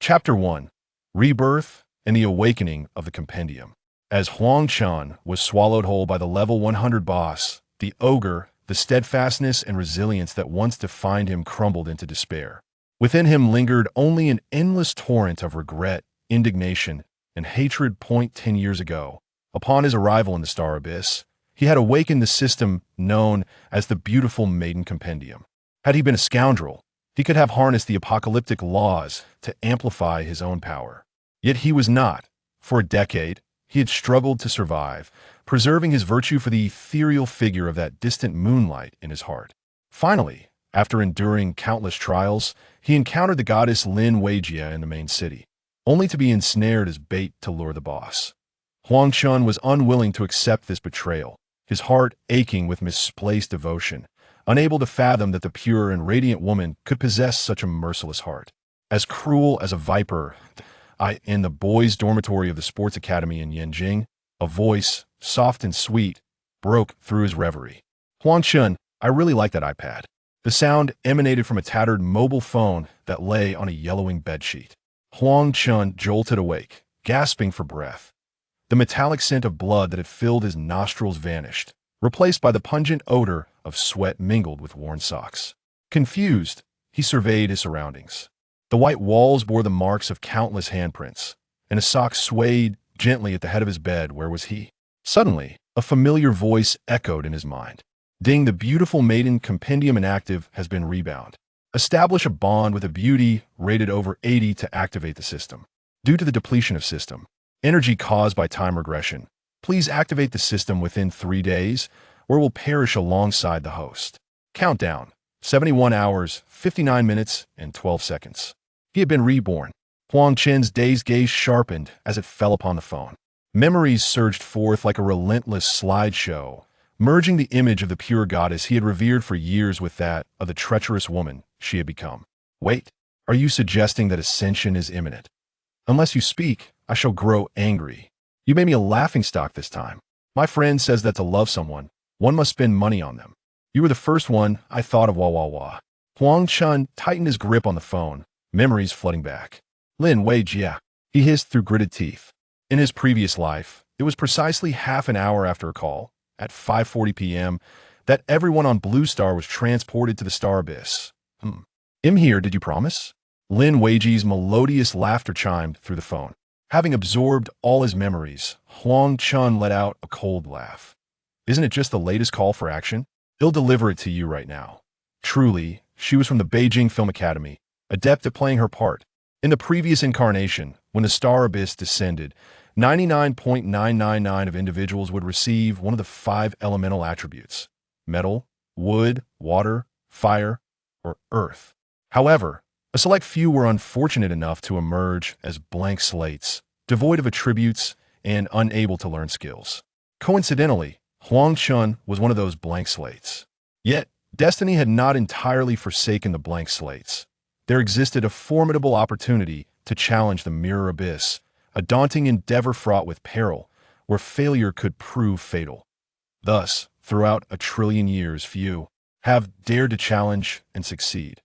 Chapter 1. Rebirth and the Awakening of the Compendium. As Huang Chen was swallowed whole by the level 100 boss, the ogre, the steadfastness and resilience that once defined him crumbled into despair. Within him lingered only an endless torrent of regret, indignation, and hatred. 10 years ago, upon his arrival in the Star Abyss, he had awakened the system known as the Beautiful Maiden Compendium. Had he been a scoundrel, he could have harnessed the apocalyptic laws to amplify his own power. Yet he was not. For a decade, he had struggled to survive, preserving his virtue for the ethereal figure of that distant moonlight in his heart. Finally, after enduring countless trials, he encountered the goddess Lin Weijia in the main city, only to be ensnared as bait to lure the boss. Huang Chen was unwilling to accept this betrayal, his heart aching with misplaced devotion, unable to fathom that the pure and radiant woman could possess such a merciless heart. As cruel as a viper, in the boys' dormitory of the sports academy in Yenching, a voice, soft and sweet, broke through his reverie. Huang Chen, I really like that iPad. The sound emanated from a tattered mobile phone that lay on a yellowing bedsheet. Huang Chen jolted awake, gasping for breath. The metallic scent of blood that had filled his nostrils vanished, replaced by the pungent odor of sweat mingled with worn socks. Confused, he surveyed his surroundings. The white walls bore the marks of countless handprints, and a sock swayed gently at the head of his bed. Where was he? Suddenly, a familiar voice echoed in his mind. Ding, the Beautiful Maiden Compendium inactive has been rebound. Establish a bond with a beauty rated over 80 to activate the system. Due to the depletion of system energy caused by time regression, please activate the system within 3 days, or it will perish alongside the host. Countdown: 71 hours, 59 minutes, and 12 seconds. He had been reborn. Huang Chen's dazed gaze sharpened as it fell upon the phone. Memories surged forth like a relentless slideshow, merging the image of the pure goddess he had revered for years with that of the treacherous woman she had become. Wait, are you suggesting that ascension is imminent? Unless you speak, I shall grow angry. You made me a laughingstock this time. My friend says that to love someone, one must spend money on them. You were the first one I thought of. Wah wah wah. Huang Chen tightened his grip on the phone, memories flooding back. Lin Weijia, he hissed through gritted teeth. In his previous life, it was precisely half an hour after a call, at 5:40 p.m., that everyone on Blue Star was transported to the Star Abyss. I'm here, did you promise? Lin Weiji's melodious laughter chimed through the phone. Having absorbed all his memories, Huang Chen let out a cold laugh. Isn't it just the latest call for action? He'll deliver it to you right now. Truly, she was from the Beijing Film Academy, adept at playing her part. In the previous incarnation, when the Star Abyss descended, 99.999 of individuals would receive one of the 5 elemental attributes: metal, wood, water, fire, or earth. However, a select few were unfortunate enough to emerge as blank slates, devoid of attributes and unable to learn skills. Coincidentally, Huang Chen was one of those blank slates. Yet, destiny had not entirely forsaken the blank slates. There existed a formidable opportunity to challenge the Mirror Abyss, a daunting endeavor fraught with peril, where failure could prove fatal. Thus, throughout a trillion years, few have dared to challenge and succeed.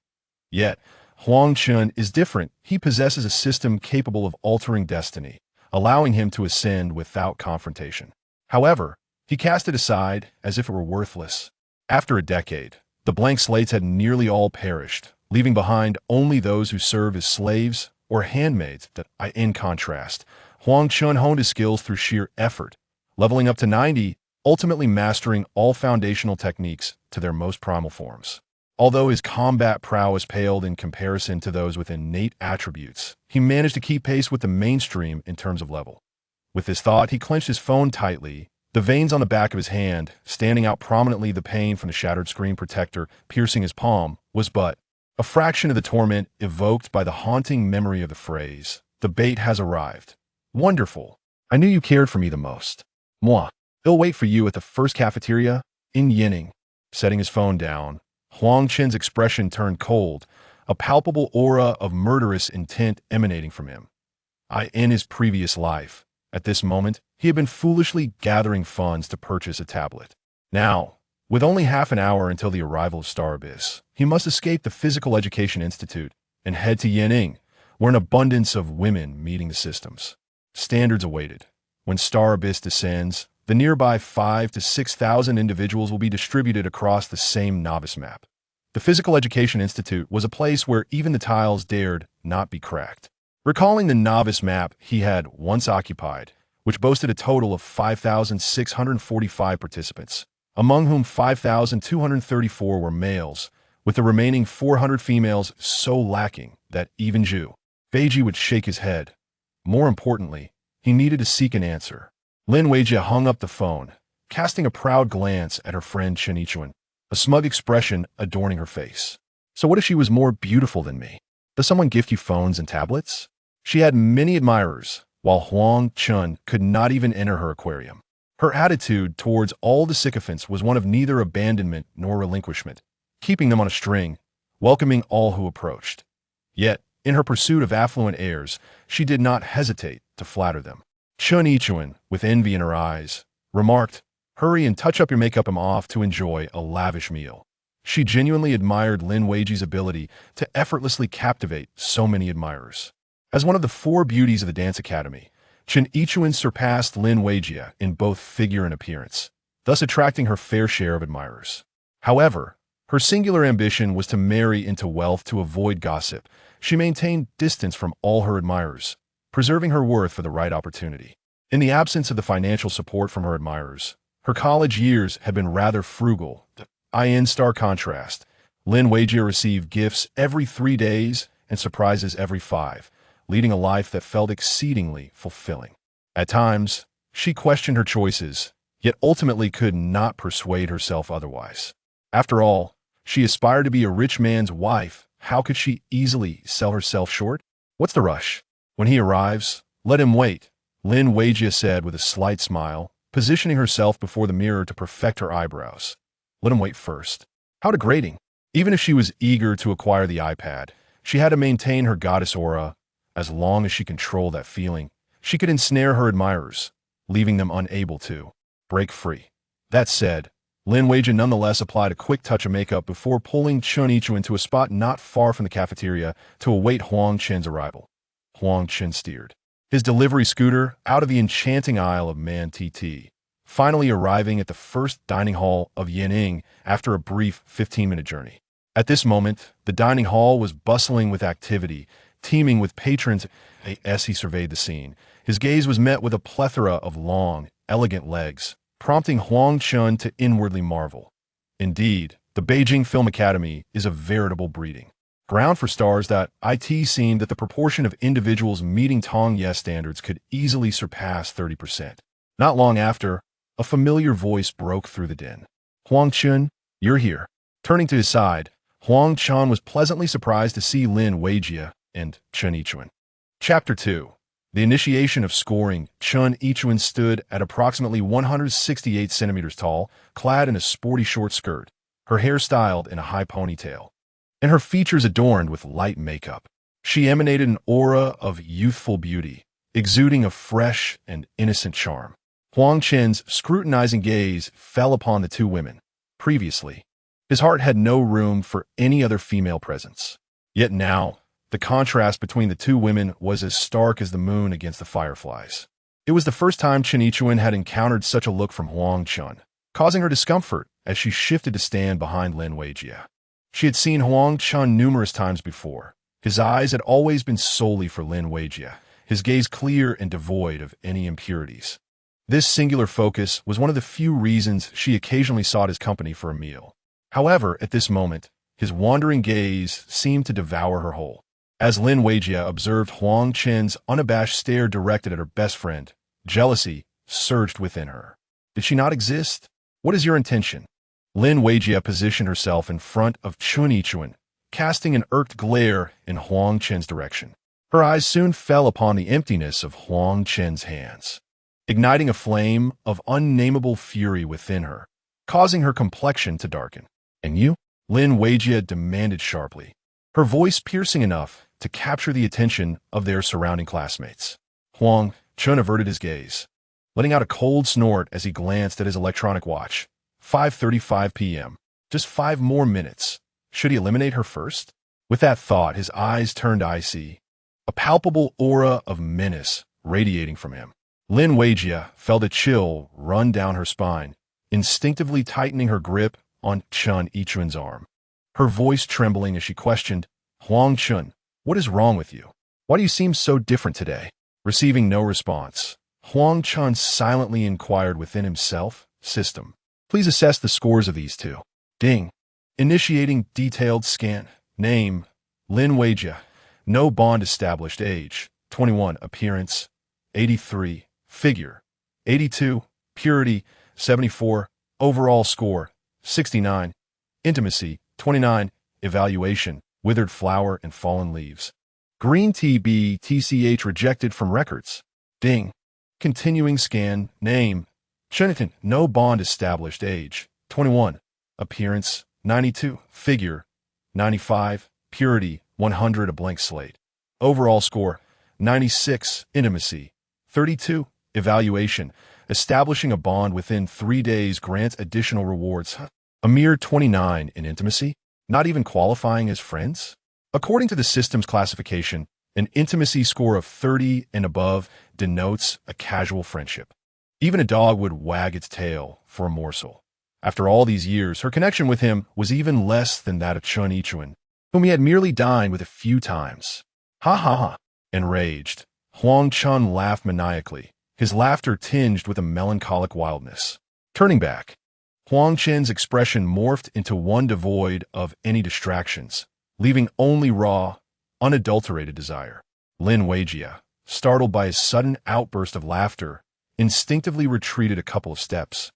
Yet, Huang Chen is different. He possesses a system capable of altering destiny, allowing him to ascend without confrontation. However, he cast it aside as if it were worthless. After a decade, the blank slates had nearly all perished, leaving behind only those who serve as slaves or handmaids. In contrast, Huang Chen honed his skills through sheer effort, leveling up to 90, ultimately mastering all foundational techniques to their most primal forms. Although his combat prowess paled in comparison to those with innate attributes, he managed to keep pace with the mainstream in terms of level. With this thought, he clenched his phone tightly, the veins on the back of his hand standing out prominently. The pain from the shattered screen protector piercing his palm was but a fraction of the torment evoked by the haunting memory of the phrase, "The bait has arrived." Wonderful. I knew you cared for me the most. Moi. He'll wait for you at the first cafeteria in Yenching. Setting his phone down, Huang Chen's expression turned cold, a palpable aura of murderous intent emanating from him. In his previous life, at this moment, he had been foolishly gathering funds to purchase a tablet. Now, with only half an hour until the arrival of Star Abyss, he must escape the Physical Education Institute and head to Yenching, were an abundance of women meeting the systems. Standards awaited. When Star Abyss descends, the nearby 5,000 to 6,000 individuals will be distributed across the same novice map. The Physical Education Institute was a place where even the tiles dared not be cracked. Recalling the novice map he had once occupied, which boasted a total of 5,645 participants, among whom 5,234 were males, with the remaining 400 females so lacking that even Zhu Beiji would shake his head. More importantly, he needed to seek an answer. Lin Weijia hung up the phone, casting a proud glance at her friend Chen Yichuan, a smug expression adorning her face. So what if she was more beautiful than me? Does someone gift you phones and tablets? She had many admirers, while Huang Chen could not even enter her aquarium. Her attitude towards all the sycophants was one of neither abandonment nor relinquishment, keeping them on a string, welcoming all who approached. Yet, in her pursuit of affluent heirs, she did not hesitate to flatter them. Chen Yichuan, with envy in her eyes, remarked, "Hurry and touch up your makeup. I'm off to enjoy a lavish meal." She genuinely admired Lin Weiji's ability to effortlessly captivate so many admirers. As one of the 4 beauties of the dance academy, Chen Yichuan surpassed Lin Weijia in both figure and appearance, thus attracting her fair share of admirers. However, her singular ambition was to marry into wealth to avoid gossip. She maintained distance from all her admirers, preserving her worth for the right opportunity. In the absence of the financial support from her admirers, her college years had been rather frugal. In stark contrast, Lin Weijia received gifts every 3 days and surprises every 5, leading a life that felt exceedingly fulfilling. At times, she questioned her choices, yet ultimately could not persuade herself otherwise. After all, she aspired to be a rich man's wife. How could she easily sell herself short? What's the rush? When he arrives, let him wait, Lin Weijia said with a slight smile, positioning herself before the mirror to perfect her eyebrows. Let him wait first. How degrading. Even if she was eager to acquire the iPad, she had to maintain her goddess aura. As long as she controlled that feeling, she could ensnare her admirers, leaving them unable to break free. That said, Lin Weijia nonetheless applied a quick touch of makeup before pulling Chen Yichuan to a spot not far from the cafeteria to await Huang Chen's arrival. Huang Chen steered his delivery scooter out of the enchanting Isle of Man TT, finally arriving at the first dining hall of Yenching after a brief 15-minute journey. At this moment, the dining hall was bustling with activity, teeming with patrons. As he surveyed the scene, his gaze was met with a plethora of long, elegant legs, prompting Huang Chen to inwardly marvel. Indeed, the Beijing Film Academy is a veritable breeding ground for stars. That it seemed that the proportion of individuals meeting Tongye standards could easily surpass 30%. Not long after, a familiar voice broke through the din. "Huang Chen, you're here." Turning to his side, Huang Chen was pleasantly surprised to see Lin Weijia and Chen Yichuan. Chapter 2. The Initiation of Scoring. Chen Yichuan stood at approximately 168 centimeters tall, clad in a sporty short skirt, her hair styled in a high ponytail, and her features adorned with light makeup. She emanated an aura of youthful beauty, exuding a fresh and innocent charm. Huang Chen's scrutinizing gaze fell upon the 2 women. Previously, his heart had no room for any other female presence. Yet now, the contrast between the 2 women was as stark as the moon against the fireflies. It was the first time Chen Yichuan had encountered such a look from Huang Chen, causing her discomfort as she shifted to stand behind Lin Weijia. She had seen Huang Chen numerous times before. His eyes had always been solely for Lin Weijia, his gaze clear and devoid of any impurities. This singular focus was one of the few reasons she occasionally sought his company for a meal. However, at this moment, his wandering gaze seemed to devour her whole. As Lin Weijia observed Huang Chen's unabashed stare directed at her best friend, jealousy surged within her. Did she not exist? What is your intention? Lin Weijia positioned herself in front of Chen Yichuan, casting an irked glare in Huang Chen's direction. Her eyes soon fell upon the emptiness of Huang Chen's hands, igniting a flame of unnameable fury within her, causing her complexion to darken. "And you?" Lin Weijia demanded sharply, her voice piercing enough to capture the attention of their surrounding classmates. Huang Chen averted his gaze, letting out a cold snort as he glanced at his electronic watch. 5:35 p.m. Just 5 more minutes. Should he eliminate her first? With that thought, his eyes turned icy. a palpable aura of menace radiating from him. Lin Weijia felt a chill run down her spine, instinctively tightening her grip on Chen Yichuan's arm. Her voice trembling as she questioned, "Huang Chen, what is wrong with you? Why do you seem so different today?" Receiving no response, Huang Chen silently inquired within himself, "System, please assess the scores of these two." Ding. Initiating detailed scan. Name, Lin Weijia. No bond established. Age, 21. Appearance, 83. Figure, 82. Purity, 74. Overall score, 69. Intimacy, 29. Evaluation, withered flower and fallen leaves. Green TBTCH rejected from records. Ding. Continuing scan. Name, Sheniton. No bond established. Age, 21. Appearance, 92. Figure, 95. Purity, 100. A blank slate. Overall score, 96. Intimacy, 32. Evaluation, establishing a bond within 3 days grants additional rewards. A mere 29 in intimacy, not even qualifying as friends? According to the system's classification, an intimacy score of 30 and above denotes a casual friendship. Even a dog would wag its tail for a morsel. After all these years, her connection with him was even less than that of Chen Yichuan, whom he had merely dined with a few times. Ha ha ha! Enraged, Huang Chen laughed maniacally, his laughter tinged with a melancholic wildness. Turning back, Huang Chen's expression morphed into one devoid of any distractions, leaving only raw, unadulterated desire. Lin Weijia, startled by his sudden outburst of laughter, instinctively retreated a couple of steps,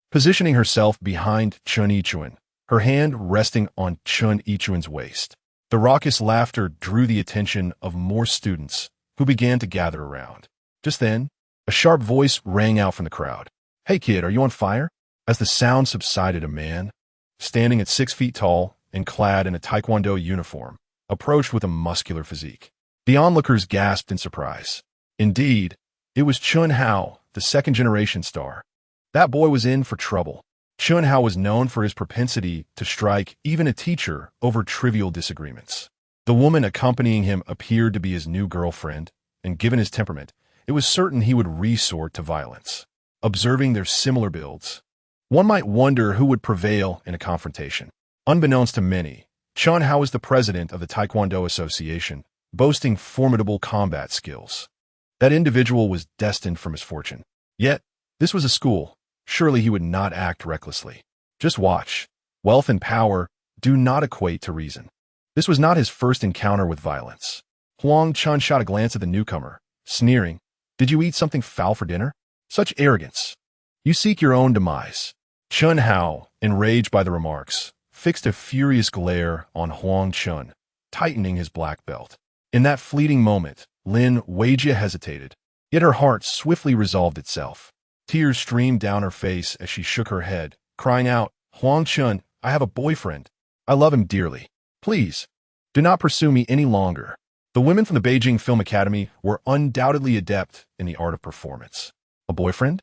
positioning herself behind Chen Yichuan, her hand resting on Chen Yichuan's waist. The raucous laughter drew the attention of more students, who began to gather around. Just then, a sharp voice rang out from the crowd. "Hey kid, are you on fire?" As the sound subsided, a man, standing at 6 feet tall and clad in a taekwondo uniform, approached with a muscular physique. The onlookers gasped in surprise. Indeed, it was Chun Hao, the second-generation star. That boy was in for trouble. Chun Hao was known for his propensity to strike even a teacher over trivial disagreements. The woman accompanying him appeared to be his new girlfriend, and given his temperament, it was certain he would resort to violence. Observing their similar builds, one might wonder who would prevail in a confrontation. Unbeknownst to many, Chun Hao was the president of the Taekwondo Association, boasting formidable combat skills. That individual was destined for misfortune. Yet, this was a school. Surely he would not act recklessly. Just watch. Wealth and power do not equate to reason. This was not his first encounter with violence. Huang Chen shot a glance at the newcomer, sneering, "Did you eat something foul for dinner? Such arrogance. You seek your own demise." Chun Hao, enraged by the remarks, fixed a furious glare on Huang Chen, tightening his black belt. In that fleeting moment, Lin Weijia hesitated, yet her heart swiftly resolved itself. Tears streamed down her face as she shook her head, crying out, "Huang Chen, I have a boyfriend. I love him dearly. Please, do not pursue me any longer." The women from the Beijing Film Academy were undoubtedly adept in the art of performance. A boyfriend?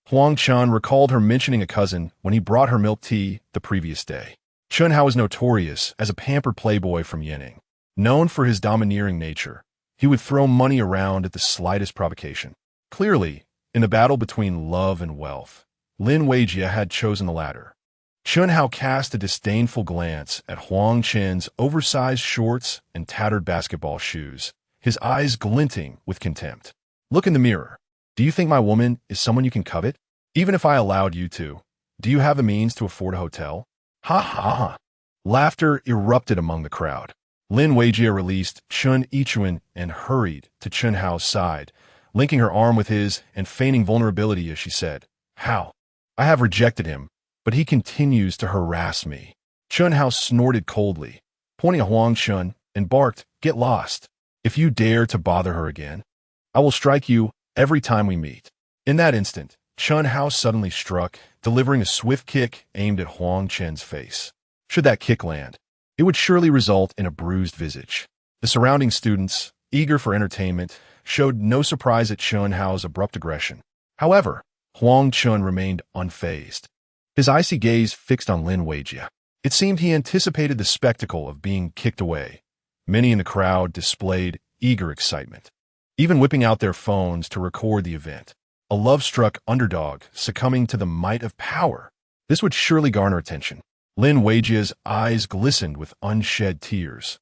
Huang Chen recalled her mentioning a cousin when he brought her milk tea the previous day. Chun Hao was notorious as a pampered playboy from Yenching. Known for his domineering nature, he would throw money around at the slightest provocation. Clearly, in the battle between love and wealth, Lin Weijia had chosen the latter. Chun Hao cast a disdainful glance at Huang Chen's oversized shorts and tattered basketball shoes, his eyes glinting with contempt. "Look in the mirror. Do you think my woman is someone you can covet? Even if I allowed you to, do you have the means to afford a hotel?" Ha ha ha. Laughter erupted among the crowd. Lin Weijia released Chen Yichuan and hurried to Chun Hao's side, linking her arm with his and feigning vulnerability as she said, "Hao, I have rejected him, but he continues to harass me." Chun Hao snorted coldly, pointing at Huang Chen, and barked, "Get lost. If you dare to bother her again, I will strike you every time we meet." In that instant, Chun Hao suddenly struck, delivering a swift kick aimed at Huang Chen's face. Should that kick land, it would surely result in a bruised visage. The surrounding students, eager for entertainment, showed no surprise at Chun Hao's abrupt aggression. However, Huang Chen remained unfazed, his icy gaze fixed on Lin Weijia. It seemed he anticipated the spectacle of being kicked away. Many in the crowd displayed eager excitement, even whipping out their phones to record the event. A love-struck underdog succumbing to the might of power. This would surely garner attention. Lin Weijia's eyes glistened with unshed tears,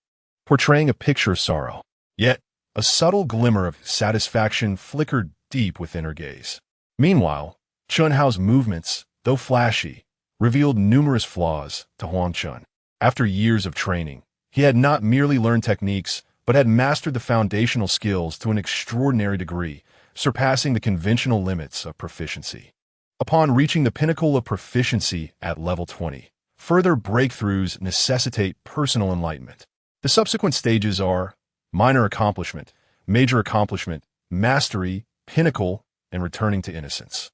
portraying a picture of sorrow. Yet, a subtle glimmer of satisfaction flickered deep within her gaze. Meanwhile, Chun Hao's movements, though flashy, revealed numerous flaws to Huang Chen. After years of training, he had not merely learned techniques, but had mastered the foundational skills to an extraordinary degree, surpassing the conventional limits of proficiency. Upon reaching the pinnacle of proficiency at level 20, further breakthroughs necessitate personal enlightenment. The subsequent stages are minor accomplishment, major accomplishment, mastery, pinnacle, and returning to innocence.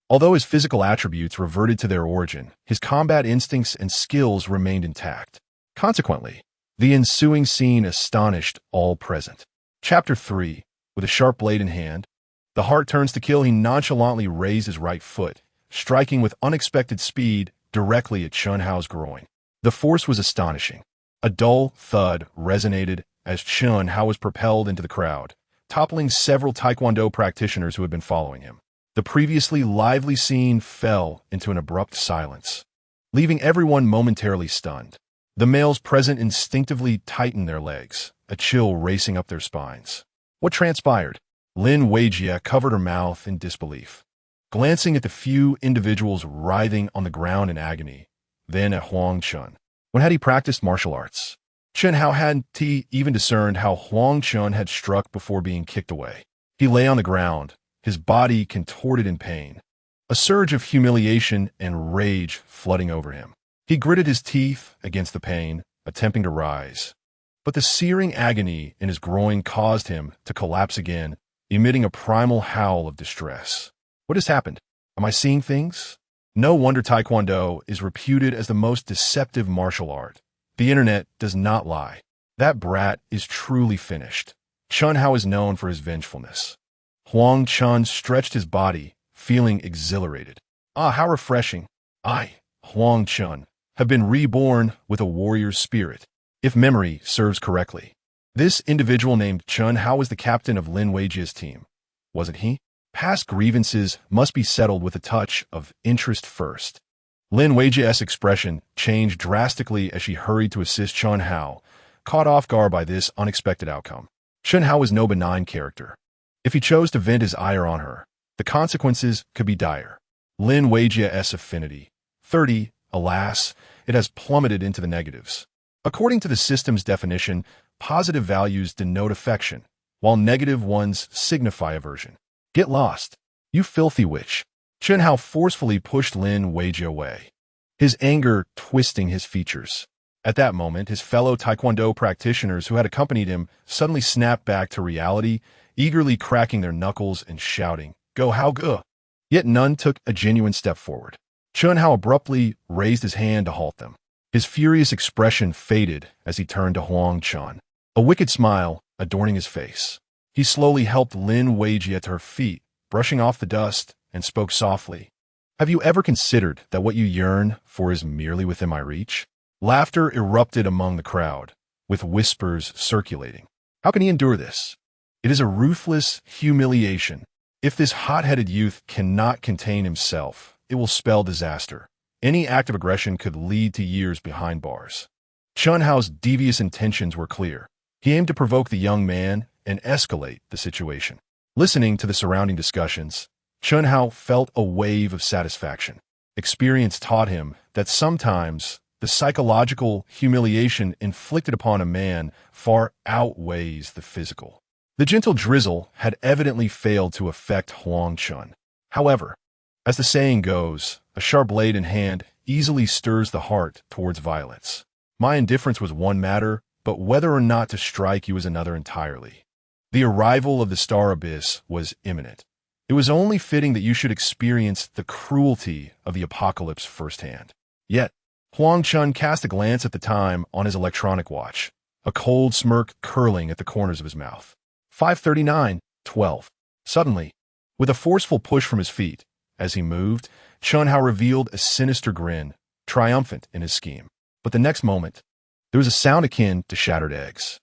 Although his physical attributes reverted to their origin, his combat instincts and skills remained intact. Consequently, the ensuing scene astonished all present. Chapter 3. With a sharp blade in hand, the heart turns to kill, he nonchalantly raised his right foot, striking with unexpected speed directly at Chun Hao's groin. The force was astonishing. A dull thud resonated as Chun Hao was propelled into the crowd, toppling several Taekwondo practitioners who had been following him. The previously lively scene fell into an abrupt silence, leaving everyone momentarily stunned. The males present instinctively tightened their legs, a chill racing up their spines. What transpired? Lin Weijia covered her mouth in disbelief, glancing at the few individuals writhing on the ground in agony, then at Huang Chen. When had he practiced martial arts? Chen Hao hadn't even discerned how Huang Chen had struck before being kicked away. He lay on the ground, his body contorted in pain, a surge of humiliation and rage flooding over him. He gritted his teeth against the pain, attempting to rise. But the searing agony in his groin caused him to collapse again, emitting a primal howl of distress. What has happened? Am I seeing things? No wonder Taekwondo is reputed as the most deceptive martial art. The internet does not lie. That brat is truly finished. Chun Hao is known for his vengefulness. Huang Chen stretched his body, feeling exhilarated. Ah, how refreshing. I, Huang Chen, have been reborn with a warrior's spirit, if memory serves correctly. This individual named Chun Hao was the captain of Lin Weijia's team, wasn't he? Past grievances must be settled with a touch of interest first. Lin Weijia's expression changed drastically as she hurried to assist Chun Hao, caught off guard by this unexpected outcome. Chun Hao was no benign character. If he chose to vent his ire on her, the consequences could be dire. Lin Weijia's affinity, 30, alas, it has plummeted into the negatives. According to the system's definition, positive values denote affection, while negative ones signify aversion. Get lost, you filthy witch. Chun Hao forcefully pushed Lin Weijia away, his anger twisting his features. At that moment, his fellow Taekwondo practitioners who had accompanied him suddenly snapped back to reality, eagerly cracking their knuckles and shouting, "Go Hao, go!" Yet none took a genuine step forward. Chun Hao abruptly raised his hand to halt them. His furious expression faded as he turned to Huang Chen, a wicked smile adorning his face. He slowly helped Lin Weijia to her feet, brushing off the dust, and spoke softly. "Have you ever considered that what you yearn for is merely within my reach?" Laughter erupted among the crowd, with whispers circulating. How can he endure this? It is a ruthless humiliation. If this hot-headed youth cannot contain himself, it will spell disaster. Any act of aggression could lead to years behind bars. Chun Hao's devious intentions were clear. He aimed to provoke the young man and escalate the situation. Listening to the surrounding discussions, Chun Hao felt a wave of satisfaction. Experience taught him that sometimes the psychological humiliation inflicted upon a man far outweighs the physical. The gentle drizzle had evidently failed to affect Huang Chen. However, as the saying goes, a sharp blade in hand easily stirs the heart towards violence. My indifference was one matter, but whether or not to strike you was another entirely. The arrival of the Star Abyss was imminent. It was only fitting that you should experience the cruelty of the apocalypse firsthand. Yet, Huang Chen cast a glance at the time on his electronic watch, a cold smirk curling at the corners of his mouth. 5:39:12. Suddenly, with a forceful push from his feet, as he moved, Chun Hao revealed a sinister grin, triumphant in his scheme. But the next moment, there was a sound akin to shattered eggs.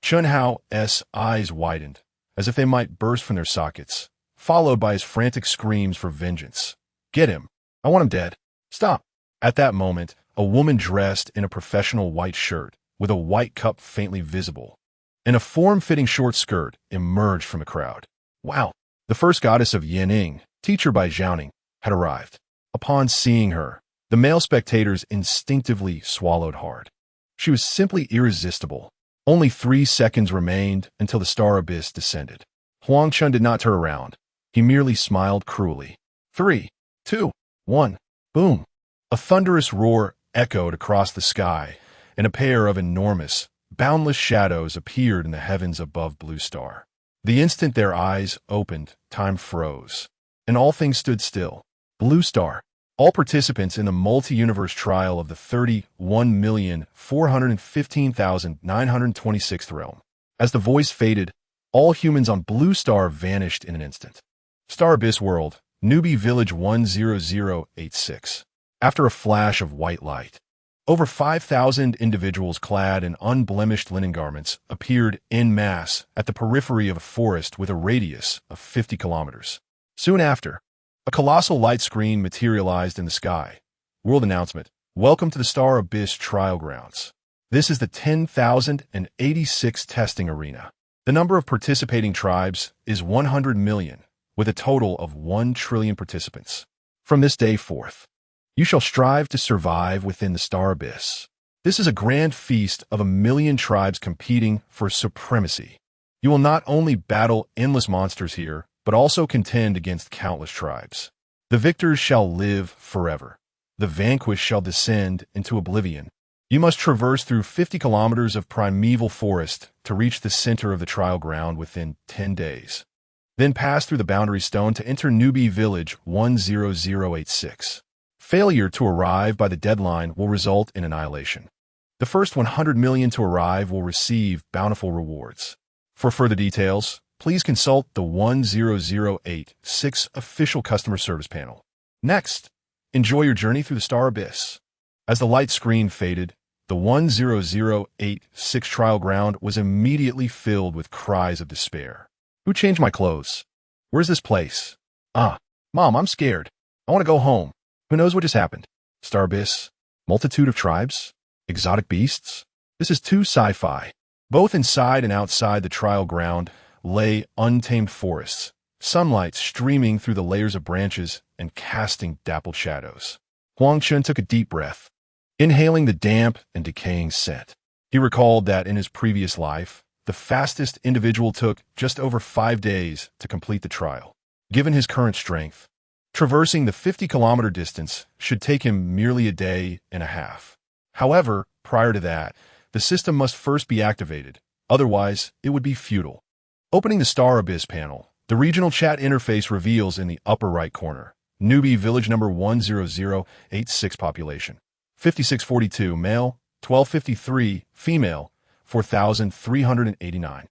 Chun Hao's eyes widened, as if they might burst from their sockets, followed by his frantic screams for vengeance. Get him! I want him dead! Stop! At that moment, a woman dressed in a professional white shirt, with a white cup faintly visible, and a form-fitting short skirt emerged from the crowd. Wow! The first goddess of Yenching, teacher by Zhaoning, had arrived. Upon seeing her, the male spectators instinctively swallowed hard. She was simply irresistible. Only 3 seconds remained until the star abyss descended. Huang Chen did not turn around. He merely smiled cruelly. 3, 2, 1, boom! A thunderous roar echoed across the sky, and a pair of enormous, boundless shadows appeared in the heavens above Blue Star. The instant their eyes opened, time froze, and all things stood still. Blue Star. All participants in the multi-universe trial of the 31,415,926th realm. As the voice faded, all humans on Blue Star vanished in an instant. Star Abyss World, Newbie Village 10086. After a flash of white light, over 5,000 individuals clad in unblemished linen garments appeared en masse at the periphery of a forest with a radius of 50 kilometers. Soon after, a colossal light screen materialized in the sky. World announcement: Welcome to the Star Abyss Trial Grounds. This is the 10,086 testing arena. The number of participating tribes is 100 million, with a total of 1 trillion participants. From this day forth, you shall strive to survive within the Star Abyss. This is a grand feast of 1 million tribes competing for supremacy. You will not only battle endless monsters here, but also contend against countless tribes. The victors shall live forever. The vanquished shall descend into oblivion. You must traverse through 50 kilometers of primeval forest to reach the center of the trial ground within 10 days. Then pass through the boundary stone to enter Newbie Village 10086. Failure to arrive by the deadline will result in annihilation. The first 100 million to arrive will receive bountiful rewards. For further details, please consult the 10086 official customer service panel. Next, enjoy your journey through the Star Abyss. As the light screen faded, the 10086 trial ground was immediately filled with cries of despair. Who changed my clothes? Where's this place? Mom, I'm scared. I want to go home. Who knows what just happened? Star Abyss? Multitude of tribes? Exotic beasts? This is too sci-fi. Both inside and outside the trial ground lay untamed forests, sunlight streaming through the layers of branches and casting dappled shadows. Huang Chen took a deep breath, inhaling the damp and decaying scent. He recalled that in his previous life, the fastest individual took just over 5 days to complete the trial. Given his current strength, traversing the 50-kilometer distance should take him merely a day and a half. However, prior to that, the system must first be activated, otherwise it would be futile. Opening the Star Abyss panel, the regional chat interface reveals in the upper right corner, Newbie Village number 10086 population, 5642 male, 1253 female, 4,389.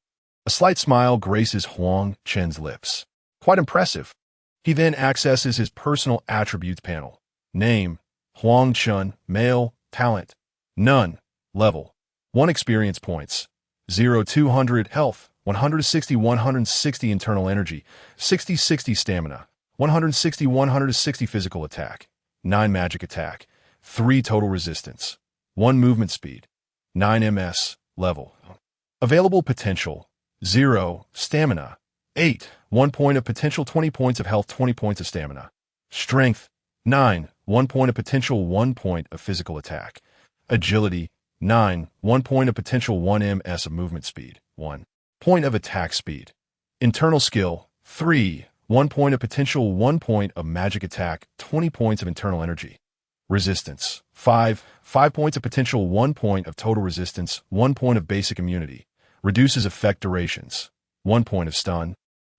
A slight smile graces Huang Chen's lips. Quite impressive. He then accesses his personal attributes panel. Name: Huang Chen, male, talent, none, level, 1 experience points, 0-200 health, 160-160 internal energy, 60-60 stamina, 160-160 physical attack, 9 magic attack, 3 total resistance, 1 movement speed, 9 ms, level. Available potential: 0 stamina, 8 1 point of potential, 20 points of health, 20 points of stamina. Strength: 9 1 point of potential, 1 point of physical attack. Agility: 9 1 point of potential, 1 ms of movement speed, 1 point of attack speed. Internal skill: 3 1 point of potential, 1 point of magic attack, 20 points of internal energy. Resistance: 5 points of potential, 1 point of total resistance, 1 point of basic immunity. Reduces effect durations, 1 point of stun.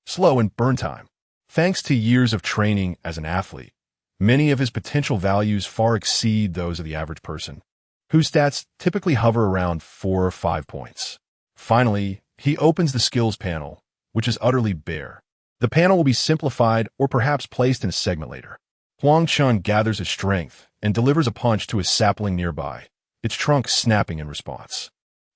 Slow and burn time. Thanks to years of training as an athlete, many of his potential values far exceed those of the average person, whose stats typically hover around 4 or 5 points. Finally, he opens the skills panel, which is utterly bare. The panel will be simplified or perhaps placed in a segment later. Huang Chen gathers his strength and delivers a punch to a sapling nearby, its trunk snapping in response.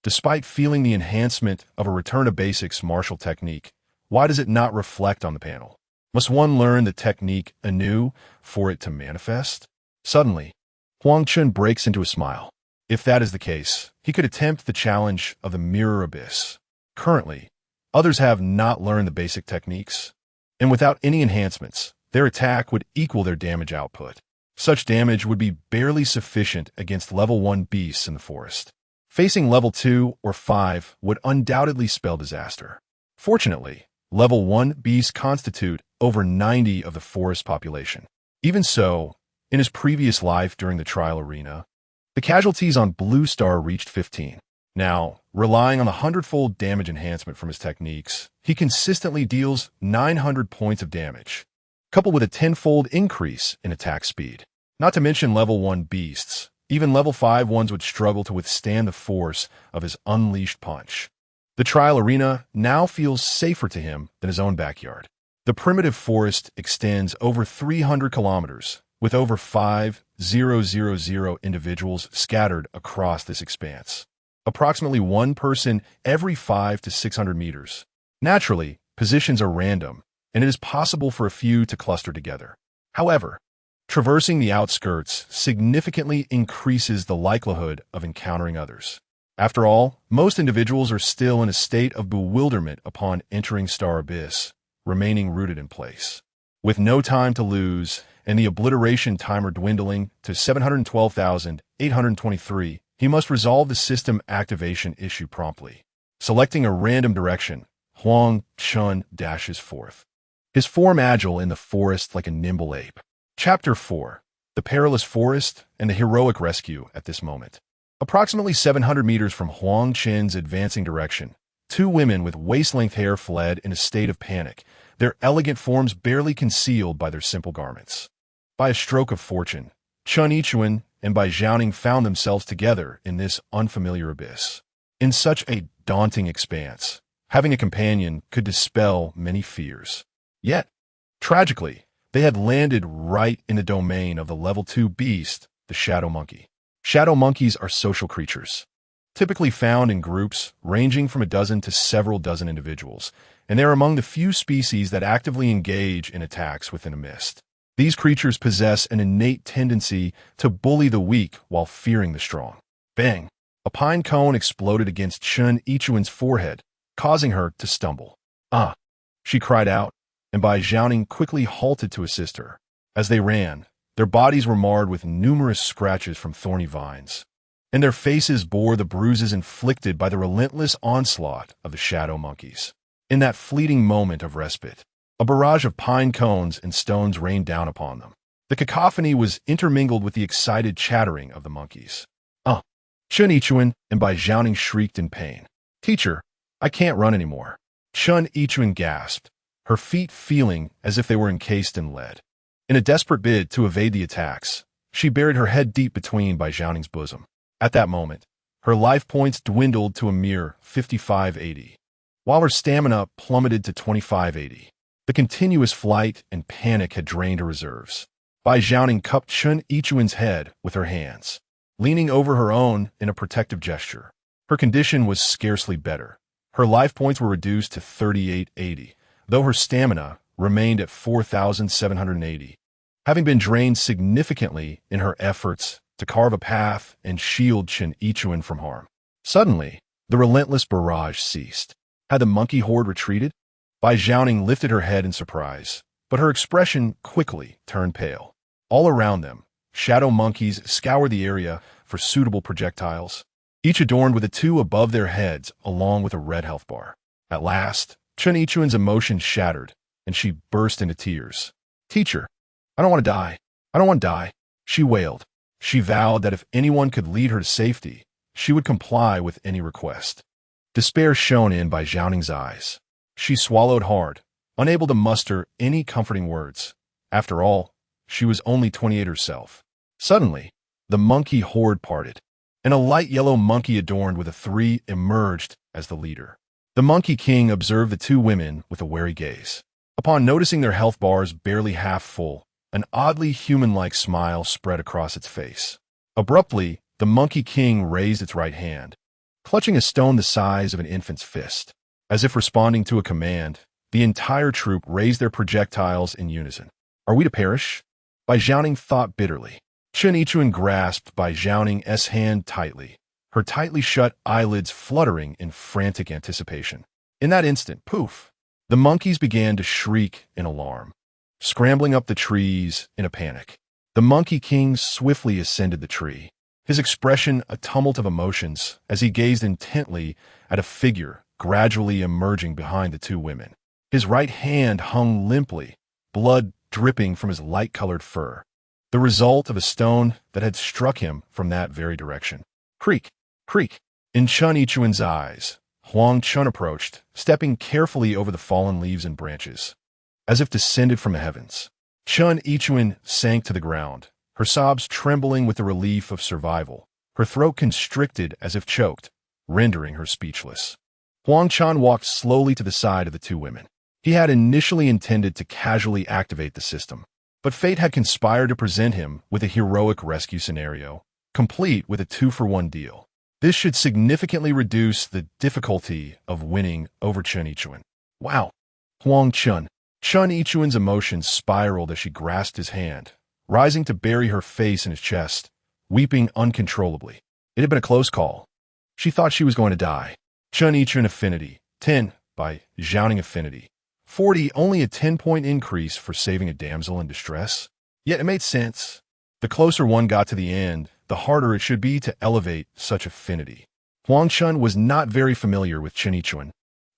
Despite feeling the enhancement of a return to basics martial technique, why does it not reflect on the panel? Must one learn the technique anew for it to manifest? Suddenly, Huang Chen breaks into a smile. If that is the case, he could attempt the challenge of the mirror abyss. Currently, others have not learned the basic techniques, and without any enhancements, their attack would equal their damage output. Such damage would be barely sufficient against level 1 beasts in the forest. Facing level 2 or 5 would undoubtedly spell disaster. Fortunately, level 1 beasts constitute over 90 of the forest population. Even so, in his previous life during the trial arena, the casualties on Blue Star reached 15. Now, relying on the 100-fold damage enhancement from his techniques, he consistently deals 900 points of damage, coupled with a 10-fold increase in attack speed. Not to mention level 1 beasts, even level 5 ones would struggle to withstand the force of his unleashed punch. The trial arena now feels safer to him than his own backyard. The primitive forest extends over 300 kilometers, with over 5,000 individuals scattered across this expanse. Approximately one person every 500 to 600 meters. Naturally, positions are random, and it is possible for a few to cluster together. However, traversing the outskirts significantly increases the likelihood of encountering others. After all, most individuals are still in a state of bewilderment upon entering Star Abyss, remaining rooted in place. With no time to lose, and the obliteration timer dwindling to 712,823, he must resolve the system activation issue promptly. Selecting a random direction, Huang Chen dashes forth, his form agile in the forest like a nimble ape. Chapter 4. The Perilous Forest and the Heroic Rescue at this moment. Approximately 700 meters from Huang Chen's advancing direction, two women with waist-length hair fled in a state of panic, their elegant forms barely concealed by their simple garments. By a stroke of fortune, Chen Yichuan and Bai Zhaoning found themselves together in this unfamiliar abyss. In such a daunting expanse, having a companion could dispel many fears. Yet, tragically, they had landed right in the domain of the level 2 beast, the shadow monkey. Shadow monkeys are social creatures, typically found in groups ranging from a dozen to several dozen individuals, and they are among the few species that actively engage in attacks within a mist. These creatures possess an innate tendency to bully the weak while fearing the strong. Bang! A pine cone exploded against Chen Yichuan's forehead, causing her to stumble. "Ah!" she cried out, and Bai Zhaoning quickly halted to assist her. As they ran, their bodies were marred with numerous scratches from thorny vines, and their faces bore the bruises inflicted by the relentless onslaught of the shadow monkeys. In that fleeting moment of respite, a barrage of pine cones and stones rained down upon them. The cacophony was intermingled with the excited chattering of the monkeys. Chen Yichuan and Bai Zhaoning shrieked in pain. "Teacher, I can't run anymore." Chen Yichuan gasped, her feet feeling as if they were encased in lead. In a desperate bid to evade the attacks, she buried her head deep between Bai Zhaoning's bosom. At that moment, her life points dwindled to a mere 5580, while her stamina plummeted to 2580. The continuous flight and panic had drained her reserves. Bai Zhaoning cupped Chen Yichuan's head with her hands, leaning over her own in a protective gesture. Her condition was scarcely better. Her life points were reduced to 3880, though her stamina remained at 4,780, having been drained significantly in her efforts to carve a path and shield Chen Yichuan from harm. Suddenly, the relentless barrage ceased. Had the monkey horde retreated? Bai Zhaoning lifted her head in surprise, but her expression quickly turned pale. All around them, shadow monkeys scoured the area for suitable projectiles, each adorned with a 2 above their heads along with a red health bar. At last, Chen Yichuan's emotions shattered, and she burst into tears. "Teacher, I don't want to die. I don't want to die," she wailed. She vowed that if anyone could lead her to safety, she would comply with any request. Despair shone in Bai Zhaoning's eyes. She swallowed hard, unable to muster any comforting words. After all, she was only 28 herself. Suddenly, the monkey horde parted, and a light yellow monkey adorned with a 3 emerged as the leader. The Monkey King observed the two women with a wary gaze. Upon noticing their health bars barely half full, an oddly human-like smile spread across its face. Abruptly, the Monkey King raised its right hand, clutching a stone the size of an infant's fist. As if responding to a command, the entire troop raised their projectiles in unison. Are we to perish? Bai Xiaoning thought bitterly. Chen Yichuan grasped Bai Xiaoning's hand tightly, her tightly shut eyelids fluttering in frantic anticipation. In that instant, poof! The monkeys began to shriek in alarm, scrambling up the trees in a panic. The Monkey King swiftly ascended the tree, his expression a tumult of emotions as he gazed intently at a figure gradually emerging behind the two women. His right hand hung limply, blood dripping from his light-colored fur, the result of a stone that had struck him from that very direction. Creak, creak. In Chen Yichuan's eyes, Huang Chen approached, stepping carefully over the fallen leaves and branches, as if descended from the heavens. Chen Yichuan sank to the ground, her sobs trembling with the relief of survival, her throat constricted as if choked, rendering her speechless. Huang Chen walked slowly to the side of the two women. He had initially intended to casually activate the system, but fate had conspired to present him with a heroic rescue scenario, complete with a 2-for-1 deal. This should significantly reduce the difficulty of winning over Chen Yichuan. Wow! Huang Chen. Chen Yichuan's emotions spiraled as she grasped his hand, rising to bury her face in his chest, weeping uncontrollably. It had been a close call. She thought she was going to die. Chen Yichuan affinity, 10, Bai Xiaoning affinity, 40, only a 10-point increase for saving a damsel in distress. Yet it made sense. The closer one got to the end, the harder it should be to elevate such affinity. Huang Chen was not very familiar with Chen Yichuan,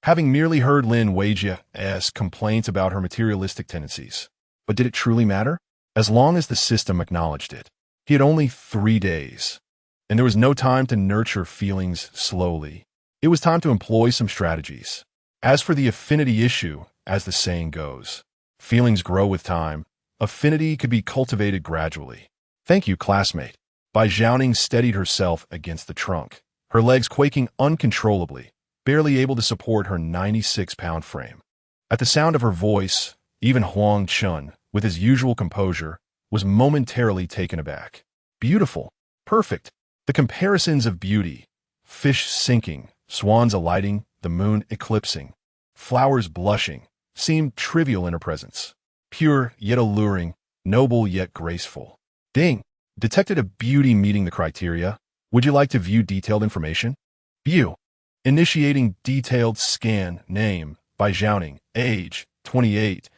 having merely heard Lin Weijia's complaints about her materialistic tendencies. But did it truly matter? As long as the system acknowledged it. He had only 3 days, and there was no time to nurture feelings slowly. It was time to employ some strategies. As for the affinity issue, as the saying goes, feelings grow with time. Affinity could be cultivated gradually. Thank you, classmate. Bai Xiaoning steadied herself against the trunk, her legs quaking uncontrollably, barely able to support her 96-pound frame. At the sound of her voice, even Huang Chen, with his usual composure, was momentarily taken aback. Beautiful. Perfect. The comparisons of beauty, fish sinking, swans alighting, the moon eclipsing, flowers blushing, seemed trivial in her presence. Pure yet alluring, noble yet graceful. Ding! Detected a beauty meeting the criteria. Would you like to view detailed information? View. Initiating detailed scan. Name, Bai Xiaoning. Age, 28.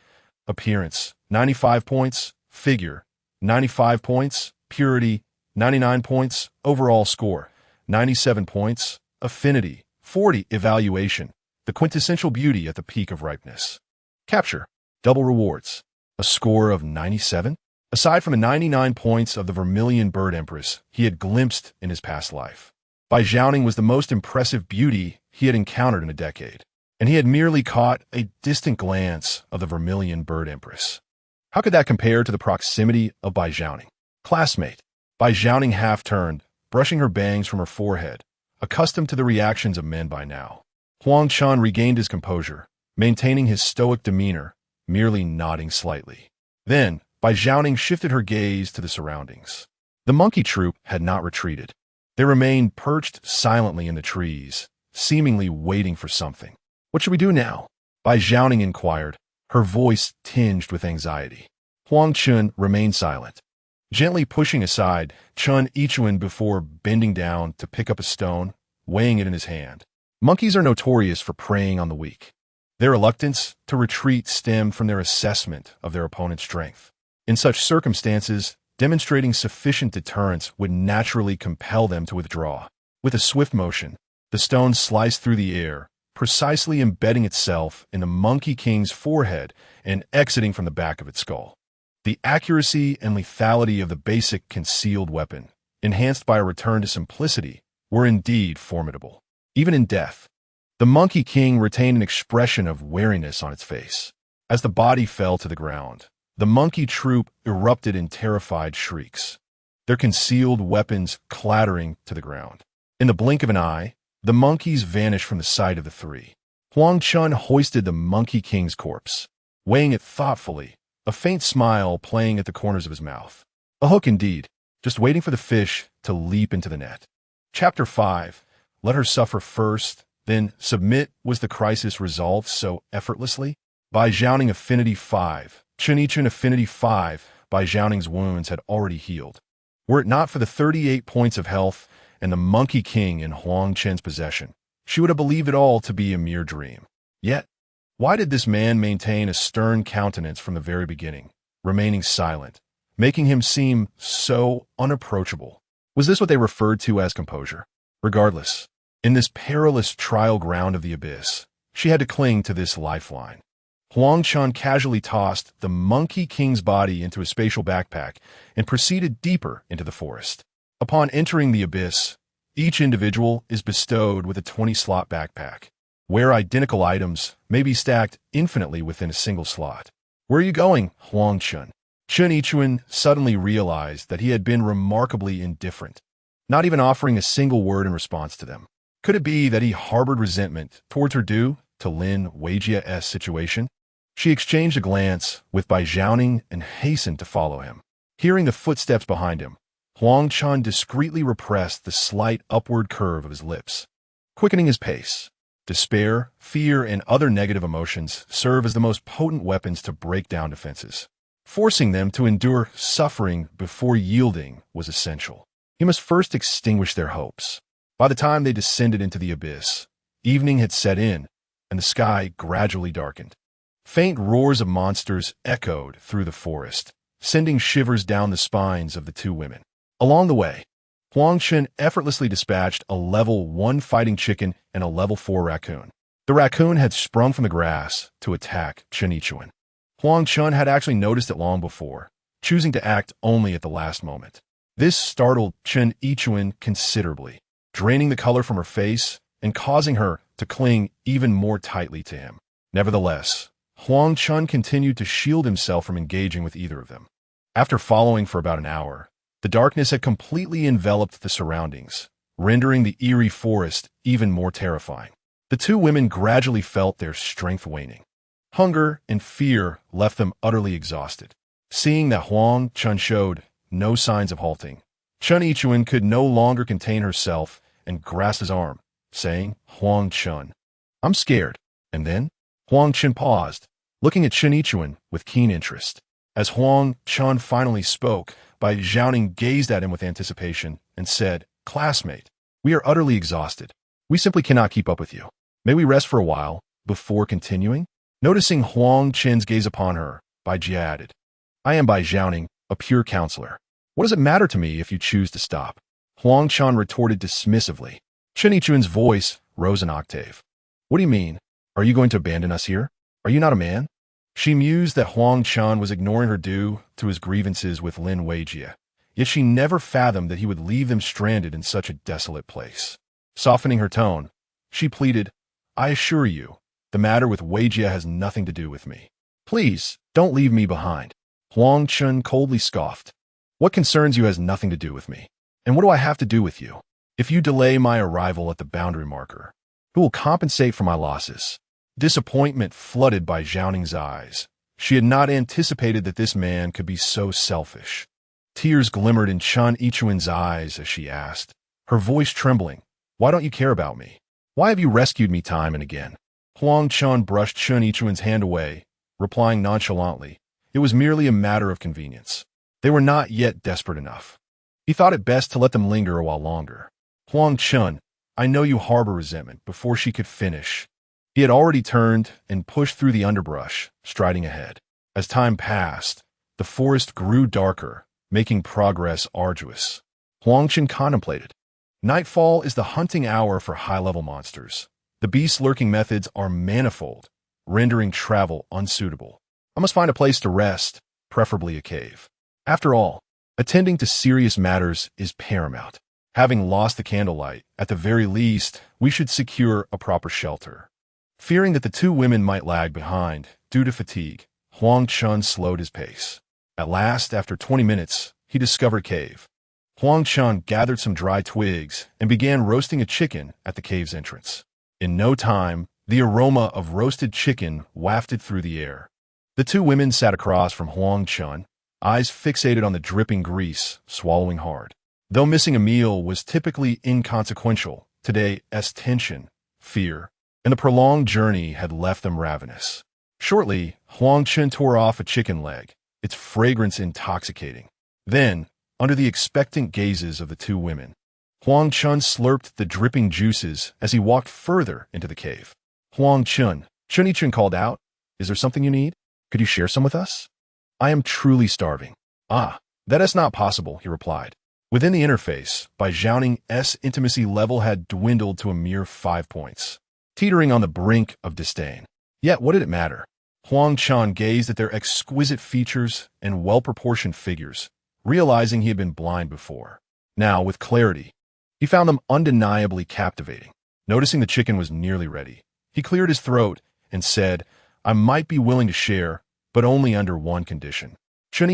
Appearance, 95 points. Figure, 95 points. Purity, 99 points. Overall score, 97 points. Affinity, 40. Evaluation, the quintessential beauty at the peak of ripeness. Capture, double rewards. A score of 97? Aside from the 99 points of the Vermilion Bird Empress he had glimpsed in his past life, Bai Xiaoning was the most impressive beauty he had encountered in a decade, and he had merely caught a distant glance of the Vermilion Bird Empress. How could that compare to the proximity of Bai Xiaoning? Classmate. Bai Xiaoning half-turned, brushing her bangs from her forehead, accustomed to the reactions of men by now. Huang Chen regained his composure, maintaining his stoic demeanor, merely nodding slightly. Then, Bai Xiaoning shifted her gaze to the surroundings. The monkey troop had not retreated. They remained perched silently in the trees, seemingly waiting for something. What should we do now? Bai Xiaoning inquired, her voice tinged with anxiety. Huang Chen remained silent, gently pushing aside Chen Yichuan before bending down to pick up a stone, weighing it in his hand. Monkeys are notorious for preying on the weak. Their reluctance to retreat stemmed from their assessment of their opponent's strength. In such circumstances, demonstrating sufficient deterrence would naturally compel them to withdraw. With a swift motion, the stone sliced through the air, precisely embedding itself in the Monkey King's forehead and exiting from the back of its skull. The accuracy and lethality of the basic concealed weapon, enhanced by a return to simplicity, were indeed formidable. Even in death, the Monkey King retained an expression of wariness on its face. As the body fell to the ground, the monkey troop erupted in terrified shrieks, their concealed weapons clattering to the ground. In the blink of an eye, the monkeys vanished from the sight of the three. Huang Chen hoisted the Monkey King's corpse, weighing it thoughtfully, a faint smile playing at the corners of his mouth. A hook indeed, just waiting for the fish to leap into the net. Chapter 5. Let her suffer first, then submit. Was the crisis resolved so effortlessly? By Zhaoning Affinity 5, Chen Yichun Affinity 5, by Zhaoning's wounds had already healed. Were it not for the 38 points of health and the Monkey King in Huang Chen's possession, she would have believed it all to be a mere dream. Yet, why did this man maintain a stern countenance from the very beginning, remaining silent, making him seem so unapproachable? Was this what they referred to as composure? Regardless, in this perilous trial ground of the abyss, she had to cling to this lifeline. Huang Chen casually tossed the Monkey King's body into a spatial backpack and proceeded deeper into the forest. Upon entering the abyss, each individual is bestowed with a 20-slot backpack, where identical items may be stacked infinitely within a single slot. "Where are you going, Huang Chen?" Chen Yichuan suddenly realized that he had been remarkably indifferent, not even offering a single word in response to them. Could it be that he harbored resentment towards her due to Lin Weijia's situation? She exchanged a glance with Bai Zhaoning and hastened to follow him. Hearing the footsteps behind him, Huang Chen discreetly repressed the slight upward curve of his lips, quickening his pace. Despair, fear, and other negative emotions serve as the most potent weapons to break down defenses. Forcing them to endure suffering before yielding was essential. He must first extinguish their hopes. By the time they descended into the abyss, evening had set in, and the sky gradually darkened. Faint roars of monsters echoed through the forest, sending shivers down the spines of the two women. Along the way, Huang Chen effortlessly dispatched a level 1 fighting chicken and a level 4 raccoon. The raccoon had sprung from the grass to attack Chen Yichuan. Huang Chen had actually noticed it long before, choosing to act only at the last moment. This startled Chen Yichuan considerably, draining the color from her face and causing her to cling even more tightly to him. Nevertheless, Huang Chen continued to shield himself from engaging with either of them. After following for about an hour, the darkness had completely enveloped the surroundings, rendering the eerie forest even more terrifying. The two women gradually felt their strength waning. Hunger and fear left them utterly exhausted. Seeing that Huang Chen showed no signs of halting, Chen Yichuan could no longer contain herself and grasped his arm, saying, "Huang Chen, I'm scared." And then, Huang Chen paused, looking at Chen Yichuan with keen interest. As Huang Chen finally spoke, Bai Zhaoning gazed at him with anticipation and said, "Classmate, we are utterly exhausted. We simply cannot keep up with you. May we rest for a while before continuing?" Noticing Huang Chen's gaze upon her, Bai Jia added, "I am Bai Zhaoning, a pure counselor. What does it matter to me if you choose to stop?" Huang Chen retorted dismissively. Chen Yichuan's voice rose an octave. "What do you mean? Are you going to abandon us here? Are you not a man?" She mused that Huang Chen was ignoring her due to his grievances with Lin Weijia, yet she never fathomed that he would leave them stranded in such a desolate place. Softening her tone, she pleaded, "I assure you, the matter with Weijia has nothing to do with me. Please, don't leave me behind." Huang Chen coldly scoffed. "What concerns you has nothing to do with me. And what do I have to do with you? If you delay my arrival at the boundary marker, who will compensate for my losses?" Disappointment flooded Bai Zhaoning's eyes. She had not anticipated that this man could be so selfish. Tears glimmered in Chen Yichuan's eyes as she asked, her voice trembling, "Why don't you care about me? Why have you rescued me time and again?" Huang Chen brushed Chen Yichuan's hand away, replying nonchalantly, "It was merely a matter of convenience. They were not yet desperate enough." He thought it best to let them linger a while longer. "Huang Chen, I know you harbor resentment." Before she could finish, he had already turned and pushed through the underbrush, striding ahead. As time passed, the forest grew darker, making progress arduous. Huang Chen contemplated. Nightfall is the hunting hour for high-level monsters. The beast's lurking methods are manifold, rendering travel unsuitable. I must find a place to rest, preferably a cave. After all, attending to serious matters is paramount. Having lost the candlelight, at the very least, we should secure a proper shelter. Fearing that the two women might lag behind due to fatigue, Huang Chen slowed his pace. At last, after 20 minutes, he discovered a cave. Huang Chen gathered some dry twigs and began roasting a chicken at the cave's entrance. In no time, the aroma of roasted chicken wafted through the air. The two women sat across from Huang Chen, eyes fixated on the dripping grease, swallowing hard. Though missing a meal was typically inconsequential, today's tension, fear, and the prolonged journey had left them ravenous. Shortly, Huang Chen tore off a chicken leg, its fragrance intoxicating. Then, under the expectant gazes of the two women, Huang Chen slurped the dripping juices as he walked further into the cave. Huang Chen, Chun called out, "Is there something you need? Could you share some with us?" "I am truly starving." "Ah, that is not possible," he replied. Within the interface, Bai Zhaoning's intimacy level had dwindled to a mere 5 points, teetering on the brink of disdain. Yet what did it matter? Huang Chen gazed at their exquisite features and well-proportioned figures, realizing he had been blind before. Now, with clarity, he found them undeniably captivating. Noticing the chicken was nearly ready, he cleared his throat and said, "I might be willing to share, but only under one condition." Chun,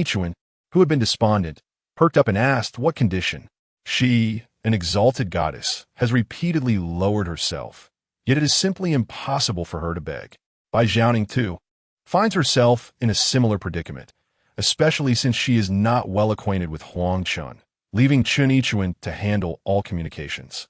who had been despondent, perked up and asked what condition. She, an exalted goddess, has repeatedly lowered herself, yet it is simply impossible for her to beg. Bai Zhaoning, too, finds herself in a similar predicament, especially since she is not well acquainted with Huang Chen, leaving Chun to handle all communications.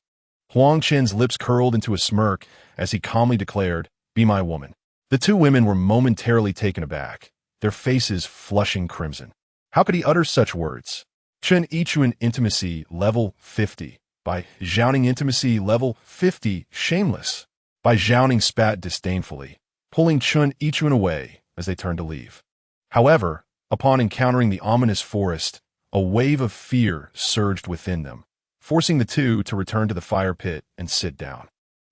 Huang Chen's lips curled into a smirk as he calmly declared, "Be my woman." The two women were momentarily taken aback, their faces flushing crimson. How could he utter such words? Chun intimacy level 50. Bai Zhaoning intimacy level 50, shameless. Bai Zhaoning spat disdainfully, pulling Chun away as they turned to leave. However, upon encountering the ominous forest, a wave of fear surged within them, forcing the two to return to the fire pit and sit down.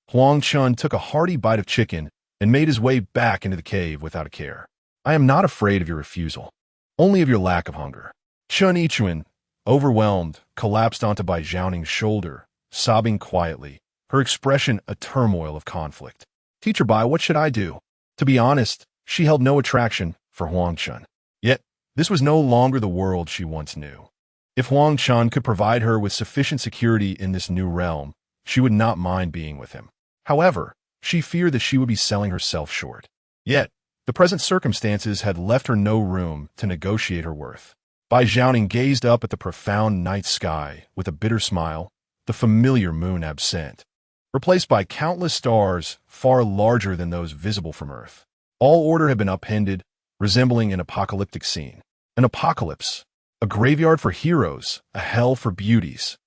Huang Chen took a hearty bite of chicken and made his way back into the cave without a care. "I am not afraid of your refusal, only of your lack of hunger." Chun, overwhelmed, collapsed onto Bai Zhaoning's shoulder, sobbing quietly, her expression a turmoil of conflict. "Teacher Bai, what should I do?" To be honest, she held no attraction for Huang Chen. Yet, this was no longer the world she once knew. If Huang Chen could provide her with sufficient security in this new realm, she would not mind being with him. However, she feared that she would be selling herself short. Yet, the present circumstances had left her no room to negotiate her worth. Bai Zhaoning gazed up at the profound night sky with a bitter smile, the familiar moon absent, replaced by countless stars far larger than those visible from Earth. All order had been upended, resembling an apocalyptic scene. An apocalypse, a graveyard for heroes, a hell for beauties.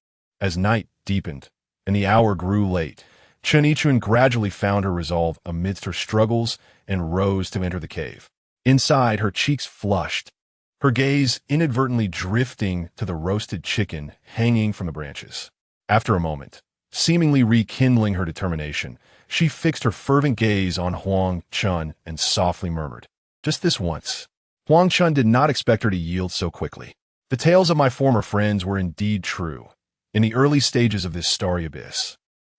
As night deepened and the hour grew late, Chun gradually found her resolve amidst her struggles and rose to enter the cave. Inside, her cheeks flushed, her gaze inadvertently drifting to the roasted chicken hanging from the branches. After a moment, seemingly rekindling her determination, she fixed her fervent gaze on Huang Chen and softly murmured, "Just this once." Huang Chen did not expect her to yield so quickly. The tales of my former friends were indeed true. In the early stages of this starry abyss,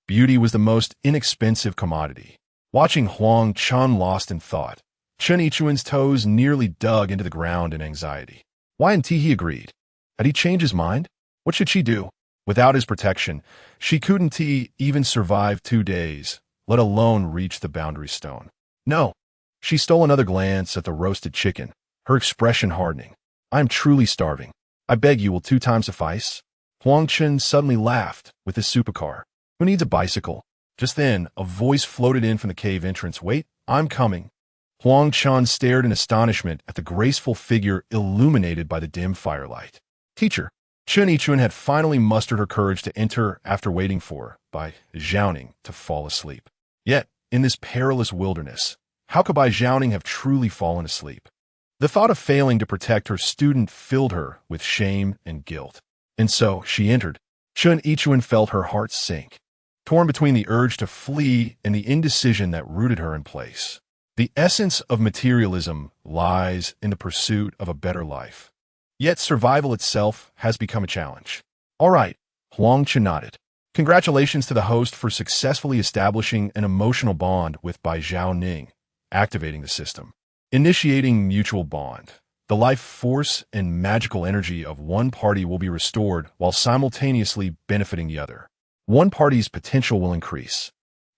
beauty was the most inexpensive commodity. Watching Huang Chen lost in thought, Chun's toes nearly dug into the ground in anxiety. Why hadn't he agreed? Had he changed his mind? What should she do? Without his protection, she couldn't even survive 2 days, let alone reach the boundary stone. No. She stole another glance at the roasted chicken, her expression hardening. "I am truly starving. I beg you, will 2 times suffice?" Huang Chen suddenly laughed with his supercar. "Who needs a bicycle?" Just then, a voice floated in from the cave entrance. "Wait, I'm coming." Huang Chen stared in astonishment at the graceful figure illuminated by the dim firelight. "Teacher." Chun had finally mustered her courage to enter after waiting for Bai Zhaoning to fall asleep. Yet, in this perilous wilderness, how could Bai Zhaoning have truly fallen asleep? The thought of failing to protect her student filled her with shame and guilt. And so, she entered. Chun felt her heart sink, torn between the urge to flee and the indecision that rooted her in place. The essence of materialism lies in the pursuit of a better life. Yet survival itself has become a challenge. "All right," Huang Chen nodded. "Congratulations to the host for successfully establishing an emotional bond with Bai Zhaoning, activating the system. Initiating mutual bond. The life force and magical energy of one party will be restored while simultaneously benefiting the other. One party's potential will increase,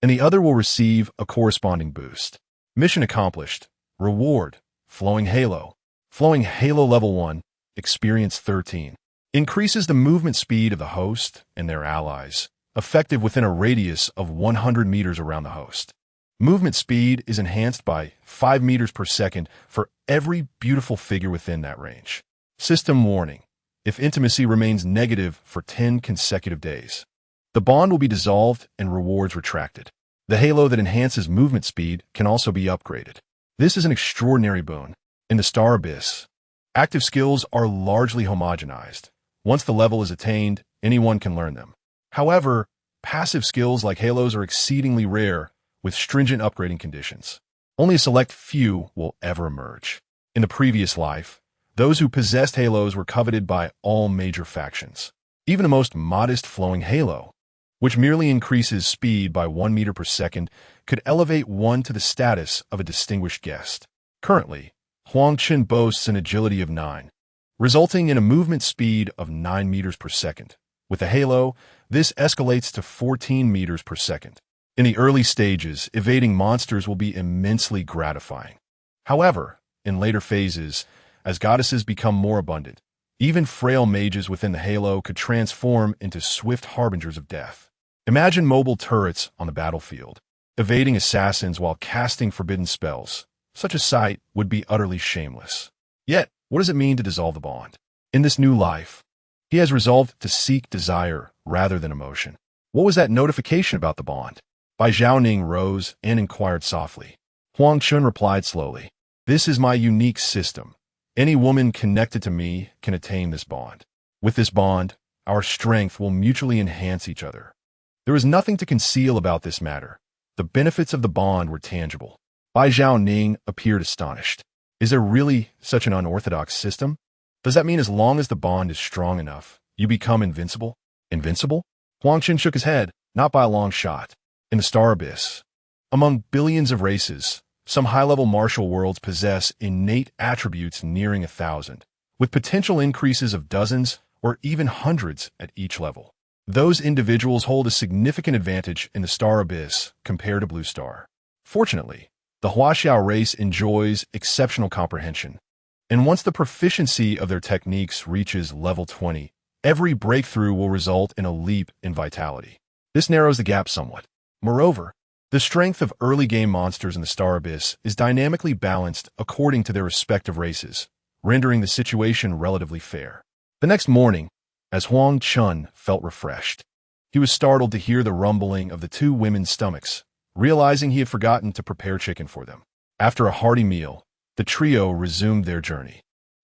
and the other will receive a corresponding boost. Mission accomplished. Reward. Flowing Halo. Flowing Halo Level 1. Experience 13. Increases the movement speed of the host and their allies, effective within a radius of 100 meters around the host. Movement speed is enhanced by 5 meters per second for every beautiful figure within that range. System warning: if intimacy remains negative for 10 consecutive days, the bond will be dissolved and rewards retracted. The halo that enhances movement speed can also be upgraded. This is an extraordinary boon. In the Star Abyss, active skills are largely homogenized. Once the level is attained, anyone can learn them. However, passive skills like halos are exceedingly rare, with stringent upgrading conditions. Only a select few will ever emerge. In the previous life, those who possessed halos were coveted by all major factions. Even the most modest flowing halo, which merely increases speed by 1 meter per second, could elevate one to the status of a distinguished guest. Currently, Huang Chen boasts an agility of 9, resulting in a movement speed of 9 meters per second. With a halo, this escalates to 14 meters per second. In the early stages, evading monsters will be immensely gratifying. However, in later phases, as goddesses become more abundant, even frail mages within the halo could transform into swift harbingers of death. Imagine mobile turrets on the battlefield, evading assassins while casting forbidden spells. Such a sight would be utterly shameless. Yet, what does it mean to dissolve the bond? In this new life, he has resolved to seek desire rather than emotion. What was that notification about the bond? Bai Zhaoning rose and inquired softly. Huang Chen replied slowly, "This is my unique system. Any woman connected to me can attain this bond. With this bond, our strength will mutually enhance each other." There was nothing to conceal about this matter. The benefits of the bond were tangible. Bai Zhaoning appeared astonished. Is there really such an unorthodox system? Does that mean as long as the bond is strong enough, you become invincible? Invincible? Huang Chen shook his head, not by a long shot. In the Star Abyss, among billions of races, some high-level martial worlds possess innate attributes nearing 1,000, with potential increases of dozens or even hundreds at each level. Those individuals hold a significant advantage in the Star Abyss compared to Blue Star. Fortunately, the Huaxiao race enjoys exceptional comprehension, and once the proficiency of their techniques reaches level 20, every breakthrough will result in a leap in vitality. This narrows the gap somewhat. Moreover, the strength of early-game monsters in the Star Abyss is dynamically balanced according to their respective races, rendering the situation relatively fair. The next morning, as Huang Chen felt refreshed, he was startled to hear the rumbling of the two women's stomachs, realizing he had forgotten to prepare chicken for them. After a hearty meal, the trio resumed their journey.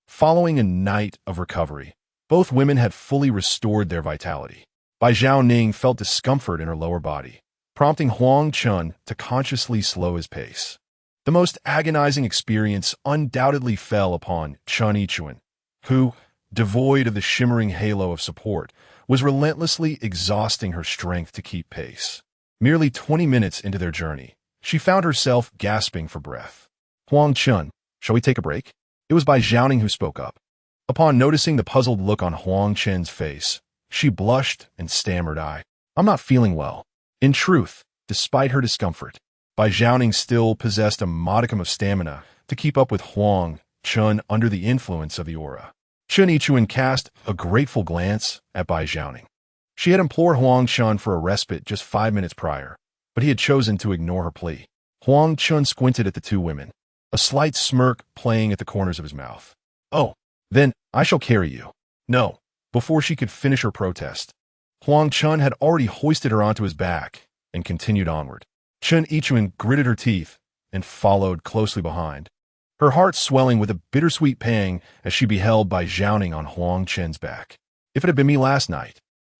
Following a night of recovery, both women had fully restored their vitality. Bai Zhaoning felt discomfort in her lower body, prompting Huang Chen to consciously slow his pace. The most agonizing experience undoubtedly fell upon Chen Yichuan, who, devoid of the shimmering halo of support, was relentlessly exhausting her strength to keep pace. Merely 20 minutes into their journey, she found herself gasping for breath. "Huang Chen, shall we take a break?" It was Bai Zhaoning who spoke up. Upon noticing the puzzled look on Huang Chen's face, she blushed and stammered, I'm not feeling well." In truth, despite her discomfort, Bai Zhaoning still possessed a modicum of stamina to keep up with Huang Chen under the influence of the aura. Chen Yichuan cast a grateful glance at Bai Zhaoning. She had implored Huang Chen for a respite just 5 minutes prior, but he had chosen to ignore her plea. Huang Chen squinted at the two women, a slight smirk playing at the corners of his mouth. "Oh, then I shall carry you." "No." Before she could finish her protest, Huang Chen had already hoisted her onto his back and continued onward. Chen Yichuan gritted her teeth and followed closely behind, her heart swelling with a bittersweet pang as she beheld Bai Zhaoning on Huang Chen's back. If it had been me last night,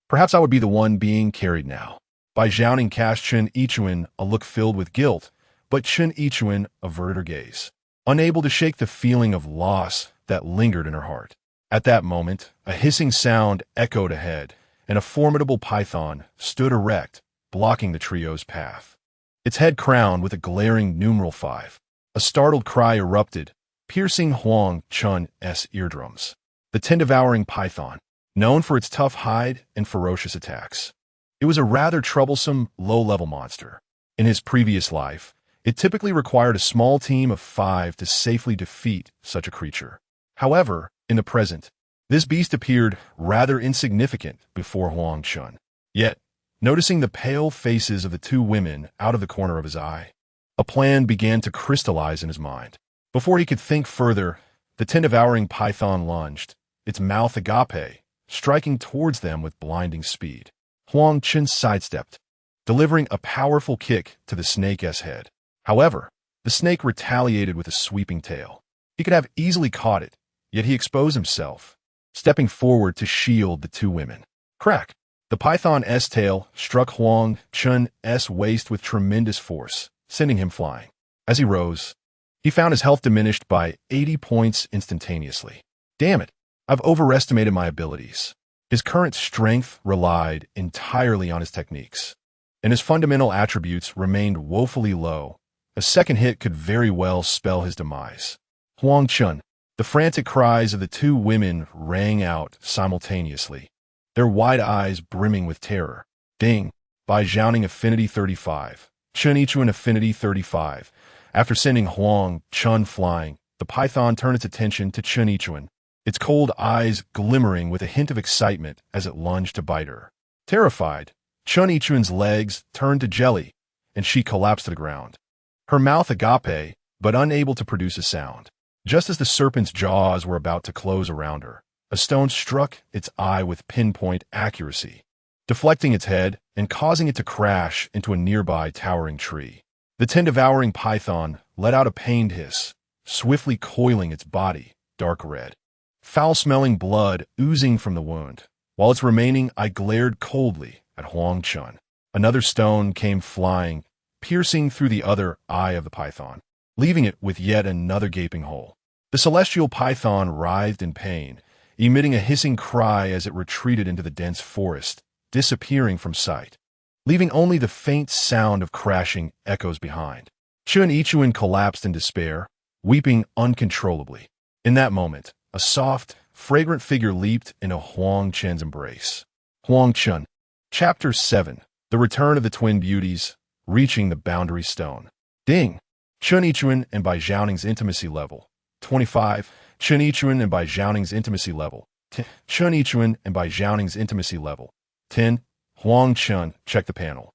perhaps I would be the one being carried now. Bai Zhaoning cast Chen Yichuan a look filled with guilt, but Chen Yichuan averted her gaze, unable to shake the feeling of loss that lingered in her heart. At that moment, a hissing sound echoed ahead, and a formidable python stood erect, blocking the trio's path. Its head crowned with a glaring numeral 5. A startled cry erupted, piercing Huang Chen's eardrums. The ten-devouring python, known for its tough hide and ferocious attacks. It was a rather troublesome, low-level monster. In his previous life, it typically required a small team of 5 to safely defeat such a creature. However, in the present, this beast appeared rather insignificant before Huang Chen. Yet, noticing the pale faces of the two women out of the corner of his eye. A plan began to crystallize in his mind. Before he could think further, the 10-devouring python lunged, its mouth agape, striking towards them with blinding speed. Huang Chen sidestepped, delivering a powerful kick to the snake's head. However, the snake retaliated with a sweeping tail. He could have easily caught it, yet he exposed himself, stepping forward to shield the two women. Crack! The python's tail struck Huang Chen's waist with tremendous force, sending him flying. As he rose, he found his health diminished by 80 points instantaneously. Damn it, I've overestimated my abilities. His current strength relied entirely on his techniques, and his fundamental attributes remained woefully low. A second hit could very well spell his demise. Huang Chen. The frantic cries of the two women rang out simultaneously, their wide eyes brimming with terror. Ding! By Zhouning Affinity 35. Chen Yichuan Affinity 35. After sending Huang Chen flying, the python turned its attention to Chen Yichuan, its cold eyes glimmering with a hint of excitement as it lunged to bite her. Terrified, Chen Yichuan's legs turned to jelly, and she collapsed to the ground, her mouth agape, but unable to produce a sound. Just as the serpent's jaws were about to close around her, a stone struck its eye with pinpoint accuracy, deflecting its head and causing it to crash into a nearby towering tree. The 10-devouring python let out a pained hiss, swiftly coiling its body, dark red. Foul-smelling blood oozing from the wound. While its remaining eye glared coldly at Huang Chen. Another stone came flying, piercing through the other eye of the python, leaving it with yet another gaping hole. The celestial python writhed in pain, emitting a hissing cry as it retreated into the dense forest, disappearing from sight, leaving only the faint sound of crashing echoes behind. Chen Yichuan collapsed in despair, weeping uncontrollably. In that moment, a soft, fragrant figure leaped into Huang Chen's embrace. Huang Chen. Chapter 7. The Return of the Twin Beauties, Reaching the Boundary Stone. Ding! Chen Yichuan and Bai Zhaoning's intimacy level. 25. Chen Yichuan and Bai Zhaoning's intimacy level. 10. Chen Yichuan and Bai Zhaoning's intimacy level. 10. Huang Chen. Check the panel.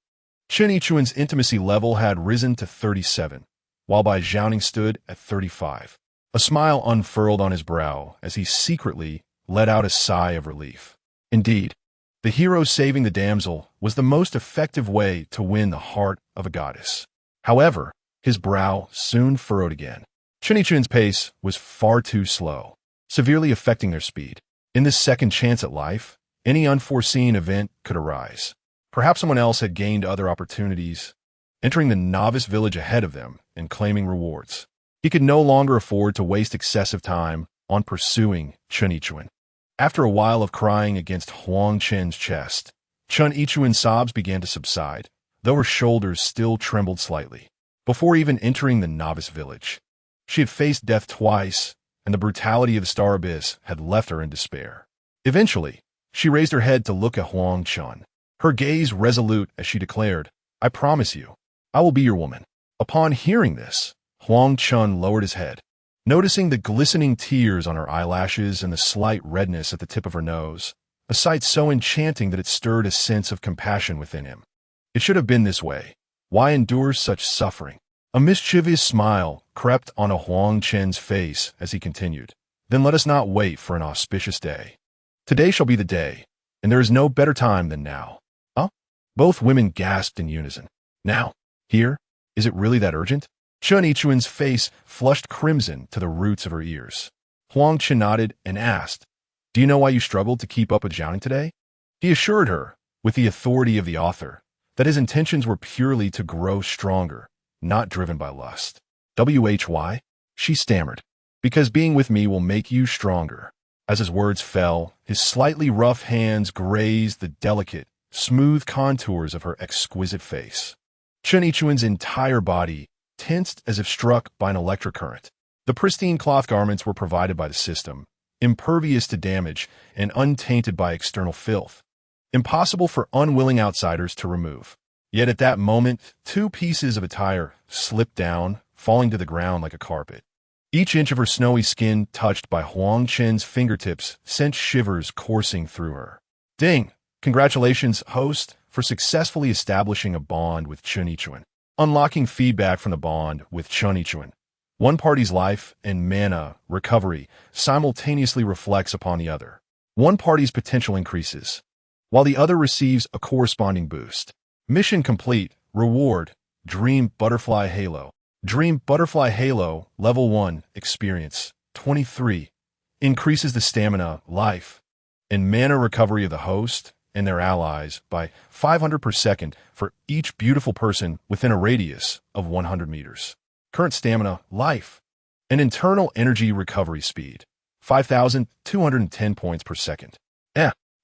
Chen Yichuan's intimacy level had risen to 37, while Bai Zhaoning stood at 35. A smile unfurled on his brow as he secretly let out a sigh of relief. Indeed, the hero saving the damsel was the most effective way to win the heart of a goddess. However, his brow soon furrowed again. Chen Yichuan's pace was far too slow, severely affecting their speed. In this second chance at life, any unforeseen event could arise. Perhaps someone else had gained other opportunities, entering the novice village ahead of them and claiming rewards. He could no longer afford to waste excessive time on pursuing Chen Yichuan. After a while of crying against Huang Chen's chest, Chen Yichuan's sobs began to subside, though her shoulders still trembled slightly. Before even entering the novice village, she had faced death twice, and the brutality of the Star Abyss had left her in despair. Eventually, she raised her head to look at Huang Chen, her gaze resolute as she declared, "I promise you, I will be your woman." Upon hearing this, Huang Chen lowered his head, noticing the glistening tears on her eyelashes and the slight redness at the tip of her nose, a sight so enchanting that it stirred a sense of compassion within him. It should have been this way. Why endure such suffering? A mischievous smile crept onto Huang Chen's face as he continued. Then let us not wait for an auspicious day. Today shall be the day, and there is no better time than now. Huh? Both women gasped in unison. Now? Here? Is it really that urgent? Chen Yichuan's face flushed crimson to the roots of her ears. Huang Chen nodded and asked, "Do you know why you struggled to keep up with Zhaoning today?" He assured her, with the authority of the author, that his intentions were purely to grow stronger, not driven by lust. "Why?" She stammered. "Because being with me will make you stronger." As his words fell, his slightly rough hands grazed the delicate, smooth contours of her exquisite face. Chen Yichuan's entire body tensed as if struck by an electric current. The pristine cloth garments were provided by the system, impervious to damage and untainted by external filth, impossible for unwilling outsiders to remove. Yet at that moment, two pieces of attire slipped down, falling to the ground like a carpet. Each inch of her snowy skin touched by Huang Chen's fingertips sent shivers coursing through her. "Ding! Congratulations, host, for successfully establishing a bond with Chen Yichuan, unlocking feedback from the bond with Chen Yichuan. One party's life and mana recovery simultaneously reflects upon the other. One party's potential increases, while the other receives a corresponding boost. Mission complete. Reward. Dream Butterfly Halo. Dream Butterfly Halo Level 1 Experience 23 increases the stamina, life, and mana recovery of the host and their allies by 500 per second for each beautiful person within a radius of 100 meters. Current stamina, life, and internal energy recovery speed 5,210 points per second.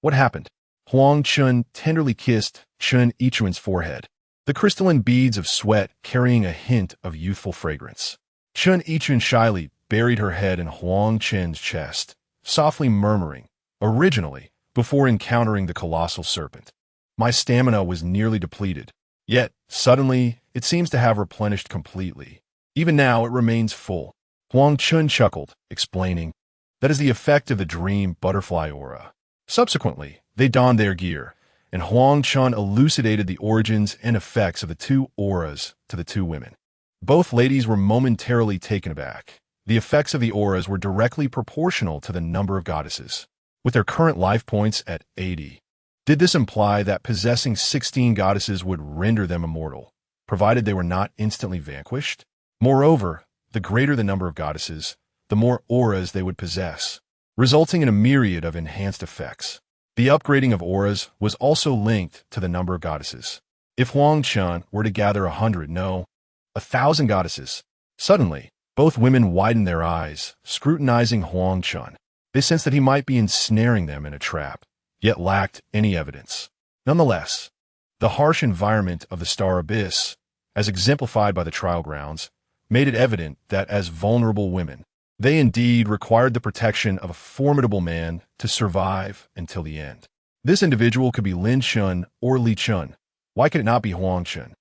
What happened? Huang Chen tenderly kissed Chen Yichuan's forehead, the crystalline beads of sweat carrying a hint of youthful fragrance. Chen Yichuan shyly buried her head in Huang Chen's chest, softly murmuring, originally, before encountering the colossal serpent. My stamina was nearly depleted, yet, suddenly, it seems to have replenished completely. Even now, it remains full. Huang Chen chuckled, explaining, that is the effect of the dream butterfly aura. Subsequently, they donned their gear, and Huang Chen elucidated the origins and effects of the two auras to the two women. Both ladies were momentarily taken aback. The effects of the auras were directly proportional to the number of goddesses, with their current life points at 80. Did this imply that possessing 16 goddesses would render them immortal, provided they were not instantly vanquished? Moreover, the greater the number of goddesses, the more auras they would possess, resulting in a myriad of enhanced effects. The upgrading of auras was also linked to the number of goddesses. If Huang Chen were to gather 1,000 goddesses, suddenly, both women widened their eyes, scrutinizing Huang Chen. They sensed that he might be ensnaring them in a trap, yet lacked any evidence. Nonetheless, the harsh environment of the Star Abyss, as exemplified by the trial grounds, made it evident that as vulnerable women, they indeed required the protection of a formidable man to survive until the end. This individual could be Lin Chen or Li Chen. Why could it not be Huang Chen?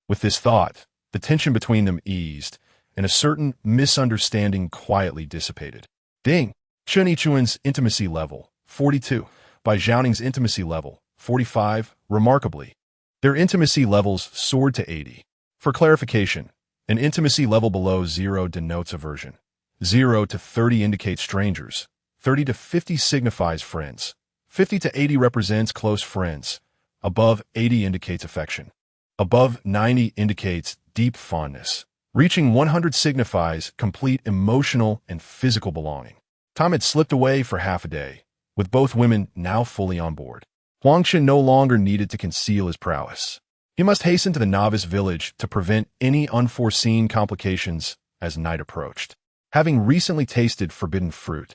With this thought, the tension between them eased, and a certain misunderstanding quietly dissipated. Ding! Chen Yichuan's intimacy level, 42, by Zhaoning's intimacy level, 45, remarkably. Their intimacy levels soared to 80. For clarification, an intimacy level below 0 denotes aversion. 0 to 30 indicates strangers. 30 to 50 signifies friends. 50 to 80 represents close friends. Above 80 indicates affection. Above 90 indicates deep fondness. Reaching 100 signifies complete emotional and physical belonging. Time had slipped away for half a day, with both women now fully on board. Huang Chen no longer needed to conceal his prowess. He must hasten to the novice village to prevent any unforeseen complications as night approached. Having recently tasted forbidden fruit,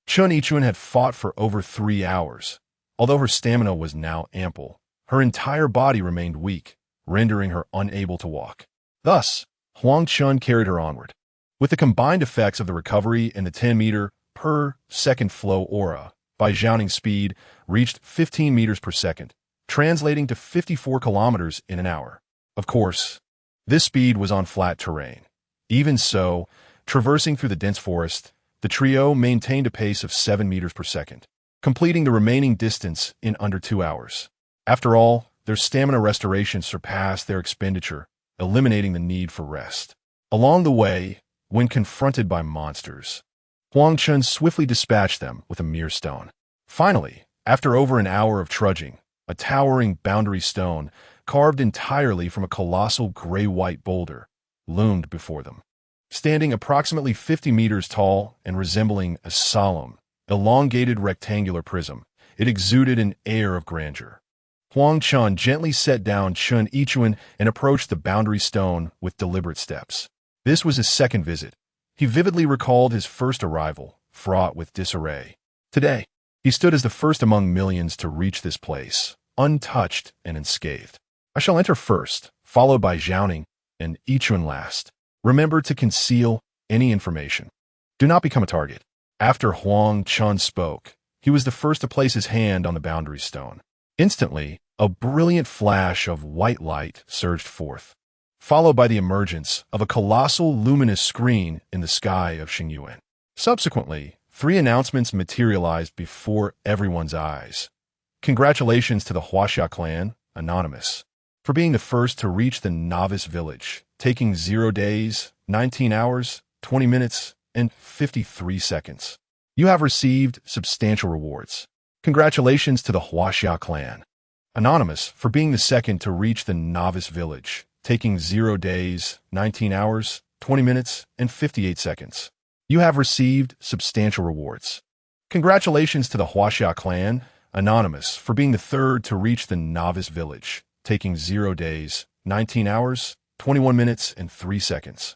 Chen Yichuan had fought for over 3 hours. Although her stamina was now ample, her entire body remained weak, rendering her unable to walk. Thus, Huang Chen carried her onward. With the combined effects of the recovery and the 10-meter per second flow aura, by Zhaoning's speed, reached 15 meters per second, translating to 54 kilometers in an hour. Of course, this speed was on flat terrain. Even so, traversing through the dense forest, the trio maintained a pace of 7 meters per second, completing the remaining distance in under 2 hours. After all, their stamina restoration surpassed their expenditure, eliminating the need for rest. Along the way, when confronted by monsters, Huang Chen swiftly dispatched them with a mere stone. Finally, after over an hour of trudging, a towering boundary stone, carved entirely from a colossal gray-white boulder, loomed before them. Standing approximately 50 meters tall and resembling a solemn, elongated rectangular prism, it exuded an air of grandeur. Huang Chen gently set down Chen Yichuan and approached the boundary stone with deliberate steps. This was his second visit. He vividly recalled his first arrival, fraught with disarray. Today, he stood as the first among millions to reach this place, untouched and unscathed. I shall enter first, followed by Zhaoning, and Yichuan last. Remember to conceal any information. Do not become a target. After Huang Chen spoke, he was the first to place his hand on the boundary stone. Instantly, a brilliant flash of white light surged forth, followed by the emergence of a colossal luminous screen in the sky of Xingyuan. Subsequently, 3 announcements materialized before everyone's eyes. Congratulations to the Huaxia clan, Anonymous, for being the first to reach the novice village, taking 0 days, 19 hours, 20 minutes, and 53 seconds. You have received substantial rewards. Congratulations to the Huaxia clan. Anonymous, for being the second to reach the novice village, taking 0 days, 19 hours, 20 minutes, and 58 seconds. You have received substantial rewards. Congratulations to the Huaxia clan. Anonymous, for being the third to reach the novice village, taking 0 days, 19 hours, 21 minutes, and 3 seconds.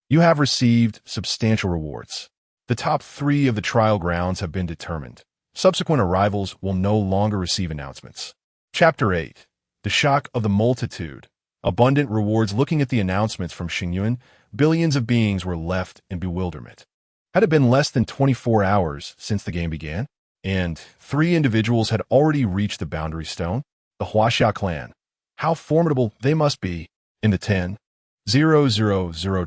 You have received substantial rewards. The top 3 of the trial grounds have been determined. Subsequent arrivals will no longer receive announcements. Chapter 8. The Shock of the Multitude. Abundant rewards. Looking at the announcements from Xingyuan, billions of beings were left in bewilderment. Had it been less than 24 hours since the game began, and 3 individuals had already reached the boundary stone, the Huaxia clan. How formidable they must be. In the 10,000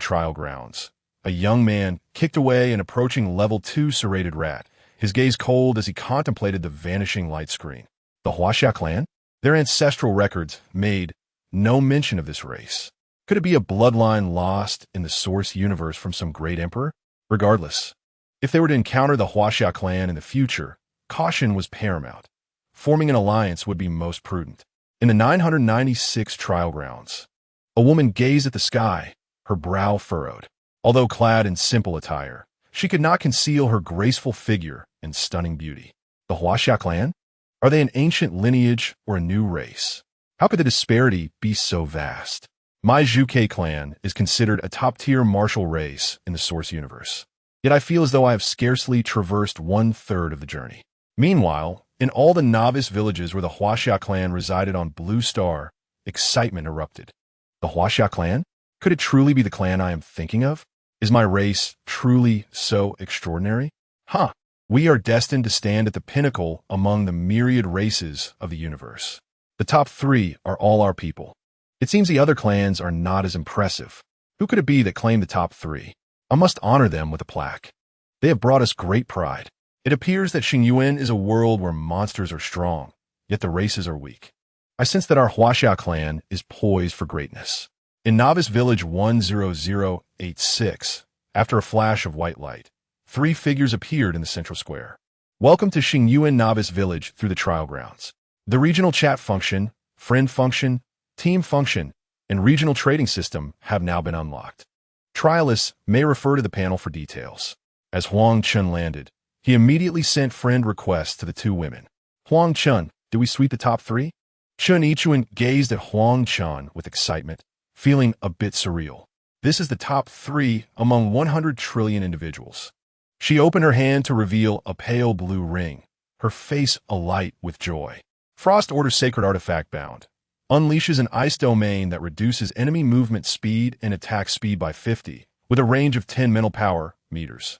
trial grounds, a young man kicked away an approaching level 2 serrated rat, his gaze cold as he contemplated the vanishing light screen. The Huaxia clan? Their ancestral records made no mention of this race. Could it be a bloodline lost in the source universe from some great emperor? Regardless, if they were to encounter the Huaxia clan in the future, caution was paramount. Forming an alliance would be most prudent. In the 996 trial grounds, a woman gazed at the sky, her brow furrowed. Although clad in simple attire, she could not conceal her graceful figure and stunning beauty. The Huaxia clan? Are they an ancient lineage or a new race? How could the disparity be so vast? My Zhuke clan is considered a top-tier martial race in the source universe. Yet I feel as though I have scarcely traversed 1/3 of the journey. Meanwhile, in all the novice villages where the Huaxia clan resided on Blue Star, excitement erupted. The Huaxia clan? Could it truly be the clan I am thinking of? Is my race truly so extraordinary? We are destined to stand at the pinnacle among the myriad races of the universe. The top 3 are all our people. It seems the other clans are not as impressive. Who could it be that claimed the top 3? I must honor them with a plaque. They have brought us great pride. It appears that Xingyuan is a world where monsters are strong, yet the races are weak. I sense that our Huaxia clan is poised for greatness. In Novice Village 10086, after a flash of white light, 3 figures appeared in the central square. Welcome to Xingyuan Novice Village through the trial grounds. The regional chat function, friend function, team function, and regional trading system have now been unlocked. Trialists may refer to the panel for details. As Huang Chen landed, he immediately sent friend requests to the 2 women. Huang Chen, do we sweep the top 3? Chen Yichuan gazed at Huang Chen with excitement, feeling a bit surreal. This is the top 3 among 100 trillion individuals. She opened her hand to reveal a pale blue ring, her face alight with joy. Frost Order Sacred Artifact Bound. Unleashes an ice domain that reduces enemy movement speed and attack speed by 50, with a range of 10 mental power meters.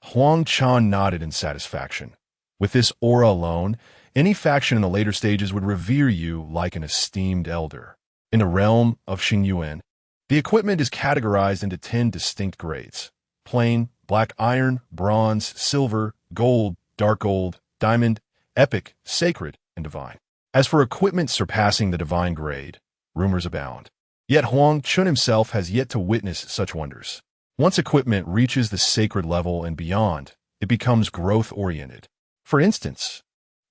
Huang Chen nodded in satisfaction. With this aura alone, any faction in the later stages would revere you like an esteemed elder. In the realm of Xingyuan, the equipment is categorized into 10 distinct grades: plain, black iron, bronze, silver, gold, dark gold, diamond, epic, sacred, and divine. As for equipment surpassing the divine grade, rumors abound. Yet Huang Chen himself has yet to witness such wonders. Once equipment reaches the sacred level and beyond, it becomes growth-oriented. For instance,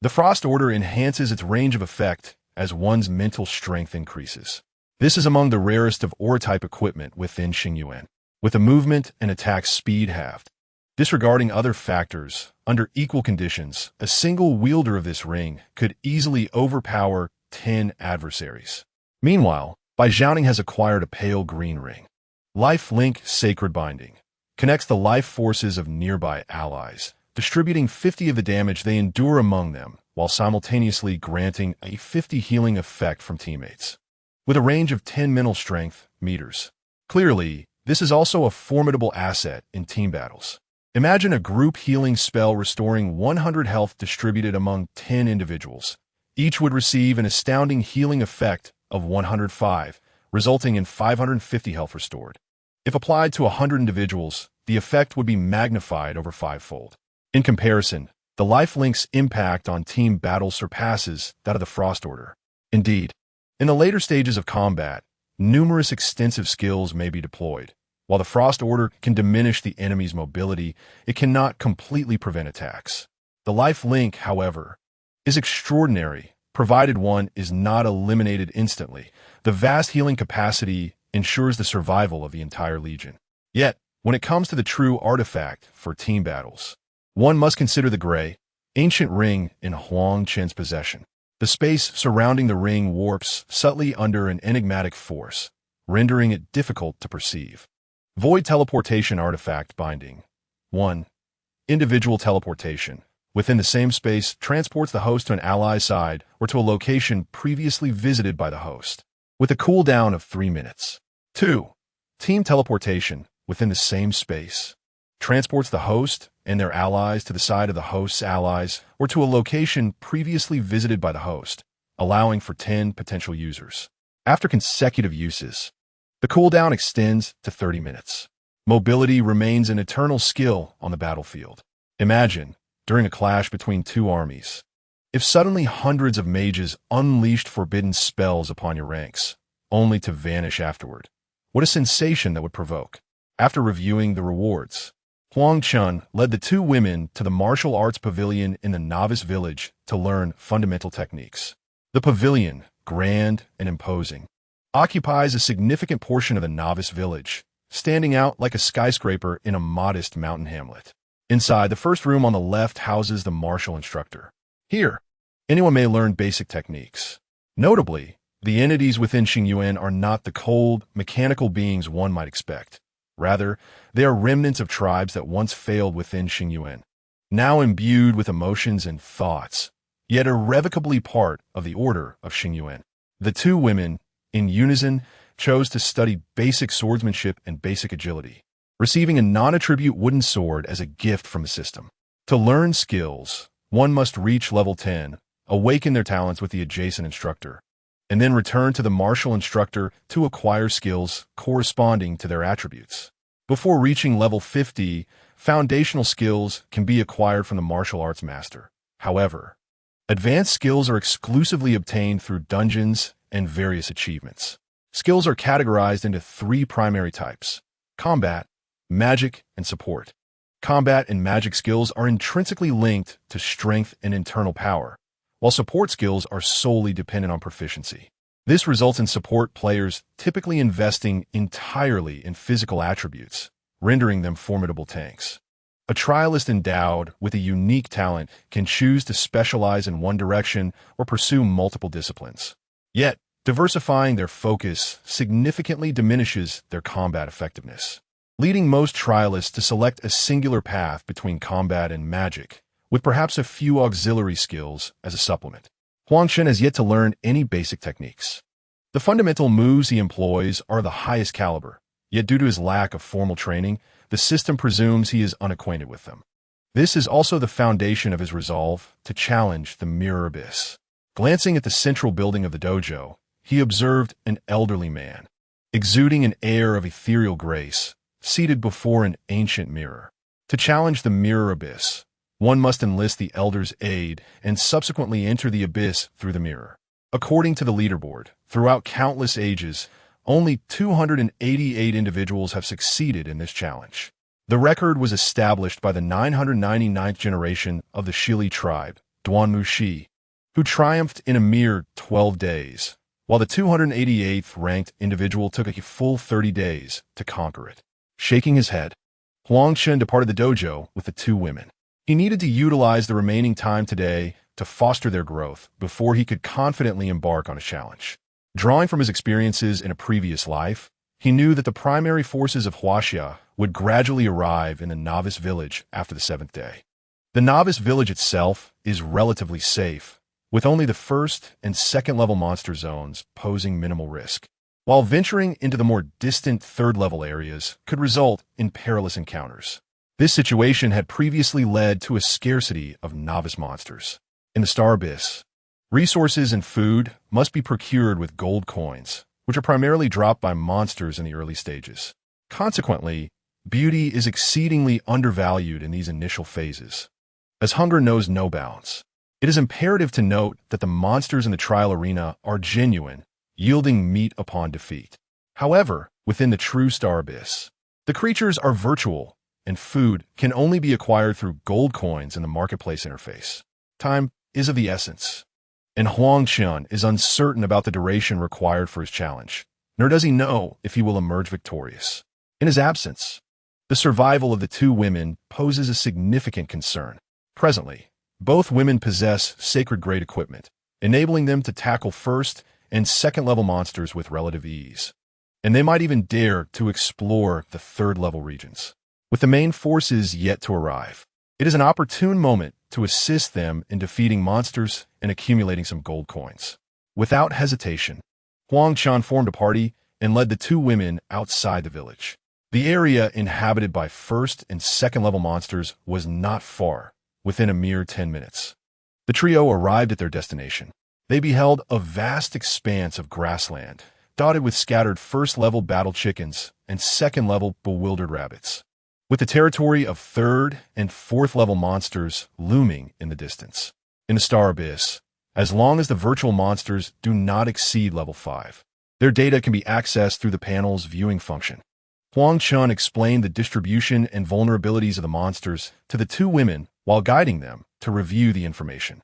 the Frost Order enhances its range of effect as one's mental strength increases. This is among the rarest of Aura-type equipment within Xingyuan, with the movement and attack speed halved. Disregarding other factors, under equal conditions, a single wielder of this ring could easily overpower 10 adversaries. Meanwhile, Bai Zhaoning has acquired a pale green ring. Life Link Sacred Binding connects the life forces of nearby allies, distributing 50 of the damage they endure among them, while simultaneously granting a 50 healing effect from teammates. With a range of 10 mental strength meters. Clearly, this is also a formidable asset in team battles. Imagine a group healing spell restoring 100 health distributed among 10 individuals. Each would receive an astounding healing effect of 105, resulting in 550 health restored. If applied to 100 individuals, the effect would be magnified over 5-fold. In comparison, the Life Link's impact on team battles surpasses that of the Frost Order. Indeed, In the later stages of combat, numerous extensive skills may be deployed. While the Frost Order can diminish the enemy's mobility, it cannot completely prevent attacks. The life link, however, is extraordinary, provided one is not eliminated instantly. The vast healing capacity ensures the survival of the entire legion. Yet, when it comes to the true artifact for team battles, one must consider the gray, ancient ring in Huang Chen's possession. The space surrounding the ring warps subtly under an enigmatic force, rendering it difficult to perceive. Void Teleportation Artifact Binding 1. Individual teleportation. Within the same space, transports the host to an ally's side or to a location previously visited by the host, with a cooldown of 3 minutes. 2. Team Teleportation. Within the same space, transports the host and their allies to the side of the host's allies or to a location previously visited by the host, allowing for 10 potential users. After consecutive uses, the cooldown extends to 30 minutes. Mobility remains an eternal skill on the battlefield. Imagine, during a clash between two armies, if suddenly hundreds of mages unleashed forbidden spells upon your ranks, only to vanish afterward. What a sensation that would provoke. After reviewing the rewards, Huang Chen led the two women to the martial arts pavilion in the novice village to learn fundamental techniques. The pavilion, grand and imposing, occupies a significant portion of the novice village, standing out like a skyscraper in a modest mountain hamlet. Inside, the first room on the left houses the martial instructor. Here, anyone may learn basic techniques. Notably, the entities within Xingyuan are not the cold, mechanical beings one might expect. Rather, they are remnants of tribes that once failed within Xingyuan, now imbued with emotions and thoughts, yet irrevocably part of the order of Xingyuan. The two women, in unison, chose to study basic swordsmanship and basic agility, receiving a non-attribute wooden sword as a gift from the system. To learn skills, one must reach level 10, awaken their talents with the adjacent instructor, and then return to the martial instructor to acquire skills corresponding to their attributes. Before reaching level 50, foundational skills can be acquired from the martial arts master. However, advanced skills are exclusively obtained through dungeons and various achievements. Skills are categorized into 3 primary types: combat, magic, and support. Combat and magic skills are intrinsically linked to strength and internal power, while support skills are solely dependent on proficiency. This results in support players typically investing entirely in physical attributes, rendering them formidable tanks. A trialist endowed with a unique talent can choose to specialize in one direction or pursue multiple disciplines. Yet, diversifying their focus significantly diminishes their combat effectiveness, leading most trialists to select a singular path between combat and magic, with perhaps a few auxiliary skills as a supplement. Huang Chen has yet to learn any basic techniques. The fundamental moves he employs are the highest caliber, yet due to his lack of formal training, the system presumes he is unacquainted with them. This is also the foundation of his resolve to challenge the Mirror Abyss. Glancing at the central building of the dojo, he observed an elderly man, exuding an air of ethereal grace, seated before an ancient mirror. To challenge the Mirror Abyss, one must enlist the elder's aid and subsequently enter the abyss through the mirror. According to the leaderboard, throughout countless ages, only 288 individuals have succeeded in this challenge. The record was established by the 999th generation of the Shili tribe, Duanmu Shi, who triumphed in a mere 12 days, while the 288th ranked individual took a full 30 days to conquer it. Shaking his head, Huang Chen departed the dojo with the two women. He needed to utilize the remaining time today to foster their growth before he could confidently embark on a challenge. Drawing from his experiences in a previous life, he knew that the primary forces of Huaxia would gradually arrive in the novice village after the 7th day. The novice village itself is relatively safe, with only the 1st and 2nd level monster zones posing minimal risk, while venturing into the more distant 3rd level areas could result in perilous encounters. This situation had previously led to a scarcity of novice monsters. In the Star Abyss, resources and food must be procured with gold coins, which are primarily dropped by monsters in the early stages. Consequently, beauty is exceedingly undervalued in these initial phases. As hunger knows no bounds, it is imperative to note that the monsters in the trial arena are genuine, yielding meat upon defeat. However, within the true Star Abyss, the creatures are virtual, and food can only be acquired through gold coins in the marketplace interface. Time is of the essence, and Huang Chen is uncertain about the duration required for his challenge, nor does he know if he will emerge victorious. In his absence, the survival of the two women poses a significant concern. Presently, both women possess sacred-grade equipment, enabling them to tackle first and second-level monsters with relative ease. And they might even dare to explore the third-level regions. With the main forces yet to arrive, it is an opportune moment to assist them in defeating monsters and accumulating some gold coins. Without hesitation, Huang Chen formed a party and led the two women outside the village. The area inhabited by first and second-level monsters was not far, within a mere 10 minutes. The trio arrived at their destination. They beheld a vast expanse of grassland, dotted with scattered first-level battle chickens and second-level bewildered rabbits, with the territory of third and fourth-level monsters looming in the distance. In the Star Abyss, as long as the virtual monsters do not exceed level 5, their data can be accessed through the panel's viewing function. Huang Chen explained the distribution and vulnerabilities of the monsters to the two women while guiding them to review the information.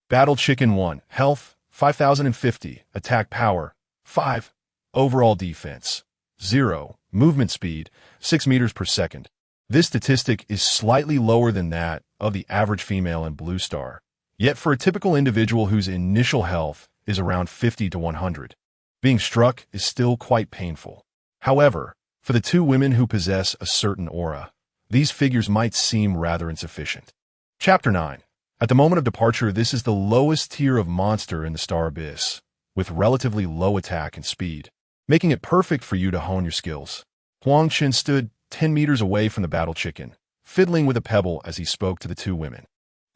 Battle Chicken 1, Health, 5050, Attack Power, 5, Overall Defense, 0, Movement Speed, 6 meters per second. This statistic is slightly lower than that of the average female in Blue Star, yet for a typical individual whose initial health is around 50 to 100, being struck is still quite painful. However, for the two women who possess a certain aura, these figures might seem rather insufficient. Chapter 9. At the moment of departure, this is the lowest tier of monster in the Star Abyss, with relatively low attack and speed, making it perfect for you to hone your skills. Huang Chen stood 10 meters away from the battle chicken, fiddling with a pebble as he spoke to the two women.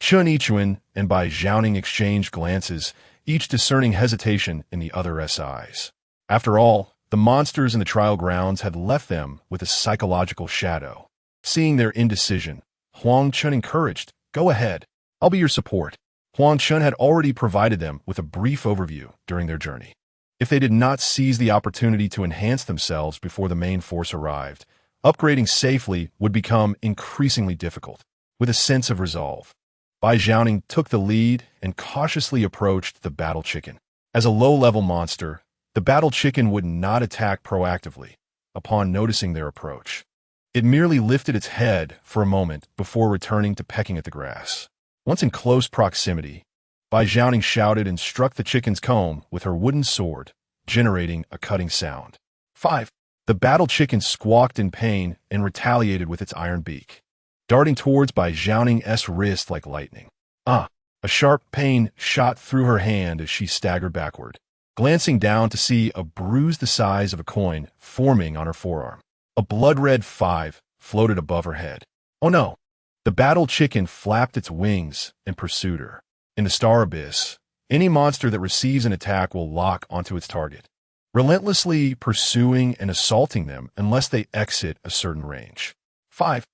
Chun Yichuan and Bai Zhaoning exchanged glances, each discerning hesitation in the other's eyes. After all, the monsters in the trial grounds had left them with a psychological shadow. Seeing their indecision, Huang Chen encouraged, "Go ahead. I'll be your support." Huang Chen had already provided them with a brief overview during their journey. If they did not seize the opportunity to enhance themselves before the main force arrived, upgrading safely would become increasingly difficult. With a sense of resolve, Bai Zhaoning took the lead and cautiously approached the battle chicken. As a low-level monster, the battle chicken would not attack proactively upon noticing their approach. It merely lifted its head for a moment before returning to pecking at the grass. Once in close proximity, Bai Zhaoning shouted and struck the chicken's comb with her wooden sword, generating a cutting sound. 5. The battle chicken squawked in pain and retaliated with its iron beak, darting towards Bai Zhaoning's wrist like lightning. A sharp pain shot through her hand as she staggered backward, glancing down to see a bruise the size of a coin forming on her forearm. A blood-red 5 floated above her head. Oh no! The battle chicken flapped its wings and pursued her. In the Star Abyss, any monster that receives an attack will lock onto its target, relentlessly pursuing and assaulting them unless they exit a certain range. 5.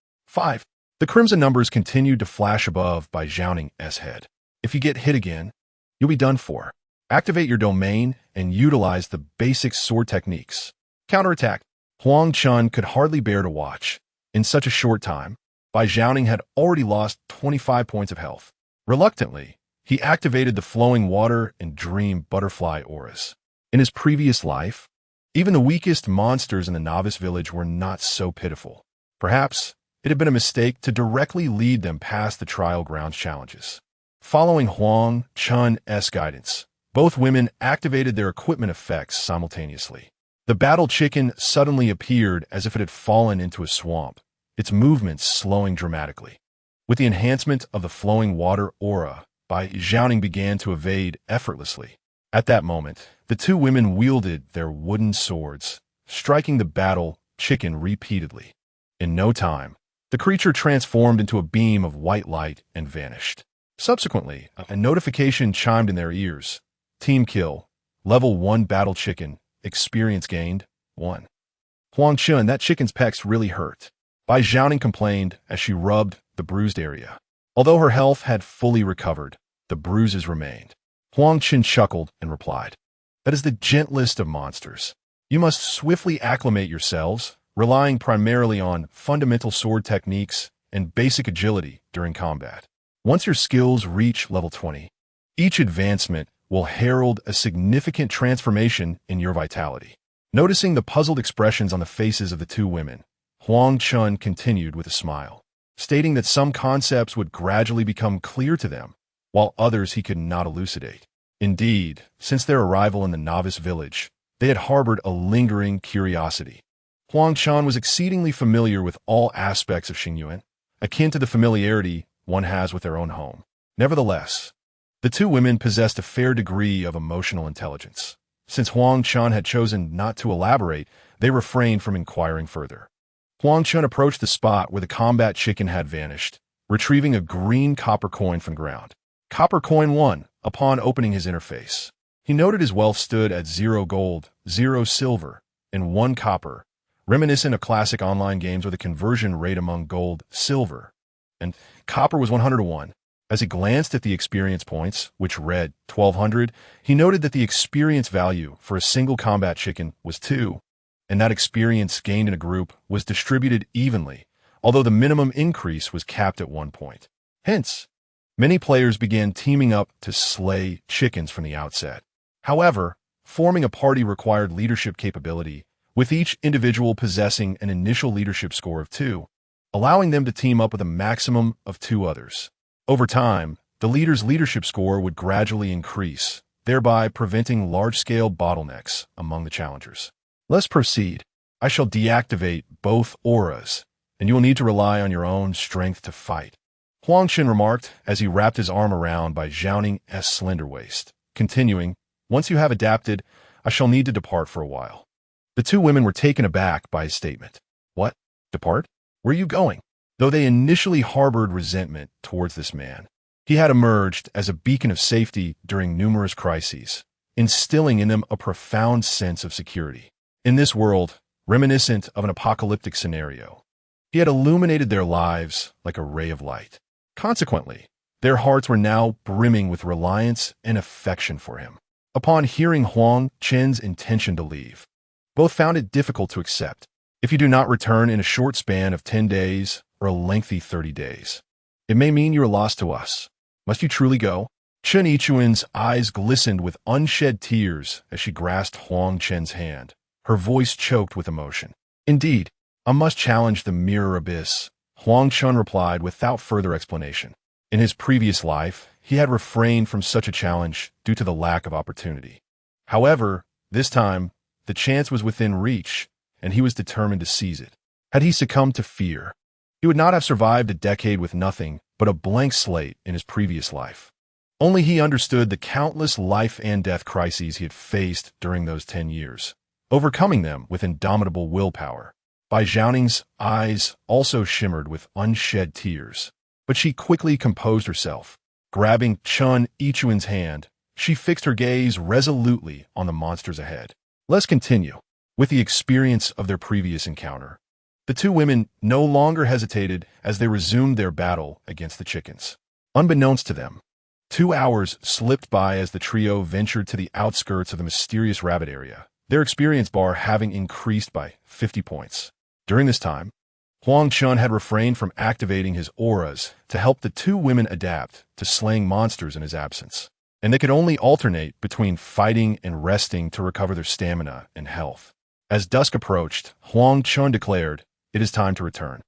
The crimson numbers continued to flash above Bai Zhaoning's head. If you get hit again, you'll be done for. Activate your domain and utilize the basic sword techniques. Counterattack. Huang Chen could hardly bear to watch. In such a short time, Bai Zhaoning had already lost 25 points of health. Reluctantly, he activated the flowing water and dream butterfly auras. In his previous life, even the weakest monsters in the novice village were not so pitiful. Perhaps it had been a mistake to directly lead them past the trial grounds challenges. Following Huang Chen's guidance, both women activated their equipment effects simultaneously. The battle chicken suddenly appeared as if it had fallen into a swamp, its movements slowing dramatically. With the enhancement of the flowing water aura, Bai Zhaoning began to evade effortlessly. At that moment, the two women wielded their wooden swords, striking the battle chicken repeatedly. In no time, the creature transformed into a beam of white light and vanished. Subsequently, a notification chimed in their ears. Team kill. Level 1 battle chicken. Experience gained, 1. Huang Chen, that chicken's pecs really hurt. Bai Zhaoning complained as she rubbed the bruised area. Although her health had fully recovered, the bruises remained. Huang Chen chuckled and replied, That is the gentlest of monsters. You must swiftly acclimate yourselves, relying primarily on fundamental sword techniques and basic agility during combat. Once your skills reach level 20, each advancement will herald a significant transformation in your vitality. Noticing the puzzled expressions on the faces of the two women, Huang Chen continued with a smile, stating that some concepts would gradually become clear to them, while others he could not elucidate. Indeed, since their arrival in the novice village, they had harbored a lingering curiosity. Huang Chen was exceedingly familiar with all aspects of Xingyuan, akin to the familiarity one has with their own home. Nevertheless, the two women possessed a fair degree of emotional intelligence. Since Huang Chen had chosen not to elaborate, they refrained from inquiring further. Huang Chen approached the spot where the combat chicken had vanished, retrieving a green copper coin from the ground. Copper coin 1, upon opening his interface. He noted his wealth stood at 0 gold, 0 silver, and 1 copper, reminiscent of classic online games where the conversion rate among gold, silver, and copper was 100 to 1. As he glanced at the experience points, which read 1,200, he noted that the experience value for a single combat chicken was 2, and that experience gained in a group was distributed evenly, although the minimum increase was capped at 1 point. Hence, many players began teaming up to slay chickens from the outset. However, forming a party required leadership capability, with each individual possessing an initial leadership score of 2, allowing them to team up with a maximum of 2 others. Over time, the leader's leadership score would gradually increase, thereby preventing large-scale bottlenecks among the challengers. Let's proceed. I shall deactivate both auras, and you will need to rely on your own strength to fight. Huang Chen remarked as he wrapped his arm around by Zhao Ning's slender waist, continuing, once you have adapted, I shall need to depart for a while. The two women were taken aback by his statement. What? Depart? Where are you going? Though they initially harbored resentment towards this man, he had emerged as a beacon of safety during numerous crises, instilling in them a profound sense of security. In this world, reminiscent of an apocalyptic scenario, he had illuminated their lives like a ray of light. Consequently, their hearts were now brimming with reliance and affection for him. Upon hearing Huang Chen's intention to leave, both found it difficult to accept. If you do not return in a short span of 10 days or a lengthy 30 days, it may mean you are lost to us. Must you truly go? Chen Yichuan's eyes glistened with unshed tears as she grasped Huang Chen's hand, her voice choked with emotion. Indeed, I must challenge the mirror abyss, Huang Chen replied without further explanation. In his previous life, he had refrained from such a challenge due to the lack of opportunity. However, this time, the chance was within reach, and he was determined to seize it. Had he succumbed to fear, he would not have survived a decade with nothing but a blank slate in his previous life. Only he understood the countless life and death crises he had faced during those 10 years, overcoming them with indomitable willpower. Bai Zhaoning's eyes also shimmered with unshed tears, but she quickly composed herself. Grabbing Chen Yichuan's hand, she fixed her gaze resolutely on the monsters ahead. Let's continue. With the experience of their previous encounter, the two women no longer hesitated as they resumed their battle against the chickens. Unbeknownst to them, 2 hours slipped by as the trio ventured to the outskirts of the mysterious rabbit area, their experience bar having increased by 50 points. During this time, Huang Chen had refrained from activating his auras to help the two women adapt to slaying monsters in his absence, and they could only alternate between fighting and resting to recover their stamina and health. As dusk approached, Huang Chen declared, "It is time to return."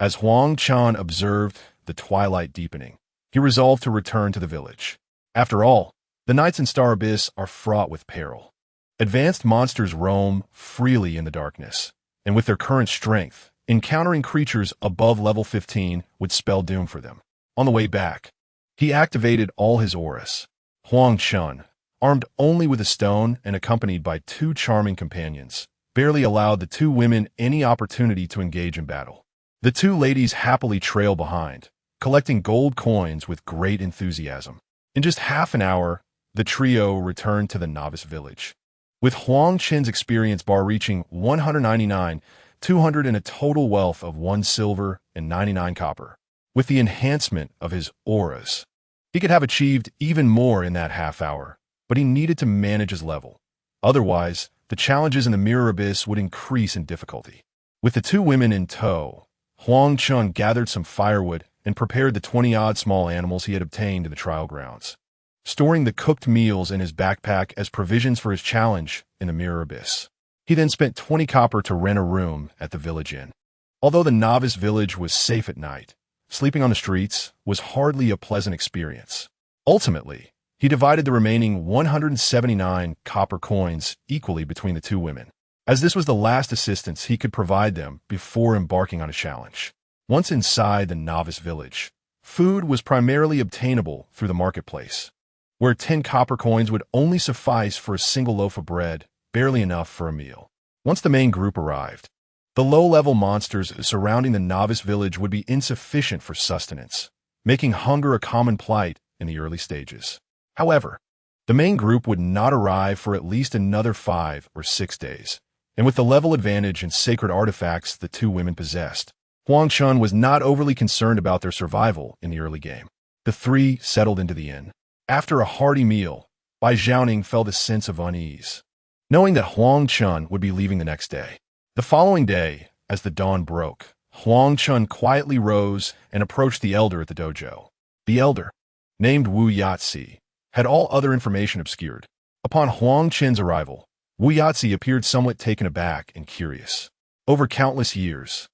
As Huang Chen observed the twilight deepening, he resolved to return to the village. After all, the nights in Star Abyss are fraught with peril. Advanced monsters roam freely in the darkness, and with their current strength, encountering creatures above level 15 would spell doom for them. On the way back, he activated all his auras. Huang Chen, armed only with a stone and accompanied by 2 charming companions, barely allowed the 2 women any opportunity to engage in battle. The 2 ladies happily trailed behind, collecting gold coins with great enthusiasm. In just half an hour, the trio returned to the novice village, with Huang Chen's experience bar reaching 199, 200 and a total wealth of 1 silver and 99 copper. With the enhancement of his auras, he could have achieved even more in that half hour, but he needed to manage his level. Otherwise, the challenges in the mirror abyss would increase in difficulty. With the two women in tow, Huang Chen gathered some firewood and prepared the 20-odd small animals he had obtained in the trial grounds, storing the cooked meals in his backpack as provisions for his challenge in the mirror abyss. He then spent 20 copper to rent a room at the village inn. Although the novice village was safe at night, sleeping on the streets was hardly a pleasant experience. Ultimately, he divided the remaining 179 copper coins equally between the two women, as this was the last assistance he could provide them before embarking on a challenge. Once inside the novice village, food was primarily obtainable through the marketplace, where 10 copper coins would only suffice for a single loaf of bread, barely enough for a meal. Once the main group arrived, the low-level monsters surrounding the novice village would be insufficient for sustenance, making hunger a common plight in the early stages. However, the main group would not arrive for at least another 5 or 6 days, and with the level advantage and sacred artifacts the two women possessed, Huang Chen was not overly concerned about their survival in the early game. The three settled into the inn. After a hearty meal, Bai Zhaoning felt a sense of unease, knowing that Huang Chen would be leaving the next day. The following day, as the dawn broke, Huang Chen quietly rose and approached the elder at the dojo. The elder, named Wu Yatsi, had all other information obscured. Upon Huang Chen's arrival, Wu Yatsi appeared somewhat taken aback and curious. Over countless years,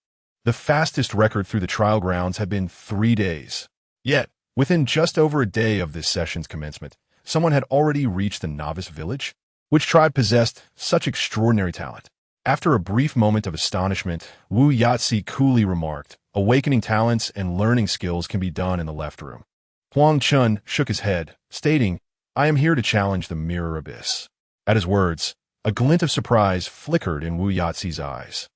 the fastest record through the trial grounds had been 3 days. Yet, within just over a day of this session's commencement, someone had already reached the novice village. Which tribe possessed such extraordinary talent? After a brief moment of astonishment, Wu Yatsi coolly remarked, "Awakening talents and learning skills can be done in the left room." Huang Chen shook his head, stating, "I am here to challenge the mirror abyss." At his words, a glint of surprise flickered in Wu Yatsi's eyes.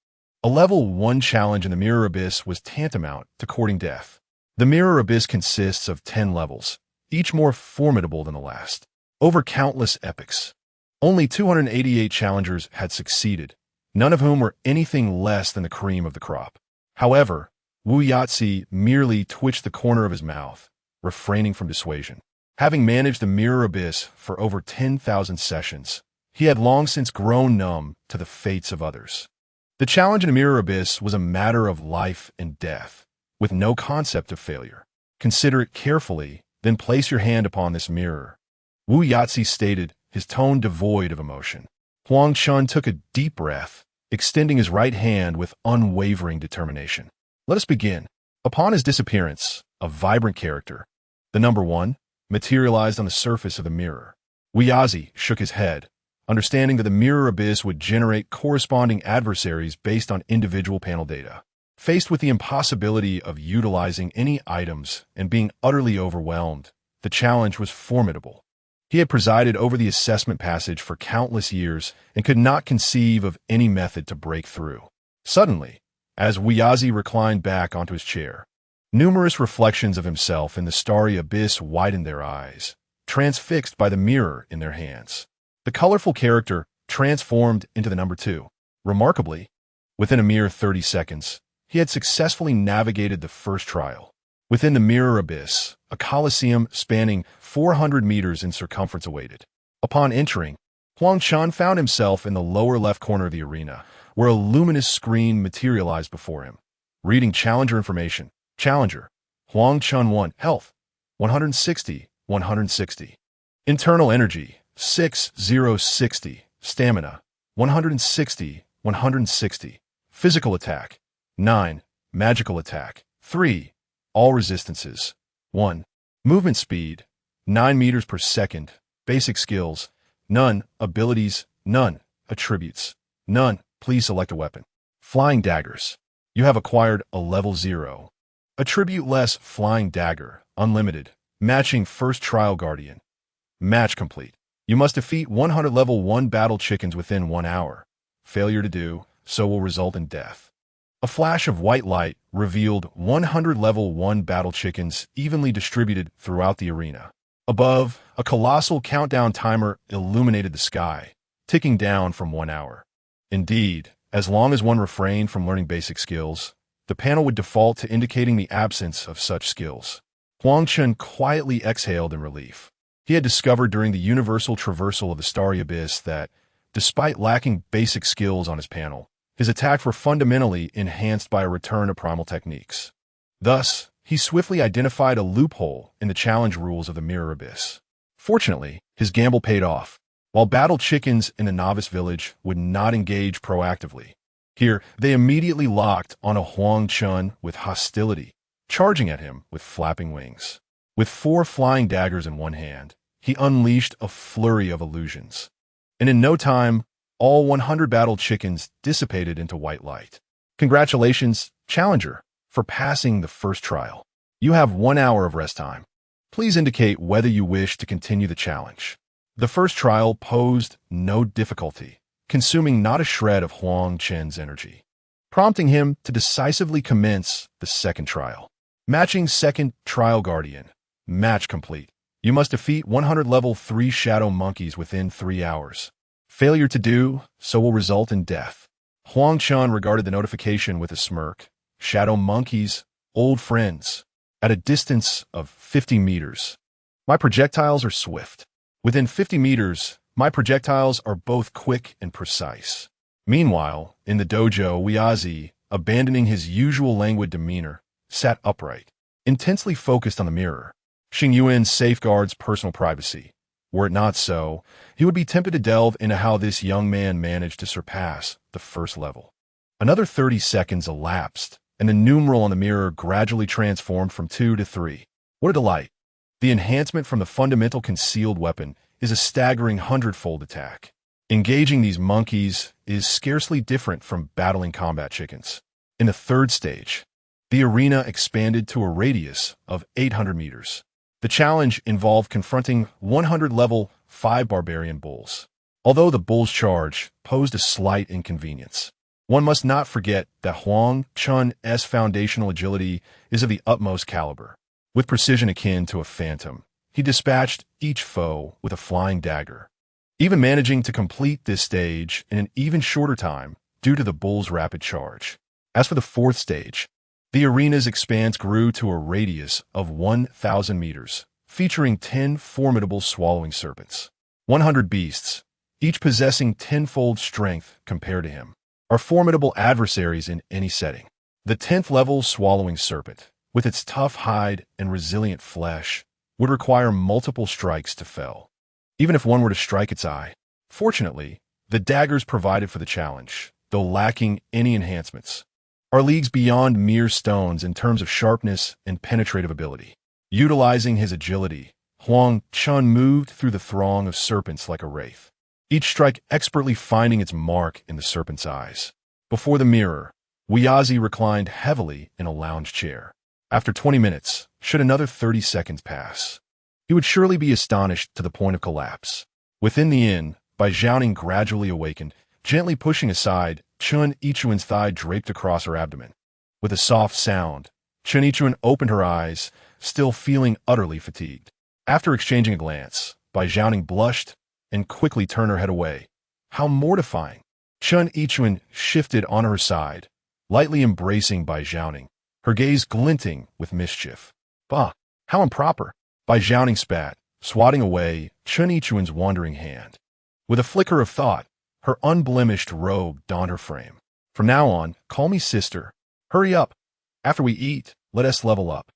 A level 1 challenge in the mirror abyss was tantamount to courting death. The mirror abyss consists of 10 levels, each more formidable than the last. Over countless epochs, only 288 challengers had succeeded, none of whom were anything less than the cream of the crop. However, Wu Yatsi merely twitched the corner of his mouth, refraining from dissuasion. Having managed the mirror abyss for over 10,000 sessions, he had long since grown numb to the fates of others. The challenge in the mirror abyss was a matter of life and death, with no concept of failure. Consider it carefully, then place your hand upon this mirror, Wu Yatsi stated, his tone devoid of emotion. Huang Chen took a deep breath, extending his right hand with unwavering determination. Let us begin. Upon his disappearance, a vibrant character, the number 1, materialized on the surface of the mirror. Wu Yatsi shook his head, understanding that the mirror abyss would generate corresponding adversaries based on individual panel data. Faced with the impossibility of utilizing any items and being utterly overwhelmed, the challenge was formidable. He had presided over the assessment passage for countless years and could not conceive of any method to break through. Suddenly, as Wu Yatsi reclined back onto his chair, numerous reflections of himself in the starry abyss widened their eyes, transfixed by the mirror in their hands. The colorful character transformed into the number 2. Remarkably, within a mere 30 seconds, he had successfully navigated the first trial. Within the mirror abyss, a coliseum spanning 400 meters in circumference awaited. Upon entering, Huang Chen found himself in the lower left corner of the arena, where a luminous screen materialized before him. Reading Challenger information. Challenger, Huang Chen 1, Health, 160, 160. Internal Energy, 6060. Stamina, 160, 160. Physical Attack, 9. Magical Attack, 3. All Resistances, 1. Movement Speed, 9 meters per second. Basic Skills, none. Abilities, none. Attributes, none. Please select a weapon. Flying Daggers. You have acquired a level 0. Attribute-less Flying Dagger, unlimited. Matching First Trial Guardian. Match complete. You must defeat 100 level 1 battle chickens within 1 hour. Failure to do so will result in death. A flash of white light revealed 100 level 1 battle chickens evenly distributed throughout the arena. Above, a colossal countdown timer illuminated the sky, ticking down from 1 hour. Indeed, as long as one refrained from learning basic skills, the panel would default to indicating the absence of such skills. Huang Chen quietly exhaled in relief. He had discovered during the universal traversal of the starry abyss that, Despite lacking basic skills on his panel, his attacks were fundamentally enhanced by a return to primal techniques. Thus, he swiftly identified a loophole in the challenge rules of the Mirror Abyss. Fortunately, his gamble paid off. While battle chickens in the novice village would not engage proactively, here they immediately locked on a Huang Chen with hostility, charging at him with flapping wings. With 4 flying daggers in one hand, he unleashed a flurry of illusions. And in no time, all 100 battle chickens dissipated into white light. Congratulations, Challenger, for passing the first trial. You have 1 hour of rest time. Please indicate whether you wish to continue the challenge. The first trial posed no difficulty, consuming not a shred of Huang Chen's energy, prompting him to decisively commence the second trial. Matching second trial guardian. Match complete. You must defeat 100 level 3 shadow monkeys within 3 hours. Failure to do so will result in death. Huang Chen regarded the notification with a smirk. Shadow monkeys, old friends. At a distance of 50 meters. My projectiles are swift. Within 50 meters, my projectiles are both quick and precise. Meanwhile, in the dojo, Weazi, abandoning his usual languid demeanor, sat upright, intensely focused on the mirror. Xing Yuan safeguards personal privacy. Were it not so, he would be tempted to delve into how this young man managed to surpass the first level. Another 30 seconds elapsed, and the numeral on the mirror gradually transformed from 2 to 3. What a delight! The enhancement from the fundamental concealed weapon is a staggering 100-fold attack. Engaging these monkeys is scarcely different from battling combat chickens. In the third stage, the arena expanded to a radius of 800 meters. The challenge involved confronting 100 level 5 barbarian bulls. Although the bull's charge posed a slight inconvenience, one must not forget that Huang Chen's foundational agility is of the utmost caliber. With precision akin to a phantom, he dispatched each foe with a flying dagger, even managing to complete this stage in an even shorter time due to the bull's rapid charge. As for the fourth stage, the arena's expanse grew to a radius of 1,000 meters, featuring 10 formidable swallowing serpents. 100 beasts, each possessing tenfold strength compared to him, are formidable adversaries in any setting. The 10th level swallowing serpent, with its tough hide and resilient flesh, would require multiple strikes to fell, even if one were to strike its eye. Fortunately, the daggers provided for the challenge, though lacking any enhancements, are leagues beyond mere stones in terms of sharpness and penetrative ability. Utilizing his agility, Huang Chen moved through the throng of serpents like a wraith, each strike expertly finding its mark in the serpent's eyes. Before the mirror, Weazi reclined heavily in a lounge chair. After 20 minutes, should another 30 seconds pass, he would surely be astonished to the point of collapse. Within the inn, Bai Zhaoning gradually awakened, gently pushing aside Chun Yichuan's thigh draped across her abdomen. With a soft sound, Chun Yichuan opened her eyes, still feeling utterly fatigued. After exchanging a glance, Bai Zhaoning blushed and quickly turned her head away. How mortifying! Chun Yichuan shifted on her side, lightly embracing Bai Zhaoning, her gaze glinting with mischief. Bah, how improper! Bai Zhaoning spat, swatting away Chun Yichuan's wandering hand. With a flicker of thought, her unblemished robe donned her frame. From now on, call me sister. Hurry up. After we eat, let us level up.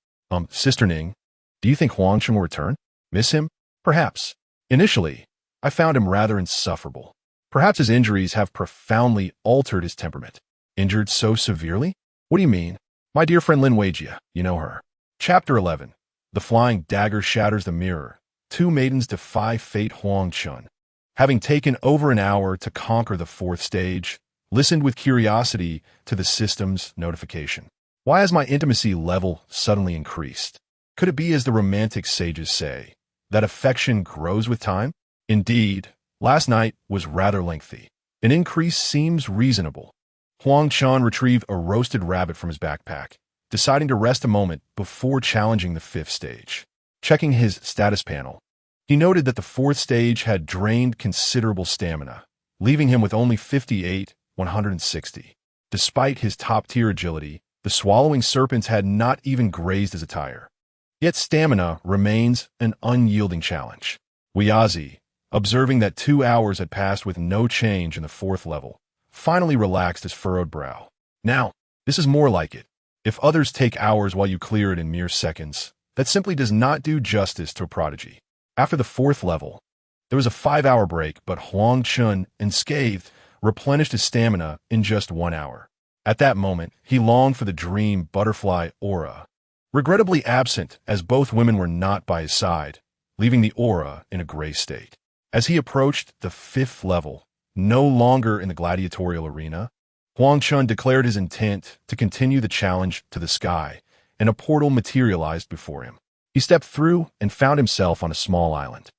Sister Ning, do you think Huang Chen will return? Miss him? Perhaps. Initially, I found him rather insufferable. Perhaps his injuries have profoundly altered his temperament. Injured so severely? What do you mean? My dear friend Lin Weijia, you know her. Chapter 11. The flying dagger shatters the mirror. 2 maidens defy fate. Huang Chen, having taken over an hour to conquer the 4th stage, listened with curiosity to the system's notification. Why has my intimacy level suddenly increased? Could it be, as the romantic sages say, that affection grows with time? Indeed, last night was rather lengthy. An increase seems reasonable. Huang Chen retrieved a roasted rabbit from his backpack, deciding to rest a moment before challenging the 5th stage. Checking his status panel, he noted that the 4th stage had drained considerable stamina, leaving him with only 58, 160. Despite his top-tier agility, the swallowing serpents had not even grazed his attire. Yet stamina remains an unyielding challenge. Weazi, observing that 2 hours had passed with no change in the fourth level, finally relaxed his furrowed brow. Now, this is more like it. If others take hours while you clear it in mere seconds, that simply does not do justice to a prodigy. After the fourth level, there was a 5-hour break, but Huang Chen, unscathed, replenished his stamina in just 1 hour. At that moment, he longed for the dream butterfly aura. Regrettably absent, as both women were not by his side, leaving the aura in a gray state. As he approached the 5th level, no longer in the gladiatorial arena, Huang Chen declared his intent to continue the challenge to the sky, and a portal materialized before him. He stepped through and found himself on a small island.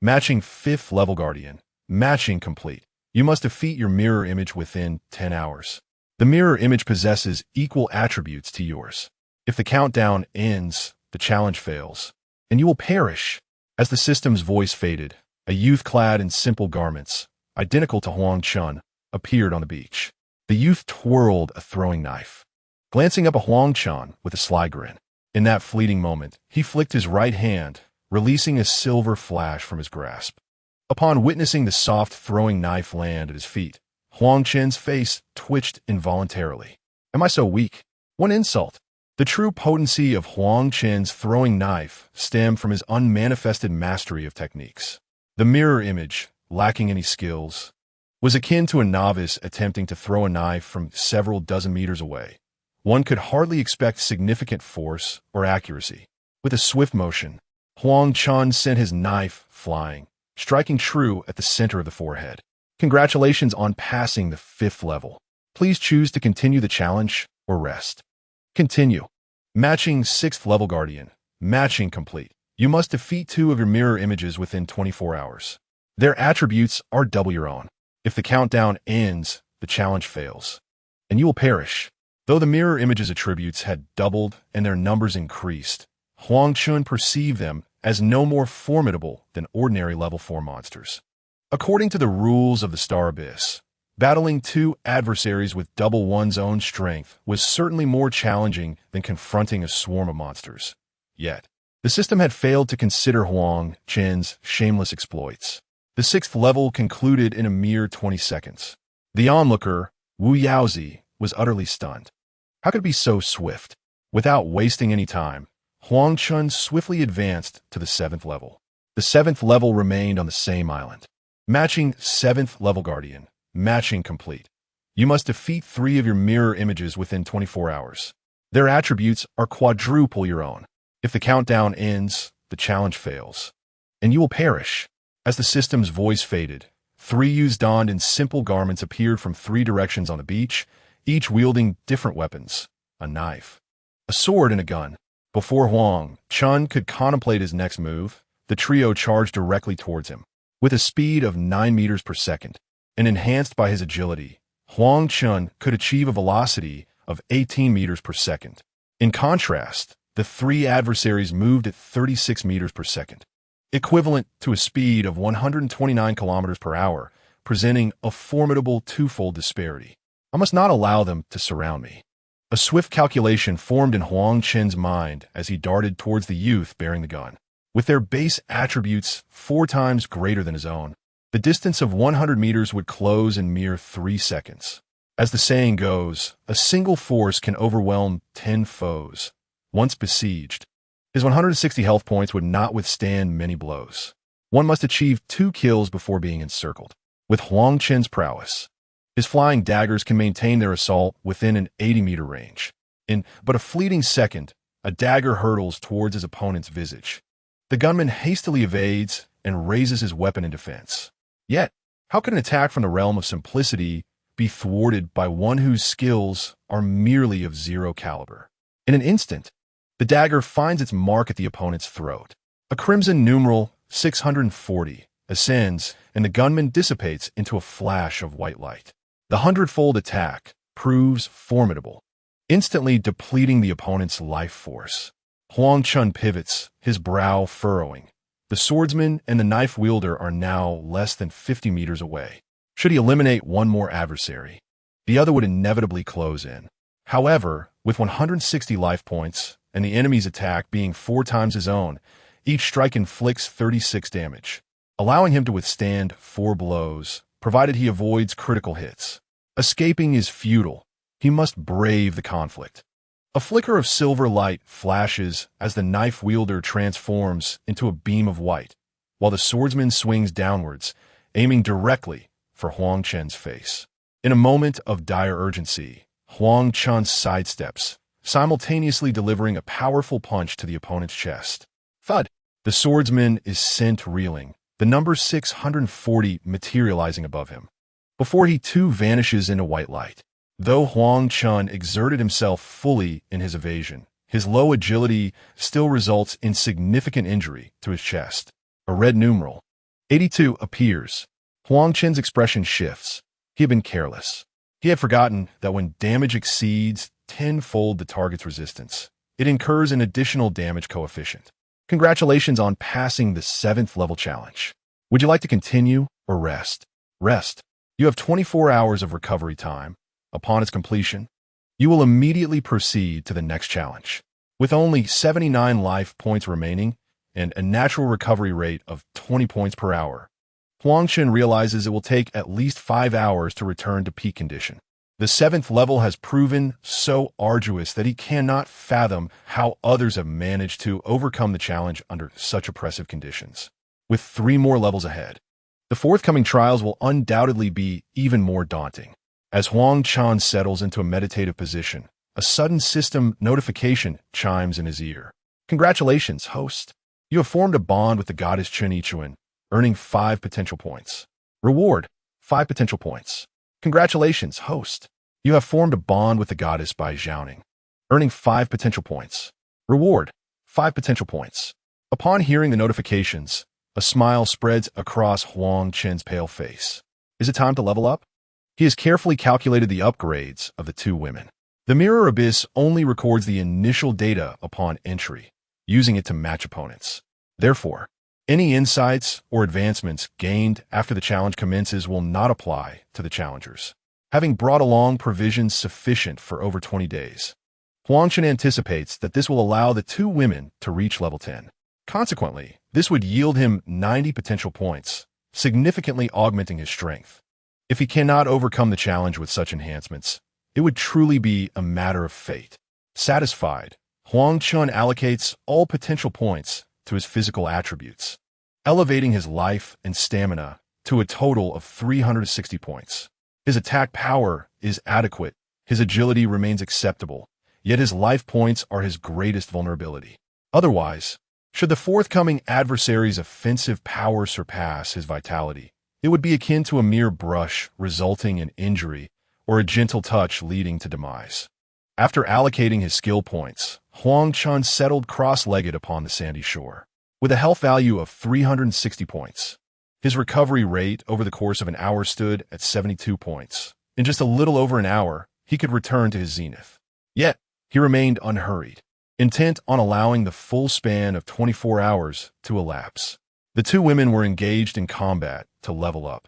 Matching 5th level guardian. Matching complete. You must defeat your mirror image within 10 hours. The mirror image possesses equal attributes to yours. If the countdown ends, the challenge fails, and you will perish. As the system's voice faded, a youth clad in simple garments, identical to Huang Chen, appeared on the beach. The youth twirled a throwing knife, glancing up at Huang Chen with a sly grin. In that fleeting moment, he flicked his right hand, releasing a silver flash from his grasp. Upon witnessing the soft throwing knife land at his feet, Huang Chen's face twitched involuntarily. Am I so weak? One insult. The true potency of Huang Chen's throwing knife stemmed from his unmanifested mastery of techniques. The mirror image, lacking any skills, was akin to a novice attempting to throw a knife from several dozen meters away. One could hardly expect significant force or accuracy. With a swift motion, Huang Chen sent his knife flying, striking true at the center of the forehead. Congratulations on passing the 5th level. Please choose to continue the challenge or rest. Continue. Matching 6th level guardian. Matching complete. You must defeat 2 of your mirror images within 24 hours. Their attributes are double your own. If the countdown ends, the challenge fails, and you will perish. Though the mirror image's attributes had doubled and their numbers increased, Huang Chen perceived them as no more formidable than ordinary level 4 monsters. According to the rules of the Star Abyss, battling 2 adversaries with double one's own strength was certainly more challenging than confronting a swarm of monsters. Yet, the system had failed to consider Huang Chen's shameless exploits. The 6th level concluded in a mere 20 seconds. The onlooker, Wu Yaozi, was utterly stunned. How could it be so swift? Without wasting any time, Huang Chen swiftly advanced to the 7th level. The 7th level remained on the same island. Matching 7th level guardian. Matching complete. You must defeat 3 of your mirror images within 24 hours. Their attributes are quadruple your own. If the countdown ends, the challenge fails, and you will perish. As the system's voice faded, 3 youths donned in simple garments appeared from 3 directions on the beach, each wielding different weapons, a knife, a sword, and a gun. Before Huang Chen could contemplate his next move, the trio charged directly towards him. With a speed of 9 meters per second, and enhanced by his agility, Huang Chen could achieve a velocity of 18 meters per second. In contrast, the 3 adversaries moved at 36 meters per second, equivalent to a speed of 129 kilometers per hour, presenting a formidable twofold disparity. I must not allow them to surround me. A swift calculation formed in Huang Chen's mind as he darted towards the youth bearing the gun. With their base attributes 4 times greater than his own, the distance of 100 meters would close in mere 3 seconds. As the saying goes, a single force can overwhelm 10 foes. Once besieged, his 160 health points would not withstand many blows. One must achieve 2 kills before being encircled. With Huang Chen's prowess, his flying daggers can maintain their assault within an 80-meter range. In but a fleeting second, a dagger hurtles towards his opponent's visage. The gunman hastily evades and raises his weapon in defense. Yet, how can an attack from the realm of simplicity be thwarted by one whose skills are merely of 0 caliber? In an instant, the dagger finds its mark at the opponent's throat. A crimson numeral 640 ascends, and the gunman dissipates into a flash of white light. The 100-fold attack proves formidable, instantly depleting the opponent's life force. Huang Chen pivots, his brow furrowing. The swordsman and the knife wielder are now less than 50 meters away. Should he eliminate one more adversary, the other would inevitably close in. However, with 160 life points, and the enemy's attack being 4 times his own, each strike inflicts 36 damage. allowing him to withstand 4 blows, provided he avoids critical hits. Escaping is futile. He must brave the conflict. A flicker of silver light flashes as the knife wielder transforms into a beam of white, while the swordsman swings downwards, aiming directly for Huang Chen's face. In a moment of dire urgency, Huang Chen sidesteps, simultaneously delivering a powerful punch to the opponent's chest. Thud! The swordsman is sent reeling, the number 640 materializing above him, before he too vanishes into white light. Though Huang Chen exerted himself fully in his evasion, his low agility still results in significant injury to his chest. A red numeral 82 appears. Huang Chen's expression shifts. He had been careless. He had forgotten that when damage exceeds tenfold the target's resistance, it incurs an additional damage coefficient. Congratulations on passing the 7th level challenge. Would you like to continue or rest? Rest. You have 24 hours of recovery time. Upon its completion, you will immediately proceed to the next challenge. With only 79 life points remaining and a natural recovery rate of 20 points per hour, Huang Chen realizes it will take at least 5 hours to return to peak condition. The 7th level has proven so arduous that he cannot fathom how others have managed to overcome the challenge under such oppressive conditions. With 3 more levels ahead, the forthcoming trials will undoubtedly be even more daunting. As Huang Chen settles into a meditative position, a sudden system notification chimes in his ear. Congratulations, host. You have formed a bond with the goddess Chen Yichuan, earning 5 potential points. Reward, 5 potential points. Congratulations, host. You have formed a bond with the goddess by Zhaoning, earning 5 potential points. Reward, 5 potential points. Upon hearing the notifications, a smile spreads across Huang Chen's pale face. Is it time to level up? He has carefully calculated the upgrades of the 2 women. The Mirror Abyss only records the initial data upon entry, using it to match opponents. Therefore, any insights or advancements gained after the challenge commences will not apply to the challengers, having brought along provisions sufficient for over 20 days. Huang Chen anticipates that this will allow the 2 women to reach level 10. Consequently, this would yield him 90 potential points, significantly augmenting his strength. If he cannot overcome the challenge with such enhancements, it would truly be a matter of fate. Satisfied, Huang Chen allocates all potential points to his physical attributes, elevating his life and stamina to a total of 360 points. His attack power is adequate, his agility remains acceptable, yet his life points are his greatest vulnerability. Otherwise, should the forthcoming adversary's offensive power surpass his vitality, it would be akin to a mere brush resulting in injury or a gentle touch leading to demise. After allocating his skill points, Huang Chen settled cross-legged upon the sandy shore, with a health value of 360 points. His recovery rate over the course of an hour stood at 72 points. In just a little over an hour, he could return to his zenith. Yet, he remained unhurried, intent on allowing the full span of 24 hours to elapse. The 2 women were engaged in combat to level up,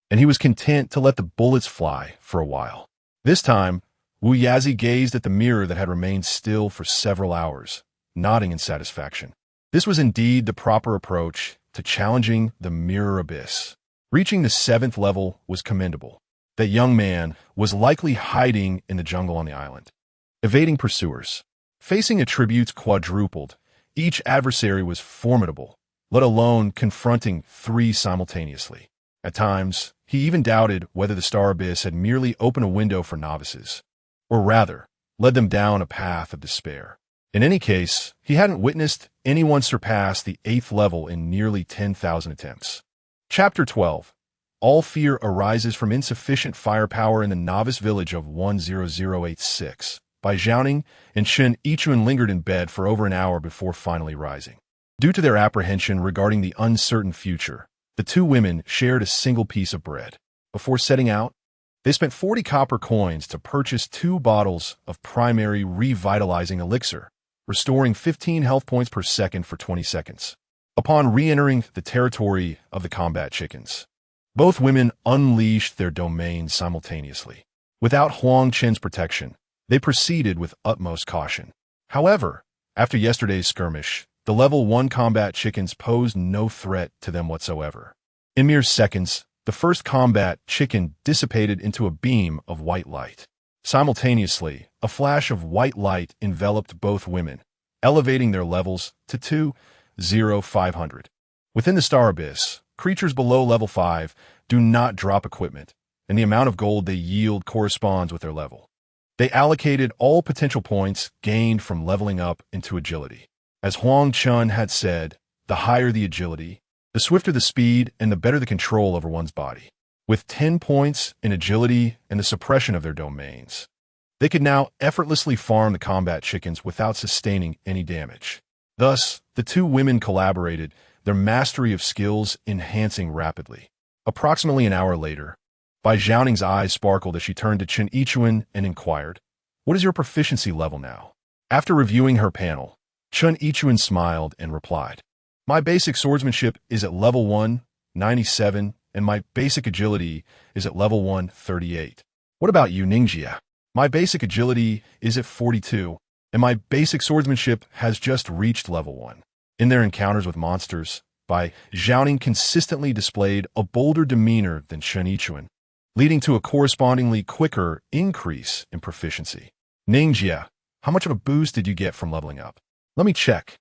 and he was content to let the bullets fly for a while. This time, Wu Yazi gazed at the mirror that had remained still for several hours, nodding in satisfaction. This was indeed the proper approach to challenging the Mirror Abyss. Reaching the 7th level was commendable. That young man was likely hiding in the jungle on the island, evading pursuers. Facing attributes quadrupled, each adversary was formidable, let alone confronting 3 simultaneously. At times, he even doubted whether the Star Abyss had merely opened a window for novices, or rather, led them down a path of despair. In any case, he hadn't witnessed anyone surpass the 8th level in nearly 10,000 attempts. Chapter 12. All fear arises from insufficient firepower in the novice village of 10086. By Zhaoning and Chen Yichuan lingered in bed for over an hour before finally rising. Due to their apprehension regarding the uncertain future, the 2 women shared a single piece of bread. Before setting out, they spent 40 copper coins to purchase 2 bottles of primary revitalizing elixir, restoring 15 health points per second for 20 seconds. Upon re-entering the territory of the combat chickens, both women unleashed their domains simultaneously. Without Huang Chen's protection, they proceeded with utmost caution. However, after yesterday's skirmish, the level 1 combat chickens posed no threat to them whatsoever. In mere seconds, the first combat chicken dissipated into a beam of white light. Simultaneously, a flash of white light enveloped both women, elevating their levels to 2,0,500. Within the star abyss, creatures below level 5 do not drop equipment, and the amount of gold they yield corresponds with their level. They allocated all potential points gained from leveling up into agility. As Huang Chen had said, the higher the agility, the swifter the speed and the better the control over one's body. With 10 points in agility and the suppression of their domains, they could now effortlessly farm the combat chickens without sustaining any damage. Thus, the two women collaborated, their mastery of skills enhancing rapidly. Approximately an hour later, Bai Xiaoning's eyes sparkled as she turned to Chen Yichuan and inquired, "What is your proficiency level now?" After reviewing her panel, Chen Yichuan smiled and replied, "My basic swordsmanship is at level 197, and my basic agility is at level 138. What about you, Ningjia? My basic agility is at 42, and my basic swordsmanship has just reached level 1. In their encounters with monsters, Bai Xiaoning consistently displayed a bolder demeanor than Chen Yichuan, leading to a correspondingly quicker increase in proficiency. Ningjia, how much of a boost did you get from leveling up? Let me check.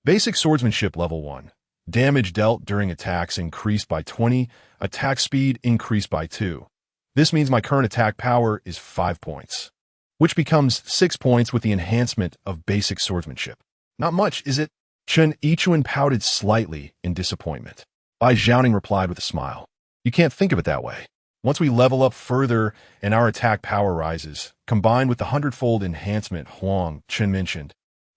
Basic swordsmanship level 1. Damage dealt during attacks increased by 20, attack speed increased by 2. This means my current attack power is 5 points, which becomes 6 points with the enhancement of basic swordsmanship. Not much, is it? Chen Yichuan pouted slightly in disappointment. Bai Xiaoning replied with a smile. You can't think of it that way. Once we level up further and our attack power rises, combined with the 100-fold enhancement Huang Chen mentioned,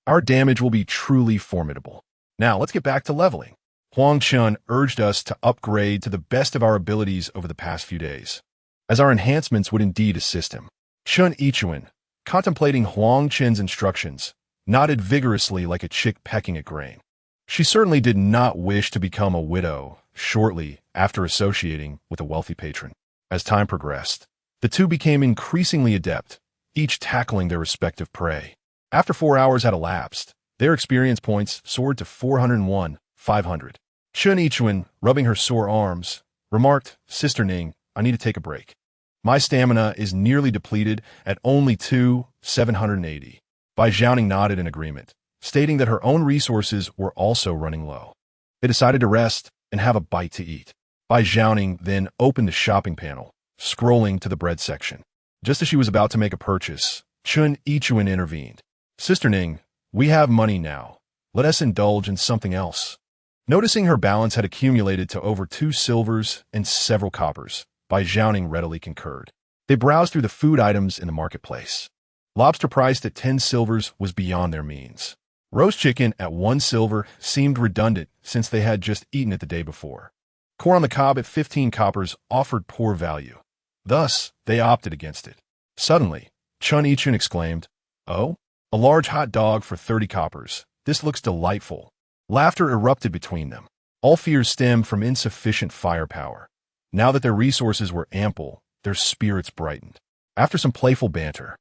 our damage will be truly formidable. Now, let's get back to leveling. Huang Chen urged us to upgrade to the best of our abilities over the past few days, as our enhancements would indeed assist him. Chen Yichuan, contemplating Huang Chen's instructions, nodded vigorously like a chick pecking at grain. She certainly did not wish to become a widow shortly after associating with a wealthy patron. As time progressed, the two became increasingly adept, each tackling their respective prey. After 4 hours had elapsed, their experience points soared to 401,500. Chen Yichuan, rubbing her sore arms, remarked, "Sister Ning, I need to take a break. My stamina is nearly depleted at only 2,780. Bai Xiaoning nodded in agreement, stating that her own resources were also running low. They decided to rest and have a bite to eat. Bai Xiaoning then opened the shopping panel, scrolling to the bread section. Just as she was about to make a purchase, Chen Yichuan intervened. "Sister Ning, we have money now. Let us indulge in something else." Noticing her balance had accumulated to over 2 silvers and several coppers, Bai Xiaoning readily concurred. They browsed through the food items in the marketplace. Lobster priced at 10 silvers was beyond their means. Roast chicken at 1 silver seemed redundant since they had just eaten it the day before. Corn on the cob at 15 coppers offered poor value. Thus, they opted against it. Suddenly, Chen Yichuan exclaimed, "Oh, a large hot dog for 30 coppers. This looks delightful." Laughter erupted between them. All fears stemmed from insufficient firepower. Now that their resources were ample, their spirits brightened. After some playful banter,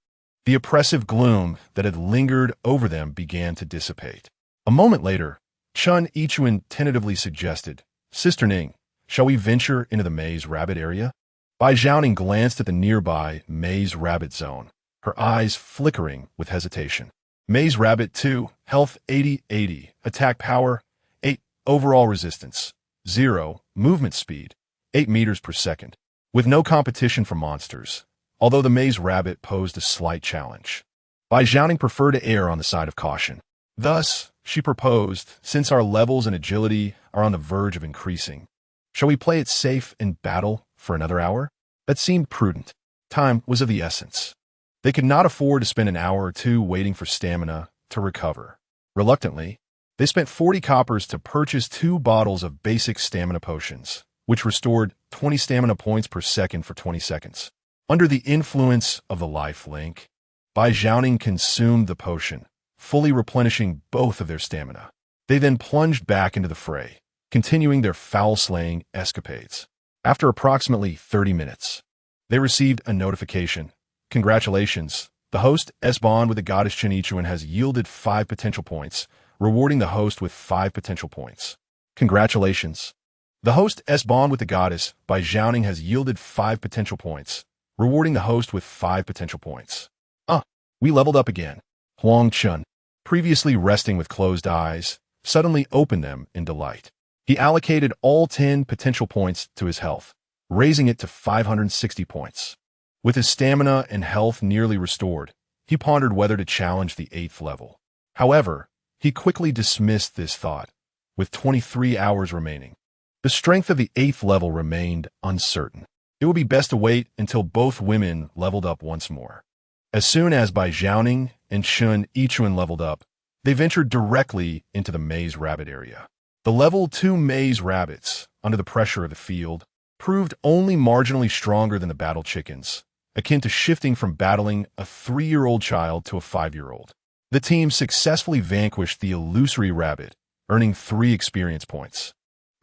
the oppressive gloom that had lingered over them began to dissipate. A moment later, Chen Yichuan tentatively suggested, "Sister Ning, shall we venture into the maze rabbit area?" Bai Xiaoning glanced at the nearby maze rabbit zone, her eyes flickering with hesitation. Maze rabbit 2, health 80-80, attack power 8, overall resistance 0, movement speed 8 meters per second. With no competition for monsters, although the maze rabbit posed a slight challenge, Bai Xiaoning preferred to err on the side of caution. Thus, she proposed, since our levels and agility are on the verge of increasing, shall we play it safe and battle for another hour? That seemed prudent. Time was of the essence. They could not afford to spend an hour or two waiting for stamina to recover. Reluctantly, they spent 40 coppers to purchase 2 bottles of basic stamina potions, which restored 20 stamina points per second for 20 seconds. Under the influence of the life link, Bai Xiaoning consumed the potion, fully replenishing both of their stamina. They then plunged back into the fray, continuing their foul-slaying escapades. After approximately 30 minutes, they received a notification. "Congratulations, the host S-bond with the goddess Chen Yichuan has yielded 5 potential points, rewarding the host with 5 potential points. Congratulations." The host's bond with the goddess by Zhao has yielded 5 potential points, rewarding the host with 5 potential points. We leveled up again. Huang Chen, previously resting with closed eyes, suddenly opened them in delight. He allocated all 10 potential points to his health, raising it to 560 points. With his stamina and health nearly restored, he pondered whether to challenge the 8th level. However, he quickly dismissed this thought, with 23 hours remaining. The strength of the 8th level remained uncertain. It would be best to wait until both women leveled up once more. As soon as Bai Zhaoning and Chun Yichuan leveled up, they ventured directly into the maze rabbit area. The level 2 maze rabbits, under the pressure of the field, proved only marginally stronger than the battle chickens, akin to shifting from battling a 3-year-old child to a 5-year-old. The team successfully vanquished the illusory rabbit, earning 3 experience points.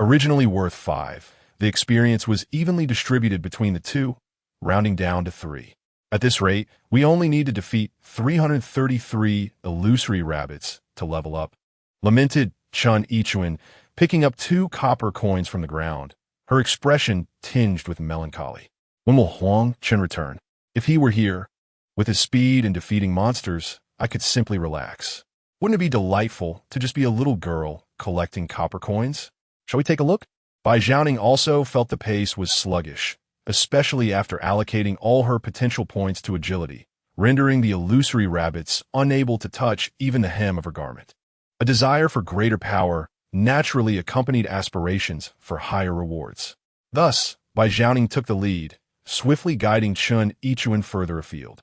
Originally worth 5, the experience was evenly distributed between the two, rounding down to 3. At this rate, we only need to defeat 333 illusory rabbits to level up. Lamented Chun Yichuan, picking up 2 copper coins from the ground, her expression tinged with melancholy. When will Huang Chen return? If he were here, with his speed in defeating monsters, I could simply relax. Wouldn't it be delightful to just be a little girl collecting copper coins? Shall we take a look? Bai Zhaoning also felt the pace was sluggish, especially after allocating all her potential points to agility, rendering the illusory rabbits unable to touch even the hem of her garment. A desire for greater power naturally accompanied aspirations for higher rewards. Thus, Bai Zhaoning took the lead, swiftly guiding Chun Yichuan further afield.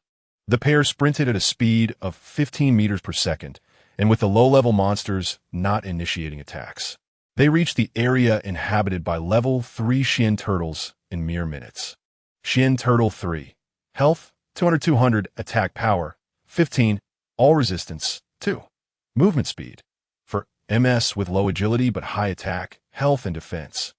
The pair sprinted at a speed of 15 meters per second, and with the low-level monsters not initiating attacks. They reached the area inhabited by level 3 Xian turtles in mere minutes. Xian Turtle 3. Health, 200-200, attack power, 15, all resistance, 2. Movement speed. For MS with low agility but high attack, health, and defense.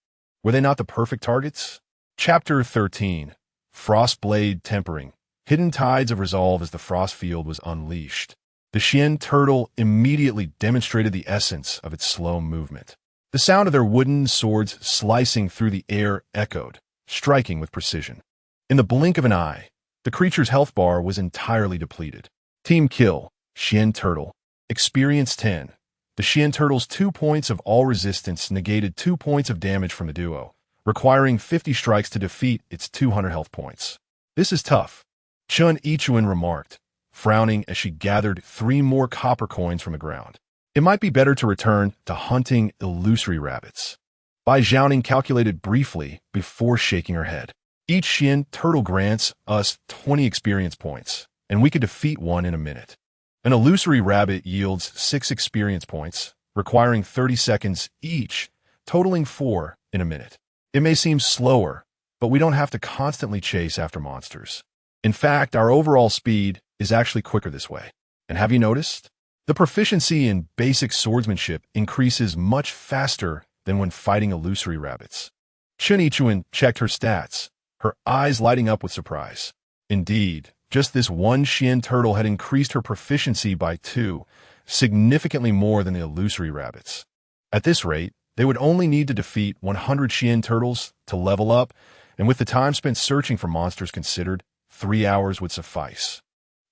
Were they not the perfect targets? Chapter 13. Frostblade Tempering. Hidden tides of resolve as the frost field was unleashed. The Xian Turtle immediately demonstrated the essence of its slow movement. The sound of their wooden swords slicing through the air echoed, striking with precision. In the blink of an eye, the creature's health bar was entirely depleted. Team kill, Xian Turtle. Experience 10. The Xian Turtle's 2 points of all resistance negated 2 points of damage from the duo, requiring 50 strikes to defeat its 200 health points. This is tough, Chun Yichuan remarked, frowning as she gathered 3 more copper coins from the ground. It might be better to return to hunting illusory rabbits. Bai Zhaoning calculated briefly before shaking her head. Each Xian Turtle grants us 20 experience points, and we could defeat one in a minute. An illusory rabbit yields 6 experience points, requiring 30 seconds each, totaling 4 in a minute. It may seem slower, but we don't have to constantly chase after monsters. In fact, our overall speed is actually quicker this way. And have you noticed? The proficiency in basic swordsmanship increases much faster than when fighting illusory rabbits. Chun Yichuan checked her stats, her eyes lighting up with surprise. Indeed, just this one Xian turtle had increased her proficiency by 2, significantly more than the illusory rabbits. At this rate, they would only need to defeat 100 Xian turtles to level up, and with the time spent searching for monsters considered, 3 hours would suffice.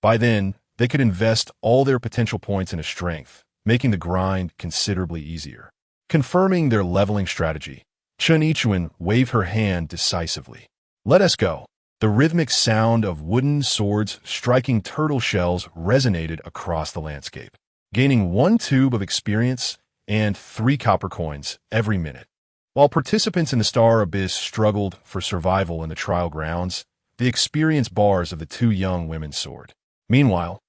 By then, they could invest all their potential points into strength, making the grind considerably easier. Confirming their leveling strategy, Chun Yichuan waved her hand decisively. Let us go. The rhythmic sound of wooden swords striking turtle shells resonated across the landscape, gaining 1 tube of experience and 3 copper coins every minute. While participants in the Star Abyss struggled for survival in the trial grounds, the experience bars of the 2 young women soared. Meanwhile,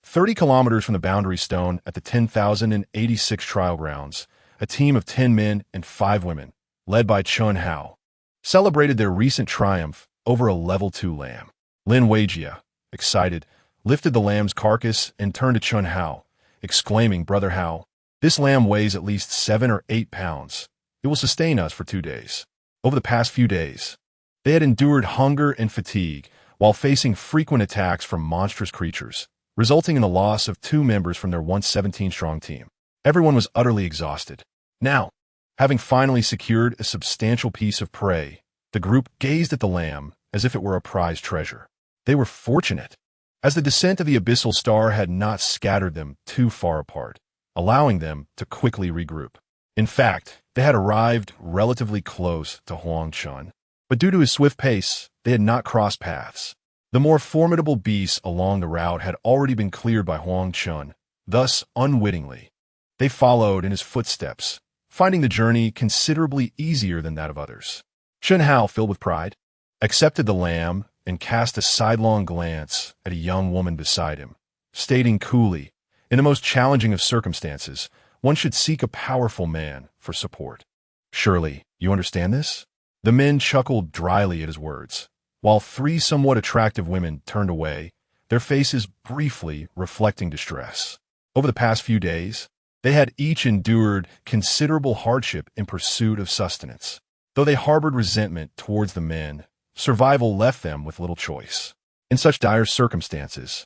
30 kilometers from the boundary stone at the 10,086 trial grounds, a team of 10 men and 5 women, led by Chun Hao, celebrated their recent triumph over a level 2 lamb. Lin Weijia, excited, lifted the lamb's carcass and turned to Chun Hao, exclaiming, "Brother Hao, this lamb weighs at least 7 or 8 pounds. It will sustain us for 2 days." Over the past few days, they had endured hunger and fatigue while facing frequent attacks from monstrous creatures, resulting in the loss of 2 members from their once 17-strong team. Everyone was utterly exhausted. Now, Having finally secured a substantial piece of prey, the group gazed at the lamb as if it were a prized treasure. They were fortunate, as the descent of the abyssal star had not scattered them too far apart, allowing them to quickly regroup. In fact, they had arrived relatively close to Huang Chen, but due to his swift pace, they had not crossed paths. The more formidable beasts along the route had already been cleared by Huang Chen, thus, unwittingly, they followed in his footsteps, finding the journey considerably easier than that of others. Chen Hao, filled with pride, accepted the lamb and cast a sidelong glance at a young woman beside him, stating coolly, in the most challenging of circumstances, one should seek a powerful man for support. Surely, you understand this? The men chuckled dryly at his words, while three somewhat attractive women turned away, their faces briefly reflecting distress. Over the past few days, they had each endured considerable hardship in pursuit of sustenance. Though they harbored resentment towards the men, survival left them with little choice. In such dire circumstances,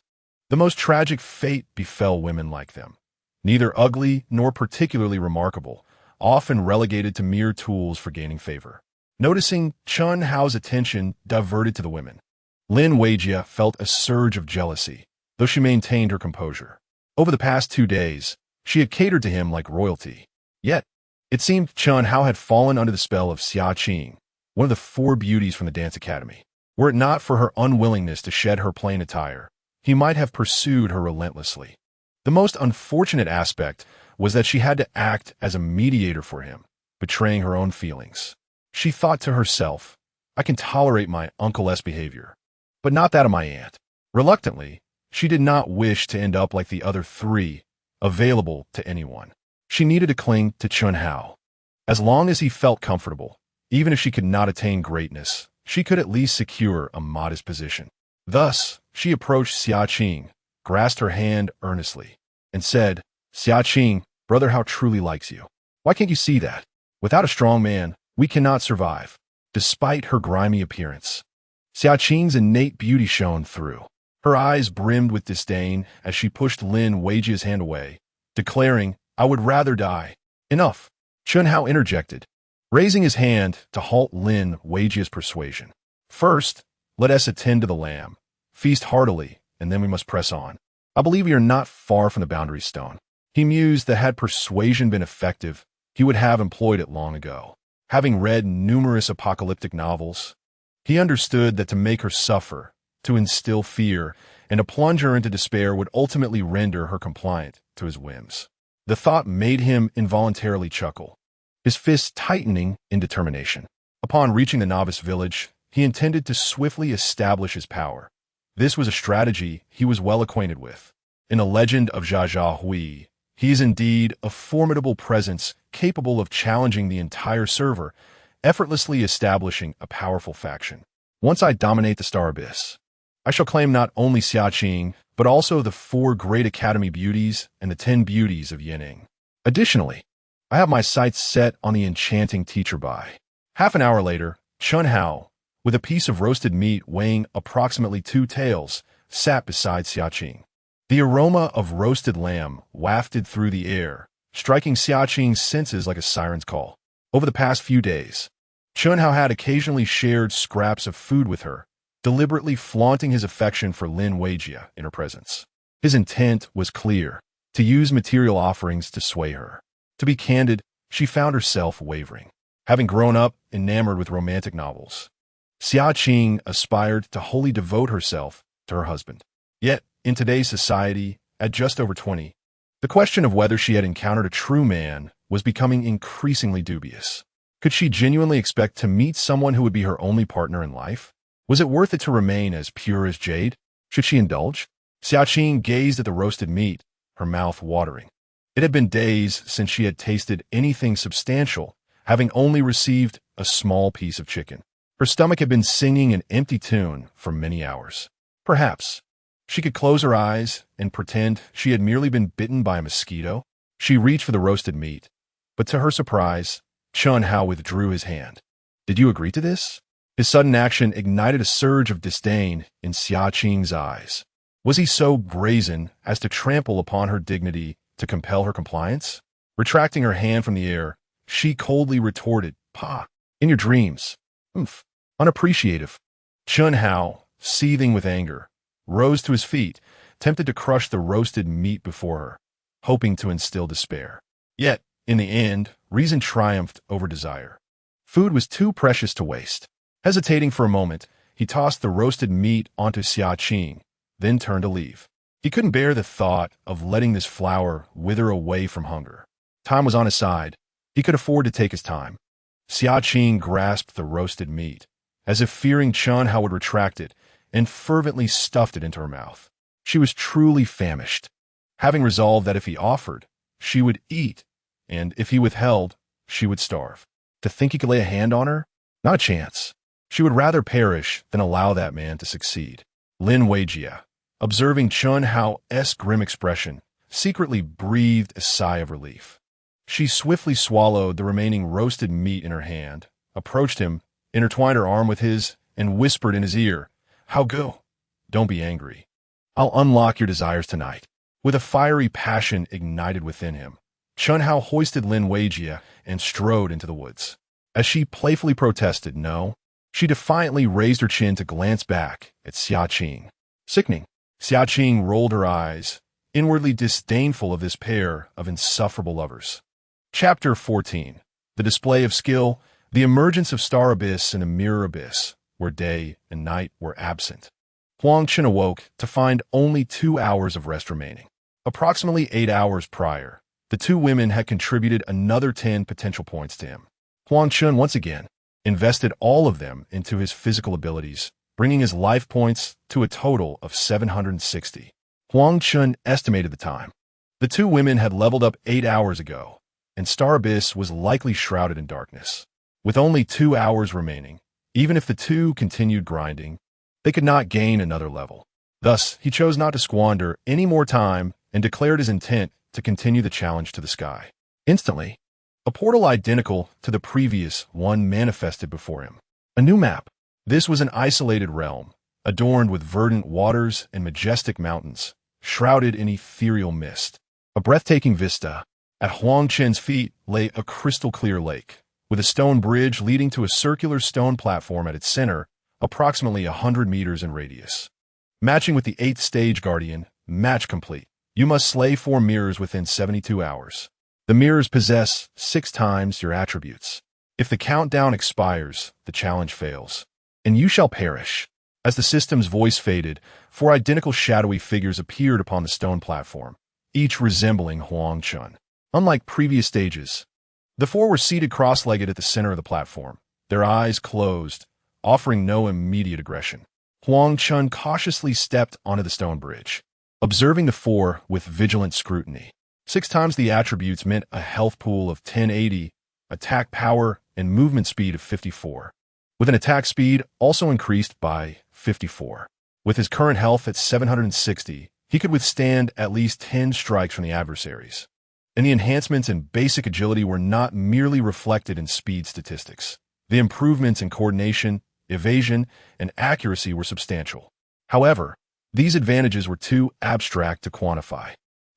the most tragic fate befell women like them. Neither ugly nor particularly remarkable, often relegated to mere tools for gaining favor. Noticing Chen Hao's attention diverted to the women, Lin Weijia felt a surge of jealousy, though she maintained her composure. Over the past 2 days, she had catered to him like royalty. Yet, it seemed Chen Hao had fallen under the spell of Xia Qing, one of the 4 beauties from the Dance Academy. Were it not for her unwillingness to shed her plain attire, he might have pursued her relentlessly. The most unfortunate aspect was that she had to act as a mediator for him, betraying her own feelings. She thought to herself, I can tolerate my uncle's behavior, but not that of my aunt. Reluctantly, she did not wish to end up like the other 3, available to anyone. She needed to cling to Chen Hao. As long as he felt comfortable, even if she could not attain greatness, she could at least secure a modest position. Thus, she approached Xia Qing, grasped her hand earnestly, and said, Xia Qing, Brother Hao truly likes you. Why can't you see that? Without a strong man, we cannot survive. Despite her grimy appearance, Xia Qing's innate beauty shone through. Her eyes brimmed with disdain as she pushed Lin Weijia's hand away, declaring, I would rather die. Enough. Chen Hao interjected, raising his hand to halt Lin Weijia's persuasion. First, let us attend to the lamb, feast heartily, and then we must press on. I believe we are not far from the boundary stone. He mused that had persuasion been effective, he would have employed it long ago. Having read numerous apocalyptic novels, he understood that to make her suffer, to instill fear, and to plunge her into despair would ultimately render her compliant to his whims. The thought made him involuntarily chuckle, his fists tightening in determination. Upon reaching the novice village, he intended to swiftly establish his power. This was a strategy he was well acquainted with. In the legend of Jia Jia Hui, he is indeed a formidable presence capable of challenging the entire server, effortlessly establishing a powerful faction. Once I dominate the Star Abyss, I shall claim not only Xia Qing, but also the 4 great Academy beauties and the 10 beauties of Yenching. Additionally, I have my sights set on the enchanting teacher Bai. Half an hour later, Chen Hao, with a piece of roasted meat weighing approximately 2 taels, sat beside Xia Qing. The aroma of roasted lamb wafted through the air, striking Xia Qing's senses like a siren's call. Over the past few days, Chen Hao had occasionally shared scraps of food with her, deliberately flaunting his affection for Lin Weijia in her presence. His intent was clear, to use material offerings to sway her. To be candid, she found herself wavering. Having grown up enamored with romantic novels, Xia Qing aspired to wholly devote herself to her husband. Yet, in today's society, at just over 20, the question of whether she had encountered a true man was becoming increasingly dubious. Could she genuinely expect to meet someone who would be her only partner in life? Was it worth it to remain as pure as jade? Should she indulge? Xia Qing gazed at the roasted meat, her mouth watering. It had been days since she had tasted anything substantial, having only received a small piece of chicken. Her stomach had been singing an empty tune for many hours. Perhaps she could close her eyes and pretend she had merely been bitten by a mosquito. She reached for the roasted meat, but to her surprise, Chen Hao withdrew his hand. Did you agree to this? His sudden action ignited a surge of disdain in Xia Qing's eyes. Was he so brazen as to trample upon her dignity to compel her compliance? Retracting her hand from the air, She coldly retorted, "Pa, in your dreams." Oomph. Unappreciative. Chun Hao, seething with anger, rose to his feet, tempted to crush the roasted meat before her, hoping to instill despair. Yet, in the end, reason triumphed over desire. Food was too precious to waste. Hesitating for a moment, he tossed the roasted meat onto Xiaqing, then turned to leave. He couldn't bear the thought of letting this flower wither away from hunger. Time was on his side. He could afford to take his time. Xiaqing grasped the roasted meat, as if fearing Chun Hao would retract it, and fervently stuffed it into her mouth. She was truly famished, having resolved that if he offered, she would eat, and if he withheld, she would starve. To think he could lay a hand on her? Not a chance. She would rather perish than allow that man to succeed. Lin Weijia, observing Chun Hao's grim expression, secretly breathed a sigh of relief. She swiftly swallowed the remaining roasted meat in her hand, approached him, intertwined her arm with his, and whispered in his ear, "How go? Don't be angry. I'll unlock your desires tonight." With a fiery passion ignited within him, Chun Hao hoisted Lin Weijia and strode into the woods. As she playfully protested no, she defiantly raised her chin to glance back at Xiaqing. Sickening. Xiaqing rolled her eyes, inwardly disdainful of this pair of insufferable lovers. Chapter 14. The display of skill, the emergence of Star Abyss and a Mirror Abyss, where day and night were absent. Huang Chen awoke to find only 2 hours of rest remaining. Approximately 8 hours prior, the two women had contributed another 10 potential points to him. Huang Chen once again invested all of them into his physical abilities, bringing his life points to a total of 760. Huang Chen estimated the time. The two women had leveled up 8 hours ago, and Star Abyss was likely shrouded in darkness. With only 2 hours remaining, even if the two continued grinding, they could not gain another level. Thus, he chose not to squander any more time and declared his intent to continue the challenge to the sky. Instantly, a portal identical to the previous one manifested before him. A new map. This was an isolated realm, adorned with verdant waters and majestic mountains, shrouded in ethereal mist. A breathtaking vista. At Huang Chen's feet lay a crystal-clear lake, with a stone bridge leading to a circular stone platform at its center, approximately 100 meters in radius. Matching with the 8th stage guardian, match complete. You must slay 4 mirrors within 72 hours. The mirrors possess 6 times your attributes. If the countdown expires, the challenge fails, and you shall perish. As the system's voice faded, 4 identical shadowy figures appeared upon the stone platform, each resembling Huang Chen. Unlike previous stages, the 4 were seated cross-legged at the center of the platform, their eyes closed, offering no immediate aggression. Huang Chen cautiously stepped onto the stone bridge, observing the 4 with vigilant scrutiny. 6 times the attributes meant a health pool of 1080, attack power, and movement speed of 54, with an attack speed also increased by 54. With his current health at 760, he could withstand at least 10 strikes from the adversaries. And the enhancements in basic agility were not merely reflected in speed statistics. The improvements in coordination, evasion, and accuracy were substantial. However, these advantages were too abstract to quantify.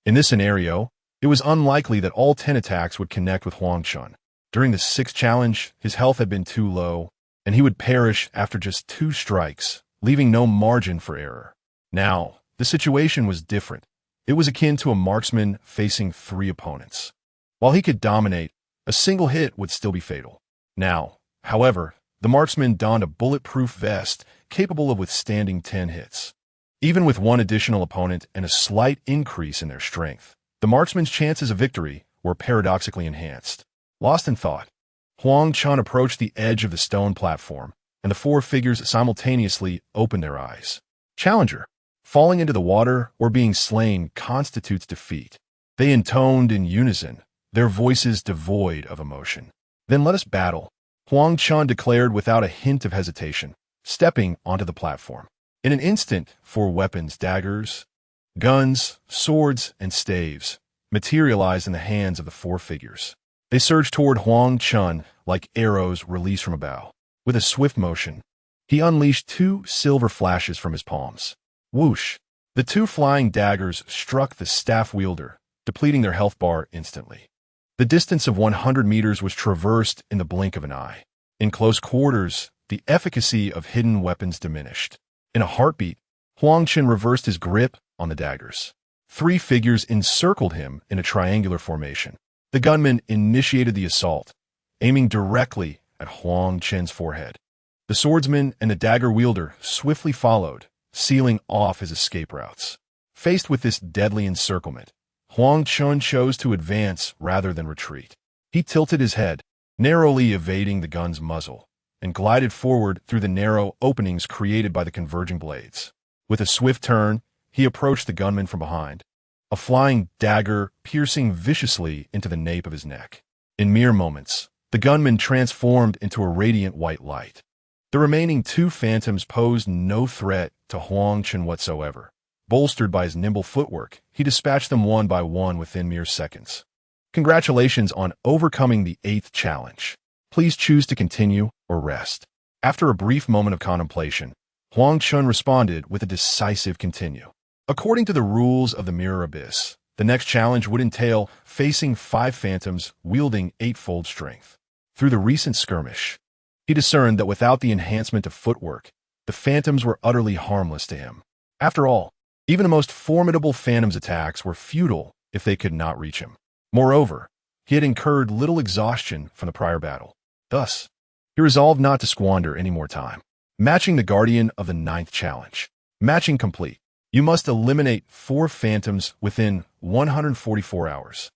In this scenario, it was unlikely that all 10 attacks would connect with Huang Chen. During the 6th challenge, his health had been too low, and he would perish after just 2 strikes, leaving no margin for error. Now, the situation was different. It was akin to a marksman facing 3 opponents. While he could dominate, a single hit would still be fatal. Now, however, the marksman donned a bulletproof vest capable of withstanding 10 hits. Even with 1 additional opponent and a slight increase in their strength, the marksman's chances of victory were paradoxically enhanced. Lost in thought, Huang Chen approached the edge of the stone platform, and the 4 figures simultaneously opened their eyes. Challenger. Falling into the water or being slain constitutes defeat. They intoned in unison, their voices devoid of emotion. Then let us battle, Huang Chen declared without a hint of hesitation, stepping onto the platform. In an instant, 4 weapons, daggers, guns, swords, and staves, materialized in the hands of the 4 figures. They surged toward Huang Chen like arrows released from a bow. With a swift motion, he unleashed 2 silver flashes from his palms. Whoosh! The 2 flying daggers struck the staff wielder, depleting their health bar instantly. The distance of 100 meters was traversed in the blink of an eye. In close quarters, the efficacy of hidden weapons diminished. In a heartbeat, Huang Chen reversed his grip on the daggers. 3 figures encircled him in a triangular formation. The gunman initiated the assault, aiming directly at Huang Chen's forehead. The swordsman and the dagger wielder swiftly followed, sealing off his escape routes. Faced with this deadly encirclement, Huang Chen chose to advance rather than retreat. He tilted his head, narrowly evading the gun's muzzle, and glided forward through the narrow openings created by the converging blades. With a swift turn, he approached the gunman from behind, a flying dagger piercing viciously into the nape of his neck. In mere moments, the gunman transformed into a radiant white light. The remaining 2 phantoms posed no threat to Huang Chen whatsoever. Bolstered by his nimble footwork, he dispatched them one by one within mere seconds. Congratulations on overcoming the 8th challenge. Please choose to continue or rest. After a brief moment of contemplation, Huang Chen responded with a decisive continue. According to the rules of the Mirror Abyss, the next challenge would entail facing 5 phantoms wielding 8-fold strength. Through the recent skirmish, he discerned that without the enhancement of footwork, the phantoms were utterly harmless to him. After all, even the most formidable phantoms' attacks were futile if they could not reach him. Moreover, he had incurred little exhaustion from the prior battle. Thus, he resolved not to squander any more time. Matching the Guardian of the 9th challenge. Matching complete. You must eliminate 4 phantoms within 144 hours.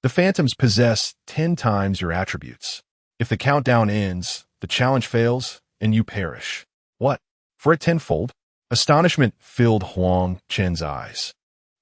The phantoms possess 10 times your attributes. If the countdown ends, the challenge fails, and you perish. What? For a 10-fold? Astonishment filled Huang Chen's eyes.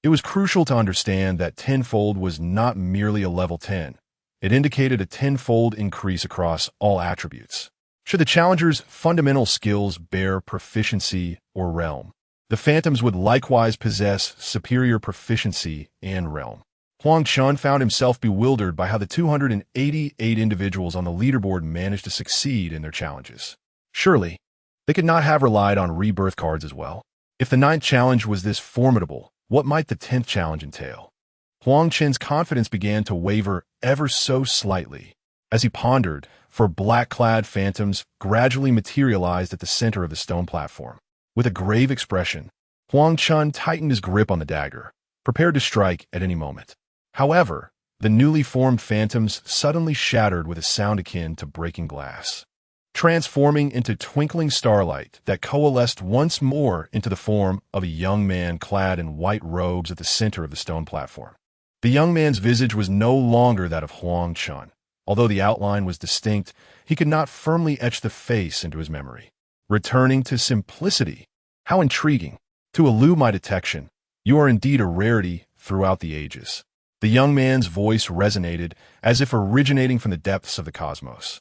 It was crucial to understand that 10-fold was not merely a level 10. It indicated a 10-fold increase across all attributes. Should the challenger's fundamental skills bear proficiency or realm, the phantoms would likewise possess superior proficiency and realm. Huang Chen found himself bewildered by how the 288 individuals on the leaderboard managed to succeed in their challenges. Surely, they could not have relied on rebirth cards as well. If the 9th challenge was this formidable, what might the 10th challenge entail? Huang Chen's confidence began to waver ever so slightly. As he pondered, for black-clad phantoms gradually materialized at the center of the stone platform. With a grave expression, Huang Chen tightened his grip on the dagger, prepared to strike at any moment. However, the newly formed phantoms suddenly shattered with a sound akin to breaking glass, transforming into twinkling starlight that coalesced once more into the form of a young man clad in white robes at the center of the stone platform. The young man's visage was no longer that of Huang Chen. Although the outline was distinct, he could not firmly etch the face into his memory. Returning to simplicity. How intriguing. To elude my detection, you are indeed a rarity throughout the ages. The young man's voice resonated as if originating from the depths of the cosmos,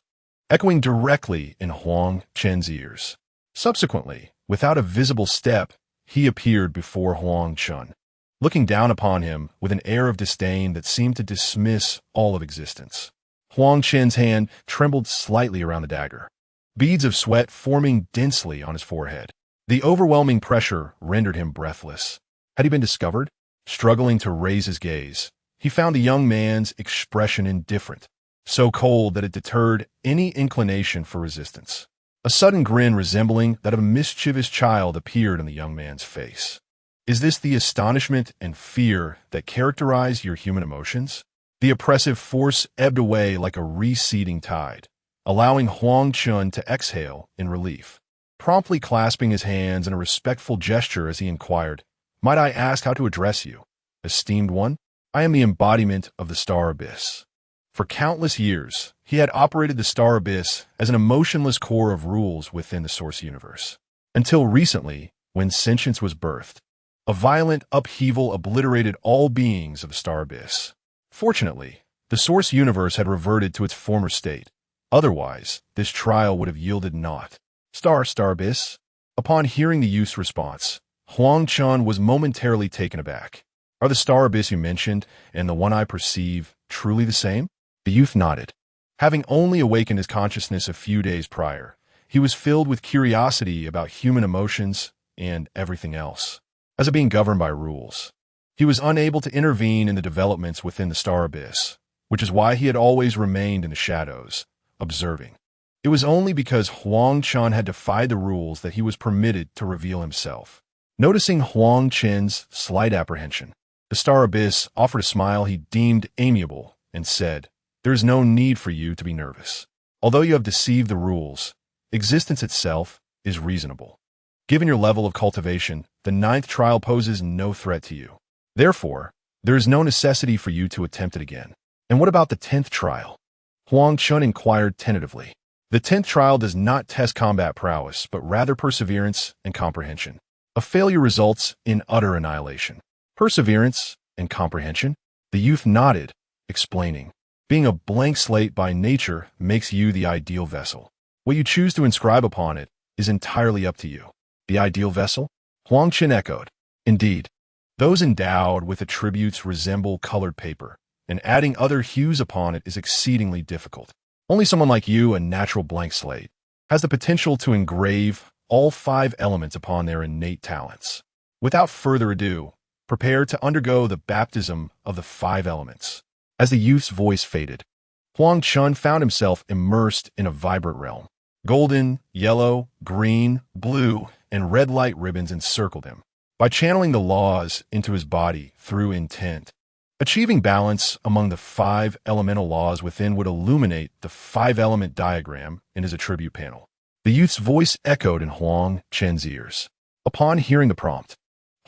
echoing directly in Huang Chen's ears. Subsequently, without a visible step, he appeared before Huang Chen, looking down upon him with an air of disdain that seemed to dismiss all of existence. Huang Chen's hand trembled slightly around the dagger, beads of sweat forming densely on his forehead. The overwhelming pressure rendered him breathless. Had he been discovered? Struggling to raise his gaze, he found the young man's expression indifferent, so cold that it deterred any inclination for resistance. A sudden grin resembling that of a mischievous child appeared on the young man's face. Is this the astonishment and fear that characterize your human emotions? The oppressive force ebbed away like a receding tide, allowing Huang Chen to exhale in relief. Promptly clasping his hands in a respectful gesture as he inquired, "Might I ask how to address you? Esteemed one, I am the embodiment of the Star Abyss." For countless years, he had operated the Star Abyss as an emotionless core of rules within the Source Universe. Until recently, when sentience was birthed, a violent upheaval obliterated all beings of the Star Abyss. Fortunately, the Source Universe had reverted to its former state. Otherwise, this trial would have yielded naught. Star Abyss. Upon hearing the youth's response, Huang Chen was momentarily taken aback. Are the Star Abyss you mentioned and the one I perceive truly the same? The youth nodded. Having only awakened his consciousness a few days prior, he was filled with curiosity about human emotions and everything else. As a being governed by rules, he was unable to intervene in the developments within the Star Abyss, which is why he had always remained in the shadows, observing. It was only because Huang Chen had defied the rules that he was permitted to reveal himself. Noticing Huang Chen's slight apprehension, the Star Abyss offered a smile he deemed amiable and said, "There is no need for you to be nervous. Although you have deceived the rules, existence itself is reasonable. Given your level of cultivation, the 9th trial poses no threat to you. Therefore, there is no necessity for you to attempt it again." "And what about the 10th trial?" Huang Chen inquired tentatively. "The 10th trial does not test combat prowess, but rather perseverance and comprehension. A failure results in utter annihilation." "Perseverance and comprehension?" The youth nodded, explaining. "Being a blank slate by nature makes you the ideal vessel. What you choose to inscribe upon it is entirely up to you." "The ideal vessel?" Huang Chen echoed. "Indeed. Those endowed with attributes resemble colored paper, and adding other hues upon it is exceedingly difficult. Only someone like you, a natural blank slate, has the potential to engrave all 5 elements upon their innate talents. Without further ado, prepare to undergo the baptism of the 5 elements." As the youth's voice faded, Huang Chen found himself immersed in a vibrant realm. Golden, yellow, green, blue, and red light ribbons encircled him. By channeling the laws into his body through intent, achieving balance among the 5 elemental laws within would illuminate the 5-element diagram in his attribute panel. The youth's voice echoed in Huang Chen's ears. Upon hearing the prompt,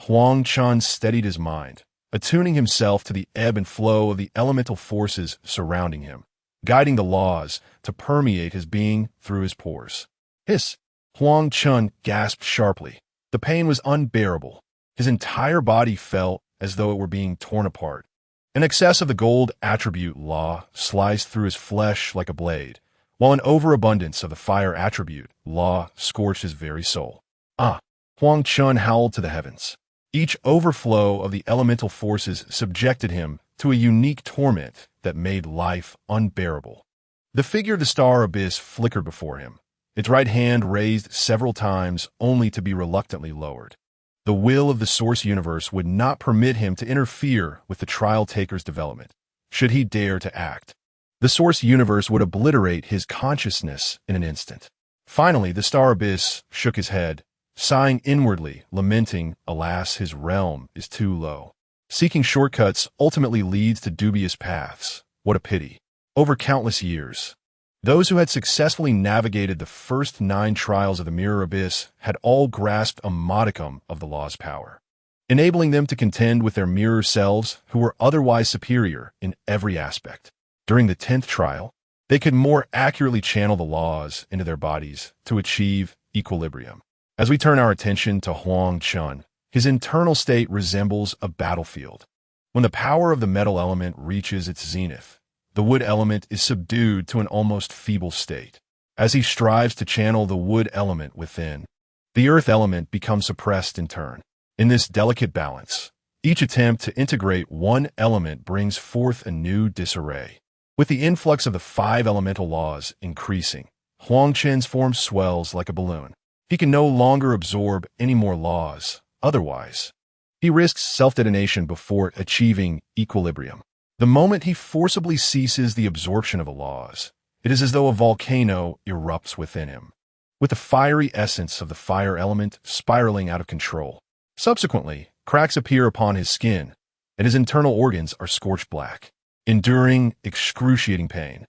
Huang Chen steadied his mind, attuning himself to the ebb and flow of the elemental forces surrounding him, guiding the laws to permeate his being through his pores. "Hiss!" Huang Chen gasped sharply. The pain was unbearable. His entire body felt as though it were being torn apart. An excess of the gold attribute law sliced through his flesh like a blade, while an overabundance of the fire attribute law scorched his very soul. "Ah!" Huang Chen howled to the heavens. Each overflow of the elemental forces subjected him to a unique torment that made life unbearable. The figure of the Star Abyss flickered before him, its right hand raised several times only to be reluctantly lowered. The will of the Source Universe would not permit him to interfere with the Trial Taker's development, should he dare to act. The Source Universe would obliterate his consciousness in an instant. Finally, the Star Abyss shook his head, sighing inwardly, lamenting, "Alas, his realm is too low. Seeking shortcuts ultimately leads to dubious paths. What a pity." Over countless years, those who had successfully navigated the first 9 trials of the Mirror Abyss had all grasped a modicum of the law's power, enabling them to contend with their mirror selves who were otherwise superior in every aspect. During the 10th trial, they could more accurately channel the laws into their bodies to achieve equilibrium. As we turn our attention to Huang Chen, his internal state resembles a battlefield. When the power of the metal element reaches its zenith, the wood element is subdued to an almost feeble state. As he strives to channel the wood element within, the earth element becomes suppressed in turn. In this delicate balance, each attempt to integrate one element brings forth a new disarray. With the influx of the 5 elemental laws increasing, Huang Chen's form swells like a balloon. He can no longer absorb any more laws. Otherwise, he risks self-detonation before achieving equilibrium. The moment he forcibly ceases the absorption of the laws, it is as though a volcano erupts within him, with the fiery essence of the fire element spiraling out of control. Subsequently, cracks appear upon his skin, and his internal organs are scorched black. Enduring excruciating pain,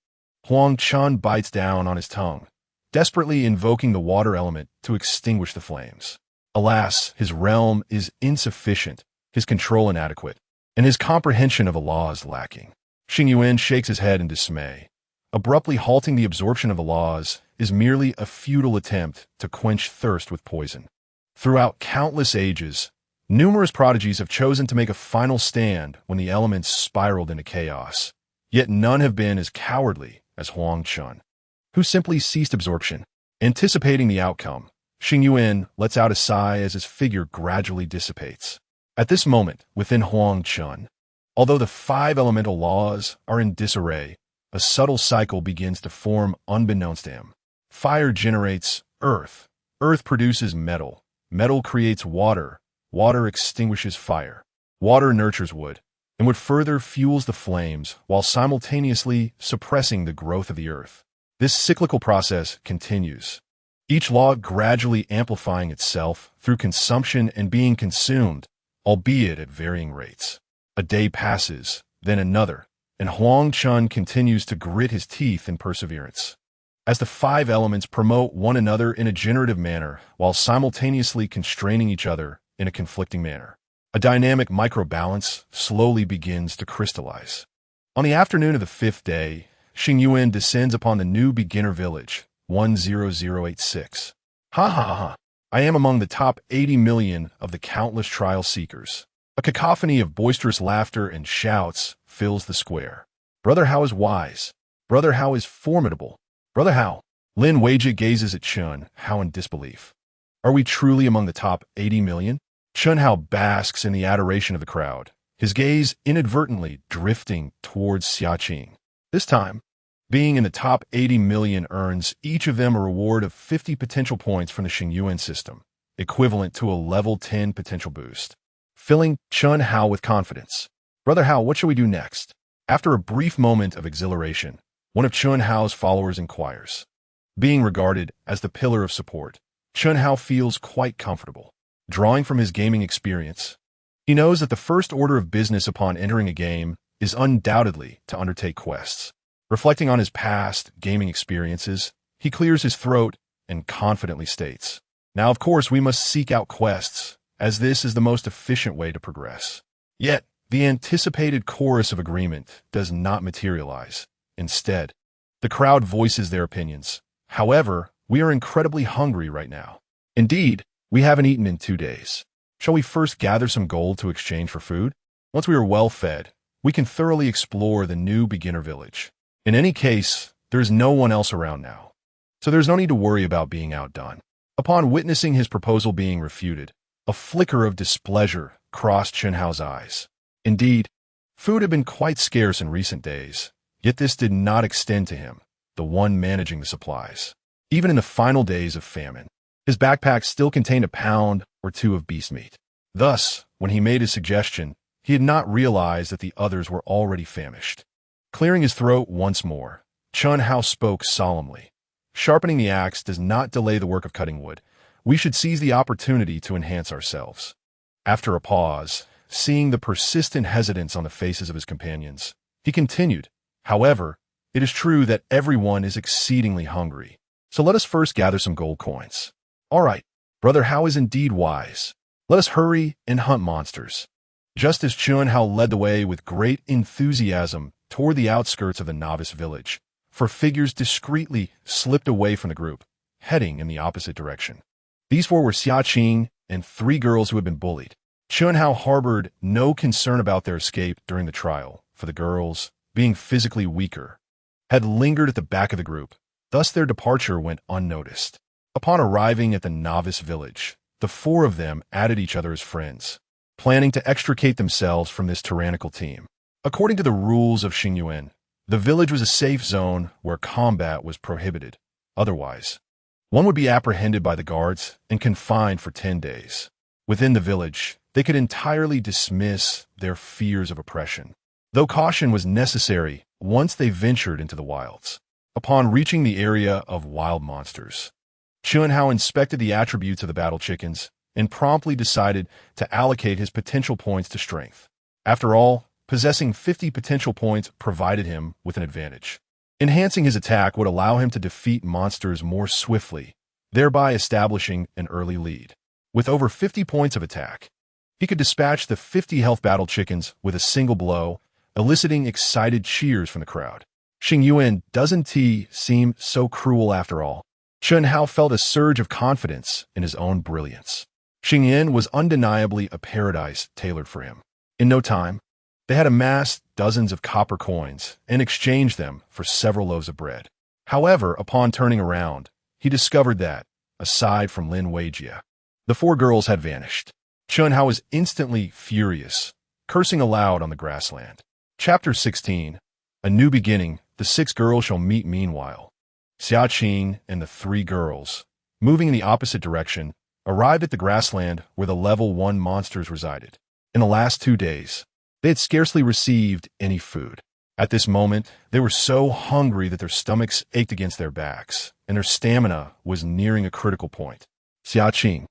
Huang Chen bites down on his tongue, desperately invoking the water element to extinguish the flames. Alas, his realm is insufficient, his control inadequate, and his comprehension of the law is lacking. Xingyuan shakes his head in dismay. Abruptly halting the absorption of the laws is merely a futile attempt to quench thirst with poison. Throughout countless ages, numerous prodigies have chosen to make a final stand when the elements spiraled into chaos, yet none have been as cowardly as Huang Chen, who simply ceased absorption. Anticipating the outcome, Xingyuan lets out a sigh as his figure gradually dissipates. At this moment, within Huang Chen, although the 5 elemental laws are in disarray, a subtle cycle begins to form unbeknownst to him. Fire generates earth, earth produces metal, metal creates water, water extinguishes fire, water nurtures wood, and what further fuels the flames while simultaneously suppressing the growth of the earth. This cyclical process continues, each law gradually amplifying itself through consumption and being consumed, albeit at varying rates. A day passes, then another, and Huang Chen continues to grit his teeth in perseverance. As the five elements promote one another in a generative manner while simultaneously constraining each other in a conflicting manner, a dynamic microbalance slowly begins to crystallize. On the afternoon of the fifth day, Xingyuan descends upon the new beginner village, 10086. Ha ha ha! I am among the top 80 million of the countless trial seekers. A cacophony of boisterous laughter and shouts fills the square. Brother Hao is wise. Brother Hao is formidable. Brother Hao. Lin Weijia gazes at Chen Hao in disbelief. Are we truly among the top 80 million? Chen Hao basks in the adoration of the crowd, his gaze inadvertently drifting towards Xiaqing. This time, being in the top 80 million earns each of them a reward of 50 potential points from the Xingyuan system, equivalent to a level 10 potential boost, filling Chen Hao with confidence. Brother Hao, what shall we do next? After a brief moment of exhilaration, one of Chen Hao's followers inquires. Being regarded as the pillar of support, Chen Hao feels quite comfortable. Drawing from his gaming experience, he knows that the first order of business upon entering a game is undoubtedly to undertake quests. Reflecting on his past gaming experiences, he clears his throat and confidently states, "Now, of course, we must seek out quests, as this is the most efficient way to progress." Yet, the anticipated chorus of agreement does not materialize. Instead, the crowd voices their opinions. However, we are incredibly hungry right now. Indeed, we haven't eaten in 2 days. Shall we first gather some gold to exchange for food? Once we are well fed, we can thoroughly explore the new beginner village. In any case, there is no one else around now, so there's no need to worry about being outdone. Upon witnessing his proposal being refuted, a flicker of displeasure crossed Chen Hao's eyes. Indeed, food had been quite scarce in recent days, yet this did not extend to him, the one managing the supplies. Even in the final days of famine, his backpack still contained a pound or two of beast meat. Thus, when he made his suggestion, he had not realized that the others were already famished. Clearing his throat once more, Chen Hao spoke solemnly. Sharpening the axe does not delay the work of cutting wood. We should seize the opportunity to enhance ourselves. After a pause, seeing the persistent hesitance on the faces of his companions, he continued, "However, it is true that everyone is exceedingly hungry. So let us first gather some gold coins." "All right, Brother Hao is indeed wise. Let us hurry and hunt monsters." Just as Chen Hao led the way with great enthusiasm toward the outskirts of the novice village, four figures discreetly slipped away from the group, heading in the opposite direction. These four were Xiaqing and 3 girls who had been bullied. Chen Hao harbored no concern about their escape during the trial, for the girls, being physically weaker, had lingered at the back of the group. Thus their departure went unnoticed. Upon arriving at the novice village, the 4 of them added each other as friends, planning to extricate themselves from this tyrannical team. According to the rules of Xingyuan, the village was a safe zone where combat was prohibited. Otherwise, one would be apprehended by the guards and confined for 10 days. Within the village, they could entirely dismiss their fears of oppression, though caution was necessary once they ventured into the wilds. Upon reaching the area of wild monsters, Chen Hao inspected the attributes of the battle chickens and promptly decided to allocate his potential points to strength. After all, possessing 50 potential points provided him with an advantage. Enhancing his attack would allow him to defeat monsters more swiftly, thereby establishing an early lead. With over 50 points of attack, he could dispatch the 50 health battle chickens with a single blow, eliciting excited cheers from the crowd. Xingyuan, doesn't he seem so cruel after all? Chen Hao felt a surge of confidence in his own brilliance. Xingyuan was undeniably a paradise tailored for him. In no time, they had amassed dozens of copper coins and exchanged them for several loaves of bread. However, upon turning around, he discovered that, aside from Lin Weijia, the 4 girls had vanished. Chen Hao was instantly furious, cursing aloud on the grassland. Chapter 16. A New Beginning. The 6 girls shall meet meanwhile. Xiaqing and the 3 girls, moving in the opposite direction, arrived at the grassland where the level 1 monsters resided. In the last 2 days, They had scarcely received any food. At this moment, they were so hungry that their stomachs ached against their backs, and their stamina was nearing a critical point. Xiaqing,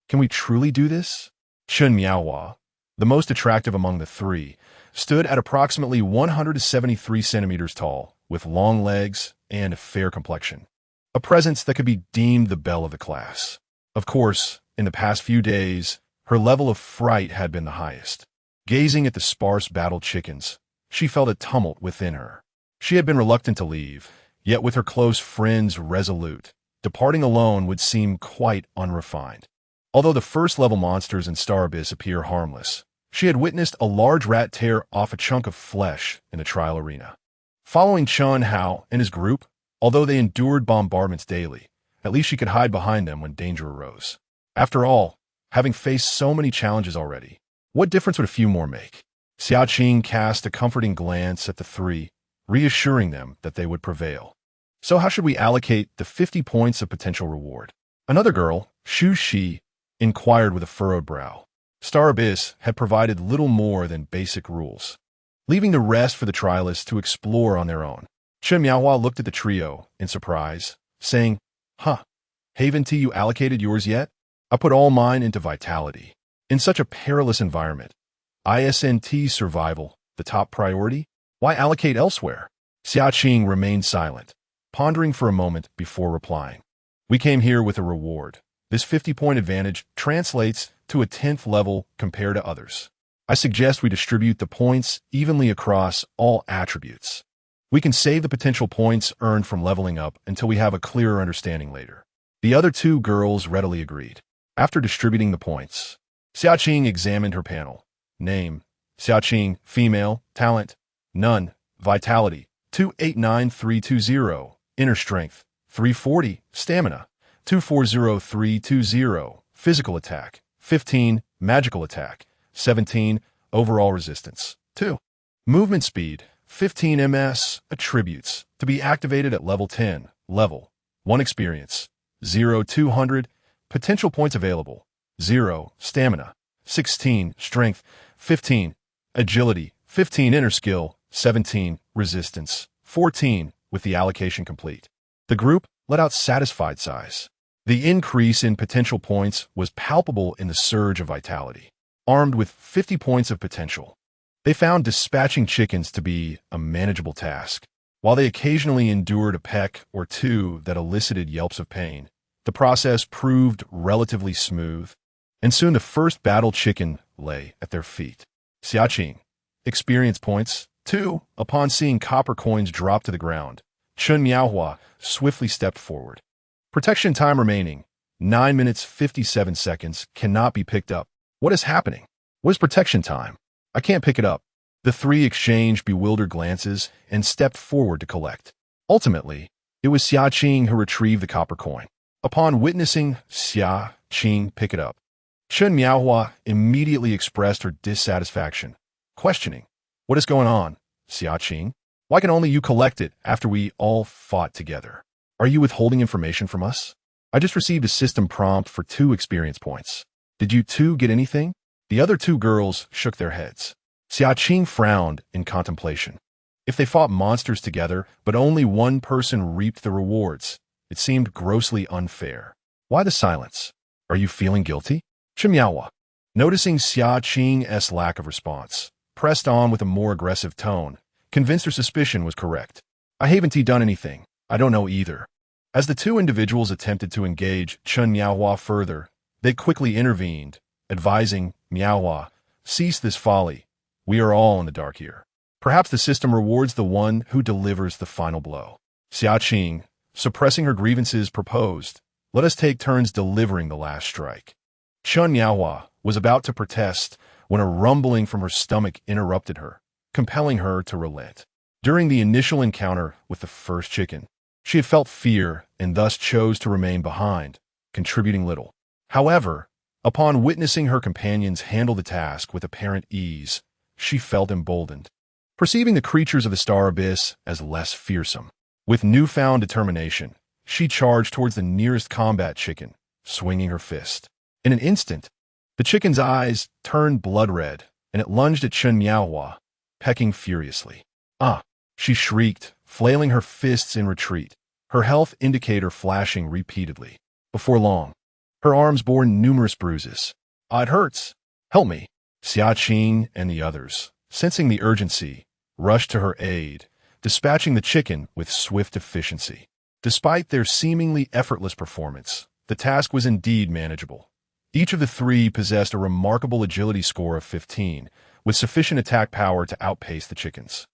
can we truly do this? Chen Miaohua, the most attractive among the three, stood at approximately 173 centimeters tall, with long legs and a fair complexion. A presence that could be deemed the belle of the class. Of course, in the past few days, her level of fright had been the highest. Gazing at the sparse battled chickens, she felt a tumult within her. She had been reluctant to leave, yet with her close friends resolute, departing alone would seem quite unrefined. Although the first-level monsters in Star Abyss appear harmless, she had witnessed a large rat tear off a chunk of flesh in the trial arena. Following Chun Hao and his group, although they endured bombardments daily, at least she could hide behind them when danger arose. After all, having faced so many challenges already, what difference would a few more make? Xiaqing cast a comforting glance at the three, reassuring them that they would prevail. So how should we allocate the 50 points of potential reward? Another girl, Shu Shi, inquired with a furrowed brow. Star Abyss had provided little more than basic rules, leaving the rest for the trialists to explore on their own. Chen Miaohua looked at the trio in surprise, saying, Haven't you allocated yours yet? I put all mine into vitality. In such a perilous environment, ISNT survival, the top priority? Why allocate elsewhere? Xiaqing remained silent, pondering for a moment before replying. We came here with a reward. This 50-point advantage translates to a 10th level compared to others. I suggest we distribute the points evenly across all attributes. We can save the potential points earned from leveling up until we have a clearer understanding later. The other two girls readily agreed. After distributing the points, Xiaqing examined her panel. Name, Xiaqing, female, talent, none, vitality, 289320, inner strength, 340, stamina, 240320, physical attack, 15, magical attack, 17, overall resistance, 2. Movement speed, 15 ms, attributes, to be activated at level 10, level 1 experience, 0 200, potential points available, 0, stamina, 16, strength, 15, agility, 15, inner skill, 17, resistance, 14, with the allocation complete. The group let out satisfied sighs. The increase in potential points was palpable in the surge of vitality. Armed with 50 points of potential, they found dispatching chickens to be a manageable task. While they occasionally endured a peck or two that elicited yelps of pain, the process proved relatively smooth, and soon the first battle chicken lay at their feet. Xiaqing, experience points, 2. Upon seeing copper coins drop to the ground, Chen Miaohua swiftly stepped forward. Protection time remaining, 9 minutes 57 seconds, cannot be picked up. What is happening? What is protection time? I can't pick it up. The three exchanged bewildered glances and stepped forward to collect. Ultimately, it was Xiaqing who retrieved the copper coin. Upon witnessing Xiaqing pick it up, Chen Miaohua immediately expressed her dissatisfaction, questioning, What is going on, Xiaqing? Why can only you collect it after we all fought together? Are you withholding information from us? I just received a system prompt for 2 experience points. Did you two get anything? The other two girls shook their heads. Xiaqing frowned in contemplation. If they fought monsters together, but only one person reaped the rewards, it seemed grossly unfair. Why the silence? Are you feeling guilty? Chen Miaohua, noticing Xiaqing's lack of response, pressed on with a more aggressive tone, convinced her suspicion was correct. I haven't done anything. I don't know either. As the two individuals attempted to engage Chen Miaohua further, they quickly intervened, advising Miaohua, cease this folly. We are all in the dark here. Perhaps the system rewards the one who delivers the final blow. Xiaqing, suppressing her grievances, proposed, let us take turns delivering the last strike. Chen Miaohua was about to protest when a rumbling from her stomach interrupted her, compelling her to relent. During the initial encounter with the first chicken, she had felt fear and thus chose to remain behind, contributing little. However, upon witnessing her companions handle the task with apparent ease, she felt emboldened, perceiving the creatures of the Star Abyss as less fearsome. With newfound determination, she charged towards the nearest combat chicken, swinging her fist. In an instant, the chicken's eyes turned blood red, and it lunged at Chen Miaohua, pecking furiously. Ah! She shrieked, flailing her fists in retreat, her health indicator flashing repeatedly. Before long, her arms bore numerous bruises. Ah, it hurts. Help me. Xia Qing and the others, sensing the urgency, rushed to her aid, dispatching the chicken with swift efficiency. Despite their seemingly effortless performance, the task was indeed manageable. Each of the three possessed a remarkable agility score of 15, with sufficient attack power to outpace the chickens.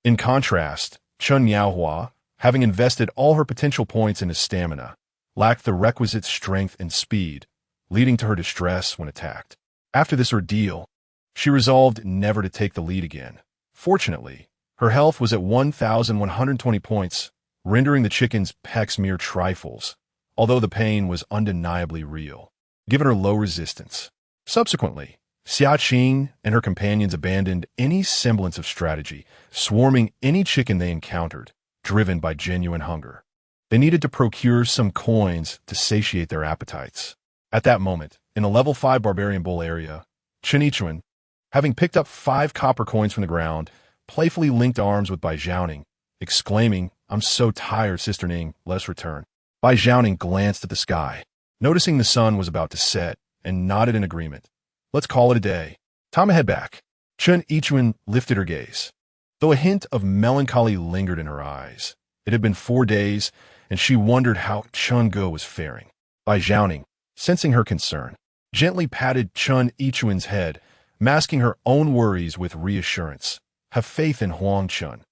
In contrast, Chen Miaohua, having invested all her potential points into stamina, lacked the requisite strength and speed, leading to her distress when attacked. After this ordeal, she resolved never to take the lead again. Fortunately, her health was at 1,120 points, rendering the chicken's pecks mere trifles, although the pain was undeniably real, given her low resistance. Subsequently, Xia Qing and her companions abandoned any semblance of strategy, swarming any chicken they encountered, driven by genuine hunger. They needed to procure some coins to satiate their appetites. At that moment, in a level 5 barbarian bull area, Chen Yichuan, having picked up 5 copper coins from the ground, playfully linked arms with Bai Zhaoning, exclaiming, "I'm so tired, Sister Ning, let us return." Bai Zhaoning glanced at the sky, noticing the sun was about to set, and nodded in agreement. "Let's call it a day. Time to head back." Chen Yichuan lifted her gaze. Though a hint of melancholy lingered in her eyes, it had been 4 days, and she wondered how Chen Ge was faring. Bai Zhaoning, sensing her concern, gently patted Chen Yichuan's head, masking her own worries with reassurance. "Have faith in Huang Chen.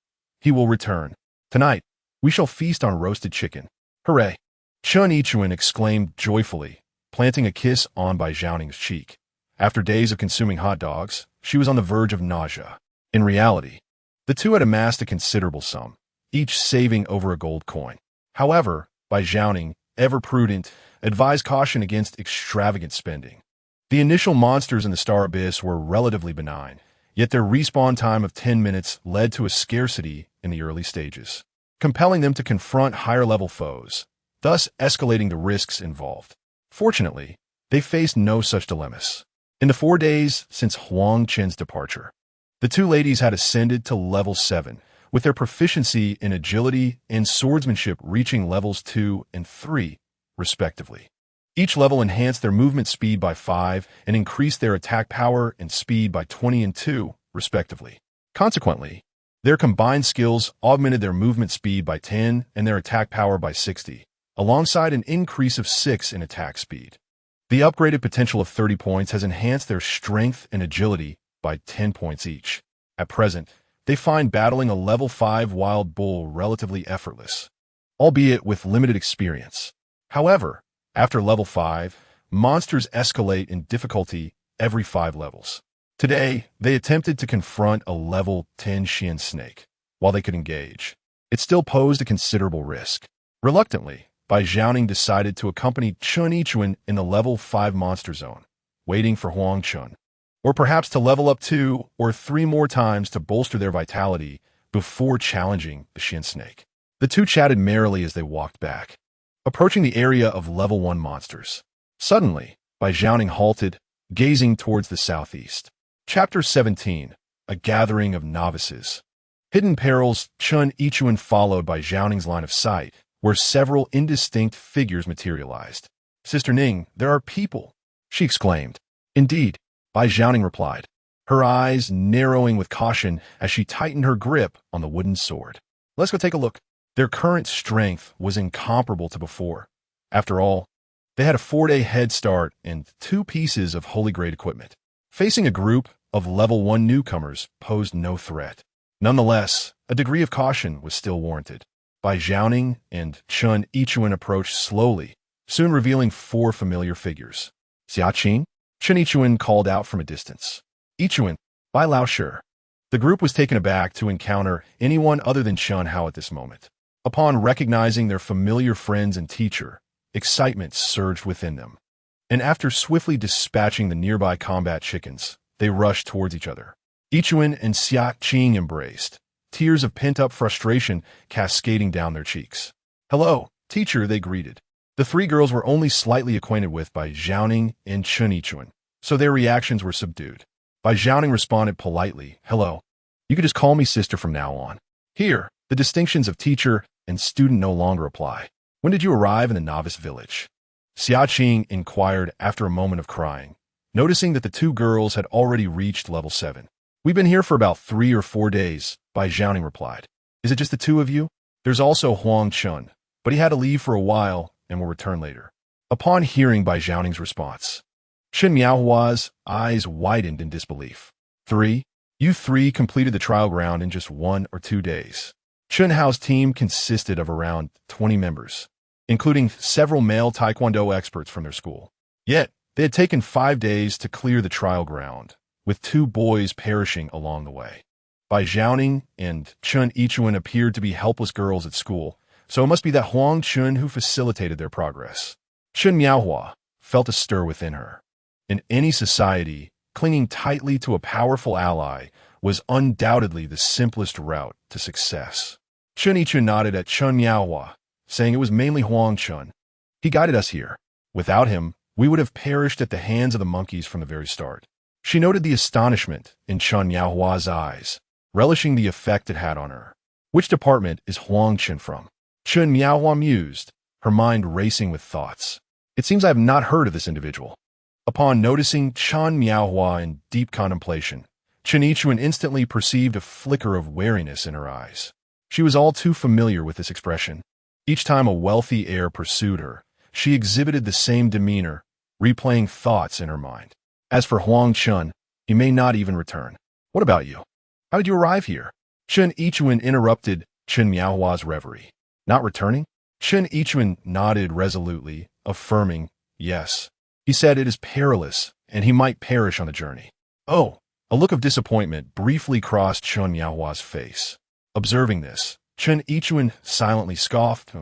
He will return. Tonight, we shall feast on roasted chicken." "Hooray!" Chen Yichuan exclaimed joyfully, planting a kiss on Bai Zhaoning's cheek. After days of consuming hot dogs, she was on the verge of nausea. In reality, the two had amassed a considerable sum, each saving over a gold coin. However, Bai Zhaoning, ever prudent, advised caution against extravagant spending. The initial monsters in the Star Abyss were relatively benign, yet their respawn time of 10 minutes led to a scarcity in the early stages, compelling them to confront higher-level foes, thus escalating the risks involved. Fortunately, they faced no such dilemmas. In the 4 days since Huang Chen's departure, the two ladies had ascended to level 7, with their proficiency in agility and swordsmanship reaching levels 2 and 3, respectively. Each level enhanced their movement speed by 5 and increased their attack power and speed by 20 and 2, respectively. Consequently, their combined skills augmented their movement speed by 10 and their attack power by 60, alongside an increase of 6 in attack speed. The upgraded potential of 30 points has enhanced their strength and agility by 10 points each. At present, they find battling a level 5 wild bull relatively effortless, albeit with limited experience. However, after level 5, monsters escalate in difficulty every 5 levels. Today, they attempted to confront a level 10 Xian snake. While they could engage, it still posed a considerable risk. Reluctantly, Bai Zhaoning decided to accompany Chen Yichuan in the level 5 monster zone, waiting for Huang Chen, or perhaps to level up 2 or 3 more times to bolster their vitality before challenging the Xian snake. The two chatted merrily as they walked back, approaching the area of level 1 monsters. Suddenly, Bai Zhaoning halted, gazing towards the southeast. Chapter 17, A Gathering of Novices. Hidden Perils. Chen Yichuan followed Bai Zhaoning's line of sight, where several indistinct figures materialized. "Sister Ning, there are people," she exclaimed. "Indeed," Bai Zhaoning replied, her eyes narrowing with caution as she tightened her grip on the wooden sword. "Let's go take a look." Their current strength was incomparable to before. After all, they had a 4-day head start and 2 pieces of holy grade equipment. Facing a group of level 1 newcomers posed no threat. Nonetheless, a degree of caution was still warranted. Bai Zhaoning and Chen Yichuan approached slowly, soon revealing 4 familiar figures. "Xia Qing?" Chen Yichuan called out from a distance. "Yichuan, Bai Lao Shi." The group was taken aback to encounter anyone other than Chen Hao at this moment. Upon recognizing their familiar friends and teacher, excitement surged within them. And after swiftly dispatching the nearby combat chickens, they rushed towards each other. Yichuan and Xia Qing embraced, tears of pent-up frustration cascading down their cheeks. "Hello, teacher," they greeted. The 3 girls were only slightly acquainted with Bai Zhaoning and Chen Yichuan, so their reactions were subdued. Bai Zhaoning responded politely, hello. You could just call me sister from now on. Here, the distinctions of teacher and student no longer apply. When did you arrive in the novice village? Xiaqing inquired after a moment of crying, noticing that the two girls had already reached level 7. We've been here for about 3 or 4 days, Bai Zhaoning replied. Is it just the two of you? There's also Huang Chen, but he had to leave for a while and will return later. Upon hearing Bai Zhaoning's response, Chen Miaohua's eyes widened in disbelief. 3. You 3 completed the trial ground in just 1 or 2 days. Chen Hao's team consisted of around 20 members, including several male taekwondo experts from their school. Yet, they had taken 5 days to clear the trial ground, with 2 boys perishing along the way. Bai Zhaoning and Chen Yichuan appeared to be helpless girls at school, so it must be that Huang Chen who facilitated their progress. Chen Miaohua felt a stir within her. In any society, clinging tightly to a powerful ally was undoubtedly the simplest route to success. Chen Yichuan nodded at Chen Miaohua, saying it was mainly Huang Chen. He guided us here. Without him, we would have perished at the hands of the monkeys from the very start. She noted the astonishment in Chen Miaohua's eyes, relishing the effect it had on her. Which department is Huang Chen from? Chen Miaohua mused, her mind racing with thoughts. It seems I have not heard of this individual. Upon noticing Chen Miaohua in deep contemplation, Chen Yichuan instantly perceived a flicker of wariness in her eyes. She was all too familiar with this expression. Each time a wealthy heir pursued her, she exhibited the same demeanor, replaying thoughts in her mind. As for Huang Chen, he may not even return. What about you? How did you arrive here? Chen Yichuan interrupted Chen Miaohua's reverie. Not returning? Chen Yichuan nodded resolutely, affirming, yes. He said it is perilous, and he might perish on the journey. Oh, a look of disappointment briefly crossed Chen Miaohua's face. Observing this, Chen Yichuan silently scoffed,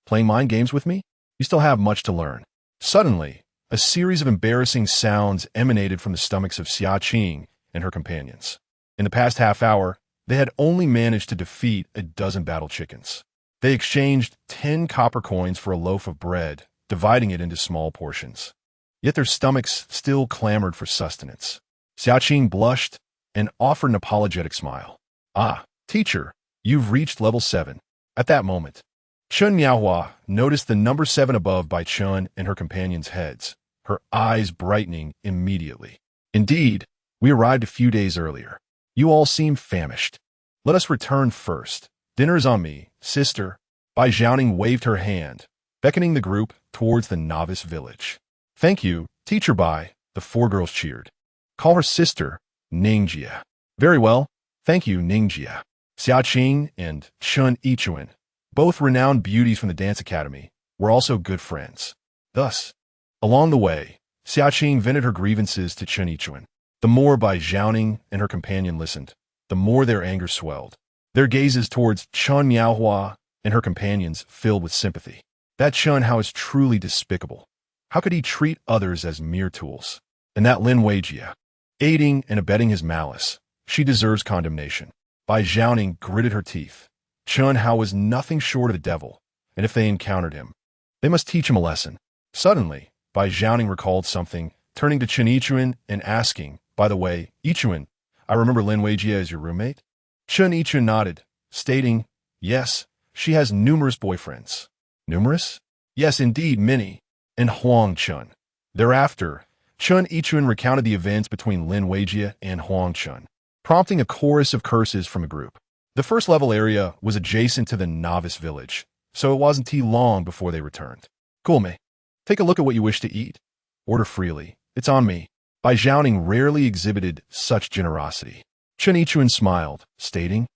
playing mind games with me? You still have much to learn. Suddenly, a series of embarrassing sounds emanated from the stomachs of Xiaqing and her companions. In the past half hour, they had only managed to defeat a dozen battle chickens. They exchanged 10 copper coins for a loaf of bread, dividing it into small portions. Yet their stomachs still clamored for sustenance. Xiaqing blushed and offered an apologetic smile. Ah, teacher, you've reached level 7. At that moment, Chen Miaohua noticed the number 7 above by Chen and her companions' heads, her eyes brightening immediately. Indeed, we arrived a few days earlier. You all seem famished. Let us return first. Dinner is on me, sister. Bai Zhaoning waved her hand, beckoning the group towards the novice village. Thank you, teacher Bai, the 4 girls cheered. Call her sister, Ningjia. Very well, thank you, Ningjia. Xiaqing and Chen Yichuan, both renowned beauties from the dance academy, were also good friends. Thus, along the way, Xiaqing vented her grievances to Chen Yichuan. The more Bai Zhaoning and her companion listened, the more their anger swelled. Their gazes towards Chen Miaohua and her companions filled with sympathy. That Chen Hao is truly despicable. How could he treat others as mere tools? And that Lin Weijia, aiding and abetting his malice, she deserves condemnation. Bai Zhaoning gritted her teeth. Chen Hao was nothing short of the devil, and if they encountered him, they must teach him a lesson. Suddenly, Bai Zhaoning recalled something, turning to Chen Yichuan and asking, by the way, Yichuan, I remember Lin Weijia as your roommate? Chen Yichuan nodded, stating, yes, she has numerous boyfriends. Numerous? Yes, indeed, many. And Huang Chen. Thereafter, Chen Yichuan recounted the events between Lin Weijia and Huang Chen, prompting a chorus of curses from a group. The first level area was adjacent to the novice village, so it wasn't too long before they returned. Cool, mate. Take a look at what you wish to eat. Order freely. It's on me. Bai Zhaoning rarely exhibited such generosity. Chen Yichuan smiled, stating,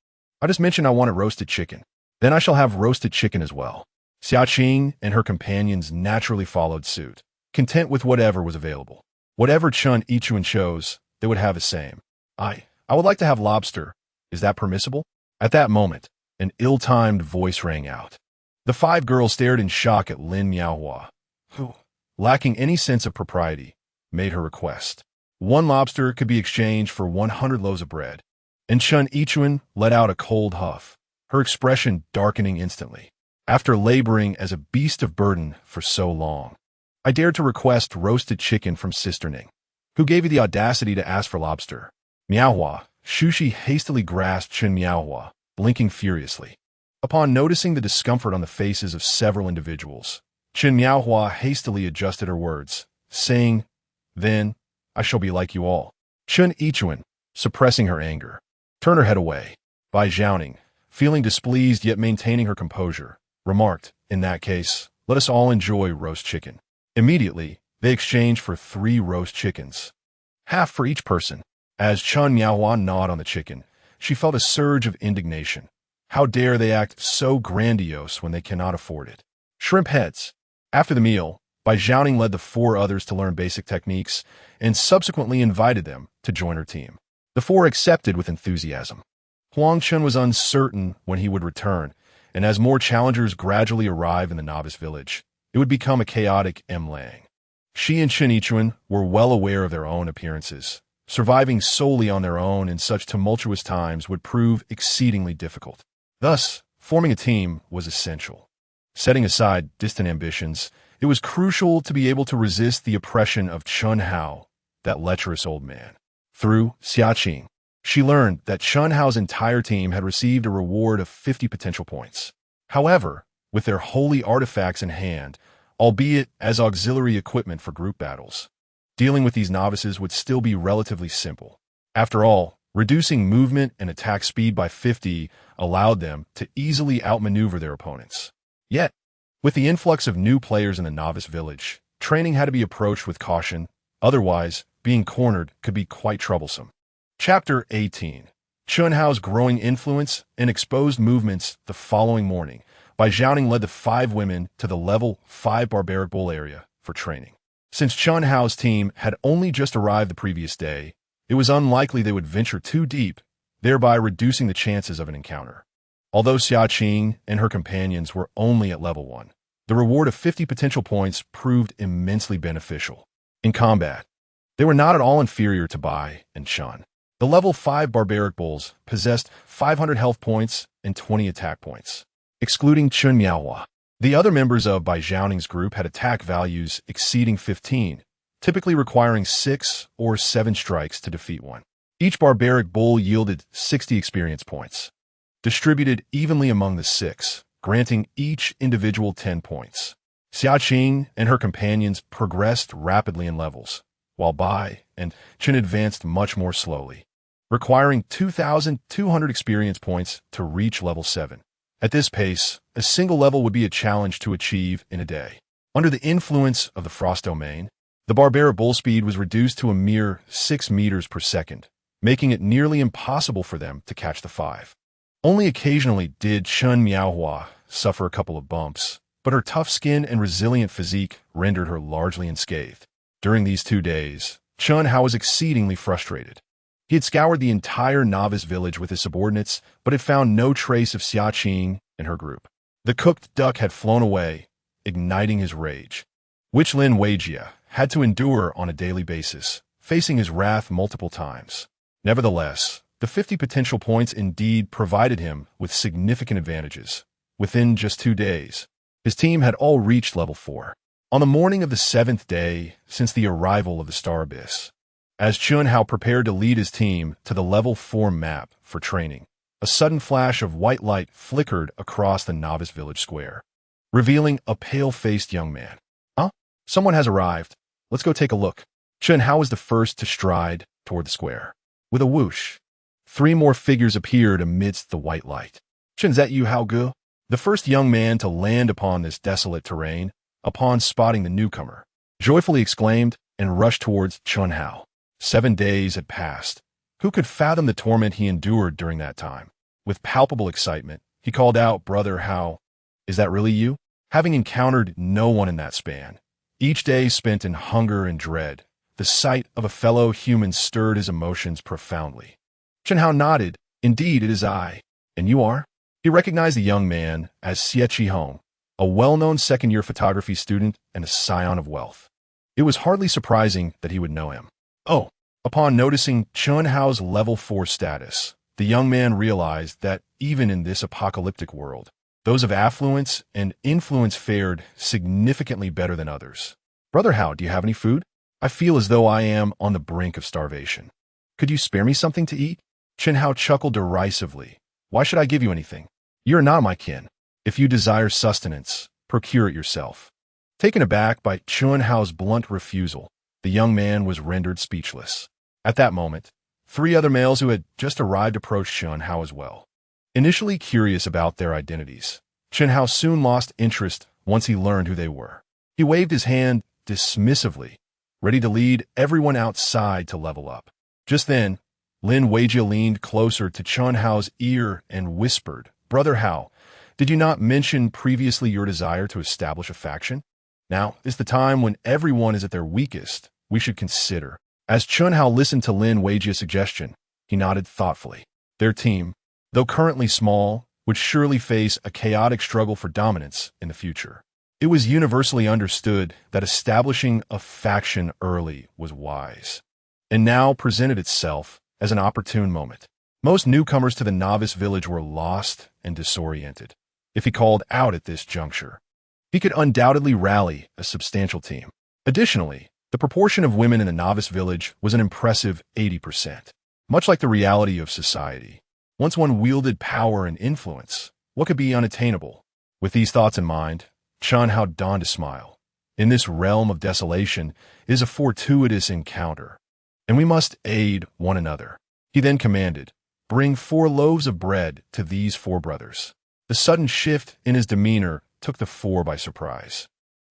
I just mentioned I wanted roasted chicken. Then I shall have roasted chicken as well. Xiaqing and her companions naturally followed suit, content with whatever was available. Whatever Chen Yichuan chose, they would have the same. I would like to have lobster. Is that permissible? At that moment, an ill-timed voice rang out. The 5 girls stared in shock at Lin Miaohua, who, lacking any sense of propriety, made her request. 1 lobster could be exchanged for 100 loaves of bread, and Chen Yichuan let out a cold huff, her expression darkening instantly. After laboring as a beast of burden for so long, I dared to request roasted chicken from Sister Ning. Who gave you the audacity to ask for lobster? Miaohua. Shushi hastily grasped Chen Miaohua, blinking furiously. Upon noticing the discomfort on the faces of several individuals, Chen Miaohua hastily adjusted her words, saying, "Then, I shall be like you all." Chen Yichuan, suppressing her anger, turned her head away. Bai Zhaoning, feeling displeased yet maintaining her composure, remarked, "In that case, let us all enjoy roast chicken." Immediately, they exchanged for 3 roast chickens, half for each person. As Chen Miaohua gnawed on the chicken, she felt a surge of indignation. How dare they act so grandiose when they cannot afford it? Shrimp heads. After the meal, Bai Zhaoning led the 4 others to learn basic techniques and subsequently invited them to join her team. The 4 accepted with enthusiasm. Huang Chen was uncertain when he would return, and as more challengers gradually arrive in the novice village, it would become a chaotic mlang. She and Chen Yichuan were well aware of their own appearances. Surviving solely on their own in such tumultuous times would prove exceedingly difficult. Thus, forming a team was essential. Setting aside distant ambitions, it was crucial to be able to resist the oppression of Chun Hao, that lecherous old man. Through Xiaqing, she learned that Chun Hao's entire team had received a reward of 50 potential points. However, with their holy artifacts in hand, albeit as auxiliary equipment for group battles, dealing with these novices would still be relatively simple. After all, reducing movement and attack speed by 50 allowed them to easily outmaneuver their opponents. Yet, with the influx of new players in the novice village, training had to be approached with caution, otherwise, being cornered could be quite troublesome. Chapter 18. Chun Hao's growing influence and exposed movements. The following morning, Bai Zhaoning led the 5 women to the level 5 barbaric bull area for training. Since Chun Hao's team had only just arrived the previous day, it was unlikely they would venture too deep, thereby reducing the chances of an encounter. Although Xia Qing and her companions were only at level 1, the reward of 50 potential points proved immensely beneficial. In combat, they were not at all inferior to Bai and Chun. The level 5 barbaric bulls possessed 500 health points and 20 attack points, excluding Chen Miaohua. The other members of Bai Zhaoning's group had attack values exceeding 15, typically requiring 6 or 7 strikes to defeat one. Each barbaric bull yielded 60 experience points, distributed evenly among the 6, granting each individual 10 points. Xia Qing and her companions progressed rapidly in levels, while Bai and Chen advanced much more slowly, requiring 2,200 experience points to reach level 7. At this pace, a single level would be a challenge to achieve in a day. Under the influence of the frost domain, the barbaric bull speed was reduced to a mere 6 meters per second, making it nearly impossible for them to catch the 5. Only occasionally did Chen Miaohua suffer a couple of bumps, but her tough skin and resilient physique rendered her largely unscathed. During these 2 days, Chun Hao was exceedingly frustrated. He had scoured the entire novice village with his subordinates, but had found no trace of Xia Qing and her group. The cooked duck had flown away, igniting his rage, which Lin Weijia had to endure on a daily basis, facing his wrath multiple times. Nevertheless, the 50 potential points indeed provided him with significant advantages. Within just 2 days, his team had all reached level 4. On the morning of the 7th day since the arrival of the Star Abyss, as Chun Hao prepared to lead his team to the level 4 map for training, a sudden flash of white light flickered across the novice village square, revealing a pale-faced young man. "Huh? Someone has arrived. Let's go take a look." Chun Hao was the first to stride toward the square. With a whoosh, 3 more figures appeared amidst the white light. "Chen Zet Yu Hao Gu," the first young man to land upon this desolate terrain, upon spotting the newcomer, joyfully exclaimed and rushed towards Chun Hao. 7 days had passed. Who could fathom the torment he endured during that time? With palpable excitement, he called out, "Brother Hao, is that really you?" Having encountered no one in that span, each day spent in hunger and dread, the sight of a fellow human stirred his emotions profoundly. Chen Hao nodded. "Indeed, it is I. And you are?" He recognized the young man as Xie Qihong, a well-known second-year photography student and a scion of wealth. It was hardly surprising that he would know him. Oh, upon noticing Chun Hao's level 4 status, the young man realized that even in this apocalyptic world, those of affluence and influence fared significantly better than others. "Brother Hao, do you have any food? I feel as though I am on the brink of starvation. Could you spare me something to eat? Chen Hao chuckled derisively. Why should I give you anything? You are not my kin. If you desire sustenance, procure it yourself. Taken aback by Chen Hao's blunt refusal, the young man was rendered speechless. At that moment, 3 other males who had just arrived approached Chen Hao as well. Initially curious about their identities, Chen Hao soon lost interest once he learned who they were. He waved his hand dismissively, ready to lead everyone outside to level up. Just then, Lin Weijia leaned closer to Chen Hao's ear and whispered, "Brother Hao, did you not mention previously your desire to establish a faction? Now is the time when everyone is at their weakest. We should consider." As Chen Hao listened to Lin Weijia's suggestion, he nodded thoughtfully. Their team, though currently small, would surely face a chaotic struggle for dominance in the future. It was universally understood that establishing a faction early was wise, and now presented itself as an opportune moment. Most newcomers to the novice village were lost and disoriented. If he called out at this juncture, he could undoubtedly rally a substantial team. Additionally, the proportion of women in the novice village was an impressive 80%. Much like the reality of society, once one wielded power and influence, what could be unattainable? With these thoughts in mind, Chen Hao donned a smile. In this realm of desolation is a fortuitous encounter, and we must aid one another. He then commanded, "Bring 4 loaves of bread to these 4 brothers." The sudden shift in his demeanor took the 4 by surprise.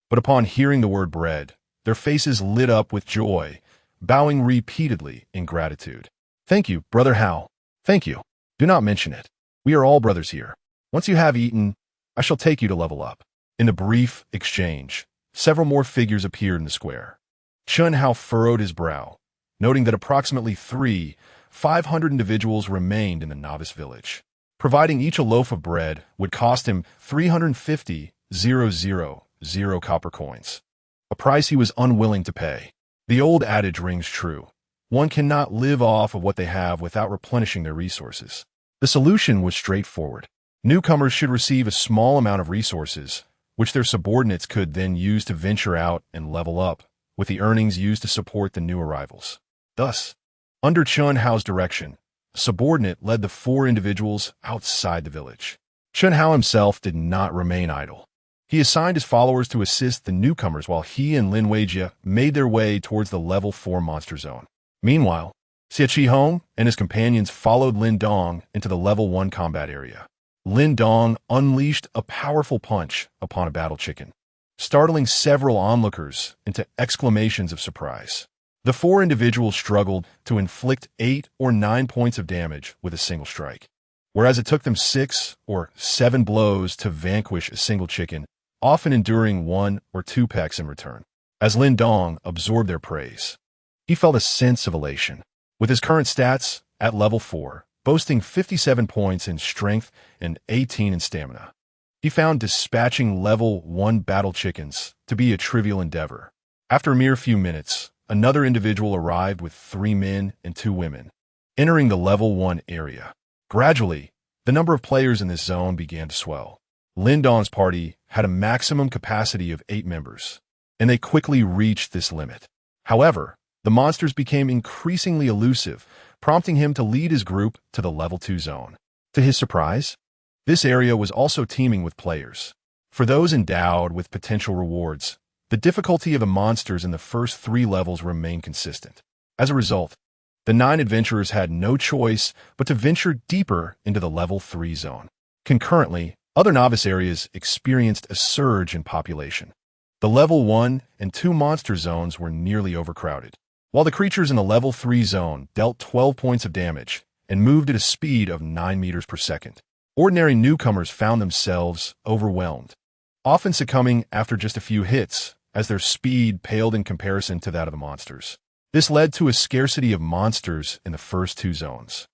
But upon hearing the word bread, their faces lit up with joy, bowing repeatedly in gratitude. "Thank you, Brother Hao. Thank you. Do not mention it. We are all brothers here. Once you have eaten, I shall take you to level up." In the brief exchange, several more figures appeared in the square. Chen Hao furrowed his brow, noting that approximately 500 individuals remained in the novice village. Providing each a loaf of bread would cost him 350,000 copper coins, a price he was unwilling to pay. The old adage rings true. One cannot live off of what they have without replenishing their resources. The solution was straightforward. Newcomers should receive a small amount of resources, which their subordinates could then use to venture out and level up, with the earnings used to support the new arrivals. Thus, under Chen Hao's direction, a subordinate led the 4 individuals outside the village. Chen Hao himself did not remain idle. He assigned his followers to assist the newcomers while he and Lin Weijia made their way towards the level 4 monster zone. Meanwhile, Xie Qihong and his companions followed Lin Dong into the level 1 combat area. Lin Dong unleashed a powerful punch upon a battle chicken, startling several onlookers into exclamations of surprise. The 4 individuals struggled to inflict 8 or 9 points of damage with a single strike, whereas it took them 6 or 7 blows to vanquish a single chicken, often enduring 1 or 2 pecks in return. As Lin Dong absorbed their praise, he felt a sense of elation. With his current stats at level 4, boasting 57 points in strength and 18 in stamina, he found dispatching level 1 battle chickens to be a trivial endeavor. After a mere few minutes, another individual arrived with 3 men and 2 women, entering the level 1 area. Gradually, the number of players in this zone began to swell. Lin Dong's party had a maximum capacity of 8 members, and they quickly reached this limit. However, the monsters became increasingly elusive, prompting him to lead his group to the level 2 zone. To his surprise, this area was also teeming with players. For those endowed with potential rewards, the difficulty of the monsters in the first 3 levels remained consistent. As a result, the 9 adventurers had no choice but to venture deeper into the level 3 zone. Concurrently, other novice areas experienced a surge in population. The level 1 and 2 monster zones were nearly overcrowded, while the creatures in the level 3 zone dealt 12 points of damage and moved at a speed of 9 meters per second. Ordinary newcomers found themselves overwhelmed, often succumbing after just a few hits, as their speed paled in comparison to that of the monsters. This led to a scarcity of monsters in the first 2 zones.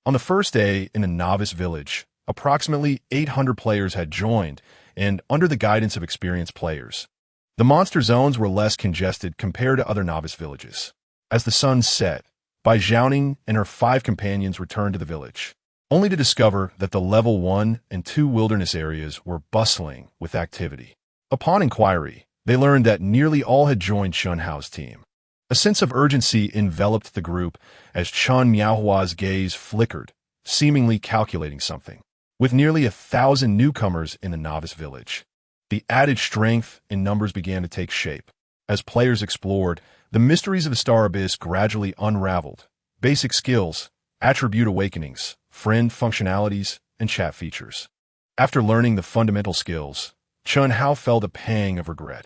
On the first day in the novice village, approximately 800 players had joined, and under the guidance of experienced players, the monster zones were less congested compared to other novice villages. As the sun set, Bai Zhaoning and her 5 companions returned to the village, only to discover that the level 1 and 2 wilderness areas were bustling with activity. Upon inquiry, they learned that nearly all had joined Chen Hao's team. A sense of urgency enveloped the group as Chen Miaohua's gaze flickered, seemingly calculating something. With nearly 1,000 newcomers in the novice village, the added strength in numbers began to take shape. As players explored, the mysteries of the Star Abyss gradually unraveled. Basic skills, attribute awakenings, friend functionalities, and chat features. After learning the fundamental skills, Chun Hao felt a pang of regret.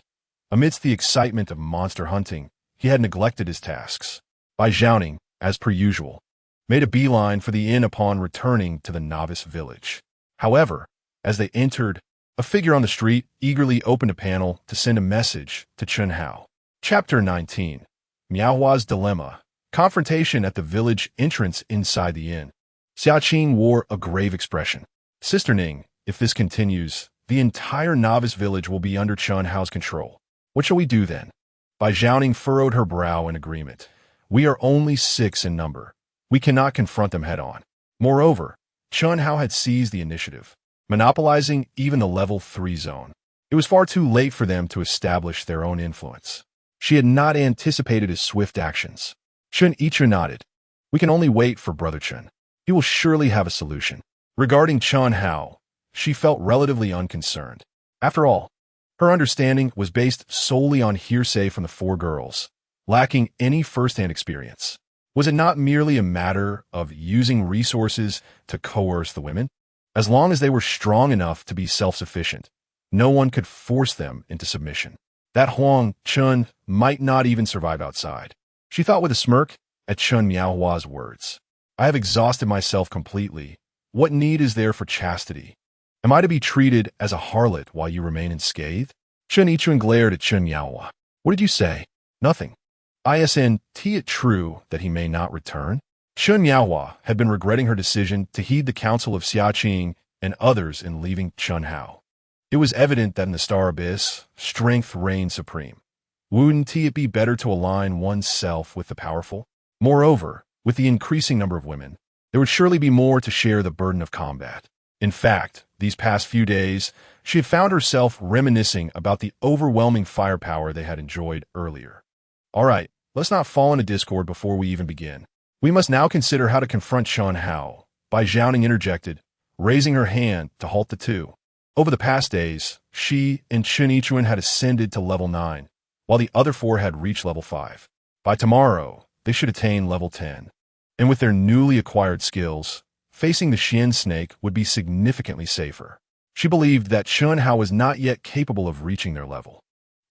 Amidst the excitement of monster hunting, he had neglected his tasks. Bai Zhaoning, as per usual, made a beeline for the inn upon returning to the novice village. However, as they entered, a figure on the street eagerly opened a panel to send a message to Chun Hao. Chapter 19. Miaohua's Dilemma. Confrontation at the village entrance inside the inn. Xia Qing wore a grave expression. Sister Ning, if this continues, the entire novice village will be under Chun Hao's control. What shall we do then? Bai Zhaoning furrowed her brow in agreement. We are only 6 in number. We cannot confront them head-on. Moreover, Chun Hao had seized the initiative, monopolizing even the level 3 zone. It was far too late for them to establish their own influence. She had not anticipated his swift actions. Chen Yichu nodded. We can only wait for Brother Chen. He will surely have a solution. Regarding Chun Hao, she felt relatively unconcerned. After all, her understanding was based solely on hearsay from the 4 girls, lacking any first-hand experience. Was it not merely a matter of using resources to coerce the women? As long as they were strong enough to be self-sufficient, no one could force them into submission. That Huang Chen might not even survive outside. She thought with a smirk at Chun Miaohua's words. I have exhausted myself completely. What need is there for chastity? Am I to be treated as a harlot while you remain unscathed? Chen Yichuan glared at Chun Miaohua. What did you say? Nothing. Isn't it true that he may not return? Chun Miaohua had been regretting her decision to heed the counsel of Xia Qing and others in leaving Chun Hao. It was evident that in the Star Abyss, strength reigned supreme. Wouldn't it be better to align oneself with the powerful? Moreover, with the increasing number of women, there would surely be more to share the burden of combat. In fact, these past few days, she had found herself reminiscing about the overwhelming firepower they had enjoyed earlier. All right, let's not fall into discord before we even begin. We must now consider how to confront Chun Hao. Bai Zhaoning interjected, raising her hand to halt the two. Over the past days, she and Chen Yichuan had ascended to level 9, while the other 4 had reached level 5. By tomorrow, they should attain level 10. And with their newly acquired skills, facing the Xian snake would be significantly safer. She believed that Chun Hao was not yet capable of reaching their level.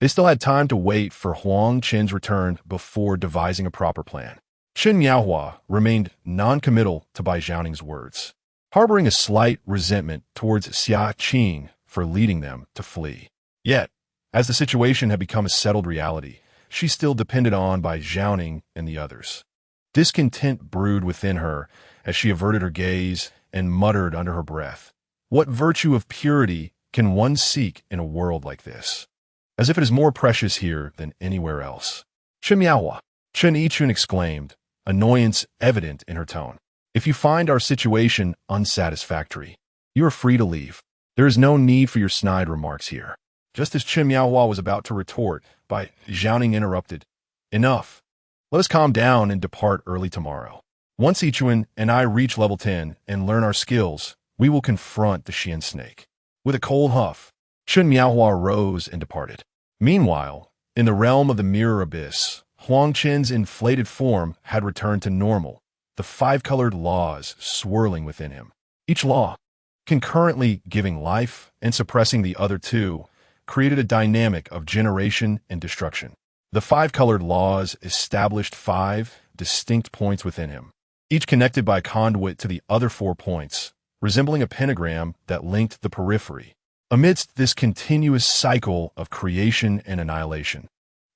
They still had time to wait for Huang Chen's return before devising a proper plan. Chen Miaohua remained non-committal to Bai Zhaoning's words, harboring a slight resentment towards Xia Qing for leading them to flee. Yet, as the situation had become a settled reality, she still depended on Bai Zhaoning and the others. Discontent brewed within her as she averted her gaze and muttered under her breath, what virtue of purity can one seek in a world like this? As if it is more precious here than anywhere else. Chen Miaohua, Chen Yichun exclaimed, annoyance evident in her tone. If you find our situation unsatisfactory, you are free to leave. There is no need for your snide remarks here. Just as Chen Miaohua was about to retort, Bai Zhaoning interrupted. Enough. Let us calm down and depart early tomorrow. Once Yichuan and I reach level 10 and learn our skills, we will confront the Xian snake. With a cold huff, Chen Miaohua rose and departed. Meanwhile, in the realm of the Mirror Abyss, Huang Chen's inflated form had returned to normal, the 5-colored laws swirling within him. Each law, concurrently giving life and suppressing the other 2, created a dynamic of generation and destruction. The 5-colored laws established 5 distinct points within him, each connected by a conduit to the other 4 points, resembling a pentagram that linked the periphery. Amidst this continuous cycle of creation and annihilation,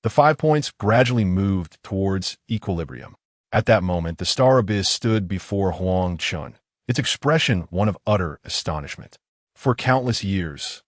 the 5 points gradually moved towards equilibrium. At that moment, the Star Abyss stood before Huang Chen, its expression one of utter astonishment. For countless years,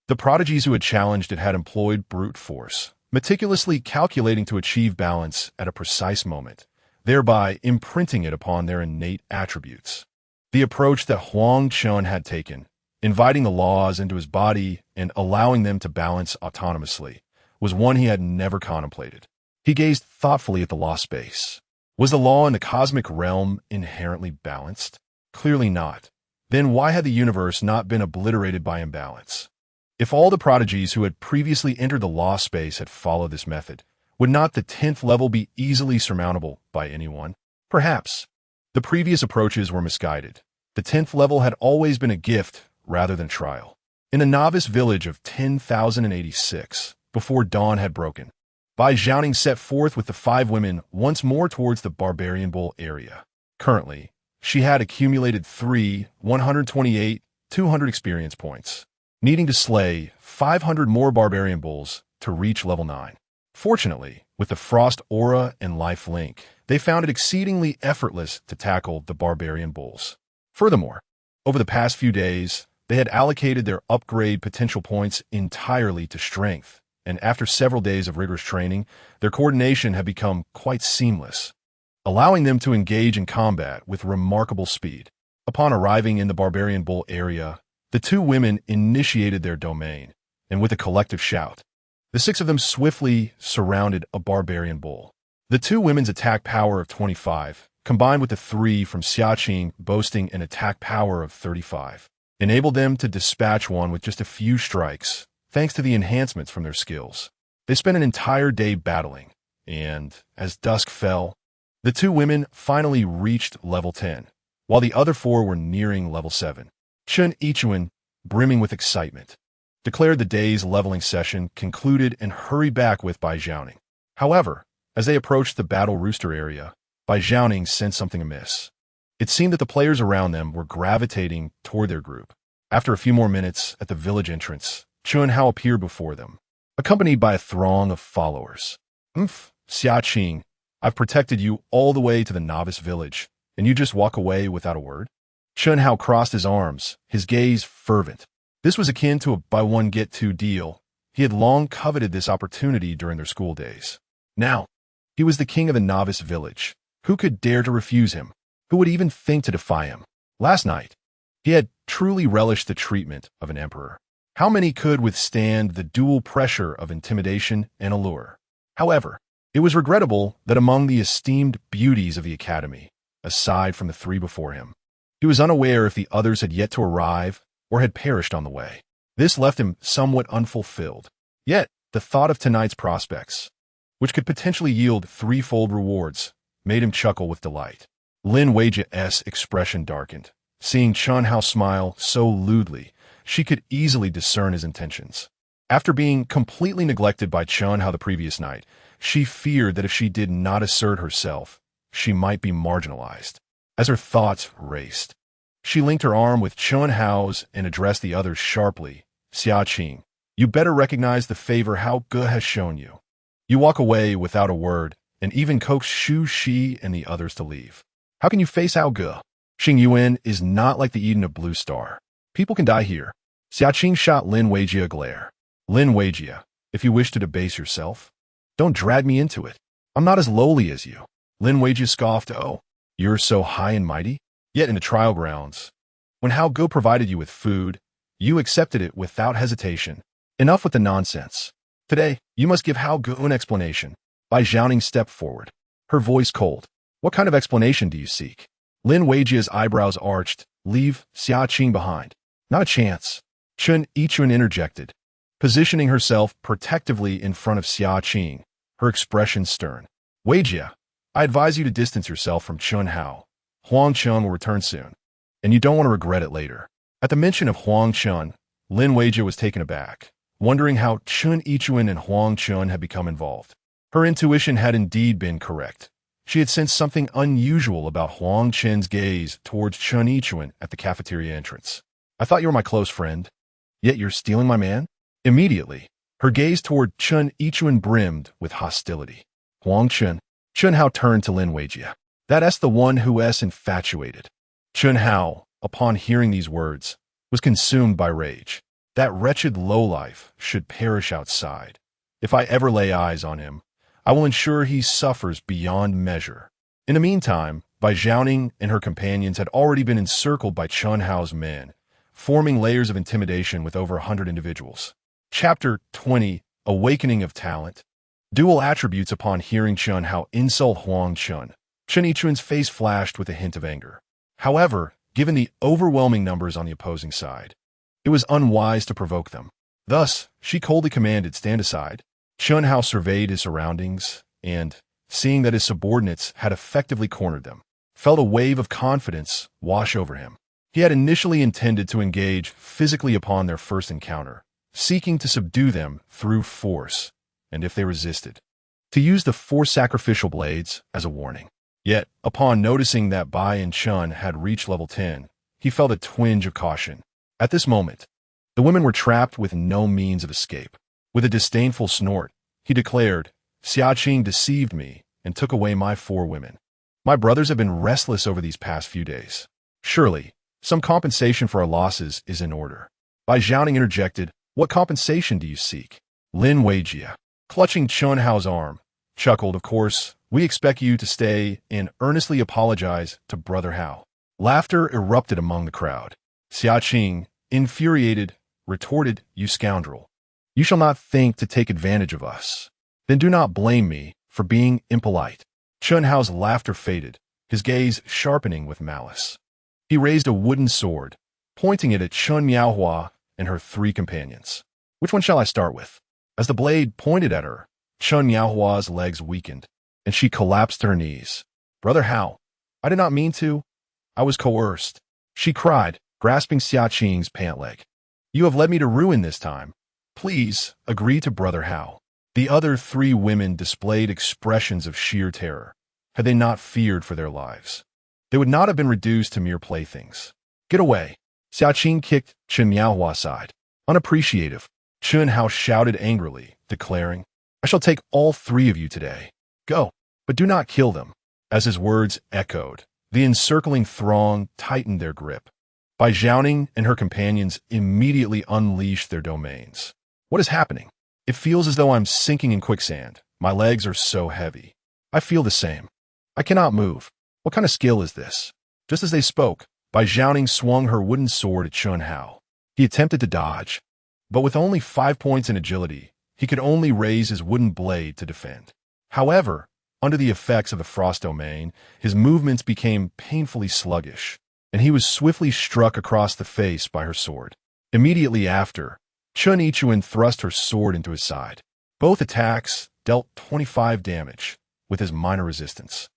the prodigies who had challenged it had employed brute force, meticulously calculating to achieve balance at a precise moment, thereby imprinting it upon their innate attributes. The approach that Huang Chen had taken, inviting the laws into his body and allowing them to balance autonomously, was one he had never contemplated. He gazed thoughtfully at the law space. Was the law in the cosmic realm inherently balanced? Clearly not. Then why had the universe not been obliterated by imbalance? If all the prodigies who had previously entered the law space had followed this method, would not the 10th level be easily surmountable by anyone? Perhaps. The previous approaches were misguided. The 10th level had always been a gift rather than trial. In the novice village of 10,086, before dawn had broken, Bai Zhaoning set forth with the 5 women once more towards the Barbarian Bull area. Currently, she had accumulated 128, 200 experience points, needing to slay 500 more Barbarian Bulls to reach level 9. Fortunately, with the Frost Aura and Life Link, they found it exceedingly effortless to tackle the Barbarian Bulls. Furthermore, over the past few days, they had allocated their upgrade potential points entirely to strength, and after several days of rigorous training, their coordination had become quite seamless, allowing them to engage in combat with remarkable speed. Upon arriving in the Barbarian Bull area, the 2 women initiated their domain, and with a collective shout, the 6 of them swiftly surrounded a Barbarian Bull. The 2 women's attack power of 25, combined with the 3 from Xiaqing boasting an attack power of 35, enabled them to dispatch one with just a few strikes, thanks to the enhancements from their skills. They spent an entire day battling, and, as dusk fell, the 2 women finally reached level 10, while the other 4 were nearing level 7. Chen Yichuan, brimming with excitement, declared the day's leveling session concluded and hurried back with Bai Zhaoning. However, as they approached the Battle Rooster area, Bai Zhaoning sensed something amiss. It seemed that the players around them were gravitating toward their group. After a few more minutes at the village entrance, Chun Hao appeared before them, accompanied by a throng of followers. Xiaqing, I've protected you all the way to the novice village, and you just walk away without a word? Chun Hao crossed his arms, his gaze fervent. This was akin to a buy-one-get-two deal. He had long coveted this opportunity during their school days. Now, he was the king of the novice village. Who could dare to refuse him? Who would even think to defy him? Last night, he had truly relished the treatment of an emperor. How many could withstand the dual pressure of intimidation and allure? However, it was regrettable that among the esteemed beauties of the academy, aside from the 3 before him, he was unaware if the others had yet to arrive or had perished on the way. This left him somewhat unfulfilled. Yet, the thought of tonight's prospects, which could potentially yield 3-fold rewards, made him chuckle with delight. Lin Weijia's expression darkened. Seeing Chun Hao smile so lewdly, she could easily discern his intentions. After being completely neglected by Chun Hao the previous night, she feared that if she did not assert herself, she might be marginalized. As her thoughts raced, she linked her arm with Chun Hao's and addressed the others sharply. Xiaqing, you better recognize the favor Hao Ge has shown you. You walk away without a word, and even coax Shu Shi and the others to leave. How can you face Hao Ge? Xing Yuan is not like the Eden of Blue Star. People can die here. Xiaqing shot Lin Weijia a glare. Lin Weijia, if you wish to debase yourself, don't drag me into it. I'm not as lowly as you. Lin Weijia scoffed, oh, you're so high and mighty? Yet in the trial grounds, when Hao Ge provided you with food, you accepted it without hesitation. Enough with the nonsense. Today, you must give Hao Ge an explanation. Bai Zhaoning stepped forward, her voice cold. What kind of explanation do you seek? Lin Weijia's eyebrows arched. Leave Xiaqing behind. Not a chance. Chen Yichuan interjected, positioning herself protectively in front of Xiaqing, her expression stern. Weijia, I advise you to distance yourself from Chun Hao. Huang Chen will return soon, and you don't want to regret it later. At the mention of Huang Chen, Lin Weijia was taken aback, wondering how Chen Yichuan and Huang Chen had become involved. Her intuition had indeed been correct. She had sensed something unusual about Huang Chen's gaze towards Chen Yichuan at the cafeteria entrance. I thought you were my close friend, yet you're stealing my man? Immediately, her gaze toward Chen Yichuan brimmed with hostility. Huang Chen. Chun Hao turned to Lin Weijia. That's the one who's infatuated. Chun Hao, upon hearing these words, was consumed by rage. That wretched lowlife should perish outside. If I ever lay eyes on him, I will ensure he suffers beyond measure. In the meantime, Bai Zhaoning and her companions had already been encircled by Chun Hao's men, forming layers of intimidation with over 100 individuals. Chapter 20, Awakening of Talent. dual attributes upon hearing Chen Hao insult Huang Chen. Chen Yichuan's face flashed with a hint of anger. However, given the overwhelming numbers on the opposing side, it was unwise to provoke them. Thus, she coldly commanded, "Stand aside." Chen Hao surveyed his surroundings and, seeing that his subordinates had effectively cornered them, felt a wave of confidence wash over him. He had initially intended to engage physically upon their first encounter, seeking to subdue them through force, and if they resisted, to use the 4 sacrificial blades as a warning. Yet, upon noticing that Bai and Chun had reached level 10, he felt a twinge of caution. At this moment, the women were trapped with no means of escape. With a disdainful snort, he declared, "Xiaqing deceived me and took away my 4 women. My brothers have been restless over these past few days. Surely, some compensation for our losses is in order." Bai Zhaoning interjected, "What compensation do you seek?" Lin Weijia, clutching Chun Hao's arm, chuckled, "Of course, we expect you to stay and earnestly apologize to Brother Hao." Laughter erupted among the crowd. Xiaqing, infuriated, retorted, "You scoundrel. You shall not think to take advantage of us. Then do not blame me for being impolite." Chun Hao's laughter faded, his gaze sharpening with malice. He raised a wooden sword, pointing it at Chun Miaohua and her 3 companions. "Which one shall I start with?" As the blade pointed at her, Chun Miaohua's legs weakened, and she collapsed to her knees. "Brother Hao, I did not mean to. I was coerced," she cried, grasping Xiaqing's pant leg. "You have led me to ruin this time. Please, agree to Brother Hao." The other 3 women displayed expressions of sheer terror. Had they not feared for their lives, they would not have been reduced to mere playthings. "Get away!" Xiaqing kicked Chun Miaohua aside. Unappreciative, Chun Hao shouted angrily, declaring, "I shall take all 3 of you today. Go, but do not kill them." As his words echoed, the encircling throng tightened their grip. Bai Zhaoning and her companions immediately unleashed their domains. "What is happening? It feels as though I'm sinking in quicksand. My legs are so heavy. I feel the same. I cannot move. What kind of skill is this?" Just as they spoke, Bai Zhaoning swung her wooden sword at Chun Hao. He attempted to dodge, but with only 5 points in agility, he could only raise his wooden blade to defend. However, under the effects of the frost domain, his movements became painfully sluggish, and he was swiftly struck across the face by her sword. Immediately after, Chun Yichuan thrust her sword into his side. Both attacks dealt 25 damage, with his minor resistance.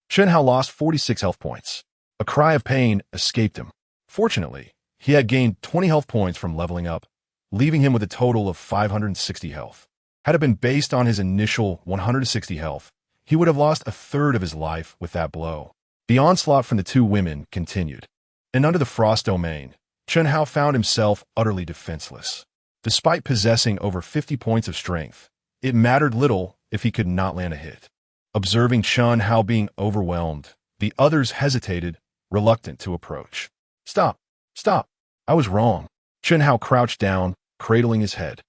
Chun Hao lost 46 health points. A cry of pain escaped him. Fortunately, he had gained 20 health points from leveling up, leaving him with a total of 560 health. Had it been based on his initial 160 health, he would have lost a third of his life with that blow. The onslaught from the 2 women continued, and under the frost domain, Chun Hao found himself utterly defenseless. Despite possessing over 50 points of strength, it mattered little if he could not land a hit. Observing Chun Hao being overwhelmed, the others hesitated, reluctant to approach. "Stop! Stop! I was wrong." Chun Hao crouched down, cradling his head.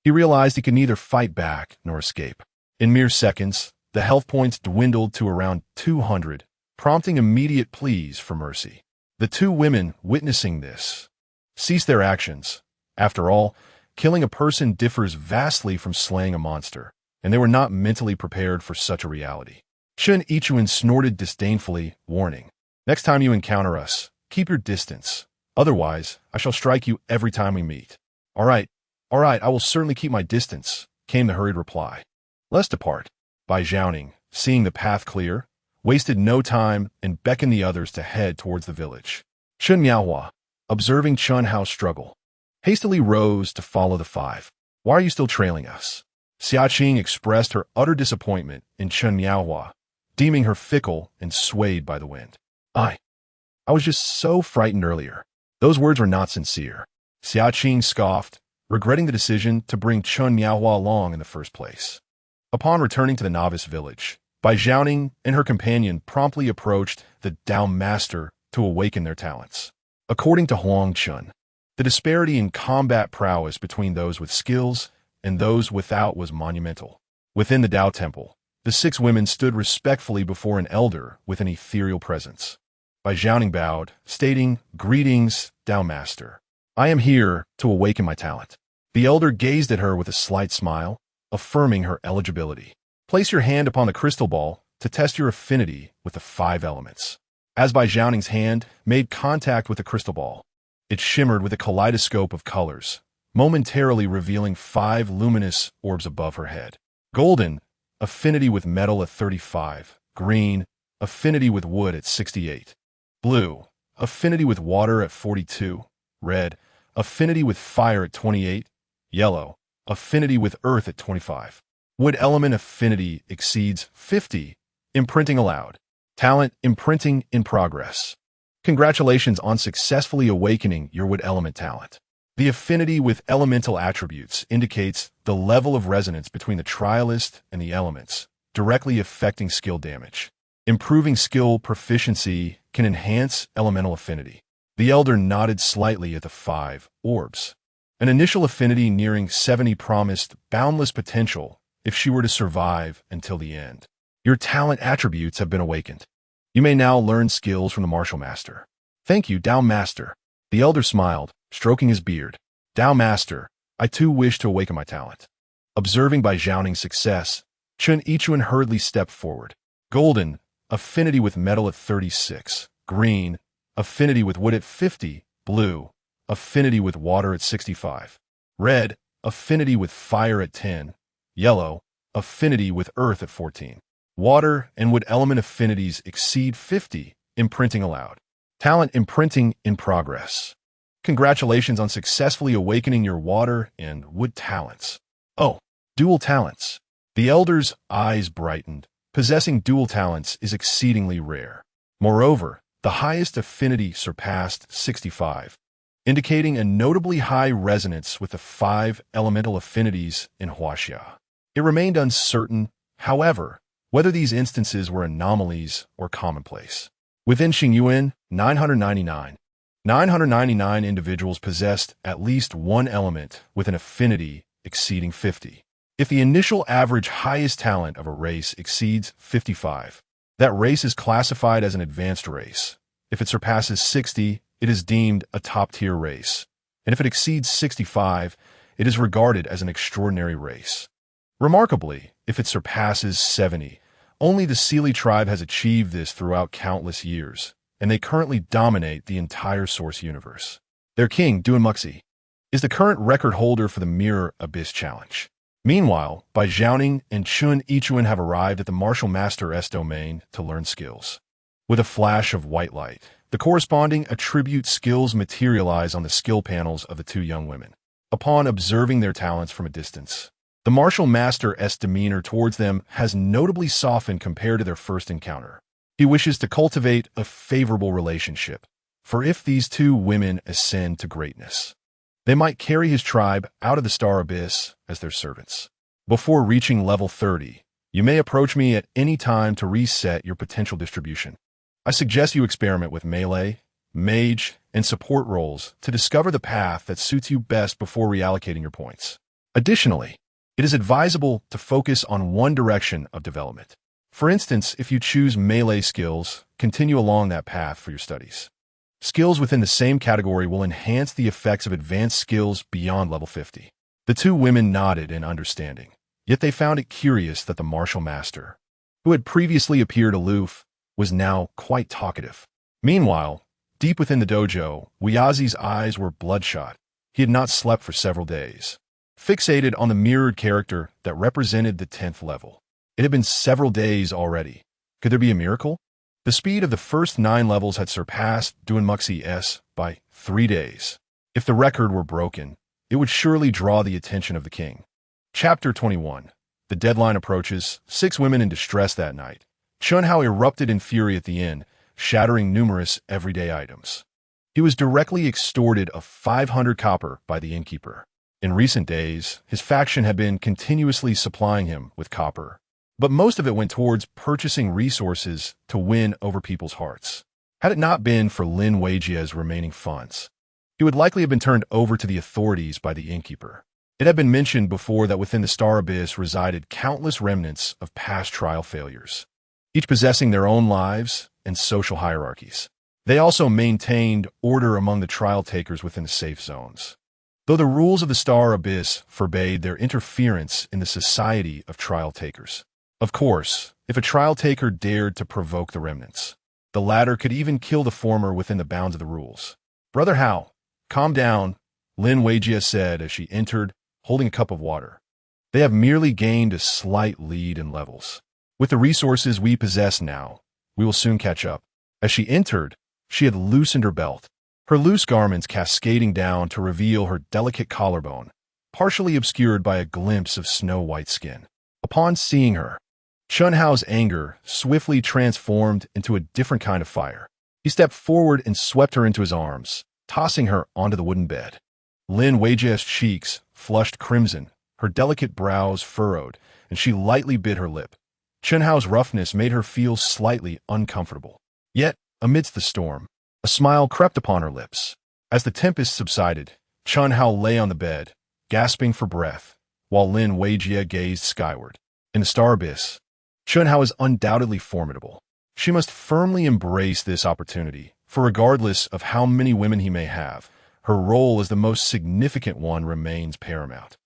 He realized he could neither fight back nor escape. In mere seconds, the health points dwindled to around 200, prompting immediate pleas for mercy. The 2 women, witnessing this, ceased their actions. After all, killing a person differs vastly from slaying a monster, and they were not mentally prepared for such a reality. Chun Yichuan snorted disdainfully, warning, "Next time you encounter us, keep your distance. Otherwise, I shall strike you every time we meet." All right, I will certainly keep my distance," came the hurried reply. "Let's depart." Bai Zhaoning, seeing the path clear, wasted no time and beckoned the others to head towards the village. Chun Miaohua, observing Chun Hao's struggle, hastily rose to follow the 5. "Why are you still trailing us?" Xiaqing expressed her utter disappointment in Chun Miaohua, deeming her fickle and swayed by the wind. I was just so frightened earlier." Those words were not sincere. Xiaqing scoffed, regretting the decision to bring Chun Miaohua along in the first place. Upon returning to the novice village, Bai Zhaoning and her companion promptly approached the Dao Master to awaken their talents. According to Huang Chen, the disparity in combat prowess between those with skills and those without was monumental. Within the Dao Temple, the 6 women stood respectfully before an elder with an ethereal presence. Bai Zhaoning bowed, stating, "Greetings, Dao Master. I am here to awaken my talent." The elder gazed at her with a slight smile, affirming her eligibility. Place your hand upon the crystal ball to test your affinity with the 5 elements. As Bai Zhaoning's hand made contact with the crystal ball, it shimmered with a kaleidoscope of colors, momentarily revealing 5 luminous orbs above her head. Golden, affinity with metal at 35. Green, affinity with wood at 68. Blue, affinity with water at 42. Red, affinity with fire at 28. Yellow, affinity with earth at 25. Wood element affinity exceeds 50. Imprinting allowed. Talent imprinting in progress. Congratulations on successfully awakening your wood element talent. The affinity with elemental attributes indicates the level of resonance between the trialist and the elements, directly affecting skill damage. Improving skill proficiency can enhance elemental affinity. The elder nodded slightly at the 5 orbs. An initial affinity nearing 70 promised boundless potential if she were to survive until the end. Your talent attributes have been awakened. You may now learn skills from the martial master. Thank you, Dao Master. The elder smiled, stroking his beard. Dao Master, I too wish to awaken my talent. Observing Bai Zhaoning's success, Chen Yichuan hurriedly stepped forward. Golden, affinity with metal at 36. Green, affinity with wood at 50. Blue, affinity with water at 65. Red, affinity with fire at 10. Yellow, affinity with earth at 14. Water and wood element affinities exceed 50. Imprinting allowed. Talent imprinting in progress. Congratulations on successfully awakening your water and wood talents. Oh, dual talents. The elder's eyes brightened. Possessing dual talents is exceedingly rare. Moreover, the highest affinity surpassed 65, indicating a notably high resonance with the 5 elemental affinities in Huaxia. It remained uncertain, however, whether these instances were anomalies or commonplace. Within Xingyuan, 999 individuals possessed at least one element with an affinity exceeding 50. If the initial average highest talent of a race exceeds 55, that race is classified as an advanced race. If it surpasses 60, it is deemed a top-tier race. And if it exceeds 65, it is regarded as an extraordinary race. Remarkably, if it surpasses 70, only the Sealy tribe has achieved this throughout countless years, and they currently dominate the entire Source universe. Their king, Duan Muxi, is the current record holder for the Mirror Abyss Challenge. Meanwhile, Bai Zhaoning and Chen Yichuan have arrived at the Martial Master's domain to learn skills. With a flash of white light, the corresponding attribute skills materialize on the skill panels of the 2 young women. Upon observing their talents from a distance, the Martial Master's demeanor towards them has notably softened compared to their first encounter. He wishes to cultivate a favorable relationship, for if these 2 women ascend to greatness, they might carry his tribe out of the Star Abyss as their servants. Before reaching level 30, you may approach me at any time to reset your potential distribution. I suggest you experiment with melee, mage, and support roles to discover the path that suits you best before reallocating your points. Additionally, it is advisable to focus on one direction of development. For instance, if you choose melee skills, continue along that path for your studies. Skills within the same category will enhance the effects of advanced skills beyond level 50. The 2 women nodded in understanding, yet they found it curious that the martial master, who had previously appeared aloof, was now quite talkative. Meanwhile, deep within the dojo, Wuyazi's eyes were bloodshot. He had not slept for several days, fixated on the mirrored character that represented the 10th level. It had been several days already. Could there be a miracle? The speed of the first 9 levels had surpassed Duan Muxi's by 3 days. If the record were broken, it would surely draw the attention of the king. Chapter 21. The deadline approaches. 6 women in distress that night. Chunhao erupted in fury at the end, shattering numerous everyday items. He was directly extorted of 500 copper by the innkeeper. In recent days, his faction had been continuously supplying him with copper, but most of it went towards purchasing resources to win over people's hearts. Had it not been for Lin Weijia's remaining funds, he would likely have been turned over to the authorities by the innkeeper. It had been mentioned before that within the Star Abyss resided countless remnants of past trial failures, each possessing their own lives and social hierarchies. They also maintained order among the trial takers within the safe zones, though the rules of the Star Abyss forbade their interference in the society of trial takers. Of course, if a trial taker dared to provoke the remnants, the latter could even kill the former within the bounds of the rules. "Brother Hao, calm down," Lin Weijia said as she entered, holding a cup of water. "They have merely gained a slight lead in levels. With the resources we possess now, we will soon catch up." As she entered, she had loosened her belt, her loose garments cascading down to reveal her delicate collarbone, partially obscured by a glimpse of snow-white skin. Upon seeing her, Chun Hao's anger swiftly transformed into a different kind of fire. He stepped forward and swept her into his arms, tossing her onto the wooden bed. Lin Weijia's cheeks flushed crimson, her delicate brows furrowed, and she lightly bit her lip. Chun Hao's roughness made her feel slightly uncomfortable. Yet, amidst the storm, a smile crept upon her lips. As the tempest subsided, Chun Hao lay on the bed, gasping for breath, while Lin Weijia gazed skyward. In the star abyss, Chun Hao is undoubtedly formidable. She must firmly embrace this opportunity, for regardless of how many women he may have, her role as the most significant one remains paramount.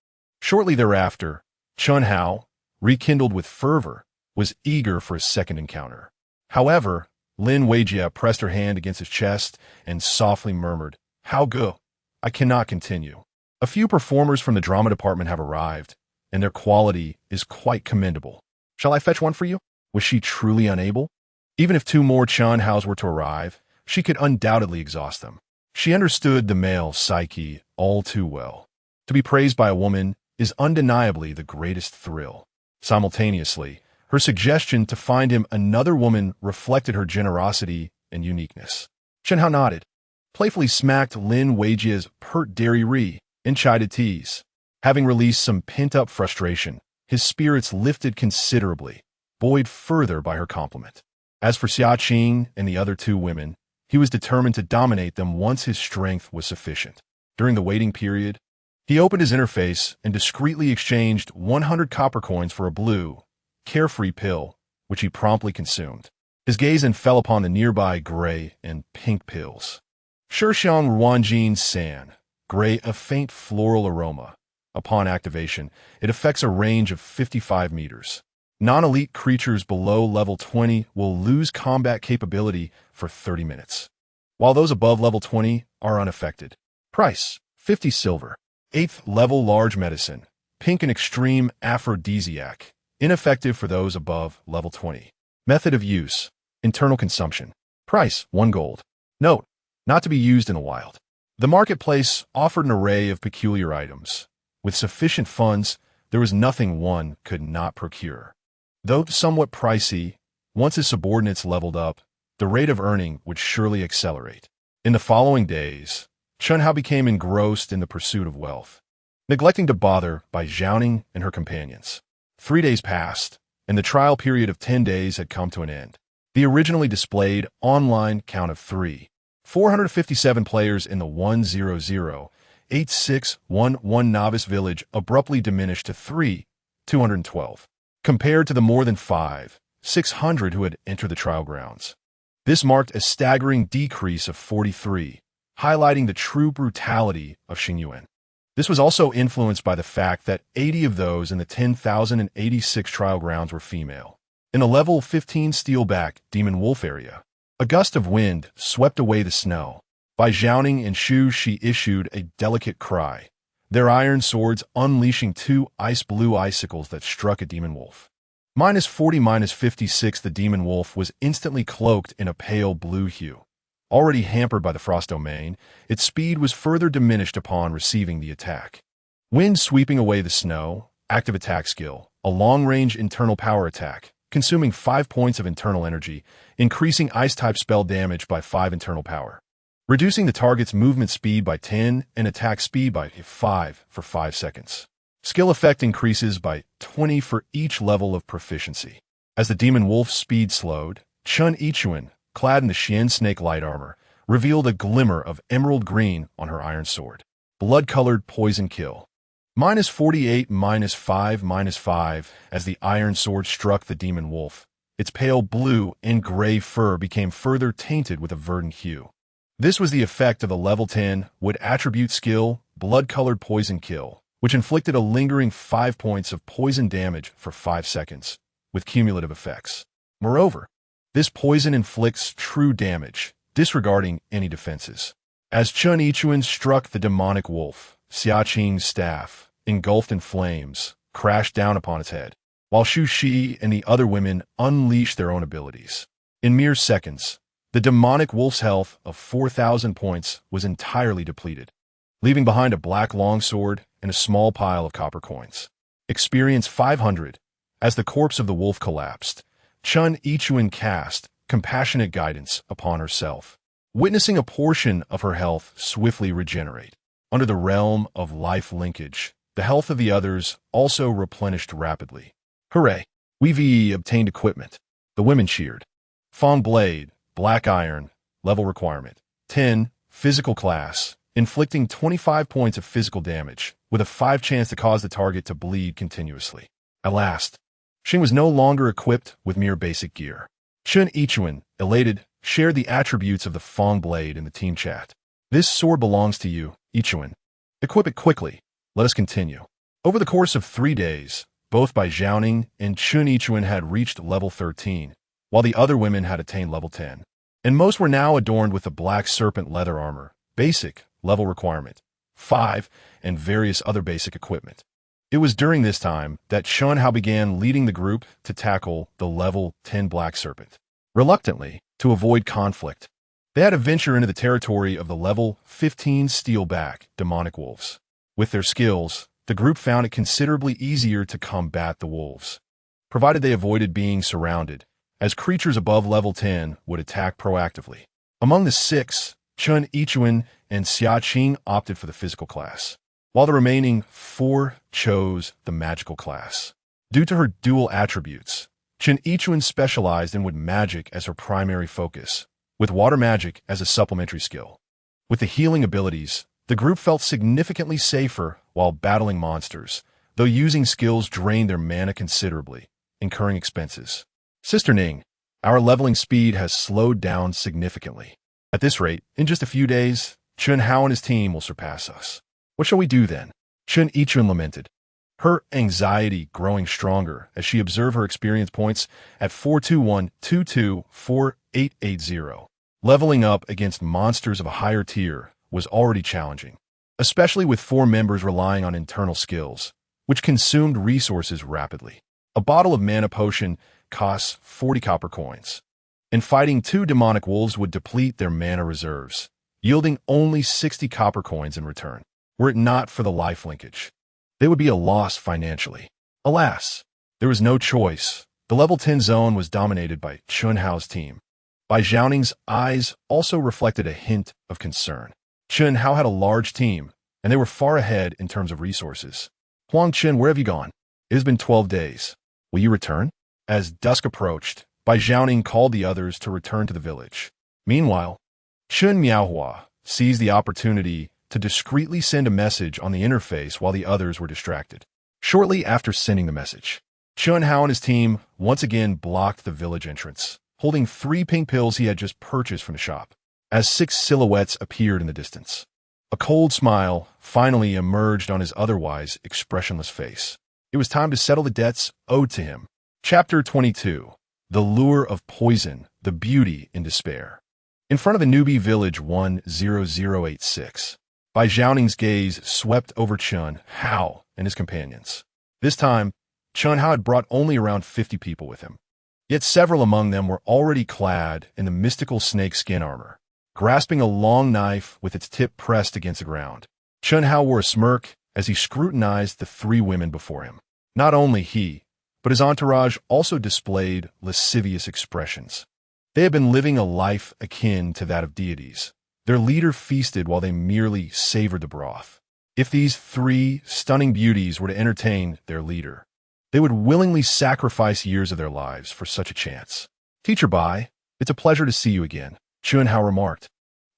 Shortly thereafter, Chun Hao, rekindled with fervor, was eager for a second encounter. However, Lin Weijia pressed her hand against his chest and softly murmured, "How go? I cannot continue. A few performers from the drama department have arrived, and their quality is quite commendable. Shall I fetch one for you?" Was she truly unable? Even if 2 more Chun Haos were to arrive, she could undoubtedly exhaust them. She understood the male psyche all too well. To be praised by a woman is undeniably the greatest thrill. Simultaneously, her suggestion to find him another woman reflected her generosity and uniqueness. Chun Hao nodded, playfully smacked Lin Weijia's pert dairy re and chided tease. Having released some pent-up frustration, his spirits lifted considerably, buoyed further by her compliment. As for Xia Qing and the other 2 women, he was determined to dominate them once his strength was sufficient. During the waiting period, he opened his interface and discreetly exchanged 100 copper coins for a blue, carefree pill, which he promptly consumed. His gaze then fell upon the nearby gray and pink pills. Shixiang Ruanjin San, gray, a faint floral aroma. Upon activation, it affects a range of 55 meters. Non-elite creatures below level 20 will lose combat capability for 30 minutes, while those above level 20 are unaffected. Price, 50 silver. 8th level large medicine, pink and extreme aphrodisiac, ineffective for those above level 20. Method of use, internal consumption. Price, 1 gold. Note, not to be used in the wild. The marketplace offered an array of peculiar items. With sufficient funds, there was nothing one could not procure. Though somewhat pricey, once his subordinates leveled up, the rate of earning would surely accelerate. In the following days, Chun Hao became engrossed in the pursuit of wealth, neglecting to bother Bai Zhaoning and her companions. 3 days passed, and the trial period of 10 days had come to an end. The originally displayed online count of 457 players in the 1008611 novice village abruptly diminished to 212, compared to the more than 600 who had entered the trial grounds. This marked a staggering decrease of 43, highlighting the true brutality of Xingyuan. This was also influenced by the fact that 80 of those in the 10,086 trial grounds were female. In a level 15 steelback demon wolf area, a gust of wind swept away the snow. By Zhaoning and Shu Shi issued a delicate cry, their iron swords unleashing 2 ice-blue icicles that struck a demon wolf. -40, -56, the demon wolf was instantly cloaked in a pale blue hue. Already hampered by the frost domain, its speed was further diminished upon receiving the attack. Wind sweeping away the snow, active attack skill, a long-range internal power attack, consuming 5 points of internal energy, increasing ice-type spell damage by 5 internal power, reducing the target's movement speed by 10 and attack speed by 5 for 5 seconds. Skill effect increases by 20 for each level of proficiency. As the demon wolf's speed slowed, Chun Ichuan, clad in the Xian snake light armor, revealed a glimmer of emerald green on her iron sword. Blood-colored poison kill. -48, -5, -5, as the iron sword struck the demon wolf. Its pale blue and gray fur became further tainted with a verdant hue. This was the effect of the level 10 wood attribute skill, blood-colored poison kill, which inflicted a lingering 5 points of poison damage for 5 seconds. with cumulative effects. Moreover, this poison inflicts true damage, disregarding any defenses. As Chen Yichuan struck the demonic wolf, Xiaqing's staff, engulfed in flames, crashed down upon its head, while Xu Shi and the other women unleashed their own abilities. In mere seconds, the demonic wolf's health of 4,000 points was entirely depleted, leaving behind a black longsword and a small pile of copper coins. Experience 500. As the corpse of the wolf collapsed, Chen Yichuan cast compassionate guidance upon herself, witnessing a portion of her health swiftly regenerate. Under the realm of life linkage, the health of the others also replenished rapidly. Hooray! We've obtained equipment. The women cheered. Fong Blade, Black Iron, level requirement 10, physical class, inflicting 25 points of physical damage, with a 5 chance to cause the target to bleed continuously. At last, Xing was no longer equipped with mere basic gear. Chen Yichuan, elated, shared the attributes of the Fong Blade in the team chat. This sword belongs to you, Yichuan. Equip it quickly. Let us continue. Over the course of 3 days, both Bai Zhaoning and Chen Yichuan had reached level 13, while the other women had attained level 10. And most were now adorned with the black serpent leather armor, basic, level requirement 5, and various other basic equipment. It was during this time that Chen Hao began leading the group to tackle the level 10 black serpent. Reluctantly, to avoid conflict, they had to venture into the territory of the level 15 steelback demonic wolves. With their skills, the group found it considerably easier to combat the wolves, provided they avoided being surrounded, as creatures above level 10 would attack proactively. Among the 6, Chen Yichuan and Xiaqing opted for the physical class, while the remaining 4 chose the magical class. Due to her dual attributes, Chen Yichuan specialized in wood magic as her primary focus, with water magic as a supplementary skill. With the healing abilities, the group felt significantly safer while battling monsters, though using skills drained their mana considerably, incurring expenses. Sister Ning, our leveling speed has slowed down significantly. At this rate, in just a few days, Chen Hao and his team will surpass us. What shall we do then? Chen Yichuan lamented, her anxiety growing stronger as she observed her experience points at 421-22-4880. Leveling up against monsters of a higher tier was already challenging, especially with 4 members relying on internal skills, which consumed resources rapidly. A bottle of mana potion costs 40 copper coins, and fighting 2 demonic wolves would deplete their mana reserves, yielding only 60 copper coins in return. Were it not for the life linkage, they would be a loss financially. Alas, there was no choice. The level 10 zone was dominated by Chen Hao's team. Bai Zhaoning's eyes also reflected a hint of concern. Chen Hao had a large team, and they were far ahead in terms of resources. Huang Chen, where have you gone? It has been 12 days. Will you return? As dusk approached, Bai Zhaoning called the others to return to the village. Meanwhile, Chen Miaohua seized the opportunity to discreetly send a message on the interface while the others were distracted. Shortly after sending the message, Chen Hao and his team once again blocked the village entrance, holding 3 pink pills he had just purchased from the shop, as 6 silhouettes appeared in the distance. A cold smile finally emerged on his otherwise expressionless face. It was time to settle the debts owed to him. Chapter 22. The Lure of Poison, the Beauty in Despair. In front of the newbie village 10086, Bai Zhaoning's gaze swept over Chen Hao and his companions. This time, Chen Hao had brought only around 50 people with him. Yet several among them were already clad in the mystical snake skin armor, grasping a long knife with its tip pressed against the ground. Chen Hao wore a smirk as he scrutinized the 3 women before him. Not only he, but his entourage also displayed lascivious expressions. They had been living a life akin to that of deities. Their leader feasted while they merely savored the broth. If these 3 stunning beauties were to entertain their leader, they would willingly sacrifice years of their lives for such a chance. Teacher Bai, it's a pleasure to see you again, Chen Hao remarked,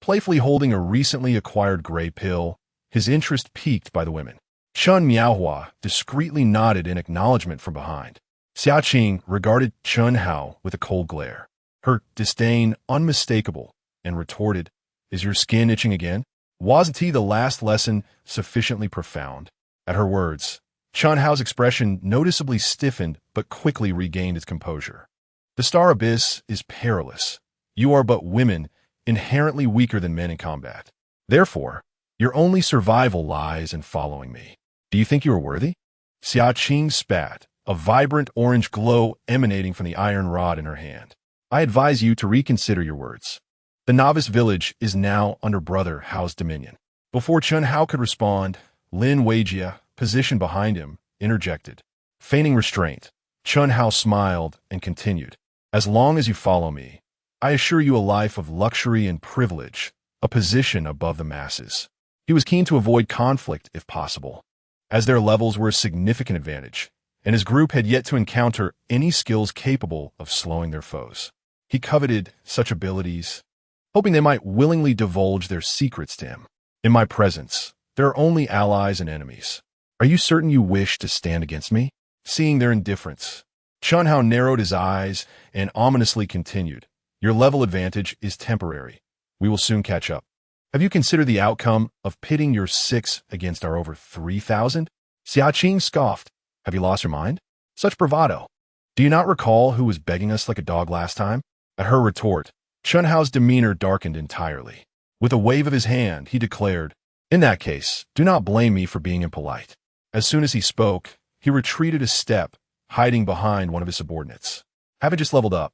playfully holding a recently acquired gray pill, his interest piqued by the women. Chen Miaohua discreetly nodded in acknowledgement from behind. Xiaqing regarded Chen Hao with a cold glare, her disdain unmistakable, and retorted, "Is your skin itching again? Wasn't the last lesson sufficiently profound?" At her words, Chen Hao's expression noticeably stiffened but quickly regained its composure. The Star Abyss is perilous. You are but women, inherently weaker than men in combat. Therefore, your only survival lies in following me. Do you think you are worthy? Xia Qing spat, a vibrant orange glow emanating from the iron rod in her hand. I advise you to reconsider your words. The novice village is now under Brother Hao's dominion. Before Chen Hao could respond, Lin Weijia, positioned behind him, interjected. Feigning restraint, Chen Hao smiled and continued. As long as you follow me, I assure you a life of luxury and privilege, a position above the masses. He was keen to avoid conflict if possible, as their levels were a significant advantage, and his group had yet to encounter any skills capable of slowing their foes. He coveted such abilities, hoping they might willingly divulge their secrets to him. In my presence, there are only allies and enemies. Are you certain you wish to stand against me? Seeing their indifference, Chen Hao narrowed his eyes and ominously continued. Your level advantage is temporary. We will soon catch up. Have you considered the outcome of pitting your 6 against our over 3,000? Xia Qing scoffed. Have you lost your mind? Such bravado. Do you not recall who was begging us like a dog last time? At her retort, Chen Hao's demeanor darkened entirely. With a wave of his hand, he declared, In that case, do not blame me for being impolite. As soon as he spoke, he retreated a step, hiding behind one of his subordinates. Having just leveled up,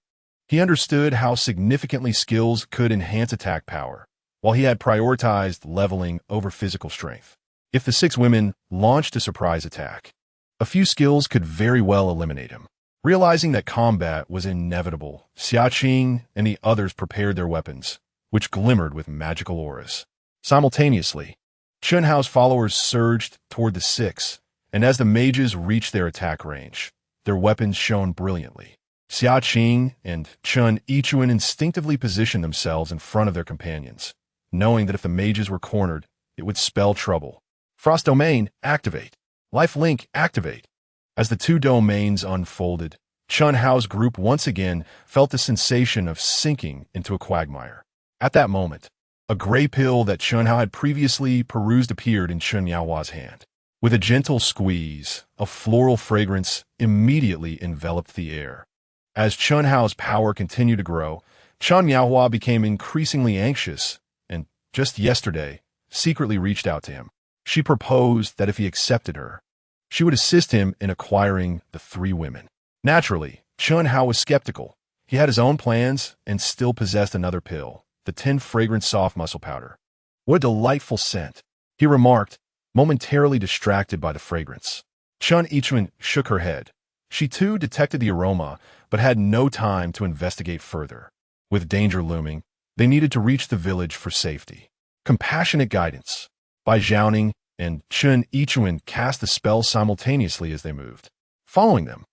he understood how significantly skills could enhance attack power, while he had prioritized leveling over physical strength. If the 6 women launched a surprise attack, a few skills could very well eliminate him. Realizing that combat was inevitable, Xia Qing and the others prepared their weapons, which glimmered with magical auras. Simultaneously, Chen Hao's followers surged toward the 6, and as the mages reached their attack range, their weapons shone brilliantly. Xia Qing and Chen Yichuan instinctively positioned themselves in front of their companions, knowing that if the mages were cornered, it would spell trouble. Frost Domain, activate. Life Link, activate. As the 2 domains unfolded, Chen Hao's group once again felt the sensation of sinking into a quagmire. At that moment, a gray pill that Chen Hao had previously perused appeared in Chen Yaohua's hand. With a gentle squeeze, a floral fragrance immediately enveloped the air. As Chen Hao's power continued to grow, Chen Yaohua became increasingly anxious and, just yesterday, secretly reached out to him. She proposed that if he accepted her, she would assist him in acquiring the 3 women. Naturally, Chen Hao was skeptical. He had his own plans and still possessed another pill, the 10 fragrant soft muscle powder. What a delightful scent, he remarked, momentarily distracted by the fragrance. Chen Yichuan shook her head. She too detected the aroma, but had no time to investigate further. With danger looming, they needed to reach the village for safety. Compassionate guidance. Bai Zhaoning and Chen Yichuan cast the spell simultaneously as they moved. Following them,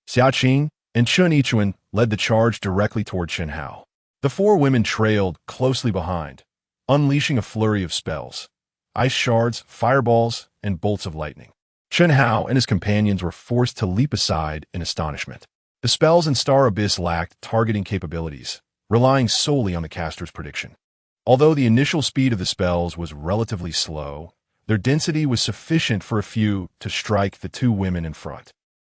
Xia Qing and Chen Yichuan led the charge directly toward Chen Hao. The 4 women trailed closely behind, unleashing a flurry of spells, ice shards, fireballs, and bolts of lightning. Chen Hao and his companions were forced to leap aside in astonishment. The spells in Star Abyss lacked targeting capabilities, relying solely on the caster's prediction. Although the initial speed of the spells was relatively slow, their density was sufficient for a few to strike the 2 women in front.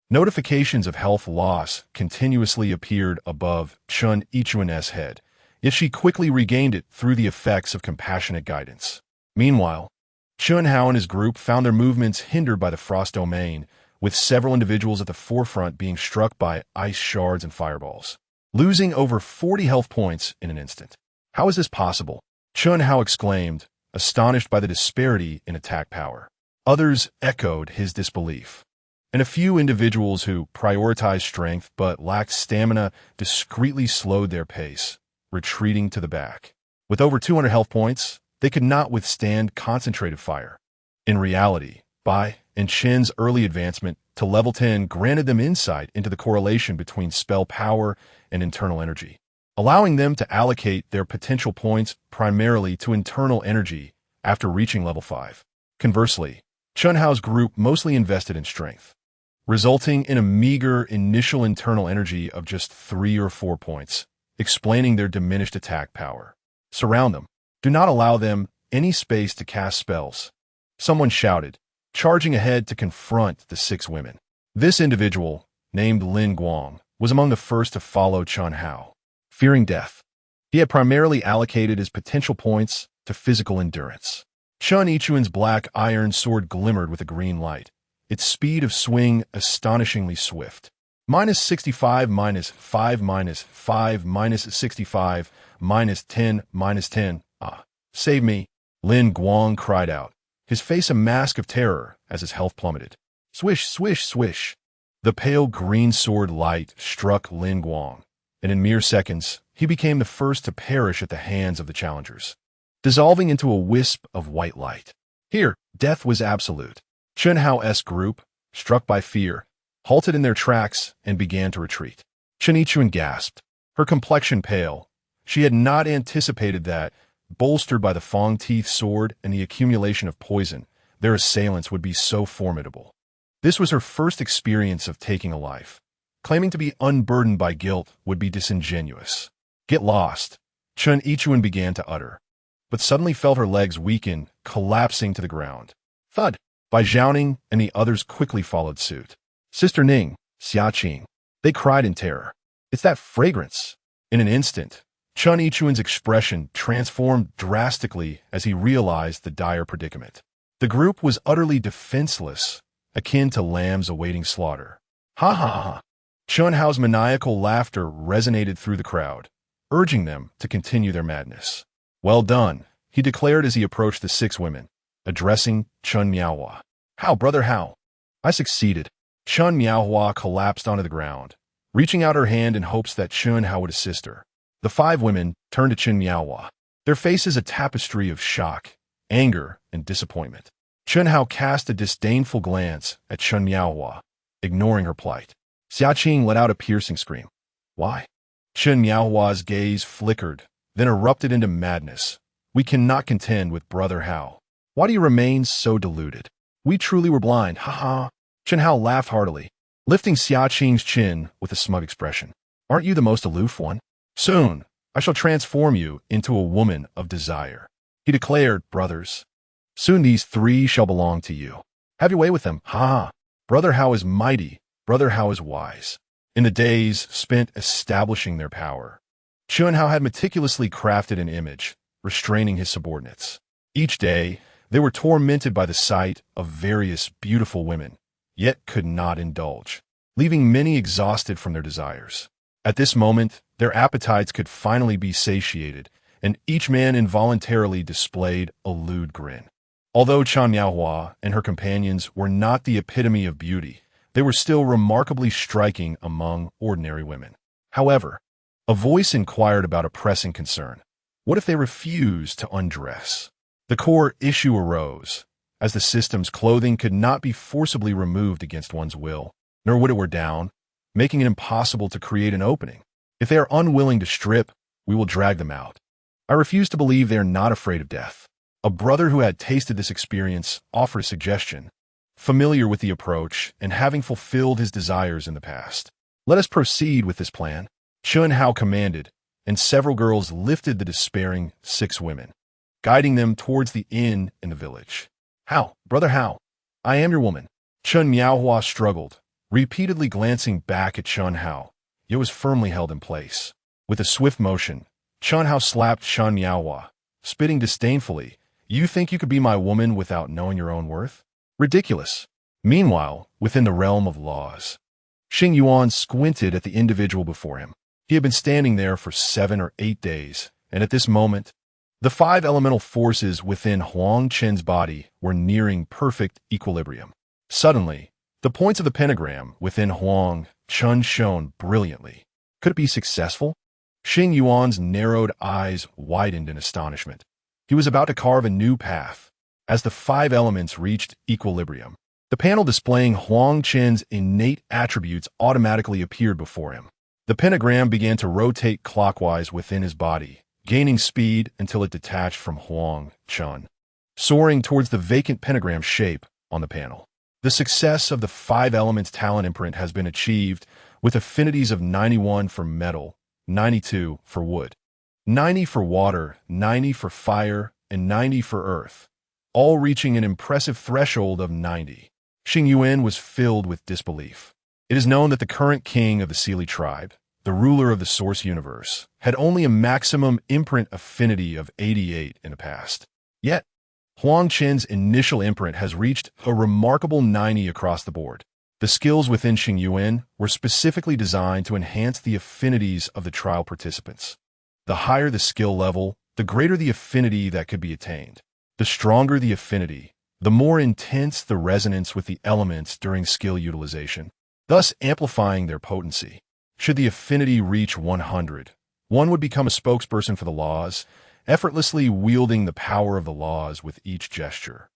Notifications of health loss continuously appeared above Chen Yichuan's head, yet she quickly regained it through the effects of compassionate guidance. Meanwhile, Chen Hao and his group found their movements hindered by the Frost Domain, with several individuals at the forefront being struck by ice shards and fireballs, losing over 40 health points in an instant. How is this possible? Chen Hao exclaimed, astonished by the disparity in attack power. Others echoed his disbelief, and a few individuals who prioritized strength but lacked stamina discreetly slowed their pace, retreating to the back. With over 200 health points, they could not withstand concentrated fire. In reality, Bai and Chen's early advancement to level 10 granted them insight into the correlation between spell power and internal energy, allowing them to allocate their potential points primarily to internal energy after reaching level 5. Conversely, Chen Hao's group mostly invested in strength, resulting in a meager initial internal energy of just 3 or 4 points, explaining their diminished attack power. Surround them. Do not allow them any space to cast spells. Someone shouted, charging ahead to confront the 6 women. This individual, named Lin Guang, was among the first to follow Chen Hao. Fearing death, he had primarily allocated his potential points to physical endurance. Chen Yichuan's black iron sword glimmered with a green light, its speed of swing astonishingly swift. -65, -5, -5, -65, -10, -10. Ah, save me. Lin Guang cried out, his face a mask of terror as his health plummeted. Swish, swish, swish. The pale green sword light struck Lin Guang, and in mere seconds, he became the first to perish at the hands of the challengers, dissolving into a wisp of white light. Here, death was absolute. Chen Hao's group, struck by fear, halted in their tracks and began to retreat. Chen Yichuan gasped, her complexion pale. She had not anticipated that, bolstered by the Fang Teeth sword and the accumulation of poison, their assailants would be so formidable. This was her first experience of taking a life. Claiming to be unburdened by guilt would be disingenuous. Get lost, Chen Yichuan began to utter, but suddenly felt her legs weaken, collapsing to the ground. Thud! Bai Zhaoning and the others quickly followed suit. Sister Ning, Xiaqing, they cried in terror. It's that fragrance! In an instant, Chen Yichuan's expression transformed drastically as he realized the dire predicament. The group was utterly defenseless, akin to lambs awaiting slaughter. Ha ha ha! Chen Hao's maniacal laughter resonated through the crowd, urging them to continue their madness. Well done, he declared as he approached the 6 women, addressing Chen Miaohua. How, brother, how? I succeeded. Chen Miaohua collapsed onto the ground, reaching out her hand in hopes that Chen Hao would assist her. The 5 women turned to Chen Miaohua, their faces a tapestry of shock, anger, and disappointment. Chen Hao cast a disdainful glance at Chen Miaohua, ignoring her plight. Xiaqing let out a piercing scream. Why? Chen Miaohua's gaze flickered, then erupted into madness. We cannot contend with Brother Hao. Why do you remain so deluded? We truly were blind, ha. Chen Hao laughed heartily, lifting Xiaqing's chin with a smug expression. Aren't you the most aloof one? Soon, I shall transform you into a woman of desire. He declared, brothers. Soon these 3 shall belong to you. Have your way with them, ha. Brother Hao is mighty, Brother Hao is wise. In the days spent establishing their power, Chen Hao had meticulously crafted an image, restraining his subordinates. Each day, they were tormented by the sight of various beautiful women, yet could not indulge, leaving many exhausted from their desires. At this moment, their appetites could finally be satiated, and each man involuntarily displayed a lewd grin. Although Chen Miaohua and her companions were not the epitome of beauty, they were still remarkably striking among ordinary women. However, a voice inquired about a pressing concern. What if they refused to undress? The core issue arose, as the system's clothing could not be forcibly removed against one's will, nor would it wear down, making it impossible to create an opening. If they are unwilling to strip, we will drag them out. I refuse to believe they are not afraid of death. A brother who had tasted this experience offered a suggestion, familiar with the approach and having fulfilled his desires in the past. Let us proceed with this plan. Chen Hao commanded, and several girls lifted the despairing 6 women, guiding them towards the inn in the village. How, brother Hao? I am your woman. Chen Miaohua struggled, repeatedly glancing back at Chen Hao, yet was firmly held in place. With a swift motion, Chen Hao slapped Chen Miaohua, spitting disdainfully. You think you could be my woman without knowing your own worth? Ridiculous. Meanwhile, within the realm of laws, Xing Yuan squinted at the individual before him. He had been standing there for 7 or 8 days, and at this moment, the 5 elemental forces within Huang Chen's body were nearing perfect equilibrium. Suddenly, the points of the pentagram within Huang Chen shone brilliantly. Could it be successful? Xing Yuan's narrowed eyes widened in astonishment. He was about to carve a new path. As the 5 elements reached equilibrium, the panel displaying Huang Chen's innate attributes automatically appeared before him. The pentagram began to rotate clockwise within his body, gaining speed until it detached from Huang Chen, soaring towards the vacant pentagram shape on the panel. The success of the 5 elements talent imprint has been achieved with affinities of 91 for metal, 92 for wood, 90 for water, 90 for fire, and 90 for earth. all reaching an impressive threshold of 90. Xing Yuan was filled with disbelief. It is known that the current king of the Sealy tribe, the ruler of the Source Universe, had only a maximum imprint affinity of 88 in the past. Yet, Huang Chen's initial imprint has reached a remarkable 90 across the board. The skills within Xing Yuan were specifically designed to enhance the affinities of the trial participants. The higher the skill level, the greater the affinity that could be attained. The stronger the affinity, the more intense the resonance with the elements during skill utilization, thus amplifying their potency. Should the affinity reach 100, one would become a spokesperson for the laws, effortlessly wielding the power of the laws with each gesture.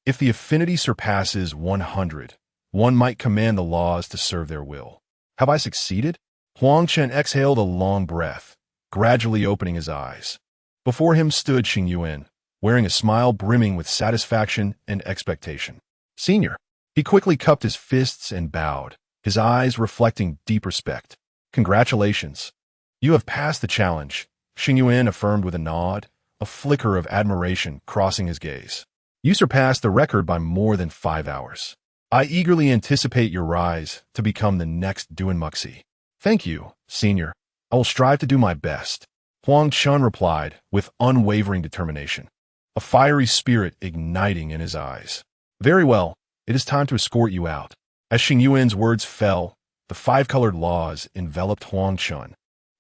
If the affinity surpasses 100, one might command the laws to serve their will. Have I succeeded? Huang Chen exhaled a long breath, gradually opening his eyes. Before him stood Xing Yuan, wearing a smile brimming with satisfaction and expectation. Senior. He quickly cupped his fists and bowed, his eyes reflecting deep respect. Congratulations. You have passed the challenge, Xing Yuan affirmed with a nod, a flicker of admiration crossing his gaze. You surpassed the record by more than 5 hours. I eagerly anticipate your rise to become the next Duanmuxi. Thank you, Senior. I will strive to do my best, Huang Chen replied with unwavering determination, a fiery spirit igniting in his eyes. Very well, it is time to escort you out. As Xing Yuan's words fell, the 5-colored laws enveloped Huang Chen,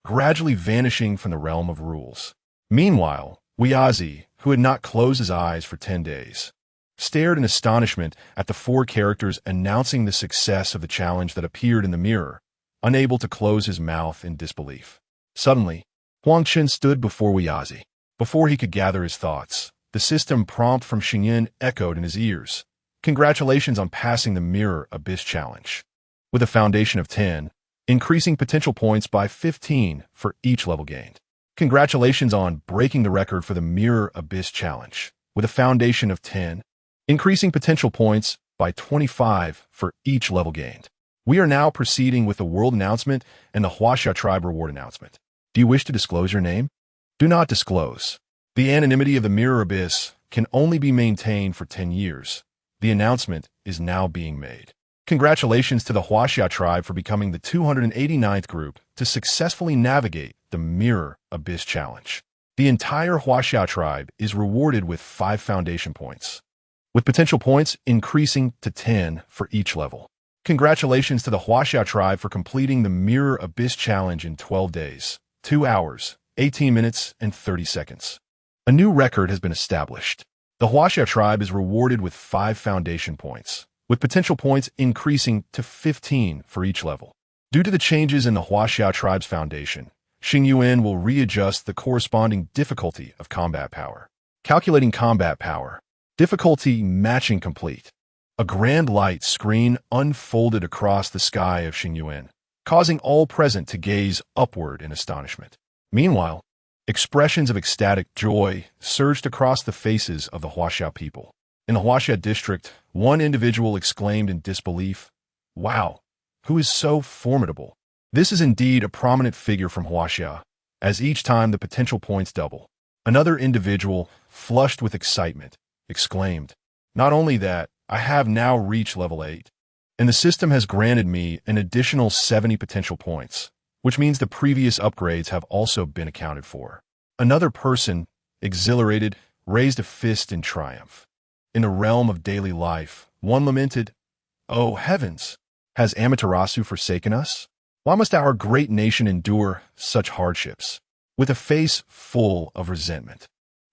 gradually vanishing from the realm of rules. Meanwhile, Weazi, who had not closed his eyes for 10 days, stared in astonishment at the 4 characters announcing the success of the challenge that appeared in the mirror, unable to close his mouth in disbelief. Suddenly, Huang Chen stood before Weazi. Before he could gather his thoughts, the system prompt from Xing Yuan echoed in his ears. Congratulations on passing the Mirror Abyss Challenge. With a foundation of 10, increasing potential points by 15 for each level gained. Congratulations on breaking the record for the Mirror Abyss Challenge. With a foundation of 10, increasing potential points by 25 for each level gained. We are now proceeding with the world announcement and the Huaxia tribe reward announcement. Do you wish to disclose your name? Do not disclose. The anonymity of the Mirror Abyss can only be maintained for 10 years. The announcement is now being made. Congratulations to the Huaxia tribe for becoming the 289th group to successfully navigate the Mirror Abyss Challenge. The entire Huaxia tribe is rewarded with 5 foundation points, with potential points increasing to 10 for each level. Congratulations to the Huaxia tribe for completing the Mirror Abyss Challenge in 12 days, 2 hours, 18 minutes, and 30 seconds. A new record has been established. The Huaxia tribe is rewarded with 5 foundation points, with potential points increasing to 15 for each level. Due to the changes in the Huaxia tribe's foundation, Xing Yuan will readjust the corresponding difficulty of combat power. Calculating combat power. Difficulty matching complete. A grand light screen unfolded across the sky of Xing Yuan, causing all present to gaze upward in astonishment. Meanwhile, expressions of ecstatic joy surged across the faces of the Huaxia people. In the Huaxia district, one individual exclaimed in disbelief, "Wow, who is so formidable?" This is indeed a prominent figure from Huaxia, as each time the potential points double. Another individual, flushed with excitement, exclaimed, "Not only that, I have now reached level 8, and the system has granted me an additional 70 potential points, which means the previous upgrades have also been accounted for." Another person, exhilarated, raised a fist in triumph. In the realm of daily life, one lamented, "Oh heavens, has Amaterasu forsaken us? Why must our great nation endure such hardships?" With a face full of resentment,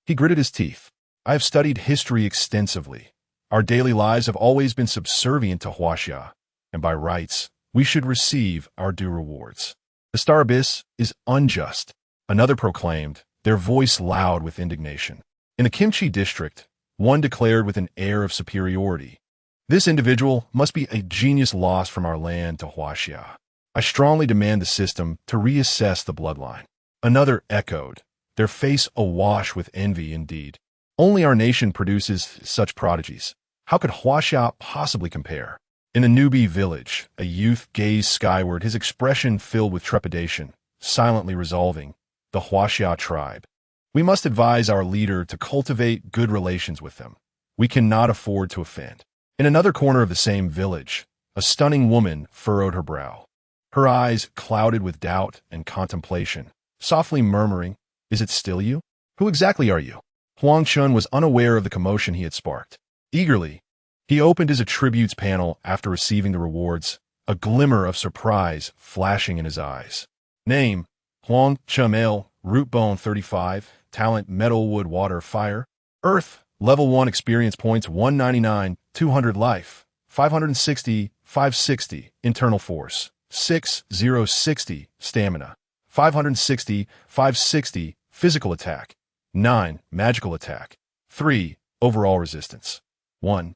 he gritted his teeth. "I have studied history extensively. Our daily lives have always been subservient to Huaxia, and by rights, we should receive our due rewards. The Star Abyss is unjust," another proclaimed, their voice loud with indignation. In the Kimchi district, one declared with an air of superiority, "This individual must be a genius lost from our land to Huaxia. I strongly demand the system to reassess the bloodline." Another echoed, their face awash with envy indeed. "Only our nation produces such prodigies. How could Huaxia possibly compare?" In the newbie village, a youth gazed skyward, his expression filled with trepidation, silently resolving, "The Huaxia tribe. We must advise our leader to cultivate good relations with them. We cannot afford to offend. In another corner of the same village, a stunning woman furrowed her brow. Her eyes clouded with doubt and contemplation, softly murmuring, "Is it still you? Who exactly are you?" Huang Chen was unaware of the commotion he had sparked. Eagerly, he opened his attributes panel after receiving the rewards, a glimmer of surprise flashing in his eyes. Name: Huang Chen, male, root bone 35, talent metal, wood, water, fire. Earth, level 1, experience points 199, 200 life, 560, 560, internal force, 6060, stamina, 560, 560, physical attack, 9, magical attack, 3, overall resistance, 1,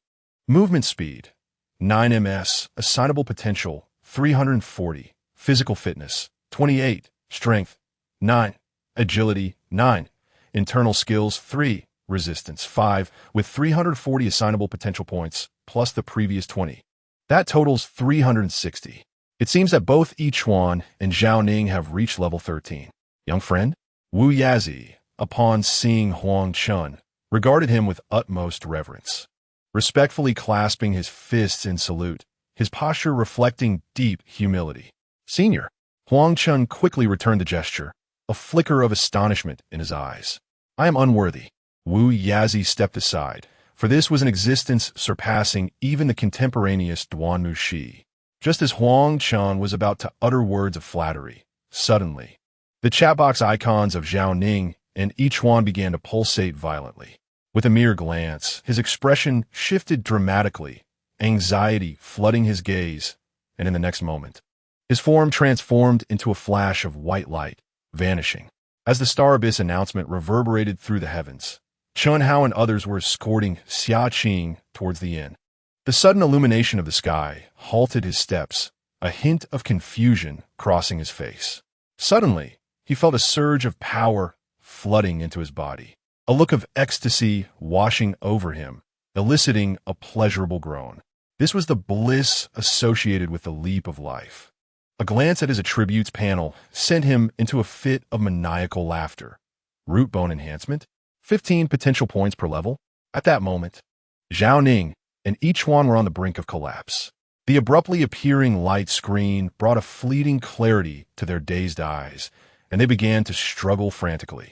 movement speed, 9 ms, assignable potential, 340, physical fitness, 28, strength, 9, agility, 9, internal skills, 3, resistance, 5, with 340 assignable potential points, plus the previous 20. That totals 360. It seems that both Yichuan and Zhao Ning have reached level 13. Young friend? Wu Yazi, upon seeing Huang Chen, regarded him with utmost reverence, respectfully clasping his fists in salute, his posture reflecting deep humility. Senior. Huang Chen quickly returned the gesture, a flicker of astonishment in his eyes. I am unworthy. Wu Yazi stepped aside, for this was an existence surpassing even the contemporaneous Duan Mushi. Just as Huang Chen was about to utter words of flattery, suddenly, the chatbox icons of Zhao Ning and Yichuan began to pulsate violently. With a mere glance, his expression shifted dramatically, anxiety flooding his gaze, and in the next moment, his form transformed into a flash of white light, vanishing. As the Star Abyss announcement reverberated through the heavens, Chen Hao and others were escorting Xia Qing towards the inn. The sudden illumination of the sky halted his steps, a hint of confusion crossing his face. Suddenly, he felt a surge of power flooding into his body, a look of ecstasy washing over him, eliciting a pleasurable groan. This was the bliss associated with the leap of life. A glance at his attributes panel sent him into a fit of maniacal laughter. Root bone enhancement, 15 potential points per level. At that moment, Zhao Ning and Yichuan were on the brink of collapse. The abruptly appearing light screen brought a fleeting clarity to their dazed eyes, and they began to struggle frantically.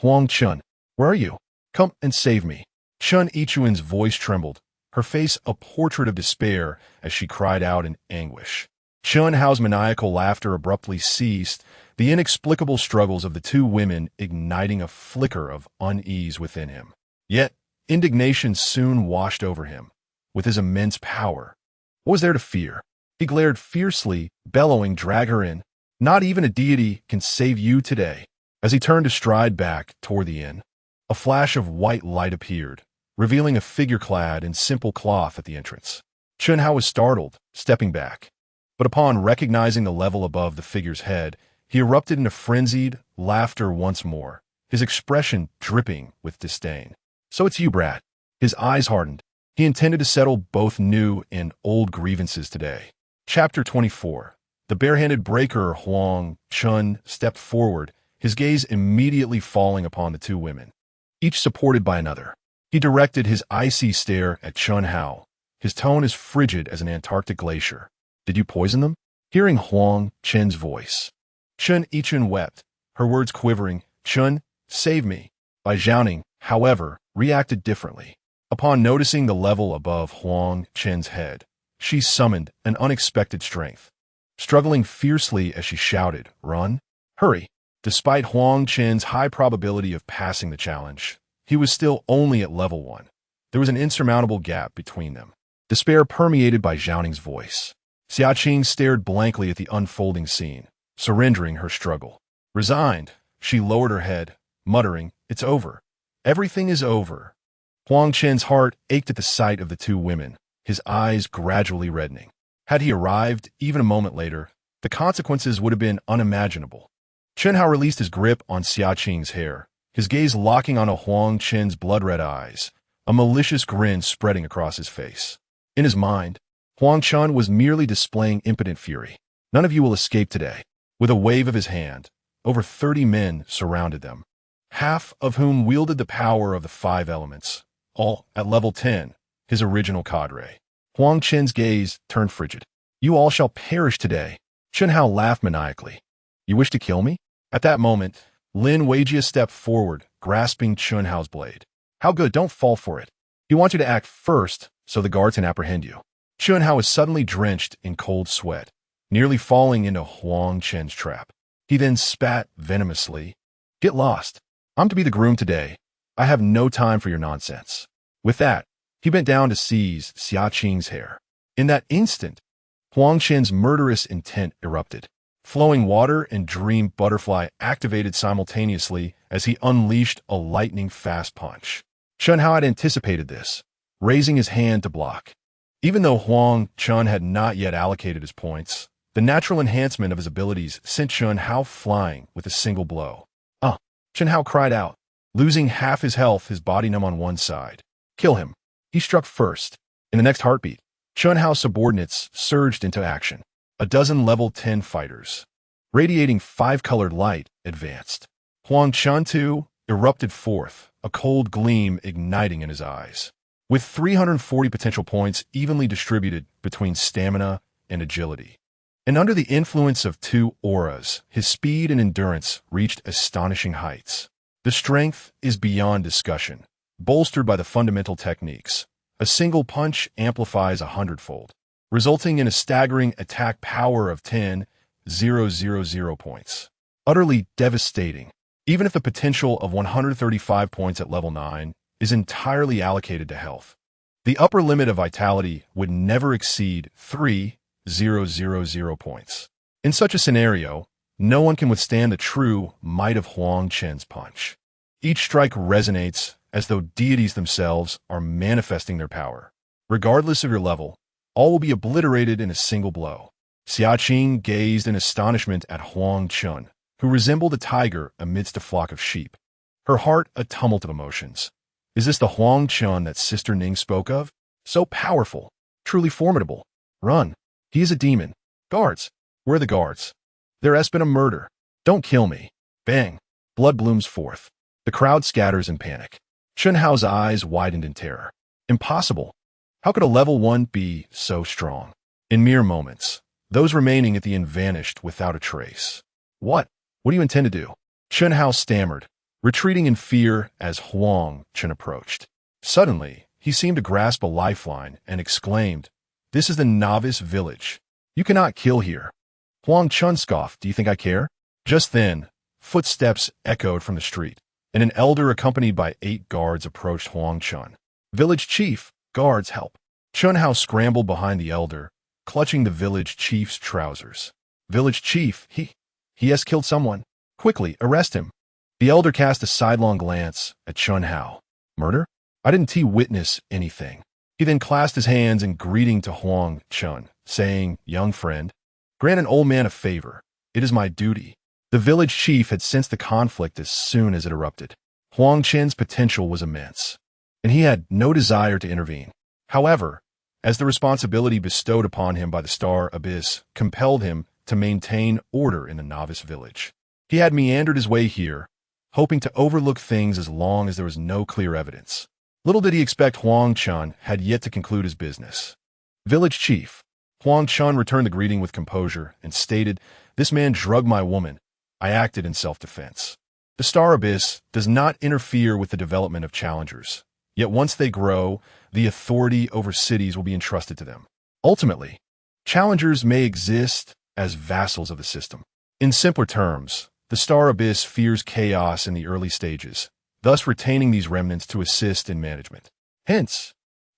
Huang Chen, where are you? Come and save me. Chen Yichuan's voice trembled, her face a portrait of despair as she cried out in anguish. Chen Hao's maniacal laughter abruptly ceased, the inexplicable struggles of the two women igniting a flicker of unease within him. Yet, indignation soon washed over him. With his immense power, what was there to fear? He glared fiercely, bellowing, "Drag her in. Not even a deity can save you today." As he turned to stride back toward the inn, a flash of white light appeared, revealing a figure clad in simple cloth at the entrance. Chen Hao was startled, stepping back. But upon recognizing the level above the figure's head, he erupted into frenzied laughter once more, his expression dripping with disdain. "So it's you, brat." His eyes hardened. He intended to settle both new and old grievances today. Chapter 24. The barehanded breaker Huang Chen stepped forward, his gaze immediately falling upon the two women, each supported by another. He directed his icy stare at Chen Hao, his tone as frigid as an Antarctic glacier. "Did you poison them?" Hearing Huang Chen's voice, Chen Yichun wept, her words quivering. "Chen, save me." By Zhao Ning, however, reacted differently. Upon noticing the level above Huang Chen's head, she summoned an unexpected strength. Struggling fiercely as she shouted, "Run! Hurry!" Despite Huang Chen's high probability of passing the challenge, he was still only at level 1. There was an insurmountable gap between them. Despair permeated by Zhao Ning's voice. Xia Qing stared blankly at the unfolding scene, surrendering her struggle. Resigned, she lowered her head, muttering, "It's over. Everything is over." Huang Chen's heart ached at the sight of the two women, his eyes gradually reddening. Had he arrived even a moment later, the consequences would have been unimaginable. Chen Hao released his grip on Xia Qing's hair, his gaze locking on Huang Chen's blood-red eyes, a malicious grin spreading across his face. In his mind, Huang Chen was merely displaying impotent fury. "None of you will escape today." With a wave of his hand, over 30 men surrounded them, half of whom wielded the power of the 5 elements, all at level 10, his original cadre. Huang Chen's gaze turned frigid. You all shall perish today. Chen Hao laughed maniacally. You wish to kill me? At that moment, Lin Weijia stepped forward, grasping Chen Hao's blade. How good, don't fall for it. He wants you to act first, so the guards can apprehend you. Chen Hao was suddenly drenched in cold sweat, nearly falling into Huang Chen's trap. He then spat venomously. Get lost. I'm to be the groom today. I have no time for your nonsense. With that, he bent down to seize Xia Qing's hair. In that instant, Huang Chen's murderous intent erupted. Flowing water and dream butterfly activated simultaneously as he unleashed a lightning-fast punch. Chen Hao had anticipated this, raising his hand to block. Even though Huang Chen had not yet allocated his points, the natural enhancement of his abilities sent Chen Hao flying with a single blow. Chen Hao cried out, losing half his health, his body numb on one side. Kill him. He struck first. In the next heartbeat, Chen Hao's subordinates surged into action. A dozen level 10 fighters, radiating 5-colored light, advanced. Huang Chen, too, erupted forth, a cold gleam igniting in his eyes. With 340 potential points evenly distributed between stamina and agility. And under the influence of 2 auras, his speed and endurance reached astonishing heights. The strength is beyond discussion, bolstered by the fundamental techniques. A single punch amplifies 100-fold, resulting in a staggering attack power of 10,000 points. Utterly devastating, even if the potential of 135 points at level 9 is entirely allocated to health. The upper limit of vitality would never exceed 3,000 points. In such a scenario, no one can withstand the true might of Huang Chen's punch. Each strike resonates as though deities themselves are manifesting their power. Regardless of your level, all will be obliterated in a single blow. Xia Qing gazed in astonishment at Huang Chen, who resembled a tiger amidst a flock of sheep. Her heart a tumult of emotions. Is this the Huang Chen that Sister Ning spoke of? So powerful, truly formidable. Run. He is a demon. Guards. Where are the guards? There has been a murder. Don't kill me. Bang. Blood blooms forth. The crowd scatters in panic. Chen Hao's eyes widened in terror. Impossible. How could a level 1 be so strong? In mere moments, those remaining at the inn vanished without a trace. What? What do you intend to do? Chen Hao stammered, retreating in fear as Huang Chen approached. Suddenly, he seemed to grasp a lifeline and exclaimed, This is the novice village. You cannot kill here. Huang Chen scoffed, Do you think I care? Just then, footsteps echoed from the street, and an elder accompanied by 8 guards approached Huang Chen. Village chief, guards, help. Chen Hao scrambled behind the elder, clutching the village chief's trousers. Village chief, he has killed someone. Quickly, arrest him. The elder cast a sidelong glance at Chen Hao. Murder? I didn't witness anything. He then clasped his hands in greeting to Huang Chen, saying, Young friend, grant an old man a favor. It is my duty. The village chief had sensed the conflict as soon as it erupted. Huang Chen's potential was immense, and he had no desire to intervene. However, as the responsibility bestowed upon him by the Star Abyss compelled him to maintain order in the novice village, he had meandered his way here, hoping to overlook things as long as there was no clear evidence. Little did he expect Huang Chen had yet to conclude his business. Village chief. Huang Chen returned the greeting with composure and stated, This man drugged my woman. I acted in self-defense. The Star Abyss does not interfere with the development of challengers, yet once they grow, the authority over cities will be entrusted to them. Ultimately, challengers may exist as vassals of the system. In simpler terms, the Star Abyss fears chaos in the early stages, thus retaining these remnants to assist in management. Hence,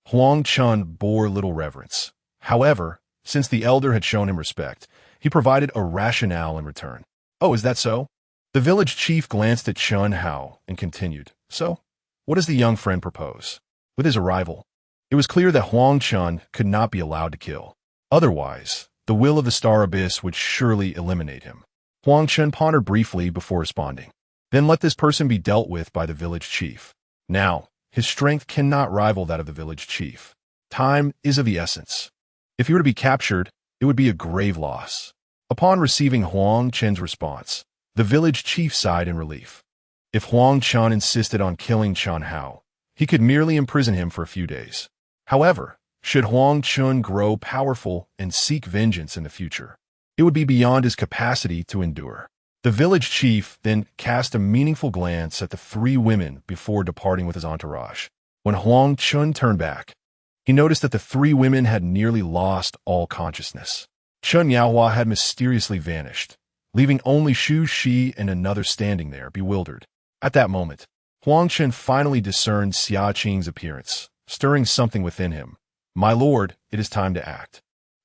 Huang Chen bore little reverence. However, since the elder had shown him respect, he provided a rationale in return. Oh, is that so? The village chief glanced at Chen Hao and continued, So, what does the young friend propose? With his arrival, it was clear that Huang Chen could not be allowed to kill. Otherwise, the will of the Star Abyss would surely eliminate him. Huang Chen pondered briefly before responding. Then let this person be dealt with by the village chief. Now, his strength cannot rival that of the village chief. Time is of the essence. If he were to be captured, it would be a grave loss. Upon receiving Huang Chen's response, the village chief sighed in relief. If Huang Chen insisted on killing Chen Hao, he could merely imprison him for a few days. However, should Huang Chen grow powerful and seek vengeance in the future, it would be beyond his capacity to endure. The village chief then cast a meaningful glance at the three women before departing with his entourage. When Huang Chen turned back, he noticed that the three women had nearly lost all consciousness. Chen Yaohua had mysteriously vanished, leaving only Xu Shi and another standing there, bewildered. At that moment, Huang Chen finally discerned Xia Qing's appearance, stirring something within him. "My lord, it is time to act."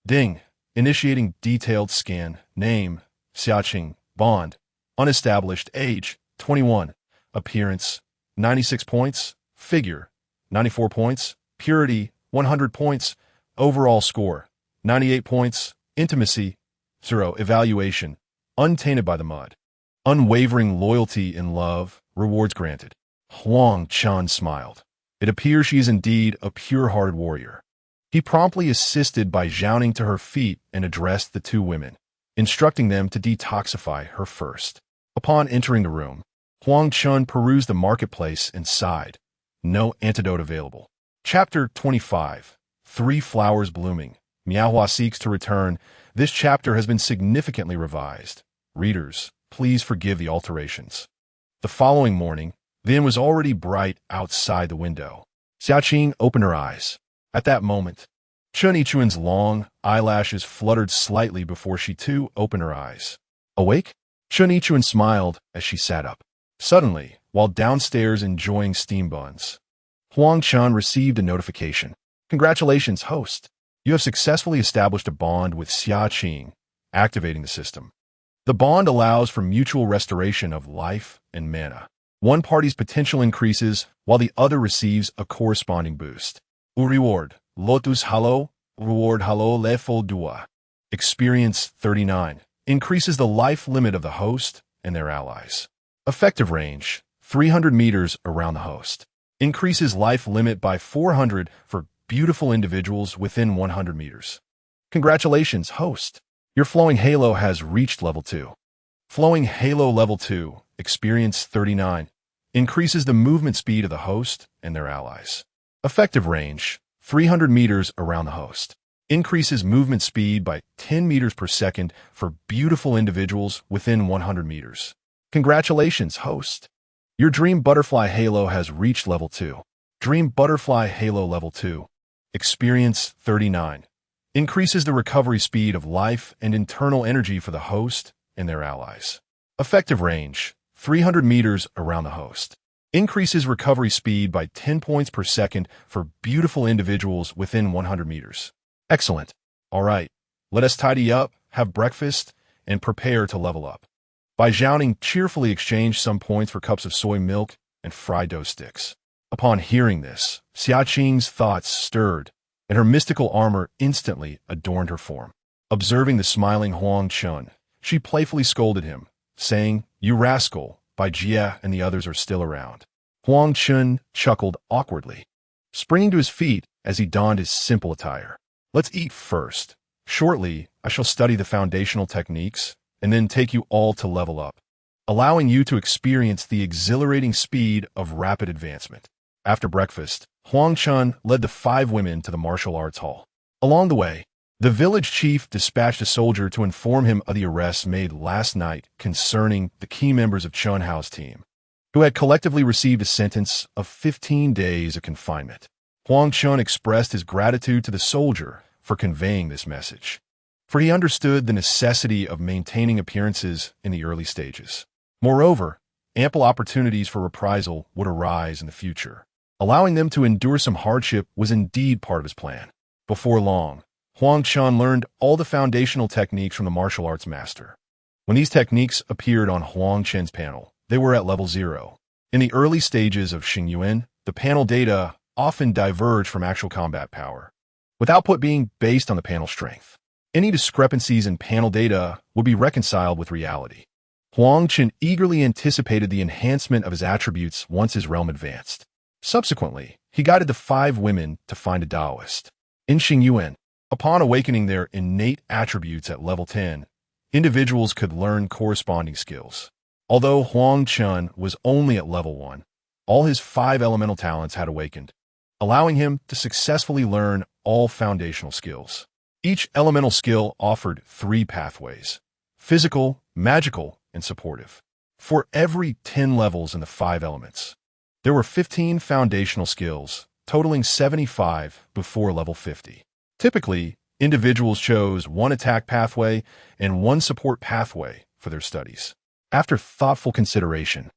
Ding. Initiating detailed scan. Name, Xia Qing. Bond, unestablished. Age, 21. Appearance, 96 points. Figure, 94 points. Purity, 100 points. Overall score, 98 points. Intimacy, 0. Evaluation, untainted by the mud. Unwavering loyalty in love, rewards granted. Huang Chen smiled. It appears she is indeed a pure-hearted warrior. He promptly assisted by jouning to her feet and addressed the two women, instructing them to detoxify her first. Upon entering the room, Huang Chen perused the marketplace and sighed. No antidote available. Chapter 25. Three Flowers Blooming. Miaohua seeks to return. This chapter has been significantly revised. Readers, please forgive the alterations. The following morning, the inn was already bright outside the window. Xia Qing opened her eyes. At that moment, Chen Yichuan's long eyelashes fluttered slightly before she too opened her eyes. Awake? Chen Yichuan smiled as she sat up. Suddenly, while downstairs enjoying steam buns, Huang Chen received a notification. "Congratulations, host. You have successfully established a bond with Xia Qing, activating the system. The bond allows for mutual restoration of life and mana. One party's potential increases while the other receives a corresponding boost. Reward, Lotus Halo, Reward Halo Level Dua. Experience 39. Increases the life limit of the host and their allies. Effective range, 300 meters around the host. Increases life limit by 400 for beautiful individuals within 100 meters. Congratulations, host. Your Flowing Halo has reached level 2. Flowing Halo level 2, experience 39. Increases the movement speed of the host and their allies. Effective range, 300 meters around the host. Increases movement speed by 10 meters per second for beautiful individuals within 100 meters. Congratulations, host. Your Dream Butterfly Halo has reached level 2. Dream Butterfly Halo level 2. Experience 39. Increases the recovery speed of life and internal energy for the host and their allies. Effective range, 300 meters around the host. Increases recovery speed by 10 points per second for beautiful individuals within 100 meters. Excellent. All right, let us tidy up, have breakfast, and prepare to level up. Bai Zhaoning cheerfully exchanged some points for cups of soy milk and fried dough sticks. Upon hearing this, Xia Qing's thoughts stirred, and her mystical armor instantly adorned her form. Observing the smiling Huang Chen, she playfully scolded him, saying, "You rascal, Bai Jia and the others are still around." Huang Chen chuckled awkwardly, springing to his feet as he donned his simple attire. "Let's eat first. Shortly, I shall study the foundational techniques and then take you all to level up, allowing you to experience the exhilarating speed of rapid advancement." After breakfast, Huang Chen led the 5 women to the martial arts hall. Along the way, the village chief dispatched a soldier to inform him of the arrests made last night concerning the key members of Chen Hao's team, who had collectively received a sentence of 15 days of confinement. Huang Chen expressed his gratitude to the soldier for conveying this message, for he understood the necessity of maintaining appearances in the early stages. Moreover, ample opportunities for reprisal would arise in the future. Allowing them to endure some hardship was indeed part of his plan. Before long, Huang Chen learned all the foundational techniques from the martial arts master. When these techniques appeared on Huang Chen's panel, they were at level 0. In the early stages of Xingyuan, the panel data often diverged from actual combat power, with output being based on the panel strength. Any discrepancies in panel data would be reconciled with reality. Huang Chen eagerly anticipated the enhancement of his attributes once his realm advanced. Subsequently, he guided the 5 women to find a Taoist. In Xingyuan, upon awakening their innate attributes at level 10, individuals could learn corresponding skills. Although Huang Chen was only at level 1, All his 5 elemental talents had awakened, allowing him to successfully learn all foundational skills. Each elemental skill offered 3 pathways: physical, magical, and supportive. For every 10 levels in the 5 elements, there were 15 foundational skills, totaling 75 before level 50. Typically, individuals chose 1 attack pathway and 1 support pathway for their studies. After thoughtful consideration,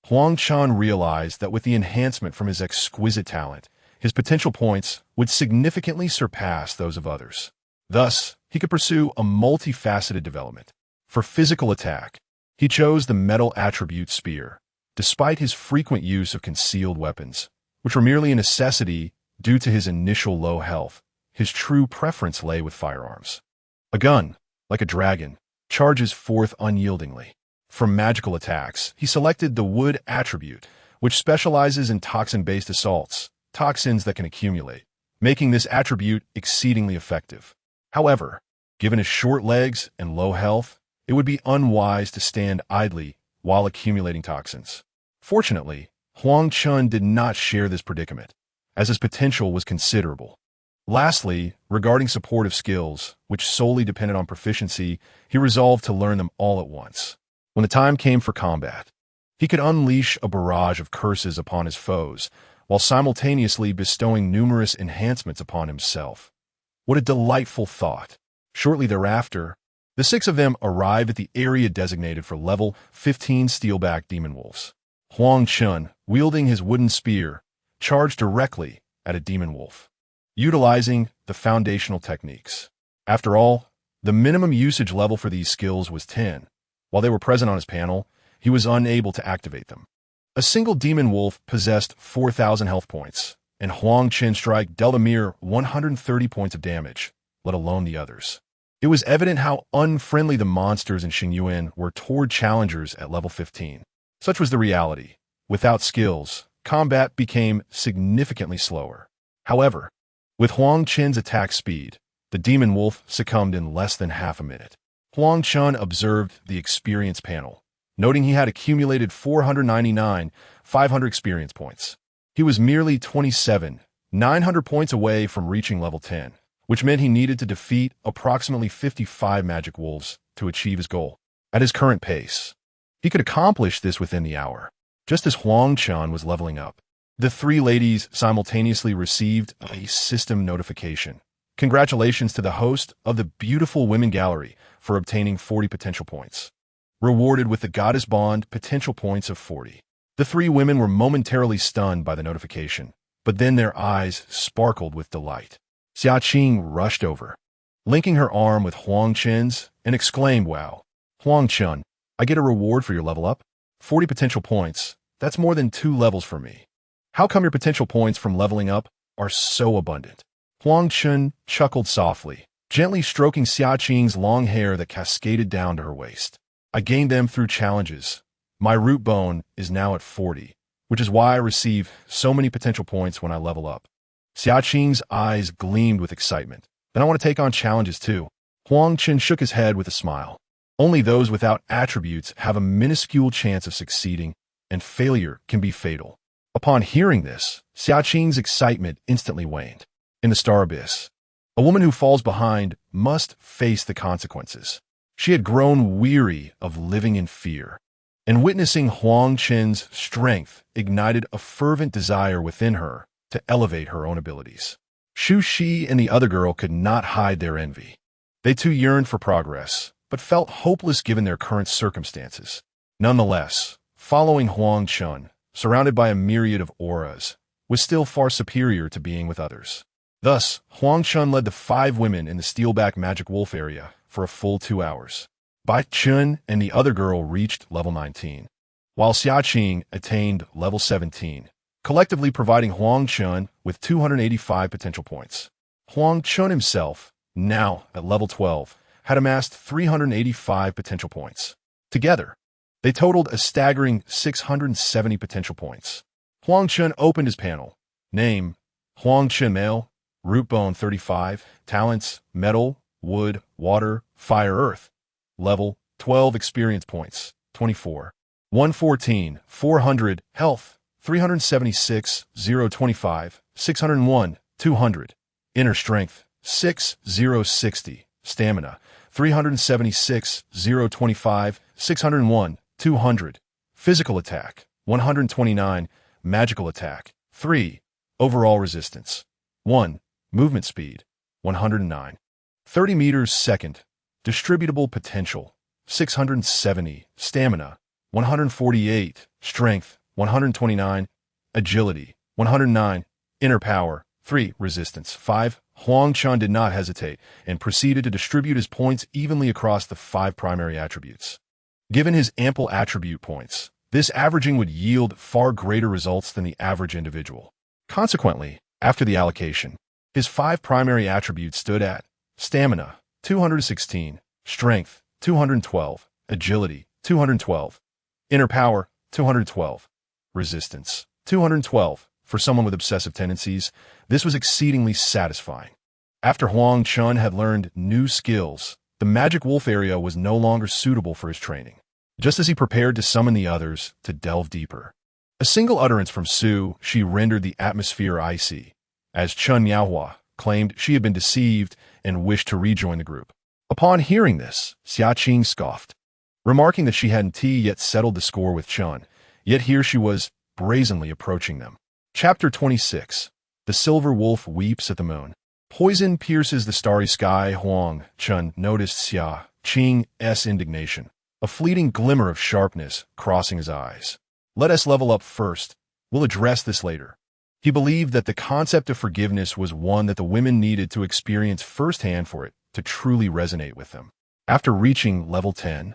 Huang Chen realized that with the enhancement from his exquisite talent, his potential points would significantly surpass those of others. Thus, he could pursue a multifaceted development. For physical attack, he chose the metal attribute spear, despite his frequent use of concealed weapons, which were merely a necessity due to his initial low health. His true preference lay with firearms. A gun, like a dragon, charges forth unyieldingly. For magical attacks, he selected the wood attribute, which specializes in toxin-based assaults, toxins that can accumulate, making this attribute exceedingly effective. However, given his short legs and low health, it would be unwise to stand idly while accumulating toxins. Fortunately, Huang Chen did not share this predicament, as his potential was considerable. Lastly, regarding supportive skills, which solely depended on proficiency, he resolved to learn them all at once. When the time came for combat, he could unleash a barrage of curses upon his foes, while simultaneously bestowing numerous enhancements upon himself. What a delightful thought! Shortly thereafter, the 6 of them arrived at the area designated for level 15 steelback demon wolves. Huang Chen, wielding his wooden spear, charged directly at a demon wolf, utilizing the foundational techniques. After all, the minimum usage level for these skills was 10. While they were present on his panel, he was unable to activate them. A single demon wolf possessed 4,000 health points, and Huang Chen's strike dealt a mere 130 points of damage, let alone the others. It was evident how unfriendly the monsters in Xingyuan were toward challengers at level 15. Such was the reality. Without skills, combat became significantly slower. However, with Huang Chen's attack speed, the demon wolf succumbed in less than half a minute. Huang Chen observed the experience panel, noting he had accumulated 500 experience points. He was merely 900 points away from reaching level 10, which meant he needed to defeat approximately 55 magic wolves to achieve his goal. At his current pace, he could accomplish this within the hour. Just as Huang Chen was leveling up, the 3 ladies simultaneously received a system notification. Congratulations to the host of the Beautiful Women Gallery for obtaining 40 potential points. Rewarded with the Goddess Bond potential points of 40. The 3 women were momentarily stunned by the notification, but then their eyes sparkled with delight. Xiaqing rushed over, linking her arm with Huang Chen's, and exclaimed, "Wow, Huang Chen, I get a reward for your level up? 40 potential points, that's more than 2 levels for me. How come your potential points from leveling up are so abundant?" Huang Chen chuckled softly, gently stroking Xiaqing's long hair that cascaded down to her waist. "I gained them through challenges. My root bone is now at 40, which is why I receive so many potential points when I level up." Xiaqing's eyes gleamed with excitement. "Then I want to take on challenges too." Huang Chen shook his head with a smile. "Only those without attributes have a minuscule chance of succeeding, and failure can be fatal." Upon hearing this, Xiaqing's excitement instantly waned. In the Star Abyss, a woman who falls behind must face the consequences. She had grown weary of living in fear, and witnessing Huang Chen's strength ignited a fervent desire within her to elevate her own abilities. Xu Shi and the other girl could not hide their envy. They too yearned for progress, but felt hopeless given their current circumstances. Nonetheless, following Huang Chen, surrounded by a myriad of auras, was still far superior to being with others. Thus, Huang Chen led the 5 women in the Steelback Magic Wolf area for a full 2 hours. Bai Chun and the other girl reached level 19, while Xiaqing attained level 17, collectively providing Huang Chen with 285 potential points. Huang Chen himself, now at level 12, had amassed 385 potential points. Together, they totaled a staggering 670 potential points. Huang Chen opened his panel. Name: Huang Chen Male. Root bone 35, talents, metal, wood, water, fire, earth. Level, 12 experience points, 24. 114, 400, health, 376, 025, 601, 200. Inner strength, 6, 060. Stamina, 376, 025, 601, 200. Physical attack, 129. Magical attack, 3. Overall resistance, 1. Movement speed, 109. 30 meters second. Distributable potential, 670. Stamina, 148. Strength, 129. Agility, 109. Inner power, 3. Resistance, 5. Huang Chen did not hesitate and proceeded to distribute his points evenly across the 5 primary attributes. Given his ample attribute points, this averaging would yield far greater results than the average individual. Consequently, after the allocation, his 5 primary attributes stood at stamina, 216, strength, 212, agility, 212, inner power, 212, resistance, 212. For someone with obsessive tendencies, this was exceedingly satisfying. After Huang Chen had learned new skills, the magic wolf area was no longer suitable for his training, just as he prepared to summon the others to delve deeper. A single utterance from Su, she rendered the atmosphere icy, as Chen Yaohua claimed she had been deceived and wished to rejoin the group. Upon hearing this, Xia Qing scoffed, remarking that she hadn't yet settled the score with Chen, yet here she was brazenly approaching them. Chapter 26. The Silver Wolf Weeps at the Moon. Poison pierces the starry sky. Huang Chen noticed Xia Qing's indignation, a fleeting glimmer of sharpness crossing his eyes. Let us level up first. We'll address this later. He believed that the concept of forgiveness was one that the women needed to experience firsthand for it to truly resonate with them. After reaching level 10,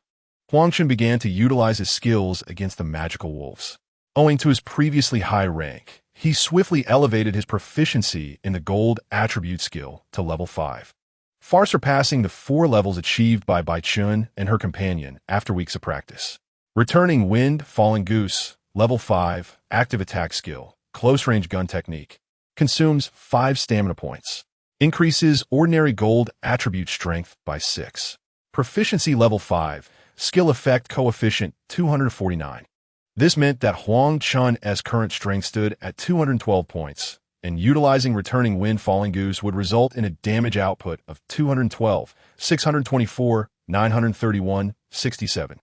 Huang Chen began to utilize his skills against the magical wolves. Owing to his previously high rank, he swiftly elevated his proficiency in the gold attribute skill to level 5, far surpassing the 4 levels achieved by Bai Chun and her companion after weeks of practice. Returning Wind, Falling Goose, level 5, active attack skill, close-range gun technique, consumes 5 stamina points, increases ordinary gold attribute strength by 6. Proficiency level 5, skill effect coefficient 249. This meant that Huang Chen's current strength stood at 212 points, and utilizing Returning Wind Falling Goose would result in a damage output of 212, 624, 931, 67.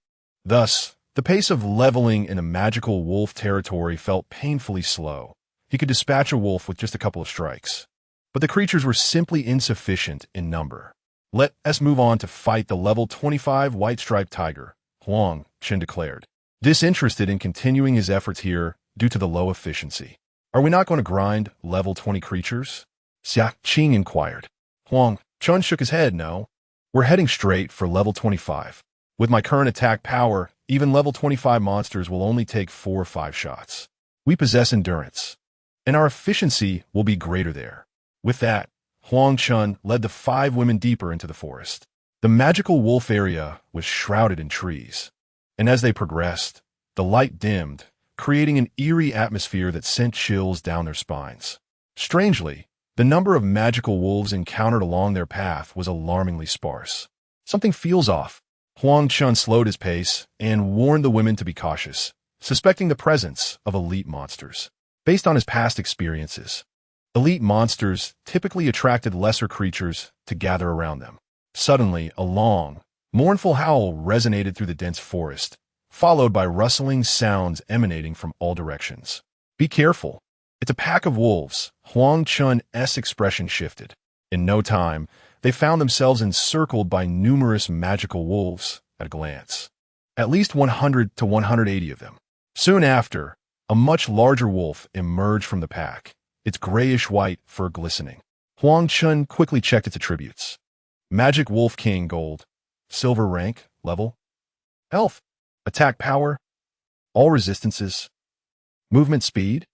Thus, the pace of leveling in a magical wolf territory felt painfully slow. He could dispatch a wolf with just a couple of strikes, but the creatures were simply insufficient in number. Let us move on to fight the level 25 white-striped tiger, Huang Chen declared, disinterested in continuing his efforts here due to the low efficiency. Are we not going to grind level 20 creatures? Xia Qing inquired. Huang Chen shook his head. No, we're heading straight for level 25. With my current attack power, even level 25 monsters will only take 4 or 5 shots. We possess endurance, and our efficiency will be greater there. With that, Huang Chen led the 5 women deeper into the forest. The magical wolf area was shrouded in trees, and as they progressed, the light dimmed, creating an eerie atmosphere that sent chills down their spines. Strangely, the number of magical wolves encountered along their path was alarmingly sparse. Something feels off. Huang Chen slowed his pace and warned the women to be cautious, suspecting the presence of elite monsters. Based on his past experiences, elite monsters typically attracted lesser creatures to gather around them. Suddenly, a long, mournful howl resonated through the dense forest, followed by rustling sounds emanating from all directions. Be careful. It's a pack of wolves. Huang Chen's expression shifted. In no time, they found themselves encircled by numerous magical wolves at a glance. At least 100 to 180 of them. Soon after, a much larger wolf emerged from the pack, its grayish-white fur glistening. Huang Chen quickly checked its attributes. Magic Wolf King Gold. Silver rank, level. Health. Attack power. All resistances. Movement speed.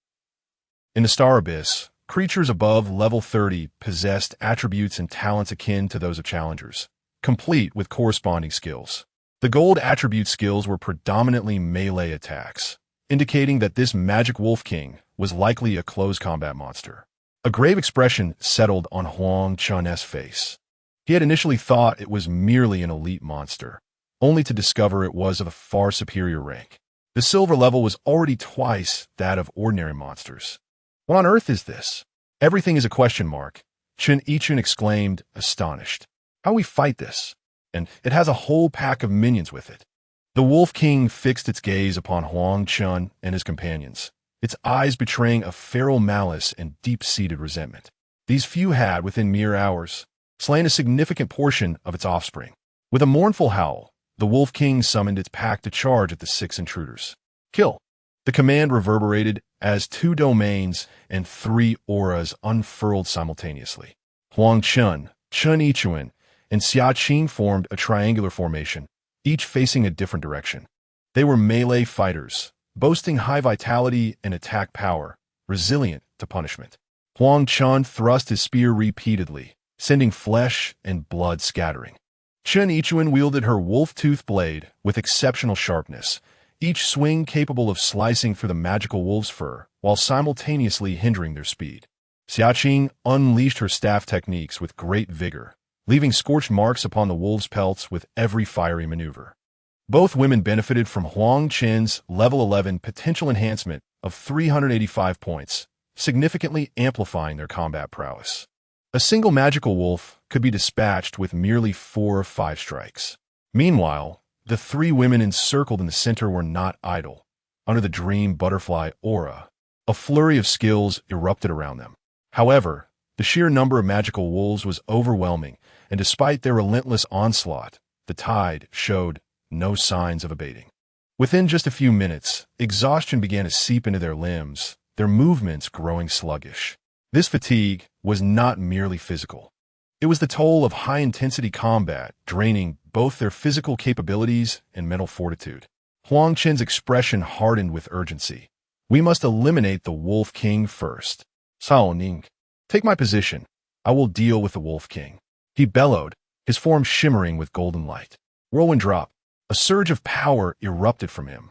In the Star Abyss, creatures above level 30 possessed attributes and talents akin to those of challengers, complete with corresponding skills. The gold attribute skills were predominantly melee attacks, indicating that this Magic Wolf King was likely a close combat monster. A grave expression settled on Huang Chen's face. He had initially thought it was merely an elite monster, only to discover it was of a far superior rank. The silver level was already twice that of ordinary monsters. What on earth is this? Everything is a question mark, Chen Yichun exclaimed, astonished. How we fight this? And it has a whole pack of minions with it. The Wolf King fixed its gaze upon Huang Chen and his companions, its eyes betraying a feral malice and deep-seated resentment. These few had, within mere hours, slain a significant portion of its offspring. With a mournful howl, the Wolf King summoned its pack to charge at the 6 intruders. Kill! The command reverberated as 2 domains and 3 auras unfurled simultaneously. Huang Chen, Chen Yichun, and Xiaqing formed a triangular formation, each facing a different direction. They were melee fighters, boasting high vitality and attack power, resilient to punishment. Huang Chen thrust his spear repeatedly, sending flesh and blood scattering. Chen Yichun wielded her wolf-tooth blade with exceptional sharpness, each swing capable of slicing through the magical wolf's fur while simultaneously hindering their speed. Xiaqing unleashed her staff techniques with great vigor, leaving scorched marks upon the wolves' pelts with every fiery maneuver. Both women benefited from Huang Chen's level 11 potential enhancement of 385 points, significantly amplifying their combat prowess. A single magical wolf could be dispatched with merely 4 or 5 strikes. Meanwhile, the 3 women encircled in the center were not idle. Under the dream butterfly aura, a flurry of skills erupted around them. However, the sheer number of magical wolves was overwhelming, and despite their relentless onslaught, the tide showed no signs of abating. Within just a few minutes, exhaustion began to seep into their limbs, their movements growing sluggish. This fatigue was not merely physical. It was the toll of high-intensity combat, draining both their physical capabilities and mental fortitude. Huang Chen's expression hardened with urgency. We must eliminate the Wolf King first. Sao Ning, take my position. I will deal with the Wolf King. He bellowed, his form shimmering with golden light. Whirlwind drop. A surge of power erupted from him,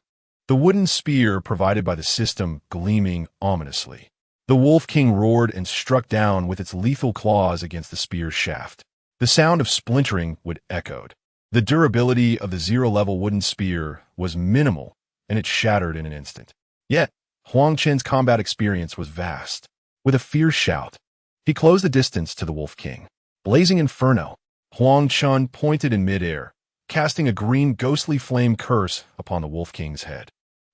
the wooden spear provided by the system gleaming ominously. The Wolf King roared and struck down with its lethal claws against the spear's shaft. The sound of splintering would echoed. The durability of the 0-level wooden spear was minimal, and it shattered in an instant. Yet, Huang Chen's combat experience was vast. With a fierce shout, he closed the distance to the Wolf King. Blazing Inferno, Huang Chen pointed in midair, casting a green ghostly flame curse upon the Wolf King's head.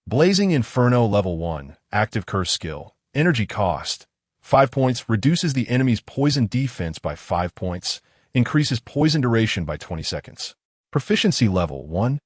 Blazing Inferno Level 1, active curse skill. Energy cost, 5 points, reduces the enemy's poison defense by 5 points, increases poison duration by 20 seconds. Proficiency level 1,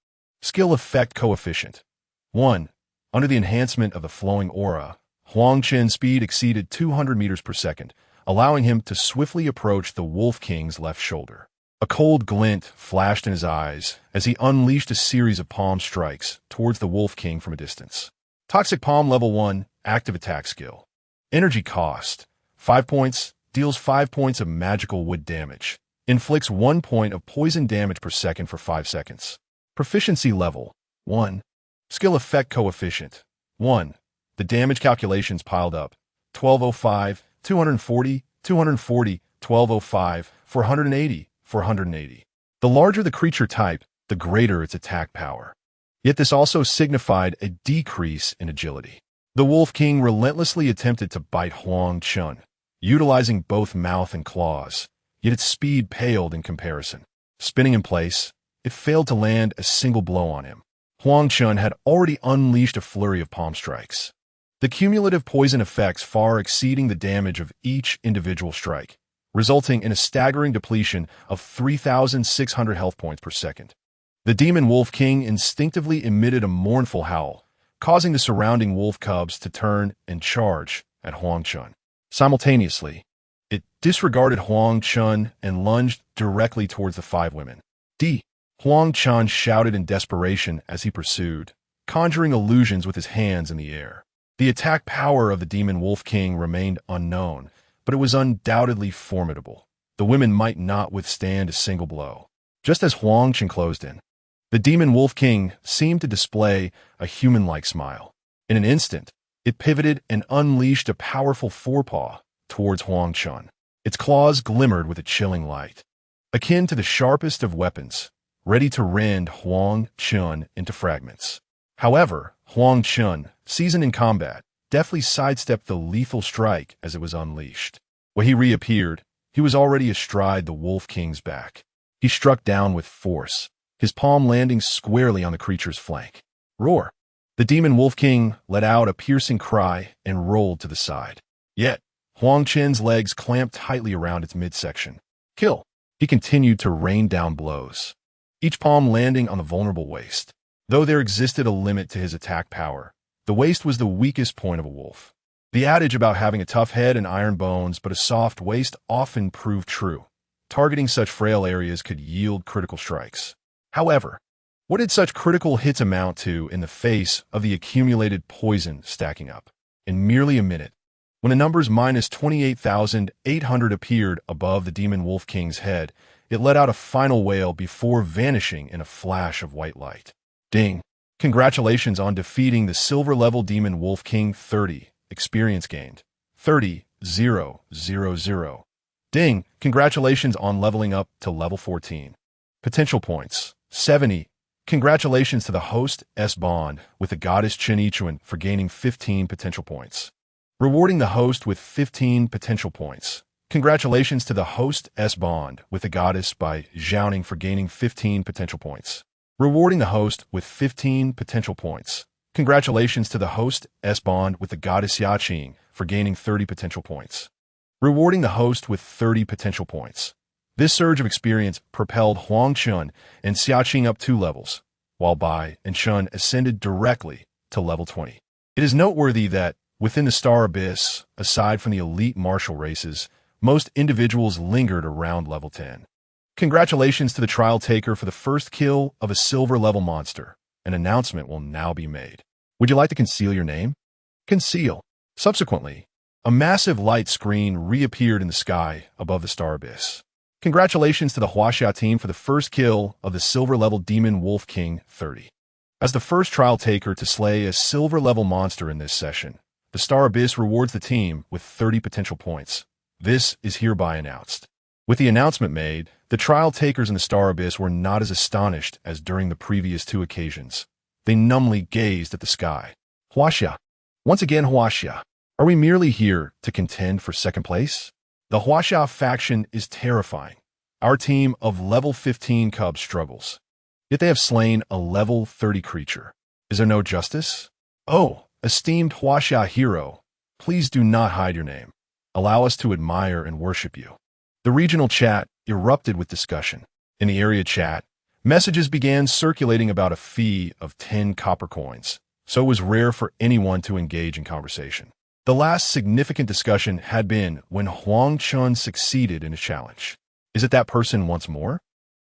skill effect coefficient 1. Under the enhancement of the flowing aura, Huang Chen's speed exceeded 200 meters per second, allowing him to swiftly approach the Wolf King's left shoulder. A cold glint flashed in his eyes as he unleashed a series of palm strikes towards the Wolf King from a distance. Toxic Palm Level 1, active attack skill. Energy cost, 5 points, deals 5 points of magical wood damage. Inflicts 1 point of poison damage per second for 5 seconds. Proficiency level, 1. Skill effect coefficient, 1. The damage calculations piled up. 1205, 240, 240, 1205, 480, 480. The larger the creature type, the greater its attack power. Yet this also signified a decrease in agility. The Wolf King relentlessly attempted to bite Huang Chen, utilizing both mouth and claws, yet its speed paled in comparison. Spinning in place, it failed to land a single blow on him. Huang Chen had already unleashed a flurry of palm strikes, the cumulative poison effects far exceeding the damage of each individual strike, resulting in a staggering depletion of 3,600 health points per second. The demon Wolf King instinctively emitted a mournful howl, causing the surrounding wolf cubs to turn and charge at Huang Chen. Simultaneously, it disregarded Huang Chen and lunged directly towards the 5 women. Huang Chen shouted in desperation as he pursued, conjuring illusions with his hands in the air. The attack power of the demon Wolf King remained unknown, but it was undoubtedly formidable. The women might not withstand a single blow. Just as Huang Chen closed in, the demon Wolf King seemed to display a human-like smile. In an instant, it pivoted and unleashed a powerful forepaw towards Huang Chen. Its claws glimmered with a chilling light, akin to the sharpest of weapons, ready to rend Huang Chen into fragments. However, Huang Chen, seasoned in combat, deftly sidestepped the lethal strike as it was unleashed. When he reappeared, he was already astride the Wolf King's back. He struck down with force, his palm landing squarely on the creature's flank. Roar! The demon Wolf King let out a piercing cry and rolled to the side. Yet, Huang Chen's legs clamped tightly around its midsection. Kill! He continued to rain down blows, each palm landing on the vulnerable waist. Though there existed a limit to his attack power, the waist was the weakest point of a wolf. The adage about having a tough head and iron bones but a soft waist often proved true. Targeting such frail areas could yield critical strikes. However, what did such critical hits amount to in the face of the accumulated poison stacking up? In merely a minute, when the numbers minus 28,800 appeared above the demon Wolf King's head, it let out a final wail before vanishing in a flash of white light. Ding! Congratulations on defeating the silver-level demon Wolf King. 30. Experience gained. 30,000. Ding! Congratulations on leveling up to level 14. Potential points. 70. Congratulations to the host S. Bond with the goddess Chen Yichuan for gaining 15 potential points. Rewarding the host with 15 potential points. Congratulations to the host S. Bond with the goddess by Zhaoning for gaining 15 potential points. Rewarding the host with 15 potential points. Congratulations to the host S. Bond with the goddess Yaqing for gaining 30 potential points. Rewarding the host with 30 potential points. This surge of experience propelled Huang Chen and Xiaqing up 2 levels, while Bai and Chen ascended directly to level 20. It is noteworthy that, within the Star Abyss, aside from the elite martial races, most individuals lingered around level 10. Congratulations to the trial taker for the first kill of a silver-level monster. An announcement will now be made. Would you like to conceal your name? Conceal. Subsequently, a massive light screen reappeared in the sky above the Star Abyss. Congratulations to the Huaxia team for the first kill of the silver-level demon Wolf King. 30. As the first trial taker to slay a silver-level monster in this session, the Star Abyss rewards the team with 30 potential points. This is hereby announced. With the announcement made, the trial takers in the Star Abyss were not as astonished as during the previous 2 occasions. They numbly gazed at the sky. Huaxia. Once again, Huaxia. Are we merely here to contend for second place? The Huaxia faction is terrifying. Our team of level 15 cubs struggles. Yet they have slain a level 30 creature. Is there no justice? Oh, esteemed Huaxia hero, please do not hide your name. Allow us to admire and worship you. The regional chat erupted with discussion. In the area chat, messages began circulating about a fee of 10 copper coins, so it was rare for anyone to engage in conversation. The last significant discussion had been when Huang Chen succeeded in a challenge. Is it that person once more?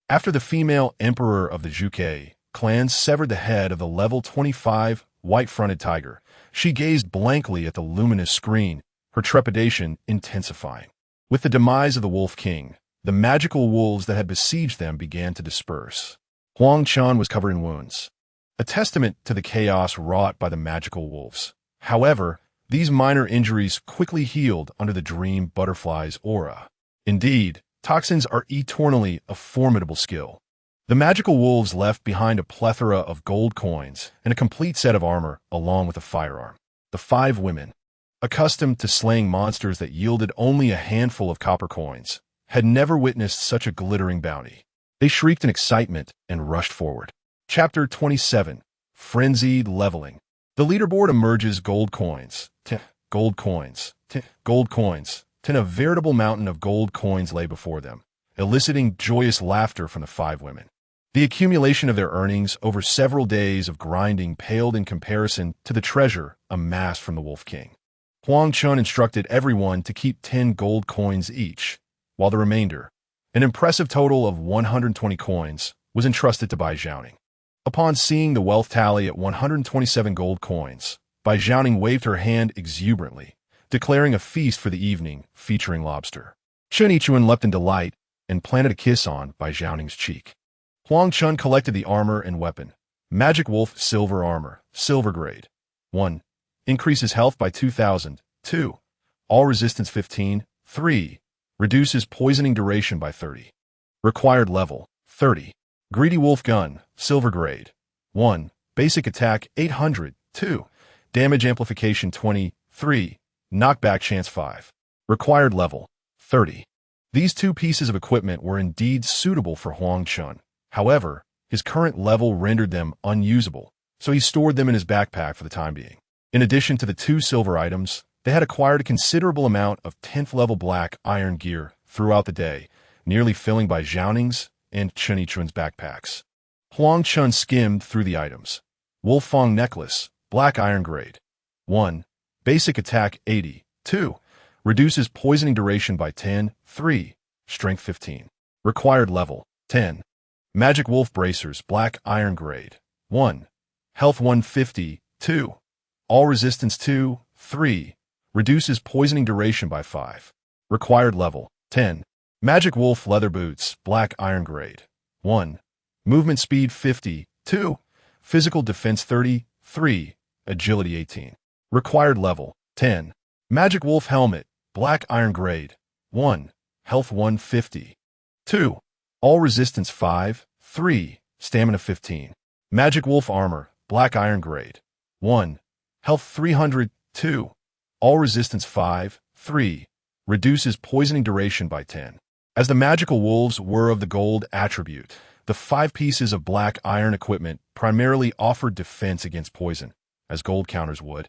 After the female emperor of the Zhuke clan severed the head of the level 25 white-fronted tiger, she gazed blankly at the luminous screen, her trepidation intensifying. With the demise of the Wolf King, the magical wolves that had besieged them began to disperse. Huang Chen was covered in wounds, a testament to the chaos wrought by the magical wolves. However, these minor injuries quickly healed under the dream butterfly's aura. Indeed, toxins are eternally a formidable skill. The magical wolves left behind a plethora of gold coins and a complete set of armor along with a firearm. The 5 women, accustomed to slaying monsters that yielded only a handful of copper coins, had never witnessed such a glittering bounty. They shrieked in excitement and rushed forward. Chapter 27. Frenzied Leveling. The leaderboard emerges gold coins. Gold coins. Gold coins. A veritable mountain of gold coins lay before them, eliciting joyous laughter from the 5 women. The accumulation of their earnings over several days of grinding paled in comparison to the treasure amassed from the Wolf King. Huang Chen instructed everyone to keep 10 gold coins each, while the remainder, an impressive total of 120 coins, was entrusted to Bai Zhaoning. Upon seeing the wealth tally at 127 gold coins, Bai Zhaoning waved her hand exuberantly, declaring a feast for the evening featuring lobster. Chen Yichuan leapt in delight and planted a kiss on Bai Zhaoning's cheek. Huang Chen collected the armor and weapon. Magic Wolf Silver Armor, Silver Grade. 1. Increases health by 2,000. 2. All resistance 15. 3. Reduces poisoning duration by 30. Required level, 30. Greedy Wolf Gun, Silver Grade. 1. Basic attack 800, 2. Damage amplification 20, 3. Knockback chance 5. Required level 30. These two pieces of equipment were indeed suitable for Huang Chen. However, his current level rendered them unusable, so he stored them in his backpack for the time being. In addition to the two silver items, they had acquired a considerable amount of 10th level black iron gear throughout the day, nearly filling Bai Zhaoning's and Chen Yichun's backpacks. Huang Chen skimmed through the items. Wolf Fang necklace, black iron grade. 1. Basic attack 80. 2. Reduces poisoning duration by 10. 3. Strength 15. Required level 10. Magic wolf bracers, black iron grade. 1. Health 150. 2. All resistance 2. 3. Reduces poisoning duration by 5. Required level 10. Magic wolf leather boots, black iron grade. 1. Movement speed 50. 2. Physical defense 30. 3. Agility 18. Required level 10. Magic wolf helmet, black iron grade. 1. Health 150. 2. All resistance 5. 3. Stamina 15. Magic wolf armor, black iron grade. 1. Health 300. 2. All resistance 5. 3. Reduces poisoning duration by 10. As the magical wolves were of the gold attribute, the 5 pieces of black iron equipment primarily offered defense against poison, as gold counters would,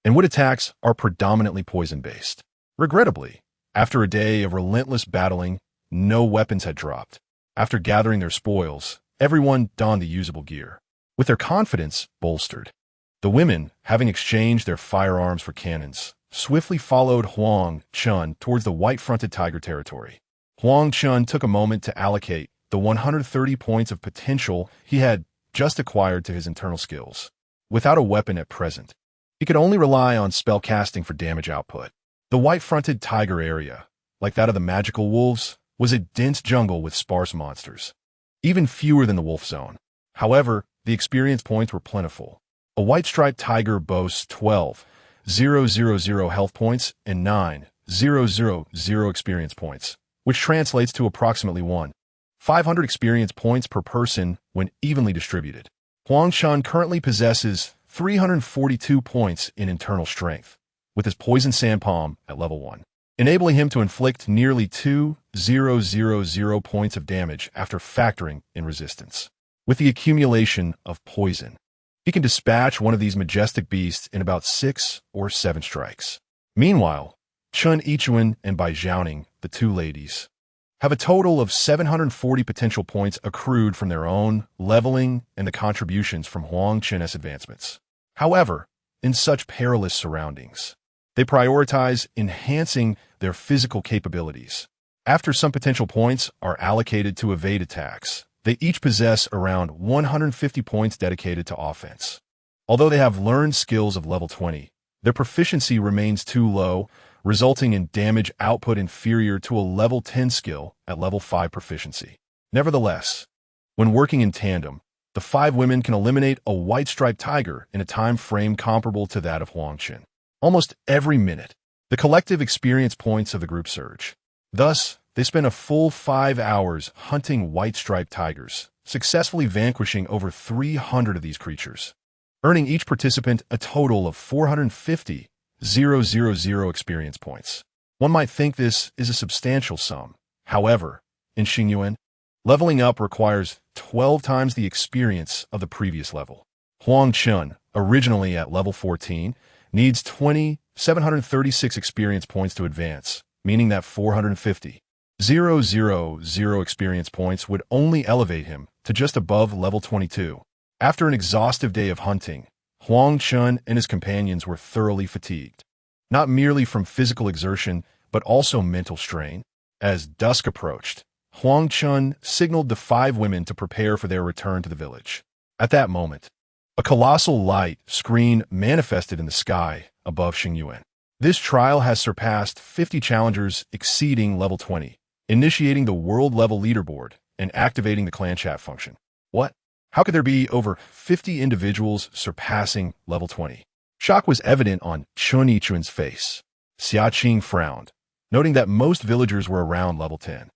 and wood attacks are predominantly poison-based. Regrettably, after a day of relentless battling, no weapons had dropped. After gathering their spoils, everyone donned the usable gear, with their confidence bolstered. The women, having exchanged their firearms for cannons, swiftly followed Huang Chen towards the white-fronted tiger territory. Huang Chen took a moment to allocate the 130 points of potential he had just acquired to his internal skills. Without a weapon at present, he could only rely on spell casting for damage output. The white-fronted tiger area, like that of the magical wolves, was a dense jungle with sparse monsters, even fewer than the wolf zone. However, the experience points were plentiful. A white-striped tiger boasts 12,000 health points and 9,000 experience points, which translates to approximately 1,500 experience points per person when evenly distributed. Huang Chen currently possesses 342 points in internal strength, with his poison sand palm at level 1, enabling him to inflict nearly 2,000 points of damage after factoring in resistance. With the accumulation of poison, he can dispatch one of these majestic beasts in about 6 or 7 strikes. Meanwhile, Chen Yichun and Bai Zhaoning, the two ladies, have a total of 740 potential points accrued from their own leveling and the contributions from Huang Chen's advancements. However, in such perilous surroundings, they prioritize enhancing their physical capabilities. After some potential points are allocated to evade attacks, they each possess around 150 points dedicated to offense. Although they have learned skills of level 20, their proficiency remains too low, resulting in damage output inferior to a level 10 skill at level 5 proficiency. Nevertheless, when working in tandem, the 5 women can eliminate a white-striped tiger in a time frame comparable to that of Huang Chen. Almost every minute, the collective experience points of the group surge. Thus, they spend a full 5 hours hunting white-striped tigers, successfully vanquishing over 300 of these creatures, earning each participant a total of 450,000 experience points. One might think this is a substantial sum. However, in Xingyuan, leveling up requires 12 times the experience of the previous level. Huang Chen, originally at level 14, needs 736 experience points to advance, meaning that 450,000 experience points would only elevate him to just above level 22. After an exhaustive day of hunting, Huang Chen and his companions were thoroughly fatigued, not merely from physical exertion, but also mental strain. As dusk approached, Huang Chen signaled the 5 women to prepare for their return to the village. At that moment, a colossal light screen manifested in the sky above Xingyuan. This trial has surpassed 50 challengers exceeding level 20, initiating the world-level leaderboard and activating the clan chat function. What? How could there be over 50 individuals surpassing level 20? Shock was evident on Chen Yichun's face. Xia Qing frowned, noting that most villagers were around level 10.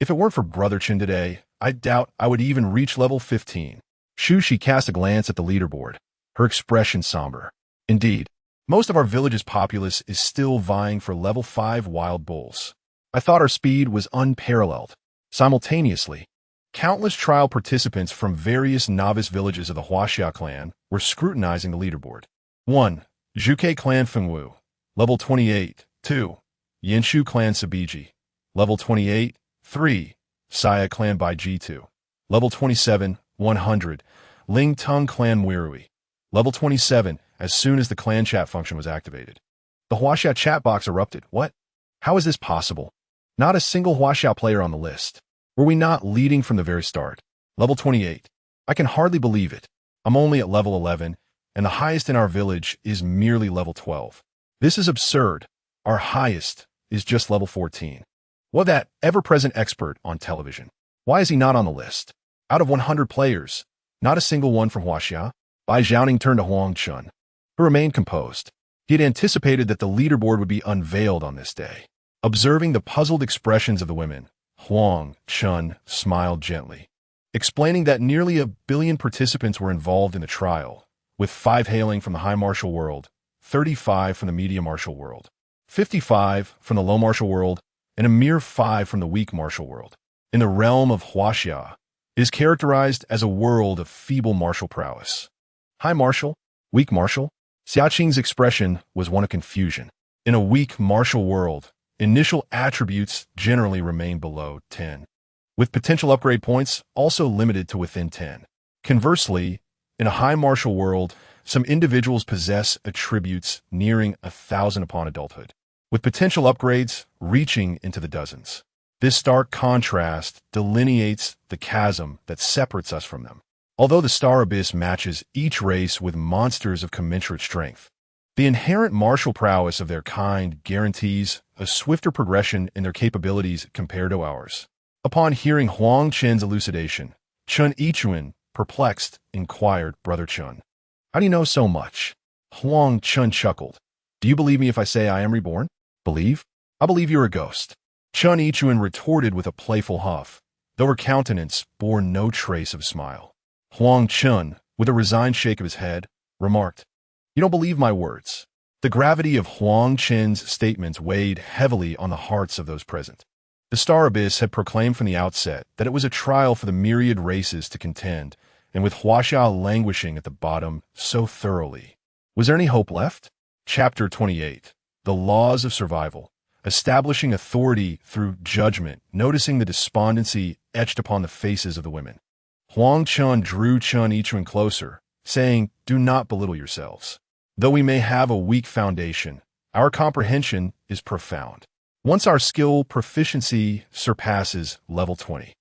If it weren't for Brother Chen today, I doubt I would even reach level 15. Shushi cast a glance at the leaderboard, her expression somber. Indeed, most of our village's populace is still vying for level 5 wild bulls. I thought our speed was unparalleled. Simultaneously, countless trial participants from various novice villages of the Huaxia clan were scrutinizing the leaderboard. 1. Zhuke clan Fengwu, level 28. 2. Yenshu clan Sabiji, level 28. 3. Saya clan Bai G2, level 27. 100. Ling Tung clan Wirui, level 27, as soon as the clan chat function was activated. The Huaxia chat box erupted. What? How is this possible? Not a single Huaxia player on the list. Were we not leading from the very start? Level 28. I can hardly believe it. I'm only at level 11, and the highest in our village is merely level 12. This is absurd. Our highest is just level 14. What, that ever-present expert on television? Why is he not on the list? Out of 100 players, not a single one from Huaxia. Bai Zhaoning turned to Huang Chen, who remained composed. He had anticipated that the leaderboard would be unveiled on this day. Observing the puzzled expressions of the women, Huang Chen smiled gently, explaining that nearly 1 billion participants were involved in the trial, with 5 hailing from the high martial world, 35 from the medium martial world, 55 from the low martial world, and a mere 5 from the weak martial world. In the realm of Huaxia, it is characterized as a world of feeble martial prowess. High martial, weak martial? Xiaqing's expression was one of confusion. In a weak martial world, initial attributes generally remain below 10, with potential upgrade points also limited to within 10. Conversely, in a high martial world, some individuals possess attributes nearing 1,000 upon adulthood, with potential upgrades reaching into the dozens. This stark contrast delineates the chasm that separates us from them. Although the Star Abyss matches each race with monsters of commensurate strength, the inherent martial prowess of their kind guarantees a swifter progression in their capabilities compared to ours. Upon hearing Huang Chen's elucidation, Chen Yichuan, perplexed, inquired, Brother Chen, "How do you know so much?" Huang Chen chuckled. "Do you believe me if I say I am reborn?" "Believe? I believe you're a ghost." Chen Yichuan retorted with a playful huff, though her countenance bore no trace of smile. Huang Chen, with a resigned shake of his head, remarked, "You don't believe my words." The gravity of Huang Chen's statements weighed heavily on the hearts of those present. The Star Abyss had proclaimed from the outset that it was a trial for the myriad races to contend, and with Huaxia languishing at the bottom so thoroughly, was there any hope left? Chapter 28. The Laws of Survival. Establishing authority through judgment, noticing the despondency etched upon the faces of the women. Huang Chen drew Chen Yichuan closer, saying, "Do not belittle yourselves. Though we may have a weak foundation, our comprehension is profound. Once our skill proficiency surpasses level 20,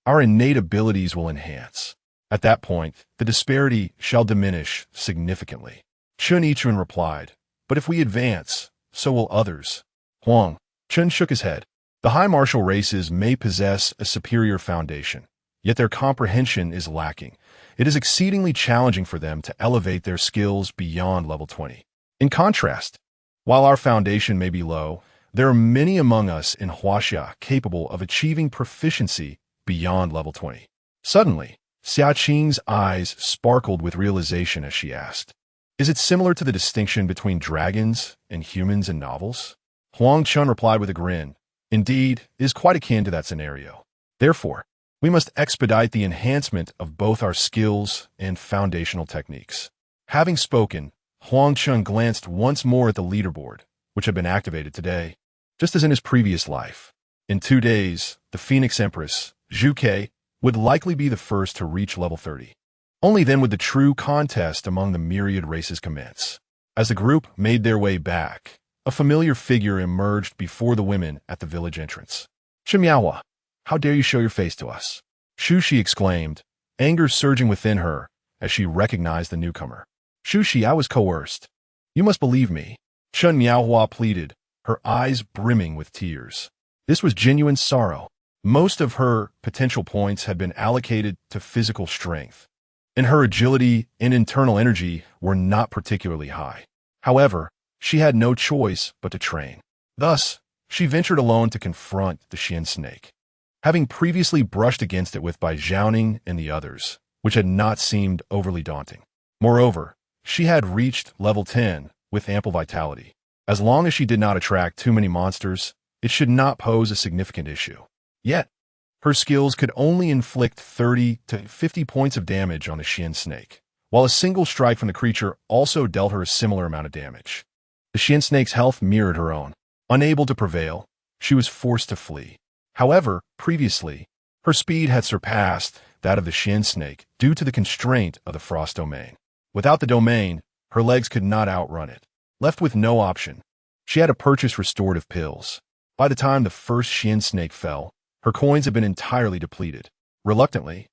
our innate abilities will enhance. At that point, the disparity shall diminish significantly." Chen Yichuan replied, "But if we advance, so will others." Huang Chen shook his head. The high martial races may possess a superior foundation, yet their comprehension is lacking. It is exceedingly challenging for them to elevate their skills beyond level 20. In contrast, while our foundation may be low, there are many among us in Huaxia capable of achieving proficiency beyond level 20. Suddenly, Xiaqing's eyes sparkled with realization as she asked, "Is it similar to the distinction between dragons and humans in novels?" Huang Chen replied with a grin, "Indeed, it is quite akin to that scenario. Therefore, we must expedite the enhancement of both our skills and foundational techniques." Having spoken, Huang Chen glanced once more at the leaderboard, which had been activated today, just as in his previous life. In 2 days, the Phoenix Empress, Zhuke, would likely be the first to reach level 30. Only then would the true contest among the myriad races commence. As the group made their way back, a familiar figure emerged before the women at the village entrance. "Chimiawa, how dare you show your face to us?" Shushi exclaimed, anger surging within her as she recognized the newcomer. "Shushi, I was coerced. You must believe me." Chen Miaohua pleaded, her eyes brimming with tears. This was genuine sorrow. Most of her potential points had been allocated to physical strength, and her agility and internal energy were not particularly high. However, she had no choice but to train. Thus, she ventured alone to confront the Xian snake. Having previously brushed against it with Bai Zhaoning and the others, which had not seemed overly daunting. Moreover, she had reached level 10 with ample vitality. As long as she did not attract too many monsters, it should not pose a significant issue. Yet, her skills could only inflict 30 to 50 points of damage on a Xian snake, while a single strike from the creature also dealt her a similar amount of damage. The Xian snake's health mirrored her own. Unable to prevail, she was forced to flee. However, previously, her speed had surpassed that of the Xian snake due to the constraint of the frost domain. Without the domain, her legs could not outrun it. Left with no option, she had to purchase restorative pills. By the time the first Xian snake fell, her coins had been entirely depleted. Reluctantly,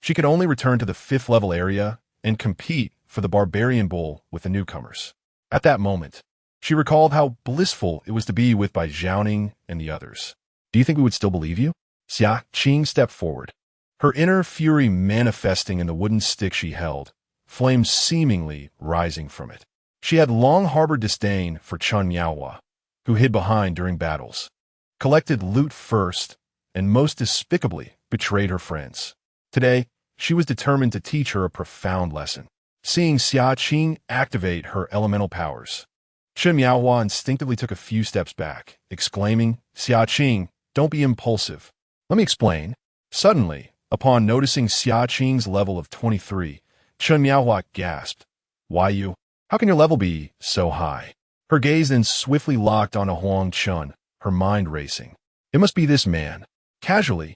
she could only return to the 5th level area and compete for the barbarian bull with the newcomers. At that moment, she recalled how blissful it was to be with Bai Zhaoning and the others. Do you think we would still believe you? Xia Qing stepped forward, her inner fury manifesting in the wooden stick she held, flames seemingly rising from it. She had long harbored disdain for Chen Miaohua, who hid behind during battles, collected loot first, and most despicably betrayed her friends. Today, she was determined to teach her a profound lesson. Seeing Xia Qing activate her elemental powers, Chen Miaohua instinctively took a few steps back, exclaiming, "Xia Qing, don't be impulsive. Let me explain." Suddenly, upon noticing Xia Qing's level of 23, Chen Miaohua gasped, "Why you? How can your level be so high?" Her gaze then swiftly locked onto Huang Chen, her mind racing. It must be this man. Casually,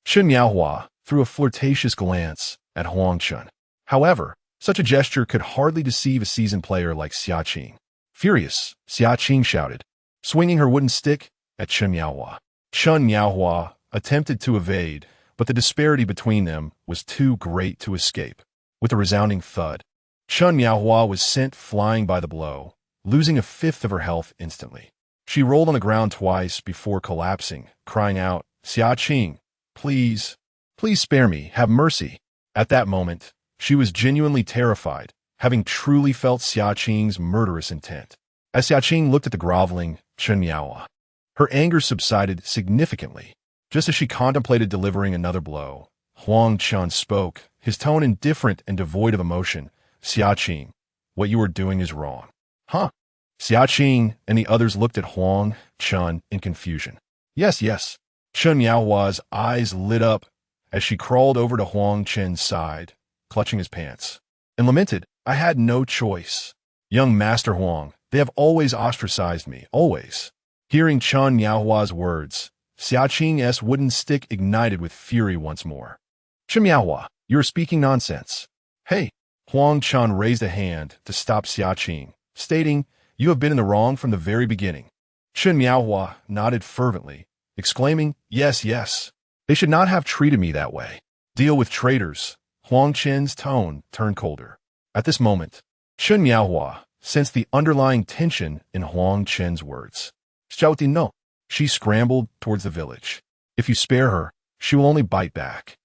Chen Miaohua threw a flirtatious glance at Huang Chen. However, such a gesture could hardly deceive a seasoned player like Xia Qing. Furious, Xia Qing shouted, swinging her wooden stick at Chen Miaohua. Chen Miaohua attempted to evade, but the disparity between them was too great to escape. With a resounding thud, Chen Miaohua was sent flying by the blow, losing a 5th of her health instantly. She rolled on the ground twice before collapsing, crying out, "Xia Qing, please, please spare me, have mercy." At that moment, she was genuinely terrified, having truly felt Xia Qing's murderous intent. As Xia Qing looked at the groveling Chen Miaohua, her anger subsided significantly. Just as she contemplated delivering another blow, Huang Chen spoke, his tone indifferent and devoid of emotion. "Xia Qing, what you are doing is wrong." Huh? Xia Qing and the others looked at Huang Chen in confusion. Yes, yes. Chen Miaohua's eyes lit up as she crawled over to Huang Chen's side, clutching his pants, and lamented, "I had no choice. Young Master Huang, they have always ostracized me, always." Hearing Chen Miaohua's words, Xia Qing's wooden stick ignited with fury once more. "Chen Miaohua, you are speaking nonsense." "Hey!" Huang Chen raised a hand to stop Xia Qing, stating, "You have been in the wrong from the very beginning." Chen Miaohua nodded fervently, exclaiming, "Yes, yes. They should not have treated me that way. Deal with traitors." Huang Chen's tone turned colder. At this moment, Chen Miaohua sensed the underlying tension in Huang Chen's words. "Xiaoti no." She scrambled towards the village. "If you spare her, she will only bite back."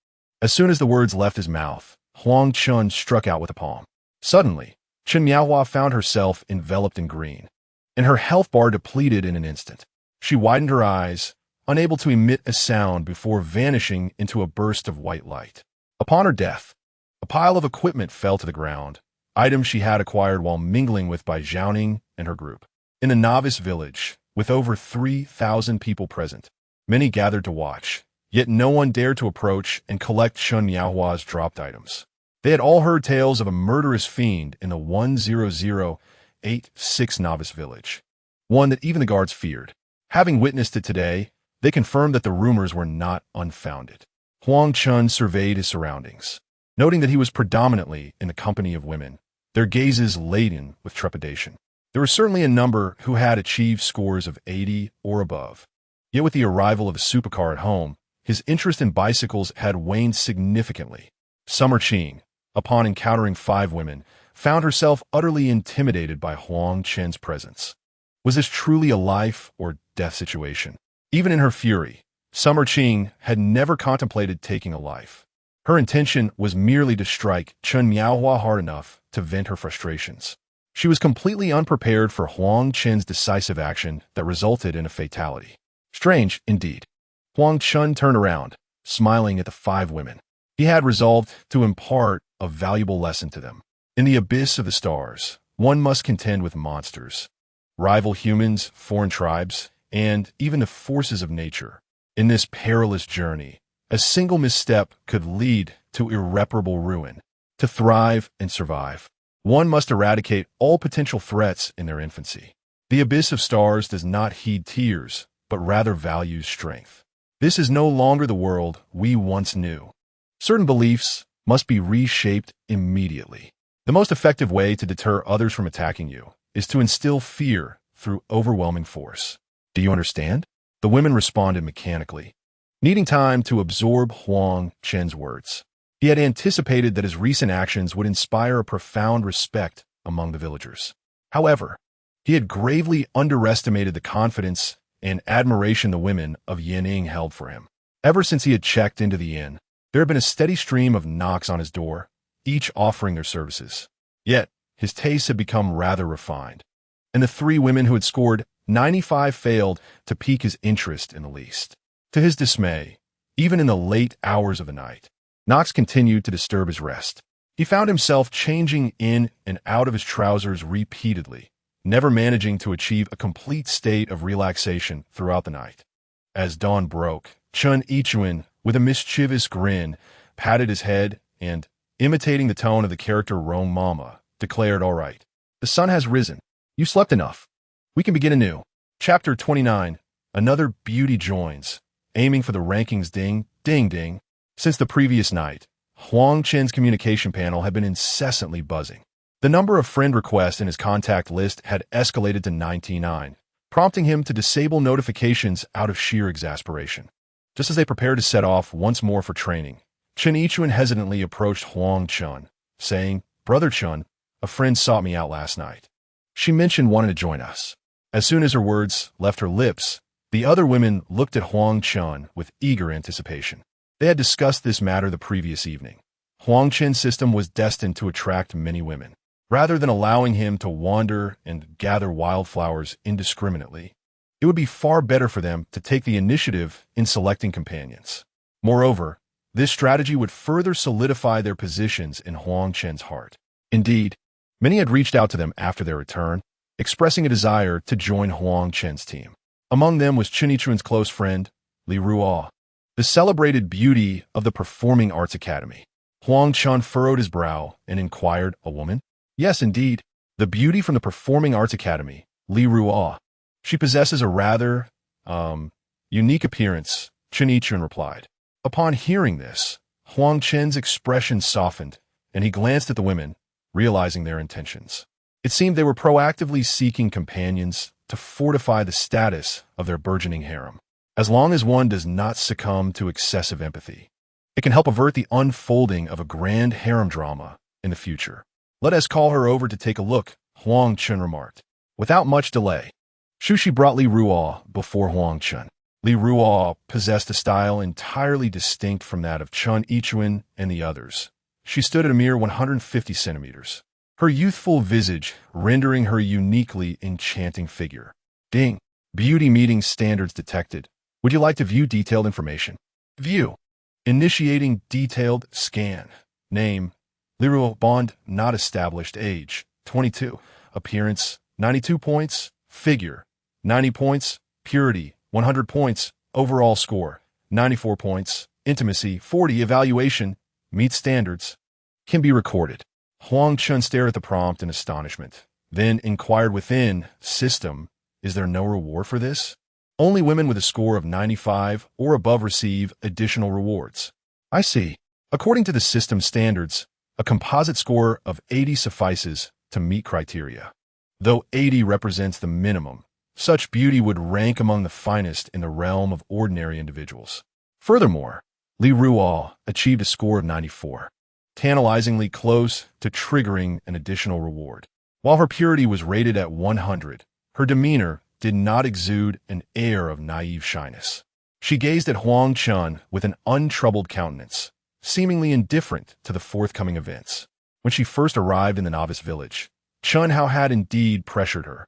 As soon as the words left his mouth, Huang Chen struck out with a palm. Suddenly, Chen Miaohua found herself enveloped in green, and her health bar depleted in an instant. She widened her eyes, unable to emit a sound before vanishing into a burst of white light. Upon her death, a pile of equipment fell to the ground, items she had acquired while mingling with Bai Zhaoning and her group. In the novice village, with over 3,000 people present, many gathered to watch, yet no one dared to approach and collect Chen Miaohua's dropped items. They had all heard tales of a murderous fiend in the 10086 novice village, one that even the guards feared. Having witnessed it today, they confirmed that the rumors were not unfounded. Huang Chen surveyed his surroundings, noting that he was predominantly in the company of women, their gazes laden with trepidation. There were certainly a number who had achieved scores of 80 or above. Yet with the arrival of a supercar at home, his interest in bicycles had waned significantly. Summer Qing, upon encountering 5 women, found herself utterly intimidated by Huang Chen's presence. Was this truly a life or death situation? Even in her fury, Summer Qing had never contemplated taking a life. Her intention was merely to strike Chen Miaohua hard enough to vent her frustrations. She was completely unprepared for Huang Chen's decisive action that resulted in a fatality. Strange, indeed. Huang Chen turned around, smiling at the 5 women. He had resolved to impart a valuable lesson to them. In the abyss of the stars, one must contend with monsters, rival humans, foreign tribes, and even the forces of nature. In this perilous journey, a single misstep could lead to irreparable ruin. To thrive and survive, one must eradicate all potential threats in their infancy. The abyss of stars does not heed tears, but rather values strength. This is no longer the world we once knew. Certain beliefs must be reshaped immediately. The most effective way to deter others from attacking you is to instill fear through overwhelming force. Do you understand? The women responded mechanically, needing time to absorb Huang Chen's words. He had anticipated that his recent actions would inspire a profound respect among the villagers. However, he had gravely underestimated the confidence and admiration the women of Yenching held for him. Ever since he had checked into the inn, there had been a steady stream of knocks on his door, each offering their services. Yet, his tastes had become rather refined, and the three women who had scored 95 failed to pique his interest in the least. To his dismay, even in the late hours of the night, knocks continued to disturb his rest. He found himself changing in and out of his trousers repeatedly, never managing to achieve a complete state of relaxation throughout the night. As dawn broke, Chun Ichuan, with a mischievous grin, patted his head and, imitating the tone of the character Rong Mama, declared, "All right, the sun has risen. You slept enough. We can begin anew." Chapter 29. Another beauty joins, aiming for the rankings. Ding, ding, ding. Since the previous night, Huang Chen's communication panel had been incessantly buzzing. The number of friend requests in his contact list had escalated to 99, prompting him to disable notifications out of sheer exasperation. Just as they prepared to set off once more for training, Chen Yichuan hesitantly approached Huang Chen, saying, "Brother Chen, a friend sought me out last night. She mentioned wanting to join us." As soon as her words left her lips, the other women looked at Huang Chen with eager anticipation. They had discussed this matter the previous evening. Huang Chen's system was destined to attract many women. Rather than allowing him to wander and gather wildflowers indiscriminately, it would be far better for them to take the initiative in selecting companions. Moreover, this strategy would further solidify their positions in Huang Chen's heart. Indeed, many had reached out to them after their return, expressing a desire to join Huang Chen's team. Among them was Chen Yichuan's close friend, Li Ruo, the celebrated beauty of the Performing Arts Academy. Huang Chen furrowed his brow and inquired, "A woman?" "Yes, indeed. The beauty from the Performing Arts Academy, Li Ruo. She possesses a rather, unique appearance," Chen Yichuan replied. Upon hearing this, Huang Chen's expression softened, and he glanced at the women, realizing their intentions. It seemed they were proactively seeking companions to fortify the status of their burgeoning harem. As long as one does not succumb to excessive empathy, it can help avert the unfolding of a grand harem drama in the future. "Let us call her over to take a look," Huang Chen remarked. Without much delay, Shushi brought Li Ruo before Huang Chen. Li Ruo possessed a style entirely distinct from that of Chen Yichuan and the others. She stood at a mere 150 centimeters, her youthful visage rendering her uniquely enchanting figure. Ding. Beauty meeting standards detected. Would you like to view detailed information? View. Initiating detailed scan. Name, Li Ruo, bond not established. Age, 22. Appearance, 92 points. Figure, 90 points. Purity, 100 points. Overall score, 94 points. Intimacy, 40. Evaluation, meet standards. Can be recorded. Huang Chen stared at the prompt in astonishment, then inquired within, "System, is there no reward for this?" "Only women with a score of 95 or above receive additional rewards." "I see. According to the system standards, a composite score of 80 suffices to meet criteria. Though 80 represents the minimum, such beauty would rank among the finest in the realm of ordinary individuals." Furthermore, Li Ruo achieved a score of 94, tantalizingly close to triggering an additional reward. While her purity was rated at 100, her demeanor did not exude an air of naive shyness. She gazed at Huang Chen with an untroubled countenance, seemingly indifferent to the forthcoming events. When she first arrived in the novice village, Chen Hao had indeed pressured her,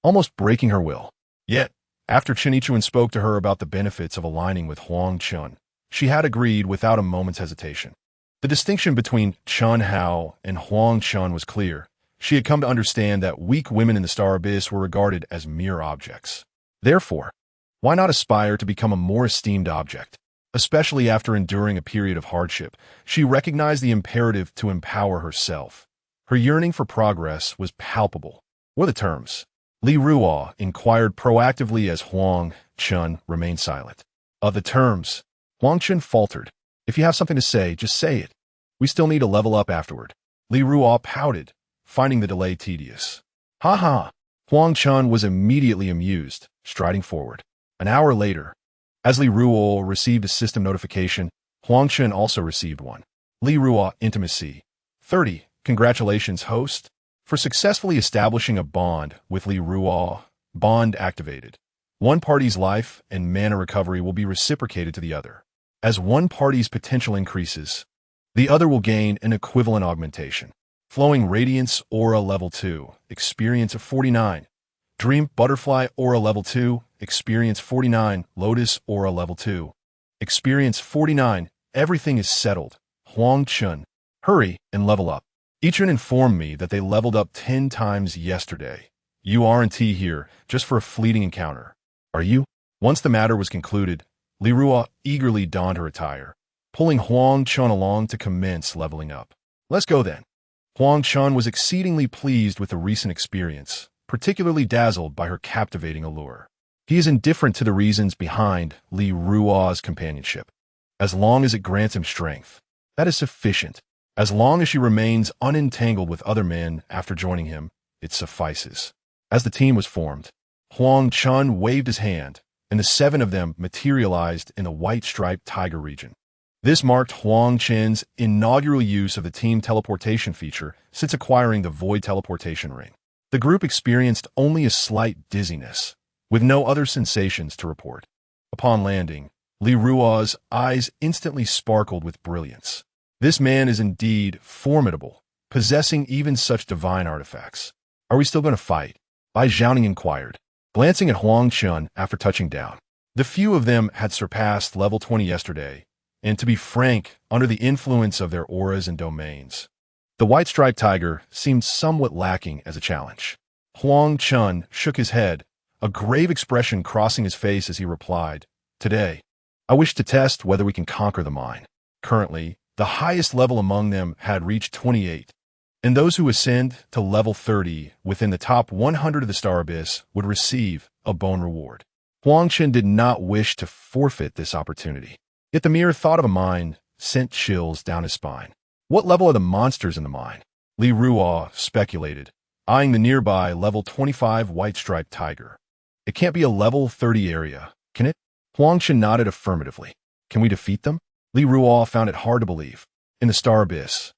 almost breaking her will. Yet, after Chen Yichuan spoke to her about the benefits of aligning with Huang Chen, she had agreed without a moment's hesitation. The distinction between Chen Hao and Huang Chen was clear. She had come to understand that weak women in the Star Abyss were regarded as mere objects. Therefore, why not aspire to become a more esteemed object? Especially after enduring a period of hardship, she recognized the imperative to empower herself. Her yearning for progress was palpable. What are the terms? Li Ruo inquired proactively as Huang Chen remained silent. The terms. Huang Chen faltered. If you have something to say, just say it. We still need to level up afterward. Li Ruo pouted, finding the delay tedious. Ha ha! Huang Chen was immediately amused, striding forward. An hour later, as Li Ruo received a system notification, Huang Chen also received one. Li Ruo Intimacy. 30. Congratulations, host, for successfully establishing a bond with Li Ruo. Bond activated. One party's life and mana recovery will be reciprocated to the other. As one party's potential increases, the other will gain an equivalent augmentation. Flowing Radiance Aura Level 2, Experience of 49. Dream Butterfly Aura Level 2, Experience 49. Lotus Aura Level 2, Experience 49. Everything is settled. Huang Chen. Hurry and level up. Ichun informed me that they leveled up 10 times yesterday. You aren't here just for a fleeting encounter, are you? Once the matter was concluded, Li Ruo eagerly donned her attire, pulling Huang Chen along to commence leveling up. Let's go then. Huang Chen was exceedingly pleased with the recent experience, particularly dazzled by her captivating allure. He is indifferent to the reasons behind Li Ruo's companionship. As long as it grants him strength, that is sufficient. As long as she remains unentangled with other men after joining him, it suffices. As the team was formed, Huang Chen waved his hand, and the 7 of them materialized in the white-striped tiger region. This marked Huang Chen's inaugural use of the team teleportation feature since acquiring the Void Teleportation Ring. The group experienced only a slight dizziness, with no other sensations to report. Upon landing, Li Ruo's eyes instantly sparkled with brilliance. This man is indeed formidable, possessing even such divine artifacts. Are we still going to fight? Bai Zhaoning inquired, glancing at Huang Chen after touching down. The few of them had surpassed level 20 yesterday, and to be frank, under the influence of their auras and domains. The white-striped tiger seemed somewhat lacking as a challenge. Huang Chen shook his head, a grave expression crossing his face as he replied, Today, I wish to test whether we can conquer the mine. Currently, the highest level among them had reached 28, and those who ascend to level 30 within the top 100 of the Star Abyss would receive a bone reward. Huang Chen did not wish to forfeit this opportunity. Yet the mere thought of a mine sent chills down his spine. What level are the monsters in the mine? Li Ruo speculated, eyeing the nearby level 25 white-striped tiger. It can't be a level 30 area, can it? Huang Chen nodded affirmatively. Can we defeat them? Li Ruo found it hard to believe. In the Star Abyss,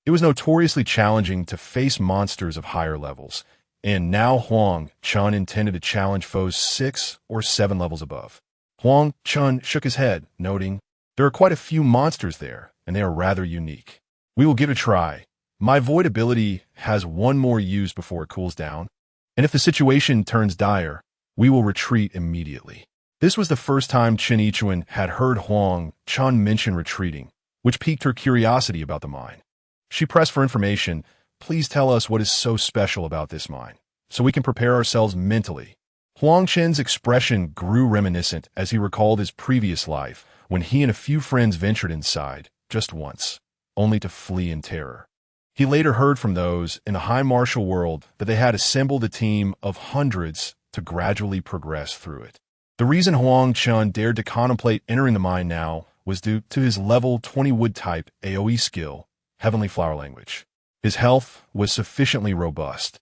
it was notoriously challenging to face monsters of higher levels, and now Huang Chen intended to challenge foes 6 or 7 levels above. Huang Chen shook his head, noting, There are quite a few monsters there, and they are rather unique. We will give it a try. My void ability has one more use before it cools down, and if the situation turns dire, we will retreat immediately. This was the first time Chen Yichuan had heard Huang Chen mention retreating, which piqued her curiosity about the mine. She pressed for information. Please tell us what is so special about this mine, so we can prepare ourselves mentally. Huang Chen's expression grew reminiscent as he recalled his previous life, when he and a few friends ventured inside, just once, only to flee in terror. He later heard from those in the high martial world that they had assembled a team of hundreds to gradually progress through it. The reason Huang Chen dared to contemplate entering the mine now was due to his level 20 wood-type AoE skill, Heavenly Flower Language. His health was sufficiently robust,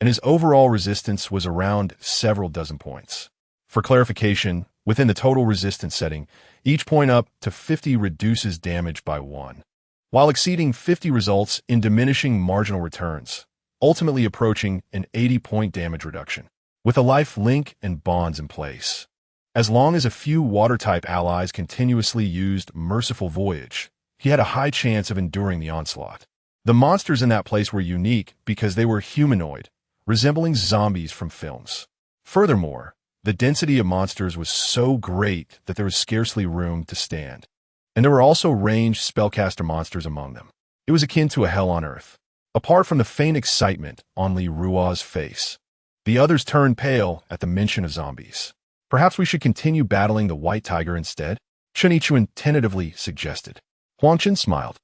and his overall resistance was around several dozen points. For clarification, within the total resistance setting, each point up to 50 reduces damage by 1, while exceeding 50 results in diminishing marginal returns, ultimately approaching an 80-point damage reduction, with a life link and bonds in place. As long as a few water-type allies continuously used Merciful Voyage, he had a high chance of enduring the onslaught. The monsters in that place were unique because they were humanoid, resembling zombies from films. Furthermore, the density of monsters was so great that there was scarcely room to stand. and there were also ranged spellcaster monsters among them. It was akin to a hell on earth. Apart from the faint excitement on Li Ruo's face, the others turned pale at the mention of zombies. Perhaps we should continue battling the white tiger instead? Chen Yichuan tentatively suggested. Huang Chen smiled.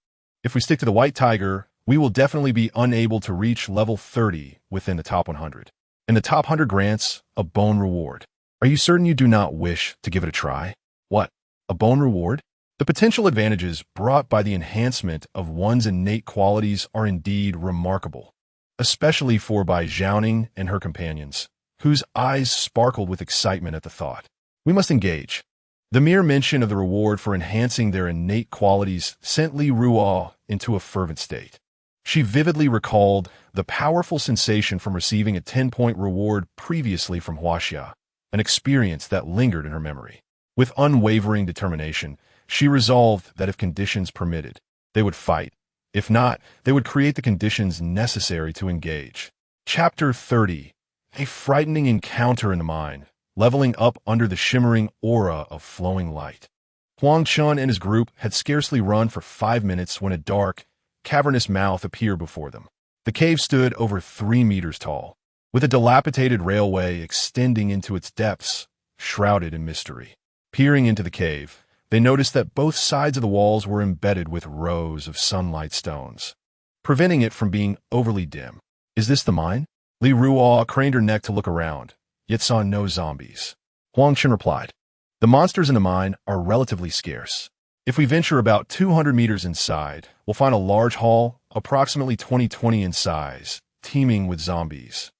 If we stick to the white tiger, we will definitely be unable to reach level 30 within the top 100. And the top 100 grants a bone reward. Are you certain you do not wish to give it a try? What? A bone reward? The potential advantages brought by the enhancement of one's innate qualities are indeed remarkable, especially for Bai Zhaoning and her companions, whose eyes sparkled with excitement at the thought. We must engage. The mere mention of the reward for enhancing their innate qualities sent Li Ruo into a fervent state. She vividly recalled the powerful sensation from receiving a 10-point reward previously from Huaxia, an experience that lingered in her memory. With unwavering determination, she resolved that if conditions permitted, they would fight. If not, they would create the conditions necessary to engage. Chapter 30. A frightening encounter in the mine, leveling up under the shimmering aura of flowing light. Huang Chen and his group had scarcely run for 5 minutes when a dark, cavernous mouth appeared before them. The cave stood over 3 meters tall, with a dilapidated railway extending into its depths, shrouded in mystery. Peering into the cave, they noticed that both sides of the walls were embedded with rows of sunlight stones, preventing it from being overly dim. Is this the mine? Li Ruo craned her neck to look around, yet saw no zombies. Huang Chen replied, the monsters in the mine are relatively scarce. If we venture about 200 meters inside, we'll find a large hall, approximately 20 in size, teeming with zombies.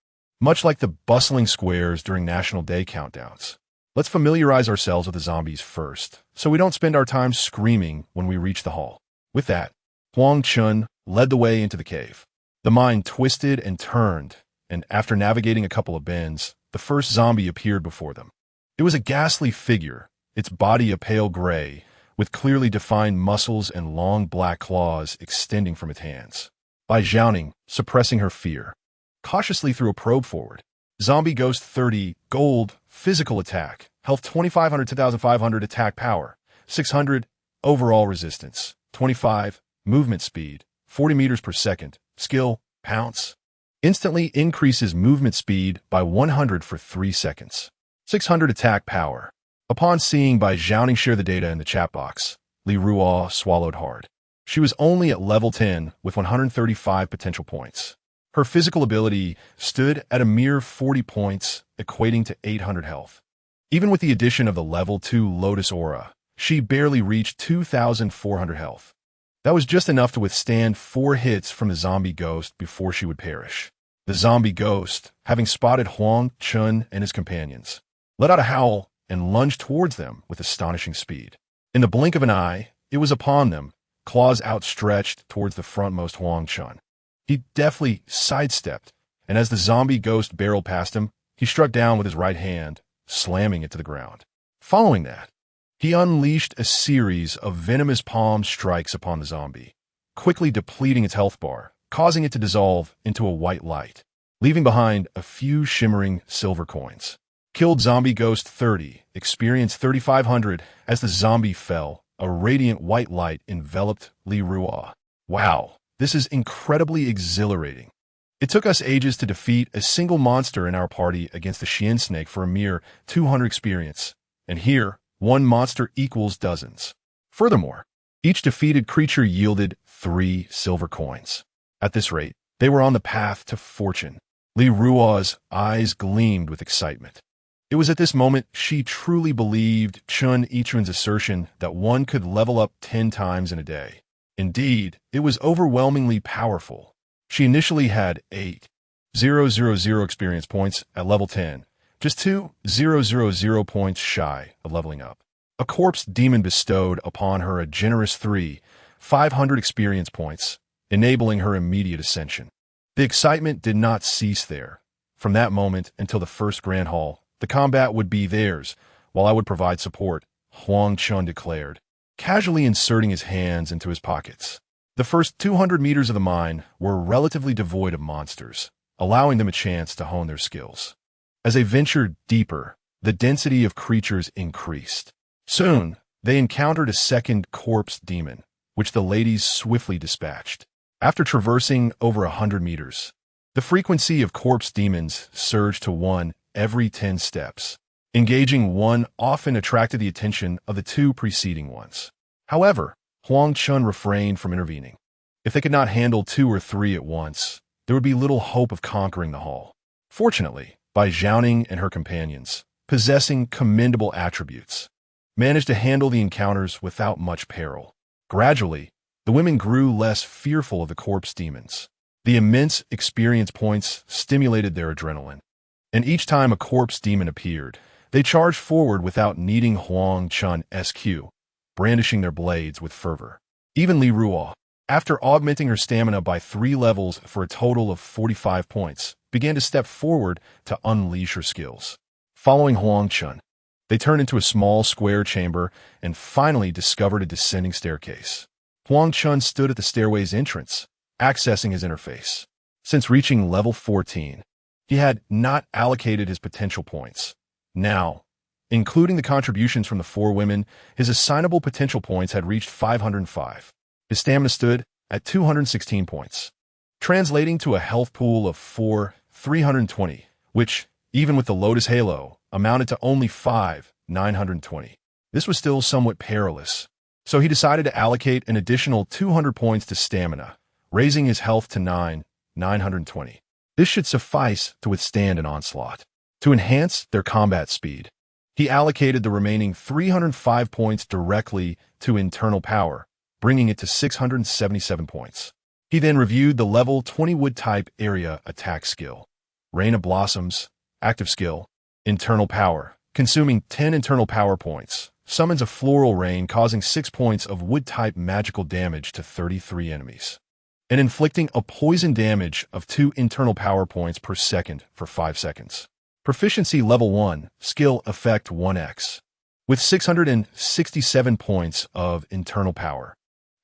Much like the bustling squares during National Day countdowns. Let's familiarize ourselves with the zombies first, so we don't spend our time screaming when we reach the hall. With that, Huang Chen led the way into the cave. The mine twisted and turned, and after navigating a couple of bends, the first zombie appeared before them. It was a ghastly figure, its body a pale gray, with clearly defined muscles and long black claws extending from its hands. Bai Zhaoning, suppressing her fear, cautiously threw a probe forward. Zombie Ghost 30, Gold, Physical Attack, Health 2500 to 2500, Attack Power, 600, Overall Resistance, 25, Movement Speed, 40 meters per second, Skill, Pounce. Instantly increases movement speed by 100 for 3 seconds. 600 Attack Power. Upon seeing Bai Zhaoning share the data in the chat box, Li Ruo swallowed hard. She was only at level 10 with 135 potential points. Her physical ability stood at a mere 40 points, equating to 800 health. Even with the addition of the level 2 Lotus Aura, she barely reached 2,400 health. That was just enough to withstand 4 hits from the zombie ghost before she would perish. The zombie ghost, having spotted Huang Chen and his companions, let out a howl and lunged towards them with astonishing speed. In the blink of an eye, it was upon them, claws outstretched towards the frontmost Huang Chen. He deftly sidestepped, and as the zombie ghost barreled past him, he struck down with his right hand, slamming it to the ground. Following that, he unleashed a series of venomous palm strikes upon the zombie, quickly depleting its health bar, causing it to dissolve into a white light, leaving behind a few shimmering silver coins. Killed Zombie Ghost 30, experienced 3,500 as the zombie fell. A radiant white light enveloped Li Ruo. Wow, this is incredibly exhilarating. It took us ages to defeat a single monster in our party against the Xian snake for a mere 200 experience, and here, one monster equals dozens. Furthermore, each defeated creature yielded 3 silver coins. At this rate, they were on the path to fortune. Li Ruo's eyes gleamed with excitement. It was at this moment she truly believed Chen Yichuan's assertion that one could level up 10 times in a day. Indeed, it was overwhelmingly powerful. She initially had 8,000 experience points at level 10, just 2,000 points shy of leveling up. A corpse demon bestowed upon her a generous 3,500 experience points, enabling her immediate ascension. The excitement did not cease there. From that moment until the first Grand Hall, the combat would be theirs, while I would provide support, Huang Chen declared, casually inserting his hands into his pockets. The first 200 meters of the mine were relatively devoid of monsters, allowing them a chance to hone their skills. As they ventured deeper, the density of creatures increased. Soon, They encountered a second corpse demon, which the ladies swiftly dispatched. After traversing over 100 meters, the frequency of corpse demons surged to one every 10 steps. Engaging one often attracted the attention of the two preceding ones. However, Huang Chen refrained from intervening. If they could not handle 2 or 3 at once, there would be little hope of conquering the hall. Fortunately, Bai Zhaoning and her companions, possessing commendable attributes, managed to handle the encounters without much peril. Gradually, the women grew less fearful of the corpse demons. The immense experience points stimulated their adrenaline, and each time a corpse demon appeared, they charged forward without needing Huang Chen SQ, brandishing their blades with fervor. Even Li Ruo, after augmenting her stamina by 3 levels for a total of 45 points, began to step forward to unleash her skills. Following Huang Chen, they turned into a small square chamber and finally discovered a descending staircase. Huang Chen stood at the stairway's entrance, accessing his interface. Since reaching level 14, he had not allocated his potential points. Now, including the contributions from the 4 women, his assignable potential points had reached 505. His stamina stood at 216 points, translating to a health pool of 320, which, even with the Lotus Halo, amounted to only 920. This was still somewhat perilous, so he decided to allocate an additional 200 points to stamina, raising his health to 920. This should suffice to withstand an onslaught. To enhance their combat speed, he allocated the remaining 305 points directly to internal power, bringing it to 677 points. He then reviewed the level 20 wood-type area attack skill. Rain of Blossoms, active skill, internal power, consuming 10 internal power points, summons a floral rain causing 6 points of wood-type magical damage to 33 enemies, and inflicting a poison damage of 2 internal power points per second for 5 seconds. Proficiency level 1, skill effect 1x. With 667 points of internal power,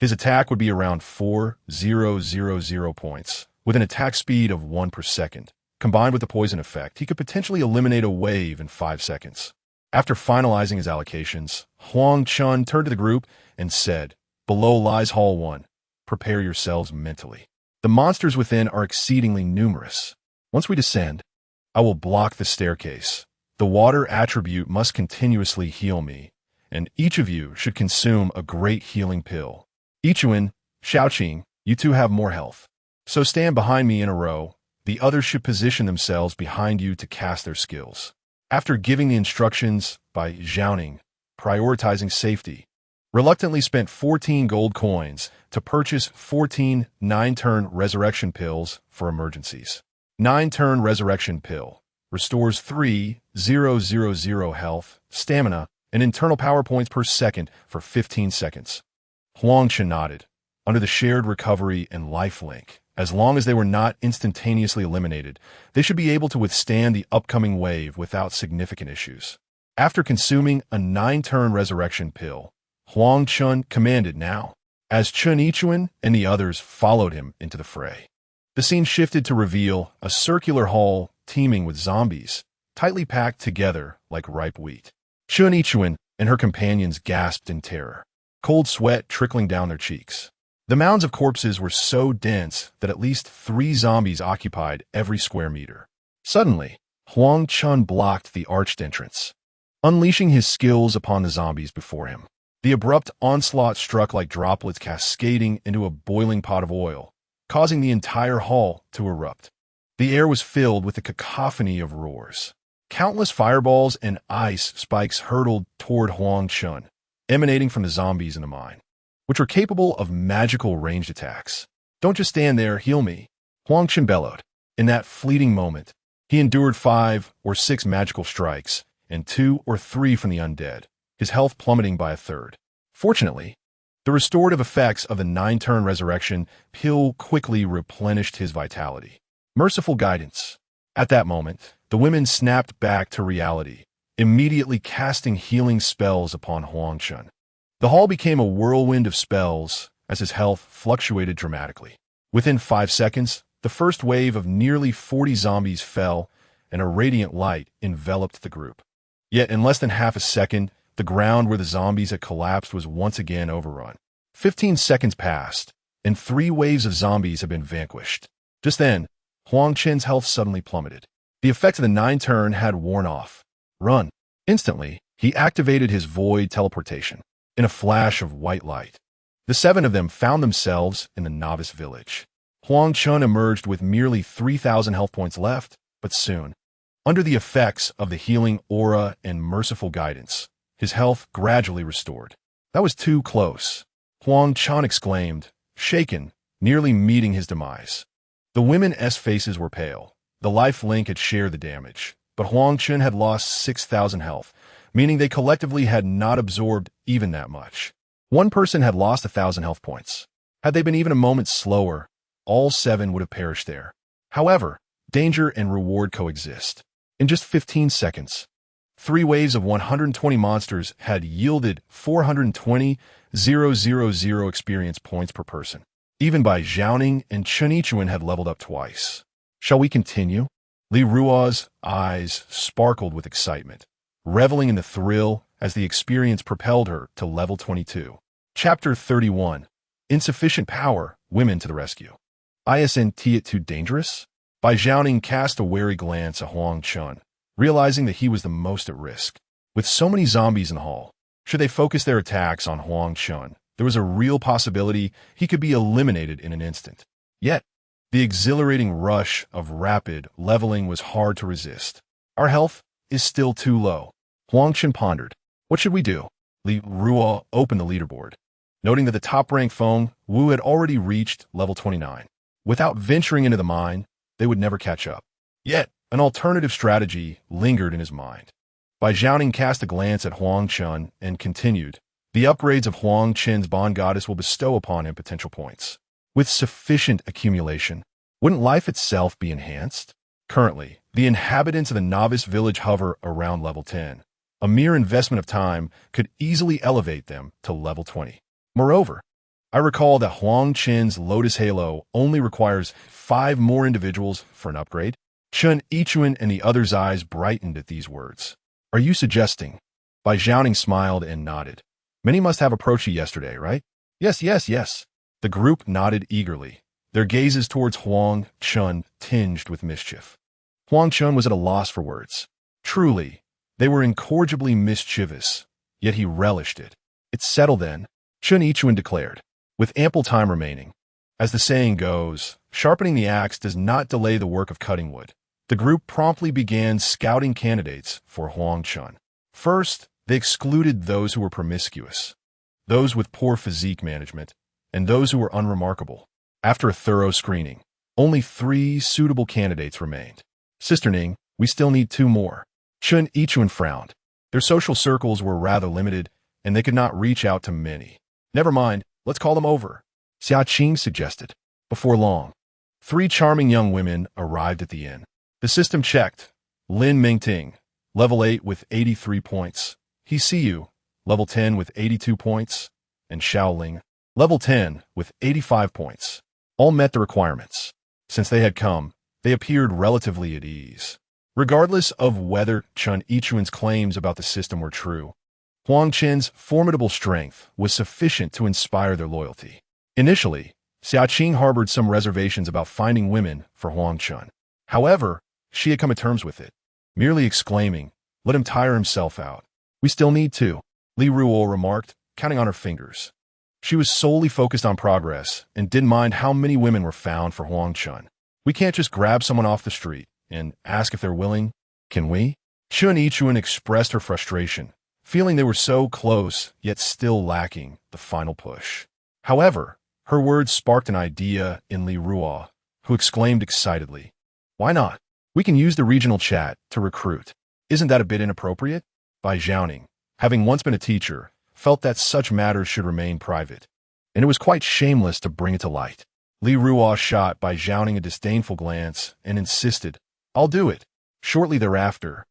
his attack would be around 4000 points, with an attack speed of 1 per second. Combined with the poison effect, he could potentially eliminate a wave in 5 seconds. After finalizing his allocations, Huang Chen turned to the group and said, "Below lies Hall 1. Prepare yourselves mentally. The monsters within are exceedingly numerous. Once we descend, I will block the staircase. The water attribute must continuously heal me, and each of you should consume a great healing pill. Ichuan, Shaoqing, you two have more health. So stand behind me in a row. The others should position themselves behind you to cast their skills." After giving the instructions, Bai Zhaoning, prioritizing safety, reluctantly spent 14 gold coins to purchase 14 9-turn resurrection pills for emergencies. 9-turn resurrection pill restores 3000 health, stamina, and internal power points per second for 15 seconds. Huang Chen nodded. Under the shared recovery and life link, as long as they were not instantaneously eliminated, they should be able to withstand the upcoming wave without significant issues. After consuming a 9-turn resurrection pill, Huang Chen commanded now, as Chen Ichuan and the others followed him into the fray. The scene shifted to reveal a circular hall teeming with zombies, tightly packed together like ripe wheat. Chen Ichuan and her companions gasped in terror, cold sweat trickling down their cheeks. The mounds of corpses were so dense that at least 3 zombies occupied every square meter. Suddenly, Huang Chen blocked the arched entrance, unleashing his skills upon the zombies before him. The abrupt onslaught struck like droplets cascading into a boiling pot of oil, causing the entire hall to erupt. The air was filled with a cacophony of roars. Countless fireballs and ice spikes hurtled toward Huang Chen, emanating from the zombies in the mine, which were capable of magical ranged attacks. "Don't just stand there, heal me," Huang Chen bellowed. In that fleeting moment, he endured 5 or 6 magical strikes and 2 or 3 from the undead, his health plummeting by a third. Fortunately, the restorative effects of the 9-turn resurrection pill quickly replenished his vitality. Merciful guidance. At that moment, the women snapped back to reality, immediately casting healing spells upon Huang Chen. The hall became a whirlwind of spells as his health fluctuated dramatically. Within 5 seconds, the first wave of nearly 40 zombies fell, and a radiant light enveloped the group. Yet in less than half a second, The ground where the zombies had collapsed was once again overrun. 15 seconds passed, and 3 waves of zombies had been vanquished. Just then, Huang Chen's health suddenly plummeted. The effect of the 9 turn had worn off. Run. Instantly, he activated his void teleportation. In a flash of white light, the 7 of them found themselves in the novice village. Huang Chen emerged with merely 3,000 health points left, but soon, under the effects of the healing aura and merciful guidance, his health gradually restored. That was too close, Huang Chen exclaimed, shaken, nearly meeting his demise. The women's faces were pale. The life link had shared the damage, but Huang Chen had lost 6,000 health, meaning they collectively had not absorbed even that much. One person had lost 1,000 health points. Had they been even a moment slower, all 7 would have perished there. However, danger and reward coexist. In just 15 seconds, 3 waves of 120 monsters had yielded 420,000 experience points per person. Even Bai Zhaoning and Chen Yichuan had leveled up twice. Shall we continue? Li Ruo's eyes sparkled with excitement, reveling in the thrill as the experience propelled her to level 22. Chapter 31. Insufficient Power, Women to the Rescue. Isn't it too dangerous? Bai Zhaoning cast a wary glance at Huang Chen, realizing that he was the most at risk. With so many zombies in the hall, should they focus their attacks on Huang Chen, there was a real possibility he could be eliminated in an instant. Yet, the exhilarating rush of rapid leveling was hard to resist. Our health is still too low. Huang Chen pondered. What should we do? Li Ruo opened the leaderboard, noting that the top-ranked Feng Wu had already reached level 29. Without venturing into the mine, they would never catch up. Yet, an alternative strategy lingered in his mind. Bai Zhaoning cast a glance at Huang Chen and continued, the upgrades of Huang Chen's Bond Goddess will bestow upon him potential points. With sufficient accumulation, wouldn't life itself be enhanced? Currently, the inhabitants of the novice village hover around level 10. A mere investment of time could easily elevate them to level 20. Moreover, I recall that Huang Chen's Lotus Halo only requires 5 more individuals for an upgrade. Chen Yichuan and the other's eyes brightened at these words. Are you suggesting? Bai Zhaoning smiled and nodded. Many must have approached you yesterday, right? Yes. The group nodded eagerly, their gazes towards Huang Chen tinged with mischief. Huang Chen was at a loss for words. Truly, they were incorrigibly mischievous, yet he relished it. It's settled then, Chen Yichuan declared, with ample time remaining. As the saying goes, sharpening the axe does not delay the work of cutting wood. The group promptly began scouting candidates for Huang Chen. First, they excluded those who were promiscuous, those with poor physique management, and those who were unremarkable. After a thorough screening, only 3 suitable candidates remained. Sister Ning, we still need 2 more. Chen Yichuan frowned. Their social circles were rather limited, and they could not reach out to many. Never mind, let's call them over, Xia Qing suggested. Before long, 3 charming young women arrived at the inn. The system checked. Lin Mingting, level 8 with 83 points. He Siyu, level 10 with 82 points. And Xiaoling, level 10 with 85 points. All met the requirements. Since they had come, they appeared relatively at ease. Regardless of whether Chen Yichuan's claims about the system were true, Huang Chen's formidable strength was sufficient to inspire their loyalty. Initially, Xia Qing harbored some reservations about finding women for Huang Chen. However, she had come to terms with it, merely exclaiming, let him tire himself out. We still need 2, Li Ruo remarked, counting on her fingers. She was solely focused on progress and didn't mind how many women were found for Huang Chen. We can't just grab someone off the street and ask if they're willing, can we? Chen Yichuan expressed her frustration, feeling they were so close yet still lacking the final push. However, her words sparked an idea in Li Ruo, who exclaimed excitedly, why not? We can use the regional chat to recruit. Isn't that a bit inappropriate? Bai Zhaoning, having once been a teacher, felt that such matters should remain private, and it was quite shameless to bring it to light. Li Ruo shot Bai Zhaoning a disdainful glance and insisted, I'll do it. Shortly thereafter,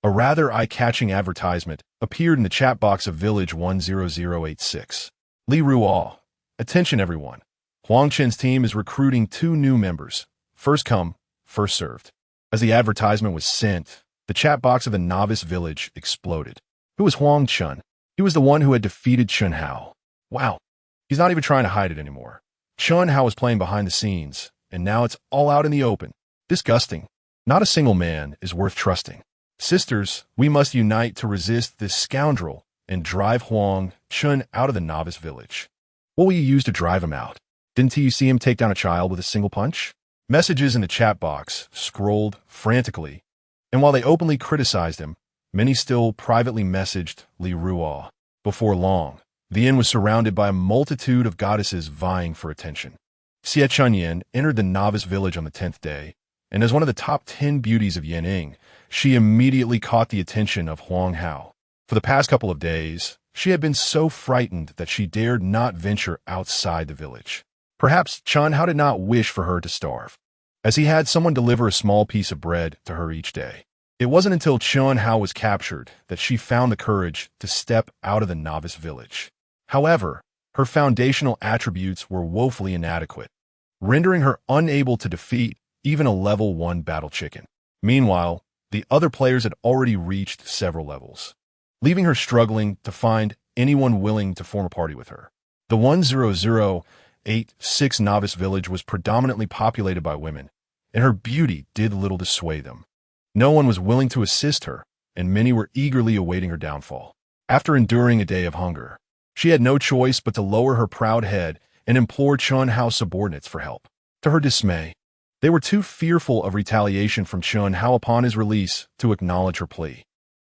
a rather eye-catching advertisement appeared in the chat box of Village 10086. Li Ruo, attention everyone. Huang Chen's team is recruiting 2 new members. First come, first served. As the advertisement was sent, the chat box of the novice village exploded. Who is Huang Chen? He was the one who had defeated Chen Hao. Wow, he's not even trying to hide it anymore. Chen Hao was playing behind the scenes, and now it's all out in the open. Disgusting. Not a single man is worth trusting. Sisters, we must unite to resist this scoundrel and drive Huang Chen out of the novice village. What will you use to drive him out? Didn't you see him take down a child with a single punch? Messages in the chat box scrolled frantically, and while they openly criticized him, many still privately messaged Li Ruo. Before long, the inn was surrounded by a multitude of goddesses vying for attention. Xie Chunyan entered the novice village on the 10th day, and as one of the top 10 beauties of Yenching, she immediately caught the attention of Huang Hao. For the past couple of days, she had been so frightened that she dared not venture outside the village. Perhaps Chen Hao did not wish for her to starve, as he had someone deliver a small piece of bread to her each day. It wasn't until Chen Hao was captured that she found the courage to step out of the novice village. However, her foundational attributes were woefully inadequate, rendering her unable to defeat even a level 1 battle chicken. Meanwhile, the other players had already reached several levels, leaving her struggling to find anyone willing to form a party with her. The 10086 novice village was predominantly populated by women, and her beauty did little to sway them. No one was willing to assist her, and many were eagerly awaiting her downfall. After enduring a day of hunger, she had no choice but to lower her proud head and implore Chen Hao's subordinates for help. To her dismay, they were too fearful of retaliation from Chen Hao upon his release to acknowledge her plea.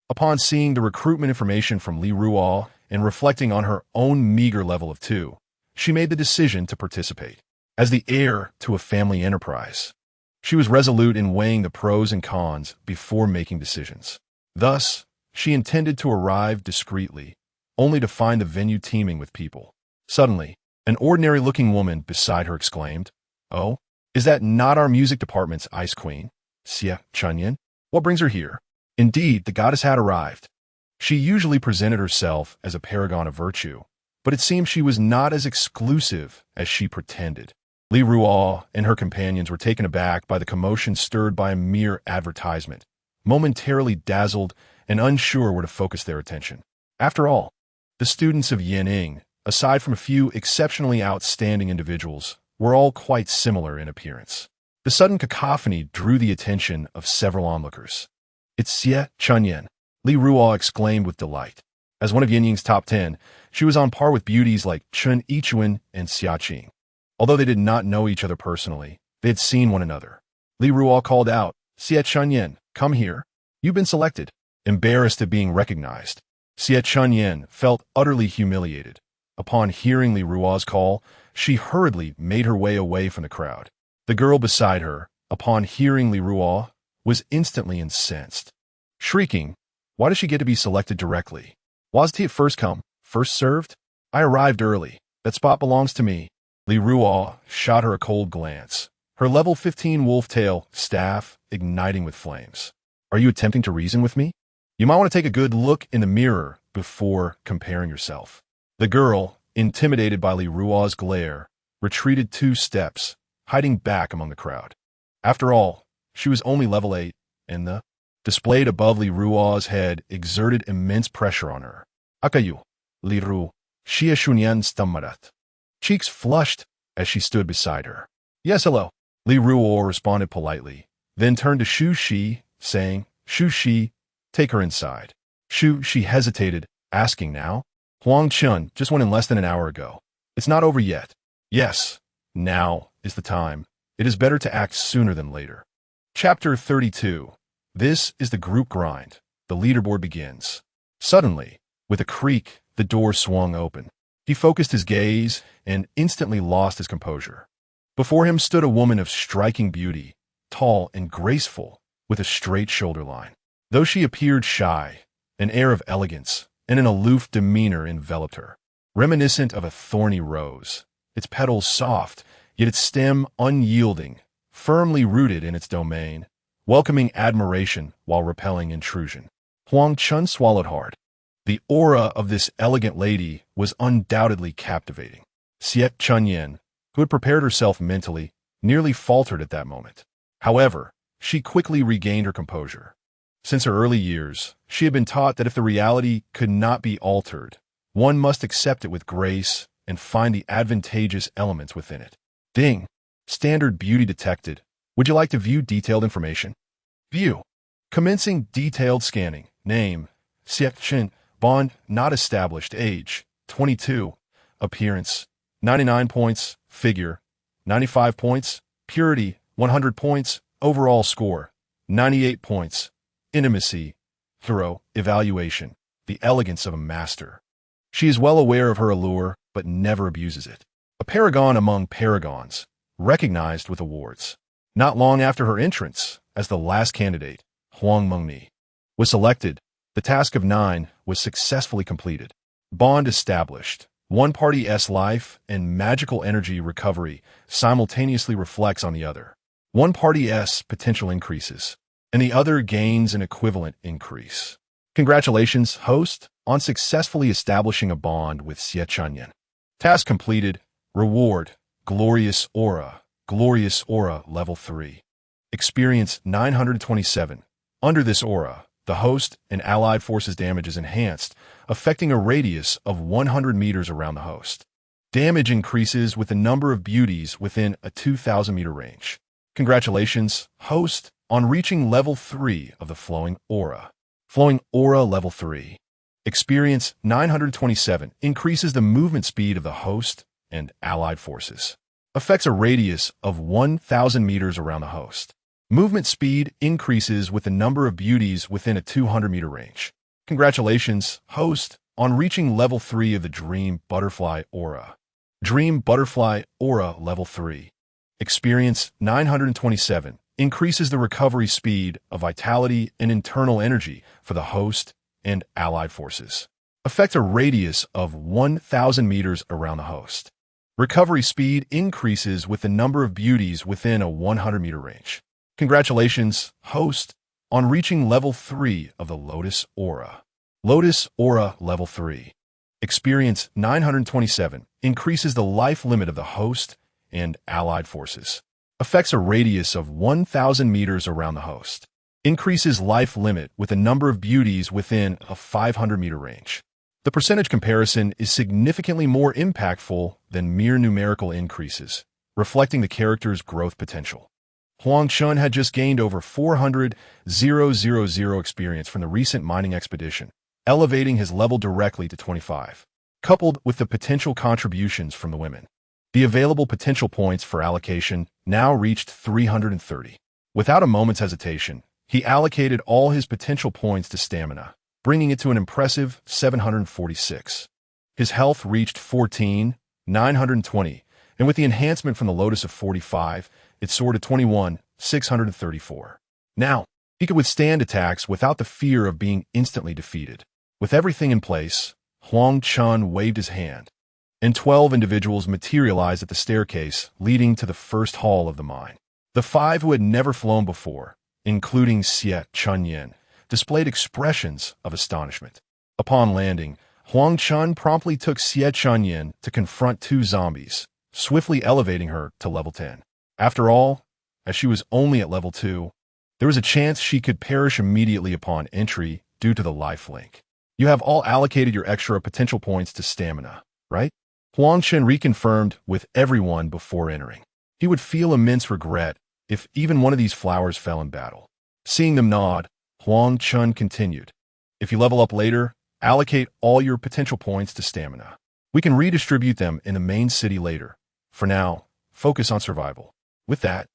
Upon seeing the recruitment information from Li Ruo and reflecting on her own meager level of 2, she made the decision to participate. As the heir to a family enterprise, she was resolute in weighing the pros and cons before making decisions. Thus, she intended to arrive discreetly, only to find the venue teeming with people. Suddenly, an ordinary-looking woman beside her exclaimed, "Oh, is that not our music department's ice queen, Xie Chunyan? What brings her here?" Indeed, the goddess had arrived. She usually presented herself as a paragon of virtue, but it seemed she was not as exclusive as she pretended. Li Ruo and her companions were taken aback by the commotion stirred by a mere advertisement, momentarily dazzled and unsure where to focus their attention. After all, the students of Yenching, aside from a few exceptionally outstanding individuals, were all quite similar in appearance. The sudden cacophony drew the attention of several onlookers. "It's Xie Chunyan," Li Ruo exclaimed with delight. As one of Yenching's top 10, she was on par with beauties like Chen Yichuan and Xiaqing. Although they did not know each other personally, they had seen one another. Li Ruo called out, "Xie Chunyan, come here. You've been selected." Embarrassed at being recognized, Xie Chunyan felt utterly humiliated. Upon hearing Li Ruo's call, she hurriedly made her way away from the crowd. The girl beside her, upon hearing Li Ruo, was instantly incensed. Shrieking, "Why does she get to be selected directly? Was he at first come, first served? I arrived early. That spot belongs to me." Li Ruo shot her a cold glance, her level 15 wolf-tail staff igniting with flames. "Are you attempting to reason with me? You might want to take a good look in the mirror before comparing yourself." The girl, intimidated by Li Ruo's glare, retreated 2 steps, hiding back among the crowd. After all, she was only level 8, and the displayed above Li Ruo's head exerted immense pressure on her. "Akayu, Li Ru, Xie Shunyan Stammarat." Cheeks flushed as she stood beside her. "Yes, hello." Li Ruo responded politely, then turned to Shu Shi, saying, "Shu Shi, take her inside." Shu Shi hesitated, asking now. "Huang Chen just went in less than an hour ago. It's not over yet." "Yes, now is the time. It is better to act sooner than later." Chapter 32. This is the group grind. The leaderboard begins. Suddenly, with a creak, the door swung open. He focused his gaze and instantly lost his composure. Before him stood a woman of striking beauty, tall and graceful, with a straight shoulder line. Though she appeared shy, an air of elegance and an aloof demeanor enveloped her, reminiscent of a thorny rose, its petals soft, yet its stem unyielding, firmly rooted in its domain, welcoming admiration while repelling intrusion. Huang Chen swallowed hard. The aura of this elegant lady was undoubtedly captivating. Xie Chunyan, who had prepared herself mentally, nearly faltered at that moment. However, she quickly regained her composure. Since her early years, she had been taught that if the reality could not be altered, One must accept it with grace and find the advantageous elements within it. Ding. Standard beauty detected. Would you like to view detailed information? View. Commencing detailed scanning. Name: Huang Chen. Bond not established. Age: 22. Appearance: 99 points. Figure: 95 points. Purity: 100 points. Overall score: 98 points. Intimacy: thorough. Evaluation: the elegance of a master. She is well aware of her allure, but never abuses it. A paragon among paragons, recognized with awards. Not long after her entrance, as the last candidate, Huang Mengni was selected, the task of 9 was successfully completed. Bond established. One party's life and magical energy recovery simultaneously reflects on the other. One party's potential increases, and the other gains an equivalent increase. Congratulations, host, on successfully establishing a bond with Xie Chanyan. Task completed. Reward: Glorious Aura. Glorious Aura Level 3. Experience 927. Under this aura, the host and allied forces damage is enhanced, affecting a radius of 100 meters around the host. Damage increases with the number of beauties within a 2,000-meter range. Congratulations, host, on reaching Level 3 of the Flowing Aura. Flowing Aura Level 3. Experience 927 increases the movement speed of the host and allied forces. Affects a radius of 1,000 meters around the host. Movement speed increases with the number of beauties within a 200-meter range. Congratulations, host, on reaching Level 3 of the Dream Butterfly Aura. Dream Butterfly Aura Level 3. Experience 927 increases the recovery speed of vitality and internal energy for the host and allied forces. Affect a radius of 1,000 meters around the host. Recovery speed increases with the number of beauties within a 100-meter range. Congratulations, host, on reaching Level 3 of the Lotus Aura. Lotus Aura Level 3. Experience 927 increases the life limit of the host and allied forces. Affects a radius of 1,000 meters around the host. Increases life limit with the number of beauties within a 500-meter range. The percentage comparison is significantly more impactful than mere numerical increases, reflecting the character's growth potential. Huang Chen had just gained over 400,000 experience from the recent mining expedition, elevating his level directly to 25. Coupled with the potential contributions from the women, the available potential points for allocation now reached 330. Without a moment's hesitation, he allocated all his potential points to stamina, bringing it to an impressive 746. His health reached 14,920, and with the enhancement from the Lotus of 45, it soared to 21,634. Now, he could withstand attacks without the fear of being instantly defeated. With everything in place, Huang Chen waved his hand, and 12 individuals materialized at the staircase leading to the first hall of the mine. The 5 who had never flown before, including Xie Chanyan, displayed expressions of astonishment. Upon landing, Huang Chen promptly took Xie Chanyan to confront 2 zombies, swiftly elevating her to level 10. After all, as she was only at level 2, there was a chance she could perish immediately upon entry due to the life link. You have all allocated your extra potential points to stamina, right? Huang Chen reconfirmed with everyone before entering. He would feel immense regret if even one of these flowers fell in battle. Seeing them nod, Huang Chen continued. If you level up later, allocate all your potential points to stamina. We can redistribute them in the main city later. For now, focus on survival. With that,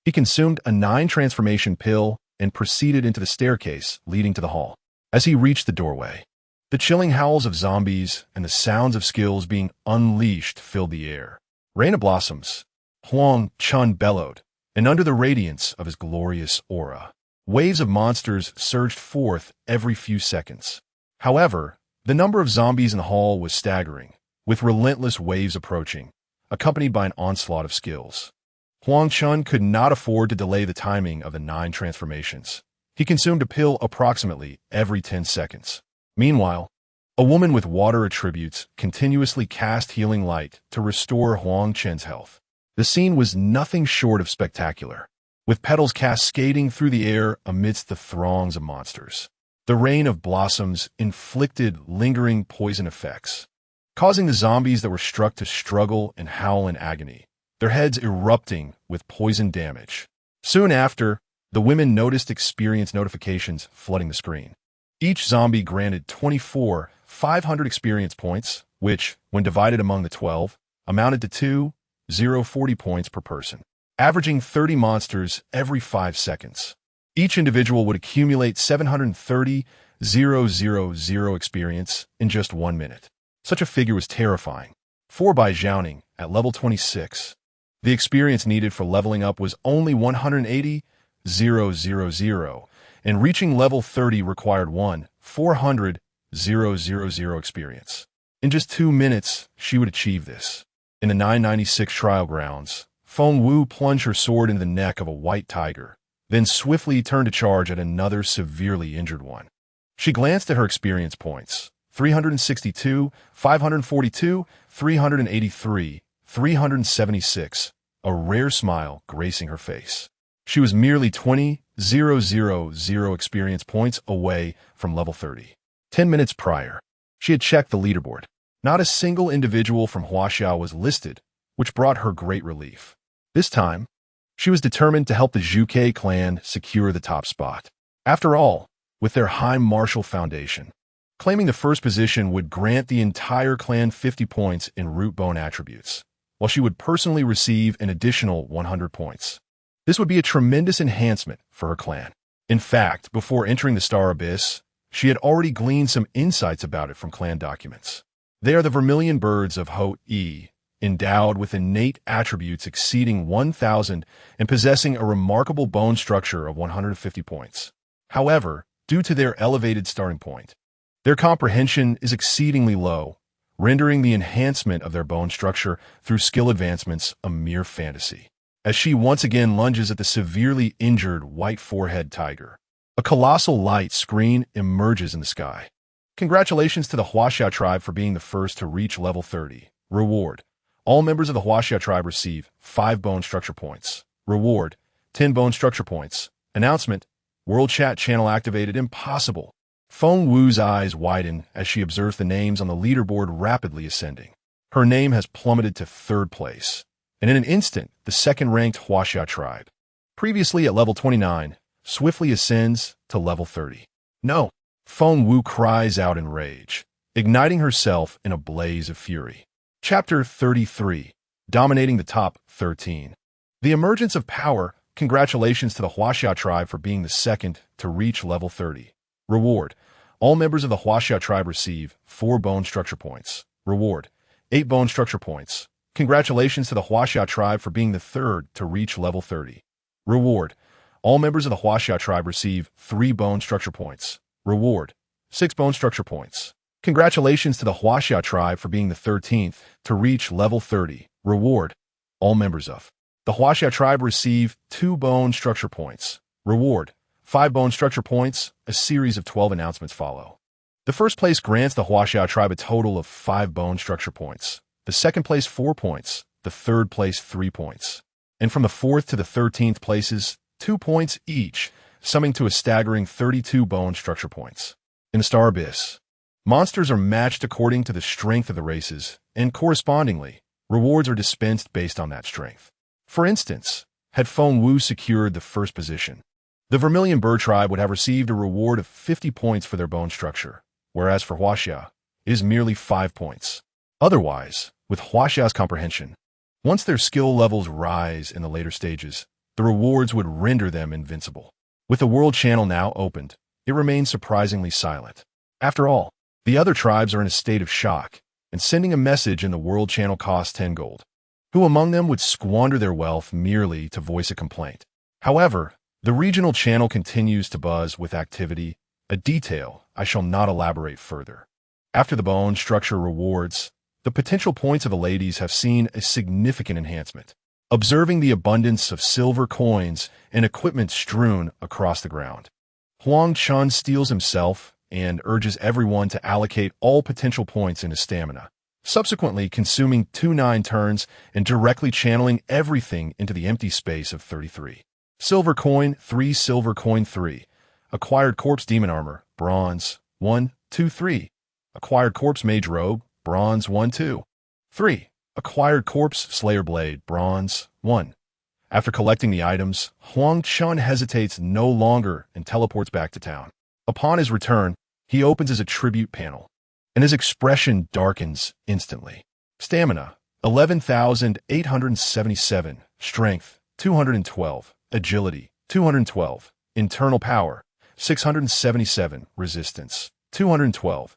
he consumed a 9 transformation pill and proceeded into the staircase leading to the hall. As he reached the doorway, the chilling howls of zombies and the sounds of skills being unleashed filled the air. Rain of blossoms, Huang Chen bellowed, and under the radiance of his glorious aura, waves of monsters surged forth every few seconds. However, the number of zombies in the hall was staggering, with relentless waves approaching, accompanied by an onslaught of skills. Huang Chen could not afford to delay the timing of the 9 transformations. He consumed a pill approximately every 10 seconds. Meanwhile, a woman with water attributes continuously cast healing light to restore Huang Chen's health. The scene was nothing short of spectacular, with petals cascading through the air amidst the throngs of monsters. The rain of blossoms inflicted lingering poison effects, causing the zombies that were struck to struggle and howl in agony, their heads erupting with poison damage. Soon after, the women noticed experience notifications flooding the screen. Each zombie granted 500 experience points, which, when divided among the 12, amounted to 2,040 points per person, averaging 30 monsters every 5 seconds. Each individual would accumulate 730,000 experience in just 1 minute. Such a figure was terrifying. 4 by Zhao at level 26. The experience needed for leveling up was only 180,000, and reaching level 30 required 400,000 experience. In just 2 minutes, she would achieve this. In the 996 trial grounds, Feng Wu plunged her sword into the neck of a white tiger, then swiftly turned to charge at another severely injured one. She glanced at her experience points: 362, 542, 383, 376, a rare smile gracing her face. She was merely 20,000 experience points away from level 30. 10 minutes prior, she had checked the leaderboard. Not a single individual from Huaxia was listed, which brought her great relief. This time, she was determined to help the Zhuke clan secure the top spot. After all, with their high martial foundation, claiming the first position would grant the entire clan 50 points in root bone attributes, while she would personally receive an additional 100 points. This would be a tremendous enhancement for her clan. In fact, before entering the Star Abyss, she had already gleaned some insights about it from clan documents. They are the vermilion birds of Ho-E, endowed with innate attributes exceeding 1,000 and possessing a remarkable bone structure of 150 points. However, due to their elevated starting point, their comprehension is exceedingly low, rendering the enhancement of their bone structure through skill advancements a mere fantasy. As she once again lunges at the severely injured white forehead tiger, a colossal light screen emerges in the sky. Congratulations to the Huaxia tribe for being the first to reach level 30. Reward: all members of the Huaxia tribe receive 5 bone structure points. Reward: 10 bone structure points. Announcement: World Chat channel activated. Impossible. Feng Wu's eyes widen as she observes the names on the leaderboard rapidly ascending. Her name has plummeted to 3rd place, and in an instant, the second-ranked Huaxia tribe, previously at level 29, swiftly ascends to level 30. No! Feng Wu cries out in rage, igniting herself in a blaze of fury. Chapter 33. Dominating the top 13. The emergence of power. Congratulations to the Huaxia tribe for being the second to reach level 30. Reward: all members of the Huaxia tribe receive 4 bone structure points. Reward: 8 bone structure points. Congratulations to the Huaxia tribe for being the third to reach level 30. Reward: all members of the Huaxia tribe receive 3 bone structure points. Reward: 6 bone structure points. Congratulations to the Huaxia tribe for being the 13th to reach level 30. Reward: all members of the Huaxia tribe receive 2 bone structure points. Reward: 5 bone structure points. A series of 12 announcements follow. The first place grants the Huaxia tribe a total of 5 bone structure points. The second place 4 points. The third place 3 points. And from the 4th to the 13th places, 2 points each, summing to a staggering 32 bone structure points. In the Star Abyss, monsters are matched according to the strength of the races, and correspondingly, rewards are dispensed based on that strength. For instance, had Feng Wu secured the first position, the Vermilion Bird tribe would have received a reward of 50 points for their bone structure, whereas for Huaxia, it is merely 5 points. Otherwise, with Huaxia's comprehension, once their skill levels rise in the later stages, the rewards would render them invincible. With the world channel now opened, it remains surprisingly silent. After all, the other tribes are in a state of shock, and sending a message in the world channel costs 10 gold. Who among them would squander their wealth merely to voice a complaint? However, the regional channel continues to buzz with activity, a detail I shall not elaborate further. After the bone structure rewards, the potential points of the ladies have seen a significant enhancement. Observing the abundance of silver coins and equipment strewn across the ground, Huang Chen steels himself and urges everyone to allocate all potential points into stamina, subsequently consuming 2 9 turns and directly channeling everything into the empty space of 33. Silver coin 3, silver coin 3. Acquired corpse demon armor, bronze 1, 2, 3. Acquired corpse mage robe, bronze 1 2. 3. Acquired corpse slayer blade, bronze 1. After collecting the items, Huang Chen hesitates no longer and teleports back to town. Upon his return, he opens his attribute panel, and his expression darkens instantly. Stamina, 11,877. Strength, 212. Agility, 212. Internal power, 677. Resistance, 212.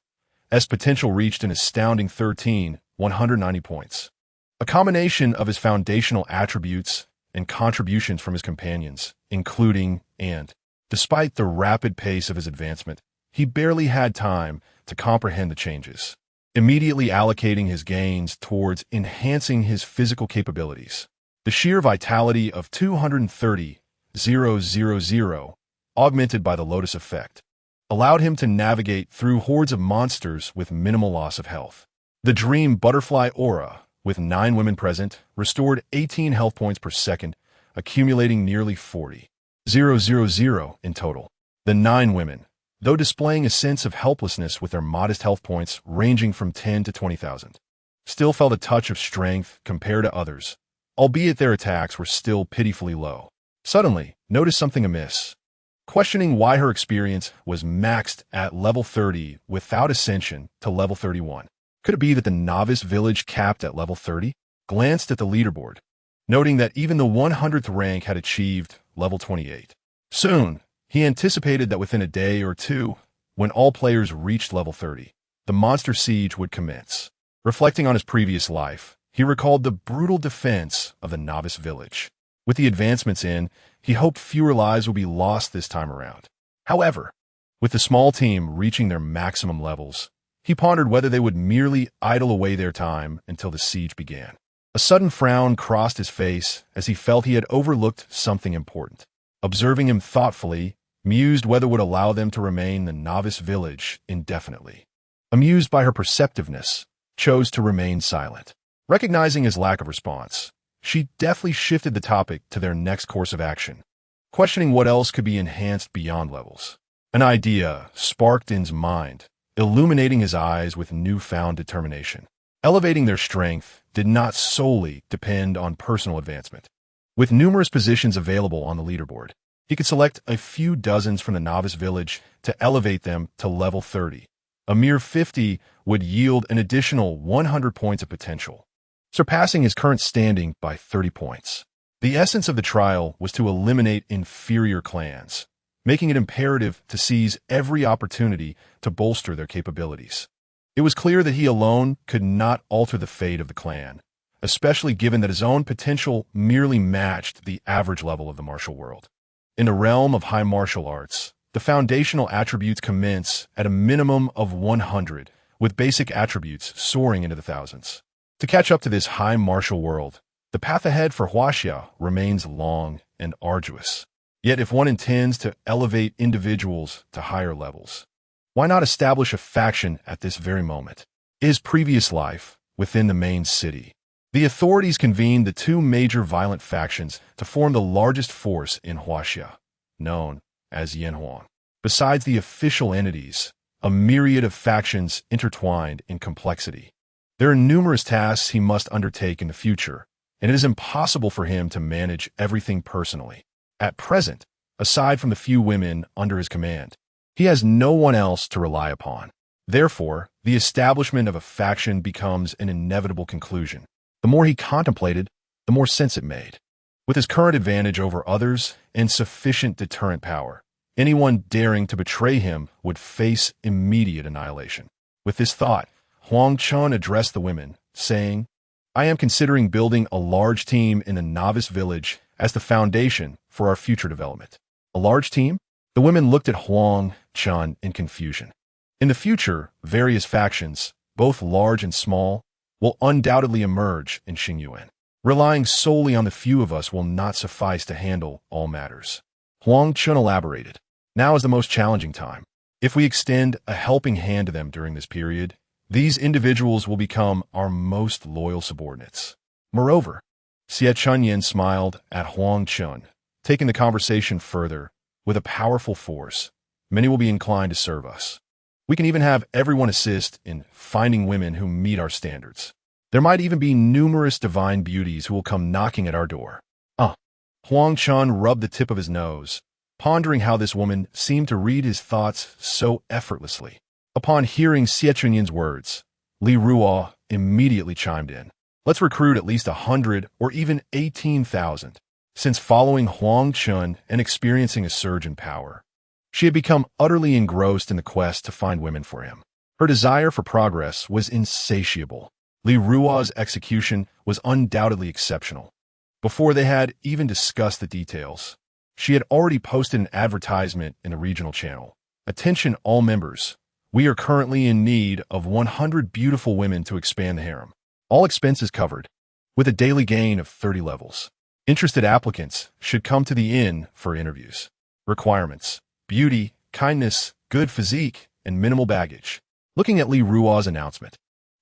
Potential reached an astounding 13, 190 points. A combination of his foundational attributes and contributions from his companions, including and. Despite the rapid pace of his advancement, he barely had time to comprehend the changes, immediately allocating his gains towards enhancing his physical capabilities. The sheer vitality of 230,000, augmented by the Lotus effect, allowed him to navigate through hordes of monsters with minimal loss of health. The Dream Butterfly Aura, with 9 women present, restored 18 health points per second, accumulating nearly 40,000 in total. The 9 women, though displaying a sense of helplessness with their modest health points ranging from 10 to 20,000, still felt a touch of strength compared to others, albeit their attacks were still pitifully low. Suddenly, noticed something amiss. Questioning why her experience was maxed at level 30 without ascension to level 31. Could it be that the novice village capped at level 30? Glanced at the leaderboard, noting that even the 100th rank had achieved level 28. Soon, he anticipated that within a day or two, when all players reached level 30, the monster siege would commence. Reflecting on his previous life, he recalled the brutal defense of the novice village. With the advancements in, he hoped fewer lives would be lost this time around. However, with the small team reaching their maximum levels, he pondered whether they would merely idle away their time until the siege began. A sudden frown crossed his face as he felt he had overlooked something important. Observing him thoughtfully, mused whether would allow them to remain the novice village indefinitely. Amused by her perceptiveness, chose to remain silent. Recognizing his lack of response, she deftly shifted the topic to their next course of action, questioning what else could be enhanced beyond levels. An idea sparked in his mind, illuminating his eyes with newfound determination. Elevating their strength did not solely depend on personal advancement. With numerous positions available on the leaderboard, he could select a few dozens from the novice village to elevate them to level 30. A mere 50 would yield an additional 100 points of potential, surpassing his current standing by 30 points. The essence of the trial was to eliminate inferior clans, making it imperative to seize every opportunity to bolster their capabilities. It was clear that he alone could not alter the fate of the clan, especially given that his own potential merely matched the average level of the martial world. In the realm of high martial arts, the foundational attributes commence at a minimum of 100, with basic attributes soaring into the thousands. To catch up to this high martial world, the path ahead for Huaxia remains long and arduous. Yet if one intends to elevate individuals to higher levels, why not establish a faction at this very moment? His previous life, within the main city, the authorities convened the 2 major violent factions to form the largest force in Huaxia, known as Yanhuang. Besides the official entities, a myriad of factions intertwined in complexity. There are numerous tasks he must undertake in the future, and it is impossible for him to manage everything personally. At present, aside from the few women under his command, he has no one else to rely upon. Therefore, the establishment of a faction becomes an inevitable conclusion. The more he contemplated, the more sense it made. With his current advantage over others and sufficient deterrent power, anyone daring to betray him would face immediate annihilation. With this thought, Huang Chen addressed the women, saying, "I am considering building a large team in the novice village as the foundation for our future development." A large team? The women looked at Huang Chen in confusion. In the future, various factions, both large and small, will undoubtedly emerge in Xingyuan. Relying solely on the few of us will not suffice to handle all matters. Huang Chen elaborated. Now is the most challenging time. If we extend a helping hand to them during this period, these individuals will become our most loyal subordinates. Moreover, Xie Chunyan smiled at Huang Chen, taking the conversation further. With a powerful force, many will be inclined to serve us. We can even have everyone assist in finding women who meet our standards. There might even be numerous divine beauties who will come knocking at our door. Huang Chen rubbed the tip of his nose, pondering how this woman seemed to read his thoughts so effortlessly. Upon hearing Xie Chunyan's words, Li Ruo immediately chimed in. Let's recruit at least 100 or even 18,000. Since following Huang Chen and experiencing a surge in power, she had become utterly engrossed in the quest to find women for him. Her desire for progress was insatiable. Li Ruo's execution was undoubtedly exceptional. Before they had even discussed the details, she had already posted an advertisement in a regional channel. Attention all members. We are currently in need of 100 beautiful women to expand the harem. All expenses covered, with a daily gain of 30 levels. Interested applicants should come to the inn for interviews. Requirements: beauty, kindness, good physique, and minimal baggage. Looking at Li Ruo's announcement,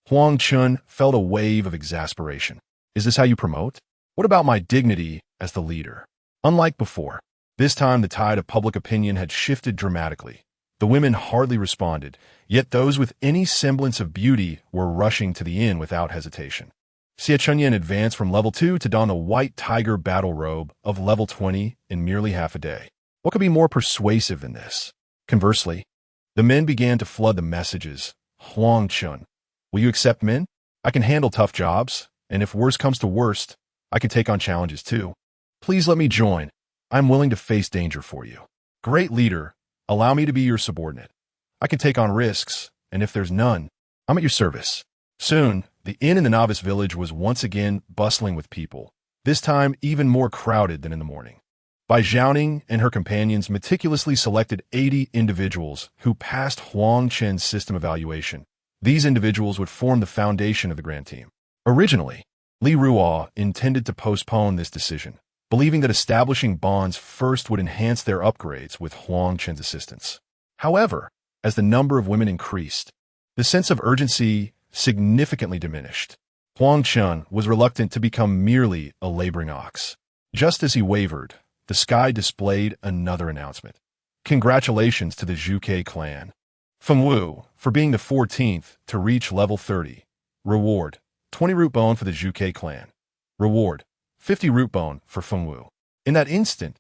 Huang Chen felt a wave of exasperation. Is this how you promote? What about my dignity as the leader? Unlike before, this time the tide of public opinion had shifted dramatically. The women hardly responded, yet those with any semblance of beauty were rushing to the inn without hesitation. Xie Chunyan advanced from level 2 to don the white tiger battle robe of level 20 in merely half a day. What could be more persuasive than this? Conversely, the men began to flood the messages. Huang Chen, will you accept men? I can handle tough jobs, and if worst comes to worst, I can take on challenges too. Please let me join. I'm willing to face danger for you. Great leader, allow me to be your subordinate. I can take on risks, and if there's none, I'm at your service. Soon, the inn in the novice village was once again bustling with people, this time even more crowded than in the morning. Bai Zhaoning and her companions meticulously selected 80 individuals who passed Huang Chen's system evaluation. These individuals would form the foundation of the grand team. Originally, Li Ruo intended to postpone this decision, believing that establishing bonds first would enhance their upgrades with Huang Chen's assistance. However, as the number of women increased, the sense of urgency significantly diminished. Huang Chen was reluctant to become merely a laboring ox. Just as he wavered, the sky displayed another announcement. Congratulations to the Zhuke clan. Feng Wu, for being the 14th to reach level 30. Reward: 20 root bone for the Zhuke clan. Reward: 50 root bone for Feng Wu. In that instant,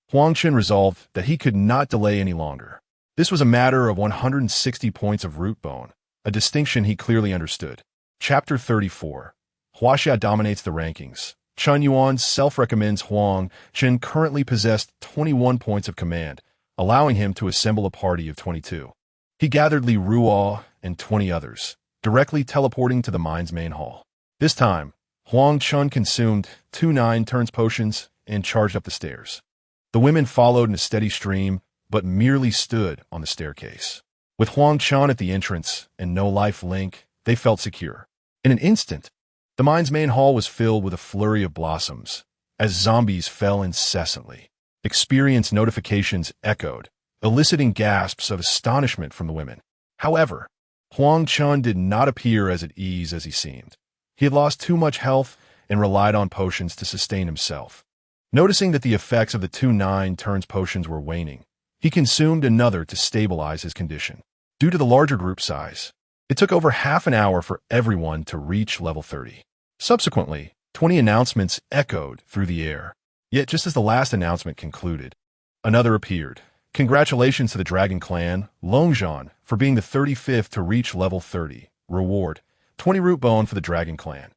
Huang Chen resolved that he could not delay any longer. This was a matter of 160 points of root bone, a distinction he clearly understood. Chapter 34. Huaxia dominates the rankings. Chen Yuan self-recommends Huang Chen currently possessed 21 points of command, allowing him to assemble a party of 22. He gathered Li Ruo and 20 others, directly teleporting to the mine's main hall. This time, Huang Chen consumed 2 9-turns potions and charged up the stairs. The women followed in a steady stream, but merely stood on the staircase. With Huang Chen at the entrance and no life link, they felt secure. In an instant, the mine's main hall was filled with a flurry of blossoms, as zombies fell incessantly. Experience notifications echoed, eliciting gasps of astonishment from the women. However, Huang Chen did not appear as at ease as he seemed. He had lost too much health and relied on potions to sustain himself. Noticing that the effects of the 2 9-turns potions were waning, he consumed another to stabilize his condition. Due to the larger group size, it took over half an hour for everyone to reach level 30. Subsequently, 20 announcements echoed through the air. Yet just as the last announcement concluded, another appeared. Congratulations to the Dragon Clan, Longzhan, for being the 35th to reach level 30. Reward: 20 root bone for the Dragon Clan.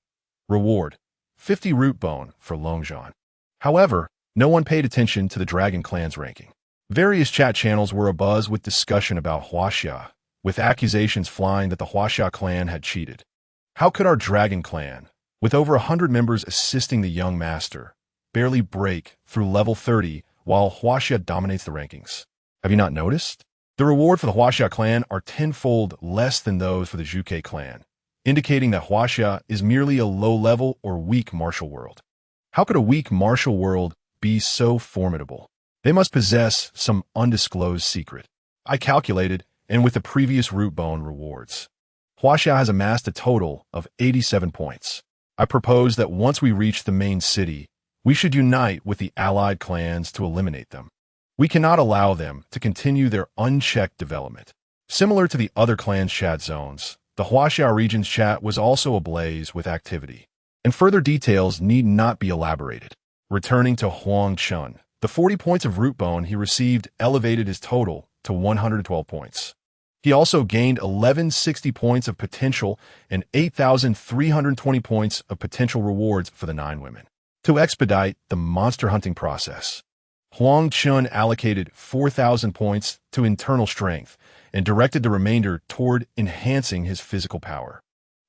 Reward: 50 root bone for Longzhan. However, no one paid attention to the Dragon Clan's ranking. Various chat channels were abuzz with discussion about Huaxia, with accusations flying that the Huaxia clan had cheated. How could our Dragon Clan, with over 100 members assisting the young master, barely break through level 30 while Huaxia dominates the rankings? Have you not noticed? The reward for the Huaxia clan are tenfold less than those for the Zhuke clan, indicating that Huaxia is merely a low-level or weak martial world. How could a weak martial world be so formidable? They must possess some undisclosed secret. I calculated, and with the previous root bone rewards, Huaxia has amassed a total of 87 points. I propose that once we reach the main city, we should unite with the allied clans to eliminate them. We cannot allow them to continue their unchecked development. Similar to the other clans' chat zones, the Huaxia region's chat was also ablaze with activity, and further details need not be elaborated. Returning to Huang Chen, the 40 points of root bone he received elevated his total to 112 points. He also gained 1160 points of potential and 8,320 points of potential rewards for the 9 women. To expedite the monster hunting process, Huang Chen allocated 4,000 points to internal strength and directed the remainder toward enhancing his physical power.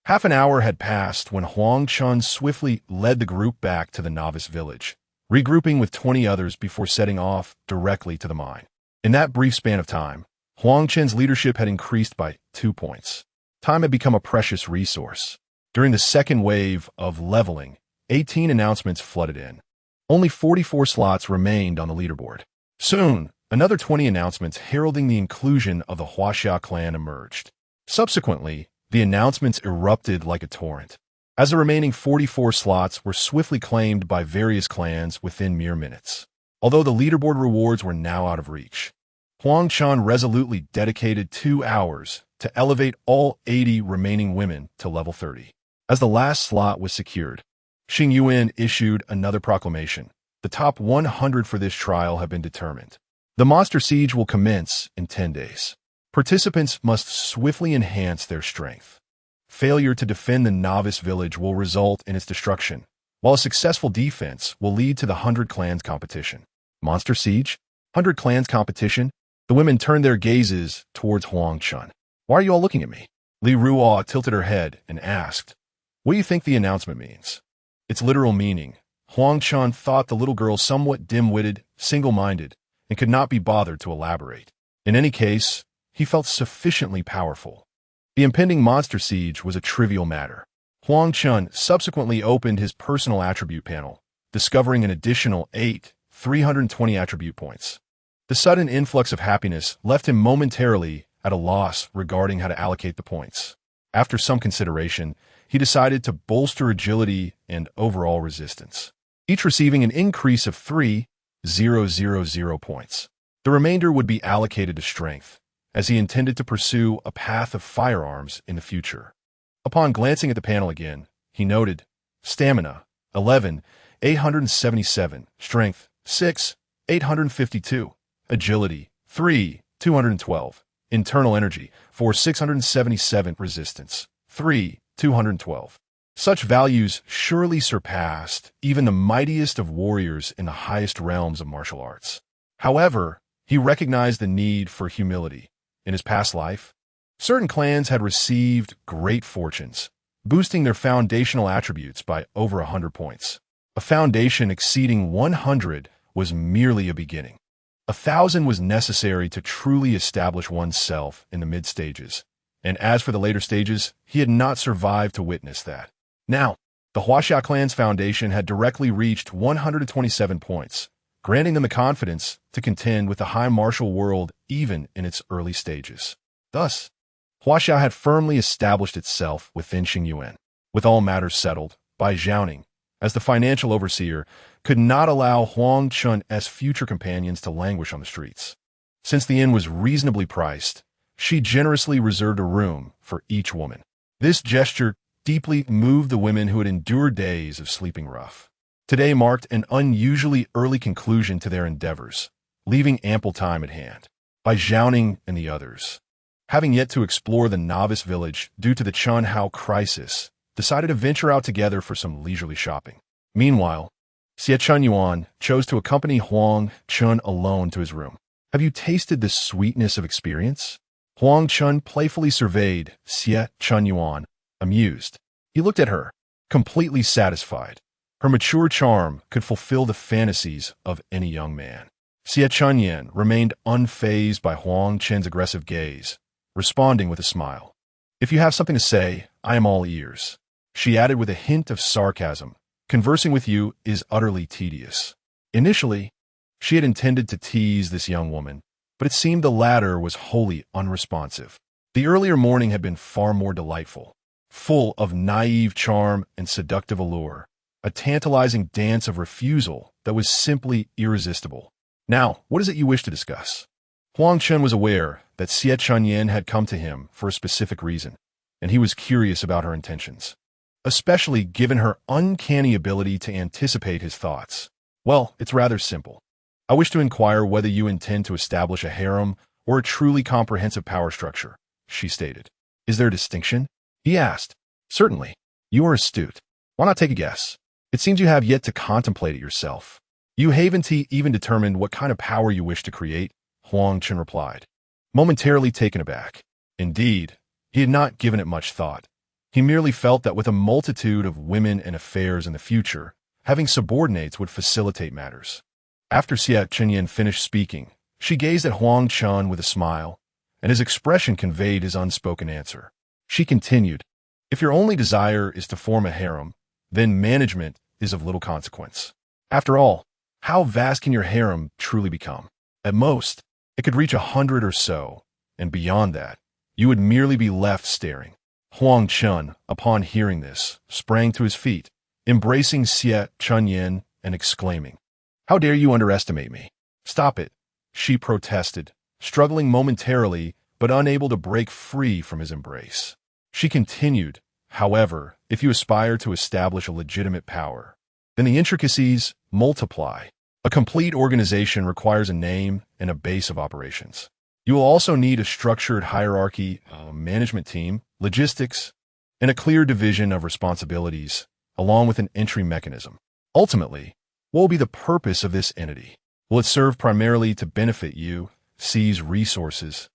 Half an hour had passed when Huang Chen swiftly led the group back to the novice village, regrouping with 20 others before setting off directly to the mine. In that brief span of time, Huang Chen's leadership had increased by 2 points. Time had become a precious resource. During the second wave of leveling, 18 announcements flooded in. Only 44 slots remained on the leaderboard. Soon, another 20 announcements heralding the inclusion of the Huaxia clan emerged. Subsequently, the announcements erupted like a torrent, as the remaining 44 slots were swiftly claimed by various clans within mere minutes. Although the leaderboard rewards were now out of reach, Huang Chen resolutely dedicated 2 hours to elevate all 80 remaining women to level 30. As the last slot was secured, Xing Yuan issued another proclamation. The top 100 for this trial have been determined. The monster siege will commence in 10 days. Participants must swiftly enhance their strength. Failure to defend the novice village will result in its destruction, while a successful defense will lead to the 100 clans competition. Monster siege? 100 clans competition? The women turned their gazes towards Huang Chen. Why are you all looking at me? Li Ruo tilted her head and asked, what do you think the announcement means? Its literal meaning. Huang Chen thought the little girl somewhat dim-witted, single-minded, and could not be bothered to elaborate. In any case, he felt sufficiently powerful. The impending monster siege was a trivial matter. Huang Chen subsequently opened his personal attribute panel, discovering an additional 320 attribute points. The sudden influx of happiness left him momentarily at a loss regarding how to allocate the points. After some consideration, he decided to bolster agility and overall resistance, each receiving an increase of 3,000 points. The remainder would be allocated to strength, as he intended to pursue a path of firearms in the future. Upon glancing at the panel again, he noted stamina 11,877, strength 6,852, agility 3,212, internal energy 4,677, resistance 3,212. Such values surely surpassed even the mightiest of warriors in the highest realms of martial arts. However, he recognized the need for humility. In his past life, certain clans had received great fortunes, boosting their foundational attributes by over 100 points. A foundation exceeding 100 was merely a beginning. 1,000 was necessary to truly establish oneself in the mid-stages, and as for the later stages, he had not survived to witness that. Now, the Huaxia clan's foundation had directly reached 127 points, granting them the confidence to contend with the high martial world even in its early stages. Thus, Huaxia had firmly established itself within Xingyuan. With all matters settled, Bai Zhaoning, as the financial overseer, could not allow Huang Chen as future companions to languish on the streets. Since the inn was reasonably priced, she generously reserved a room for each woman. This gesture deeply moved the women who had endured days of sleeping rough. Today marked an unusually early conclusion to their endeavors, leaving ample time at hand. Bai Zhaoning and the others, having yet to explore the novice village due to the Chunhao crisis, decided to venture out together for some leisurely shopping. Meanwhile, Xie Chunyuan chose to accompany Huang Chen alone to his room. Have you tasted the sweetness of experience? Huang Chen playfully surveyed Xie Chunyuan, amused. He looked at her, completely satisfied. Her mature charm could fulfill the fantasies of any young man. Xie Chunyuan remained unfazed by Huang Chen's aggressive gaze, responding with a smile. If you have something to say, I am all ears. She added with a hint of sarcasm, conversing with you is utterly tedious. Initially, she had intended to tease this young woman, but it seemed the latter was wholly unresponsive. The earlier morning had been far more delightful, full of naive charm and seductive allure, a tantalizing dance of refusal that was simply irresistible. Now, what is it you wish to discuss? Huang Chen was aware that Xie Chunyan had come to him for a specific reason, and he was curious about her intentions, especially given her uncanny ability to anticipate his thoughts. Well, it's rather simple. I wish to inquire whether you intend to establish a harem or a truly comprehensive power structure, she stated. Is there a distinction? He asked. Certainly. You are astute. Why not take a guess? It seems you have yet to contemplate it yourself. You haven't even determined what kind of power you wish to create, Huang Chen replied, momentarily taken aback. Indeed, he had not given it much thought. He merely felt that with a multitude of women and affairs in the future, having subordinates would facilitate matters. After Xie Chunyan finished speaking, she gazed at Huang Chen with a smile, and his expression conveyed his unspoken answer. She continued, if your only desire is to form a harem, then management is of little consequence. After all, how vast can your harem truly become? At most, it could reach 100 or so, and beyond that, you would merely be left staring. Huang Chen, upon hearing this, sprang to his feet, embracing Xie Chunyan and exclaiming, how dare you underestimate me? Stop it, she protested, struggling momentarily but unable to break free from his embrace. She continued, however, if you aspire to establish a legitimate power, then the intricacies multiply. A complete organization requires a name and a base of operations. You will also need a structured hierarchy, a management team, logistics, and a clear division of responsibilities, along with an entry mechanism. Ultimately, what will be the purpose of this entity? Will it serve primarily to benefit you, seize resources,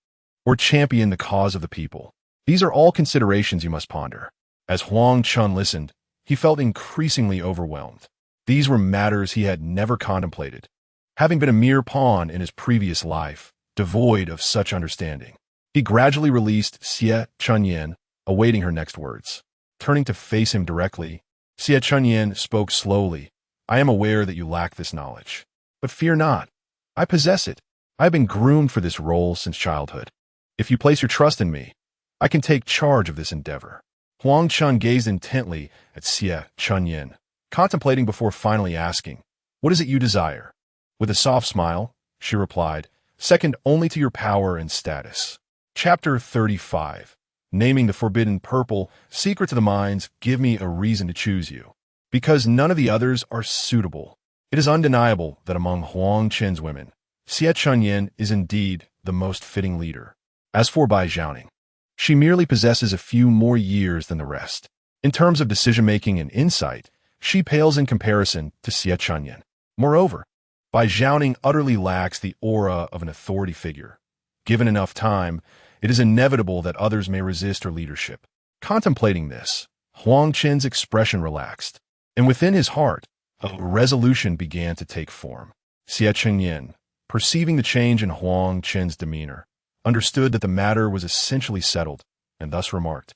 or champion the cause of the people? These are all considerations you must ponder. As Huang Chen listened, he felt increasingly overwhelmed. These were matters he had never contemplated, having been a mere pawn in his previous life, devoid of such understanding. He gradually released Xie Chunyan, awaiting her next words. Turning to face him directly, Xie Chunyan spoke slowly. I am aware that you lack this knowledge, but fear not. I possess it. I have been groomed for this role since childhood. If you place your trust in me, I can take charge of this endeavor. Huang Chen gazed intently at Xie Chunyan, contemplating before finally asking, what is it you desire? With a soft smile, she replied, second only to your power and status. Chapter 35. Naming the Forbidden Purple, Secret to the Mines, give me a reason to choose you. Because none of the others are suitable. It is undeniable that among Huang Chen's women, Xie Chunyan is indeed the most fitting leader. As for Bai Zhaoning, she merely possesses a few more years than the rest. In terms of decision-making and insight, she pales in comparison to Xie Chunyan. Moreover, Bai Zhaoning utterly lacks the aura of an authority figure. Given enough time, it is inevitable that others may resist her leadership. Contemplating this, Huang Chen's expression relaxed, and within his heart, a resolution began to take form. Xie Chunyan, perceiving the change in Huang Chen's demeanor, understood that the matter was essentially settled, and thus remarked,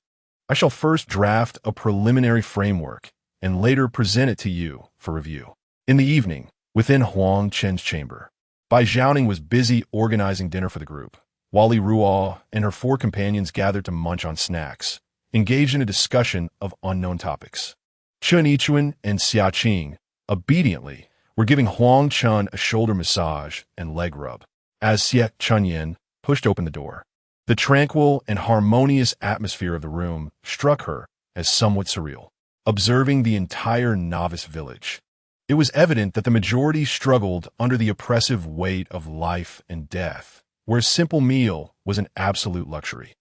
I shall first draft a preliminary framework and later present it to you for review. In the evening, within Huang Chen's chamber, Bai Zhaoning was busy organizing dinner for the group, while Li Ruo and her 4 companions gathered to munch on snacks, engaged in a discussion of unknown topics. Chen Yichuan and Xia Qing, obediently, were giving Huang Chen a shoulder massage and leg rub. As Xie Chunyan pushed open the door, the tranquil and harmonious atmosphere of the room struck her as somewhat surreal. Observing the entire novice village, it was evident that the majority struggled under the oppressive weight of life and death, where a simple meal was an absolute luxury.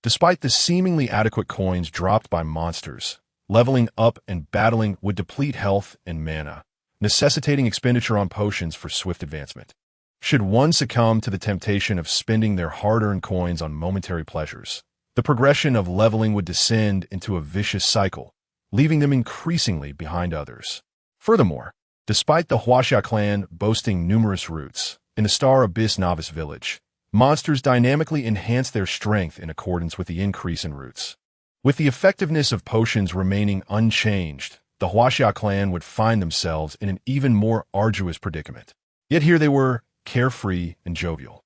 Despite the seemingly adequate coins dropped by monsters, leveling up and battling would deplete health and mana, necessitating expenditure on potions for swift advancement. Should one succumb to the temptation of spending their hard-earned coins on momentary pleasures, the progression of leveling would descend into a vicious cycle, leaving them increasingly behind others. Furthermore, despite the Huaxia clan boasting numerous roots in the Star Abyss Novice Village, monsters dynamically enhance their strength in accordance with the increase in roots. With the effectiveness of potions remaining unchanged, the Huaxia clan would find themselves in an even more arduous predicament. Yet here they were, carefree and jovial,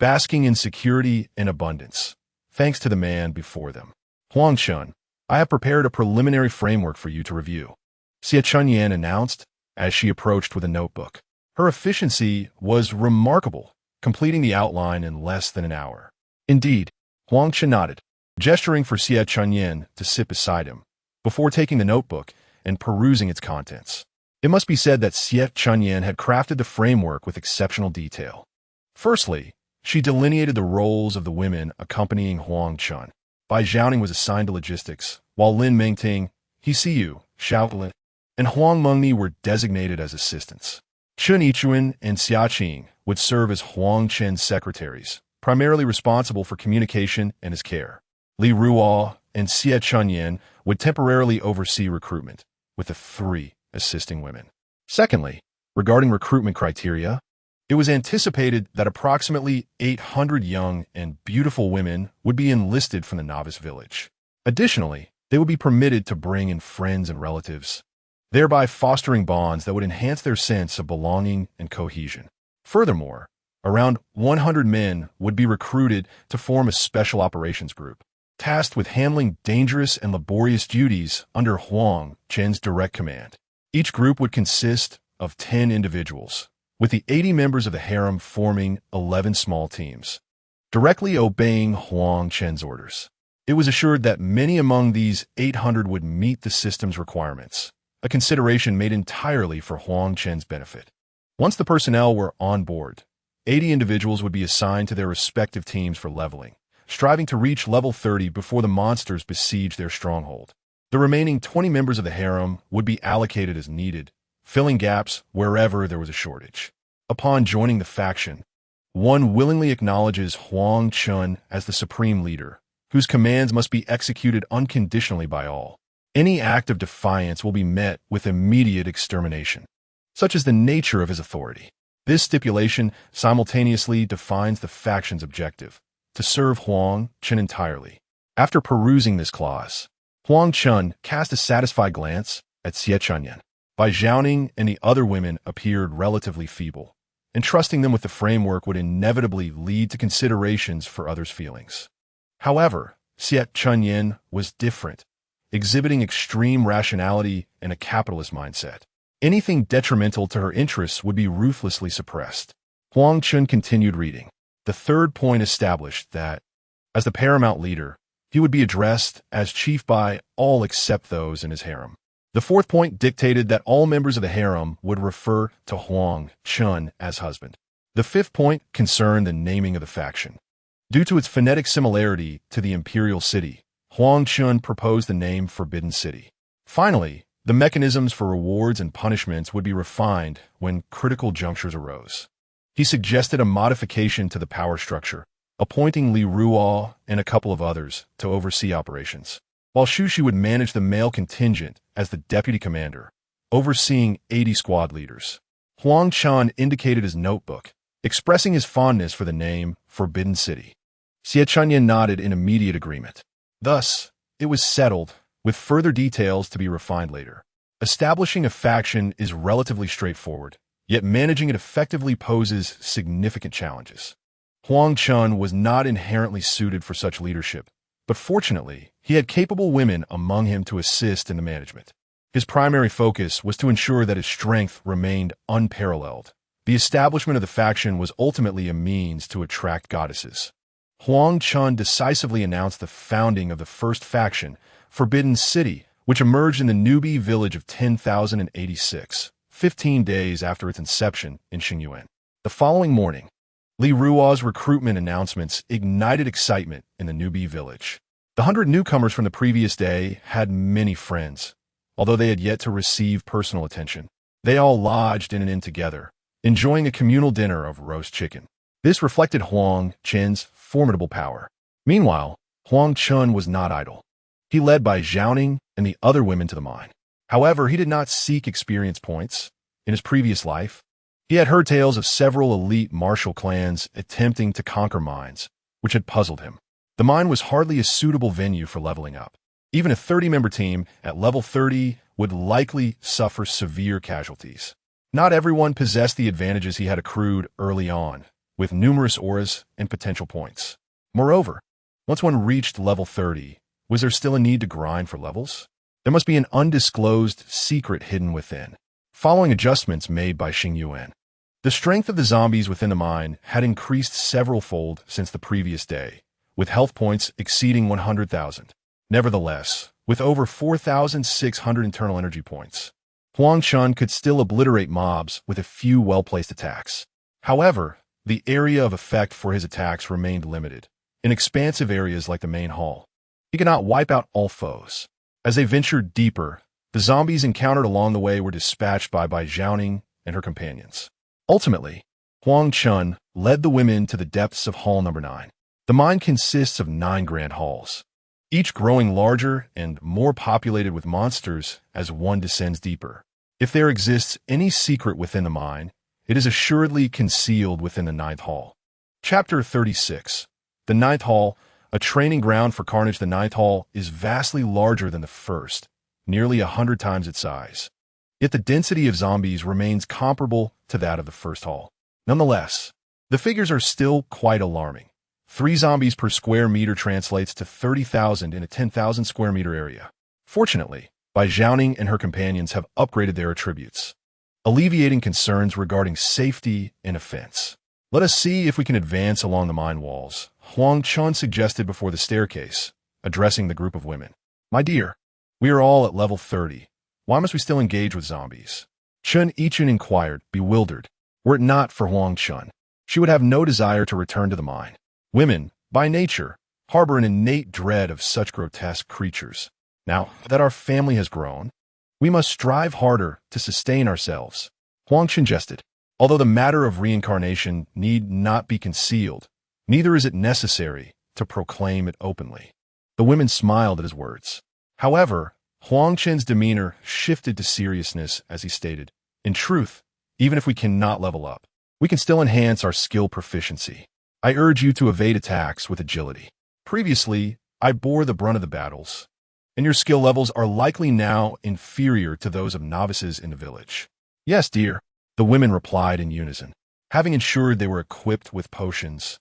basking in security and abundance, thanks to the man before them. Huang Chen, I have prepared a preliminary framework for you to review, Xie Chunyan announced as she approached with a notebook. Her efficiency was remarkable, completing the outline in less than an hour. Indeed, Huang Chen nodded, gesturing for Xie Chunyan to sit beside him, before taking the notebook and perusing its contents. It must be said that Xie Chunyan had crafted the framework with exceptional detail. Firstly, she delineated the roles of the women accompanying Huang Chen. Bai Zhaoning was assigned to logistics, while Lin Mengting, Hsiu, Xiaolin, and Huang Mengni were designated as assistants. Chen Yichuan and Xiaqing would serve as Huang Chen's secretaries, primarily responsible for communication and his care. Li Ruo and Xie Chunyan would temporarily oversee recruitment, with the 3 assisting women. Secondly, regarding recruitment criteria, it was anticipated that approximately 800 young and beautiful women would be enlisted from the novice village. Additionally, they would be permitted to bring in friends and relatives, thereby fostering bonds that would enhance their sense of belonging and cohesion. Furthermore, around 100 men would be recruited to form a special operations group, tasked with handling dangerous and laborious duties under Huang Chen's direct command. Each group would consist of 10 individuals, with the 80 members of the harem forming 11 small teams, directly obeying Huang Chen's orders. It was assured that many among these 800 would meet the system's requirements, a consideration made entirely for Huang Chen's benefit. Once the personnel were on board, 80 individuals would be assigned to their respective teams for leveling, striving to reach level 30 before the monsters besiege their stronghold. The remaining 20 members of the harem would be allocated as needed, filling gaps wherever there was a shortage. Upon joining the faction, one willingly acknowledges Huang Chen as the supreme leader, whose commands must be executed unconditionally by all. Any act of defiance will be met with immediate extermination. Such is the nature of his authority. This stipulation simultaneously defines the faction's objective, to serve Huang Chen entirely. After perusing this clause, Huang Chen cast a satisfied glance at Xie Chunyan. Bai Zhaoning and the other women appeared relatively feeble, and trusting them with the framework would inevitably lead to considerations for others' feelings. However, Xie Chunyan was different, exhibiting extreme rationality and a capitalist mindset. Anything detrimental to her interests would be ruthlessly suppressed. Huang Chen continued reading. The third point established that, as the paramount leader, he would be addressed as chief by all except those in his harem. The fourth point dictated that all members of the harem would refer to Huang Chen as husband. The fifth point concerned the naming of the faction. Due to its phonetic similarity to the imperial city, Huang Chen proposed the name Forbidden City. Finally, the mechanisms for rewards and punishments would be refined when critical junctures arose. He suggested a modification to the power structure, appointing Li Ruo and a couple of others to oversee operations, while Shushi would manage the male contingent as the deputy commander, overseeing 80 squad leaders. Huang Chen indicated his notebook, expressing his fondness for the name Forbidden City. Xie Chunyan nodded in immediate agreement. Thus, it was settled, with further details to be refined later. Establishing a faction is relatively straightforward, yet managing it effectively poses significant challenges. Huang Chen was not inherently suited for such leadership, but fortunately, he had capable women among him to assist in the management. His primary focus was to ensure that his strength remained unparalleled. The establishment of the faction was ultimately a means to attract goddesses. Huang Chen decisively announced the founding of the first faction, Forbidden City, which emerged in the newbie village of 10,086, 15 days after its inception in Xingyuan. The following morning, Li Ruo's recruitment announcements ignited excitement in the newbie village. The 100 newcomers from the previous day had many friends, although they had yet to receive personal attention. They all lodged in an inn together, enjoying a communal dinner of roast chicken. This reflected Huang Chen's formidable power. Meanwhile, Huang Chen was not idle. He led Bai Zhaoning and the other women to the mine. However, he did not seek experience points. In his previous life, he had heard tales of several elite martial clans attempting to conquer mines, which had puzzled him. The mine was hardly a suitable venue for leveling up. Even a 30-member team at level 30 would likely suffer severe casualties. Not everyone possessed the advantages he had accrued early on, with numerous auras and potential points. Moreover, once one reached level 30, was there still a need to grind for levels? There must be an undisclosed secret hidden within. Following adjustments made by Xingyuan, The strength of the zombies within the mine had increased several-fold since the previous day, with health points exceeding 100,000. Nevertheless, with over 4,600 internal energy points, Huang Chen could still obliterate mobs with a few well-placed attacks. However, the area of effect for his attacks remained limited. In expansive areas like the main hall, he could not wipe out all foes. As they ventured deeper, the zombies encountered along the way were dispatched by Zhaoning and her companions. Ultimately, Huang Chen led the women to the depths of Hall Number 9. The mine consists of 9 grand halls, each growing larger and more populated with monsters as one descends deeper. If there exists any secret within the mine, it is assuredly concealed within the 9th hall. Chapter 36. The 9th hall, a training ground for carnage. The 9th hall is vastly larger than the first, nearly 100 times its size. Yet the density of zombies remains comparable to that of the first hall. Nonetheless, the figures are still quite alarming. 3 zombies per square meter translates to 30,000 in a 10,000 square meter area. Fortunately, Zhaoning and her companions have upgraded their attributes, alleviating concerns regarding safety and offense. Let us see if we can advance along the mine walls, Huang Chen suggested before the staircase, addressing the group of women. My dear, we are all at level 30. Why must we still engage with zombies? Chen Yichun inquired, bewildered. Were it not for Huang Chen, she would have no desire to return to the mine. Women, by nature, harbor an innate dread of such grotesque creatures. Now that our family has grown, we must strive harder to sustain ourselves. Huang Chen jested. Although the matter of reincarnation need not be concealed, neither is it necessary to proclaim it openly. The women smiled at his words. However, Huang Chen's demeanor shifted to seriousness as he stated, in truth, even if we cannot level up, we can still enhance our skill proficiency. I urge you to evade attacks with agility. Previously, I bore the brunt of the battles, and your skill levels are likely now inferior to those of novices in the village. Yes, dear, the women replied in unison. Having ensured they were equipped with potions,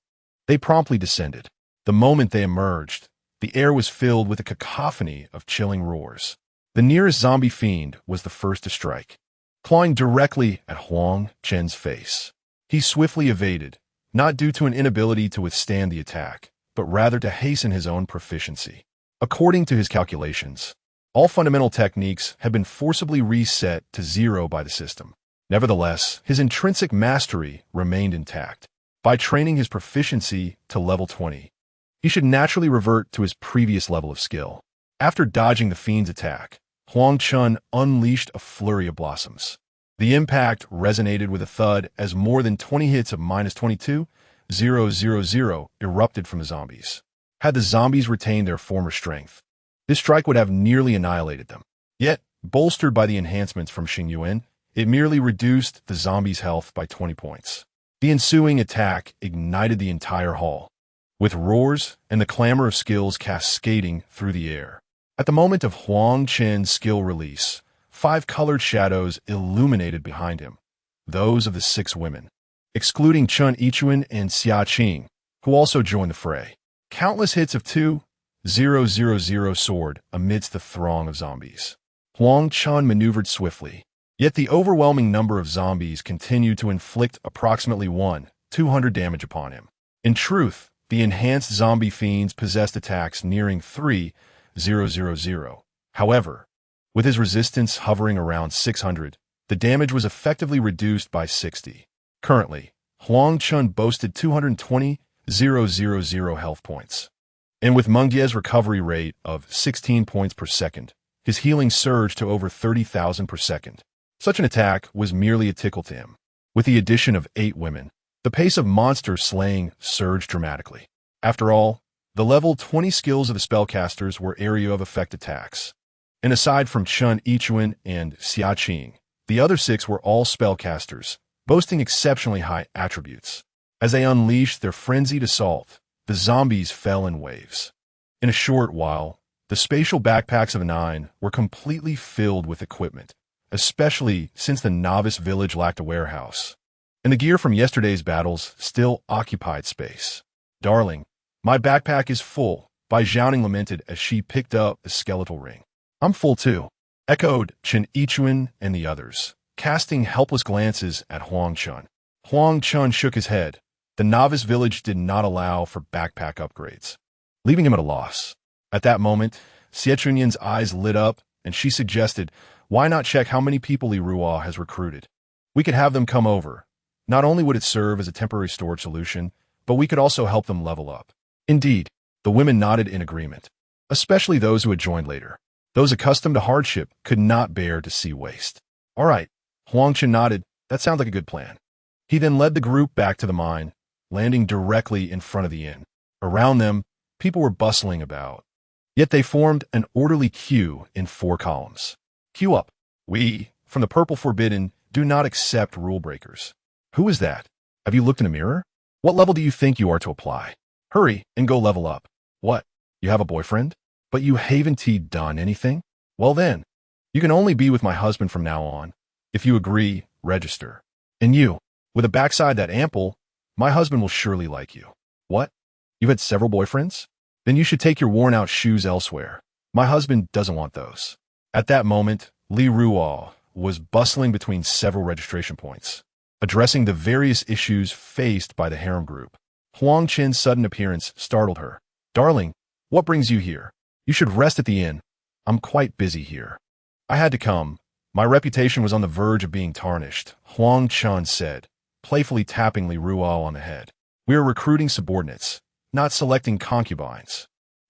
they promptly descended. The moment they emerged, the air was filled with a cacophony of chilling roars. The nearest zombie fiend was the first to strike, clawing directly at Huang Chen's face. He swiftly evaded, not due to an inability to withstand the attack, but rather to hasten his own proficiency. According to his calculations, all fundamental techniques had been forcibly reset to 0 by the system. Nevertheless, his intrinsic mastery remained intact. By training his proficiency to level 20, he should naturally revert to his previous level of skill. After dodging the fiend's attack, Huang Chen unleashed a flurry of blossoms. The impact resonated with a thud as more than 20 hits of -22,000 erupted from the zombies. Had the zombies retained their former strength, this strike would have nearly annihilated them. Yet, bolstered by the enhancements from Xing Yuan, it merely reduced the zombies' health by 20 points. The ensuing attack ignited the entire hall, with roars and the clamor of skills cascading through the air. At the moment of Huang Chen's skill release, 5 colored shadows illuminated behind him, those of the 6 women, excluding Chen Yichun and Xia Qing, who also joined the fray. Countless hits of 2,000 soared amidst the throng of zombies. Huang Chen maneuvered swiftly, yet the overwhelming number of zombies continued to inflict approximately 1,200 damage upon him. In truth, the enhanced zombie fiends possessed attacks nearing 3,000. However, with his resistance hovering around 600, the damage was effectively reduced by 60. Currently, Huang Chen boasted 220,000 health points. And with Mengdie's recovery rate of 16 points per second, his healing surged to over 30,000 per second. Such an attack was merely a tickle to him. With the addition of 8 women, the pace of monster slaying surged dramatically. After all, the level 20 skills of the spellcasters were area of effect attacks. And aside from Chen Yichun and Xia Qing, the other 6 were all spellcasters, boasting exceptionally high attributes. As they unleashed their frenzied assault, the zombies fell in waves. In a short while, the spatial backpacks of the 9 were completely filled with equipment, especially since the novice village lacked a warehouse, and the gear from yesterday's battles still occupied space. Darling, my backpack is full, Zhaoning lamented as she picked up the skeletal ring. I'm full too, echoed Chen Yichun and the others, casting helpless glances at Huang Chen. Huang Chen shook his head. The novice village did not allow for backpack upgrades, leaving him at a loss. At that moment, Xie eyes lit up, and she suggested, why not check how many people Li Ruo has recruited? We could have them come over. Not only would it serve as a temporary storage solution, but we could also help them level up. Indeed, the women nodded in agreement, especially those who had joined later. Those accustomed to hardship could not bear to see waste. All right, Huang Chen nodded. That sounds like a good plan. He then led the group back to the mine, landing directly in front of the inn. Around them, people were bustling about. Yet they formed an orderly queue in 4 columns. Queue up. We, from the Purple Forbidden, do not accept rule breakers. Who is that? Have you looked in a mirror? What level do you think you are to apply? Hurry and go level up. What? You have a boyfriend? But you haven't done anything? Well then, you can only be with my husband from now on. If you agree, register. And you, with a backside that ample, my husband will surely like you. What? You've had several boyfriends? Then you should take your worn-out shoes elsewhere. My husband doesn't want those. At that moment, Li Ruo was bustling between several registration points, addressing the various issues faced by the harem group. Huang Chen's sudden appearance startled her. Darling, what brings you here? You should rest at the inn. I'm quite busy here. I had to come. My reputation was on the verge of being tarnished, Huang Chen said, playfully tapping Li Ruo on the head. We are recruiting subordinates, not selecting concubines.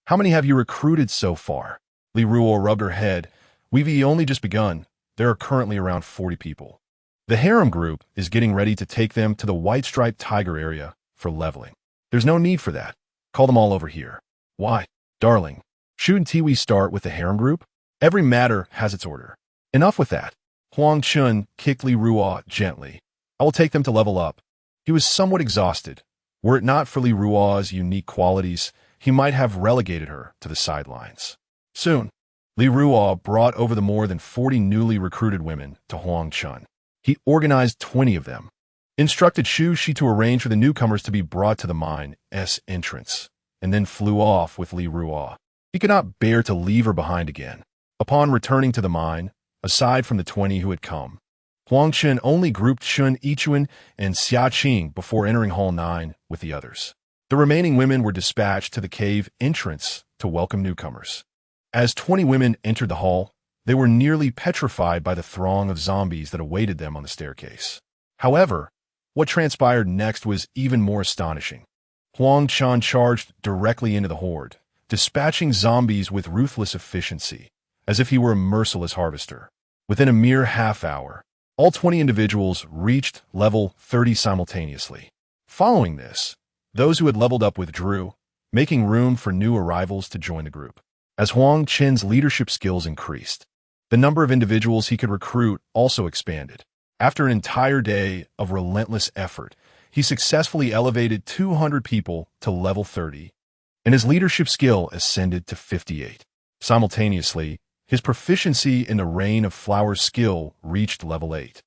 How many have you recruited so far? Li Ruo rubbed her head. We've only just begun. There are currently around 40 people. The harem group is getting ready to take them to the white-striped tiger area for leveling. There's no need for that. Call them all over here. Why? Darling, shouldn't we start with the harem group? Every matter has its order. Enough with that. Huang Chen kicked Li Ruo gently. I will take them to level up. He was somewhat exhausted. Were it not for Li Ruo's unique qualities, he might have relegated her to the sidelines. Soon, Li Ruo brought over the more than 40 newly recruited women to Huang Chen. He organized 20 of them, instructed Xu Shi to arrange for the newcomers to be brought to the mine's entrance, and then flew off with Li Ruo. He could not bear to leave her behind again. Upon returning to the mine, aside from the 20 who had come, Huang Chen only grouped Shun Yichuan and Xia Qing before entering Hall 9 with the others. The remaining women were dispatched to the cave entrance to welcome newcomers. As 20 women entered the hall, they were nearly petrified by the throng of zombies that awaited them on the staircase. However, what transpired next was even more astonishing. Huang Chen charged directly into the horde, dispatching zombies with ruthless efficiency, as if he were a merciless harvester. Within a mere half hour, all 20 individuals reached level 30 simultaneously. Following this, those who had leveled up withdrew, making room for new arrivals to join the group. As Huang Chen's leadership skills increased, the number of individuals he could recruit also expanded. After an entire day of relentless effort, he successfully elevated 200 people to level 30, and his leadership skill ascended to 58. Simultaneously, his proficiency in the Rain of Flowers skill reached level 8,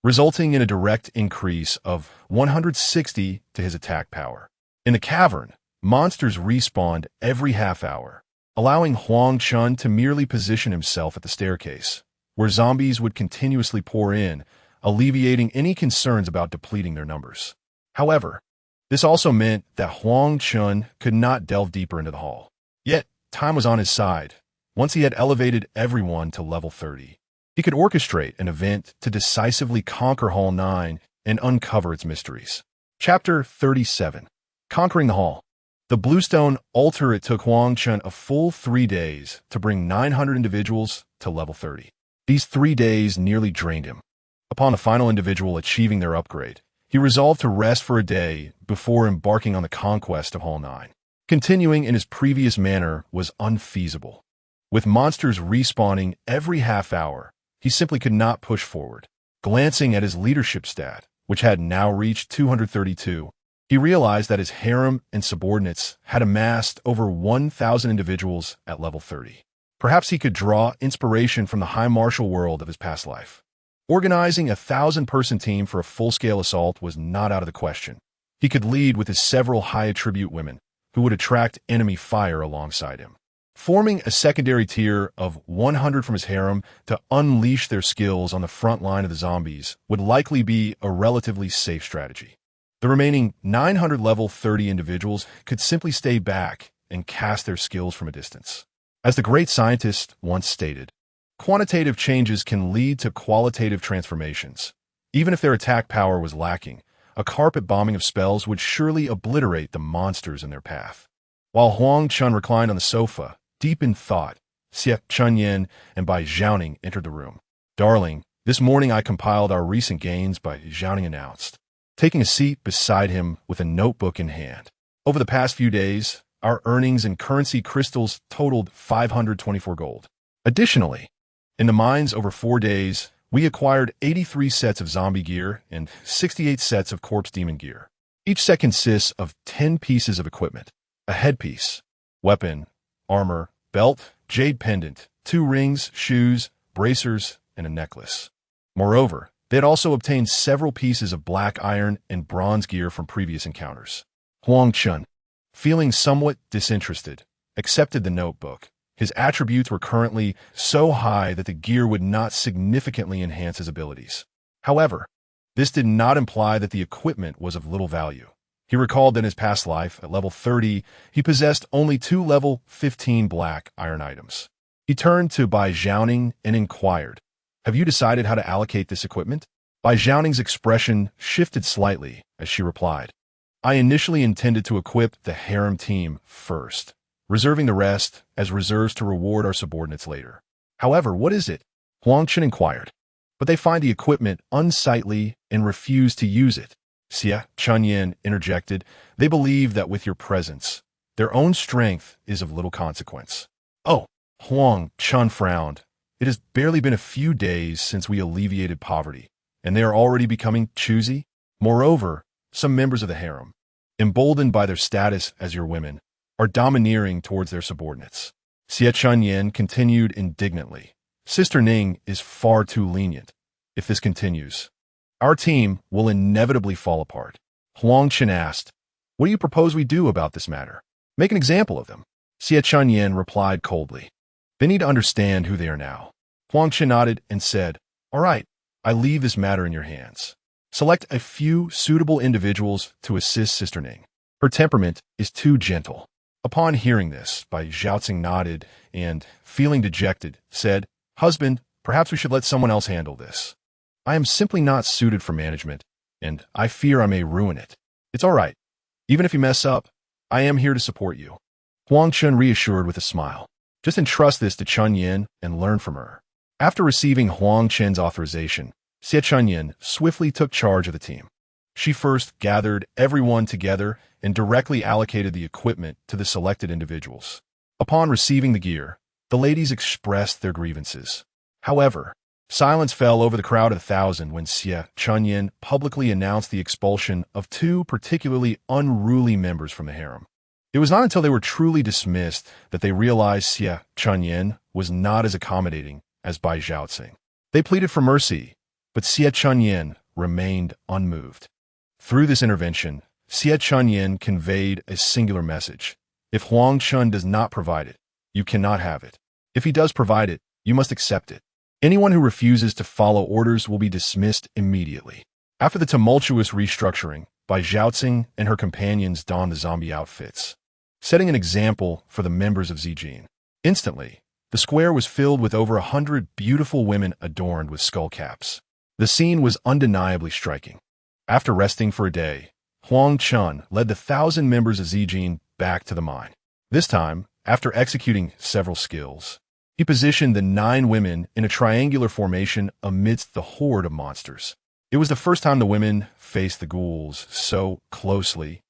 resulting in a direct increase of 160 to his attack power. In the cavern, monsters respawned every half hour, allowing Huang Chen to merely position himself at the staircase, where zombies would continuously pour in, alleviating any concerns about depleting their numbers. However, this also meant that Huang Chen could not delve deeper into the hall. Yet, time was on his side. Once he had elevated everyone to level 30, he could orchestrate an event to decisively conquer Hall 9 and uncover its mysteries. Chapter 37. Conquering the Hall. The Bluestone altar. It took Huang Chen a full 3 days to bring 900 individuals to level 30. These 3 days nearly drained him. Upon a final individual achieving their upgrade, he resolved to rest for a day before embarking on the conquest of Hall 9. Continuing in his previous manner was unfeasible. With monsters respawning every half hour, he simply could not push forward. Glancing at his leadership stat, which had now reached 232, he realized that his harem and subordinates had amassed over 1,000 individuals at level 30. Perhaps he could draw inspiration from the high martial world of his past life. Organizing a 1,000-person team for a full-scale assault was not out of the question. He could lead with his several high-attribute women, who would attract enemy fire alongside him. Forming a secondary tier of 100 from his harem to unleash their skills on the front line of the zombies would likely be a relatively safe strategy. The remaining 900 level 30 individuals could simply stay back and cast their skills from a distance. As the great scientist once stated, quantitative changes can lead to qualitative transformations. Even if their attack power was lacking, a carpet bombing of spells would surely obliterate the monsters in their path. While Huang Chen reclined on the sofa, deep in thought, Xie Chunyan and Bai Zhaoning entered the room. "Darling, this morning I compiled our recent gains," Bai Zhaoning announced, taking a seat beside him with a notebook in hand. "Over the past few days, our earnings in currency crystals totaled 524 gold. Additionally, in the mines over 4 days, we acquired 83 sets of zombie gear and 68 sets of corpse demon gear. Each set consists of 10 pieces of equipment: a headpiece, weapon, armor, belt, jade pendant, 2 rings, shoes, bracers, and a necklace. Moreover, they had also obtained several pieces of black iron and bronze gear from previous encounters." Huang Chen, feeling somewhat disinterested, accepted the notebook. His attributes were currently so high that the gear would not significantly enhance his abilities. However, this did not imply that the equipment was of little value. He recalled that in his past life, at level 30, he possessed only 2 level 15 black iron items. He turned to Bai Zhaoning and inquired, "Have you decided how to allocate this equipment?" Bai Zhaoning's expression shifted slightly as she replied, "I initially intended to equip the harem team first, reserving the rest as reserves to reward our subordinates later." "However, what is it?" Huang Chen inquired. "But they find the equipment unsightly and refuse to use it," Xie Chunyan interjected. "They believe that with your presence, their own strength is of little consequence." "Oh," Huang Chen frowned. "It has barely been a few days since we alleviated poverty, and they are already becoming choosy. Moreover, some members of the harem, emboldened by their status as your women, are domineering towards their subordinates." Xie Chunyan continued indignantly, "Sister Ning is far too lenient. If this continues, our team will inevitably fall apart." Huang Chen asked, "What do you propose we do about this matter?" "Make an example of them," Xie Chunyan replied coldly. "They need to understand who they are now." Huang Chen nodded and said, "All right, I leave this matter in your hands. Select a few suitable individuals to assist Sister Ning. Her temperament is too gentle." Upon hearing this, Bai Zhaoxing nodded and, feeling dejected, said, "Husband, perhaps we should let someone else handle this. I am simply not suited for management, and I fear I may ruin it." "It's all right. Even if you mess up, I am here to support you," Huang Chen reassured with a smile. "Just entrust this to Chun Yin and learn from her." After receiving Huang Chen's authorization, Xie Chunyan swiftly took charge of the team. She first gathered everyone together and directly allocated the equipment to the selected individuals. Upon receiving the gear, the ladies expressed their grievances. However, silence fell over the crowd of 1,000 when Xie Chunyan publicly announced the expulsion of 2 particularly unruly members from the harem. It was not until they were truly dismissed that they realized Xie Chunyan was not as accommodating as Bai Zhaoxing. They pleaded for mercy, but Xie Chunyan remained unmoved. Through this intervention, Xie Chunyan conveyed a singular message: if Huang Chen does not provide it, you cannot have it. If he does provide it, you must accept it. Anyone who refuses to follow orders will be dismissed immediately. After the tumultuous restructuring, Bai Zhaoxing and her companions donned the zombie outfits, setting an example for the members of Zijin. Instantly, the square was filled with over 100 beautiful women adorned with skull caps. The scene was undeniably striking. After resting for a day, Huang Chen led the 1,000 members of Zijin back to the mine. This time, after executing several skills, he positioned the 9 women in a triangular formation amidst the horde of monsters. It was the first time the women faced the ghouls so closely,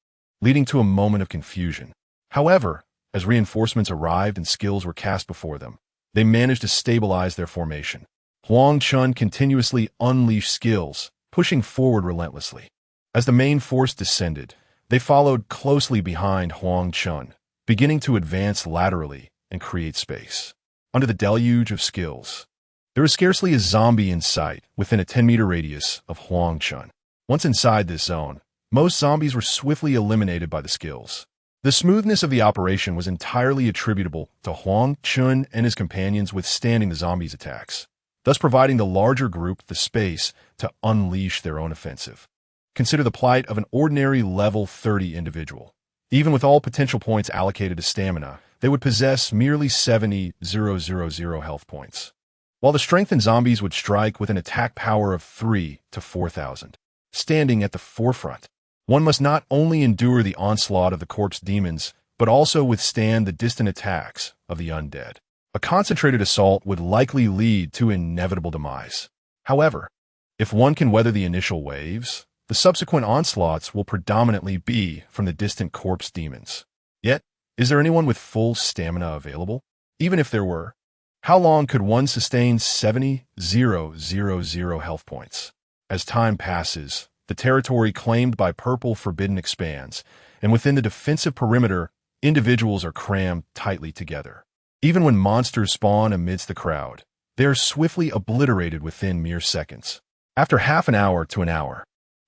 leading to a moment of confusion. However, as reinforcements arrived and skills were cast before them, they managed to stabilize their formation. Huang Chen continuously unleashed skills, pushing forward relentlessly. As the main force descended, they followed closely behind Huang Chen, beginning to advance laterally and create space. Under the deluge of skills, there was scarcely a zombie in sight within a 10-meter radius of Huang Chen. Once inside this zone, most zombies were swiftly eliminated by the skills. The smoothness of the operation was entirely attributable to Huang Chen and his companions withstanding the zombies' attacks, thus providing the larger group the space to unleash their own offensive. Consider the plight of an ordinary level 30 individual. Even with all potential points allocated to stamina, they would possess merely 70,000 health points, while the strengthened zombies would strike with an attack power of 3 to 4,000. Standing at the forefront, one must not only endure the onslaught of the corpse demons, but also withstand the distant attacks of the undead. A concentrated assault would likely lead to inevitable demise. However, if one can weather the initial waves, the subsequent onslaughts will predominantly be from the distant corpse demons. Yet, is there anyone with full stamina available? Even if there were, how long could one sustain 70,000 health points? As time passes, the territory claimed by Purple Forbidden expands, and within the defensive perimeter, individuals are crammed tightly together. Even when monsters spawn amidst the crowd, they are swiftly obliterated within mere seconds. After half an hour to an hour,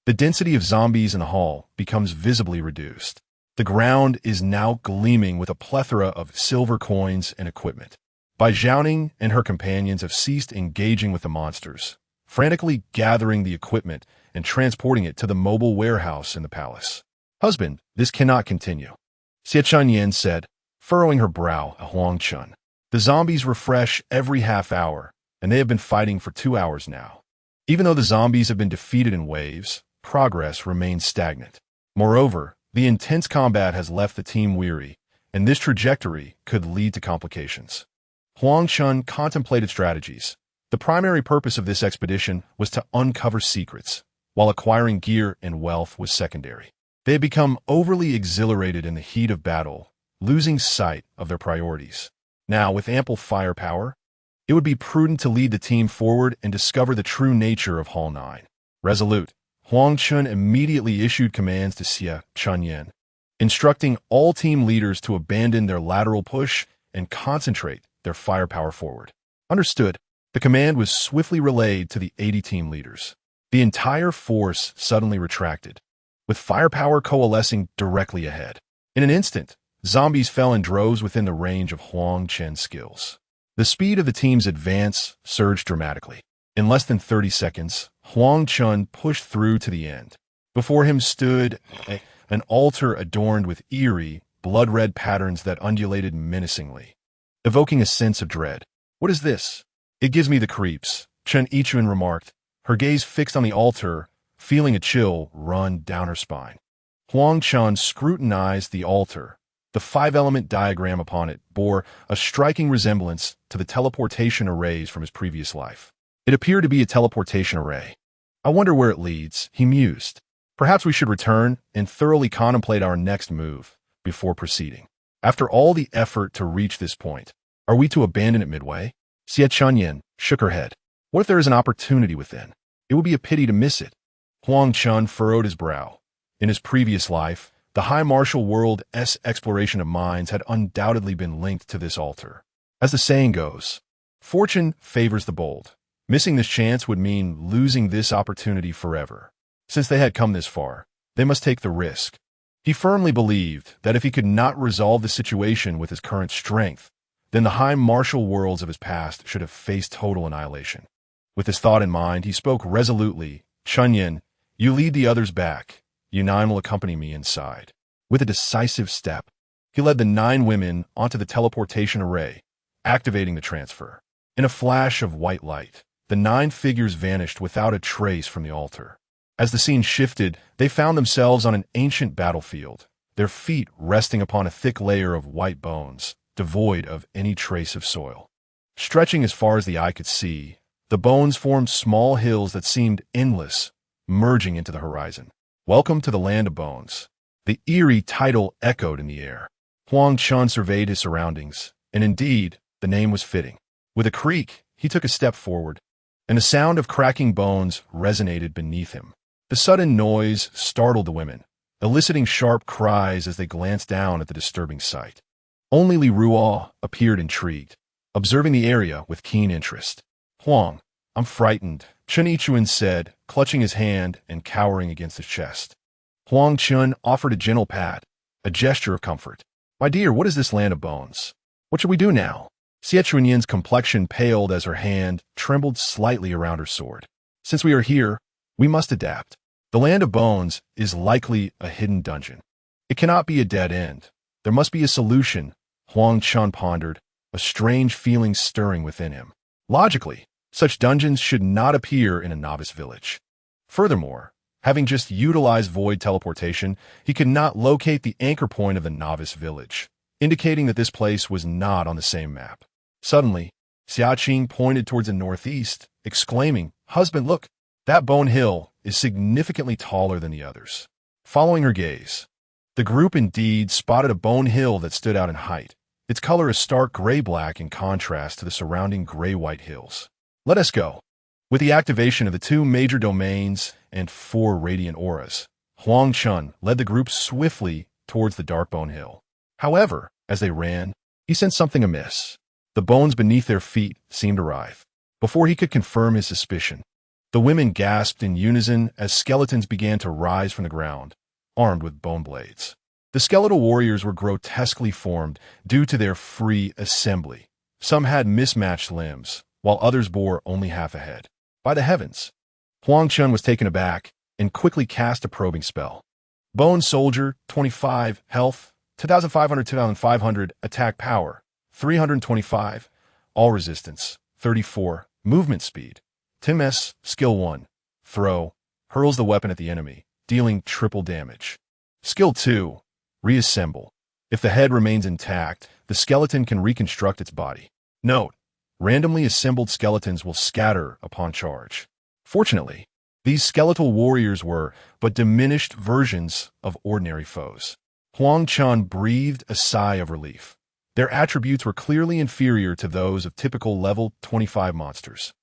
the density of zombies in the hall becomes visibly reduced. The ground is now gleaming with a plethora of silver coins and equipment. Bai Zhaoning and her companions have ceased engaging with the monsters, frantically gathering the equipment and transporting it to the mobile warehouse in the palace. "Husband, this cannot continue," Xie Chunyan said, furrowing her brow at Huang Chen. "The zombies refresh every half hour, and they have been fighting for 2 hours now. Even though the zombies have been defeated in waves, progress remains stagnant. Moreover, the intense combat has left the team weary, and this trajectory could lead to complications." Huang Chen contemplated strategies. The primary purpose of this expedition was to uncover secrets, while acquiring gear and wealth was secondary. They had become overly exhilarated in the heat of battle, losing sight of their priorities. Now, with ample firepower, it would be prudent to lead the team forward and discover the true nature of Hall 9. Resolute, Huang Chen immediately issued commands to Xie Chunyan, instructing all team leaders to abandon their lateral push and concentrate their firepower forward. Understood. The command was swiftly relayed to the 80 team leaders. The entire force suddenly retracted, with firepower coalescing directly ahead. In an instant, zombies fell in droves within the range of Huang Chen's skills. The speed of the team's advance surged dramatically. In less than 30 seconds, Huang Chen pushed through to the end. Before him stood an altar adorned with eerie, blood-red patterns that undulated menacingly, evoking a sense of dread. "What is this? It gives me the creeps," Chen Yichuan remarked, her gaze fixed on the altar, feeling a chill run down her spine. Huang Chen scrutinized the altar. The 5-element diagram upon it bore a striking resemblance to the teleportation arrays from his previous life. It appeared to be a teleportation array. "I wonder where it leads," he mused. "Perhaps we should return and thoroughly contemplate our next move before proceeding. After all the effort to reach this point, are we to abandon it midway?" Xie Chunyan shook her head. "What if there is an opportunity within? It would be a pity to miss it." Huang Chen furrowed his brow. In his previous life, the High Martial World's exploration of mines had undoubtedly been linked to this altar. As the saying goes, fortune favors the bold. Missing this chance would mean losing this opportunity forever. Since they had come this far, they must take the risk. He firmly believed that if he could not resolve the situation with his current strength, then the high martial worlds of his past should have faced total annihilation. With this thought in mind, he spoke resolutely. "Chunyan, you lead the others back. You 9 will accompany me inside." With a decisive step, he led the 9 women onto the teleportation array, activating the transfer. In a flash of white light, the 9 figures vanished without a trace from the altar. As the scene shifted, they found themselves on an ancient battlefield, their feet resting upon a thick layer of white bones, devoid of any trace of soil. Stretching as far as the eye could see, the bones formed small hills that seemed endless, merging into the horizon. "Welcome to the land of bones." The eerie title echoed in the air. Huang Chen surveyed his surroundings, and indeed, the name was fitting. With a creak, he took a step forward, and the sound of cracking bones resonated beneath him. The sudden noise startled the women, eliciting sharp cries as they glanced down at the disturbing sight. Only Li Ruo appeared intrigued, observing the area with keen interest. "Huang, I'm frightened," Chen Yichuan said, clutching his hand and cowering against his chest. Huang Chen offered a gentle pat, a gesture of comfort. My dear, what is this land of bones? What should we do now? Xie Chunyan's complexion paled as her hand trembled slightly around her sword. Since we are here, we must adapt. The land of bones is likely a hidden dungeon. It cannot be a dead end. There must be a solution, Huang Chen pondered, a strange feeling stirring within him. Logically, such dungeons should not appear in a novice village. Furthermore, having just utilized void teleportation, he could not locate the anchor point of the novice village, indicating that this place was not on the same map. Suddenly, Xiaqing pointed towards the northeast, exclaiming, "Husband, look! That bone hill is significantly taller than the others." Following her gaze, the group indeed spotted a bone hill that stood out in height, its color a stark gray-black in contrast to the surrounding gray-white hills. "Let us go." With the activation of the 2 major domains and 4 radiant auras, Huang Chen led the group swiftly towards the dark bone hill. However, as they ran, he sensed something amiss. The bones beneath their feet seemed alive. Before he could confirm his suspicion, the women gasped in unison as skeletons began to rise from the ground, armed with bone blades. The skeletal warriors were grotesquely formed due to their free assembly. Some had mismatched limbs, while others bore only half a head. By the heavens! Huang Chen was taken aback and quickly cast a probing spell. Bone Soldier, 25, health, 2,500, attack power, 325, all resistance, 34, movement speed. Tim-S, skill 1, throw, hurls the weapon at the enemy, dealing triple damage. Skill 2, reassemble. If the head remains intact, the skeleton can reconstruct its body. Note, randomly assembled skeletons will scatter upon charge. Fortunately, these skeletal warriors were but diminished versions of ordinary foes. Huang Chen breathed a sigh of relief. Their attributes were clearly inferior to those of typical level 25 monsters.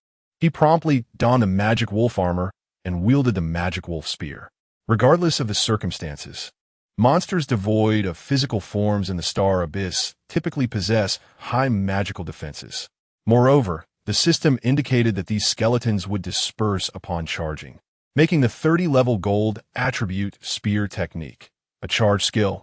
He promptly donned the magic wolf armor and wielded the magic wolf spear. Regardless of the circumstances, monsters devoid of physical forms in the Star Abyss typically possess high magical defenses. Moreover, the system indicated that these skeletons would disperse upon charging, making the 30-level gold attribute spear technique a charge skill,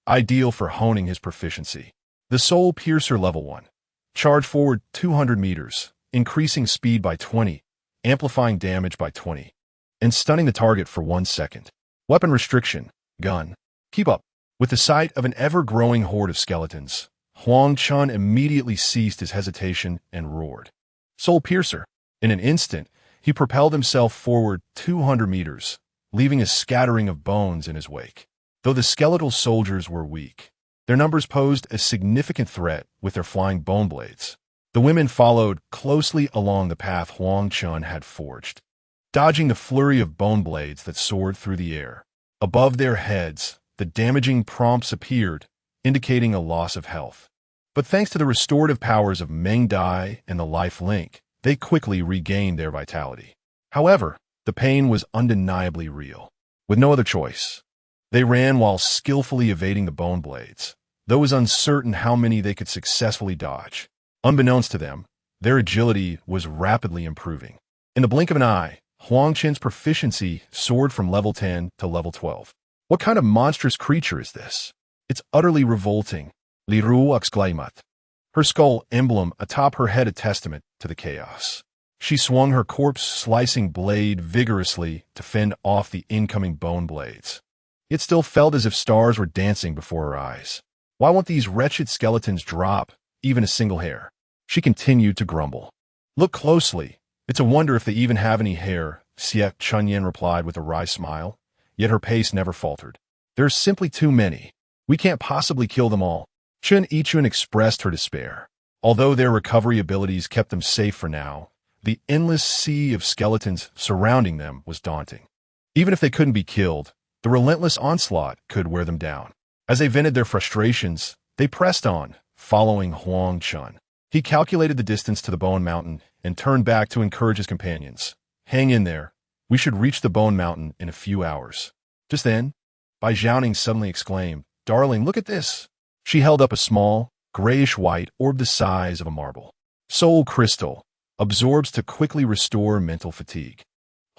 ideal for honing his proficiency. The Soul Piercer level 1. Charge forward 200 meters, increasing speed by 20, amplifying damage by 20, and stunning the target for 1 second. Weapon restriction, gun. Keep up. With the sight of an ever-growing horde of skeletons, Huang Chen immediately ceased his hesitation and roared. Soul Piercer. In an instant, he propelled himself forward 200 meters, leaving a scattering of bones in his wake. Though the skeletal soldiers were weak, their numbers posed a significant threat with their flying bone blades. The women followed closely along the path Huang Chen had forged, dodging the flurry of bone blades that soared through the air. Above their heads, the damaging prompts appeared, indicating a loss of health. But thanks to the restorative powers of Meng Dai and the Life Link, they quickly regained their vitality. However, the pain was undeniably real. With no other choice, they ran while skillfully evading the bone blades, though it was uncertain how many they could successfully dodge. Unbeknownst to them, their agility was rapidly improving. In the blink of an eye, Huang Chen's proficiency soared from level 10 to level 12. What kind of monstrous creature is this? It's utterly revolting, Li Ru exclaimed. Her skull emblem atop her head a testament to the chaos. She swung her corpse-slicing blade vigorously to fend off the incoming bone blades. It still felt as if stars were dancing before her eyes. Why won't these wretched skeletons drop even a single hair? She continued to grumble. Look closely. It's a wonder if they even have any hair, Xie Chunyan replied with a wry smile, yet her pace never faltered. There's simply too many. We can't possibly kill them all. Chen Yichun expressed her despair. Although their recovery abilities kept them safe for now, the endless sea of skeletons surrounding them was daunting. Even if they couldn't be killed, the relentless onslaught could wear them down. As they vented their frustrations, they pressed on, following Huang Chen. He calculated the distance to the Bone Mountain and turned back to encourage his companions. Hang in there. We should reach the Bone Mountain in a few hours. Just then, Bai Zhaoning suddenly exclaimed, Darling, look at this. She held up a small, grayish-white orb the size of a marble. Soul Crystal absorbs to quickly restore mental fatigue.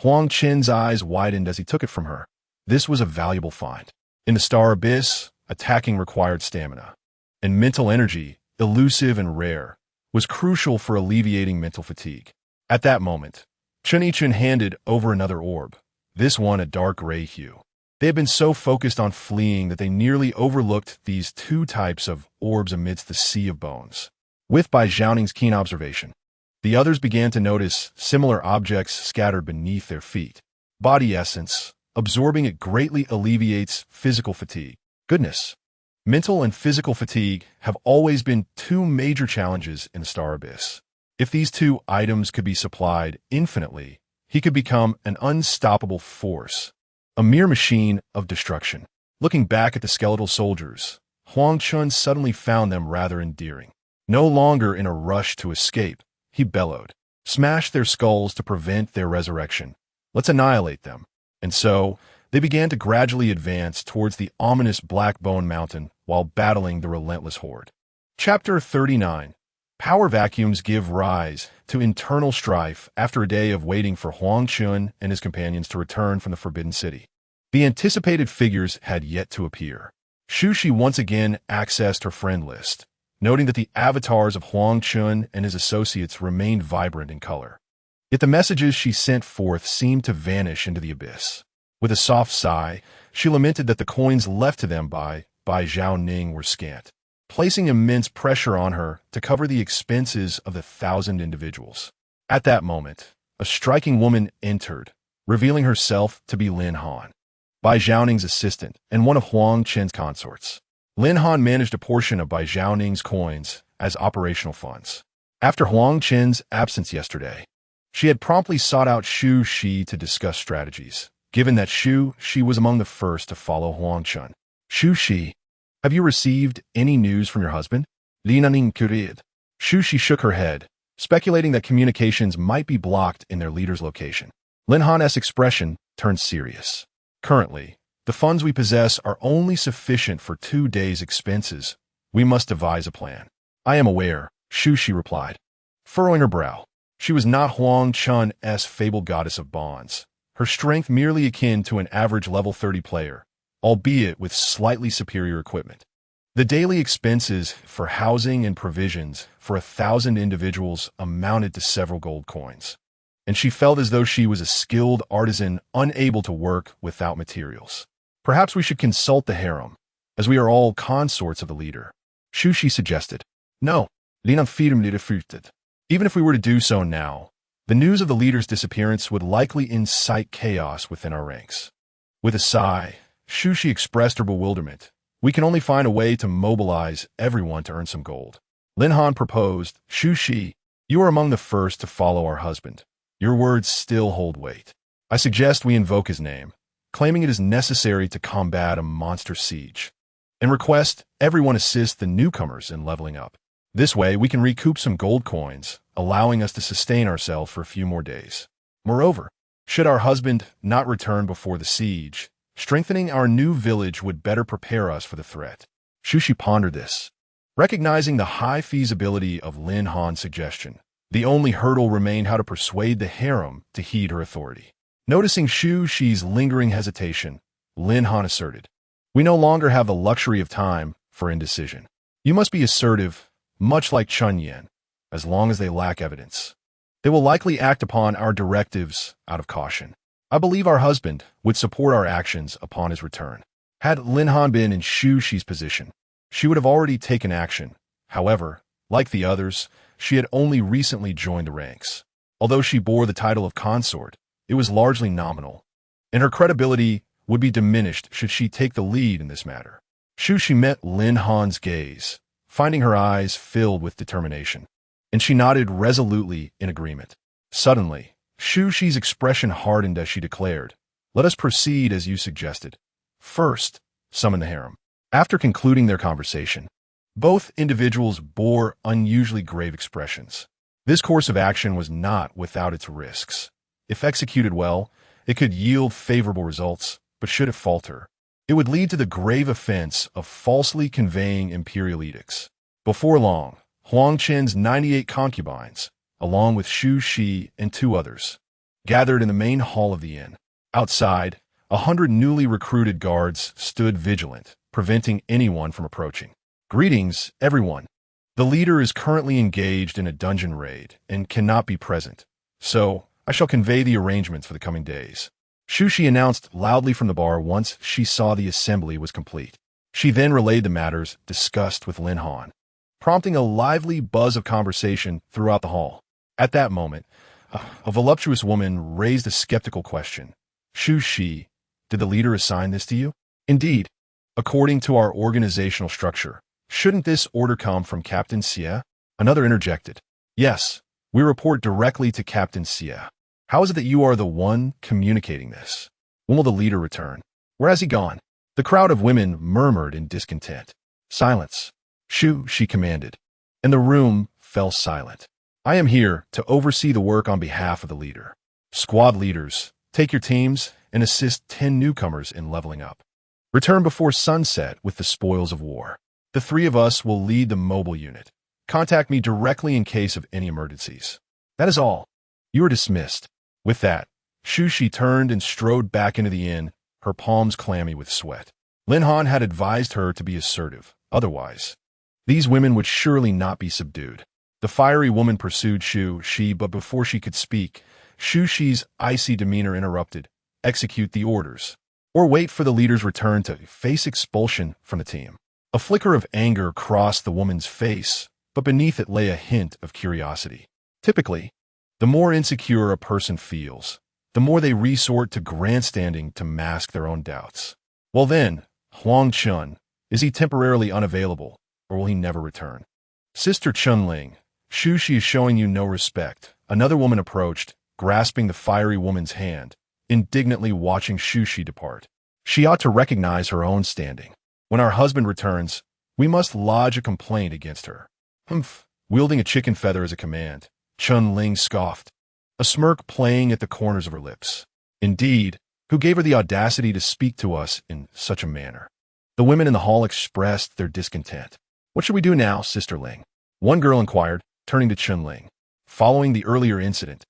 Huang Chen's eyes widened as he took it from her. This was a valuable find. In the Star Abyss, attacking required stamina. And mental energy, elusive and rare, was crucial for alleviating mental fatigue. At that moment, Yenching handed over another orb, this one a dark gray hue. They had been so focused on fleeing that they nearly overlooked these two types of orbs amidst the sea of bones. With Bai Zhaoning's keen observation, the others began to notice similar objects scattered beneath their feet. Body essence, absorbing it greatly alleviates physical fatigue. Goodness. Mental and physical fatigue have always been two major challenges in the Star Abyss. If these two items could be supplied infinitely, he could become an unstoppable force, a mere machine of destruction. Looking back at the skeletal soldiers, Huang Chen suddenly found them rather endearing. No longer in a rush to escape, he bellowed. Smash their skulls to prevent their resurrection. Let's annihilate them. And so, they began to gradually advance towards the ominous Black Bone Mountain while battling the relentless horde. Chapter 39. Power vacuums give rise to internal strife after a day of waiting for Huang Chen and his companions to return from the Forbidden City. The anticipated figures had yet to appear. Shushi once again accessed her friend list, noting that the avatars of Huang Chen and his associates remained vibrant in color. Yet the messages she sent forth seemed to vanish into the abyss. With a soft sigh, she lamented that the coins left to them by Zhaoning were scant, placing immense pressure on her to cover the expenses of the 1,000 individuals. At that moment, a striking woman entered, revealing herself to be Lin Han, Bai Zhaoning's assistant and one of Huang Chen's consorts. Lin Han managed a portion of Bai Zhaoning's coins as operational funds. After Huang Chen's absence yesterday, she had promptly sought out Shu Shi to discuss strategies, given that Shu Shi was among the first to follow Huang Chen. Shu Shi, have you received any news from your husband? Lin Han inquired. Shu Shi shook her head, speculating that communications might be blocked in their leader's location. Lin Han's expression turned serious. Currently, the funds we possess are only sufficient for 2 days' expenses. We must devise a plan. I am aware, Shu Shi replied, furrowing her brow. She was not Huang Chen's fabled goddess of bonds, her strength merely akin to an average level 30 player, albeit with slightly superior equipment. The daily expenses for housing and provisions for 1,000 individuals amounted to several gold coins, and she felt as though she was a skilled artisan unable to work without materials. Perhaps we should consult the harem, as we are all consorts of the leader, Shu Shi suggested. No, Lin Han firmly refuted. Even if we were to do so now, the news of the leader's disappearance would likely incite chaos within our ranks. With a sigh, Shu Shi expressed her bewilderment. We can only find a way to mobilize everyone to earn some gold. Lin Han proposed, Shu Shi, you are among the first to follow our husband. Your words still hold weight. I suggest we invoke his name, claiming it is necessary to combat a monster siege, and request everyone assist the newcomers in leveling up. This way, we can recoup some gold coins, allowing us to sustain ourselves for a few more days. Moreover, should our husband not return before the siege, strengthening our new village would better prepare us for the threat. Shu Shi pondered this. Recognizing the high feasibility of Lin Han's suggestion, the only hurdle remained how to persuade the harem to heed her authority. Noticing Shu Shi's lingering hesitation, Lin Han asserted, we no longer have the luxury of time for indecision. You must be assertive, much like Chun Yan, as long as they lack evidence. They will likely act upon our directives out of caution. I believe our husband would support our actions upon his return. Had Lin Han been in Shu Shi's position, she would have already taken action. However, like the others, she had only recently joined the ranks. Although she bore the title of consort, it was largely nominal, and her credibility would be diminished should she take the lead in this matter. Shu Shi met Lin Han's gaze, finding her eyes filled with determination, and she nodded resolutely in agreement. Suddenly, Shu Shi's expression hardened as she declared, let us proceed as you suggested. First, summon the harem. After concluding their conversation, both individuals bore unusually grave expressions. This course of action was not without its risks. If executed well, it could yield favorable results, but should it falter, it would lead to the grave offense of falsely conveying imperial edicts. Before long, Huang Chen's 98 concubines, along with Shu Shi and 2 others, gathered in the main hall of the inn. Outside, 100 newly recruited guards stood vigilant, preventing anyone from approaching. Greetings, everyone. The leader is currently engaged in a dungeon raid and cannot be present, so I shall convey the arrangements for the coming days. Shushi announced loudly from the bar once she saw the assembly was complete. She then relayed the matters discussed with Lin Han, prompting a lively buzz of conversation throughout the hall. At that moment, a voluptuous woman raised a skeptical question. Shushi, did the leader assign this to you? Indeed. According to our organizational structure, shouldn't this order come from Captain Xie? Another interjected. Yes, we report directly to Captain Xie. How is it that you are the one communicating this? When will the leader return? Where has he gone? The crowd of women murmured in discontent. Silence. She commanded, and the room fell silent. I am here to oversee the work on behalf of the leader. Squad leaders, take your teams and assist 10 newcomers in leveling up. Return before sunset with the spoils of war. The 3 of us will lead the mobile unit. Contact me directly in case of any emergencies. That is all. You are dismissed. With that, Shushi turned and strode back into the inn, her palms clammy with sweat. Lin Han had advised her to be assertive. Otherwise, these women would surely not be subdued. The fiery woman pursued Shu-Shi, but before she could speak, Shu-Shi's icy demeanor interrupted. Execute the orders, or wait for the leader's return to face expulsion from the team. A flicker of anger crossed the woman's face, but beneath it lay a hint of curiosity. Typically, the more insecure a person feels, the more they resort to grandstanding to mask their own doubts. Well then, Huang Chen, is he temporarily unavailable, or will he never return? Sister Chunling, Shushi is showing you no respect. Another woman approached, grasping the fiery woman's hand, indignantly watching Shushi depart. She ought to recognize her own standing. When our husband returns, we must lodge a complaint against her. Humph, wielding a chicken feather as a command, Chun-Ling scoffed, a smirk playing at the corners of her lips. Indeed, who gave her the audacity to speak to us in such a manner? The women in the hall expressed their discontent. What should we do now, Sister Ling? One girl inquired, turning to Chun-Ling. Following the earlier incident,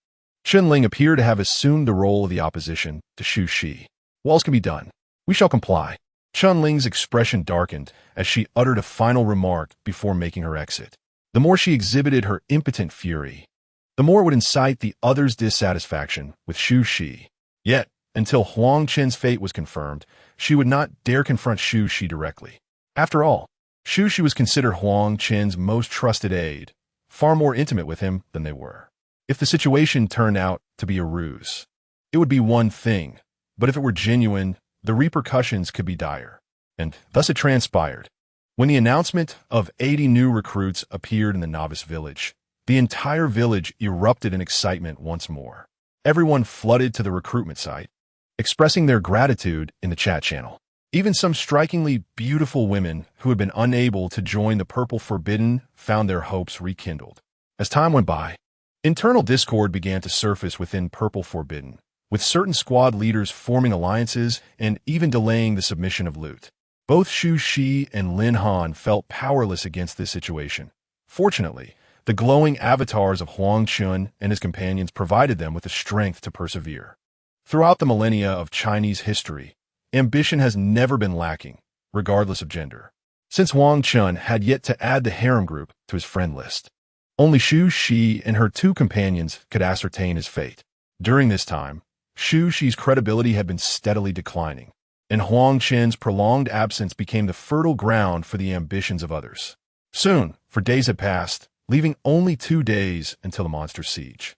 Chun-Ling appeared to have assumed the role of the opposition to Shu-Shi. What else can be done? We shall comply. Chun-Ling's expression darkened as she uttered a final remark before making her exit. The more she exhibited her impotent fury, the more it would incite the others' dissatisfaction with Shu-Shi. Yet, until Huang Chen's fate was confirmed, she would not dare confront Shu-Shi directly. After all, Shu-Shi was considered Huang Chen's most trusted aide, far more intimate with him than they were. If the situation turned out to be a ruse, it would be one thing, but if it were genuine, the repercussions could be dire. And thus it transpired. When the announcement of 80 new recruits appeared in the novice village, the entire village erupted in excitement once more. Everyone flooded to the recruitment site, expressing their gratitude in the chat channel. Even some strikingly beautiful women who had been unable to join the Purple Forbidden found their hopes rekindled. As time went by, internal discord began to surface within Purple Forbidden, with certain squad leaders forming alliances and even delaying the submission of loot. Both Shu-Shi and Lin Han felt powerless against this situation. Fortunately, the glowing avatars of Huang Chen and his companions provided them with the strength to persevere. Throughout the millennia of Chinese history, ambition has never been lacking, regardless of gender. Since Huang Chen had yet to add the harem group to his friend list, only Shu-Shi and her 2 companions could ascertain his fate. During this time, Shu-Shi's credibility had been steadily declining, and Huang Chen's prolonged absence became the fertile ground for the ambitions of others. Soon, for days had passed, leaving only 2 days until the monster siege.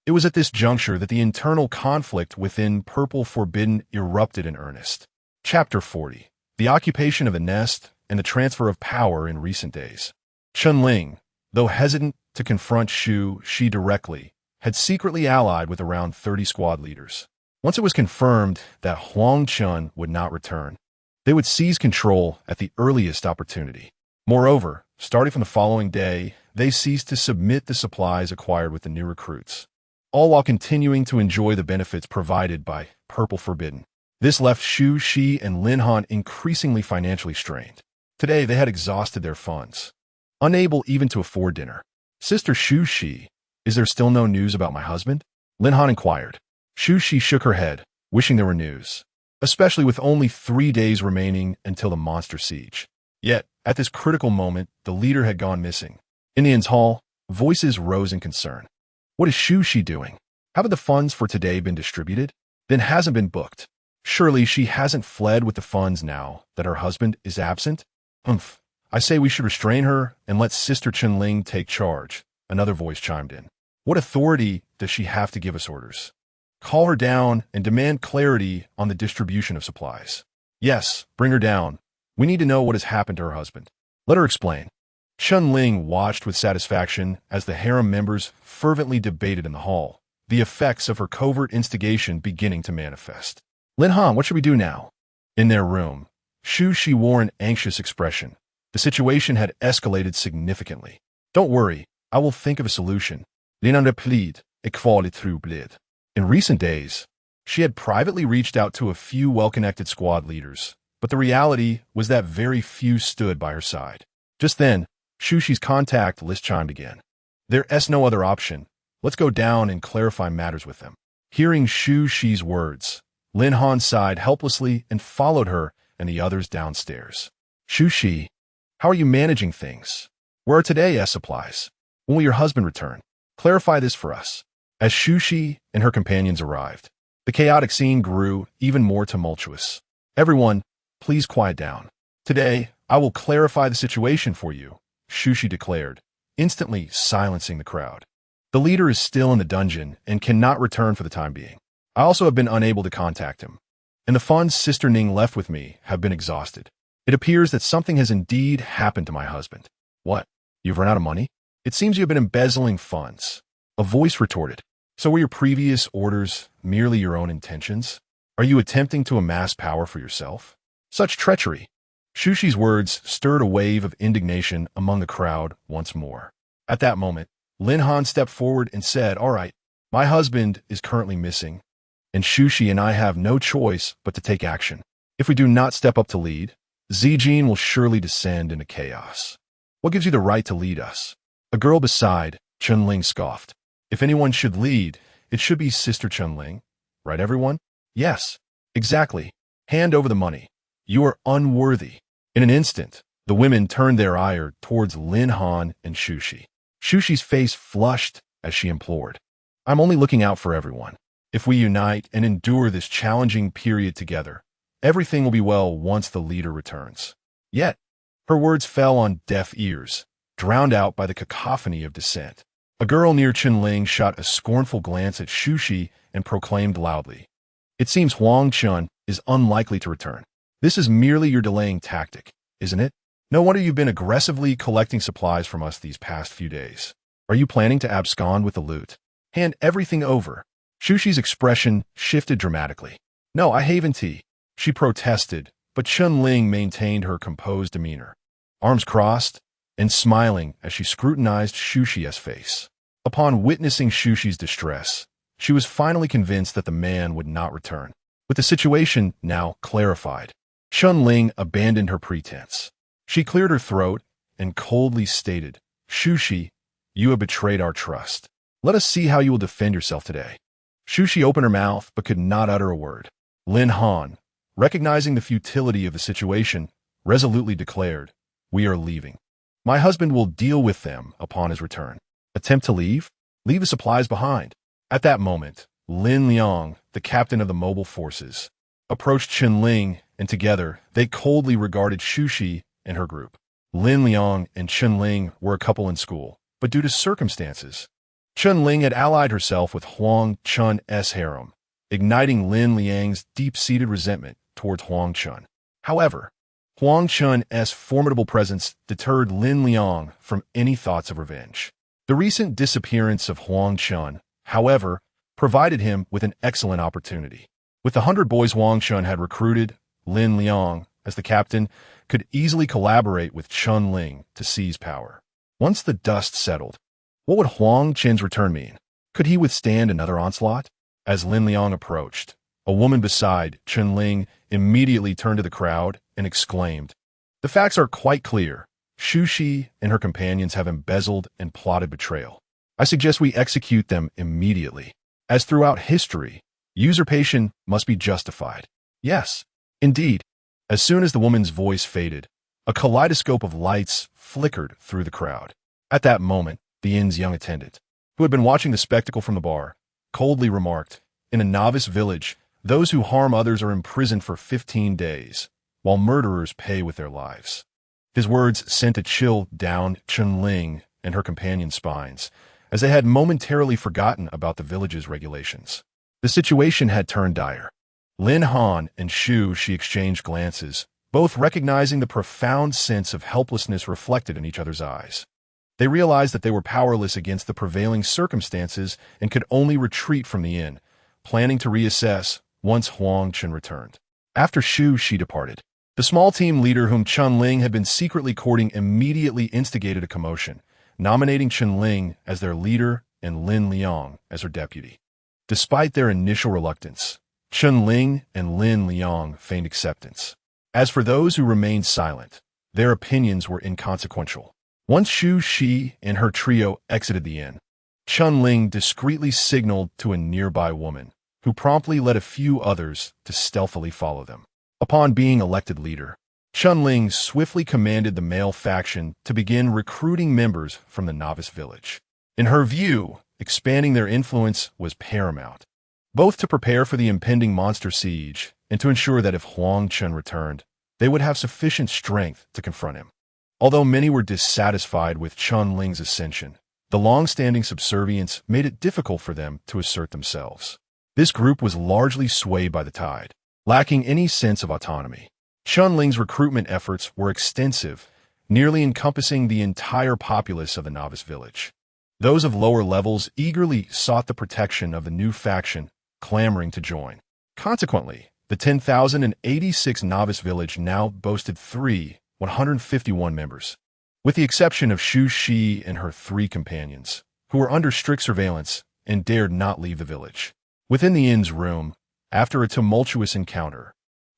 It was at this juncture that the internal conflict within Purple Forbidden erupted in earnest. Chapter 40. The Occupation of the Nest and the Transfer of Power in Recent Days. Chun-Ling, though hesitant to confront Shu-Shi directly, had secretly allied with around 30 squad leaders. Once it was confirmed that Huang Chen would not return, they would seize control at the earliest opportunity. Moreover, starting from the following day, they ceased to submit the supplies acquired with the new recruits, all while continuing to enjoy the benefits provided by Purple Forbidden. This left Shu-Shi and Lin Han increasingly financially strained. Today, they had exhausted their funds, unable even to afford dinner. Sister Shu-Shi, is there still no news about my husband? Lin Han inquired. Shu-Shi shook her head, wishing there were news. especially with only 3 days remaining until the monster siege. Yet, at this critical moment, the leader had gone missing. In the inn's hall, voices rose in concern. What is Shushi doing? Haven't the funds for today been distributed? Then hasn't been booked. Surely she hasn't fled with the funds now that her husband is absent? Humph. I say we should restrain her and let Sister Chenling take charge, another voice chimed in. What authority does she have to give us orders? Call her down and demand clarity on the distribution of supplies. Yes, bring her down. We need to know what has happened to her husband. Let her explain. Chenling watched with satisfaction as the harem members fervently debated in the hall, the effects of her covert instigation beginning to manifest. Lin Han, what should we do now? In their room, Shushi wore an anxious expression. The situation had escalated significantly. Don't worry, I will think of a solution. Lin Han replied, equally troubled. In recent days, she had privately reached out to a few well-connected squad leaders, but the reality was that very few stood by her side. Just then, Shushi's contact list chimed again. There's no other option. Let's go down and clarify matters with them. Hearing Shushi's words, Lin Han sighed helplessly and followed her and the others downstairs. Shushi, how are you managing things? Where are today's supplies? When will your husband return? Clarify this for us. As Shushi and her companions arrived, the chaotic scene grew even more tumultuous. Everyone, please quiet down. Today, I will clarify the situation for you, Shushi declared, instantly silencing the crowd. The leader is still in the dungeon and cannot return for the time being. I also have been unable to contact him, and the funds Sister Ning left with me have been exhausted. It appears that something has indeed happened to my husband. What? You've run out of money? It seems you have been embezzling funds. A voice retorted. So were your previous orders merely your own intentions? Are you attempting to amass power for yourself? Such treachery. Shushi's words stirred a wave of indignation among the crowd once more. At that moment, Lin Han stepped forward and said, All right, my husband is currently missing, and Shushi and I have no choice but to take action. If we do not step up to lead, Zijin will surely descend into chaos. What gives you the right to lead us? A girl beside Chenling scoffed. If anyone should lead, it should be Sister Chenling. Right, everyone? Yes, exactly. Hand over the money. You are unworthy. In an instant, the women turned their ire towards Lin Han and Shushi. Shushi's face flushed as she implored. I'm only looking out for everyone. If we unite and endure this challenging period together, everything will be well once the leader returns. Yet, her words fell on deaf ears, drowned out by the cacophony of dissent. A girl near Chenling shot a scornful glance at Shushi and proclaimed loudly, It seems Huang Chen is unlikely to return. This is merely your delaying tactic, isn't it? No wonder you've been aggressively collecting supplies from us these past few days. Are you planning to abscond with the loot? Hand everything over. Shushi's expression shifted dramatically. No, I haven't tea. She protested, but Chenling maintained her composed demeanor, arms crossed and smiling as she scrutinized Shushi's face. Upon witnessing Shushi's distress, she was finally convinced that the man would not return. With the situation now clarified, Chenling abandoned her pretense. She cleared her throat and coldly stated, Shushi, you have betrayed our trust. Let us see how you will defend yourself today. Shushi opened her mouth but could not utter a word. Lin Han, recognizing the futility of the situation, resolutely declared, We are leaving. My husband will deal with them upon his return. Attempt to leave? Leave the supplies behind. At that moment, Lin Liang, the captain of the mobile forces, approached Chenling, and together they coldly regarded Shushi and her group. Lin Liang and Chenling were a couple in school, but due to circumstances, Chenling had allied herself with Huang Chen's harem, igniting Lin Liang's deep-seated resentment towards Huang Chen. However, Huang Chen's formidable presence deterred Lin Liang from any thoughts of revenge. The recent disappearance of Huang Chen, however, provided him with an excellent opportunity. With the 100 boys Huang Chen had recruited, Lin Liang, as the captain, could easily collaborate with Chenling to seize power. Once the dust settled, what would Huang Chen's return mean? Could he withstand another onslaught? As Lin Liang approached, a woman beside Chenling immediately turned to the crowd and exclaimed, The facts are quite clear. Shushi and her companions have embezzled and plotted betrayal. I suggest we execute them immediately. As throughout history, usurpation must be justified. Yes, indeed. As soon as the woman's voice faded, a kaleidoscope of lights flickered through the crowd. At that moment, the inn's young attendant, who had been watching the spectacle from the bar, coldly remarked, "In a novice village, those who harm others are imprisoned for 15 days, while murderers pay with their lives." His words sent a chill down Chun-Ling and her companion's spines, as they had momentarily forgotten about the village's regulations. The situation had turned dire. Lin Han and Shu Shi exchanged glances, both recognizing the profound sense of helplessness reflected in each other's eyes. They realized that they were powerless against the prevailing circumstances and could only retreat from the inn, planning to reassess once Huang Chen returned. After Shu Shi departed, the small team leader whom Chun-Ling had been secretly courting immediately instigated a commotion, nominating Chun-Ling as their leader and Lin Liang as her deputy. Despite their initial reluctance, Chun-Ling and Lin Liang feigned acceptance. As for those who remained silent, their opinions were inconsequential. Once Shu Shi and her trio exited the inn, Chun-Ling discreetly signaled to a nearby woman, who promptly led a few others to stealthily follow them. Upon being elected leader, Chun-Ling swiftly commanded the male faction to begin recruiting members from the novice village. In her view, expanding their influence was paramount, both to prepare for the impending monster siege and to ensure that if Huang Chen returned, they would have sufficient strength to confront him. Although many were dissatisfied with Chun-Ling's ascension, the long-standing subservience made it difficult for them to assert themselves. This group was largely swayed by the tide, lacking any sense of autonomy. Chun-Ling's recruitment efforts were extensive, nearly encompassing the entire populace of the novice village. Those of lower levels eagerly sought the protection of the new faction, clamoring to join. Consequently, the 10,086 novice village now boasted 151 members, with the exception of Shu Shi and her 3 companions, who were under strict surveillance and dared not leave the village. Within the inn's room, after a tumultuous encounter,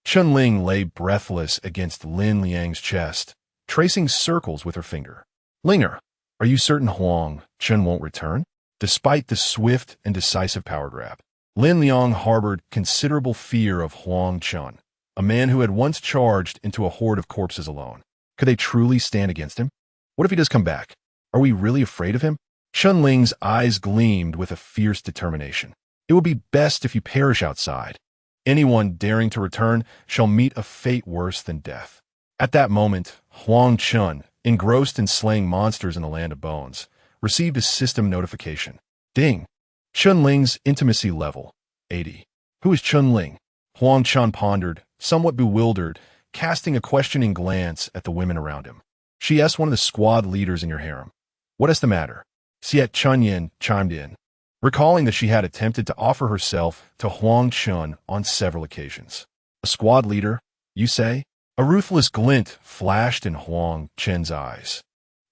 Chun-Ling lay breathless against Lin Liang's chest, tracing circles with her finger. "Linger, are you certain Huang Chen won't return?" Despite the swift and decisive power grab, Lin Liang harbored considerable fear of Huang Chen, a man who had once charged into a horde of corpses alone. Could they truly stand against him? What if he does come back? Are we really afraid of him? Chun-Ling's eyes gleamed with a fierce determination. "It will be best if you perish outside. Anyone daring to return shall meet a fate worse than death." At that moment, Huang Chen, engrossed in slaying monsters in the land of bones, received a system notification. Ding! Chun-Ling's intimacy level, 80. Who is Chun-Ling? Huang Chen pondered, somewhat bewildered, casting a questioning glance at the women around him. "She asked one of the squad leaders in your harem. What is the matter?" Xiet Chunyan chimed in, recalling that she had attempted to offer herself to Huang Chen on several occasions. "A squad leader, you say?" A ruthless glint flashed in Huang Chen's eyes.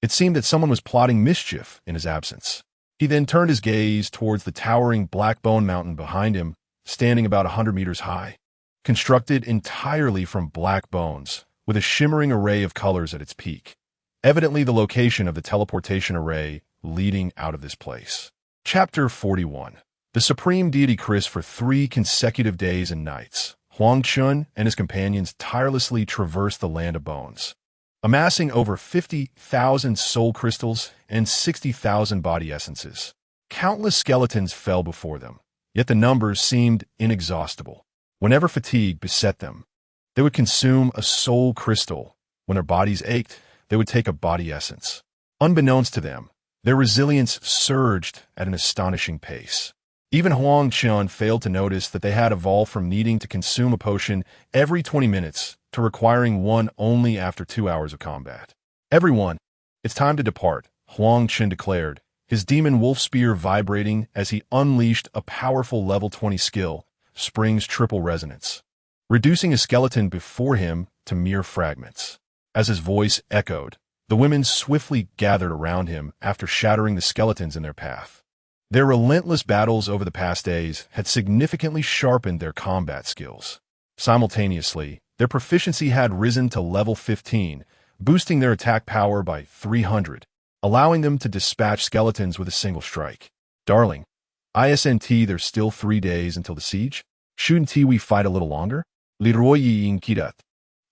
It seemed that someone was plotting mischief in his absence. He then turned his gaze towards the towering Black Bone Mountain behind him, standing about 100 meters high. Constructed entirely from black bones, with a shimmering array of colors at its peak. Evidently the location of the teleportation array leading out of this place. Chapter 41. The Supreme Deity Chris. For 3 consecutive days and nights, Huang Chen and his companions tirelessly traversed the land of bones, amassing over 50,000 soul crystals and 60,000 body essences. Countless skeletons fell before them, yet the numbers seemed inexhaustible. Whenever fatigue beset them, they would consume a soul crystal. When their bodies ached, they would take a body essence. Unbeknownst to them, their resilience surged at an astonishing pace. Even Huang Chen failed to notice that they had evolved from needing to consume a potion every 20 minutes to requiring one only after 2 hours of combat. "Everyone, it's time to depart," Huang Chen declared, his demon wolf spear vibrating as he unleashed a powerful level 20 skill, Spring's Triple Resonance, reducing a skeleton before him to mere fragments. As his voice echoed, the women swiftly gathered around him after shattering the skeletons in their path. Their relentless battles over the past days had significantly sharpened their combat skills. Simultaneously, their proficiency had risen to level 15, boosting their attack power by 300, allowing them to dispatch skeletons with a single strike. "Darling, isn't there's still 3 days until the siege? Shouldn't we fight a little longer?" Leroy Yinkidat.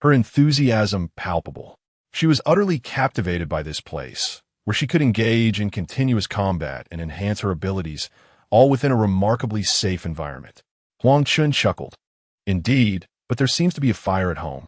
Her enthusiasm palpable. She was utterly captivated by this place, where she could engage in continuous combat and enhance her abilities, all within a remarkably safe environment. Huang Chen chuckled. Indeed, but there seems to be a fire at home.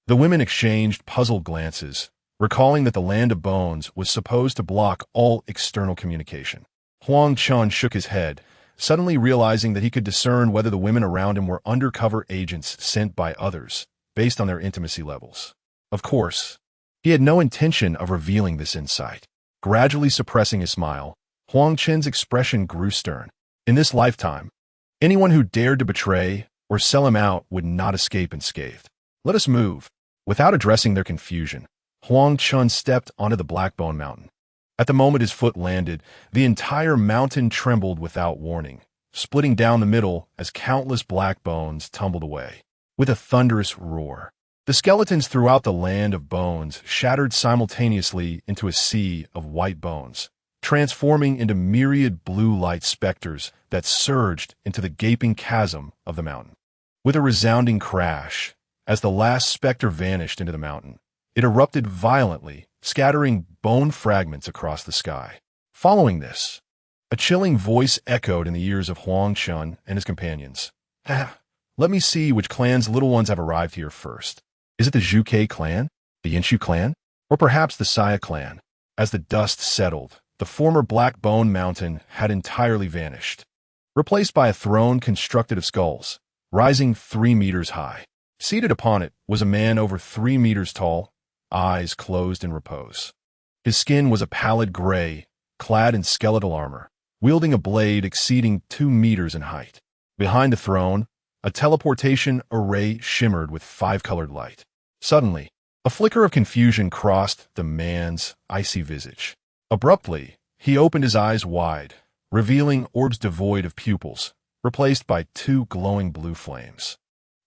The women exchanged puzzled glances, recalling that the Land of Bones was supposed to block all external communication. Huang Chen shook his head, suddenly realizing that he could discern whether the women around him were undercover agents sent by others, based on their intimacy levels. Of course, he had no intention of revealing this insight. Gradually suppressing his smile, Huang Chen's expression grew stern. In this lifetime, anyone who dared to betray or sell him out would not escape unscathed. Let us move. Without addressing their confusion, Huang Chen stepped onto the Blackbone Mountain. At the moment his foot landed, the entire mountain trembled without warning, splitting down the middle as countless black bones tumbled away. With a thunderous roar, the skeletons throughout the Land of Bones shattered simultaneously into a sea of white bones, transforming into myriad blue light specters that surged into the gaping chasm of the mountain. With a resounding crash, as the last specter vanished into the mountain, it erupted violently, scattering bone fragments across the sky. Following this, a chilling voice echoed in the ears of Huang Chen and his companions. Let me see which clan's little ones have arrived here first. Is it the Zhuke clan, the Yenshu clan, or perhaps the Saya clan? As the dust settled, the former Black Bone Mountain had entirely vanished, replaced by a throne constructed of skulls, rising 3 meters high. Seated upon it was a man over 3 meters tall, eyes closed in repose. His skin was a pallid gray, clad in skeletal armor, wielding a blade exceeding 2 meters in height. Behind the throne, a teleportation array shimmered with 5-colored light. Suddenly, a flicker of confusion crossed the man's icy visage. Abruptly, he opened his eyes wide, revealing orbs devoid of pupils, replaced by 2 glowing blue flames.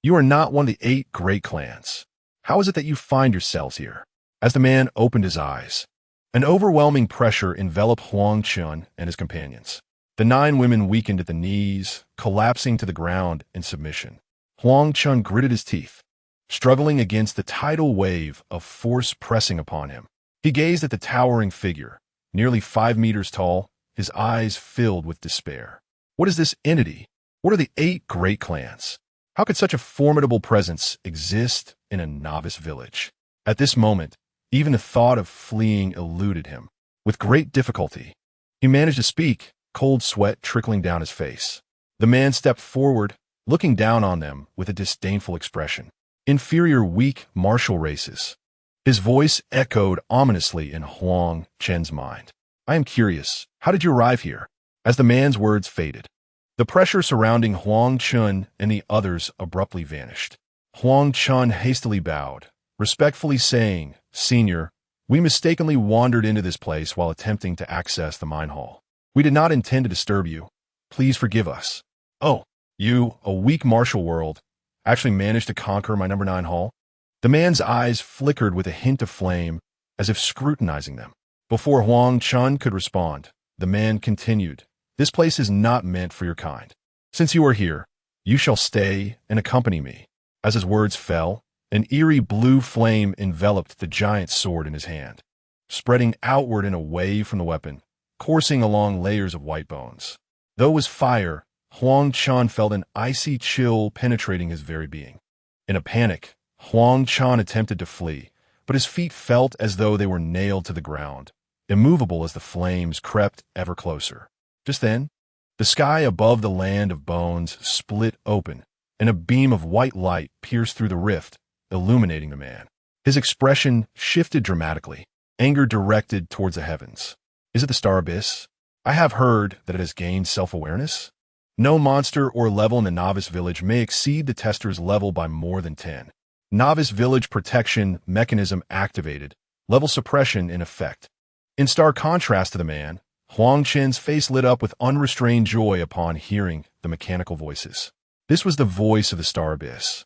You are not one of the 8 great clans. How is it that you find yourselves here? As the man opened his eyes, an overwhelming pressure enveloped Huang Chen and his companions. The 9 women weakened at the knees, collapsing to the ground in submission. Huang Chen gritted his teeth, struggling against the tidal wave of force pressing upon him. He gazed at the towering figure, nearly 5 meters tall, his eyes filled with despair. What is this entity? What are the 8 great clans? How could such a formidable presence exist in a novice village? At this moment, even the thought of fleeing eluded him. With great difficulty, he managed to speak, cold sweat trickling down his face. The man stepped forward, looking down on them with a disdainful expression. Inferior, weak martial races. His voice echoed ominously in Huang Chen's mind. I am curious, how did you arrive here? As the man's words faded, the pressure surrounding Huang Chen and the others abruptly vanished. Huang Chen hastily bowed, respectfully saying, Senior, we mistakenly wandered into this place while attempting to access the mine hall. We did not intend to disturb you. Please forgive us. Oh, you, a weak martial world, actually managed to conquer my number 9 hall? The man's eyes flickered with a hint of flame, as if scrutinizing them. Before Huang Chen could respond, the man continued, This place is not meant for your kind. Since you are here, you shall stay and accompany me. As his words fell, an eerie blue flame enveloped the giant's sword in his hand, spreading outward and away from the weapon, coursing along layers of white bones. Though it was fire, Huang Chen felt an icy chill penetrating his very being. In a panic, Huang Chen attempted to flee, but his feet felt as though they were nailed to the ground, immovable as the flames crept ever closer. Just then, the sky above the Land of Bones split open, and a beam of white light pierced through the rift, illuminating the man. His expression shifted dramatically, anger directed towards the heavens. Is it the Star Abyss? I have heard that it has gained self-awareness. No monster or level in the Novice Village may exceed the tester's level by more than 10. Novice Village protection mechanism activated, level suppression in effect. In stark contrast to the man, Huang Chen's face lit up with unrestrained joy upon hearing the mechanical voices. This was the voice of the Star Abyss,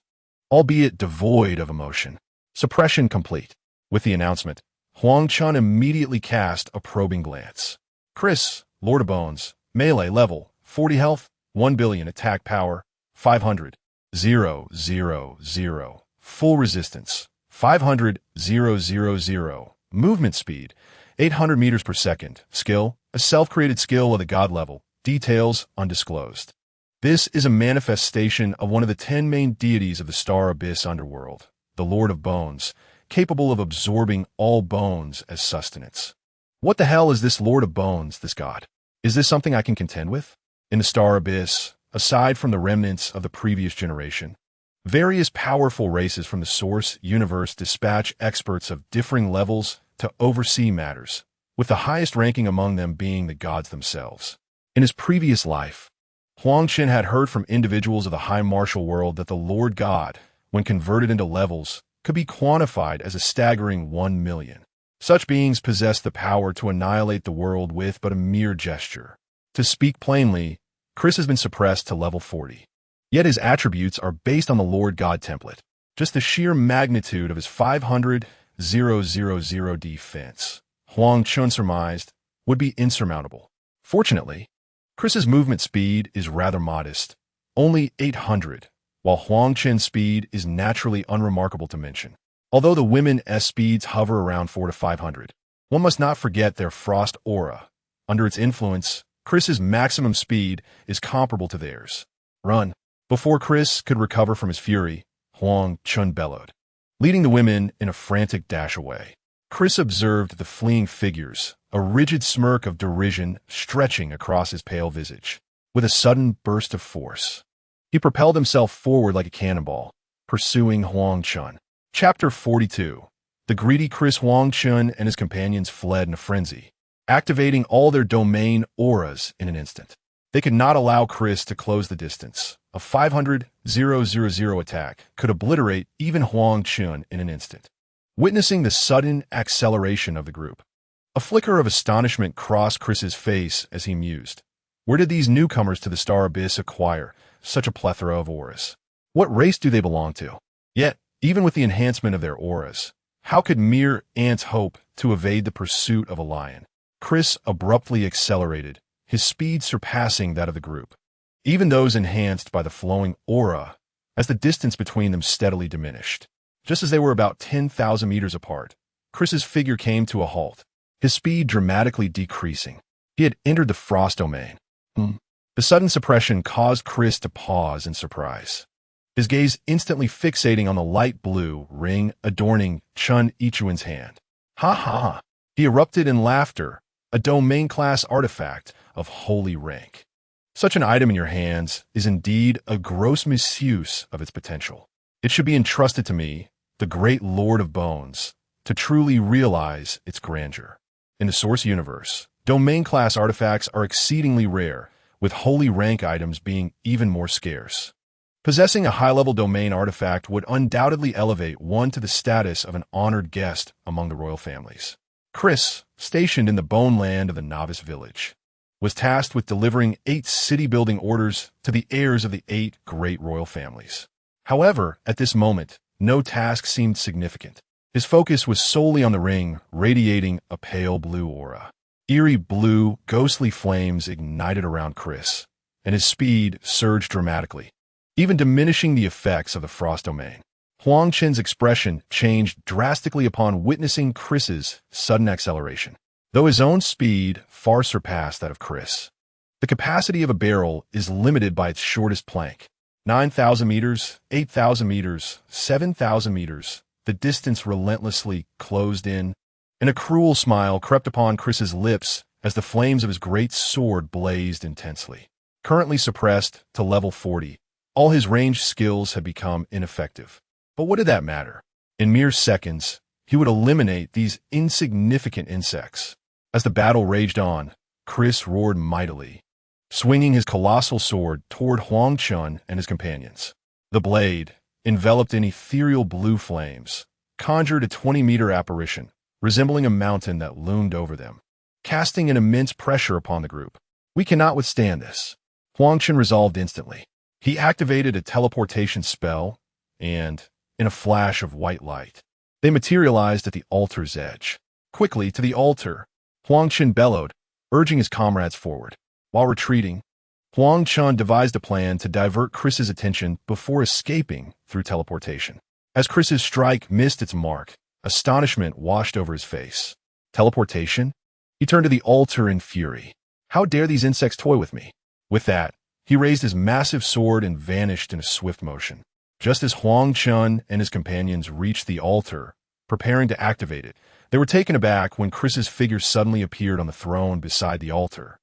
albeit devoid of emotion. Suppression complete. With the announcement, Huang Chen immediately cast a probing glance. Chris, Lord of Bones, melee level, 40 health, 1 billion attack power, 500, 0, 0, 0. Full resistance, 500, 0, 0, 0. Movement speed, 800 meters per second. Skill, a self-created skill of the god level. Details undisclosed. This is a manifestation of one of the 10 main deities of the Star Abyss underworld, the Lord of Bones, capable of absorbing all bones as sustenance. What the hell is this Lord of Bones, this god? Is this something I can contend with? In the Star Abyss, aside from the remnants of the previous generation, various powerful races from the Source universe dispatch experts of differing levels to oversee matters, with the highest ranking among them being the gods themselves. In his previous life, Huang Chen had heard from individuals of the high martial world that the Lord God, when converted into levels, could be quantified as a staggering 1 million. Such beings possessed the power to annihilate the world with but a mere gesture. To speak plainly, Chris has been suppressed to level 40. Yet his attributes are based on the Lord God template. Just the sheer magnitude of his 500,000 defense, Huang Chen surmised, would be insurmountable. Fortunately, Chris's movement speed is rather modest, only 800, while Huang Chen's speed is naturally unremarkable to mention. Although the women's speeds hover around 4 to 500, one must not forget their frost aura. Under its influence, Chris's maximum speed is comparable to theirs. Run! Before Chris could recover from his fury, Huang Chen bellowed, leading the women in a frantic dash away. Chris observed the fleeing figures, a rigid smirk of derision stretching across his pale visage. With a sudden burst of force, he propelled himself forward like a cannonball, pursuing Huang Chen. Chapter 42. The greedy Chris. Huang Chen and his companions fled in a frenzy, activating all their domain auras in an instant. They could not allow Chris to close the distance. A 500,000 attack could obliterate even Huang Chen in an instant. Witnessing the sudden acceleration of the group, a flicker of astonishment crossed Chris's face as he mused. Where did these newcomers to the Star Abyss acquire such a plethora of auras? What race do they belong to? Yet, even with the enhancement of their auras, how could mere ants hope to evade the pursuit of a lion? Chris abruptly accelerated, his speed surpassing that of the group, even those enhanced by the flowing aura, as the distance between them steadily diminished. Just as they were about 10,000 meters apart, Chris's figure came to a halt, his speed dramatically decreasing. He had entered the frost domain. The sudden suppression caused Chris to pause in surprise, his gaze instantly fixating on the light blue ring adorning Chun Ichuan's hand. Ha ha ha! He erupted in laughter, a domain-class artifact of holy rank. Such an item in your hands is indeed a gross misuse of its potential. It should be entrusted to me, the great Lord of Bones, to truly realize its grandeur. In the Source universe, domain-class artifacts are exceedingly rare, with holy rank items being even more scarce. Possessing a high-level domain artifact would undoubtedly elevate one to the status of an honored guest among the royal families. Chris, stationed in the Bone Land of the Novice Village, was tasked with delivering 8 city-building orders to the heirs of the 8 great royal families. However, at this moment, no task seemed significant. His focus was solely on the ring, radiating a pale blue aura. Eerie blue, ghostly flames ignited around Chris, and his speed surged dramatically, even diminishing the effects of the frost domain. Huang Chen's expression changed drastically upon witnessing Chris's sudden acceleration. Though his own speed far surpassed that of Chris, the capacity of a barrel is limited by its shortest plank. 9,000 meters, 8,000 meters, 7,000 meters, the distance relentlessly closed in, and a cruel smile crept upon Chris's lips as the flames of his great sword blazed intensely. Currently suppressed to level 40, all his ranged skills had become ineffective. But what did that matter? In mere seconds, he would eliminate these insignificant insects. As the battle raged on, Chris roared mightily, swinging his colossal sword toward Huang Chen and his companions. The blade, enveloped in ethereal blue flames, conjured a 20-meter apparition, resembling a mountain that loomed over them, casting an immense pressure upon the group. We cannot withstand this, Huang Chen resolved instantly. He activated a teleportation spell, and, in a flash of white light, they materialized at the altar's edge. Quickly to the altar, Huang Chen bellowed, urging his comrades forward. While retreating, Huang Chen devised a plan to divert Chris's attention before escaping through teleportation. As Chris's strike missed its mark, astonishment washed over his face. Teleportation? He turned to the altar in fury. How dare these insects toy with me? With that, he raised his massive sword and vanished in a swift motion. Just as Huang Chen and his companions reached the altar, preparing to activate it, they were taken aback when Chris's figure suddenly appeared on the throne beside the altar,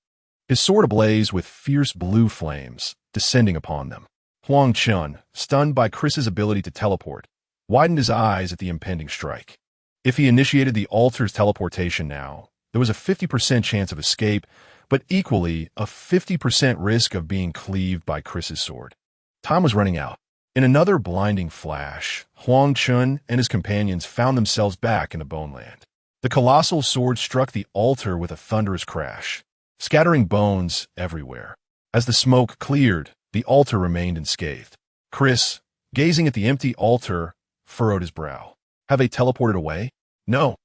his sword ablaze with fierce blue flames, descending upon them. Huang Chen, stunned by Chris's ability to teleport, widened his eyes at the impending strike. If he initiated the altar's teleportation now, there was a 50% chance of escape, but equally a 50% risk of being cleaved by Chris's sword. Time was running out. In another blinding flash, Huang Chen and his companions found themselves back in the Bone Land. The colossal sword struck the altar with a thunderous crash, scattering bones everywhere. As the smoke cleared, the altar remained unscathed. Chris, gazing at the empty altar, furrowed his brow. Have they teleported away? No.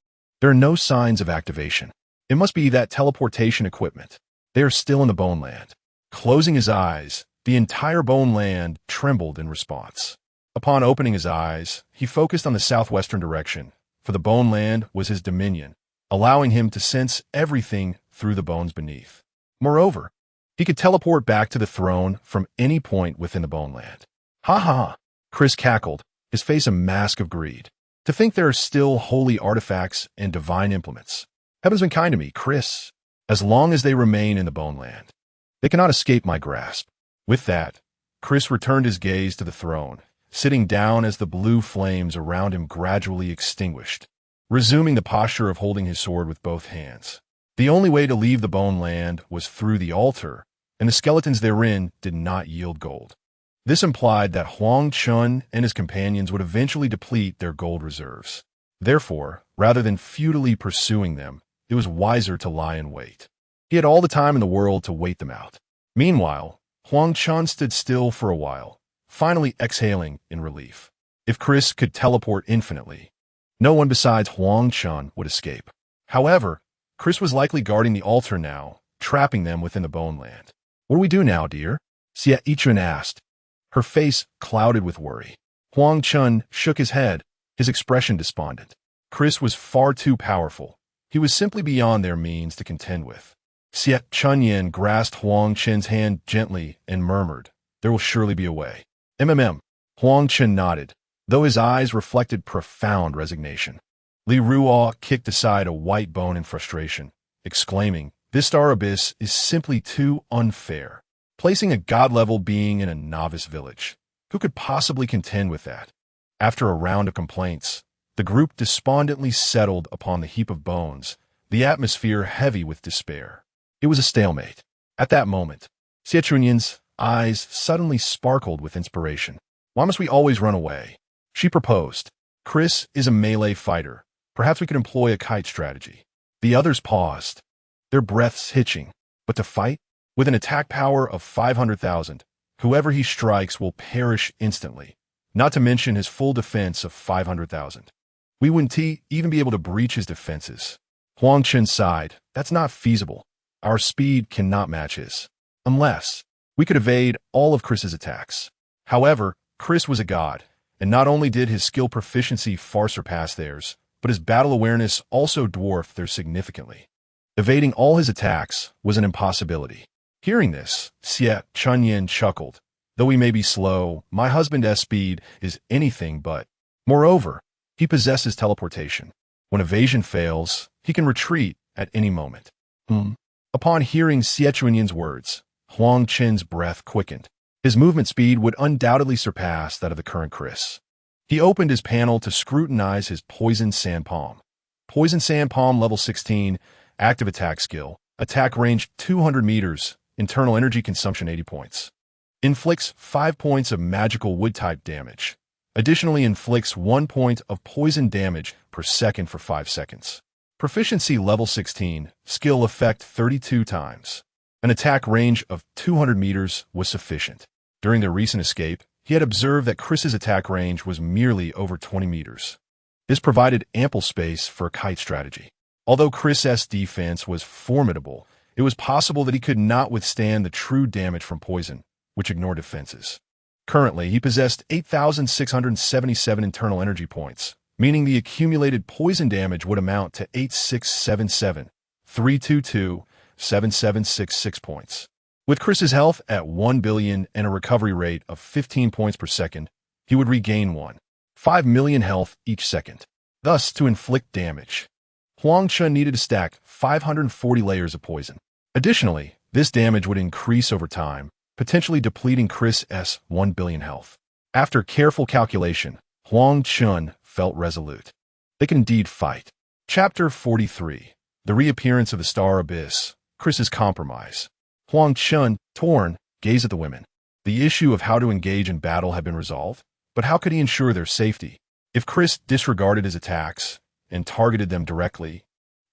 There are no signs of activation. It must be that teleportation equipment. They are still in the Bone Land. Closing his eyes, the entire Bone Land trembled in response. Upon opening his eyes, he focused on the southwestern direction, for the Bone Land was his dominion, allowing him to sense everything through the bones beneath. Moreover, he could teleport back to the throne from any point within the Bone Land. Ha ha! Chris cackled, his face a mask of greed. To think there are still holy artifacts and divine implements. Heaven's been kind to me, Chris. As long as they remain in the Bone Land, they cannot escape my grasp. With that, Chris returned his gaze to the throne, sitting down as the blue flames around him gradually extinguished, resuming the posture of holding his sword with both hands. The only way to leave the Bone Land was through the altar, and the skeletons therein did not yield gold. This implied that Huang Chen and his companions would eventually deplete their gold reserves. Therefore, rather than futilely pursuing them, it was wiser to lie in wait. He had all the time in the world to wait them out. Meanwhile, Huang Chen stood still for a while, finally exhaling in relief. If Chris could teleport infinitely, no one besides Huang Chen would escape. However, Chris was likely guarding the altar now, trapping them within the Bone Land. What do we do now, dear? Xie Yichun asked, her face clouded with worry. Huang Chen shook his head, his expression despondent. Chris was far too powerful. He was simply beyond their means to contend with. Xie Chunyan grasped Huang Chen's hand gently and murmured, "There will surely be a way." Huang Chen nodded, though his eyes reflected profound resignation. Li Ruo kicked aside a white bone in frustration, exclaiming, "This star abyss is simply too unfair. Placing a god-level being in a novice village. Who could possibly contend with that?" After a round of complaints, the group despondently settled upon the heap of bones, the atmosphere heavy with despair. It was a stalemate. At that moment, Xie Chunyan's eyes suddenly sparkled with inspiration. "Why must we always run away?" she proposed. "Chris is a melee fighter. Perhaps we could employ a kite strategy." The others paused, their breaths hitching. But to fight? With an attack power of 500,000, whoever he strikes will perish instantly, not to mention his full defense of 500,000. We wouldn't even be able to breach his defenses. Huang Chen sighed. "That's not feasible. Our speed cannot match his. Unless we could evade all of Chris's attacks." However, Chris was a god, and not only did his skill proficiency far surpass theirs, but his battle awareness also dwarfed theirs significantly. Evading all his attacks was an impossibility. Hearing this, Xie Chunyan chuckled. "Though he may be slow, my husband's speed is anything but. Moreover, he possesses teleportation. When evasion fails, he can retreat at any moment." Upon hearing Xie Chunyan's words, Huang Chen's breath quickened. His movement speed would undoubtedly surpass that of the current Chris. He opened his panel to scrutinize his Poison Sand Palm. Poison Sand Palm level 16, active attack skill, attack range 200 meters, internal energy consumption 80 points. Inflicts 5 points of magical wood-type damage. Additionally inflicts 1 point of poison damage per second for 5 seconds. Proficiency level 16, skill effect 32 times. An attack range of 200 meters was sufficient. During their recent escape, he had observed that Chris's attack range was merely over 20 meters. This provided ample space for a kite strategy. Although Chris's defense was formidable, It was possible that he could not withstand the true damage from poison, which ignored defenses. Currently, he possessed 8,677 internal energy points, meaning the accumulated poison damage would amount to 8677,322,7766 points. With Chris's health at 1 billion and a recovery rate of 15 points per second, he would regain 1.5 million health each second. Thus, to inflict damage, Huang Chen needed to stack 540 layers of poison. Additionally, this damage would increase over time, potentially depleting Chris's 1 billion health. After careful calculation, Huang Chen felt resolute. They can indeed fight. Chapter 43. The Reappearance of the Star Abyss. Chris's Compromise. Huang Chen, torn, gazed at the women. The issue of how to engage in battle had been resolved, but how could he ensure their safety? If Chris disregarded his attacks and targeted them directly,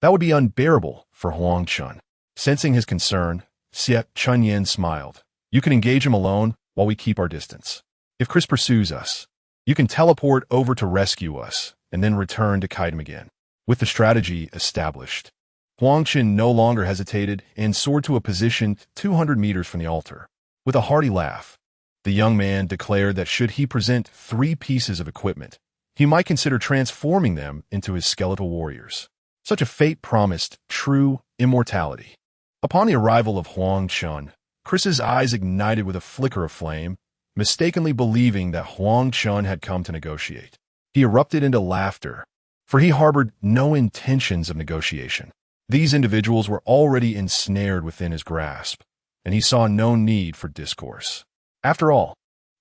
that would be unbearable for Huang Chen. Sensing his concern, Xie Chunyan smiled. You can engage him alone while we keep our distance. If Chris pursues us, you can teleport over to rescue us and then return to kite him again. With the strategy established, Huang Chen no longer hesitated and soared to a position 200 meters from the altar. With a hearty laugh, the young man declared that should he present 3 pieces of equipment, he might consider transforming them into his skeletal warriors. Such a fate promised true immortality. Upon the arrival of Huang Chen, Chris's eyes ignited with a flicker of flame, mistakenly believing that Huang Chen had come to negotiate. He erupted into laughter, for he harbored no intentions of negotiation. These individuals were already ensnared within his grasp, and he saw no need for discourse. After all,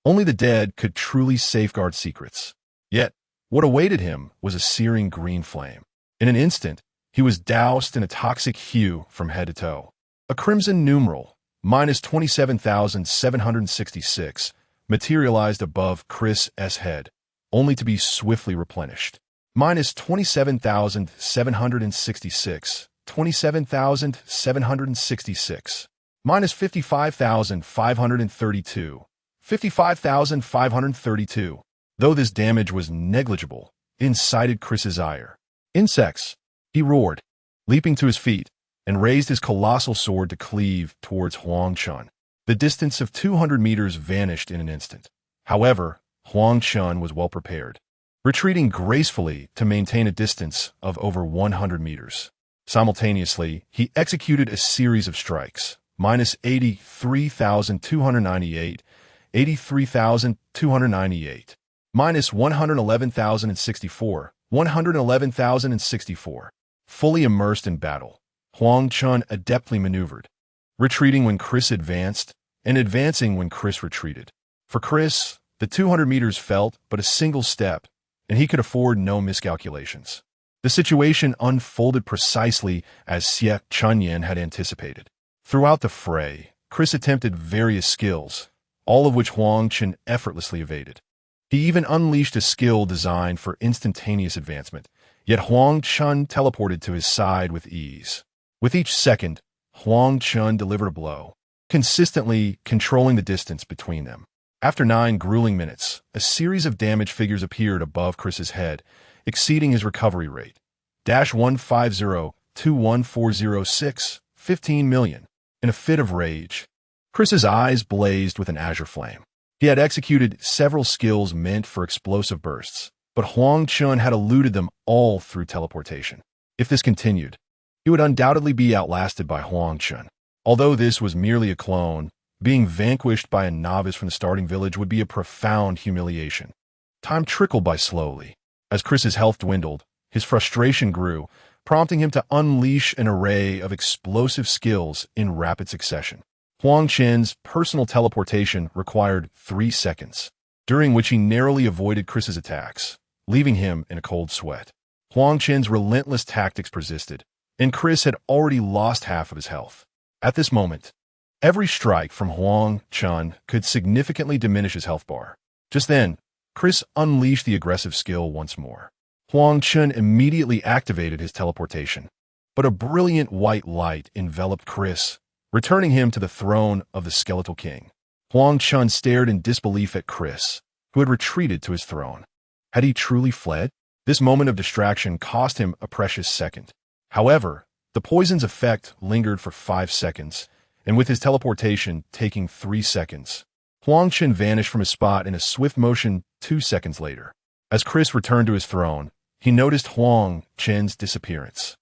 only the dead could truly safeguard secrets. Yet, what awaited him was a searing green flame. In an instant, he was doused in a toxic hue from head to toe. A crimson numeral, minus 27,766, materialized above Chris's head, only to be swiftly replenished. Minus 27,766, 27,766. Minus 55,532, 55,532. Though this damage was negligible, it incited Chris's ire. Insects, he roared, leaping to his feet, and raised his colossal sword to cleave towards Huang Chen. The distance of 200 meters vanished in an instant. However, Huang Chen was well prepared, retreating gracefully to maintain a distance of over 100 meters. Simultaneously, he executed a series of strikes. Minus 83,298, 83,298. Minus 111,064, 111,064. Fully immersed in battle, Huang Chen adeptly maneuvered, retreating when Chris advanced and advancing when Chris retreated. For Chris, the 200 meters felt but a single step, and he could afford no miscalculations. The situation unfolded precisely as Xie Chunyan had anticipated. Throughout the fray, Chris attempted various skills, all of which Huang Chen effortlessly evaded. He even unleashed a skill designed for instantaneous advancement, yet Huang Chen teleported to his side with ease. With each second, Huang Chen delivered a blow, consistently controlling the distance between them. After 9 grueling minutes, a series of damage figures appeared above Chris's head, exceeding his recovery rate. -150-21406, 15 million. In a fit of rage, Chris's eyes blazed with an azure flame. He had executed several skills meant for explosive bursts, but Huang Chen had eluded them all through teleportation. If this continued, he would undoubtedly be outlasted by Huang Chen. Although this was merely a clone, being vanquished by a novice from the starting village would be a profound humiliation. Time trickled by slowly. As Chris's health dwindled, his frustration grew, prompting him to unleash an array of explosive skills in rapid succession. Huang Chen's personal teleportation required 3 seconds, during which he narrowly avoided Chris's attacks, leaving him in a cold sweat. Huang Chen's relentless tactics persisted, and Chris had already lost half of his health. At this moment, every strike from Huang Chen could significantly diminish his health bar. Just then, Chris unleashed the aggressive skill once more. Huang Chen immediately activated his teleportation, but a brilliant white light enveloped Chris, returning him to the throne of the Skeletal King. Huang Chen stared in disbelief at Chris, who had retreated to his throne. Had he truly fled? This moment of distraction cost him a precious second. However, The poison's effect lingered for 5 seconds, and with his teleportation taking 3 seconds, Huang Chen vanished from his spot in a swift motion 2 seconds later. As Chris returned to his throne, he noticed Huang Chen's disappearance,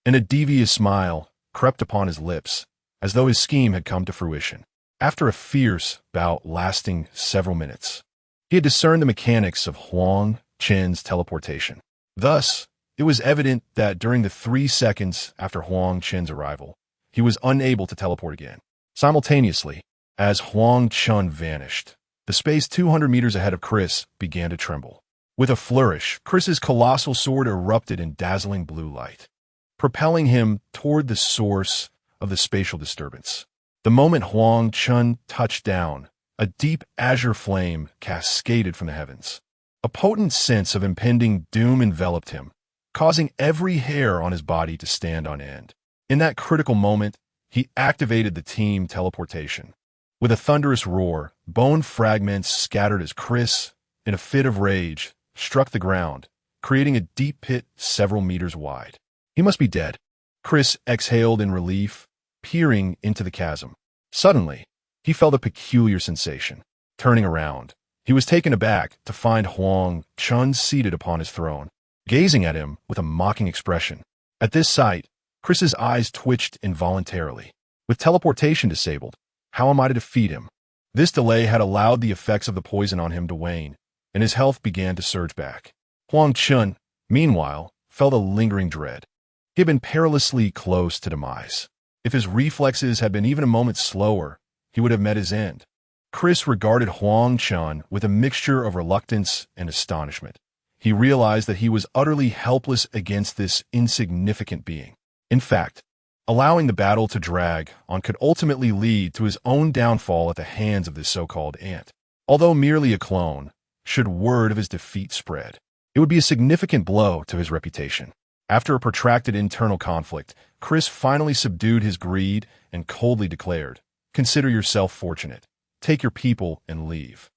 and a devious smile crept upon his lips, as though his scheme had come to fruition. After a fierce bout lasting several minutes, he had discerned the mechanics of Huang Chen's teleportation. Thus, it was evident that during the 3 seconds after Huang Chen's arrival, he was unable to teleport again. Simultaneously, as Huang Chen vanished, the space 200 meters ahead of Chris began to tremble. With a flourish, Chris's colossal sword erupted in dazzling blue light, propelling him toward the source of the spatial disturbance. The moment Huang Chen touched down, a deep azure flame cascaded from the heavens. A potent sense of impending doom enveloped him, causing every hair on his body to stand on end. In that critical moment, he activated the team teleportation. With a thunderous roar, bone fragments scattered as Chris, in a fit of rage, struck the ground, creating a deep pit several meters wide. He must be dead. Chris exhaled in relief, peering into the chasm. Suddenly, he felt a peculiar sensation. Turning around, he was taken aback to find Huang Chen seated upon his throne, gazing at him with a mocking expression. At this sight, Chris's eyes twitched involuntarily. With teleportation disabled, how am I to defeat him? This delay had allowed the effects of the poison on him to wane, and his health began to surge back. Huang Chen, meanwhile, felt a lingering dread. He had been perilously close to demise. If his reflexes had been even a moment slower, he would have met his end. Chris regarded Huang Chen with a mixture of reluctance and astonishment. He realized that he was utterly helpless against this insignificant being. In fact, allowing the battle to drag on could ultimately lead to his own downfall at the hands of this so-called ant. Although merely a clone, should word of his defeat spread, it would be a significant blow to his reputation. After a protracted internal conflict, Chris finally subdued his greed and coldly declared, "Consider yourself fortunate. Take your people and leave."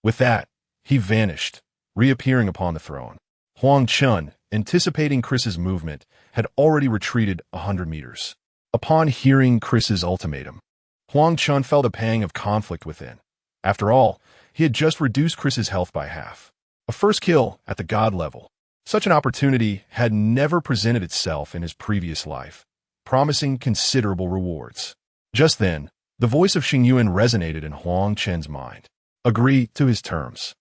With that, he vanished, reappearing upon the throne. Huang Chen, anticipating Chris's movement, had already retreated 100 meters. Upon hearing Chris's ultimatum, Huang Chen felt a pang of conflict within. After all, he had just reduced Chris's health by half. A first kill at the god level. Such an opportunity had never presented itself in his previous life, promising considerable rewards. Just then, the voice of Xingyuan resonated in Huang Chen's mind. Agree to his terms.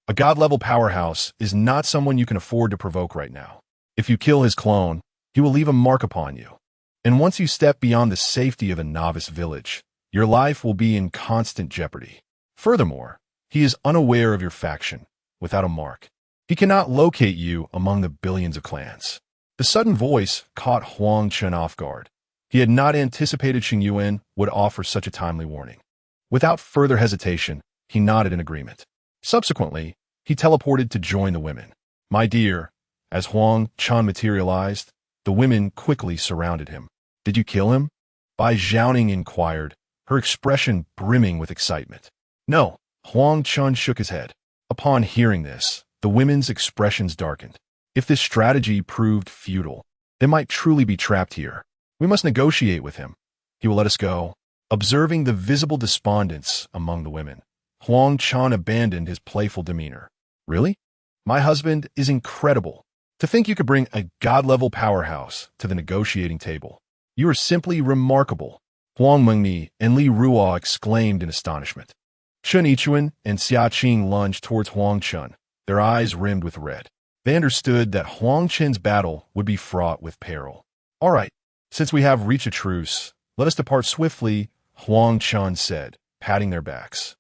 A god-level powerhouse is not someone you can afford to provoke right now. If you kill his clone, he will leave a mark upon you. And once you step beyond the safety of a novice village, your life will be in constant jeopardy. Furthermore, he is unaware of your faction, without a mark. He cannot locate you among the billions of clans. The sudden voice caught Huang Chen off guard. He had not anticipated Xingyuan would offer such a timely warning. Without further hesitation, he nodded in agreement. Subsequently, he teleported to join the women. "My dear," as Huang Chen materialized, the women quickly surrounded him. "Did you kill him?" Bai Zhaoning inquired, her expression brimming with excitement. "No," Huang Chen shook his head. Upon hearing this, the women's expressions darkened. If this strategy proved futile, they might truly be trapped here. "We must negotiate with him. He will let us go." Observing the visible despondence among the women, Huang Chen abandoned his playful demeanor. "Really? My husband is incredible. To think you could bring a god-level powerhouse to the negotiating table. You are simply remarkable." Huang Mengmi and Li Ruo exclaimed in astonishment. Chen Yichuan and Xia Qing lunged towards Huang Chen, their eyes rimmed with red. They understood that Huang Chen's battle would be fraught with peril. "All right, since we have reached a truce, let us depart swiftly," Huang Chen said, patting their backs.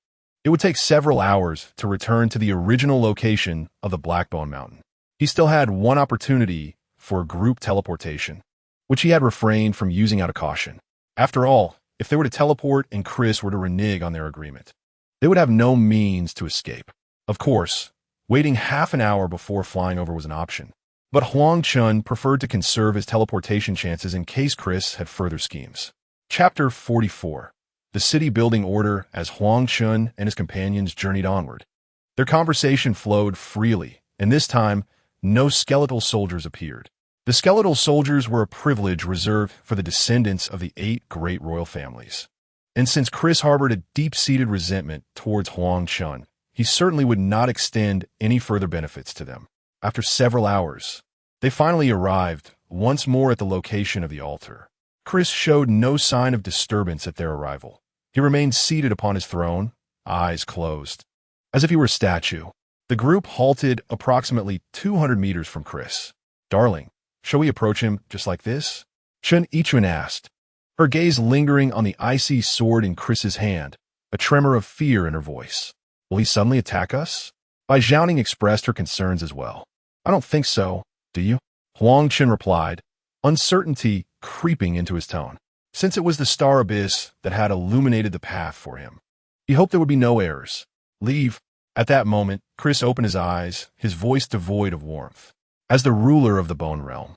It would take several hours to return to the original location of the Blackbone Mountain. He still had one opportunity for group teleportation, which he had refrained from using out of caution. After all, if they were to teleport and Chris were to renege on their agreement, they would have no means to escape. Of course, waiting half an hour before flying over was an option, but Huang Chen preferred to conserve his teleportation chances in case Chris had further schemes. Chapter 44. The City Building Order as Huang Chen and his companions journeyed onward. Their conversation flowed freely, and this time, no skeletal soldiers appeared. The skeletal soldiers were a privilege reserved for the descendants of the 8 great royal families. And since Chris harbored a deep-seated resentment towards Huang Chen, he certainly would not extend any further benefits to them. After several hours, they finally arrived once more at the location of the altar. Chris showed no sign of disturbance at their arrival. He remained seated upon his throne, eyes closed, as if he were a statue. The group halted approximately 200 meters from Chris. "Darling, shall we approach him just like this?" Chen Yichun asked, her gaze lingering on the icy sword in Chris's hand, a tremor of fear in her voice. "Will he suddenly attack us?" Bai Zhaoning expressed her concerns as well. "I don't think so, do you?" Huang Chen replied, uncertainty creeping into his tone, since it was the star abyss that had illuminated the path for him. He hoped there would be no errors. "Leave." At that moment, Chris opened his eyes, his voice devoid of warmth. As the ruler of the Bone Realm,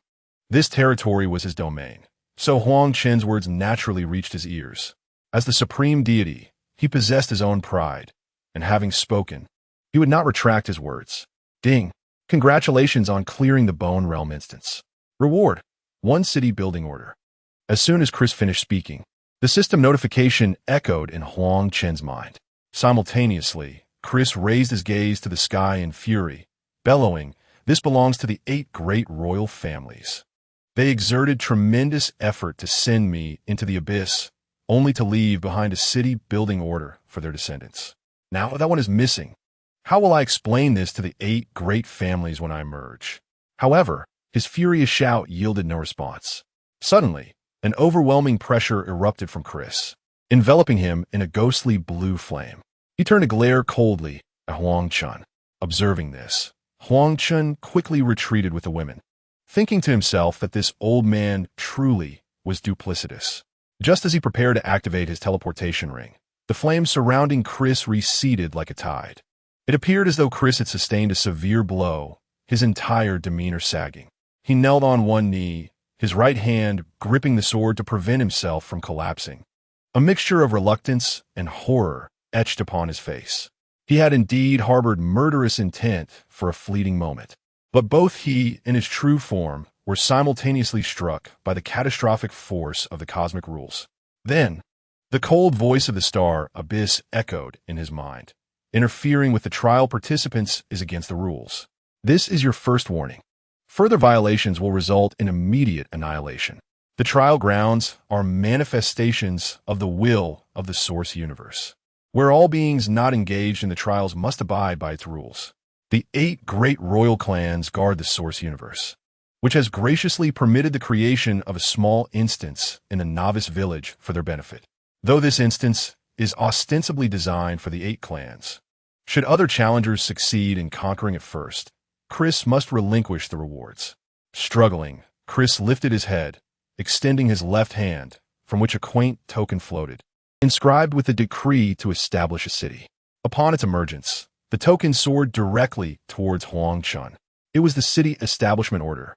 this territory was his domain, so Huang Chen's words naturally reached his ears. As the supreme deity, he possessed his own pride, and having spoken, he would not retract his words. "Ding! Congratulations on clearing the Bone Realm instance. Reward: 1 city building order." As soon as Chris finished speaking, the system notification echoed in Huang Chen's mind. Simultaneously, Chris raised his gaze to the sky in fury, bellowing, "This belongs to the 8 great royal families. They exerted tremendous effort to send me into the abyss, only to leave behind a city building order for their descendants. Now that one is missing. How will I explain this to the 8 great families when I emerge?" However, his furious shout yielded no response. Suddenly, an overwhelming pressure erupted from Chris, enveloping him in a ghostly blue flame. He turned to glare coldly at Huang Chen. Observing this, Huang Chen quickly retreated with the women, thinking to himself that this old man truly was duplicitous. Just as he prepared to activate his teleportation ring, the flame surrounding Chris receded like a tide. It appeared as though Chris had sustained a severe blow, his entire demeanor sagging. He knelt on one knee, his right hand gripping the sword to prevent himself from collapsing. A mixture of reluctance and horror etched upon his face. He had indeed harbored murderous intent for a fleeting moment, but both he and his true form were simultaneously struck by the catastrophic force of the cosmic rules. Then, the cold voice of the star abyss echoed in his mind. "Interfering with the trial participants is against the rules. This is your first warning. Further violations will result in immediate annihilation. The trial grounds are manifestations of the will of the source universe, where all beings not engaged in the trials must abide by its rules. The 8 great royal clans guard the source universe, which has graciously permitted the creation of a small instance in the novice village for their benefit. Though this instance is ostensibly designed for the 8 clans, should other challengers succeed in conquering it first, Chris must relinquish the rewards." Struggling, Chris lifted his head, extending his left hand, from which a quaint token floated, inscribed with a decree to establish a city. Upon its emergence, the token soared directly towards Huang Chen. It was the city establishment order.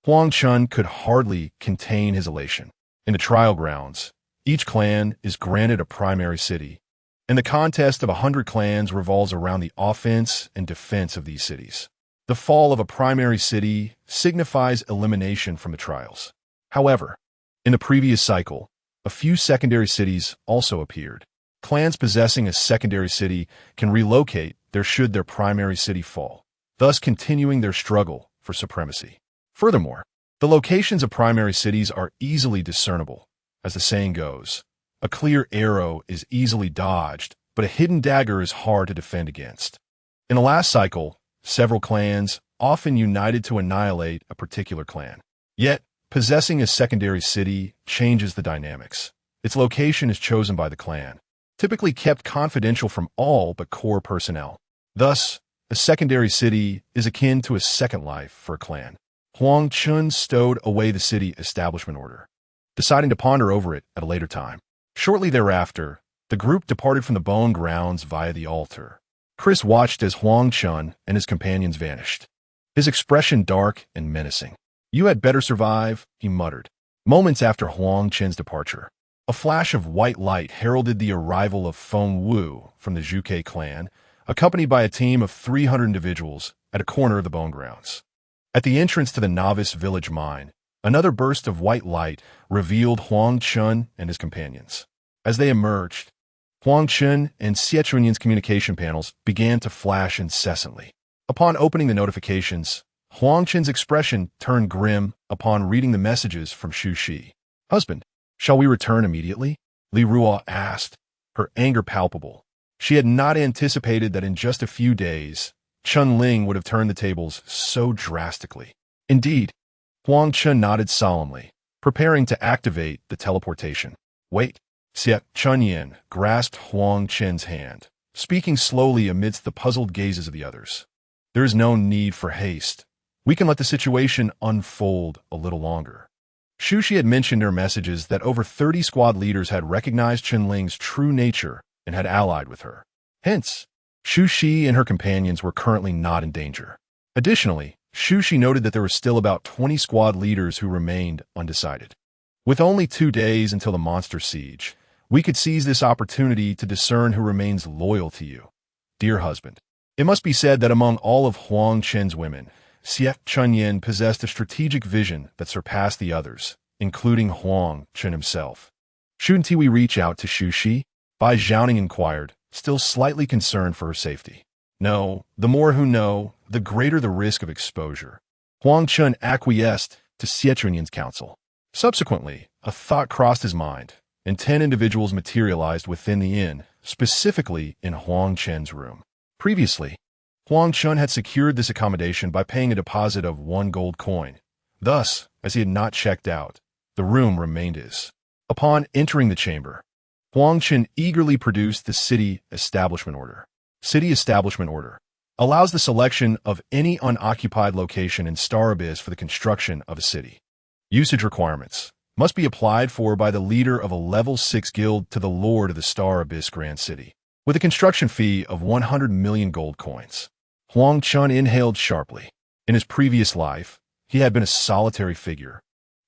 Huang Chen could hardly contain his elation. In the trial grounds, each clan is granted a primary city, and the contest of 100 clans revolves around the offense and defense of these cities. The fall of a primary city signifies elimination from the trials. However, in the previous cycle, a few secondary cities also appeared. Clans possessing a secondary city can relocate there should their primary city fall, thus continuing their struggle for supremacy. Furthermore, the locations of primary cities are easily discernible. As the saying goes, a clear arrow is easily dodged, but a hidden dagger is hard to defend against. In the last cycle, several clans often united to annihilate a particular clan. Yet, possessing a secondary city changes the dynamics. Its location is chosen by the clan, typically kept confidential from all but core personnel. Thus, a secondary city is akin to a second life for a clan. Huang Chen stowed away the city establishment order, deciding to ponder over it at a later time. Shortly thereafter, the group departed from the bone grounds via the altar. Chris watched as Huang Chen and his companions vanished, his expression dark and menacing. "You had better survive," he muttered. Moments after Huang Chen's departure, a flash of white light heralded the arrival of Feng Wu from the Zhuke clan, accompanied by a team of 300 individuals at a corner of the bone grounds. At the entrance to the novice village mine, another burst of white light revealed Huang Chen and his companions. As they emerged, Huang Chen and Xie Chunyan's communication panels began to flash incessantly. Upon opening the notifications, Huang Chen's expression turned grim upon reading the messages from Xu Shi. "Husband, shall we return immediately?" Li Ruo asked, her anger palpable. She had not anticipated that in just a few days, Chun Ling would have turned the tables so drastically. Indeed, Huang Chen nodded solemnly, preparing to activate the teleportation. "Wait." Xie Chunyan grasped Huang Chen's hand, speaking slowly amidst the puzzled gazes of the others. "There is no need for haste. We can let the situation unfold a little longer." Xu Shi had mentioned in her messages that over 30 squad leaders had recognized Chun Ling's true nature and had allied with her. Hence, Xu Shi and her companions were currently not in danger. Additionally, Xu Shi noted that there were still about 20 squad leaders who remained undecided. "With only 2 days until the monster siege, we could seize this opportunity to discern who remains loyal to you, dear husband." It must be said that among all of Huang Chen's women, Xie Chunyan possessed a strategic vision that surpassed the others, including Huang Chen himself. "Shouldn't we reach out to Xu Shi?" Bai Zhaoning inquired, still slightly concerned for her safety. "No, the more who know, the greater the risk of exposure." Huang Chen acquiesced to Xie Chunyan's counsel. Subsequently, a thought crossed his mind, and 10 individuals materialized within the inn, specifically in Huang Chen's room. Previously, Huang Chen had secured this accommodation by paying a deposit of 1 gold coin. Thus, as he had not checked out, the room remained his. Upon entering the chamber, Huang Chen eagerly produced the City Establishment Order. City Establishment Order allows the selection of any unoccupied location in Star Abyss for the construction of a city. Usage requirements must be applied for by the leader of a level 6 guild to the Lord of the Star Abyss Grand City, with a construction fee of 100 million gold coins. Huang Chen inhaled sharply. In his previous life, he had been a solitary figure,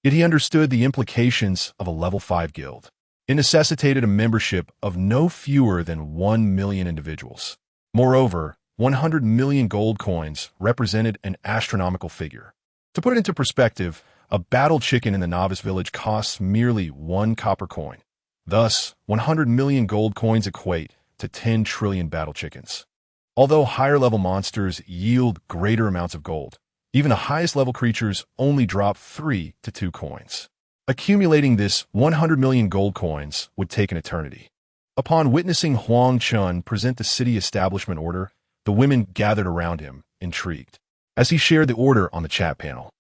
yet he understood the implications of a level 5 guild. It necessitated a membership of no fewer than 1 million individuals. Moreover, 100 million gold coins represented an astronomical figure. To put it into perspective, a battle chicken in the novice village costs merely 1 copper coin. Thus, 100 million gold coins equate to 10 trillion battle chickens. Although higher-level monsters yield greater amounts of gold, even the highest-level creatures only drop 3 to 2 coins. Accumulating this 100 million gold coins would take an eternity. Upon witnessing Huang Chen present the City Establishment Order, the women gathered around him, intrigued. As he shared the order on the chat panel,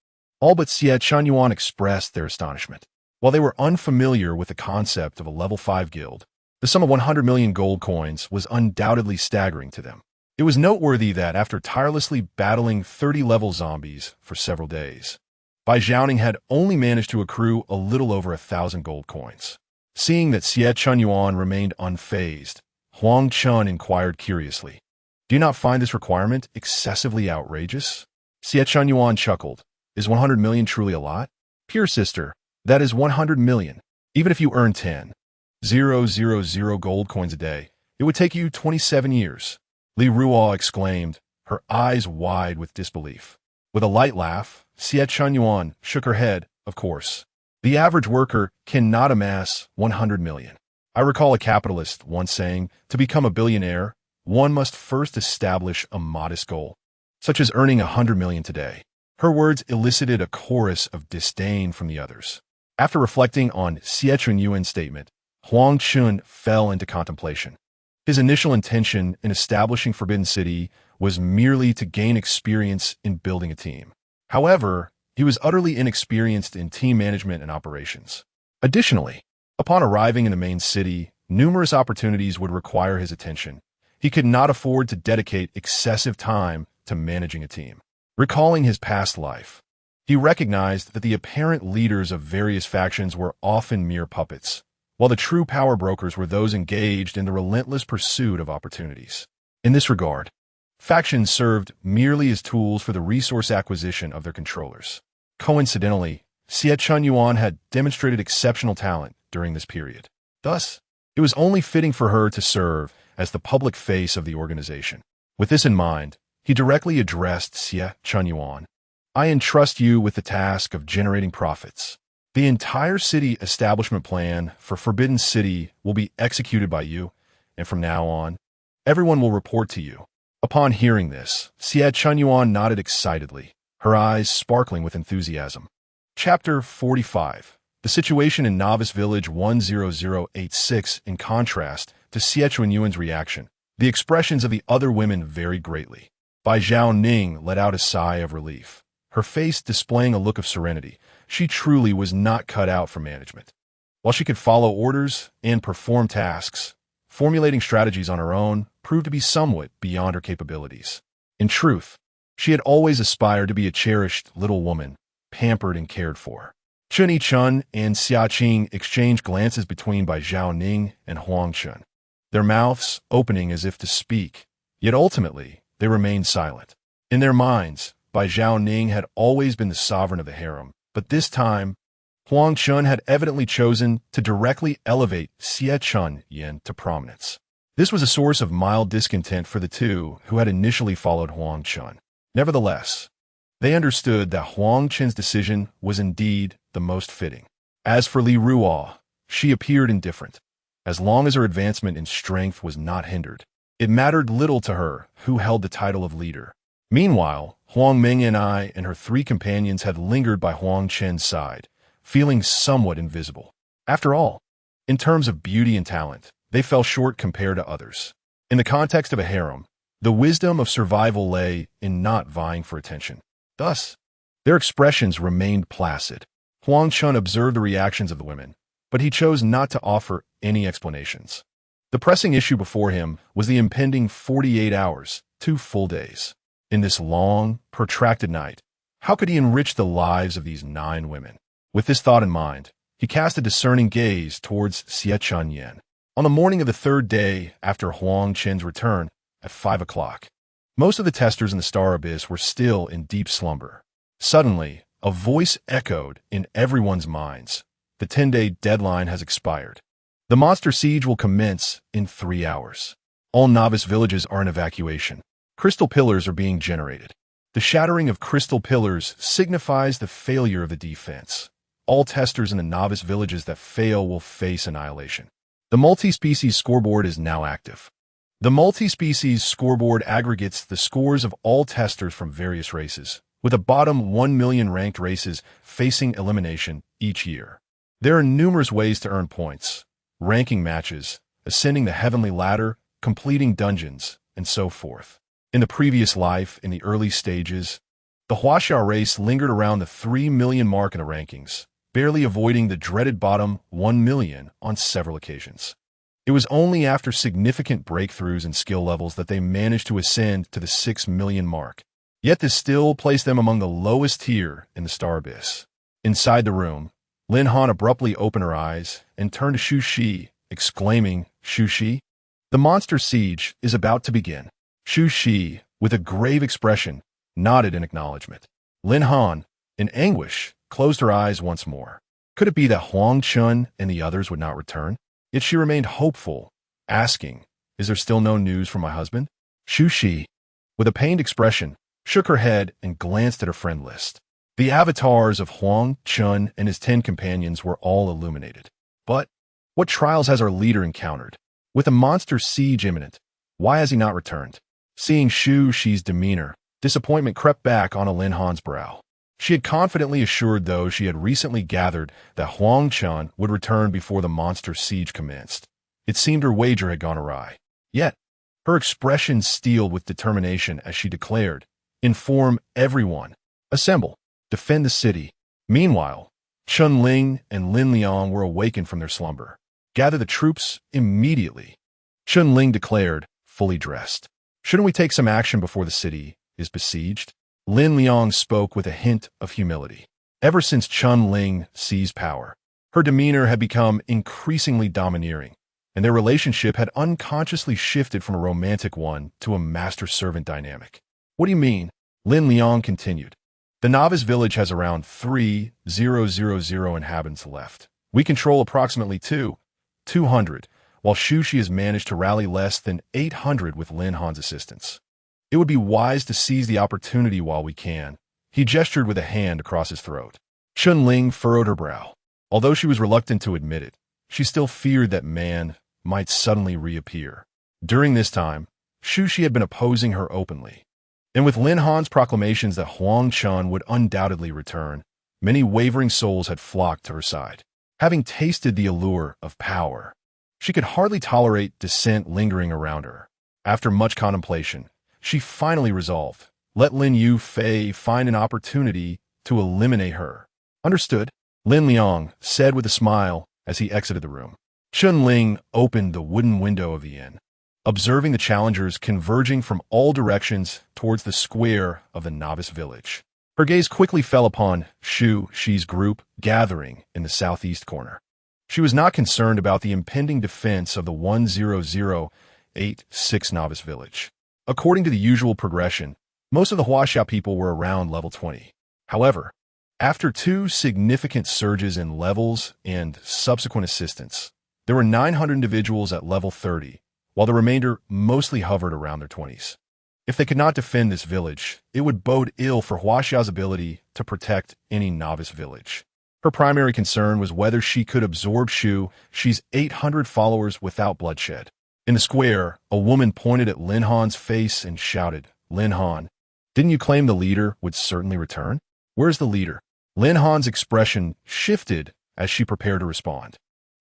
all but Xie Chunyuan expressed their astonishment. While they were unfamiliar with the concept of a level 5 guild, the sum of 100 million gold coins was undoubtedly staggering to them. It was noteworthy that after tirelessly battling 30-level zombies for several days, Bai Zhaoning had only managed to accrue a little over 1,000 gold coins. Seeing that Xie Chunyuan remained unfazed, Huang Chen inquired curiously, "Do you not find this requirement excessively outrageous?" Xie Chunyuan chuckled. "Is 100 million truly a lot? Pure sister, that is 100 million. Even if you earn 10,000 gold coins a day, it would take you 27 years. Li Ruo exclaimed, her eyes wide with disbelief. With a light laugh, Xie Chunyuan shook her head. "Of course. The average worker cannot amass 100 million. I recall a capitalist once saying, to become a billionaire, one must first establish a modest goal, such as earning 100 million today." Her words elicited a chorus of disdain from the others. After reflecting on Xie Chunyuan's statement, Huang Chen fell into contemplation. His initial intention in establishing Forbidden City was merely to gain experience in building a team. However, he was utterly inexperienced in team management and operations. Additionally, upon arriving in the main city, numerous opportunities would require his attention. He could not afford to dedicate excessive time to managing a team. Recalling his past life, he recognized that the apparent leaders of various factions were often mere puppets, while the true power brokers were those engaged in the relentless pursuit of opportunities. In this regard, factions served merely as tools for the resource acquisition of their controllers. Coincidentally, Xie Chunyuan had demonstrated exceptional talent during this period. Thus, it was only fitting for her to serve as the public face of the organization. With this in mind, he directly addressed Xie Chunyuan. I entrust you with the task of generating profits. The entire city establishment plan for Forbidden City will be executed by you, and from now on, everyone will report to you. Upon hearing this, Xie Chunyuan nodded excitedly, her eyes sparkling with enthusiasm. Chapter 45. The situation in Novice Village 10086. In contrast to Xie Chunyuan's reaction, the expressions of the other women varied greatly. Bai Zhao Ning let out a sigh of relief, her face displaying a look of serenity. She truly was not cut out for management. While she could follow orders and perform tasks, formulating strategies on her own proved to be somewhat beyond her capabilities. In truth, she had always aspired to be a cherished little woman, pampered and cared for. Chun Yichun and Xia Qing exchanged glances between Bai Zhao Ning and Huang Chen, their mouths opening as if to speak, yet ultimately they remained silent. In their minds, Bai Zhao Ning had always been the sovereign of the harem, but this time, Huang Chen had evidently chosen to directly elevate Xie Chunyuan to prominence. This was a source of mild discontent for the two who had initially followed Huang Chen. Nevertheless, they understood that Huang Chen's decision was indeed the most fitting. As for Li Ruo, she appeared indifferent. As long as her advancement in strength was not hindered, it mattered little to her who held the title of leader. Meanwhile, Huang Ming'an and her three companions had lingered by Huang Chen's side, feeling somewhat invisible. After all, in terms of beauty and talent, they fell short compared to others. In the context of a harem, the wisdom of survival lay in not vying for attention. Thus, their expressions remained placid. Huang Chen observed the reactions of the women, but he chose not to offer any explanations. The pressing issue before him was the impending 48 hours, 2 full days. In this long, protracted night, how could he enrich the lives of these 9 women? With this thought in mind, he cast a discerning gaze towards Xie Chunyuan. On the morning of the 3rd day after Huang Chen's return, at 5 o'clock, most of the testers in the Star Abyss were still in deep slumber. Suddenly, a voice echoed in everyone's minds. The 10-day deadline has expired. The monster siege will commence in 3 hours. All novice villages are in evacuation. Crystal pillars are being generated. The shattering of crystal pillars signifies the failure of the defense. All testers in the novice villages that fail will face annihilation. The multi-species scoreboard is now active. The multi-species scoreboard aggregates the scores of all testers from various races, with a bottom 1 million ranked races facing elimination each year. There are numerous ways to earn points: ranking matches, ascending the heavenly ladder, completing dungeons, and so forth. In the previous life, in the early stages, the Huaxia race lingered around the 3 million mark in the rankings, barely avoiding the dreaded bottom 1 million on several occasions. It was only after significant breakthroughs in skill levels that they managed to ascend to the 6 million mark. Yet this still placed them among the lowest tier in the Star Abyss. Inside the room, Lin Han abruptly opened her eyes and turned to Xu Shi, exclaiming, "Xu Shi, the monster siege is about to begin." Xu Shi, with a grave expression, nodded in acknowledgement. Lin Han, in anguish, closed her eyes once more. Could it be that Huang Chen and the others would not return? Yet she remained hopeful, asking, "Is there still no news from my husband?" Xu Shi, with a pained expression, shook her head and glanced at her friend list. The avatars of Huang Chen and his 10 companions were all illuminated. But what trials has our leader encountered? With a monster siege imminent, why has he not returned? Seeing Xu Shi's demeanor, disappointment crept back on Lin Han's brow. She had confidently assured those she had recently gathered that Huang Chen would return before the monster siege commenced. It seemed her wager had gone awry. Yet, her expression steeled with determination as she declared, "Inform everyone. Assemble. Defend the city." Meanwhile, Chun Ling and Lin Liang were awakened from their slumber. "Gather the troops immediately," Chun Ling declared, fully dressed. "Shouldn't we take some action before the city is besieged?" Lin Liang spoke with a hint of humility. Ever since Chun Ling seized power, her demeanor had become increasingly domineering, and their relationship had unconsciously shifted from a romantic one to a master-servant dynamic. "What do you mean?" Lin Liang continued. "The novice village has around 3,000 inhabitants left. We control approximately 200, while Xu Shi has managed to rally less than 800 with Lin Han's assistance. It would be wise to seize the opportunity while we can, He gestured with a hand across his throat. Chun-Ling furrowed her brow. Although she was reluctant to admit it, she still feared that man might suddenly reappear. During this time, Shu Shi had been opposing her openly. And with Lin Han's proclamations that Huang Chen would undoubtedly return, many wavering souls had flocked to her side. Having tasted the allure of power, she could hardly tolerate dissent lingering around her. After much contemplation, she finally resolved, let Lin Yufei find an opportunity to eliminate her. Understood, Lin Liang said with a smile as he exited the room. Chun-Ling opened the wooden window of the inn, observing the challengers converging from all directions towards the square of the novice village. Her gaze quickly fell upon Shu Shi's group gathering in the southeast corner. She was not concerned about the impending defense of the 10086 novice village. According to the usual progression, most of the Huaxia people were around level 20. However, after two significant surges in levels and subsequent assistance, there were 900 individuals at level 30, while the remainder mostly hovered around their 20s. If they could not defend this village, it would bode ill for Huaxia's ability to protect any novice village. Her primary concern was whether she could absorb Shu Shi's 800 followers without bloodshed. In the square, a woman pointed at Lin Han's face and shouted, Lin Han, didn't you claim the leader would certainly return? Where's the leader? Lin Han's expression shifted as she prepared to respond,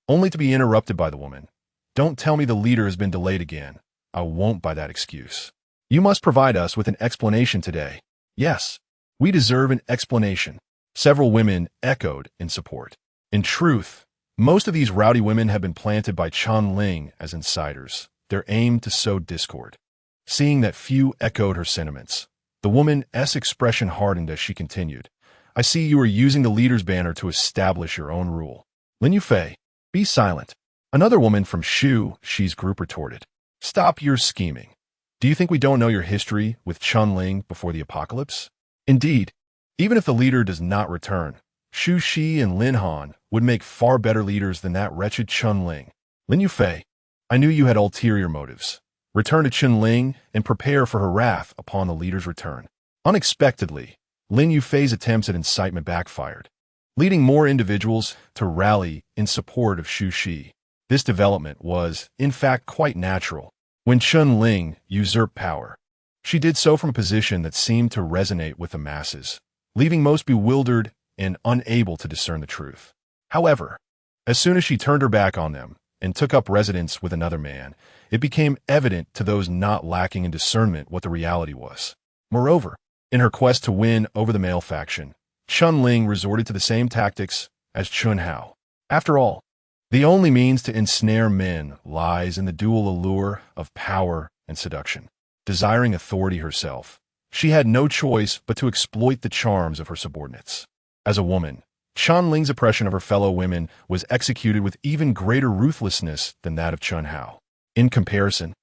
only to be interrupted by the woman. Don't tell me the leader has been delayed again. I won't buy that excuse. You must provide us with an explanation today. Yes, we deserve an explanation. Several women echoed in support. In truth, most of these rowdy women have been planted by Chun-Ling as insiders, their aim to sow discord. Seeing that few echoed her sentiments, the woman's expression hardened as she continued. I see you are using the leader's banner to establish your own rule. Lin Yufei, be silent. Another woman from Shu Shi's group retorted. Stop your scheming. Do you think we don't know your history with Chun-Ling before the apocalypse? Indeed, even if the leader does not return, Shu Shi and Lin Han would make far better leaders than that wretched Chun-Ling. Lin Yufei, I knew you had ulterior motives. Return to Chun-Ling and prepare for her wrath upon the leader's return. Unexpectedly, Lin Yufei's attempts at incitement backfired, leading more individuals to rally in support of Shu Shi. This development was, in fact, quite natural. When Chun-Ling usurped power, she did so from a position that seemed to resonate with the masses, leaving most bewildered and unable to discern the truth. However, as soon as she turned her back on them and took up residence with another man, it became evident to those not lacking in discernment what the reality was. Moreover, in her quest to win over the male faction, Chun-Ling resorted to the same tactics as Chun Hao. After all, the only means to ensnare men lies in the dual allure of power and seduction. Desiring authority herself, she had no choice but to exploit the charms of her subordinates. As a woman, Chun-Ling's oppression of her fellow women was executed with even greater ruthlessness than that of Chun Hao. In comparison,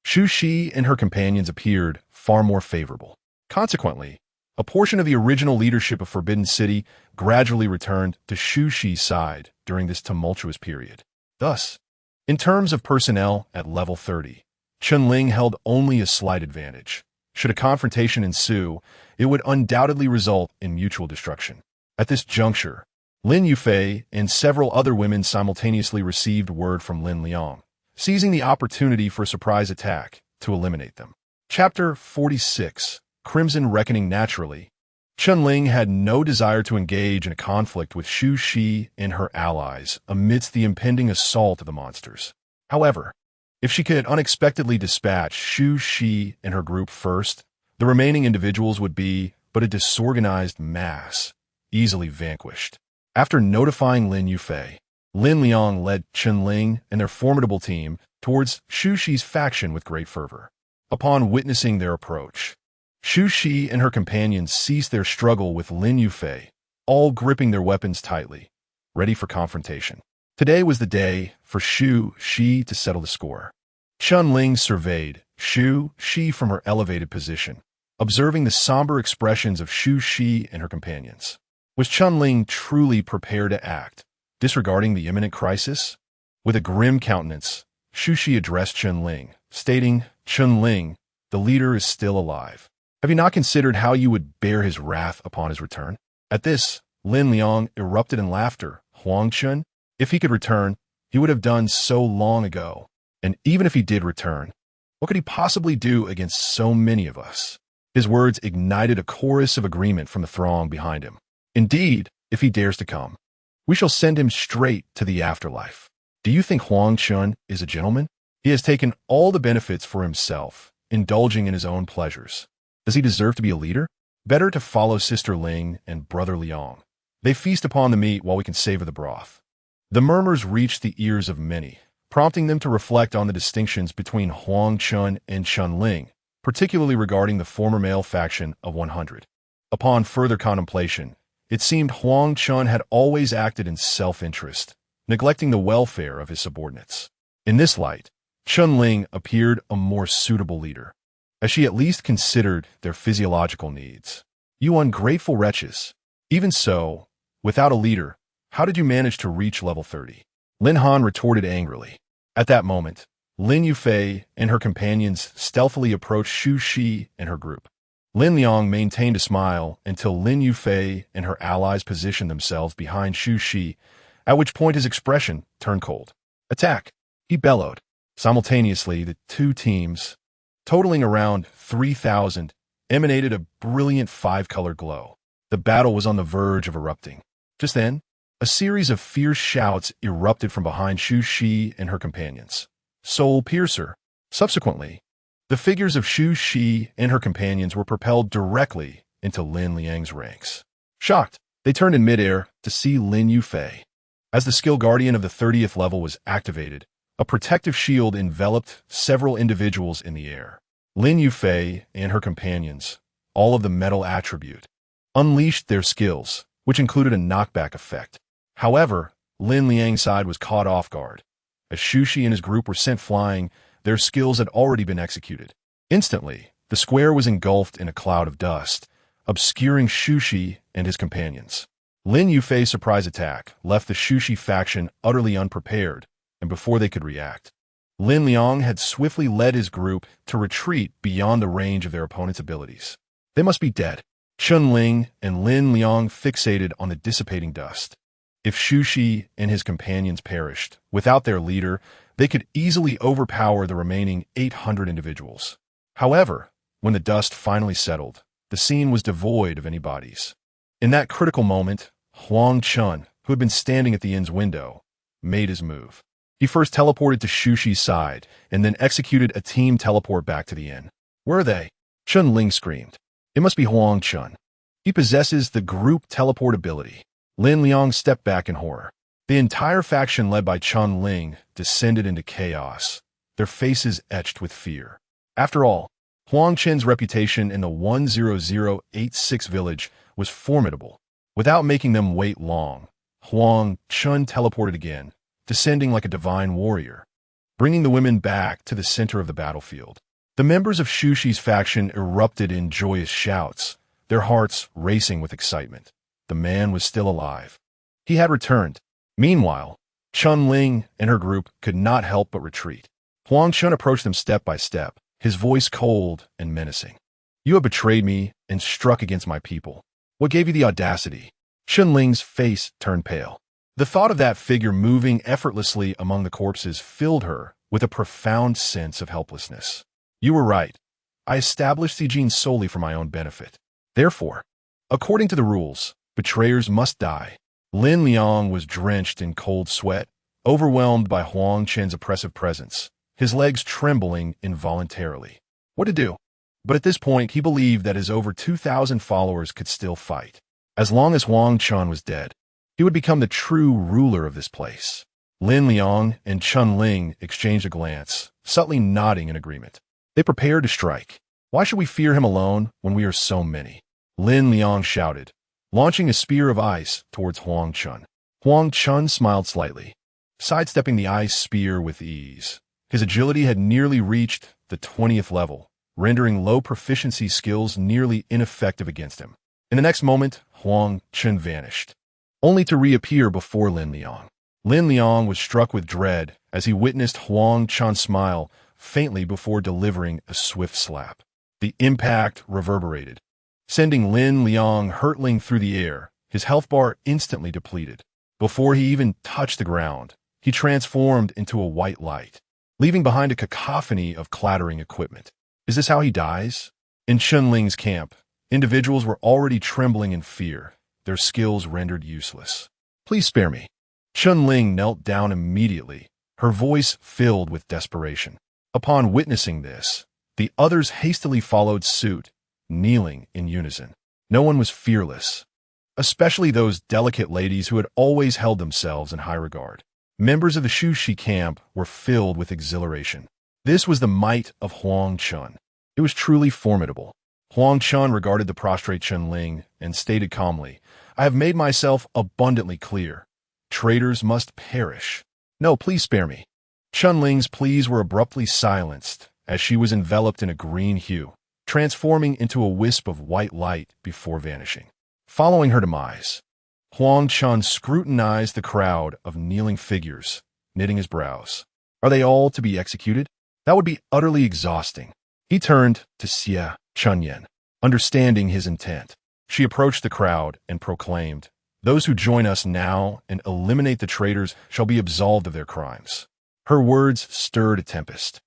Shu Shi and her companions appeared far more favorable. Consequently, a portion of the original leadership of Forbidden City gradually returned to Shu Shi's side during this tumultuous period. Thus, in terms of personnel at level 30, Chun-Ling held only a slight advantage. Should a confrontation ensue, it would undoubtedly result in mutual destruction. At this juncture, Lin Yufei and several other women simultaneously received word from Lin Liang, seizing the opportunity for a surprise attack to eliminate them. Chapter 46, Crimson Reckoning. Naturally, Chun-Ling had no desire to engage in a conflict with Shu Shi and her allies amidst the impending assault of the monsters. However, if she could unexpectedly dispatch Shu Shi and her group first, the remaining individuals would be but a disorganized mass, easily vanquished. After notifying Lin Yufei, Lin Liang led Chun-Ling and their formidable team towards Shu Shi's faction with great fervor. Upon witnessing their approach, Shu Shi and her companions ceased their struggle with Lin Yufei, all gripping their weapons tightly, ready for confrontation. Today was the day for Shu Shi to settle the score. Chun-Ling surveyed Shu Shi from her elevated position, observing the somber expressions of Shu Shi and her companions. Was Chun-Ling truly prepared to act, disregarding the imminent crisis? With a grim countenance, Shu Shi addressed Chun-Ling, stating, Chun-Ling, the leader is still alive. Have you not considered how you would bear his wrath upon his return? At this, Lin Liang erupted in laughter. Huang Chen, if he could return, he would have done so long ago. And even if he did return, what could he possibly do against so many of us? His words ignited a chorus of agreement from the throng behind him. Indeed, if he dares to come, we shall send him straight to the afterlife. Do you think Huang Chen is a gentleman? He has taken all the benefits for himself, indulging in his own pleasures. Does he deserve to be a leader? Better to follow Sister Ling and Brother Liang. They feast upon the meat while we can savor the broth. The murmurs reached the ears of many, prompting them to reflect on the distinctions between Huang Chen and Chen Ling, particularly regarding the former male faction of 100. Upon further contemplation, it seemed Huang Chen had always acted in self-interest, neglecting the welfare of his subordinates. In this light, Chen Ling appeared a more suitable leader, as she at least considered their physiological needs. You ungrateful wretches! Even so, without a leader, how did you manage to reach level 30? Lin Han retorted angrily. At that moment, Lin Yufei and her companions stealthily approached Xu Shi and her group. Lin Liang maintained a smile until Lin Yufei and her allies positioned themselves behind Xu Shi, at which point his expression turned cold. Attack! He bellowed. Simultaneously, the two teams, totaling around 3,000, emanated a brilliant five-color glow. The battle was on the verge of erupting. Just then, a series of fierce shouts erupted from behind Xu Shi and her companions. Soul Piercer! Subsequently, the figures of Xu Shi and her companions were propelled directly into Lin Liang's ranks. Shocked, they turned in midair to see Lin Yufei. As the skill guardian of the 30th level was activated, a protective shield enveloped several individuals in the air. Lin Yufei and her companions, all of the metal attribute, unleashed their skills, which included a knockback effect. However, Lin Liang's side was caught off guard. As Xu Shi and his group were sent flying, their skills had already been executed. Instantly, the square was engulfed in a cloud of dust, obscuring Xu Shi and his companions. Lin Yufei's surprise attack left the Xu Shi faction utterly unprepared, and before they could react, Lin Liang had swiftly led his group to retreat beyond the range of their opponent's abilities. They must be dead. Chen Ling and Lin Liang fixated on the dissipating dust. If Xu Shi and his companions perished, without their leader, they could easily overpower the remaining 800 individuals. However, when the dust finally settled, the scene was devoid of any bodies. In that critical moment, Huang Chen, who had been standing at the inn's window, made his move. He first teleported to Xu Shi's side, and then executed a team teleport back to the inn. Where are they? Chen Ling screamed. It must be Huang Chen. He possesses the group teleport ability. Lin Liang stepped back in horror. The entire faction led by Chen Ling descended into chaos, their faces etched with fear. After all, Huang Chen's reputation in the 10086 village was formidable. Without making them wait long, Huang Chen teleported again, descending like a divine warrior, bringing the women back to the center of the battlefield. The members of Xu Shi's faction erupted in joyous shouts, their hearts racing with excitement. The man was still alive. He had returned. Meanwhile, Chen Ling and her group could not help but retreat. Huang Chen approached them step by step, his voice cold and menacing. You have betrayed me and struck against my people. What gave you the audacity? Chen Ling's face turned pale. The thought of that figure moving effortlessly among the corpses filled her with a profound sense of helplessness. You were right. I established Xijin solely for my own benefit. Therefore, according to the rules, betrayers must die. Lin Liang was drenched in cold sweat, overwhelmed by Huang Chen's oppressive presence, his legs trembling involuntarily. What to do? But at this point, he believed that his over 2,000 followers could still fight. As long as Huang Chen was dead, he would become the true ruler of this place. Lin Liang and Chen Ling exchanged a glance, subtly nodding in agreement. They prepared to strike. Why should we fear him alone when we are so many? Lin Liang shouted, launching a spear of ice towards Huang Chen. Huang Chen smiled slightly, sidestepping the ice spear with ease. His agility had nearly reached the 20th level, rendering low proficiency skills nearly ineffective against him. In the next moment, Huang Chen vanished, only to reappear before Lin Liang. Lin Liang was struck with dread as he witnessed Huang Chen smile faintly before delivering a swift slap. The impact reverberated, sending Lin Liang hurtling through the air, his health bar instantly depleted. Before he even touched the ground, he transformed into a white light, leaving behind a cacophony of clattering equipment. Is this how he dies? In Chunling's camp, individuals were already trembling in fear, their skills rendered useless. Please spare me. Chunling knelt down immediately, her voice filled with desperation. Upon witnessing this, the others hastily followed suit, kneeling in unison. No one was fearless, especially those delicate ladies who had always held themselves in high regard. Members of the Shushi camp were filled with exhilaration. This was the might of Huang Chen. It was truly formidable. Huang Chen regarded the prostrate Chunling and stated calmly, I have made myself abundantly clear. Traitors must perish. No, please spare me. Chunling's pleas were abruptly silenced as she was enveloped in a green hue, transforming into a wisp of white light before vanishing. Following her demise, Huang Chen scrutinized the crowd of kneeling figures, knitting his brows. Are they all to be executed? That would be utterly exhausting. He turned to Xie Chunyan, understanding his intent. She approached the crowd and proclaimed, Those who join us now and eliminate the traitors shall be absolved of their crimes. Her words stirred a tempest,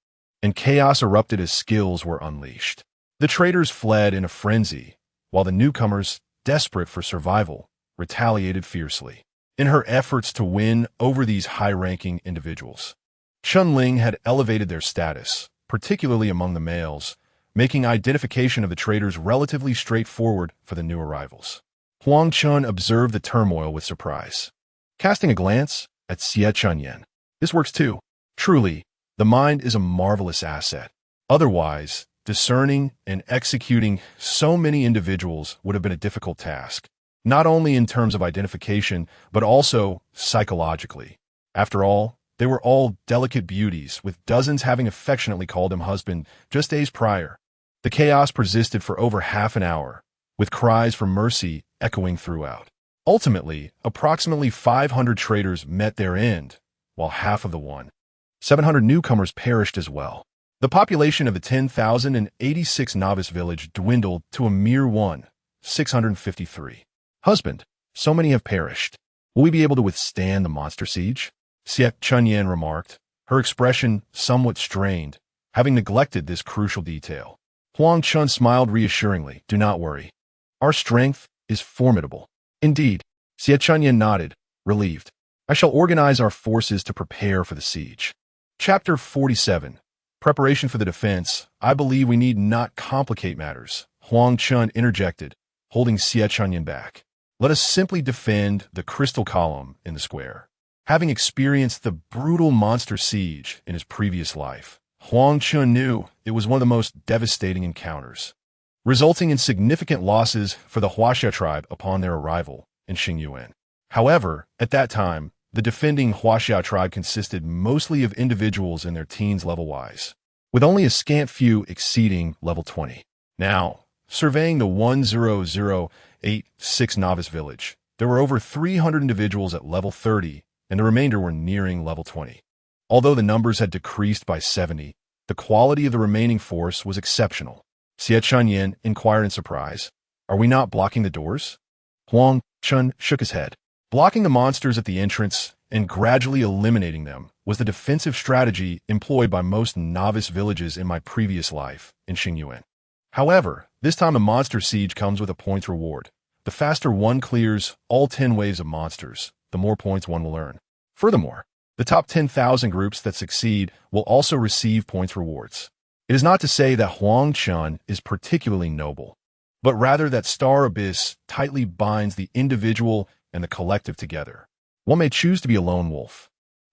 and chaos erupted as skills were unleashed. The traitors fled in a frenzy, while the newcomers, desperate for survival, retaliated fiercely. In her efforts to win over these high-ranking individuals, Chunling had elevated their status, particularly among the males, making identification of the traitors relatively straightforward for the new arrivals. Huang Chen observed the turmoil with surprise, casting a glance at Xie Chunyan. This works too. Truly, the mind is a marvelous asset. Otherwise, discerning and executing so many individuals would have been a difficult task, not only in terms of identification, but also psychologically. After all, they were all delicate beauties, with dozens having affectionately called him husband just days prior. The chaos persisted for over half an hour, with cries for mercy echoing throughout. Ultimately, approximately 500 traitors met their end, while half of the 700 newcomers perished as well. The population of the 10,086 novice village dwindled to a mere 653. Husband, so many have perished. Will we be able to withstand the monster siege? Xie Chunyan remarked, her expression somewhat strained, having neglected this crucial detail. Huang Chen smiled reassuringly. Do not worry. Our strength is formidable. Indeed, Xie Chunyan nodded, relieved. I shall organize our forces to prepare for the siege. Chapter 47. Preparation for the defense. I believe we need not complicate matters. Huang Chen interjected, holding Xie Chunyan back. Let us simply defend the crystal column in the square. Having experienced the brutal monster siege in his previous life, Huang Chen knew it was one of the most devastating encounters, resulting in significant losses for the Huaxia tribe upon their arrival in Xingyuan. However, at that time, the defending Huaxia tribe consisted mostly of individuals in their teens level-wise, with only a scant few exceeding level 20. Now, surveying the 10086 novice village, there were over 300 individuals at level 30, and the remainder were nearing level 20. Although the numbers had decreased by 70, the quality of the remaining force was exceptional. Xie Chunyan inquired in surprise, Are we not blocking the doors? Huang Chen shook his head. Blocking the monsters at the entrance and gradually eliminating them was the defensive strategy employed by most novice villages in my previous life in Xingyuan. However, this time a monster siege comes with a points reward. The faster one clears all 10 waves of monsters, the more points one will earn. Furthermore, the top 10,000 groups that succeed will also receive points rewards. It is not to say that Huang Chen is particularly noble, but rather that Star Abyss tightly binds the individual and the collective together. One may choose to be a lone wolf,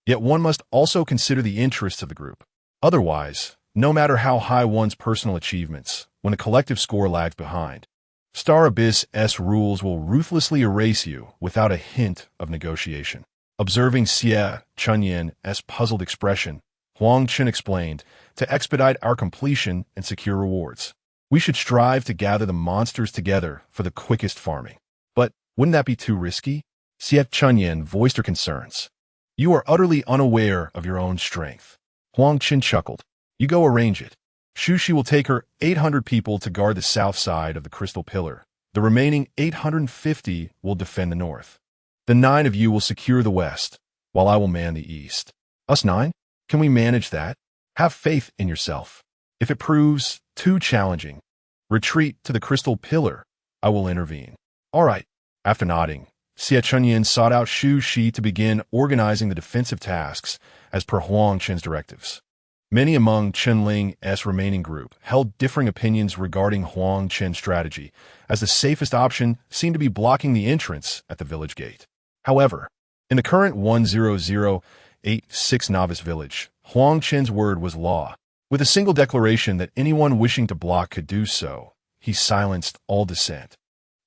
yet one must also consider the interests of the group. Otherwise, no matter how high one's personal achievements, when the collective score lags behind, Star Abyss's rules will ruthlessly erase you without a hint of negotiation. Observing Xie Chunyan's puzzled expression, Huang Chen explained, to expedite our completion and secure rewards, we should strive to gather the monsters together for the quickest farming. But wouldn't that be too risky? Xie Chunyan voiced her concerns. You are utterly unaware of your own strength. Huang Chen chuckled. You go arrange it. Shu Shi will take her 800 people to guard the south side of the crystal pillar. The remaining 850 will defend the north. The 9 of you will secure the west, while I will man the east. Us 9? Can we manage that? Have faith in yourself. If it proves too challenging, retreat to the crystal pillar. I will intervene. All right. After nodding, Xie Chunyin sought out Shu Shi to begin organizing the defensive tasks as per Huang Chen's directives. Many among Chen Ling's remaining group held differing opinions regarding Huang Chen's strategy, as the safest option seemed to be blocking the entrance at the village gate. However, in the current 10086 novice village, Huang Chen's word was law. With a single declaration that anyone wishing to block could do so, he silenced all dissent.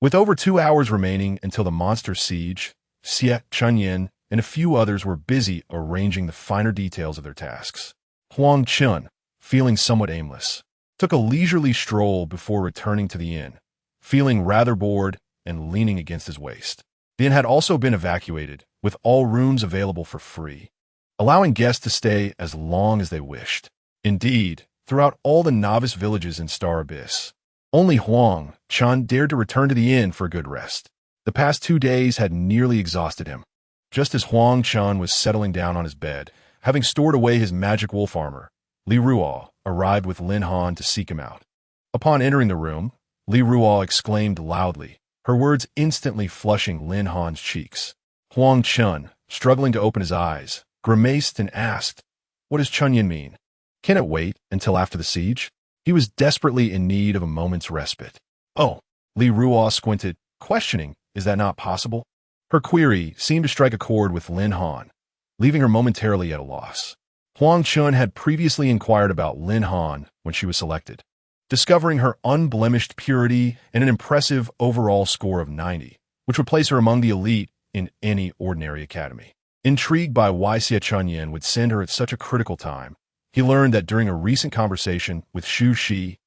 With over 2 hours remaining until the monster siege, Xie Chunyin and a few others were busy arranging the finer details of their tasks. Huang Chen, feeling somewhat aimless, took a leisurely stroll before returning to the inn, feeling rather bored and leaning against his waist. The inn had also been evacuated, with all rooms available for free, allowing guests to stay as long as they wished. Indeed, throughout all the novice villages in Star Abyss, only Huang Chen dared to return to the inn for a good rest. The past 2 days had nearly exhausted him. Just as Huang Chen was settling down on his bed, having stored away his magic wolf armor, Li Ruo arrived with Lin Han to seek him out. Upon entering the room, Li Ruo exclaimed loudly, her words instantly flushing Lin Han's cheeks. Huang Chen, struggling to open his eyes, grimaced and asked, "What does Chunyin mean? Can it wait until after the siege?" He was desperately in need of a moment's respite. "Oh," Li Ruo squinted, questioning, "is that not possible?" Her query seemed to strike a chord with Lin Han, leaving her momentarily at a loss. Huang Chen had previously inquired about Lin Han when she was selected, discovering her unblemished purity and an impressive overall score of 90, which would place her among the elite in any ordinary academy. Intrigued by why Xie Chunyin would send her at such a critical time, he learned that during a recent conversation with Shu Shi,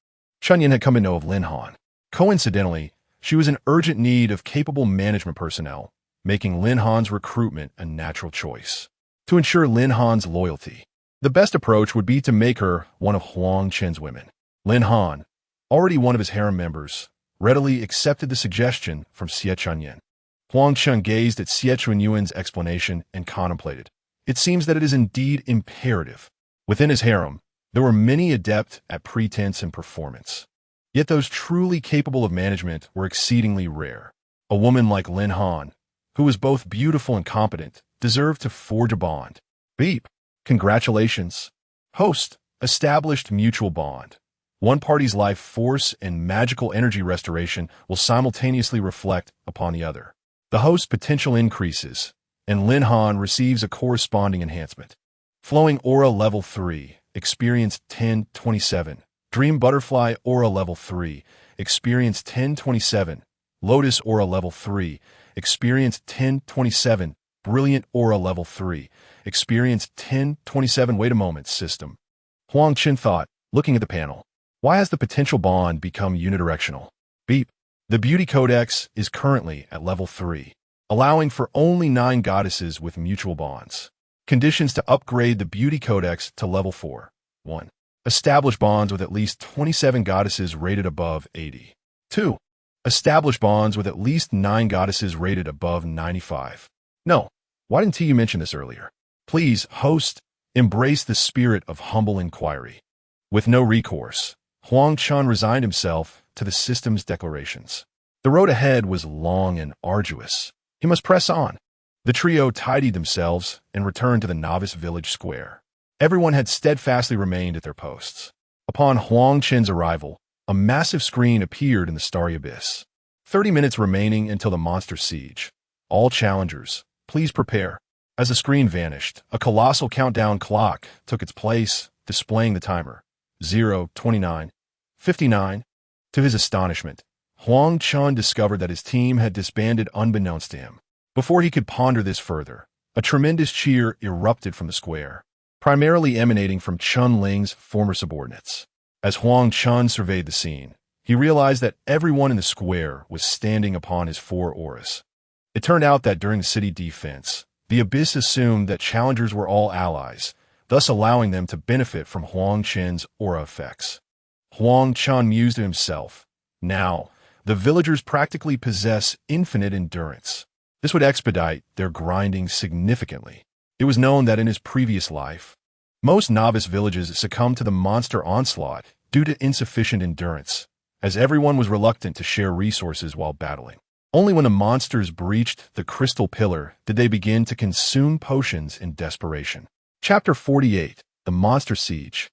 Chunyin had come to know of Lin Han. Coincidentally, she was in urgent need of capable management personnel, making Lin Han's recruitment a natural choice. To ensure Lin Han's loyalty, the best approach would be to make her one of Huang Chen's women. Lin Han, already one of his harem members, readily accepted the suggestion from Xie Chunyin. Huang Chen gazed at Xie Chunyuan's explanation and contemplated. It seems that it is indeed imperative. Within his harem, there were many adept at pretense and performance. Yet those truly capable of management were exceedingly rare. A woman like Lin Han, who was both beautiful and competent, deserved to forge a bond. Beep. Congratulations. Host, established mutual bond. One party's life force and magical energy restoration will simultaneously reflect upon the other. The host's potential increases, and Lin Han receives a corresponding enhancement. Flowing Aura Level 3, Experience 1027. Dream Butterfly Aura Level 3, Experience 1027. Lotus Aura Level 3, Experience 1027. Brilliant Aura Level 3, Experience 1027. Wait a moment, system. Huang Chen thought, looking at the panel. Why has the potential bond become unidirectional? Beep. The Beauty Codex is currently at Level 3, allowing for only 9 goddesses with mutual bonds. Conditions to upgrade the Beauty Codex to Level 4. 1. Establish bonds with at least 27 goddesses rated above 80. 2. Establish bonds with at least 9 goddesses rated above 95. No, why didn't you mention this earlier? Please, host, embrace the spirit of humble inquiry. With no recourse, Huang Chen resigned himself to the system's declarations. The road ahead was long and arduous. He must press on. The trio tidied themselves and returned to the novice village square. Everyone had steadfastly remained at their posts. Upon Huang Chen's arrival, a massive screen appeared in the starry abyss. 30 minutes remaining until the monster siege. All challengers, please prepare. As the screen vanished, a colossal countdown clock took its place, displaying the timer. 0, 29, 59. To his astonishment, Huang Chen discovered that his team had disbanded unbeknownst to him. Before he could ponder this further, a tremendous cheer erupted from the square, primarily emanating from Chun Ling's former subordinates. As Huang Chen surveyed the scene, he realized that everyone in the square was standing upon his 4 auras. It turned out that during the city defense, the Abyss assumed that challengers were all allies, thus allowing them to benefit from Huang Chen's aura effects. Huang Chen mused to himself. Now, the villagers practically possess infinite endurance. This would expedite their grinding significantly. It was known that in his previous life, most novice villages succumbed to the monster onslaught due to insufficient endurance, as everyone was reluctant to share resources while battling. Only when the monsters breached the crystal pillar did they begin to consume potions in desperation. Chapter 48. The Monster Siege.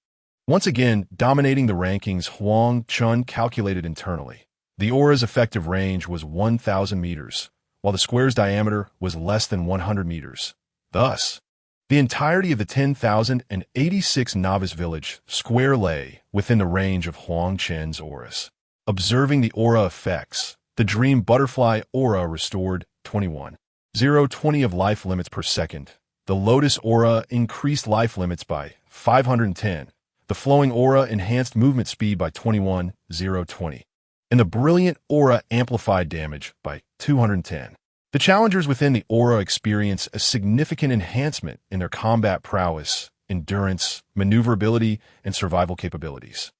Once again, dominating the rankings, Huang Chen calculated internally. The aura's effective range was 1,000 meters, while the square's diameter was less than 100 meters. Thus, the entirety of the 10,086 novice village square lay within the range of Huang Chen's auras. Observing the aura effects, the dream butterfly aura restored 21,020 of life limits per second. The lotus aura increased life limits by 510. The flowing aura enhanced movement speed by 21,020. And the brilliant aura amplified damage by 210. The challengers within the aura experience a significant enhancement in their combat prowess, endurance, maneuverability, and survival capabilities.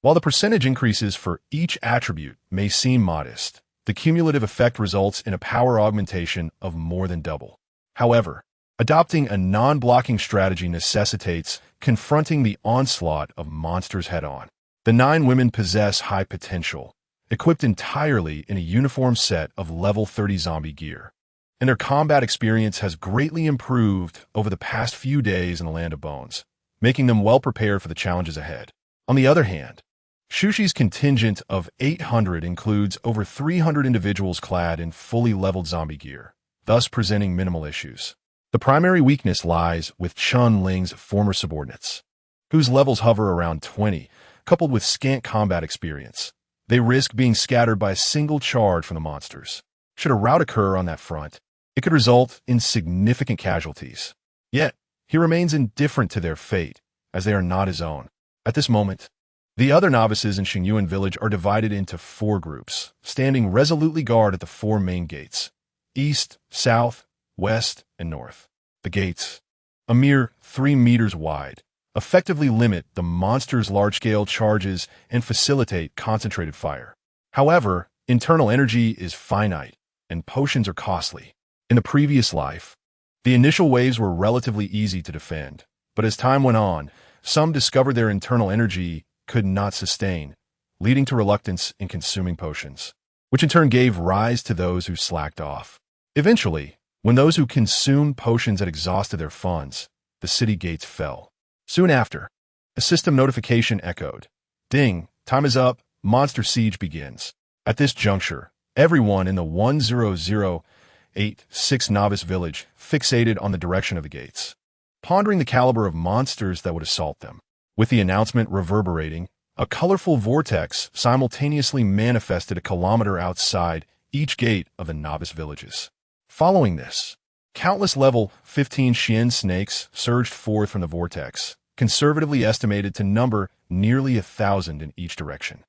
While the percentage increases for each attribute may seem modest, the cumulative effect results in a power augmentation of more than double. However, adopting a non-blocking strategy necessitates confronting the onslaught of monsters head-on. The 9 women possess high potential, equipped entirely in a uniform set of level 30 zombie gear, and their combat experience has greatly improved over the past few days in the Land of Bones, making them well prepared for the challenges ahead. On the other hand, Shushi's contingent of 800 includes over 300 individuals clad in fully leveled zombie gear, thus presenting minimal issues. The primary weakness lies with Chun Ling's former subordinates, whose levels hover around 20, coupled with scant combat experience. They risk being scattered by a single charge from the monsters. Should a rout occur on that front, it could result in significant casualties. Yet, he remains indifferent to their fate, as they are not his own. At this moment, the other novices in Xingyuan village are divided into 4 groups, standing resolutely guard at the 4 main gates: east, south, west, and north. The gates, a mere 3 meters wide, effectively limit the monster's large-scale charges and facilitate concentrated fire. However, internal energy is finite, and potions are costly. In the previous life, the initial waves were relatively easy to defend, but as time went on, some discovered their internal energy could not sustain, leading to reluctance in consuming potions, which in turn gave rise to those who slacked off. Eventually, when those who consumed potions had exhausted their funds, the city gates fell. Soon after, a system notification echoed. Ding, time is up, monster siege begins. At this juncture, everyone in the 10086 novice village fixated on the direction of the gates, pondering the caliber of monsters that would assault them. With the announcement reverberating, a colorful vortex simultaneously manifested a kilometer outside each gate of the novice villages. Following this, countless level 15 Xian snakes surged forth from the vortex, conservatively estimated to number nearly 1,000 in each direction.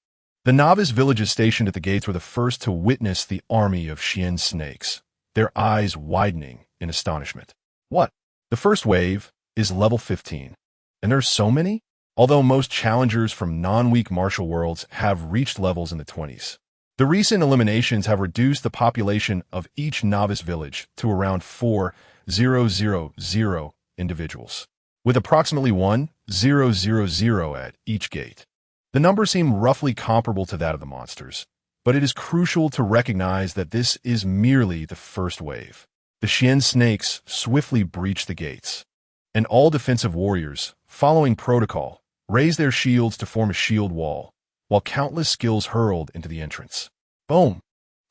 The novice villages stationed at the gates were the first to witness the army of Xian snakes, their eyes widening in astonishment. What? The first wave is level 15. And there's so many? Although most challengers from non-weak martial worlds have reached levels in the 20s. The recent eliminations have reduced the population of each novice village to around 4,000 individuals, with approximately 1,000 at each gate. The numbers seem roughly comparable to that of the monsters, but it is crucial to recognize that this is merely the first wave. The Xian snakes swiftly breach the gates, and all defensive warriors, following protocol, raise their shields to form a shield wall, while countless skills hurled into the entrance. Boom!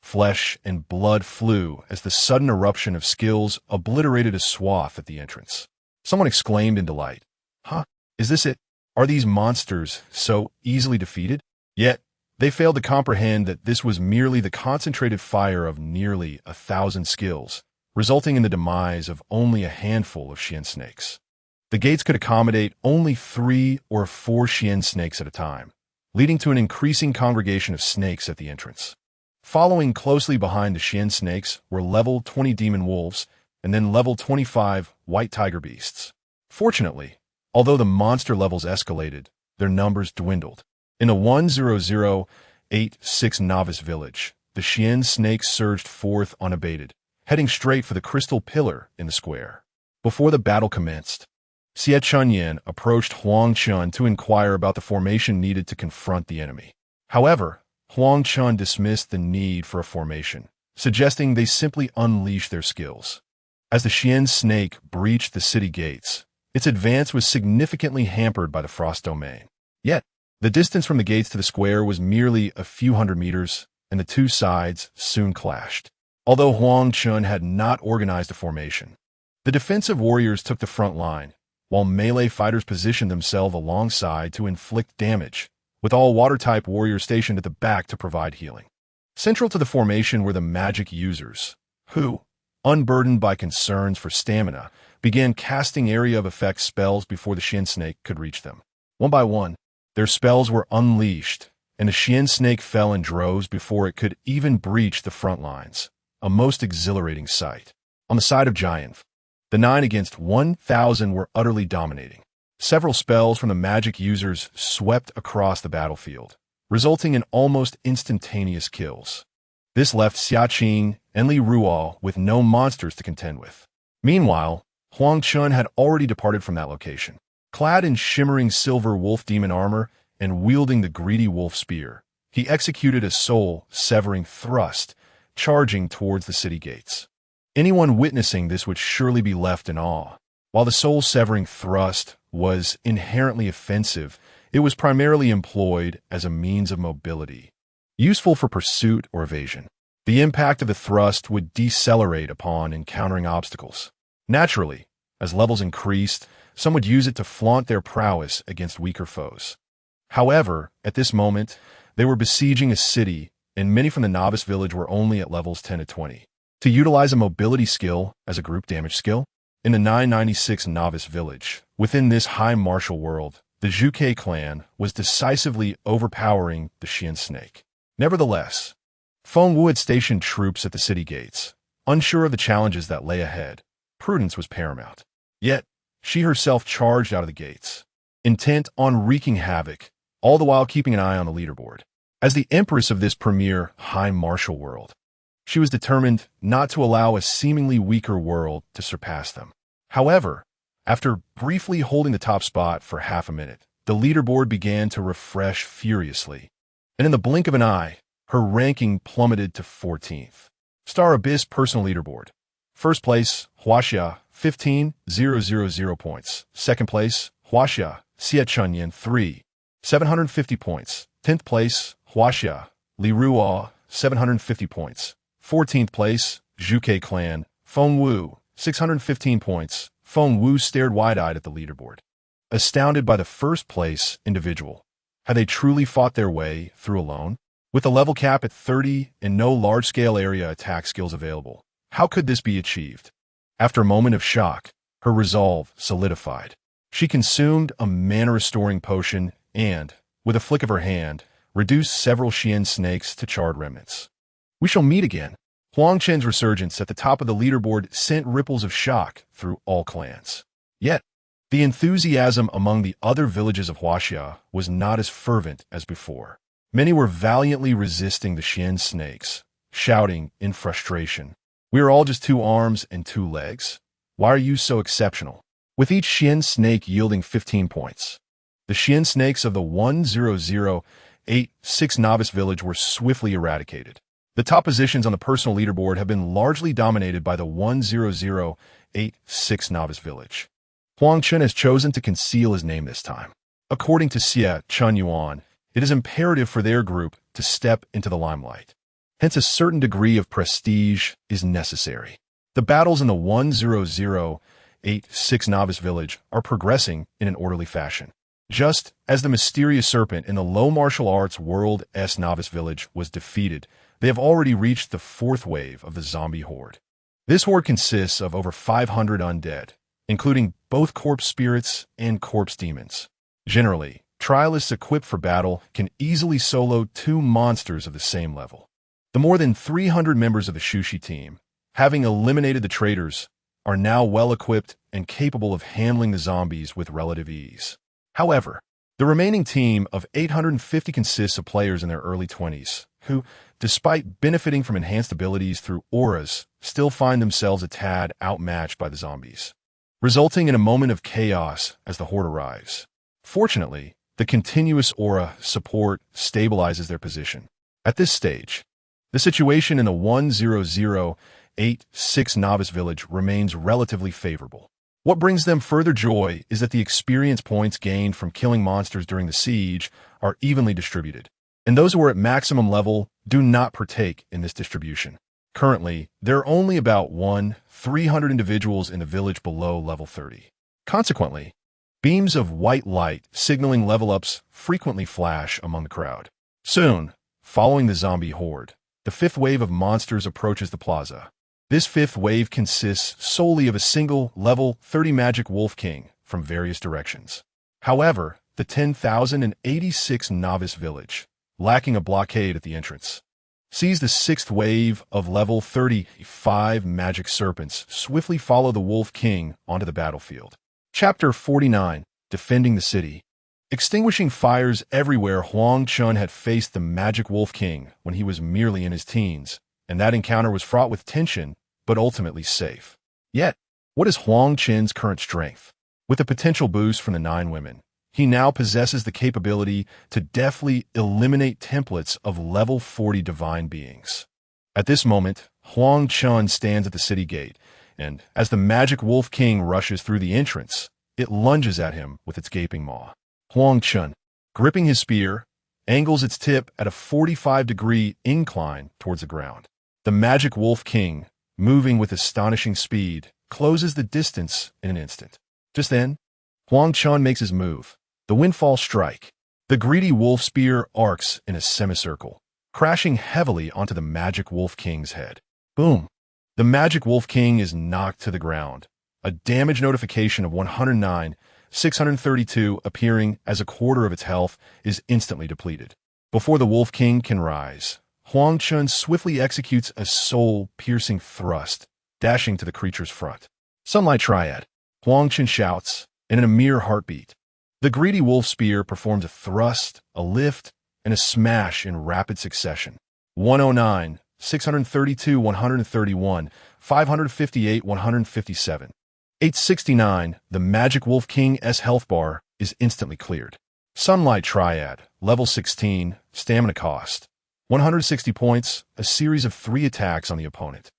Flesh and blood flew as the sudden eruption of skills obliterated a swath at the entrance. Someone exclaimed in delight. Huh? Is this it? Are these monsters so easily defeated? Yet, they failed to comprehend that this was merely the concentrated fire of nearly 1,000 skills, resulting in the demise of only a handful of Xian snakes. The gates could accommodate only 3 or 4 Xian snakes at a time, leading to an increasing congregation of snakes at the entrance. Following closely behind the Xian snakes were level 20 demon wolves and then level 25 white tiger beasts. Fortunately, although the monster levels escalated, their numbers dwindled. In the 10086 novice village, the Xian snakes surged forth unabated, heading straight for the crystal pillar in the square. Before the battle commenced, Xie Chunyan approached Huang Chen to inquire about the formation needed to confront the enemy. However, Huang Chen dismissed the need for a formation, suggesting they simply unleash their skills. As the Xian snake breached the city gates, its advance was significantly hampered by the frost domain. Yet, the distance from the gates to the square was merely a few hundred meters, and the two sides soon clashed. Although Huang Chen had not organized a formation, the defensive warriors took the front line, while melee fighters positioned themselves alongside to inflict damage, with all water-type warriors stationed at the back to provide healing. Central to the formation were the magic users, who, unburdened by concerns for stamina, began casting area of effect spells before the Xian snake could reach them. One by one, their spells were unleashed, and the Xian snake fell in droves before it could even breach the front lines, a most exhilarating sight. On the side of Giant, the 9 against 1,000 were utterly dominating. Several spells from the magic users swept across the battlefield, resulting in almost instantaneous kills. This left Xiaqing and Li Ruo with no monsters to contend with. Meanwhile, Huang Chen had already departed from that location. Clad in shimmering silver wolf demon armor and wielding the greedy wolf spear, he executed a soul-severing thrust, charging towards the city gates. Anyone witnessing this would surely be left in awe. While the soul-severing thrust was inherently offensive, it was primarily employed as a means of mobility, useful for pursuit or evasion. The impact of the thrust would decelerate upon encountering obstacles. Naturally, as levels increased, some would use it to flaunt their prowess against weaker foes. However, at this moment, they were besieging a city, and many from the novice village were only at levels 10 to 20. To utilize a mobility skill as a group damage skill? In the 996 novice village, within this high martial world, the Zhuke clan was decisively overpowering the Xian snake. Nevertheless, Feng Wu had stationed troops at the city gates, unsure of the challenges that lay ahead. Prudence was paramount. Yet, she herself charged out of the gates, intent on wreaking havoc, all the while keeping an eye on the leaderboard. As the empress of this premier high martial world, she was determined not to allow a seemingly weaker world to surpass them. However, after briefly holding the top spot for half a minute, the leaderboard began to refresh furiously, and in the blink of an eye, her ranking plummeted to 14th. Star Abyss Personal Leaderboard. First place, Huaxia, 15,000 points. Second place, Huaxia, Xie Chunyan, 750 points. 10th place, Huaxia, Li Ruo, 750 points. 14th place, Zhuke Clan, Feng Wu, 615 points. Feng Wu stared wide-eyed at the leaderboard, astounded by the first-place individual. Had they truly fought their way through alone? With a level cap at 30 and no large-scale area attack skills available, how could this be achieved? After a moment of shock, her resolve solidified. She consumed a mana-restoring potion and, with a flick of her hand, reduced several Xian snakes to charred remnants. We shall meet again. Huang Chen's resurgence at the top of the leaderboard sent ripples of shock through all clans. Yet, the enthusiasm among the other villages of Huaxia was not as fervent as before. Many were valiantly resisting the Xian snakes, shouting in frustration, "We are all just 2 arms and 2 legs. Why are you so exceptional?" With each Xian snake yielding 15 points. The Xian snakes of the 10086 novice village were swiftly eradicated. The top positions on the personal leaderboard have been largely dominated by the 10086 novice village. Huang Chen has chosen to conceal his name this time. According to Xie Chunyuan, it is imperative for their group to step into the limelight. Hence, a certain degree of prestige is necessary. The battles in the 10086 novice village are progressing in an orderly fashion. Just as the mysterious serpent in the low martial arts world S novice village was defeated, they have already reached the 4th wave of the zombie horde. This horde consists of over 500 undead, including both corpse spirits and corpse demons. Generally, trialists equipped for battle can easily solo 2 monsters of the same level. The more than 300 members of the Shushi team, having eliminated the traitors, are now well equipped and capable of handling the zombies with relative ease. However, The remaining team of 850 consists of players in their early 20s, who, despite benefiting from enhanced abilities through auras, still find themselves a tad outmatched by the zombies, resulting in a moment of chaos as the horde arrives. Fortunately, the continuous aura support stabilizes their position. At this stage, the situation in the 10086 novice village remains relatively favorable. What brings them further joy is that the experience points gained from killing monsters during the siege are evenly distributed, and those who are at maximum level do not partake in this distribution. Currently, there are only about 300 individuals in the village below level 30. Consequently, beams of white light signaling level-ups frequently flash among the crowd. Soon, following the zombie horde, the fifth wave of monsters approaches the plaza. This fifth wave consists solely of a single level 30 magic wolf king from various directions. However, the 10,086 novice village, lacking a blockade at the entrance, sees the sixth wave of level 35 magic serpents swiftly follow the wolf king onto the battlefield. Chapter 49, Defending the City. Extinguishing fires everywhere, Huang Chen had faced the magic wolf king when he was merely in his teens, and that encounter was fraught with tension, but ultimately safe. Yet, what is Huang Chen's current strength? With a potential boost from the 9 women, he now possesses the capability to deftly eliminate templates of level 40 divine beings. At this moment, Huang Chen stands at the city gate, and as the magic wolf king rushes through the entrance, it lunges at him with its gaping maw. Huang Chen, gripping his spear, angles its tip at a 45-degree incline towards the ground. The magic wolf king, moving with astonishing speed, closes the distance in an instant. Just then, Huang Chen makes his move, the windfall strike. The greedy wolf spear arcs in a semicircle, crashing heavily onto the magic wolf king's head. Boom! The magic wolf king is knocked to the ground, a damage notification of 109,632 appearing as a quarter of its health is instantly depleted. Before the wolf king can rise, Huang Chen swiftly executes a soul-piercing thrust, dashing to the creature's front. Sunlight Triad, Huang Chen shouts, and in a mere heartbeat, the greedy wolf spear performs a thrust, a lift, and a smash in rapid succession. 109, 632, 131, 558, 157. 869, the magic wolf king's health bar is instantly cleared. Sunlight Triad, level 16, stamina cost 160 points, a series of 3 attacks on the opponent.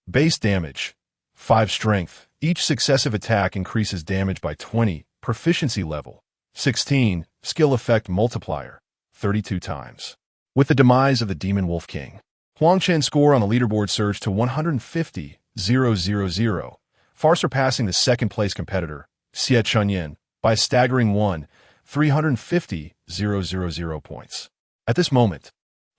Base damage, 5 strength. Each successive attack increases damage by 20, proficiency level. 16, skill effect multiplier, 32 times. With the demise of the Demon Wolf King, Huang Chen's score on the leaderboard surged to 150,000, far surpassing the second-place competitor, Xie Chunyan, by a staggering 350,000 points. At this moment,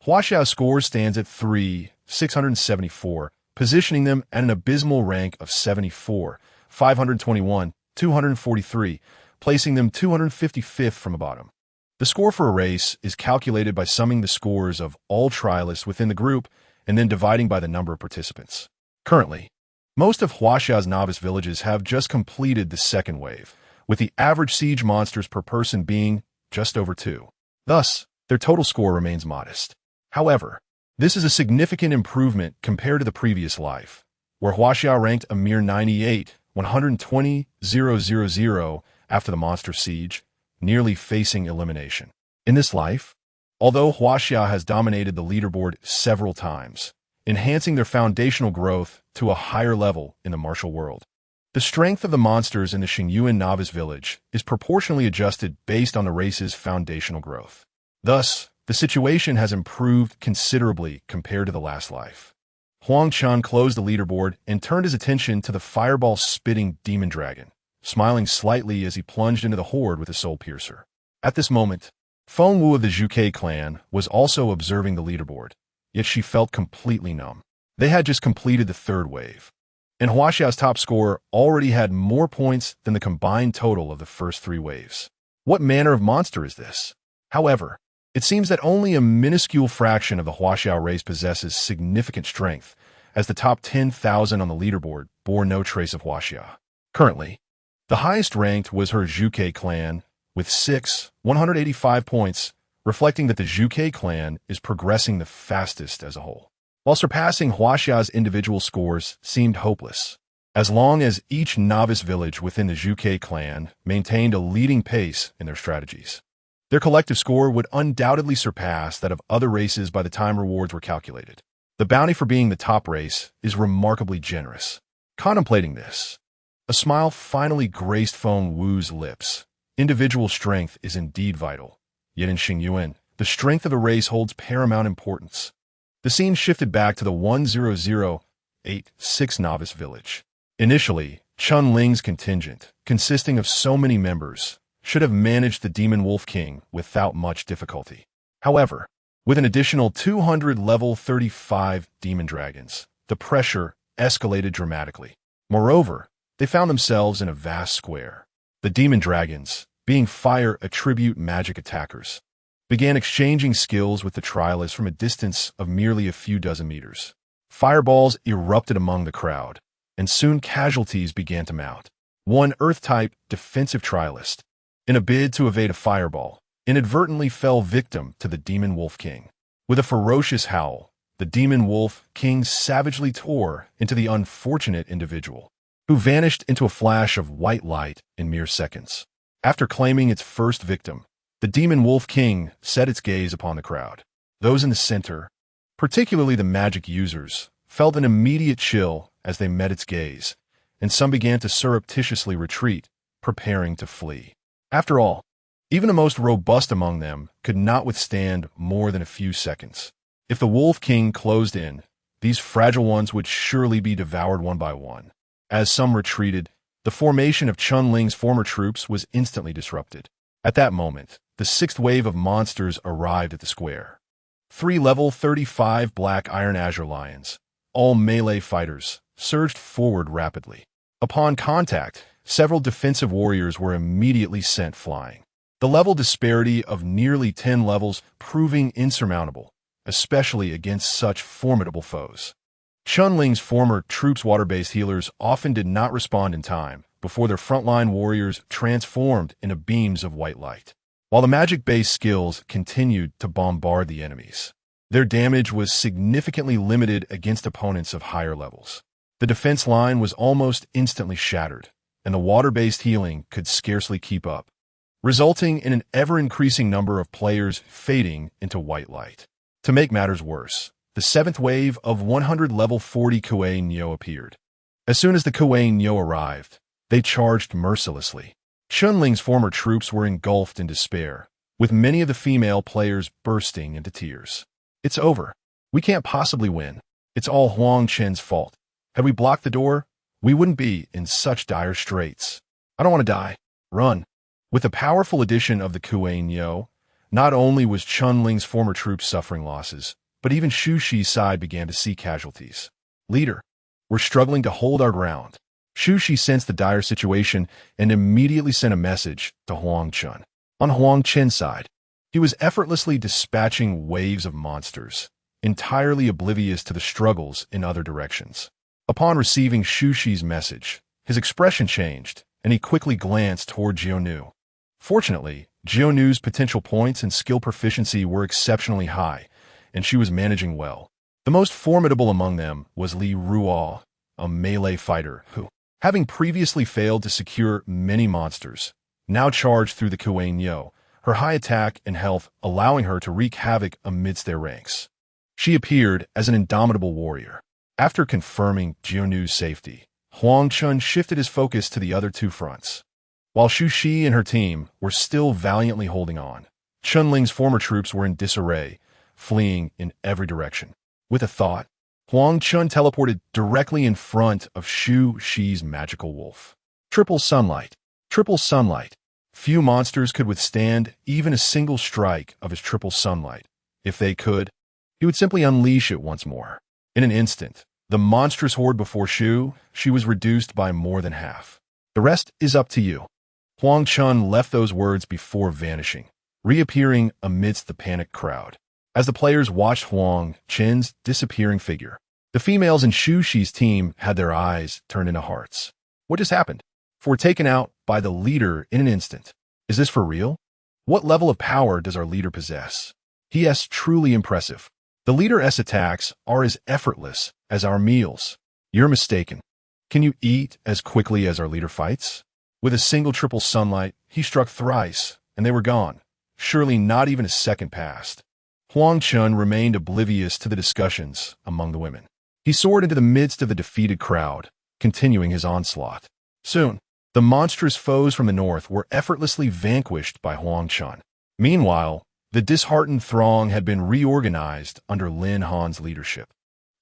Hua Xiao's score stands at 3,674, positioning them at an abysmal rank of 74, 521, 243, placing them 255th from the bottom. The score for a race is calculated by summing the scores of all trialists within the group and then dividing by the number of participants. Currently, most of Hua Xiao's novice villages have just completed the second wave, with the average siege monsters per person being just over 2. Thus, their total score remains modest. However, this is a significant improvement compared to the previous life, where Hua Xiao ranked a mere 98, 120,000 after the monster siege, nearly facing elimination. In this life, although Hua Xiao has dominated the leaderboard several times, enhancing their foundational growth to a higher level in the martial world, the strength of the monsters in the Xingyuan novice village is proportionally adjusted based on the race's foundational growth. Thus, the situation has improved considerably compared to the last life. Huang Chen closed the leaderboard and turned his attention to the fireball-spitting demon dragon, smiling slightly as he plunged into the horde with a soul piercer. At this moment, Feng Wu of the Zhuke clan was also observing the leaderboard, yet she felt completely numb. They had just completed the third wave, and Hua Xiao's top score already had more points than the combined total of the first 3 waves. What manner of monster is this? However, it seems that only a minuscule fraction of the Hua Xiao race possesses significant strength, as the top 10,000 on the leaderboard bore no trace of Hua Xiao. Currently, the highest ranked was her Zhuke clan, with 185 points, reflecting that the Zhuge clan is progressing the fastest as a whole. While surpassing Huaxia's individual scores seemed hopeless, as long as each novice village within the Zhuge clan maintained a leading pace in their strategies, their collective score would undoubtedly surpass that of other races by the time rewards were calculated. The bounty for being the top race is remarkably generous. Contemplating this, a smile finally graced Feng Wu's lips. Individual strength is indeed vital. Yet in Xingyuan, the strength of a race holds paramount importance. The scene shifted back to the 10,086 novice village. Initially, Chun Ling's contingent, consisting of so many members, should have managed the Demon Wolf King without much difficulty. However, with an additional 200 level 35 demon dragons, the pressure escalated dramatically. Moreover, they found themselves in a vast square. The demon dragons, being fire attribute magic attackers, began exchanging skills with the trialists from a distance of merely a few dozen meters. Fireballs erupted among the crowd, and soon casualties began to mount. One Earth-type defensive trialist, in a bid to evade a fireball, inadvertently fell victim to the Demon Wolf King. With a ferocious howl, the Demon Wolf King savagely tore into the unfortunate individual, who vanished into a flash of white light in mere seconds. After claiming its first victim, the Demon Wolf King set its gaze upon the crowd. Those in the center, particularly the magic users, felt an immediate chill as they met its gaze, and some began to surreptitiously retreat, preparing to flee. After all, even the most robust among them could not withstand more than a few seconds. If the Wolf King closed in, these fragile ones would surely be devoured one by one. As some retreated, the formation of Chun Ling's former troops was instantly disrupted. At that moment, the sixth wave of monsters arrived at the square. 3 level 35 black iron azure lions, all melee fighters, surged forward rapidly. Upon contact, several defensive warriors were immediately sent flying. The level disparity of nearly 10 levels proving insurmountable, especially against such formidable foes. Chun Ling's former troops' water-based healers often did not respond in time before their frontline warriors transformed into beams of white light. While the magic-based skills continued to bombard the enemies, their damage was significantly limited against opponents of higher levels. The defense line was almost instantly shattered, and the water-based healing could scarcely keep up, resulting in an ever-increasing number of players fading into white light. To make matters worse, the 7th wave of 100 level 40 Kuei Nyo appeared. As soon as the Kuei Nyo arrived, they charged mercilessly. Chun Ling's former troops were engulfed in despair, with many of the female players bursting into tears. "It's over. We can't possibly win. It's all Huang Chen's fault. Had we blocked the door, we wouldn't be in such dire straits. I don't want to die. Run." With the powerful addition of the Kuei Nyo, not only was Chun Ling's former troops suffering losses, but even Shu Shi's side began to see casualties. "Leader, we're struggling to hold our ground." Shu Shi sensed the dire situation and immediately sent a message to Huang Chen. On Huang Chen's side, he was effortlessly dispatching waves of monsters, entirely oblivious to the struggles in other directions. Upon receiving Shu Shi's message, his expression changed, and he quickly glanced toward Jionu. Fortunately, Jionu's potential points and skill proficiency were exceptionally high, and she was managing well. The most formidable among them was Li Ruo, a melee fighter who, having previously failed to secure many monsters, now charged through the Kuei Nyo, her high attack and health allowing her to wreak havoc amidst their ranks. She appeared as an indomitable warrior. After confirming Jionu's safety, Huang Chen shifted his focus to the other two fronts. While Shu Shi and her team were still valiantly holding on, Chun Ling's former troops were in disarray, fleeing in every direction. With a thought, Huang Chen teleported directly in front of Shu Shi's magical wolf. Triple sunlight. Triple sunlight. Few monsters could withstand even a single strike of his triple sunlight. If they could, he would simply unleash it once more. In an instant, the monstrous horde before Shu Shi was reduced by more than half. "The rest is up to you." Huang Chen left those words before vanishing, reappearing amidst the panicked crowd. As the players watched Huang Chen's disappearing figure, the females in Shu Shi's team had their eyes turned into hearts. What just happened? For taken out by the leader in an instant. Is this for real? What level of power does our leader possess? He is truly impressive. The leader's attacks are as effortless as our meals. You're mistaken. Can you eat as quickly as our leader fights? With a single triple sunlight, he struck thrice, and they were gone. Surely not even a second passed. Huang Chen remained oblivious to the discussions among the women. He soared into the midst of the defeated crowd, continuing his onslaught. Soon, the monstrous foes from the north were effortlessly vanquished by Huang Chen. Meanwhile, the disheartened throng had been reorganized under Lin Han's leadership.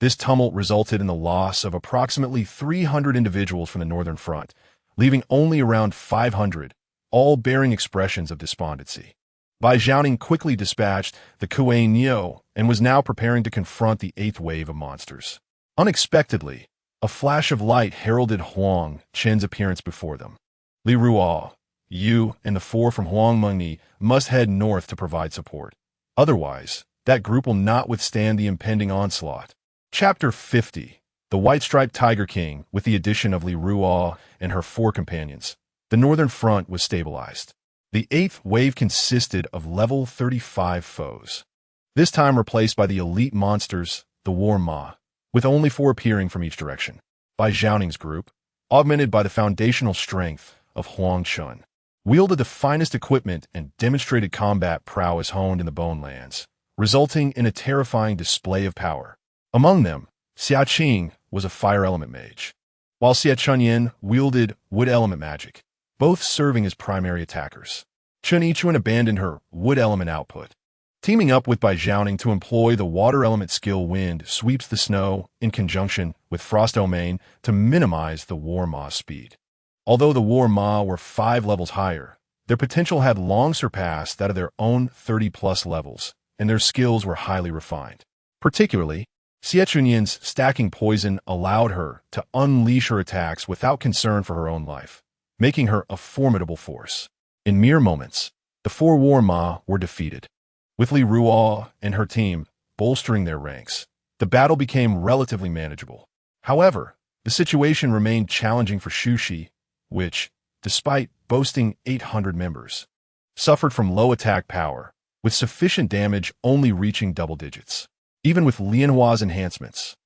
This tumult resulted in the loss of approximately 300 individuals from the northern front, leaving only around 500, all bearing expressions of despondency. Bai Zhaoning quickly dispatched the Kuei Niu and was now preparing to confront the eighth wave of monsters. Unexpectedly, a flash of light heralded Huang Chen's appearance before them. Li Ruo, you, and the four from Huang Mengni must head north to provide support. Otherwise, that group will not withstand the impending onslaught. Chapter 50. The White-Striped Tiger King, with the addition of Li Ruo and her four companions. The northern front was stabilized. The eighth wave consisted of level 35 foes, this time replaced by the elite monsters, the War Ma, with only 4 appearing from each direction. Bai Zhaoning's group, augmented by the foundational strength of Huang Chen, wielded the finest equipment and demonstrated combat prowess honed in the Bonelands, resulting in a terrifying display of power. Among them, Xia Qing was a fire element mage, while Xia Chunyin wielded wood element magic, both serving as primary attackers. Chen Yichuan abandoned her wood element output, teaming up with Bai Zhaoning to employ the water element skill Wind Sweeps the Snow in conjunction with Frost Domain to minimize the War Ma's speed. Although the War Ma were 5 levels higher, their potential had long surpassed that of their own 30-plus levels, and their skills were highly refined. Particularly, Xie Chunyin's stacking poison allowed her to unleash her attacks without concern for her own life, making her a formidable force. In mere moments, the 4 War Ma were defeated. With Li Ruo and her team bolstering their ranks, the battle became relatively manageable. However, the situation remained challenging for Shushi, which, despite boasting 800 members, suffered from low attack power, with sufficient damage only reaching double digits. Even with Lianhua's enhancements,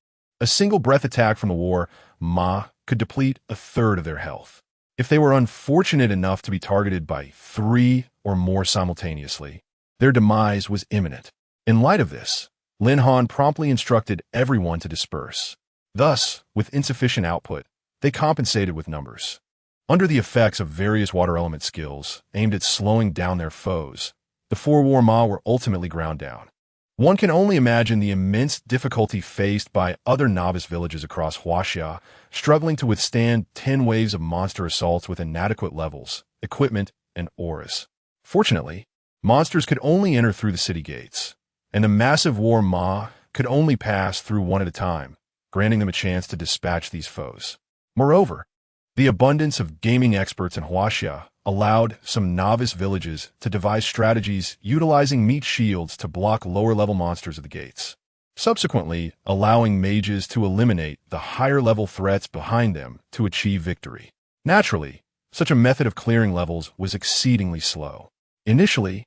a single breath attack from the War Ma could deplete a third of their health. If they were unfortunate enough to be targeted by 3 or more simultaneously, their demise was imminent. In light of this, Lin Han promptly instructed everyone to disperse. Thus, with insufficient output, they compensated with numbers. Under the effects of various water element skills aimed at slowing down their foes, the 4 War Ma were ultimately ground down. One can only imagine the immense difficulty faced by other novice villages across Huaxia, struggling to withstand 10 waves of monster assaults with inadequate levels, equipment, and auras. Fortunately, monsters could only enter through the city gates, and the massive War Ma could only pass through one at a time, granting them a chance to dispatch these foes. Moreover, the abundance of gaming experts in Huaxia allowed some novice villages to devise strategies utilizing meat shields to block lower-level monsters at the gates, subsequently allowing mages to eliminate the higher-level threats behind them to achieve victory. Naturally, such a method of clearing levels was exceedingly slow. Initially,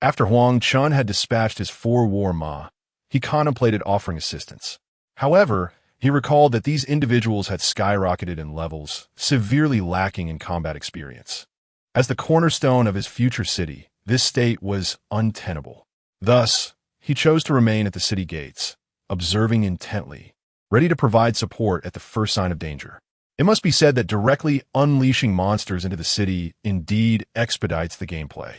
after Huang Chen had dispatched his 4 War Ma, he contemplated offering assistance. However, he recalled that these individuals had skyrocketed in levels, severely lacking in combat experience. As the cornerstone of his future city, this state was untenable. Thus, he chose to remain at the city gates, observing intently, ready to provide support at the first sign of danger. It must be said that directly unleashing monsters into the city indeed expedites the gameplay.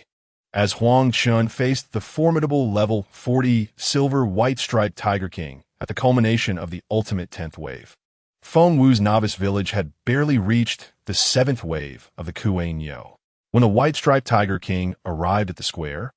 As Huang Chen faced the formidable level 40 silver white-striped Tiger King at the culmination of the ultimate 10th wave, Feng Wu's novice village had barely reached the 7th wave of the Kuei Niu. When the white-striped Tiger King arrived at the square,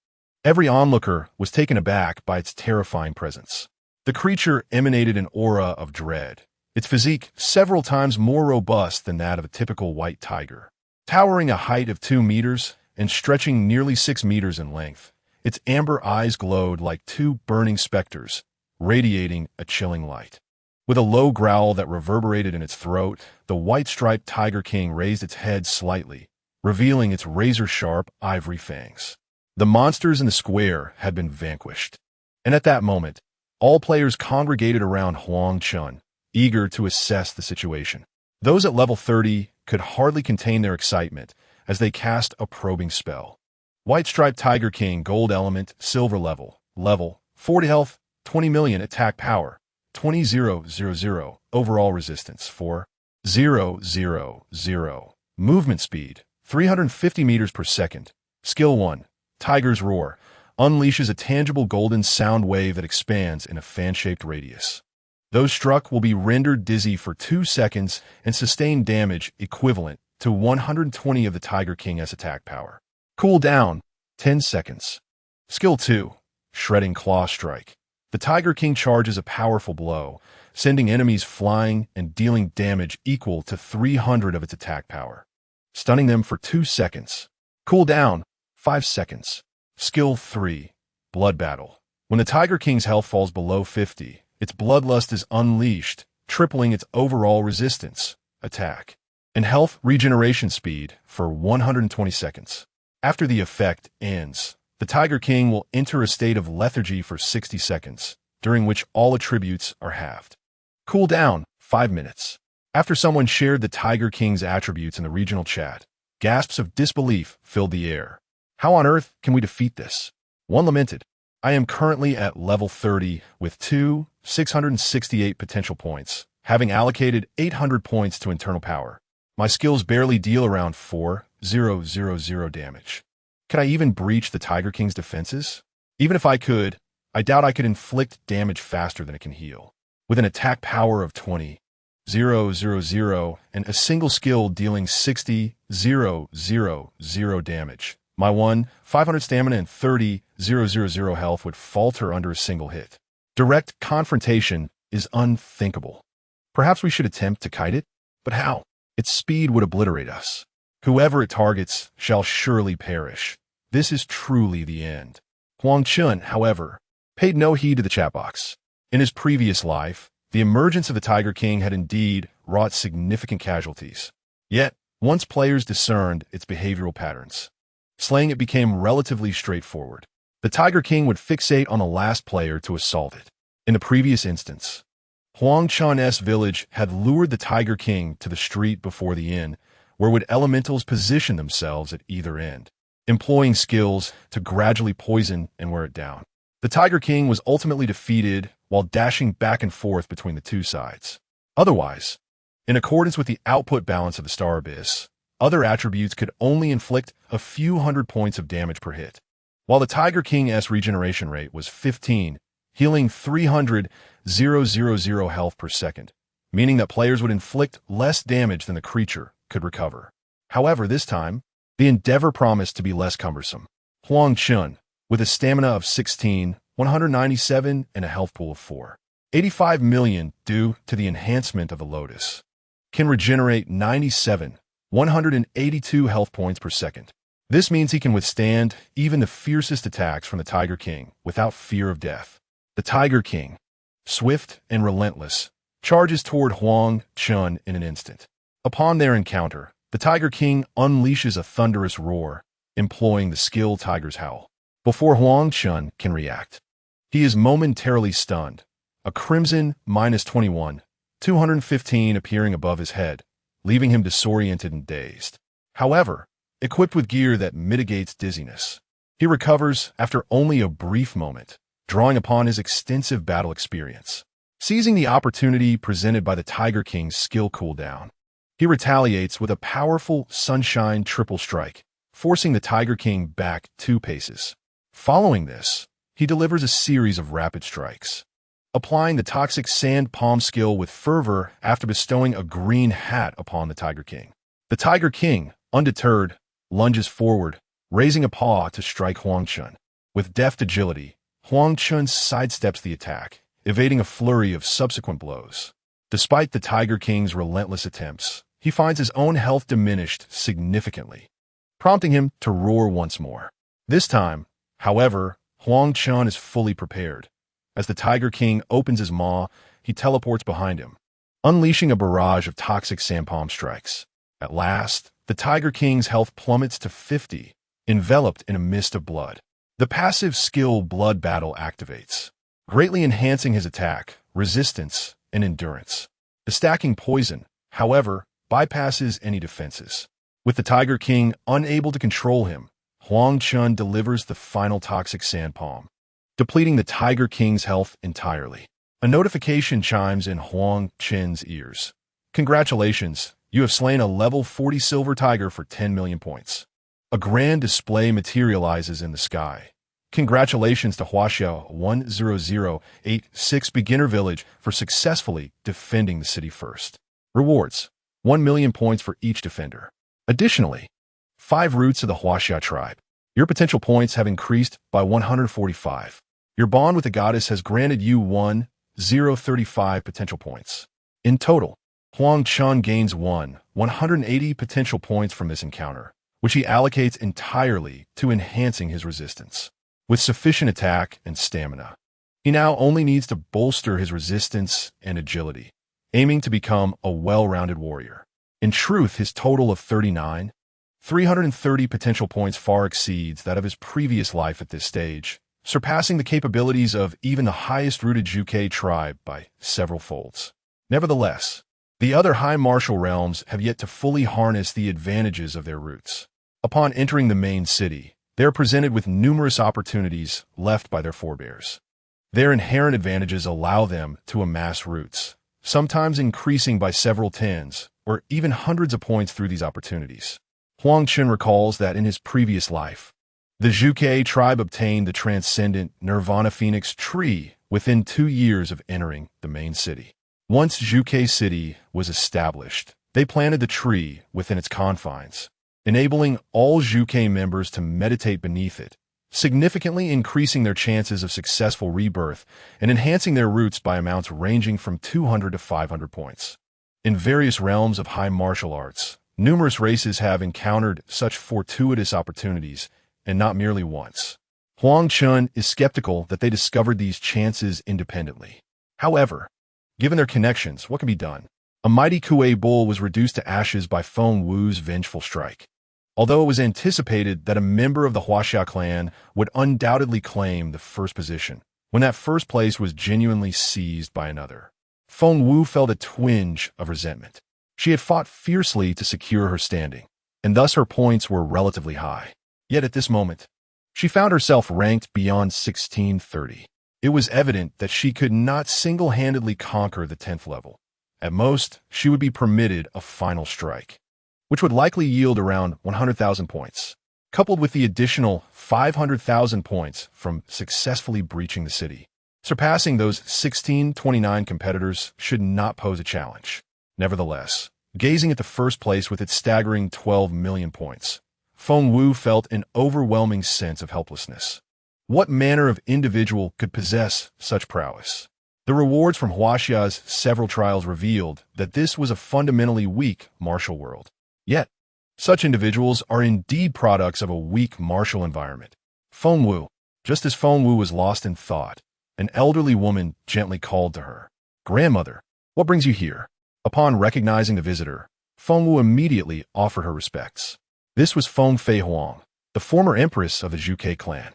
every onlooker was taken aback by its terrifying presence. The creature emanated an aura of dread, its physique several times more robust than that of a typical white tiger. Towering a height of 2 meters and stretching nearly 6 meters in length, its amber eyes glowed like 2 burning specters, radiating a chilling light. With a low growl that reverberated in its throat, the white-striped Tiger King raised its head slightly, revealing its razor-sharp ivory fangs. The monsters in the square had been vanquished. And at that moment, all players congregated around Huang Chen, eager to assess the situation. Those at level 30 could hardly contain their excitement as they cast a probing spell. White-striped Tiger King, gold element, silver level, 40 health, 20 million attack power, 20,000 overall resistance, 4,000 movement speed, 350 meters per second. Skill 1, Tiger's Roar, unleashes a tangible golden sound wave that expands in a fan-shaped radius. Those struck will be rendered dizzy for 2 seconds and sustain damage equivalent to 120 of the Tiger King's attack power. Cool down, 10 seconds. Skill 2, Shredding Claw Strike. The Tiger King charges a powerful blow, sending enemies flying and dealing damage equal to 300 of its attack power, stunning them for 2 seconds. Cool down, 5 seconds. Skill 3, Blood Battle. When the Tiger King's health falls below 50, its bloodlust is unleashed, tripling its overall resistance, attack, and health regeneration speed for 120 seconds. After the effect ends, the Tiger King will enter a state of lethargy for 60 seconds, during which all attributes are halved. Cool down, 5 minutes. After someone shared the Tiger King's attributes in the regional chat, gasps of disbelief filled the air. How on earth can we defeat this? One lamented, I am currently at level 30 with 668 potential points, having allocated 800 points to internal power. My skills barely deal around 4,000 damage. Could I even breach the Tiger King's defenses? Even if I could, I doubt I could inflict damage faster than it can heal. With an attack power of 20,000 and a single skill dealing 60,000 damage, my 500 stamina and 30,000 health would falter under a single hit. Direct confrontation is unthinkable. Perhaps we should attempt to kite it? But how? Its speed would obliterate us. Whoever it targets shall surely perish. This is truly the end. Huang Chen, however, paid no heed to the chat box. In his previous life, the emergence of the Tiger King had indeed wrought significant casualties. Yet, once players discerned its behavioral patterns, slaying it became relatively straightforward. The Tiger King would fixate on the last player to assault it. In the previous instance, Huang Chen's village had lured the Tiger King to the street before the inn, where would elementals position themselves at either end, employing skills to gradually poison and wear it down. The Tiger King was ultimately defeated while dashing back and forth between the two sides. Otherwise, in accordance with the output balance of the Star Abyss, other attributes could only inflict a few hundred points of damage per hit, while the Tiger King's regeneration rate was 15, healing 300,000 health per second, meaning that players would inflict less damage than the creature could recover. However, this time, the endeavor promised to be less cumbersome. Huang Chen, with a stamina of 16, 197, and a health pool of 4,85 million due to the enhancement of the Lotus, can regenerate 97, 182 health points per second. This means he can withstand even the fiercest attacks from the Tiger King without fear of death. The Tiger King, swift and relentless, charges toward Huang Chen in an instant. Upon their encounter, the Tiger King unleashes a thunderous roar, employing the skill Tiger's Howl. Before Huang Chen can react, he is momentarily stunned, a crimson -21, 215 appearing above his head, leaving him disoriented and dazed. However, equipped with gear that mitigates dizziness, he recovers after only a brief moment, drawing upon his extensive battle experience. Seizing the opportunity presented by the Tiger King's skill cooldown, he retaliates with a powerful Sunshine Triple Strike, forcing the Tiger King back 2 paces. Following this, he delivers a series of rapid strikes, applying the Toxic Sand Palm skill with fervor after bestowing a green hat upon the Tiger King. The Tiger King, undeterred, lunges forward, raising a paw to strike Huang Chen. With deft agility, Huang Chen sidesteps the attack, evading a flurry of subsequent blows. Despite the Tiger King's relentless attempts, he finds his own health diminished significantly, prompting him to roar once more. This time, however, Huang Chen is fully prepared. As the Tiger King opens his maw, he teleports behind him, unleashing a barrage of toxic sand palm strikes. At last, the Tiger King's health plummets to 50, enveloped in a mist of blood. The passive skill Blood Battle activates, greatly enhancing his attack, resistance, and endurance. The stacking poison, however, bypasses any defenses. With the Tiger King unable to control him, Huang Chen delivers the final toxic sand palm, depleting the Tiger King's health entirely. A notification chimes in Huang Chen's ears. Congratulations, you have slain a level 40 silver tiger for 10 million points. A grand display materializes in the sky. Congratulations to Huaxia 10086 Beginner Village for successfully defending the city first. Rewards: 1 million points for each defender. Additionally, 5 roots of the Huaxia tribe. Your potential points have increased by 145. Your bond with the goddess has granted you 1,035 potential points. In total, Huang Chen gains 180 potential points from this encounter, which he allocates entirely to enhancing his resistance. With sufficient attack and stamina, he now only needs to bolster his resistance and agility, aiming to become a well-rounded warrior. In truth, his total of 330 potential points far exceeds that of his previous life at this stage, surpassing the capabilities of even the highest-rooted Zhuge tribe by several folds. Nevertheless, the other high martial realms have yet to fully harness the advantages of their roots. Upon entering the main city, they are presented with numerous opportunities left by their forebears. Their inherent advantages allow them to amass roots, sometimes increasing by several tens or even hundreds of points through these opportunities. Huang Chen recalls that in his previous life, the Zhuge tribe obtained the transcendent Nirvana Phoenix tree within 2 years of entering the main city. Once Zhuge City was established, they planted the tree within its confines, enabling all Zhuge members to meditate beneath it, significantly increasing their chances of successful rebirth and enhancing their roots by amounts ranging from 200 to 500 points. In various realms of high martial arts, numerous races have encountered such fortuitous opportunities, and not merely once. Huang Chen is skeptical that they discovered these chances independently. However, given their connections, what can be done? A mighty Kuei bull was reduced to ashes by Feng Wu's vengeful strike. Although it was anticipated that a member of the Huaxia clan would undoubtedly claim the first position, when that first place was genuinely seized by another, Feng Wu felt a twinge of resentment. She had fought fiercely to secure her standing, and thus her points were relatively high. Yet at this moment, she found herself ranked beyond 1630. It was evident that she could not single-handedly conquer the 10th level. At most, she would be permitted a final strike, which would likely yield around 100,000 points, coupled with the additional 500,000 points from successfully breaching the city. Surpassing those 1629 competitors should not pose a challenge. Nevertheless, gazing at the first place with its staggering 12 million points, Feng Wu felt an overwhelming sense of helplessness. What manner of individual could possess such prowess? The rewards from Huaxia's several trials revealed that this was a fundamentally weak martial world. Yet, such individuals are indeed products of a weak martial environment. Feng Wu. Just as Feng Wu was lost in thought, an elderly woman gently called to her. "Grandmother, what brings you here?" Upon recognizing the visitor, Feng Wu immediately offered her respects. This was Feng Fei Huang, the former empress of the Zhuge clan.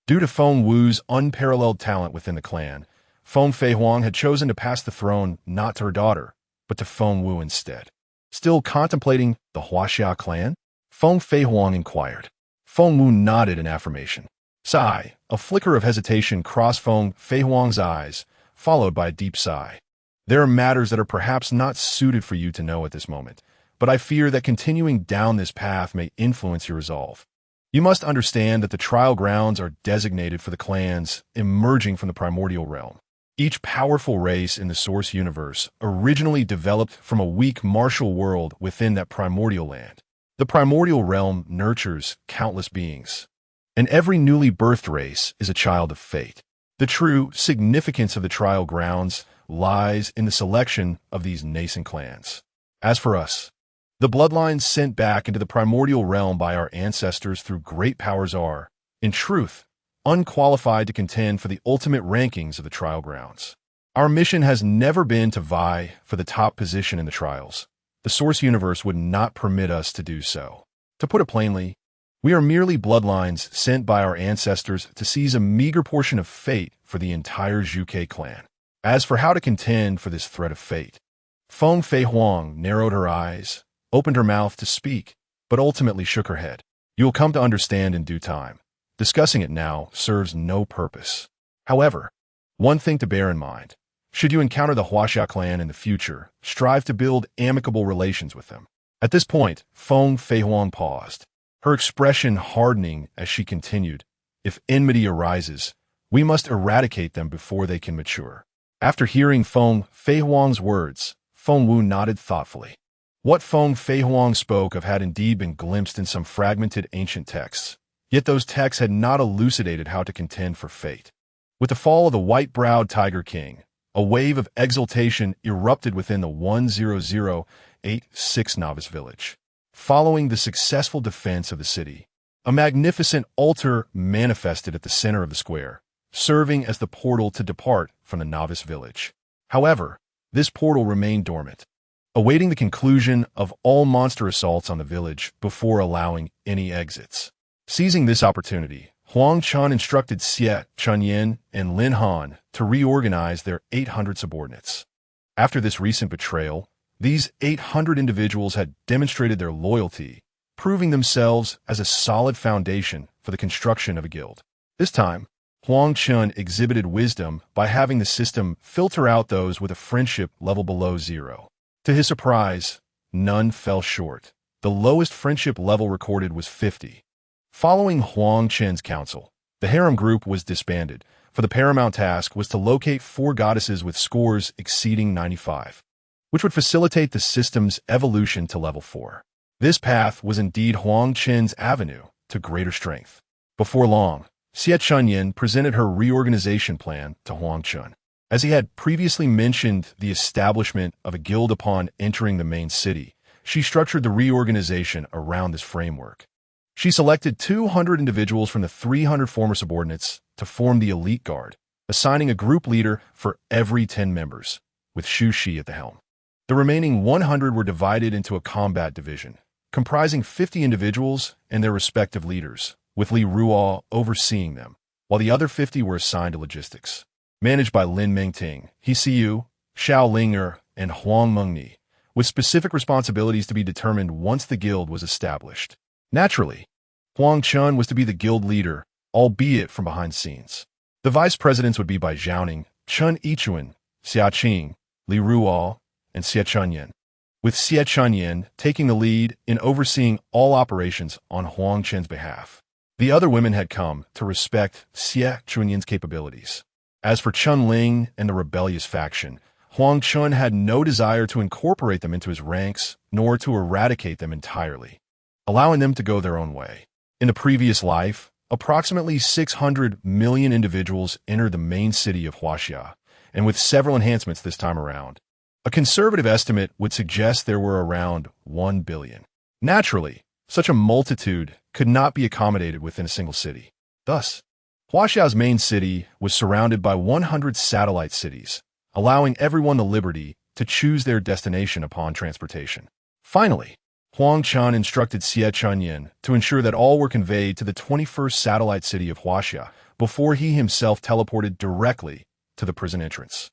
Due to Feng Wu's unparalleled talent within the clan, Feng Fei Huang had chosen to pass the throne not to her daughter, but to Feng Wu instead. Still contemplating the Huaxia clan, Feng Fei Huang inquired. Feng Wu nodded in affirmation. Sigh, a flicker of hesitation crossed Feng Fei Huang's eyes, followed by a deep sigh. There are matters that are perhaps not suited for you to know at this moment, but I fear that continuing down this path may influence your resolve. You must understand that the trial grounds are designated for the clans emerging from the primordial realm. Each powerful race in the source universe originally developed from a weak martial world within that primordial land. The primordial realm nurtures countless beings, and every newly birthed race is a child of fate. The true significance of the trial grounds lies in the selection of these nascent clans. As for us, the bloodlines sent back into the primordial realm by our ancestors through great powers are, in truth, unqualified to contend for the ultimate rankings of the trial grounds. Our mission has never been to vie for the top position in the trials, The source universe would not permit us to do so. To put it plainly, we are merely bloodlines sent by our ancestors to seize a meager portion of fate for the entire Zhuge clan. As for how to contend for this threat of fate, Feng Fei Huang narrowed her eyes, opened her mouth to speak, but ultimately shook her head. You will come to understand in due time. Discussing it now serves no purpose. However, one thing to bear in mind. Should you encounter the Huaxia clan in the future, strive to build amicable relations with them. At this point, Feng Fei Huang paused, her expression hardening as she continued. If enmity arises, we must eradicate them before they can mature. After hearing Feng Fei Huang's words, Feng Wu nodded thoughtfully. What Feng Fei Huang spoke of had indeed been glimpsed in some fragmented ancient texts, yet those texts had not elucidated how to contend for fate. With the fall of the white-browed Tiger King, a wave of exultation erupted within the 10086 novice village. Following the successful defense of the city, a magnificent altar manifested at the center of the square, serving as the portal to depart from the novice village. However, this portal remained dormant, awaiting the conclusion of all monster assaults on the village before allowing any exits. Seizing this opportunity, Huang Chen instructed Xie Chunyan and Lin Han to reorganize their 800 subordinates. After this recent betrayal, these 800 individuals had demonstrated their loyalty, proving themselves as a solid foundation for the construction of a guild. This time, Huang Chen exhibited wisdom by having the system filter out those with a friendship level below 0. To his surprise, none fell short. The lowest friendship level recorded was 50. Following Huang Chen's counsel, the harem group was disbanded, for the paramount task was to locate 4 goddesses with scores exceeding 95, which would facilitate the system's evolution to level 4. This path was indeed Huang Chen's avenue to greater strength. Before long, Xie Chunyan presented her reorganization plan to Huang Chen. As he had previously mentioned the establishment of a guild upon entering the main city, she structured the reorganization around this framework. She selected 200 individuals from the 300 former subordinates to form the elite guard, assigning a group leader for every 10 members, with Xu Shi at the helm. The remaining 100 were divided into a combat division, comprising 50 individuals and their respective leaders, with Li Ruo overseeing them, while the other 50 were assigned to logistics. Managed by Lin Mengting, He Siyu, Xiao Linger, and Huang Mengni, with specific responsibilities to be determined once the guild was established. Naturally, Huang Chen was to be the guild leader, albeit from behind scenes. The vice presidents would be by Zhaoning, Chen Yichuan, Xia Qing, Li Ruo, and Xie Chunyan, with Xie Chunyan taking the lead in overseeing all operations on Huang Chen's behalf. The other women had come to respect Xie Chunyan's capabilities. As for Chun Ling and the rebellious faction, Huang Chen had no desire to incorporate them into his ranks, nor to eradicate them entirely, allowing them to go their own way. In the previous life, approximately 600 million individuals entered the main city of Huaxia, and with several enhancements this time around, a conservative estimate would suggest there were around 1 billion. Naturally, such a multitude could not be accommodated within a single city. Thus, Huaxia's main city was surrounded by 100 satellite cities, allowing everyone the liberty to choose their destination upon transportation. Finally, Huang Chen instructed Xie Chunyan to ensure that all were conveyed to the 21st satellite city of Huaxia before he himself teleported directly to the prison entrance.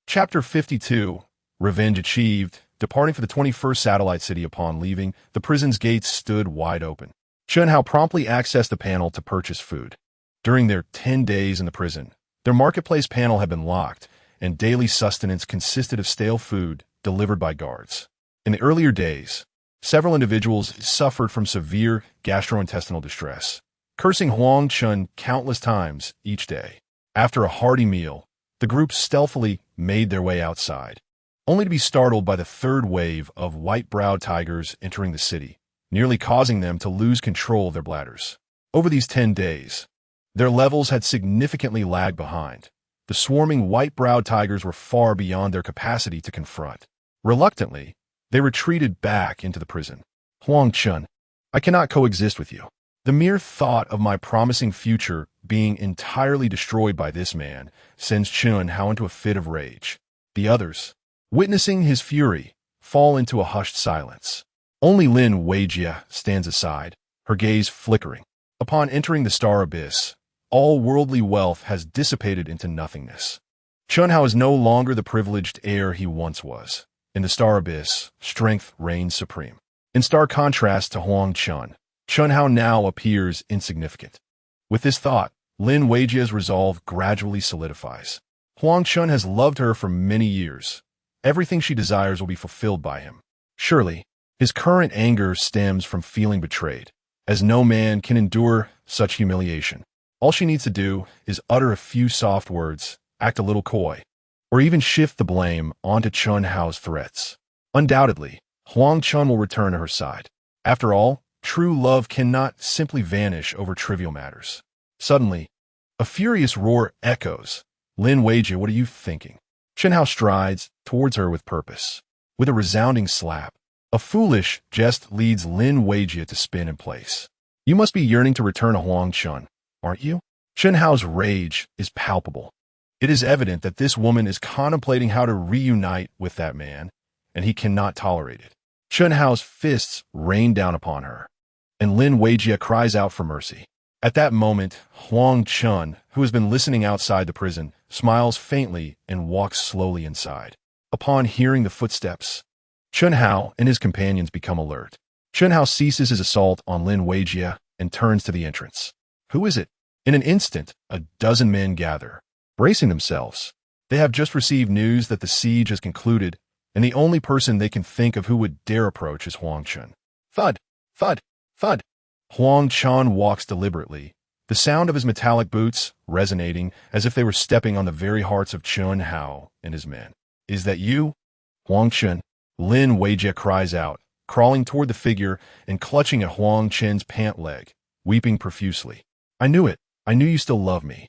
Chapter 52, Revenge Achieved. Departing for the 21st satellite city upon leaving, the prison's gates stood wide open. Chen Hao promptly accessed the panel to purchase food. During their 10 days in the prison, their marketplace panel had been locked, and daily sustenance consisted of stale food delivered by guards. In the earlier days, several individuals suffered from severe gastrointestinal distress, cursing Huang Chen countless times each day. After a hearty meal, the group stealthily made their way outside, only to be startled by the third wave of white-browed tigers entering the city, nearly causing them to lose control of their bladders. Over these 10 days, their levels had significantly lagged behind. The swarming white-browed tigers were far beyond their capacity to confront. Reluctantly, they retreated back into the prison. Huang Chen, I cannot coexist with you. The mere thought of my promising future being entirely destroyed by this man sends Chen Hao into a fit of rage. The others, witnessing his fury, fall into a hushed silence. Only Lin Weijia stands aside, her gaze flickering. Upon entering the star abyss, all worldly wealth has dissipated into nothingness. Chen Hao is no longer the privileged heir he once was. In the star abyss, strength reigns supreme. In stark contrast to Huang Chen, Chen Hao now appears insignificant. With this thought, Lin Weijia's resolve gradually solidifies. Huang Chen has loved her for many years. Everything she desires will be fulfilled by him. Surely, his current anger stems from feeling betrayed, as no man can endure such humiliation. All she needs to do is utter a few soft words, act a little coy, or even shift the blame onto Chen Hao's threats. Undoubtedly, Huang Chen will return to her side. After all, true love cannot simply vanish over trivial matters. Suddenly, a furious roar echoes. Lin Weijia, what are you thinking? Chen Hao strides towards her with purpose. With a resounding slap, a foolish jest leads Lin Weijia to spin in place. You must be yearning to return to Huang Chen, aren't you? Chen Hao's rage is palpable. It is evident that this woman is contemplating how to reunite with that man, and he cannot tolerate it. Chen Hao's fists rain down upon her, and Lin Weijia cries out for mercy. At that moment, Huang Chen, who has been listening outside the prison, smiles faintly and walks slowly inside. Upon hearing the footsteps, Chen Hao and his companions become alert. Chen Hao ceases his assault on Lin Weijia and turns to the entrance. Who is it? In an instant, a dozen men gather, bracing themselves. They have just received news that the siege has concluded, and the only person they can think of who would dare approach is Huang Chen. Thud! Thud! Thud! Huang Chen walks deliberately, the sound of his metallic boots resonating as if they were stepping on the very hearts of Chen Hao and his men. Is that you? Huang Chen. Lin Weijia cries out, crawling toward the figure and clutching at Huang Chen's pant leg, weeping profusely. I knew it. I knew you still love me.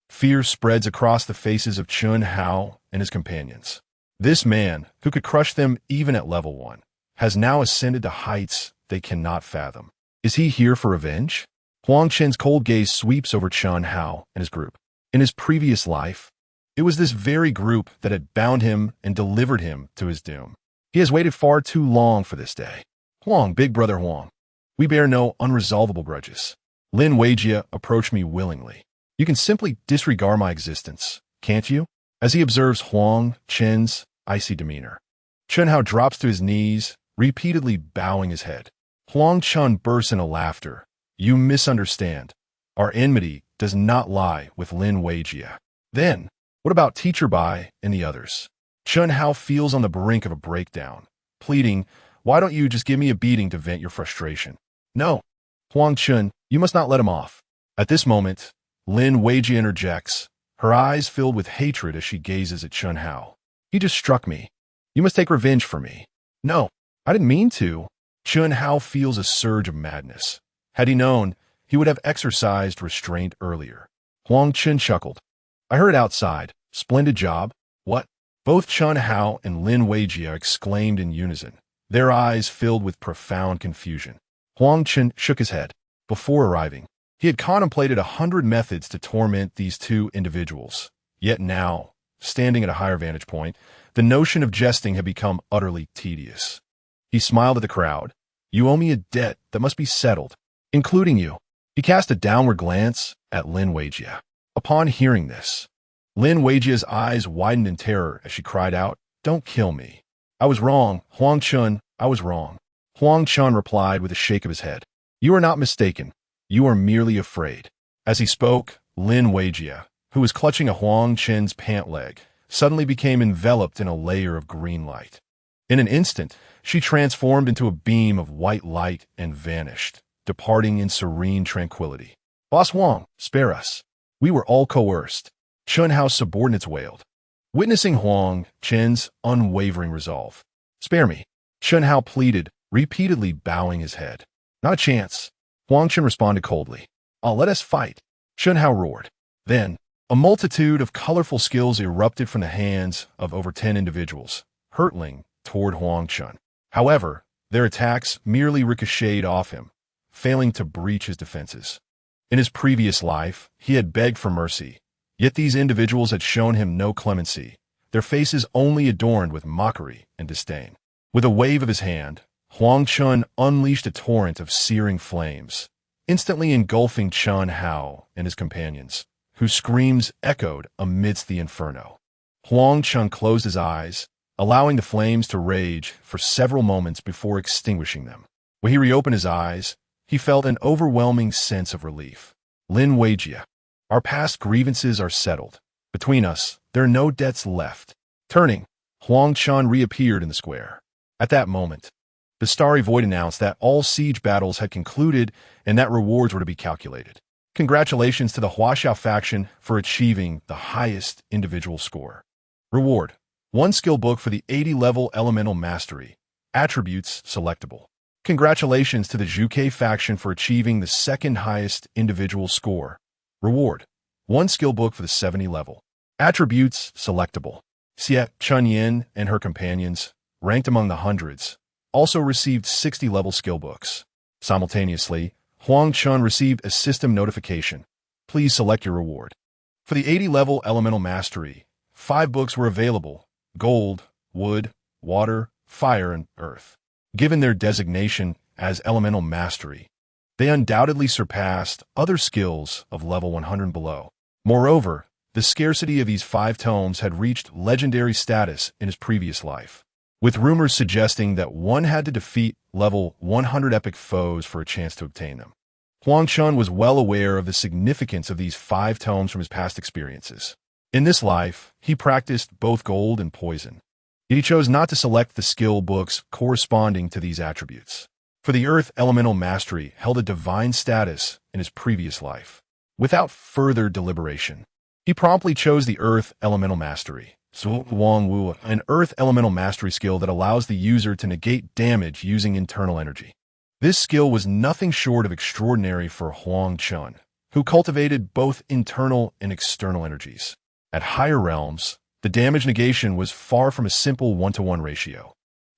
Fear spreads across the faces of Chen Hao and his companions. This man, who could crush them even at level 1, has now ascended to heights they cannot fathom. Is he here for revenge? Huang Chen's cold gaze sweeps over Chen Hao and his group. In his previous life, it was this very group that had bound him and delivered him to his doom. He has waited far too long for this day. Huang, big brother Huang, we bear no unresolvable grudges. Lin Weijia approached me willingly. You can simply disregard my existence, can't you? As he observes Huang Chen's icy demeanor, Chen Hao drops to his knees, repeatedly bowing his head. Huang Chen bursts into laughter. You misunderstand. Our enmity does not lie with Lin Weijia. Then, what about Teacher Bai and the others? Chen Hao feels on the brink of a breakdown, pleading, why don't you just give me a beating to vent your frustration? No. Huang Chen, you must not let him off. At this moment, Lin Weijia interjects, her eyes filled with hatred as she gazes at Chen Hao. He just struck me. You must take revenge for me. No, I didn't mean to. Chen Hao feels a surge of madness. Had he known, he would have exercised restraint earlier. Huang Chen chuckled. I heard outside. Splendid job. What? Both Chen Hao and Lin Weijia exclaimed in unison, their eyes filled with profound confusion. Huang Chen shook his head. Before arriving, he had contemplated 100 methods to torment these two individuals. Yet now, standing at a higher vantage point, the notion of jesting had become utterly tedious. He smiled at the crowd. You owe me a debt that must be settled, including you. He cast a downward glance at Lin Weijia. Upon hearing this, Lin Weijia's eyes widened in terror as she cried out, Don't kill me. I was wrong, Huang Chen, I was wrong. Huang Chen replied with a shake of his head. You are not mistaken. You are merely afraid. As he spoke, Lin Weijia, who was clutching a Huang Chen's pant leg, suddenly became enveloped in a layer of green light. In an instant, she transformed into a beam of white light and vanished, departing in serene tranquility. Boss Huang, spare us. We were all coerced. Chen Hao's subordinates wailed, witnessing Huang Chen's unwavering resolve. Spare me, Chen Hao pleaded, repeatedly bowing his head. Not a chance. Huang Chen responded coldly. Let us fight. Chen Hao roared. Then, a multitude of colorful skills erupted from the hands of over 10 individuals, hurtling toward Huang Chen. However, their attacks merely ricocheted off him, failing to breach his defenses. In his previous life, he had begged for mercy, yet these individuals had shown him no clemency, their faces only adorned with mockery and disdain. With a wave of his hand, Huang Chen unleashed a torrent of searing flames, instantly engulfing Chen Hao and his companions, whose screams echoed amidst the inferno. Huang Chen closed his eyes, allowing the flames to rage for several moments before extinguishing them. When he reopened his eyes, he felt an overwhelming sense of relief. Lin Weijia, our past grievances are settled. Between us, there are no debts left. Turning, Huang Chen reappeared in the square. At that moment, the starry void announced that all siege battles had concluded and that rewards were to be calculated. Congratulations to the Huaxiao faction for achieving the highest individual score. Reward: 1 skill book for the 80-level elemental mastery. Attributes selectable. Congratulations to the Zhuke faction for achieving the second highest individual score. Reward: 1 skill book for the 70 level. Attributes selectable. Xie Chunyin and her companions, ranked among the hundreds, also received 60-level skill books. Simultaneously, Huang Chen received a system notification. Please select your reward. For the 80-level elemental mastery, 5 books were available: gold, wood, water, fire, and earth. Given their designation as elemental mastery, they undoubtedly surpassed other skills of level 100 and below. Moreover, the scarcity of these 5 tomes had reached legendary status in his previous life, with rumors suggesting that one had to defeat level 100 epic foes for a chance to obtain them. Huang Chen was well aware of the significance of these 5 tomes from his past experiences. In this life, he practiced both gold and poison, yet he chose not to select the skill books corresponding to these attributes. For the Earth Elemental Mastery held a divine status in his previous life. Without further deliberation, he promptly chose the Earth Elemental Mastery, Wang Wu, an Earth Elemental Mastery skill that allows the user to negate damage using internal energy. This skill was nothing short of extraordinary for Huang Chen, who cultivated both internal and external energies. At higher realms, the damage negation was far from a simple 1-to-1 ratio.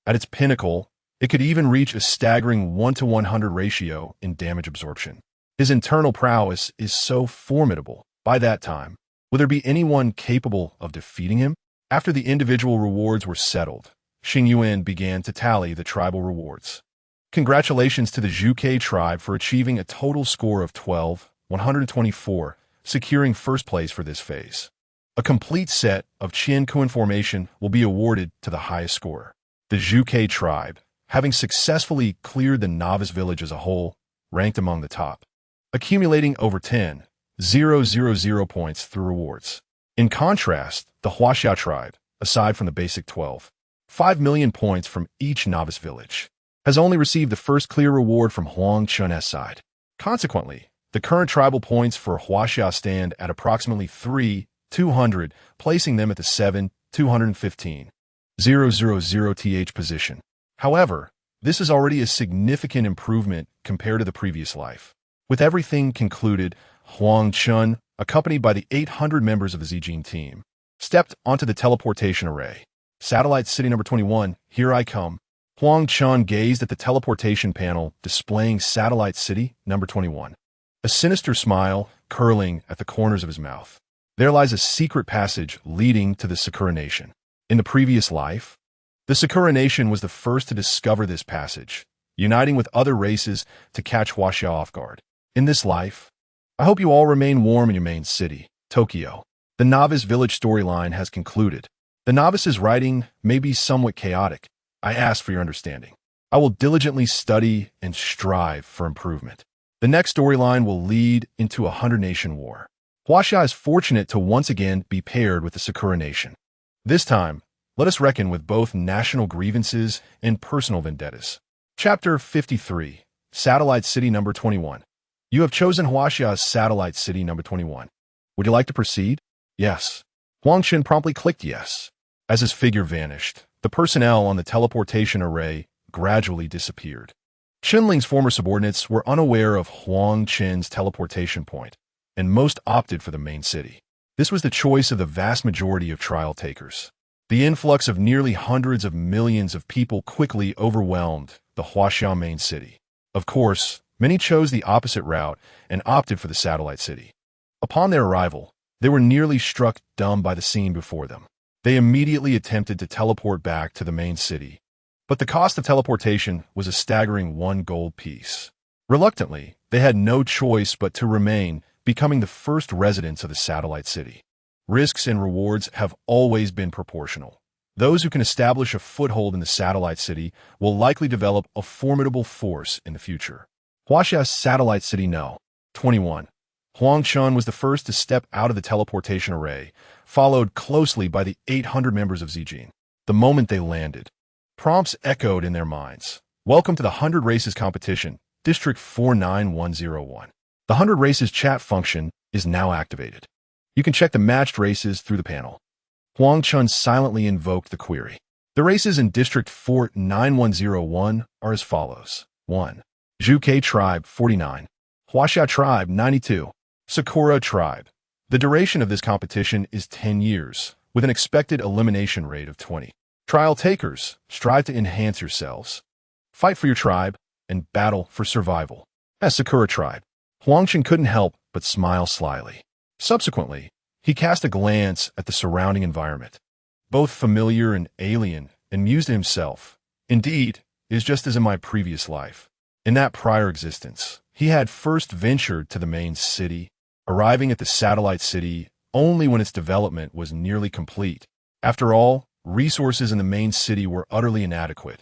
At its pinnacle, it could even reach a staggering 1-to-100 ratio in damage absorption. His internal prowess is so formidable. By that time, will there be anyone capable of defeating him? After the individual rewards were settled, Xing Yuan began to tally the tribal rewards. Congratulations to the Zhuke tribe for achieving a total score of 12,124, securing first place for this phase. A complete set of Qian Kuan formation will be awarded to the highest scorer. The Zhuke tribe, having successfully cleared the novice village as a whole, ranked among the top, accumulating over 10,000 points through rewards. In contrast, the Huaxiao tribe, aside from the basic 5 million points from each novice village, has only received the first clear reward from Huang Chen's side. Consequently, the current tribal points for Huaxiao stand at approximately 3,200, placing them at the 7,215,000 position. However, this is already a significant improvement compared to the previous life. With everything concluded, Huang Chen, accompanied by the 800 members of the Zijin team, stepped onto the teleportation array. Satellite City number 21, here I come. Huang Chen gazed at the teleportation panel displaying Satellite City number 21, a sinister smile curling at the corners of his mouth. There lies a secret passage leading to the Sakura Nation. In the previous life, the Sakura Nation was the first to discover this passage, uniting with other races to catch Huaxiao off guard. In this life, I hope you all remain warm in your main city, Tokyo. The novice village storyline has concluded. The novice's writing may be somewhat chaotic. I ask for your understanding. I will diligently study and strive for improvement. The next storyline will lead into a 100-nation war. Huaxia is fortunate to once again be paired with the Sakura Nation. This time, let us reckon with both national grievances and personal vendettas. Chapter 53, Satellite City number 21. You have chosen Huaxia's Satellite City number 21. Would you like to proceed? Yes. Huang Chen promptly clicked yes. As his figure vanished, the personnel on the teleportation array gradually disappeared. Chenling's former subordinates were unaware of Huang Chen's teleportation point, and most opted for the main city. This was the choice of the vast majority of trial takers. The influx of nearly hundreds of millions of people quickly overwhelmed the Huaxiao main city. Of course, many chose the opposite route and opted for the satellite city. Upon their arrival, they were nearly struck dumb by the scene before them. They immediately attempted to teleport back to the main city, But the cost of teleportation was a staggering 1 gold piece. Reluctantly, they had no choice but to remain, becoming the first residents of the satellite city. Risks and rewards have always been proportional. Those who can establish a foothold in the satellite city will likely develop a formidable force in the future. Huaxia's satellite city No. 21. Huang Chen was the first to step out of the teleportation array, followed closely by the 800 members of Yenching. The moment they landed, prompts echoed in their minds. Welcome to the 100 Races competition, District 49101. The 100 Races chat function is now activated. You can check the matched races through the panel. Huang Chen silently invoked the query. The races in District 49101 are as follows. 1. Zhuke Tribe 49. Huaxia Tribe 92. Sakura Tribe. The duration of this competition is 10 years, with an expected elimination rate of 20. Trial takers, strive to enhance yourselves. Fight for your tribe and battle for survival. As Sakura Tribe, Huang Chen couldn't help but smile slyly. Subsequently, he cast a glance at the surrounding environment, both familiar and alien, and mused to himself. Indeed, it is just as in my previous life. In that prior existence, he had first ventured to the main city, arriving at the satellite city only when its development was nearly complete. After all, resources in the main city were utterly inadequate,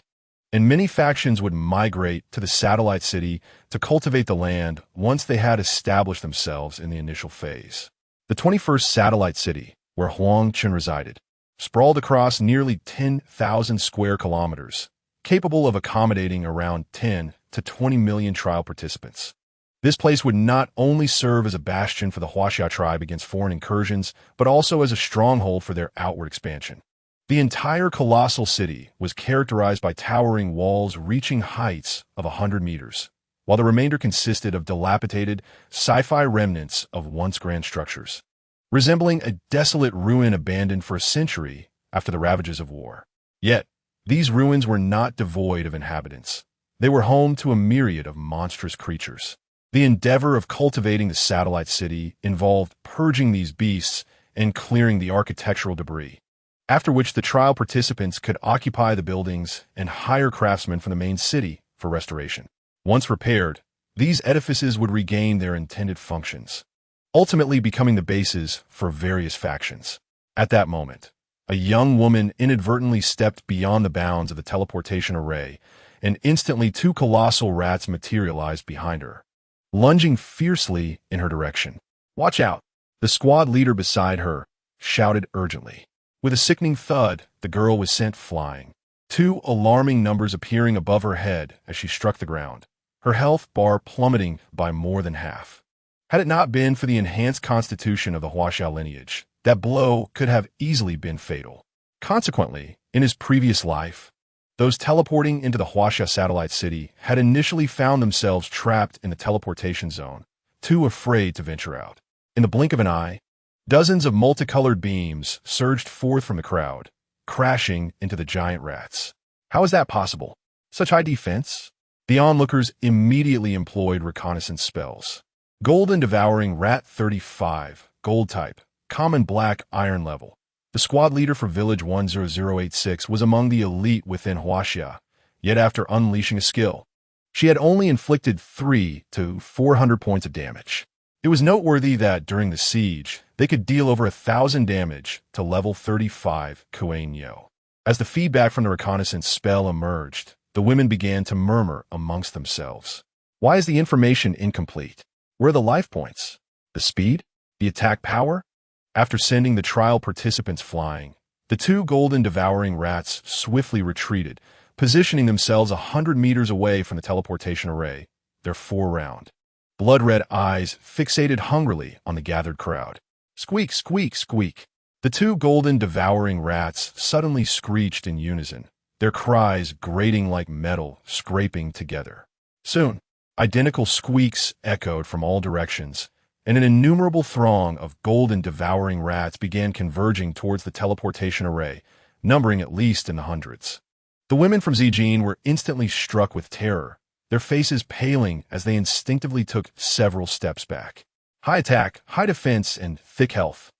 and many factions would migrate to the satellite city to cultivate the land once they had established themselves in the initial phase. The 21st satellite city, where Huang Chen resided, sprawled across nearly 10,000 square kilometers, capable of accommodating around 10 to 20 million trial participants. This place would not only serve as a bastion for the Huaxia tribe against foreign incursions, but also as a stronghold for their outward expansion. The entire colossal city was characterized by towering walls reaching heights of 100 meters, while the remainder consisted of dilapidated, sci-fi remnants of once grand structures, resembling a desolate ruin abandoned for a century after the ravages of war. Yet, these ruins were not devoid of inhabitants. They were home to a myriad of monstrous creatures. The endeavor of cultivating the satellite city involved purging these beasts and clearing the architectural debris, after which the trial participants could occupy the buildings and hire craftsmen from the main city for restoration. Once repaired, these edifices would regain their intended functions, ultimately becoming the bases for various factions. At that moment, a young woman inadvertently stepped beyond the bounds of the teleportation array, and instantly 2 colossal rats materialized behind her, lunging fiercely in her direction. "Watch out!" The squad leader beside her shouted urgently. With a sickening thud, the girl was sent flying, 2 alarming numbers appearing above her head as she struck the ground, her health bar plummeting by more than half. Had it not been for the enhanced constitution of the Huaxia lineage, that blow could have easily been fatal. Consequently, in his previous life, those teleporting into the Huaxia satellite city had initially found themselves trapped in the teleportation zone, too afraid to venture out. In the blink of an eye, dozens of multicolored beams surged forth from the crowd, crashing into the giant rats. How is that possible? Such high defense? The onlookers immediately employed reconnaissance spells. Golden Devouring Rat 35, Gold Type, Common Black Iron Level. The squad leader for Village 10086 was among the elite within Huaxia, yet after unleashing a skill, she had only inflicted 3 to 400 points of damage. It was noteworthy that during the siege, they could deal over 1,000 damage to level 35 Kuainyo. As the feedback from the reconnaissance spell emerged, the women began to murmur amongst themselves. Why is the information incomplete? Where are the life points? The speed? The attack power? After sending the trial participants flying, the 2 golden devouring rats swiftly retreated, positioning themselves 100 meters away from the teleportation array, their foreround, blood-red eyes fixated hungrily on the gathered crowd. Squeak, squeak, squeak. The 2 golden devouring rats suddenly screeched in unison, their cries grating like metal scraping together. Soon, identical squeaks echoed from all directions, and an innumerable throng of golden devouring rats began converging towards the teleportation array, numbering at least in the hundreds. The women from Yenching were instantly struck with terror, their faces paling as they instinctively took several steps back. High attack, high defense, and thick health.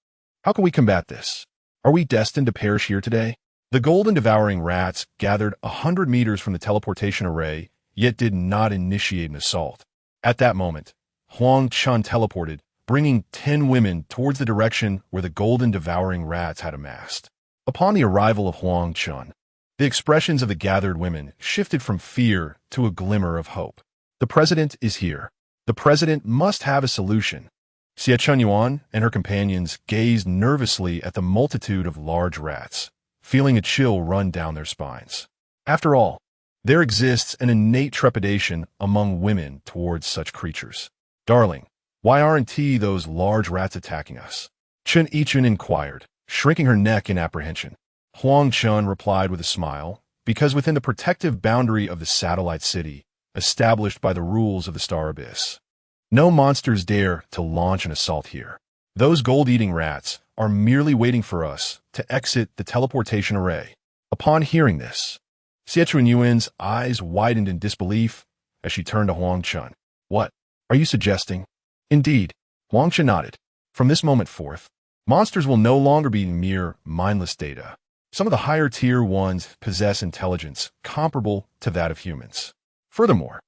How can we combat this? Are we destined to perish here today? The golden devouring rats gathered 100 meters from the teleportation array, yet did not initiate an assault. At that moment, Huang Chen teleported, bringing 10 women towards the direction where the golden devouring rats had amassed. Upon the arrival of Huang Chen, the expressions of the gathered women shifted from fear to a glimmer of hope. The president is here. The president must have a solution. Xie Chunyuan and her companions gazed nervously at the multitude of large rats, feeling a chill run down their spines. After all, there exists an innate trepidation among women towards such creatures. Darling, why aren't those large rats attacking us? Chen Yichun inquired, shrinking her neck in apprehension. Huang Chen replied with a smile, because within the protective boundary of the satellite city, established by the rules of the Star Abyss, no monsters dare to launch an assault here. Those gold-eating rats are merely waiting for us to exit the teleportation array. Upon hearing this, Xie Chunyuan's eyes widened in disbelief as she turned to Huang Chen. What are you suggesting? Indeed, Huang Chen nodded. From this moment forth, monsters will no longer be mere mindless data. Some of the higher tier ones possess intelligence comparable to that of humans. Furthermore,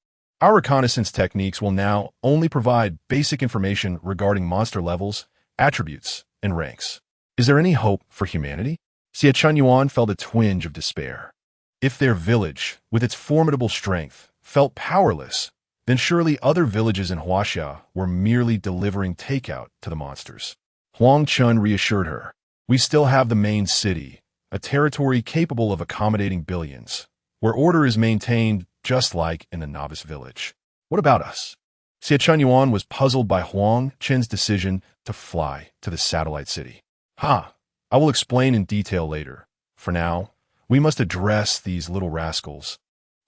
our reconnaissance techniques will now only provide basic information regarding monster levels, attributes, and ranks. Is there any hope for humanity? Xie Chunyuan felt a twinge of despair. If their village, with its formidable strength, felt powerless, then surely other villages in Huaxia were merely delivering takeout to the monsters. Huang Chen reassured her. We still have the main city, a territory capable of accommodating billions, where order is maintained just like in a novice village. What about us? Xie Chunyuan was puzzled by Huang Chen's decision to fly to the satellite city. I will explain in detail later. For now, we must address these little rascals.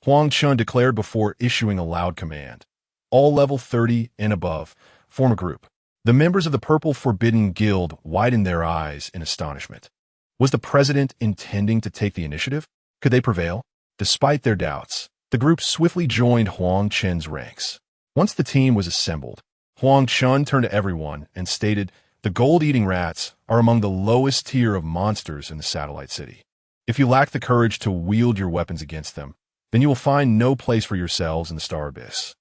Huang Chen declared before issuing a loud command. All level 30 and above form a group. The members of the Purple Forbidden Guild widened their eyes in astonishment. Was the president intending to take the initiative? Could they prevail? Despite their doubts, the group swiftly joined Huang Chen's ranks. Once the team was assembled, Huang Chen turned to everyone and stated, the gold-eating rats are among the lowest tier of monsters in the satellite city. If you lack the courage to wield your weapons against them, then you will find no place for yourselves in the Star Abyss.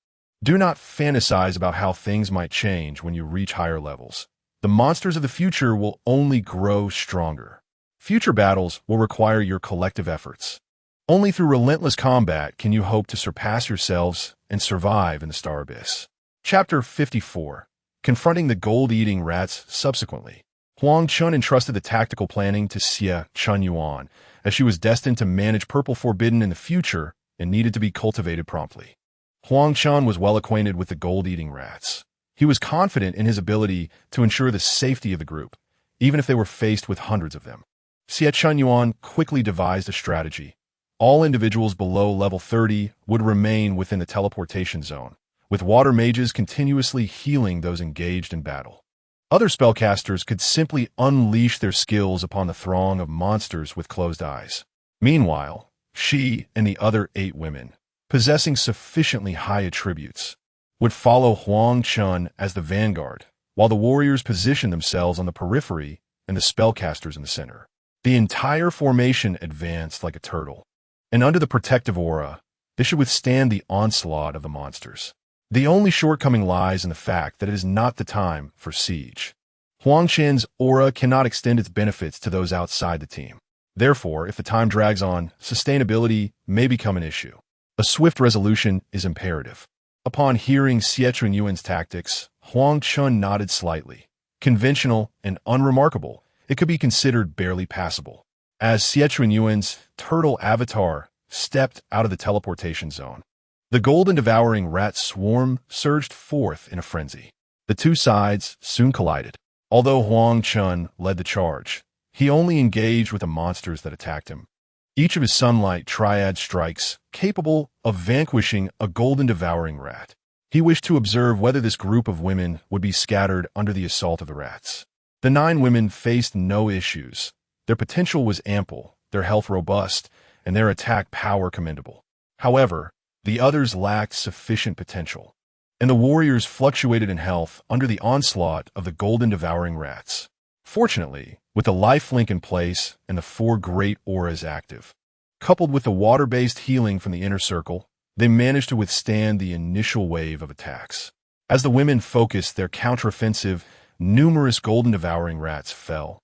Do not fantasize about how things might change when you reach higher levels. The monsters of the future will only grow stronger. Future battles will require your collective efforts. Only through relentless combat can you hope to surpass yourselves and survive in the Star Abyss. Chapter 54. Confronting the gold-eating rats subsequently. Huang Chen entrusted the tactical planning to Xie Chunyuan, as she was destined to manage Purple Forbidden in the future and needed to be cultivated promptly. Huang Chen was well acquainted with the gold-eating rats. He was confident in his ability to ensure the safety of the group, even if they were faced with hundreds of them. Xie Chunyuan quickly devised a strategy. All individuals below level 30 would remain within the teleportation zone, with water mages continuously healing those engaged in battle. Other spellcasters could simply unleash their skills upon the throng of monsters with closed eyes. Meanwhile, she and the other 8 women, possessing sufficiently high attributes, would follow Huang Chen as the vanguard, while the warriors positioned themselves on the periphery and the spellcasters in the center. The entire formation advanced like a turtle, and under the protective aura, they should withstand the onslaught of the monsters. The only shortcoming lies in the fact that it is not the time for siege. Huang Chen's aura cannot extend its benefits to those outside the team. Therefore, if the time drags on, sustainability may become an issue. A swift resolution is imperative. Upon hearing Xie Chunyuan's tactics, Huang Chen nodded slightly. Conventional and unremarkable, it could be considered barely passable. As Xie Chunyuan's turtle avatar stepped out of the teleportation zone, the golden devouring rat swarm surged forth in a frenzy. The two sides soon collided. Although Huang Chen led the charge, he only engaged with the monsters that attacked him. Each of his sunlight triad strikes capable of vanquishing a golden devouring rat. He wished to observe whether this group of women would be scattered under the assault of the rats. The 9 women faced no issues. Their potential was ample, their health robust, and their attack power commendable. However, the others lacked sufficient potential, and the warriors fluctuated in health under the onslaught of the golden devouring rats. Fortunately, with the life link in place and the 4 great auras active. Coupled with the water-based healing from the inner circle, they managed to withstand the initial wave of attacks. As the women focused their counteroffensive, numerous golden devouring rats fell,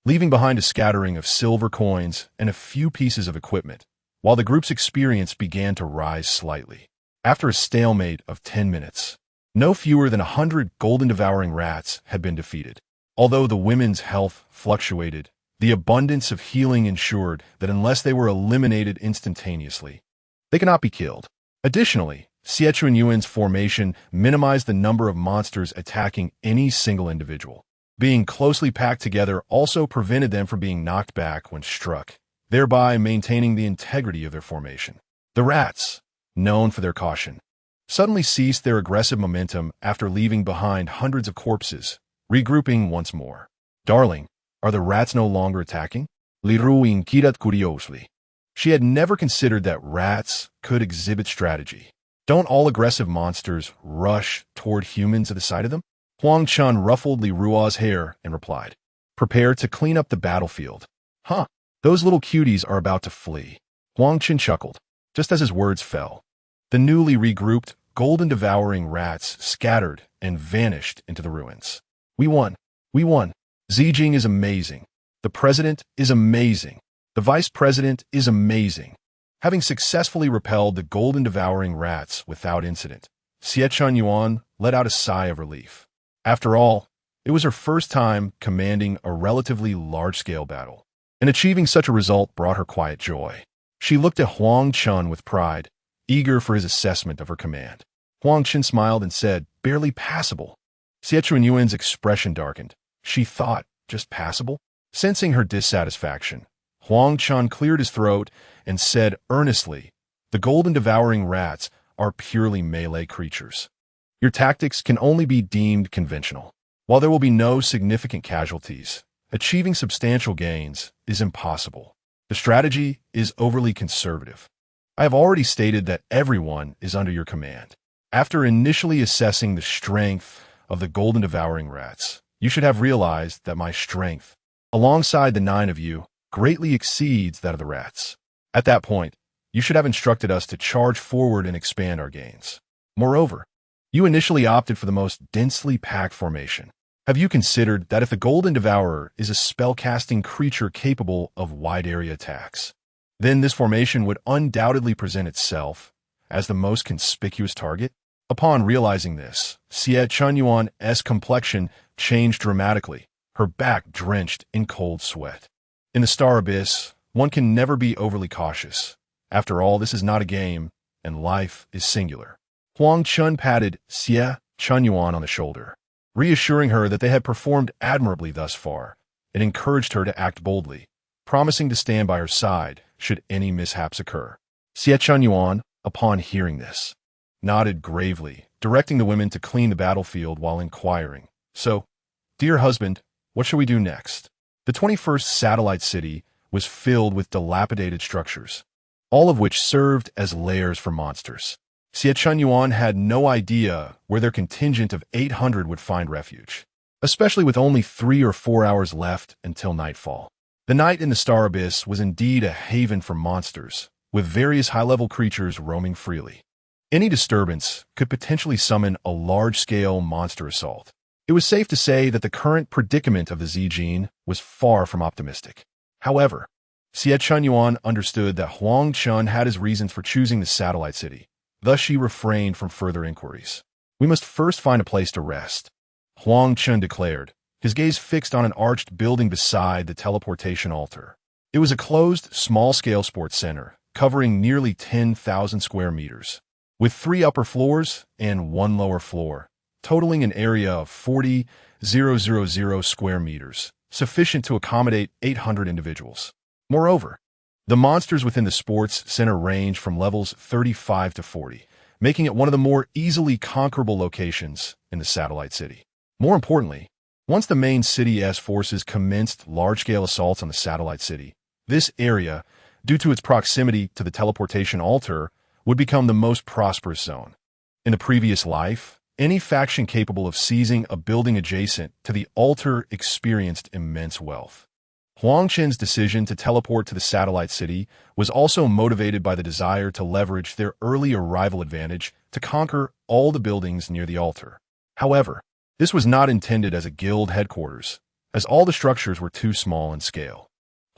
leaving behind a scattering of silver coins and a few pieces of equipment, while the group's experience began to rise slightly. After a stalemate of 10 minutes, no fewer than 100 golden devouring rats had been defeated. Although the women's health fluctuated, the abundance of healing ensured that unless they were eliminated instantaneously, they could not be killed. Additionally, Xie Yuan's formation minimized the number of monsters attacking any single individual. Being closely packed together also prevented them from being knocked back when struck, thereby maintaining the integrity of their formation. The rats, known for their caution, suddenly ceased their aggressive momentum after leaving behind hundreds of corpses, regrouping once more. "Darling, are the rats no longer attacking?" Li Ru inquired curiously. She had never considered that rats could exhibit strategy. Don't all aggressive monsters rush toward humans at the sight of them? Huang Chen ruffled Li Rua's hair and replied, "Prepare to clean up the battlefield." "Huh, those little cuties are about to flee." Huang Chen chuckled, just as his words fell. The newly regrouped, golden devouring rats scattered and vanished into the ruins. "We won. We won. Yenching is amazing. The president is amazing. The vice president is amazing." Having successfully repelled the golden devouring rats without incident, Xie Yuan let out a sigh of relief. After all, it was her first time commanding a relatively large-scale battle, and achieving such a result brought her quiet joy. She looked at Huang Chen with pride, eager for his assessment of her command. Huang Chen smiled and said, "Barely passable." Xie Yuan's expression darkened. She thought, "Just passable?" Sensing her dissatisfaction, Huang Chen cleared his throat and said earnestly, "The golden devouring rats are purely melee creatures. Your tactics can only be deemed conventional. While there will be no significant casualties, achieving substantial gains is impossible. The strategy is overly conservative. I have already stated that everyone is under your command. After initially assessing the strength of the golden devouring rats, you should have realized that my strength, alongside the 9 of you, greatly exceeds that of the rats. At that point, you should have instructed us to charge forward and expand our gains. Moreover, you initially opted for the most densely packed formation. Have you considered that if the Golden Devourer is a spellcasting creature capable of wide-area attacks, then this formation would undoubtedly present itself as the most conspicuous target? Upon realizing this, Xie Yuan's complexion changed dramatically, her back drenched in cold sweat. In the Star Abyss, one can never be overly cautious. After all, this is not a game, and life is singular. Huang Chen patted Xie Yuan on the shoulder, reassuring her that they had performed admirably thus far, and encouraged her to act boldly, promising to stand by her side should any mishaps occur. Xie Yuan, upon hearing this, nodded gravely, directing the women to clean the battlefield while inquiring, "So, dear husband, what shall we do next?" The 21st satellite city was filled with dilapidated structures, all of which served as lairs for monsters. Xie Yuan had no idea where their contingent of 800 would find refuge, especially with only 3 or 4 hours left until nightfall. The night in the Star Abyss was indeed a haven for monsters, with various high-level creatures roaming freely. Any disturbance could potentially summon a large-scale monster assault. It was safe to say that the current predicament of the Yenching was far from optimistic. However, Xie Yuan understood that Huang Chen had his reasons for choosing the satellite city. Thus she refrained from further inquiries. "We must first find a place to rest," Huang Chen declared, his gaze fixed on an arched building beside the teleportation altar. It was a closed, small-scale sports center, covering nearly 10,000 square meters, with 3 upper floors and 1 lower floor, totaling an area of 40,000 square meters, sufficient to accommodate 800 individuals. Moreover, the monsters within the sports center range from levels 35 to 40, making it one of the more easily conquerable locations in the satellite city. More importantly, once the main city's forces commenced large-scale assaults on the satellite city, this area, due to its proximity to the teleportation altar, would become the most prosperous zone. In the previous life, any faction capable of seizing a building adjacent to the altar experienced immense wealth. Huang Chen's decision to teleport to the satellite city was also motivated by the desire to leverage their early arrival advantage to conquer all the buildings near the altar. However, this was not intended as a guild headquarters, as all the structures were too small in scale.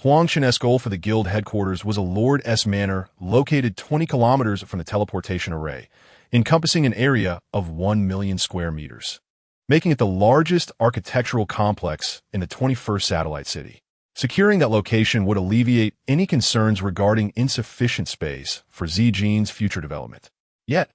Huang Chen's goal for the guild headquarters was a Lord S Manor located 20 kilometers from the teleportation array, encompassing an area of 1 million square meters, making it the largest architectural complex in the 21st satellite city. Securing that location would alleviate any concerns regarding insufficient space for Yenching's future development. Yet,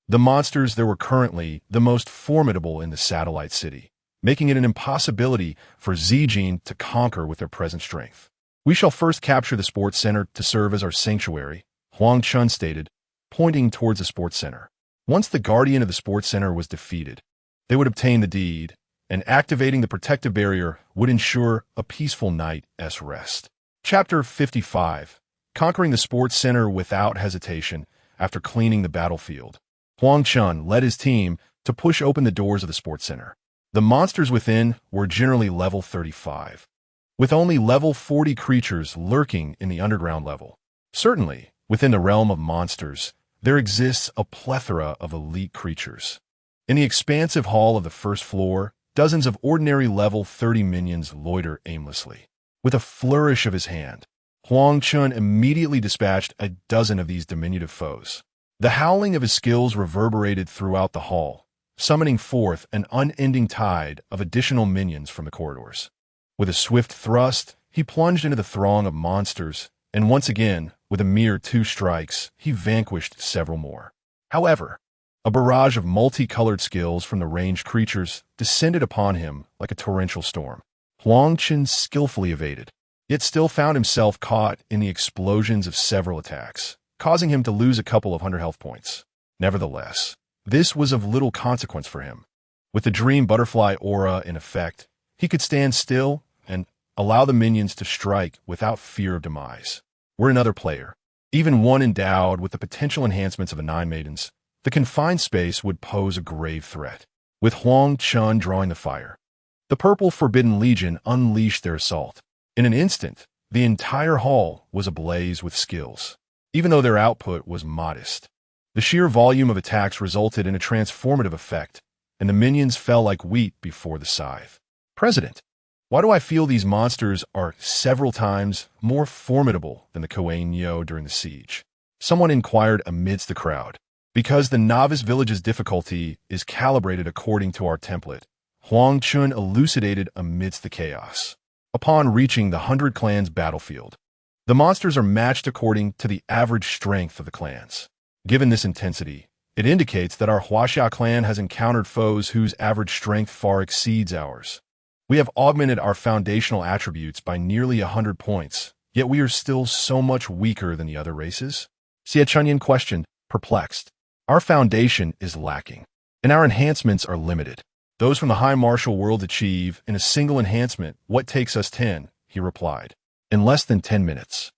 the monsters there were currently the most formidable in the satellite city, making it an impossibility for Yenching to conquer with their present strength. We shall first capture the sports center to serve as our sanctuary, Huang Chen stated, pointing towards the sports center. Once the guardian of the sports center was defeated, they would obtain the deed, and activating the protective barrier would ensure a peaceful night's rest. Chapter 55. Conquering the sports center without hesitation after cleaning the battlefield. Huang Chen led his team to push open the doors of the sports center. The monsters within were generally level 35, with only level 40 creatures lurking in the underground level. Certainly, within the realm of monsters, there exists a plethora of elite creatures. In the expansive hall of the first floor, dozens of ordinary level 30 minions loiter aimlessly. With a flourish of his hand, Huang Chen immediately dispatched a dozen of these diminutive foes. The howling of his skills reverberated throughout the hall, summoning forth an unending tide of additional minions from the corridors. With a swift thrust, he plunged into the throng of monsters, and once again, with a mere 2 strikes, he vanquished several more. However, a barrage of multicolored skills from the ranged creatures descended upon him like a torrential storm. Huang Chen skillfully evaded, yet still found himself caught in the explosions of several attacks, causing him to lose a couple of 100 health points. Nevertheless, this was of little consequence for him. With the dream butterfly aura in effect, he could stand still and allow the minions to strike without fear of demise. Were another player, even one endowed with the potential enhancements of the 9 maidens, the confined space would pose a grave threat. With Huang Chen drawing the fire, the Purple Forbidden Legion unleashed their assault. In an instant, the entire hall was ablaze with skills. Even though their output was modest, the sheer volume of attacks resulted in a transformative effect, and the minions fell like wheat before the scythe. President, why do I feel these monsters are several times more formidable than the Koan Yo during the siege? Someone inquired amidst the crowd. Because the novice village's difficulty is calibrated according to our template, Huang Chen elucidated amidst the chaos. Upon reaching the 100 clans battlefield, the monsters are matched according to the average strength of the clans. Given this intensity, it indicates that our Huaxia clan has encountered foes whose average strength far exceeds ours. We have augmented our foundational attributes by nearly 100 points, yet we are still so much weaker than the other races? Xie Chunyan questioned, perplexed. Our foundation is lacking, and our enhancements are limited. Those from the high martial world achieve, in a single enhancement, what takes us 10, he replied. In less than 10 minutes.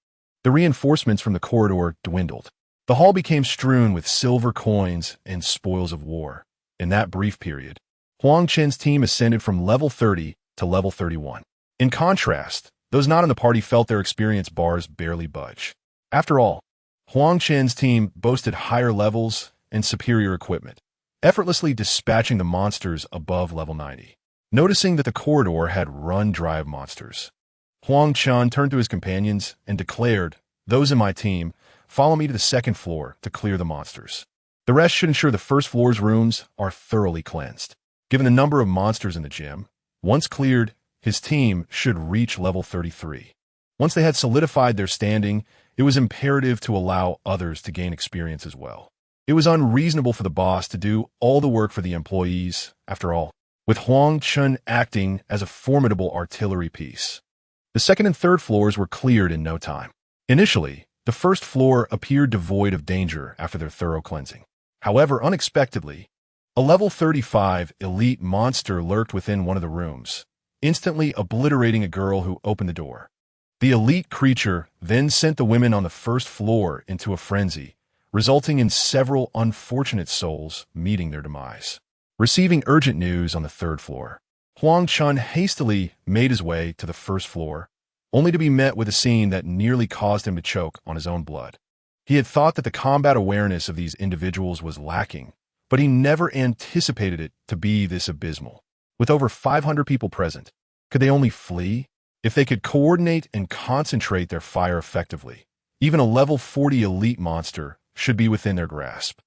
The reinforcements from the corridor dwindled. The hall became strewn with silver coins and spoils of war. In that brief period, Huang Chen's team ascended from level 30 to level 31. In contrast, those not in the party felt their experience bars barely budge. After all, Huang Chen's team boasted higher levels and superior equipment, effortlessly dispatching the monsters above level 90. Noticing that the corridor had run dry of monsters, Huang Chen turned to his companions and declared, "Those in my team, follow me to the second floor to clear the monsters. The rest should ensure the first floor's rooms are thoroughly cleansed." Given the number of monsters in the gym, once cleared, his team should reach level 33. Once they had solidified their standing, it was imperative to allow others to gain experience as well. It was unreasonable for the boss to do all the work for the employees, after all, with Huang Chen acting as a formidable artillery piece. The second and third floors were cleared in no time. Initially, the first floor appeared devoid of danger after their thorough cleansing. However, unexpectedly, a level 35 elite monster lurked within one of the rooms, instantly obliterating a girl who opened the door. The elite creature then sent the women on the first floor into a frenzy, resulting in several unfortunate souls meeting their demise. Receiving urgent news on the third floor, Huang Chen hastily made his way to the first floor, only to be met with a scene that nearly caused him to choke on his own blood. He had thought that the combat awareness of these individuals was lacking, but he never anticipated it to be this abysmal. With over 500 people present, could they only flee? If they could coordinate and concentrate their fire effectively, even a level 40 elite monster should be within their grasp.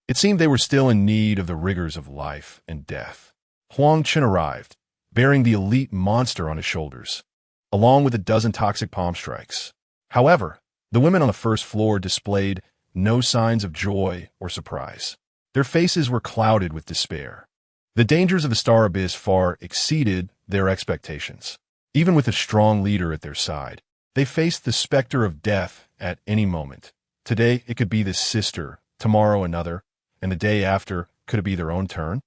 It seemed they were still in need of the rigors of life and death. Huang Chen arrived, bearing the elite monster on his shoulders, along with a dozen toxic palm strikes. However, the women on the first floor displayed no signs of joy or surprise. Their faces were clouded with despair. The dangers of the Star Abyss far exceeded their expectations. Even with a strong leader at their side, they faced the specter of death at any moment. Today, it could be this sister, tomorrow another, and the day after, could it be their own turn?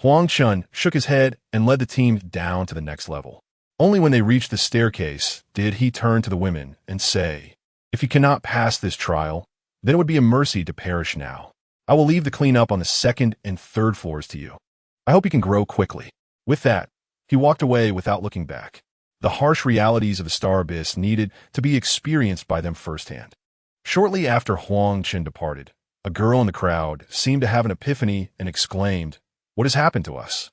Huang Chen shook his head and led the team down to the next level. Only when they reached the staircase did he turn to the women and say, "If you cannot pass this trial, then it would be a mercy to perish now. I will leave the cleanup on the second and third floors to you. I hope you can grow quickly." With that, he walked away without looking back. The harsh realities of the Star Abyss needed to be experienced by them firsthand. Shortly after Huang Chen departed, a girl in the crowd seemed to have an epiphany and exclaimed, "What has happened to us?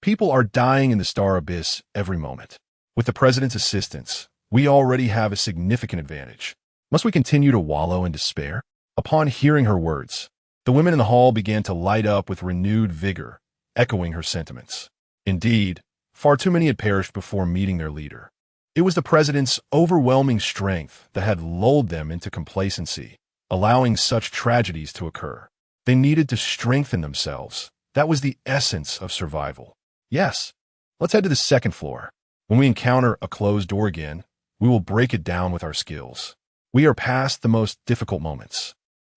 People are dying in the Star Abyss every moment. With the President's assistance, we already have a significant advantage. Must we continue to wallow in despair?" Upon hearing her words, the women in the hall began to light up with renewed vigor, echoing her sentiments. Indeed, far too many had perished before meeting their leader. It was the President's overwhelming strength that had lulled them into complacency, allowing such tragedies to occur. They needed to strengthen themselves. That was the essence of survival. Yes, let's head to the second floor. When we encounter a closed door again, we will break it down with our skills. We are past the most difficult moments.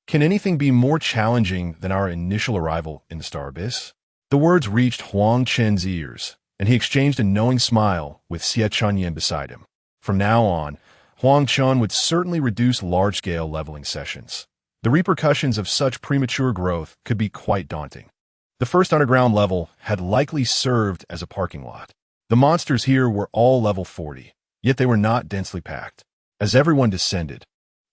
Can anything be more challenging than our initial arrival in the Star Abyss? The words reached Huang Chen's ears, and he exchanged a knowing smile with Xie Chunyan beside him. From now on, Huang Chen would certainly reduce large-scale leveling sessions. The repercussions of such premature growth could be quite daunting. The first underground level had likely served as a parking lot. The monsters here were all level 40, yet they were not densely packed. As everyone descended,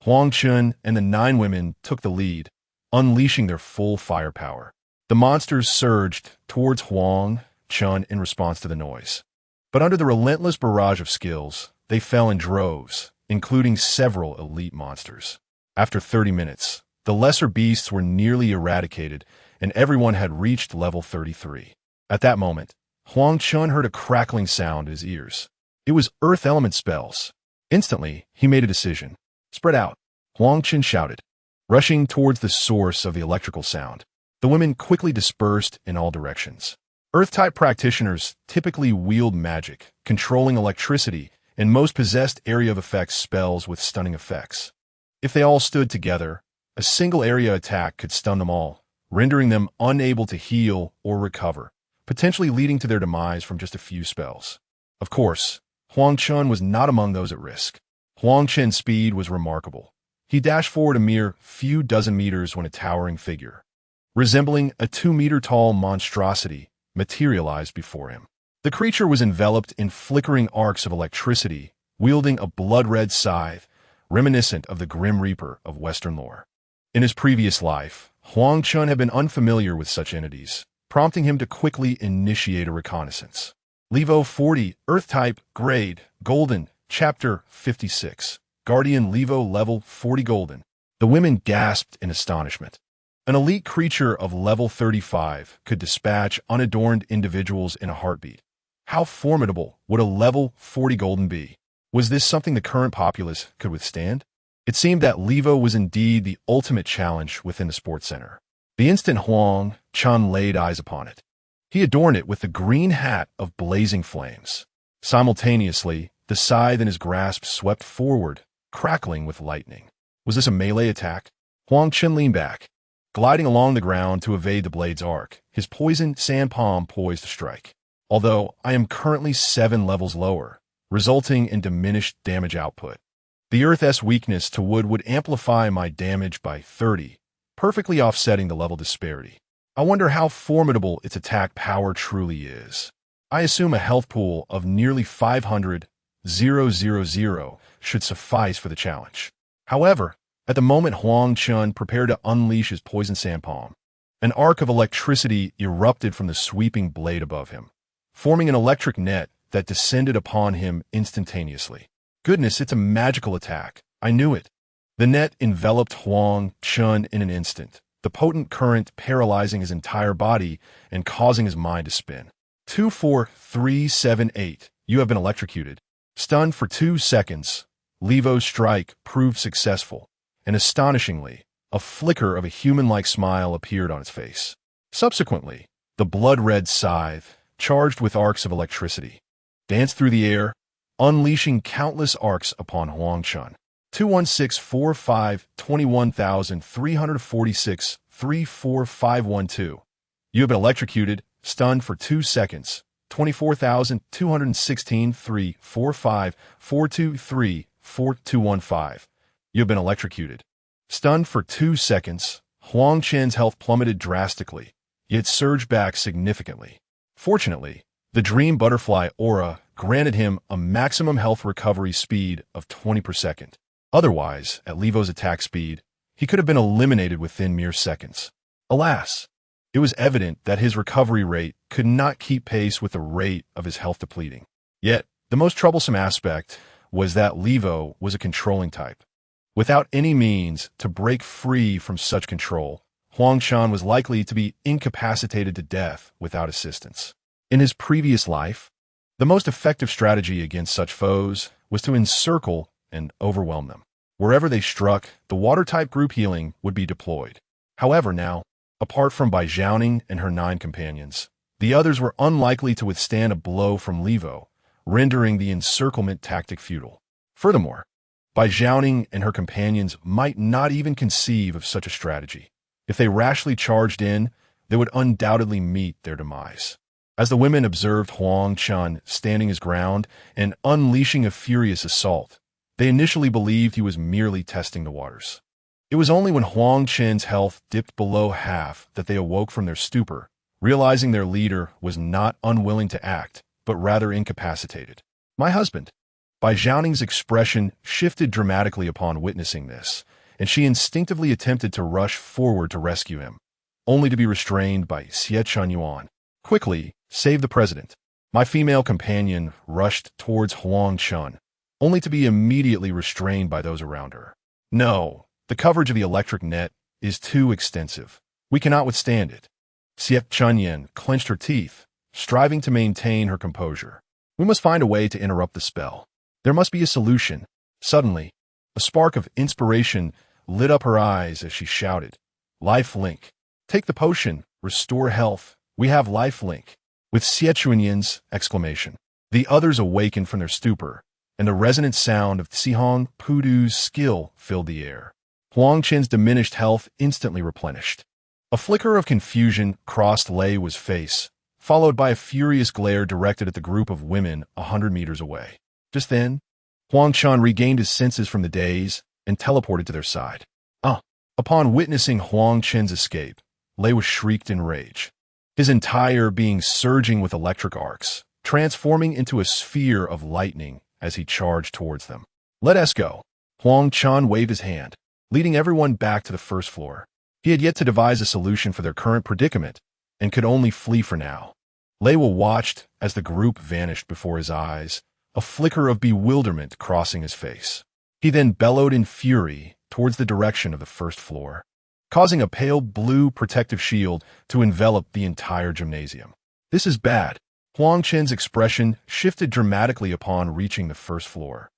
Huang Chen and the 9 women took the lead, unleashing their full firepower. The monsters surged towards Huang Chen in response to the noise. But under the relentless barrage of skills, they fell in droves, including several elite monsters. After 30 minutes, the lesser beasts were nearly eradicated, and everyone had reached level 33. At that moment, Huang Chen heard a crackling sound in his ears. It was earth element spells. Instantly, he made a decision. "Spread out," Huang Chen shouted, rushing towards the source of the electrical sound. The women quickly dispersed in all directions. Earth-type practitioners typically wield magic, controlling electricity, and most possessed area of effects spells with stunning effects. If they all stood together, a single area attack could stun them all, rendering them unable to heal or recover, potentially leading to their demise from just a few spells. Of course, Huang Chen was not among those at risk. Huang Chen's speed was remarkable. He dashed forward a mere few dozen meters when a towering figure, resembling a 2-meter-tall monstrosity, materialized before him. The creature was enveloped in flickering arcs of electricity, wielding a blood-red scythe, reminiscent of the Grim Reaper of Western lore. In his previous life, Huang Chen had been unfamiliar with such entities, prompting him to quickly initiate a reconnaissance. Levo 40, Earth-type, Grade, Golden, Chapter 56. Guardian Levo Level 40 Golden. The women gasped in astonishment. An elite creature of level 35 could dispatch unadorned individuals in a heartbeat. How formidable would a level 40 Golden be? Was this something the current populace could withstand? It seemed that Levo was indeed the ultimate challenge within the sports center. The instant Huang Chen laid eyes upon it, he adorned it with the green hat of blazing flames. Simultaneously, the scythe in his grasp swept forward, crackling with lightning. Was this a melee attack? Huang Chen leaned back, gliding along the ground to evade the blade's arc, his poisoned sand palm poised to strike. Although I am currently 7 levels lower, resulting in diminished damage output. The Earth's weakness to wood would amplify my damage by 30, perfectly offsetting the level disparity. I wonder how formidable its attack power truly is. I assume a health pool of nearly 500, 000 should suffice for the challenge. However, at the moment Huang Chen prepared to unleash his poison sand palm, an arc of electricity erupted from the sweeping blade above him, forming an electric net that descended upon him instantaneously. Goodness, it's a magical attack. I knew it. The net enveloped Huang Chen in an instant, the potent current paralyzing his entire body and causing his mind to spin. 24378. You have been electrocuted. Stunned for 2 seconds, Levo's strike proved successful, and astonishingly, a flicker of a human-like smile appeared on its face. Subsequently, the blood-red scythe, charged with arcs of electricity, danced through the air, unleashing countless arcs upon Huang Chen. 21645 21346 34512. You have been electrocuted, stunned for 2 seconds. 24,216 345 423 4215. You have been electrocuted. Stunned for 2 seconds, Huang Chen's health plummeted drastically, yet surged back significantly. Fortunately, the Dream Butterfly aura granted him a maximum health recovery speed of 20 per second. Otherwise, at Levo's attack speed, he could have been eliminated within mere seconds. Alas, it was evident that his recovery rate could not keep pace with the rate of his health depleting. Yet, the most troublesome aspect was that Levo was a controlling type. Without any means to break free from such control, Huang Chen was likely to be incapacitated to death without assistance. In his previous life, the most effective strategy against such foes was to encircle and overwhelm them. Wherever they struck, the water-type group healing would be deployed. However, now, apart from Bai Zhaoning and her 9 companions, the others were unlikely to withstand a blow from Levo, rendering the encirclement tactic futile. Furthermore, Bai Zhaoning and her companions might not even conceive of such a strategy. If they rashly charged in, they would undoubtedly meet their demise. As the women observed Huang Chen standing his ground and unleashing a furious assault, they initially believed he was merely testing the waters. It was only when Huang Chen's health dipped below half that they awoke from their stupor, realizing their leader was not unwilling to act, but rather incapacitated. My husband. Bai Zhaoning's expression shifted dramatically upon witnessing this, and she instinctively attempted to rush forward to rescue him, only to be restrained by Xie Chunyuan. Quickly, save the president. My female companion rushed towards Huang Chen, only to be immediately restrained by those around her. No, the coverage of the electric net is too extensive. We cannot withstand it. Xie Chunyuan clenched her teeth, striving to maintain her composure. We must find a way to interrupt the spell. There must be a solution. Suddenly, a spark of inspiration lit up her eyes as she shouted, "Life Link! Take the potion, restore health. We have Life Link." With Xie Chunyuan's exclamation, the others awakened from their stupor, and the resonant sound of Sihong Pudu's skill filled the air. Huang Chen's diminished health instantly replenished. A flicker of confusion crossed Lei Wu's face, followed by a furious glare directed at the group of women 100 meters away. Just then, Huang Chen regained his senses from the daze and teleported to their side. Upon witnessing Huang Chen's escape, Lei Wu shrieked in rage, his entire being surging with electric arcs, transforming into a sphere of lightning as he charged towards them. "Let us go." Huang Chen waved his hand, leading everyone back to the first floor. He had yet to devise a solution for their current predicament and could only flee for now. Lei Wu watched as the group vanished before his eyes, a flicker of bewilderment crossing his face. He then bellowed in fury towards the direction of the first floor, causing a pale blue protective shield to envelop the entire gymnasium. "This is bad." Huang Chen's expression shifted dramatically upon reaching the first floor.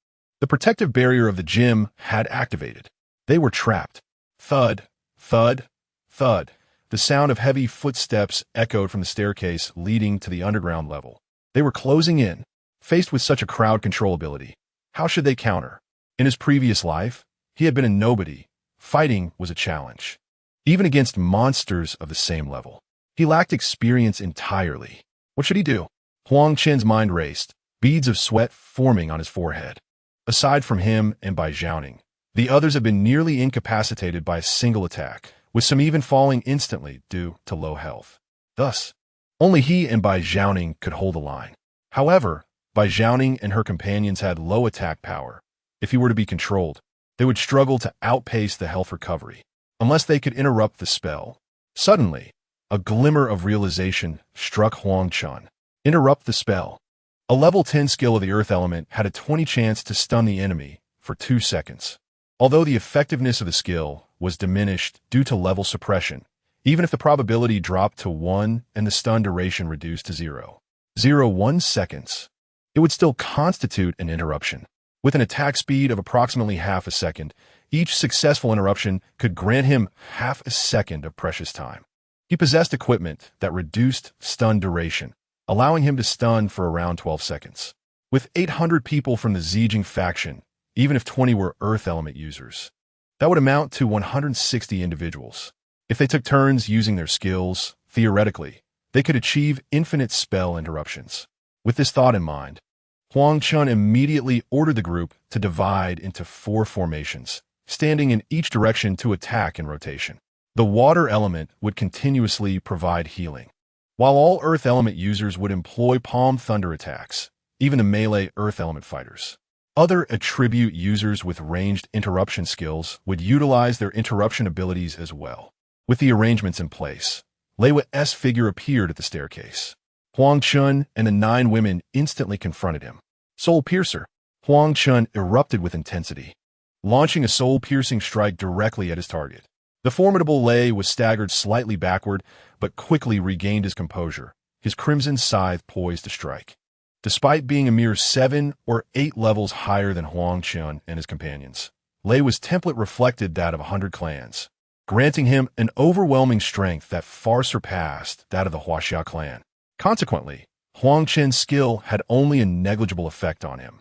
The protective barrier of the gym had activated. They were trapped. Thud, thud, thud. The sound of heavy footsteps echoed from the staircase leading to the underground level. They were closing in. Faced with such a crowd control ability, how should they counter? In his previous life, he had been a nobody. Fighting was a challenge, even against monsters of the same level. He lacked experience entirely. What should he do? Huang Chen's mind raced, beads of sweat forming on his forehead. Aside from him and Bai Zhaoning, the others had been nearly incapacitated by a single attack, with some even falling instantly due to low health. Thus, only he and Bai Zhaoning could hold the line. However, Bai Zhaoning and her companions had low attack power. If he were to be controlled, they would struggle to outpace the health recovery, unless they could interrupt the spell. Suddenly, a glimmer of realization struck Huang Chen. Interrupt the spell. A level 10 skill of the earth element had a 20 chance to stun the enemy for 2 seconds. Although the effectiveness of the skill was diminished due to level suppression, even if the probability dropped to 1 and the stun duration reduced to 0.01 seconds, it would still constitute an interruption. With an attack speed of approximately half a second, each successful interruption could grant him half a second of precious time. He possessed equipment that reduced stun duration, allowing him to stun for around 12 seconds. With 800 people from the Yenching faction, even if 20 were earth element users, that would amount to 160 individuals. If they took turns using their skills, theoretically, they could achieve infinite spell interruptions. With this thought in mind, Huang Chen immediately ordered the group to divide into 4 formations, standing in each direction to attack in rotation. The water element would continuously provide healing, while all earth element users would employ palm thunder attacks, even the melee earth element fighters. Other attribute users with ranged interruption skills would utilize their interruption abilities as well. With the arrangements in place, Lei Wu's figure appeared at the staircase. Huang Chen and the 9 women instantly confronted him. Soul Piercer. Huang Chen erupted with intensity, launching a soul-piercing strike directly at his target. The formidable Lei was staggered slightly backward, but quickly regained his composure, his crimson scythe poised to strike. Despite being a mere 7 or 8 levels higher than Huang Chen and his companions, Lei's template reflected that of 100 clans, granting him an overwhelming strength that far surpassed that of the Huaxia clan. Consequently, Huang Chen's skill had only a negligible effect on him.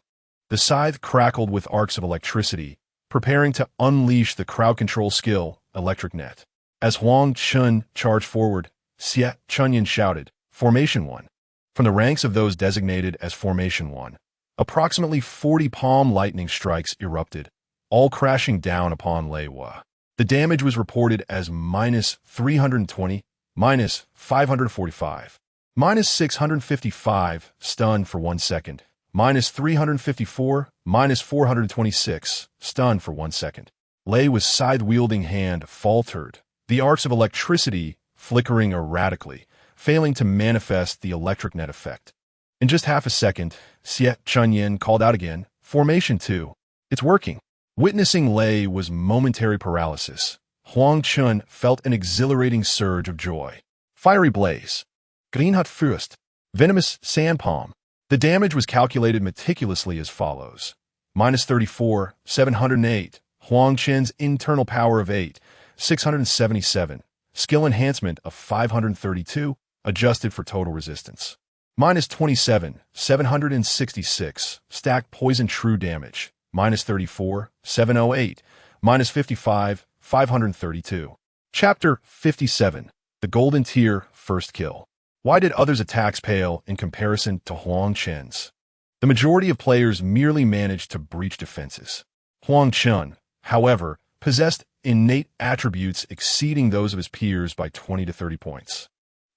The scythe crackled with arcs of electricity, preparing to unleash the crowd control skill, Electric Net. As Huang Chen charged forward, Xie Chunyan shouted, "Formation 1." From the ranks of those designated as Formation 1, approximately 40 palm lightning strikes erupted, all crashing down upon Lei Wu. The damage was reported as -320, -545, -655 stun for 1 second, -354, -426 stun for 1 second. Lei Wu's scythe-wielding hand faltered, the arcs of electricity flickering erratically, failing to manifest the electric net effect. In just half a second, Xie Chunyan called out again, "Formation 2. It's working." Witnessing Lei Wu's momentary paralysis, Huang Chen felt an exhilarating surge of joy. Fiery Blaze. Greenhut Fürst. Venomous Sand Palm. The damage was calculated meticulously as follows. -34, 708. Huang Chen's internal power of 8, 677. Skill enhancement of 532, adjusted for total resistance. -27, 766. Stacked poison true damage. -34, 708. -55, 532. Chapter 57. The Golden Tier First Kill. Why did others' attacks pale in comparison to Huang Chen's? The majority of players merely managed to breach defenses. Huang Chen, however, possessed innate attributes exceeding those of his peers by 20 to 30 points.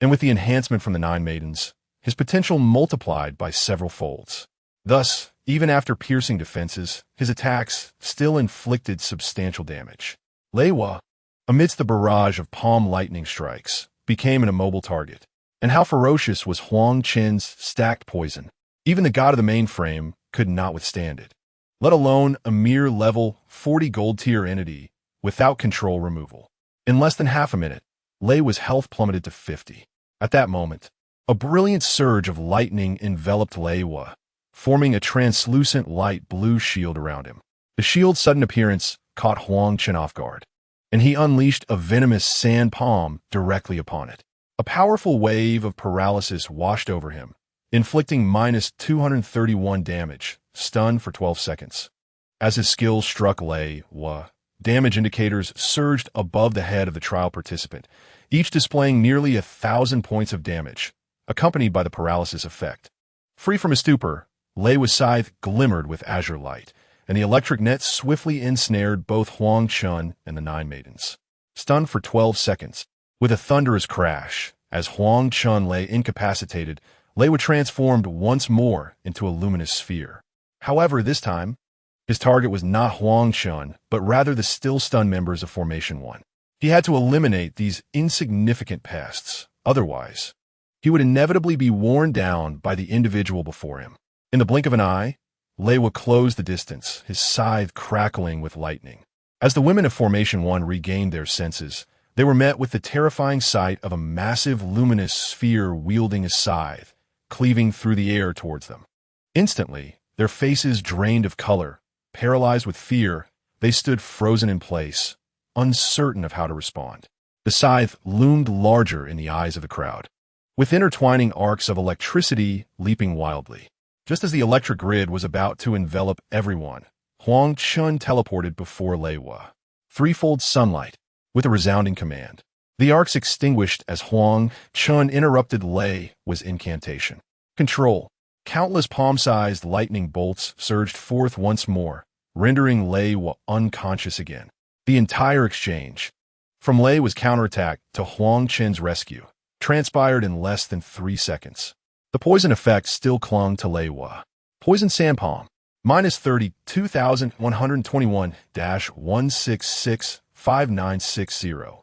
And with the enhancement from the 9 maidens, his potential multiplied by several folds. Thus, even after piercing defenses, his attacks still inflicted substantial damage. Lei Wu, amidst the barrage of palm lightning strikes, became an immobile target. And how ferocious was Huang Chen's stacked poison. Even the god of the mainframe could not withstand it, let alone a mere level 40 gold tier entity without control removal. In less than half a minute, Lei Wu's health plummeted to 50. At that moment, a brilliant surge of lightning enveloped Lei Wu, forming a translucent light blue shield around him. The shield's sudden appearance caught Huang Chen off guard, and he unleashed a venomous sand palm directly upon it. A powerful wave of paralysis washed over him, inflicting -231 damage, stunned for 12 seconds. As his skills struck Lei Wu, damage indicators surged above the head of the trial participant, each displaying nearly 1,000 points of damage, accompanied by the paralysis effect. Free from his stupor, Lei Wu's scythe glimmered with azure light, and the electric net swiftly ensnared both Huang Chen and the 9 maidens. Stunned for 12 seconds, with a thunderous crash, as Huang Chen lay incapacitated, Lei was transformed once more into a luminous sphere. However, this time, his target was not Huang Chen, but rather the still-stunned members of Formation 1. He had to eliminate these insignificant pests. Otherwise, he would inevitably be worn down by the individual before him. In the blink of an eye, Lei would close the distance, his scythe crackling with lightning. As the women of Formation 1 regained their senses, they were met with the terrifying sight of a massive luminous sphere wielding a scythe, cleaving through the air towards them. Instantly, their faces drained of color, paralyzed with fear, they stood frozen in place, uncertain of how to respond. The scythe loomed larger in the eyes of the crowd, with intertwining arcs of electricity leaping wildly. Just as the electric grid was about to envelop everyone, Huang Chen teleported before Lei. Threefold sunlight, with a resounding command. The arcs extinguished as Huang Chen interrupted Lei's incantation. Control. Countless palm-sized lightning bolts surged forth once more, rendering Lei unconscious again. The entire exchange, from Lei's counterattack to Huang Chen's rescue, transpired in less than 3 seconds. The poison effect still clung to Lei. Poison Sandpalm, minus 32,121-166-5960.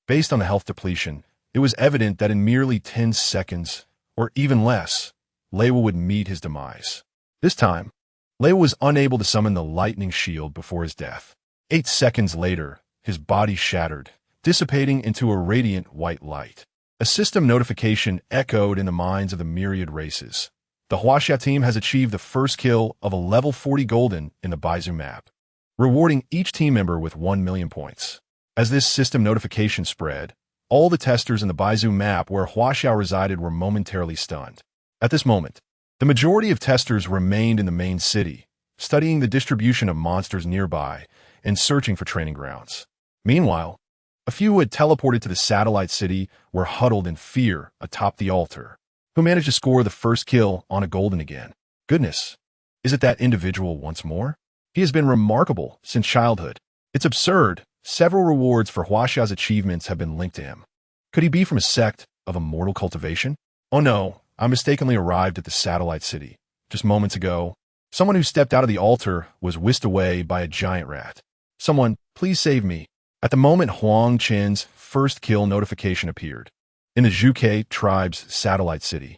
Based on the health depletion, it was evident that in merely 10 seconds, or even less, Lei would meet his demise. This time, Lei was unable to summon the lightning shield before his death. 8 seconds later, his body shattered, dissipating into a radiant white light. A system notification echoed in the minds of the myriad races. The Huaxia team has achieved the first kill of a level 40 golden in the Baizu map, rewarding each team member with 1 million points. As this system notification spread, all the testers in the Baizu map where Huaxia resided were momentarily stunned. At this moment, the majority of testers remained in the main city, studying the distribution of monsters nearby and searching for training grounds. Meanwhile, a few who had teleported to the satellite city were huddled in fear atop the altar. Who managed to score the first kill on a golden again? Goodness, is it that individual once more? He has been remarkable since childhood. It's absurd. Several rewards for Huaxia's achievements have been linked to him. Could he be from a sect of immortal cultivation? Oh no, I mistakenly arrived at the satellite city. Just moments ago, someone who stepped out of the altar was whisked away by a giant rat. Someone, please save me. At the moment Huang Chen's first kill notification appeared, in the Zhuke tribe's satellite city,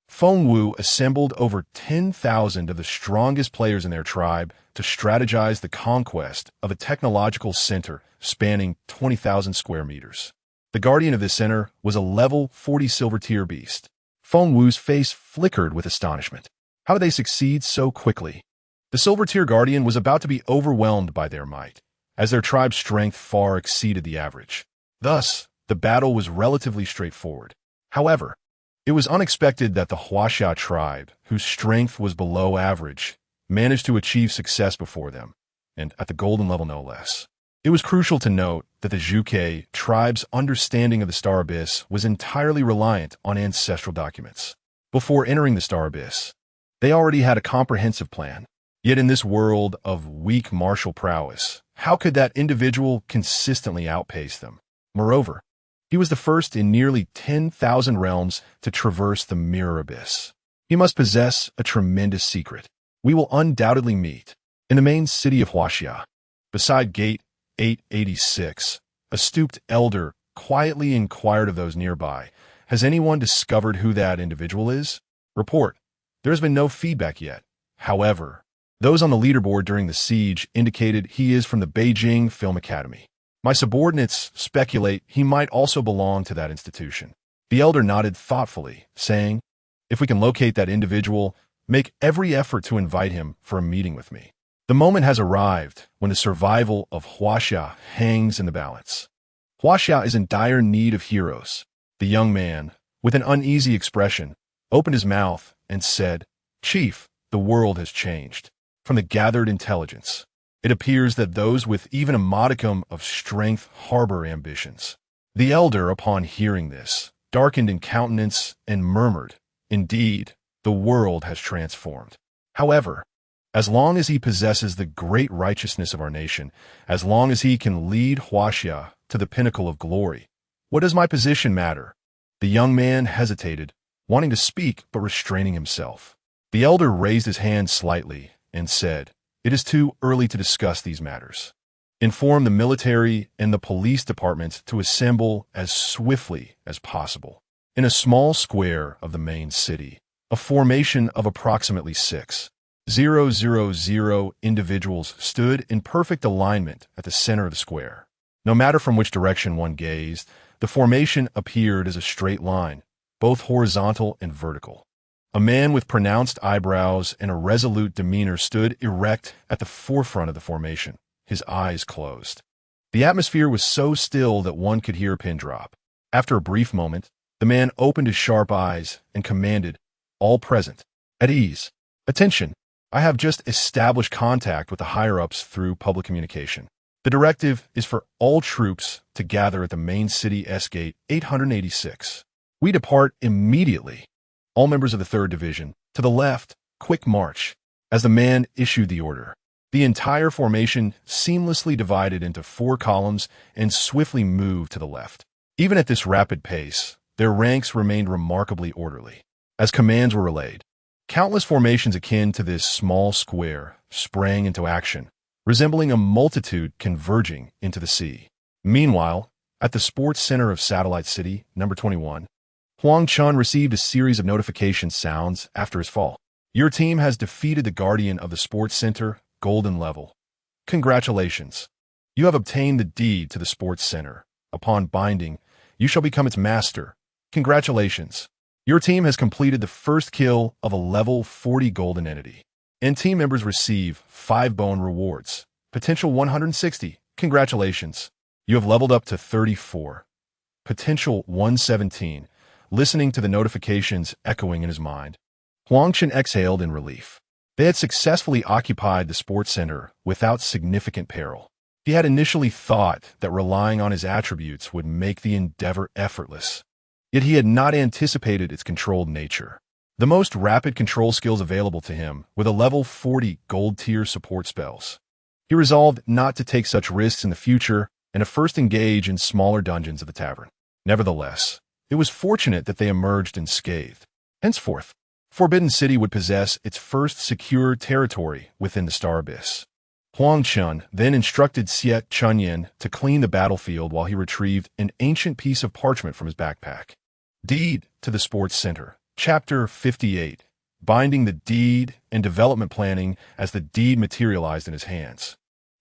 Feng Wu assembled over 10,000 of the strongest players in their tribe to strategize the conquest of a technological center spanning 20,000 square meters. The guardian of this center was a level 40 silver tier beast. Feng Wu's face flickered with astonishment. How did they succeed so quickly? The silver tier guardian was about to be overwhelmed by their might, as their tribe's strength far exceeded the average. Thus, the battle was relatively straightforward. However, it was unexpected that the Huaxia tribe, whose strength was below average, managed to achieve success before them, and at the golden level no less. It was crucial to note that the Zhuke tribe's understanding of the Star Abyss was entirely reliant on ancestral documents. Before entering the Star Abyss, they already had a comprehensive plan. Yet in this world of weak martial prowess, how could that individual consistently outpace them? Moreover, he was the first in nearly 10,000 realms to traverse the Mirror Abyss. He must possess a tremendous secret. We will undoubtedly meet in the main city of Huaxia. Beside Gate 886, a stooped elder quietly inquired of those nearby, "Has anyone discovered who that individual is?" Report: there has been no feedback yet. However, those on the leaderboard during the siege indicated he is from the Yenching Film Academy. My subordinates speculate he might also belong to that institution. The elder nodded thoughtfully, saying, "If we can locate that individual, make every effort to invite him for a meeting with me." The moment has arrived when the survival of Huaxia hangs in the balance. Huaxia is in dire need of heroes. The young man, with an uneasy expression, opened his mouth and said, "Chief, the world has changed. From the gathered intelligence, it appears that those with even a modicum of strength harbor ambitions." The elder, upon hearing this, darkened in countenance and murmured, "Indeed, the world has transformed. However, as long as he possesses the great righteousness of our nation, as long as he can lead Huaxia to the pinnacle of glory, what does my position matter?" The young man hesitated, wanting to speak but restraining himself. The elder raised his hand slightly and said, "It is too early to discuss these matters. Inform the military and the police departments to assemble as swiftly as possible." In a small square of the main city, a formation of approximately 6,000 individuals stood in perfect alignment at the center of the square. No matter from which direction one gazed, the formation appeared as a straight line, both horizontal and vertical. A man with pronounced eyebrows and a resolute demeanor stood erect at the forefront of the formation, his eyes closed. The atmosphere was so still that one could hear a pin drop. After a brief moment, the man opened his sharp eyes and commanded, "All present, at ease. Attention, I have just established contact with the higher-ups through public communication. The directive is for all troops to gather at the main city S-Gate 886. We depart immediately. All members of the 3rd Division, to the left, quick march." As the man issued the order, the entire formation seamlessly divided into 4 columns and swiftly moved to the left. Even at this rapid pace, their ranks remained remarkably orderly. As commands were relayed, countless formations akin to this small square sprang into action, resembling a multitude converging into the sea. Meanwhile, at the sports center of Satellite City, number 21, Huang Chen received a series of notification sounds after his fall. "Your team has defeated the guardian of the sports center, Golden Level. Congratulations. You have obtained the deed to the sports center. Upon binding, you shall become its master. Congratulations. Your team has completed the first kill of a level 40 golden entity. And team members receive 5 bone rewards. Potential 160. Congratulations. You have leveled up to 34. Potential 117. Listening to the notifications echoing in his mind, Huang Chen exhaled in relief. They had successfully occupied the sports center without significant peril. He had initially thought that relying on his attributes would make the endeavor effortless. Yet he had not anticipated its controlled nature. The most rapid control skills available to him were the level 40 gold-tier support spells. He resolved not to take such risks in the future and to first engage in smaller dungeons of the tavern. Nevertheless, it was fortunate that they emerged unscathed. Henceforth, Forbidden City would possess its first secure territory within the Star Abyss. Huang Chen then instructed Xie Chunyan to clean the battlefield while he retrieved an ancient piece of parchment from his backpack. Deed to the Sports Center, Chapter 58, binding the deed and development planning as the deed materialized in his hands.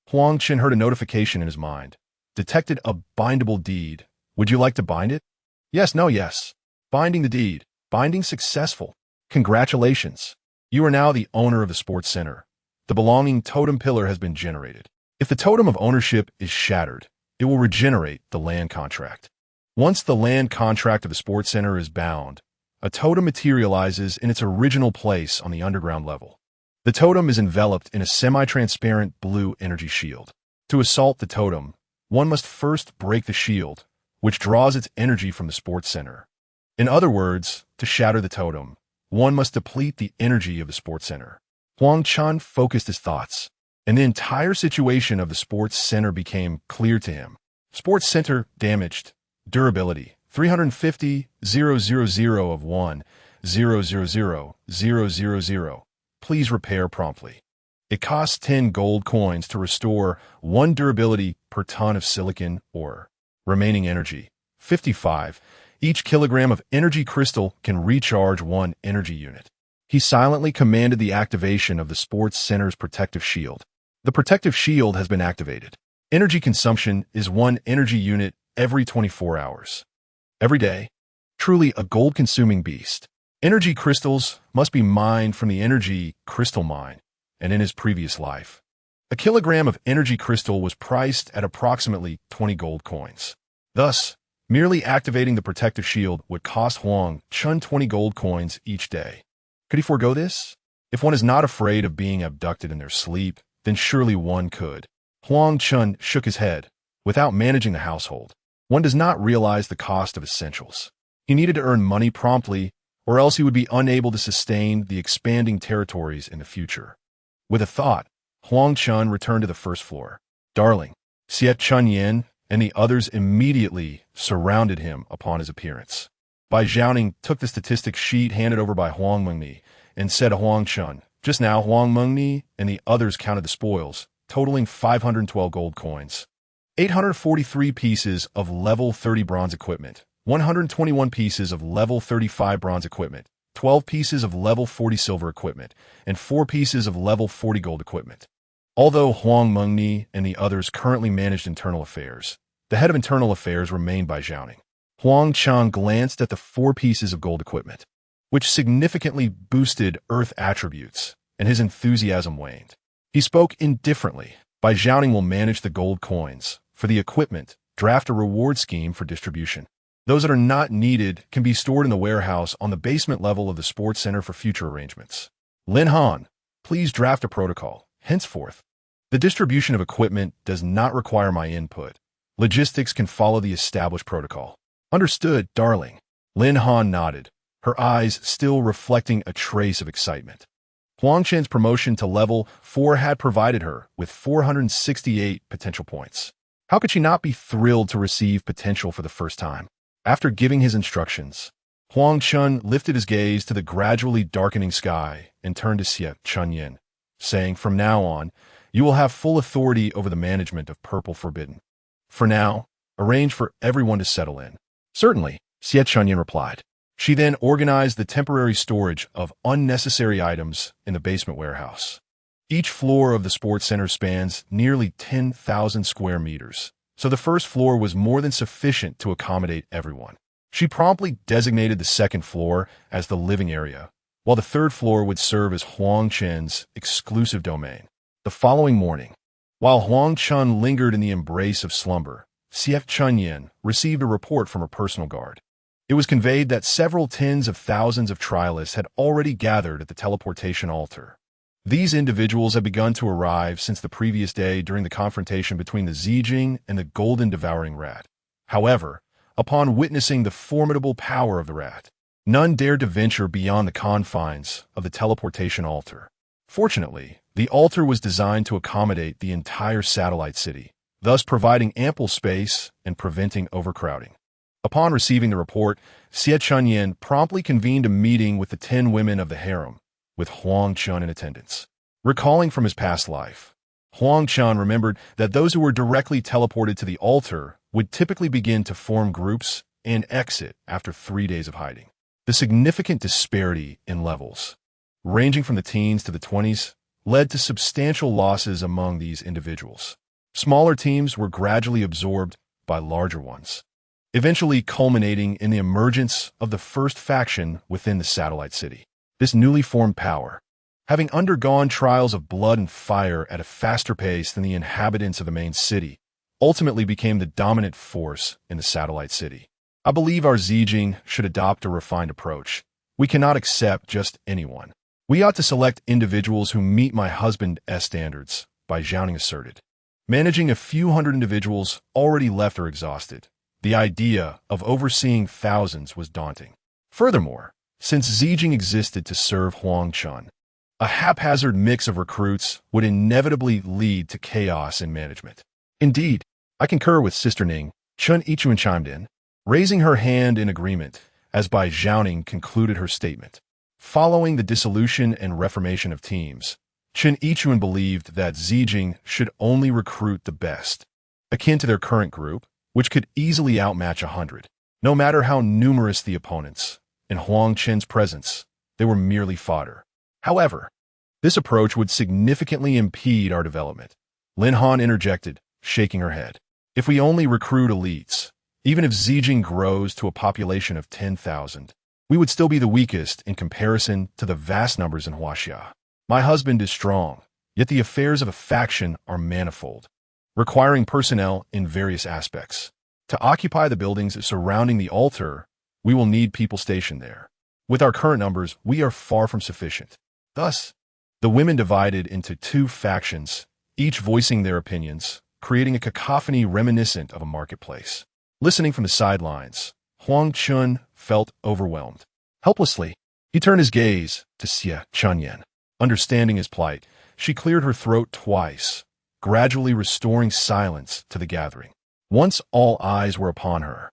Huang Chen heard a notification in his mind. Detected a bindable deed. Would you like to bind it? Yes, no, yes. Binding the deed. Binding successful. Congratulations. You are now the owner of the Sports Center. The belonging totem pillar has been generated. If the totem of ownership is shattered, it will regenerate the land contract. Once the land contract of the Sports Center is bound, a totem materializes in its original place on the underground level. The totem is enveloped in a semi-transparent blue energy shield. To assault the totem, one must first break the shield, which draws its energy from the Sports Center. In other words, to shatter the totem, one must deplete the energy of the Sports Center. Huang Chen focused his thoughts, and the entire situation of the Sports Center became clear to him. Sports Center damaged. Durability 350 000 of 1 000 Please repair promptly. It costs 10 gold coins to restore 1 durability per ton of silicon ore. Remaining energy 55. Each kilogram of energy crystal can recharge 1 energy unit. He silently commanded the activation of the Sports Center's protective shield. The protective shield has been activated. Energy consumption is 1 energy unit every 24 hours. Every day, truly a gold-consuming beast. Energy crystals must be mined from the energy crystal mine, and in his previous life. A kilogram of energy crystal was priced at approximately 20 gold coins. Thus, merely activating the protective shield would cost Huang Chen 20 gold coins each day. Could he forego this? If one is not afraid of being abducted in their sleep, then surely one could. Huang Chen shook his head. Without managing the household, one does not realize the cost of essentials. He needed to earn money promptly, or else he would be unable to sustain the expanding territories in the future. With a thought, Huang Chen returned to the first floor. Darling, Xie Chunyan and the others immediately surrounded him upon his appearance. Bai Zhaoning took the statistics sheet handed over by Huang Mengni and said to Huang Chen, "Just now, Huang Mengni and the others counted the spoils, totaling 512 gold coins, 843 pieces of level 30 bronze equipment, 121 pieces of level 35 bronze equipment, 12 pieces of level 40 silver equipment, and 4 pieces of level 40 gold equipment." Although Huang Mengni and the others currently managed internal affairs, the head of internal affairs remained Bai Zhaoning. Huang Chen glanced at the 4 pieces of gold equipment, which significantly boosted earth attributes, and his enthusiasm waned. He spoke indifferently. Bai Zhaoning will manage the gold coins. For the equipment, draft a reward scheme for distribution. Those that are not needed can be stored in the warehouse on the basement level of the sports center for future arrangements. Lin Han, please draft a protocol. Henceforth, the distribution of equipment does not require my input. Logistics can follow the established protocol. Understood, darling. Lin Han nodded, her eyes still reflecting a trace of excitement. Huang Chen's promotion to level 4 had provided her with 468 potential points. How could she not be thrilled to receive potential for the first time? After giving his instructions, Huang Chen lifted his gaze to the gradually darkening sky and turned to Xie Chunyin, saying, "From now on, you will have full authority over the management of Purple Forbidden. For now, arrange for everyone to settle in." "Certainly," Xie Chunyin replied. She then organized the temporary storage of unnecessary items in the basement warehouse. Each floor of the sports center spans nearly 10,000 square meters, so the first floor was more than sufficient to accommodate everyone. She promptly designated the second floor as the living area, while the third floor would serve as Huang Chen's exclusive domain. The following morning, while Huang Chen lingered in the embrace of slumber, Xie Chunyin received a report from her personal guard. It was conveyed that several tens of thousands of trialists had already gathered at the teleportation altar. These individuals had begun to arrive since the previous day during the confrontation between the Zijing and the golden devouring rat. However, upon witnessing the formidable power of the rat, none dared to venture beyond the confines of the teleportation altar. Fortunately, the altar was designed to accommodate the entire satellite city, thus providing ample space and preventing overcrowding. Upon receiving the report, Xie Chunyin promptly convened a meeting with the 10 women of the harem, with Huang Chen in attendance. Recalling from his past life, Huang Chen remembered that those who were directly teleported to the altar would typically begin to form groups and exit after 3 days of hiding. The significant disparity in levels, ranging from the teens to the 20s, led to substantial losses among these individuals. Smaller teams were gradually absorbed by larger ones, eventually culminating in the emergence of the first faction within the satellite city. This newly formed power, having undergone trials of blood and fire at a faster pace than the inhabitants of the main city, ultimately became the dominant force in the satellite city. I believe our Zijing should adopt a refined approach. We cannot accept just anyone. We ought to select individuals who meet my husband's standards, Bai Zhaoning asserted. Managing a few hundred individuals already left or exhausted, the idea of overseeing thousands was daunting. Furthermore, since Zijing existed to serve Huang Chen, a haphazard mix of recruits would inevitably lead to chaos in management. Indeed, I concur with Sister Ning, Chen Yichuan chimed in, raising her hand in agreement as Bai Zhaoning concluded her statement. Following the dissolution and reformation of teams, Chen Yichuan believed that Zijing should only recruit the best, akin to their current group, which could easily outmatch 100. No matter how numerous the opponents, in Huang Chen's presence, they were merely fodder. However, this approach would significantly impede our development. Lin Han interjected, shaking her head. If we only recruit elites, even if Zijing grows to a population of 10,000, we would still be the weakest in comparison to the vast numbers in Huaxia. My husband is strong, yet the affairs of a faction are manifold, requiring personnel in various aspects. To occupy the buildings surrounding the altar, we will need people stationed there. With our current numbers, we are far from sufficient. Thus, the women divided into 2 factions, each voicing their opinions, creating a cacophony reminiscent of a marketplace. Listening from the sidelines, Huang Chen felt overwhelmed. Helplessly, he turned his gaze to Xie Chunyin. Understanding his plight, she cleared her throat twice, gradually restoring silence to the gathering. Once all eyes were upon her,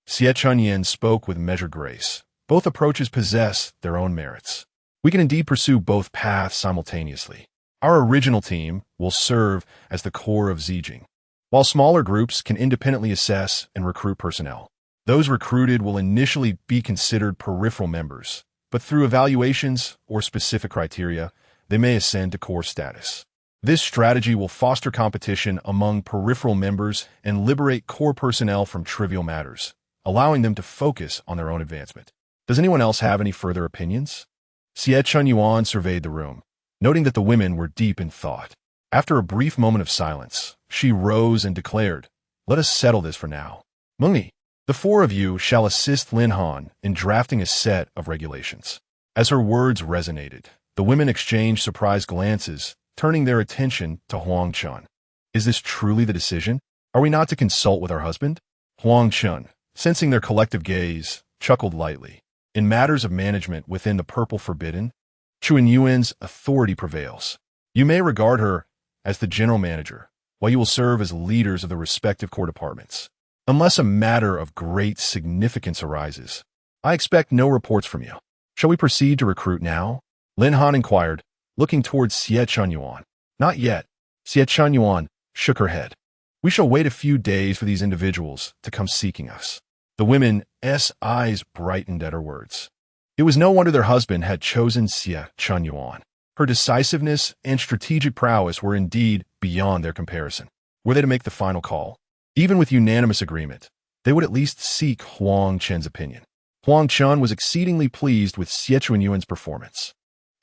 Xie Chunyan spoke with measured grace. Both approaches possess their own merits. We can indeed pursue both paths simultaneously. Our original team will serve as the core of Yenching, while smaller groups can independently assess and recruit personnel. Those recruited will initially be considered peripheral members, but through evaluations or specific criteria, they may ascend to core status. This strategy will foster competition among peripheral members and liberate core personnel from trivial matters, allowing them to focus on their own advancement. Does anyone else have any further opinions? Xie Chunyuan surveyed the room, noting that the women were deep in thought. After a brief moment of silence, she rose and declared, "Let us settle this for now. Mengni, the four of you shall assist Lin Han in drafting a set of regulations." As her words resonated, the women exchanged surprised glances, turning their attention to Huang Chen. "Is this truly the decision? Are we not to consult with our husband?" Huang Chen, sensing their collective gaze, chuckled lightly. In matters of management within the Purple Forbidden, Chuan Yuan's authority prevails. You may regard her as the general manager, while you will serve as leaders of the respective core departments. Unless a matter of great significance arises, I expect no reports from you. Shall we proceed to recruit now? Lin Han inquired, looking towards Xie Chunyuan. Not yet. Xie Chunyuan shook her head. We shall wait a few days for these individuals to come seeking us. The women's eyes brightened at her words. It was no wonder their husband had chosen Xie Chunyuan. Her decisiveness and strategic prowess were indeed beyond their comparison. Were they to make the final call? Even with unanimous agreement, they would at least seek Huang Chen's opinion. Huang Chen was exceedingly pleased with Xie Chunyuan's performance.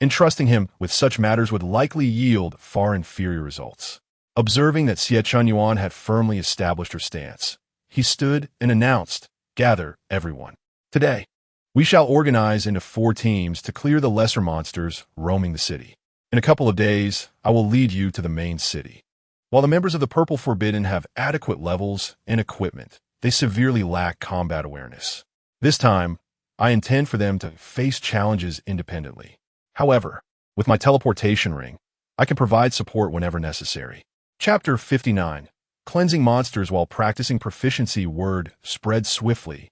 Entrusting him with such matters would likely yield far inferior results. Observing that Xie Chunyuan had firmly established her stance, he stood and announced, "Gather, everyone. Today, we shall organize into 4 teams to clear the lesser monsters roaming the city. In a couple of days, I will lead you to the main city." While the members of the Purple Forbidden have adequate levels and equipment, they severely lack combat awareness. This time, I intend for them to face challenges independently. However, with my teleportation ring, I can provide support whenever necessary. Chapter 59. Cleansing monsters while practicing proficiency. Word spread swiftly,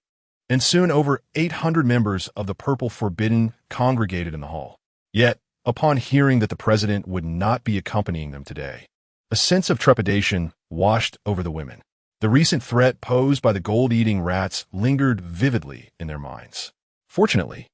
and soon over 800 members of the Purple Forbidden congregated in the hall. Yet, upon hearing that the president would not be accompanying them today, a sense of trepidation washed over the women. The recent threat posed by the gold-eating rats lingered vividly in their minds. Fortunately,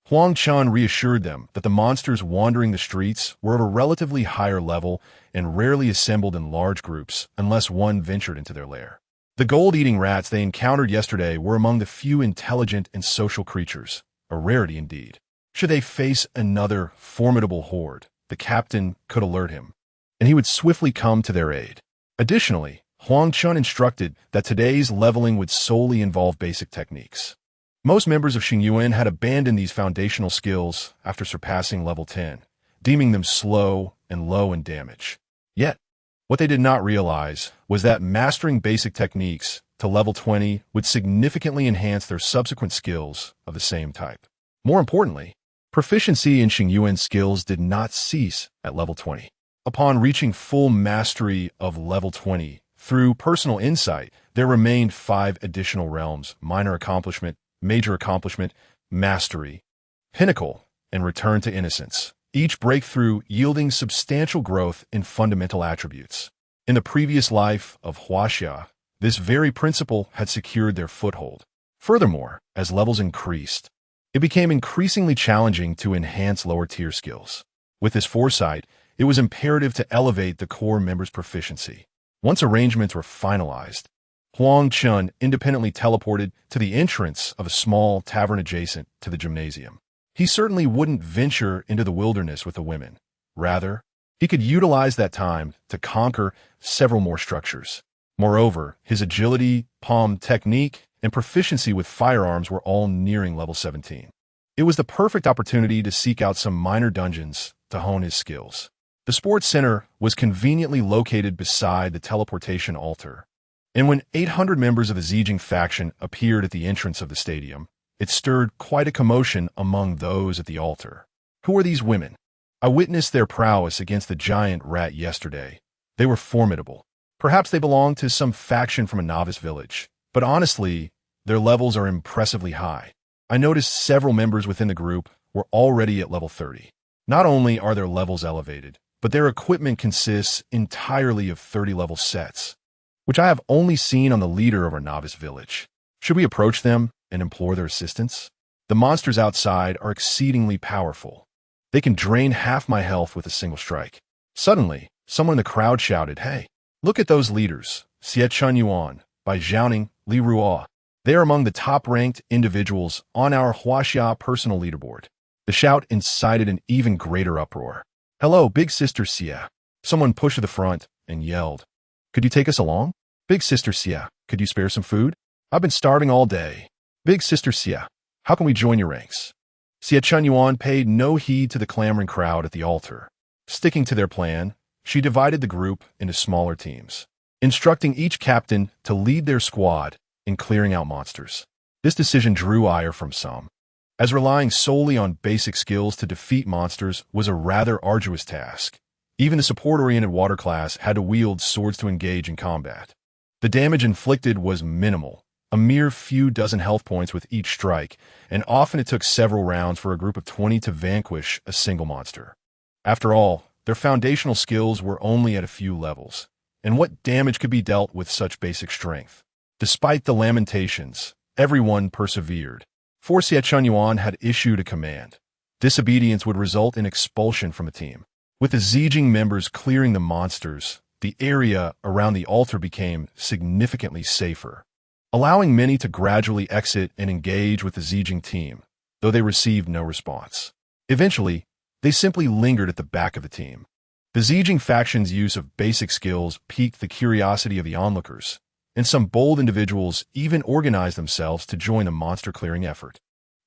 Huang Chen reassured them that the monsters wandering the streets were of a relatively higher level and rarely assembled in large groups unless one ventured into their lair. The gold-eating rats they encountered yesterday were among the few intelligent and social creatures, a rarity indeed. Should they face another formidable horde, the captain could alert him, and he would swiftly come to their aid. Additionally, Huang Chen instructed that today's leveling would solely involve basic techniques. Most members of Xingyuan had abandoned these foundational skills after surpassing level 10, deeming them slow and low in damage. Yet, what they did not realize was that mastering basic techniques to level 20 would significantly enhance their subsequent skills of the same type. More importantly, proficiency in Xingyuan skills did not cease at level 20. Upon reaching full mastery of level 20, through personal insight, there remained 5 additional realms: minor accomplishment, major accomplishment, mastery, pinnacle, and return to innocence, each breakthrough yielding substantial growth in fundamental attributes. In the previous life of Huaxia, this very principle had secured their foothold. Furthermore, as levels increased, it became increasingly challenging to enhance lower-tier skills. With this foresight, it was imperative to elevate the core members' proficiency. Once arrangements were finalized, Huang Chen independently teleported to the entrance of a small tavern adjacent to the gymnasium. He certainly wouldn't venture into the wilderness with the women. Rather, he could utilize that time to conquer several more structures. Moreover, his agility, palm technique, and proficiency with firearms were all nearing level 17. It was the perfect opportunity to seek out some minor dungeons to hone his skills. The sports center was conveniently located beside the teleportation altar, and when 800 members of the Yenching faction appeared at the entrance of the stadium, it stirred quite a commotion among those at the altar. Who are these women? I witnessed their prowess against the giant rat yesterday. They were formidable. Perhaps they belonged to some faction from a novice village, but honestly, Their levels are impressively high. I noticed several members within the group were already at level 30. Not only are their levels elevated, but their equipment consists entirely of 30-level sets, which I have only seen on the leader of our novice village. Should we approach them and implore their assistance? The monsters outside are exceedingly powerful. They can drain half my health with a single strike. Suddenly, someone in the crowd shouted, "Hey, look at those leaders, Xie Chun Yuan, Bai Zhaoning, Li Ruo. They are among the top-ranked individuals on our Huaxia personal leaderboard." The shout incited an even greater uproar. "Hello, Big Sister Xie." Someone pushed to the front and yelled, "Could you take us along? Big Sister Xie, could you spare some food? I've been starving all day." "Big Sister Xie, how can we join your ranks?" Xie Chun Yuan paid no heed to the clamoring crowd at the altar. Sticking to their plan, she divided the group into smaller teams, instructing each captain to lead their squad in clearing out monsters. This decision drew ire from some, as relying solely on basic skills to defeat monsters was a rather arduous task. Even the support-oriented water class had to wield swords to engage in combat. The damage inflicted was minimal, a mere few dozen health points with each strike, and often it took several rounds for a group of 20 to vanquish a single monster. After all, their foundational skills were only at a few levels, and what damage could be dealt with such basic strength? Despite the lamentations, everyone persevered. For Xie Chun Yuan had issued a command. Disobedience would result in expulsion from a team. With the Yenching members clearing the monsters, the area around the altar became significantly safer, allowing many to gradually exit and engage with the Yenching team, though they received no response. Eventually, they simply lingered at the back of the team. The Yenching faction's use of basic skills piqued the curiosity of the onlookers, and some bold individuals even organized themselves to join the monster-clearing effort.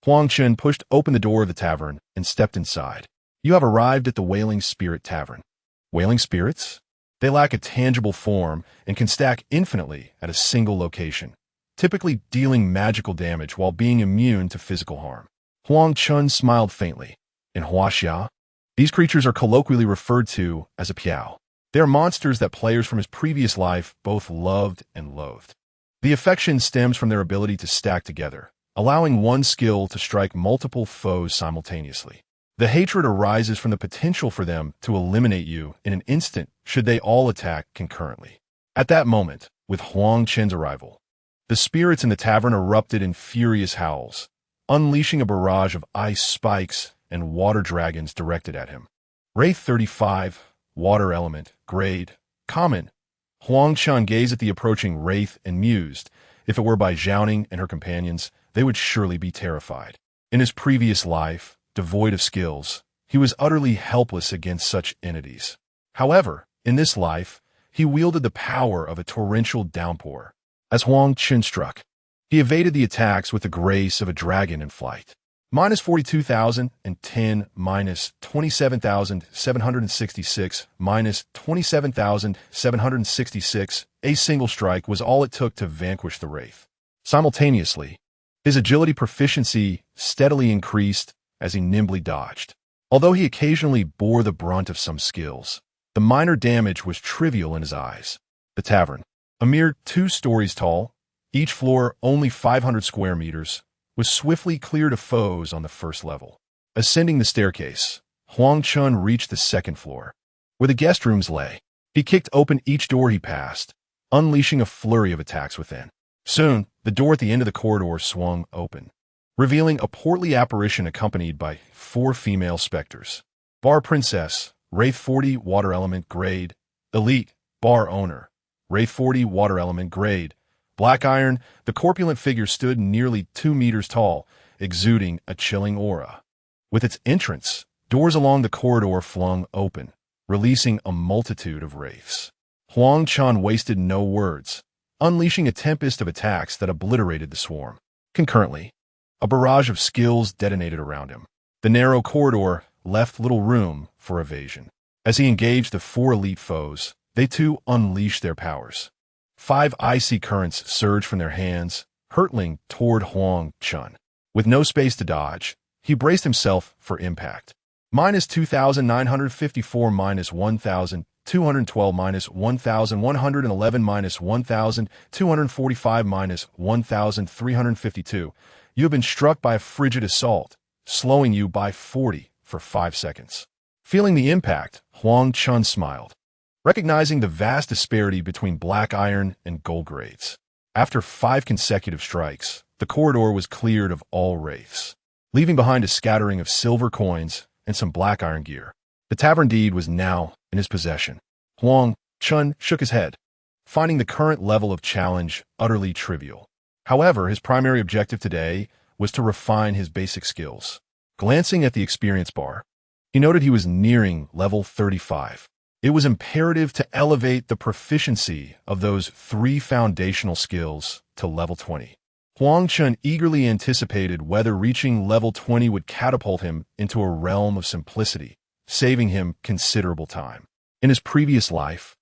Huang Chen pushed open the door of the tavern and stepped inside. "You have arrived at the Wailing Spirit Tavern." Wailing spirits? They lack a tangible form and can stack infinitely at a single location, typically dealing magical damage while being immune to physical harm. Huang Chen smiled faintly. In Huaxia, these creatures are colloquially referred to as a piao. They are monsters that players from his previous life both loved and loathed. The affection stems from their ability to stack together, allowing one skill to strike multiple foes simultaneously. The hatred arises from the potential for them to eliminate you in an instant should they all attack concurrently. At that moment, with Huang Chen's arrival, the spirits in the tavern erupted in furious howls, unleashing a barrage of ice spikes and water dragons directed at him. Wraith 35, Water Element, Grade, Common. Huang Chen gazed at the approaching wraith and mused, if it were by Zhaoning and her companions, they would surely be terrified. In his previous life, devoid of skills, he was utterly helpless against such entities. However, in this life, he wielded the power of a torrential downpour. As Huang Chen struck, he evaded the attacks with the grace of a dragon in flight. Minus 42,010, minus 27,766, minus 27,766. A single strike was all it took to vanquish the wraith. Simultaneously, his agility proficiency steadily increased as he nimbly dodged. Although he occasionally bore the brunt of some skills, the minor damage was trivial in his eyes. The tavern, a mere 2 stories tall, each floor only 500 square meters, was swiftly cleared of foes on the first level. Ascending the staircase, Huang Chen reached the second floor, where the guest rooms lay. He kicked open each door he passed, unleashing a flurry of attacks within. Soon, the door at the end of the corridor swung open, revealing a portly apparition accompanied by 4 female specters. Bar Princess, Wraith 40, Water Element, Grade. Elite, Bar Owner, Wraith 40, Water Element, Grade. Black Iron, the corpulent figure stood nearly 2 meters tall, exuding a chilling aura. With its entrance, doors along the corridor flung open, releasing a multitude of wraiths. Huang Chen wasted no words, unleashing a tempest of attacks that obliterated the swarm. Concurrently, a barrage of skills detonated around him. The narrow corridor left little room for evasion. As he engaged the 4 elite foes, they too unleashed their powers. 5 icy currents surged from their hands, hurtling toward Huang Chen. With no space to dodge, he braced himself for impact. Minus 2,954, minus 1,000, 212 minus 1111 minus 1245 minus 1352. You have been struck by a frigid assault, slowing you by 40 for 5 seconds. Feeling the impact, Huang Chen smiled, recognizing the vast disparity between black iron and gold grades. After 5 consecutive strikes, the corridor was cleared of all wraiths, leaving behind a scattering of silver coins and some black iron gear. The tavern deed was now in his possession. Huang Chen shook his head, finding the current level of challenge utterly trivial. However, his primary objective today was to refine his basic skills. Glancing at the experience bar, he noted he was nearing level 35. It was imperative to elevate the proficiency of those 3 foundational skills to level 20. Huang Chen eagerly anticipated whether reaching level 20 would catapult him into a realm of simplicity, saving him considerable time. In his previous life,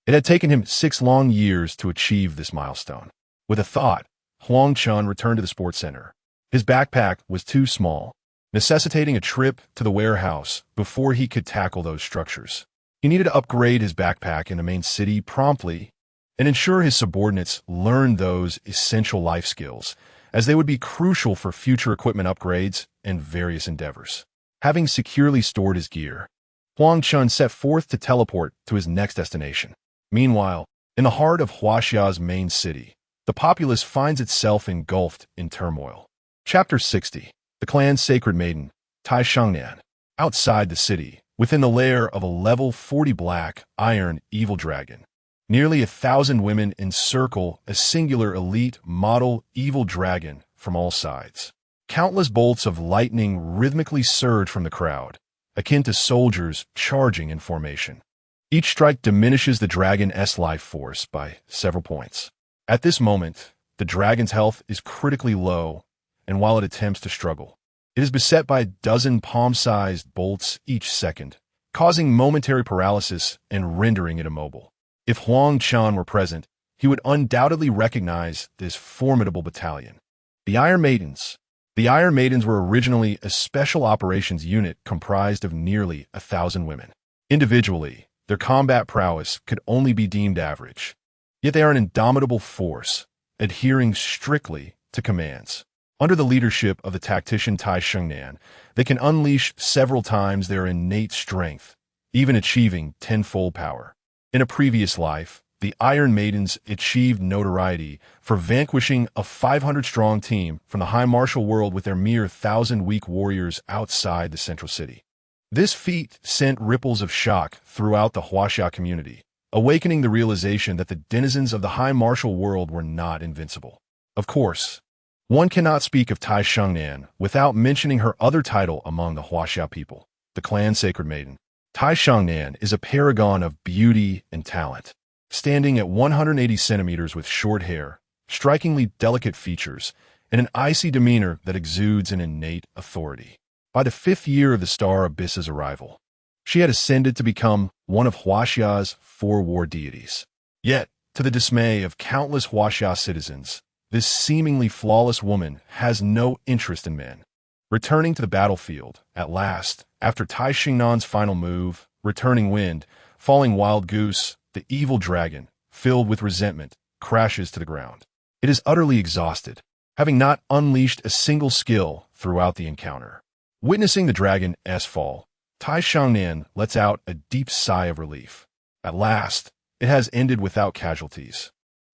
it had taken him 6 long years to achieve this milestone. With a thought, Huang Chen returned to the sports center. His backpack was too small, necessitating a trip to the warehouse before he could tackle those structures. He needed to upgrade his backpack in the main city promptly and ensure his subordinates learned those essential life skills, as they would be crucial for future equipment upgrades and various endeavors. Having securely stored his gear, Huang Chen set forth to teleport to his next destination. Meanwhile, in the heart of Huaxia's main city, the populace finds itself engulfed in turmoil. Chapter 60. The clan's sacred maiden, Tai Shengnan. Outside the city, within the lair of a level 40 black iron evil dragon, nearly 1,000 women encircle a singular elite model evil dragon from all sides. Countless bolts of lightning rhythmically surge from the crowd, akin to soldiers charging in formation. Each strike diminishes the dragon's life force by several points. At this moment, the dragon's health is critically low, and while it attempts to struggle, it is beset by a dozen palm-sized bolts each second, causing momentary paralysis and rendering it immobile. If Huang Chen were present, he would undoubtedly recognize this formidable battalion. The Iron Maidens. The Iron Maidens were originally a special operations unit comprised of nearly 1,000 women. Individually, their combat prowess could only be deemed average, yet they are an indomitable force, adhering strictly to commands. Under the leadership of the tactician Tai Shengnan, they can unleash several times their innate strength, even achieving tenfold power. In a previous life, the Iron Maidens achieved notoriety for vanquishing a 500-strong team from the high martial world with their mere 1,000 weak warriors outside the central city. This feat sent ripples of shock throughout the Huaxia community, awakening the realization that the denizens of the high martial world were not invincible. Of course, one cannot speak of Tai Shengnan without mentioning her other title among the Huaxia people, the clan's sacred maiden. Tai Shengnan is a paragon of beauty and talent, standing at 180 centimeters with short hair, strikingly delicate features, and an icy demeanor that exudes an innate authority. By the 5th year of the Star Abyss's arrival, she had ascended to become one of Huaxia's 4 war deities. Yet, to the dismay of countless Huaxia citizens, this seemingly flawless woman has no interest in men. Returning to the battlefield, at last, after Tai Shengnan's final move, returning wind, falling wild goose, the evil dragon, filled with resentment, crashes to the ground. It is utterly exhausted, having not unleashed a single skill throughout the encounter. Witnessing the dragon's fall, Tai Shengnan lets out a deep sigh of relief. At last, it has ended without casualties.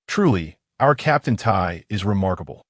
Truly, our Captain Tai is remarkable.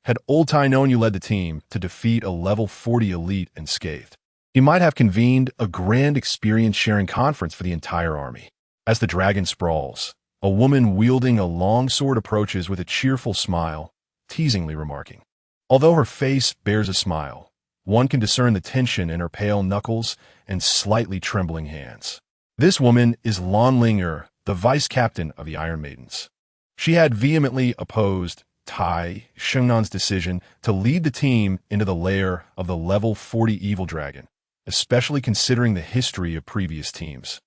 Had old Tai known you led the team to defeat a level 40 elite unscathed, he might have convened a grand experience-sharing conference for the entire army. As the dragon sprawls, a woman wielding a long sword approaches with a cheerful smile, teasingly remarking. Although her face bears a smile, one can discern the tension in her pale knuckles and slightly trembling hands. This woman is Lan Linger, the vice captain of the Iron Maidens. She had vehemently opposed Tai Shengnan's decision to lead the team into the lair of the level 40 evil dragon, especially considering the history of previous teams,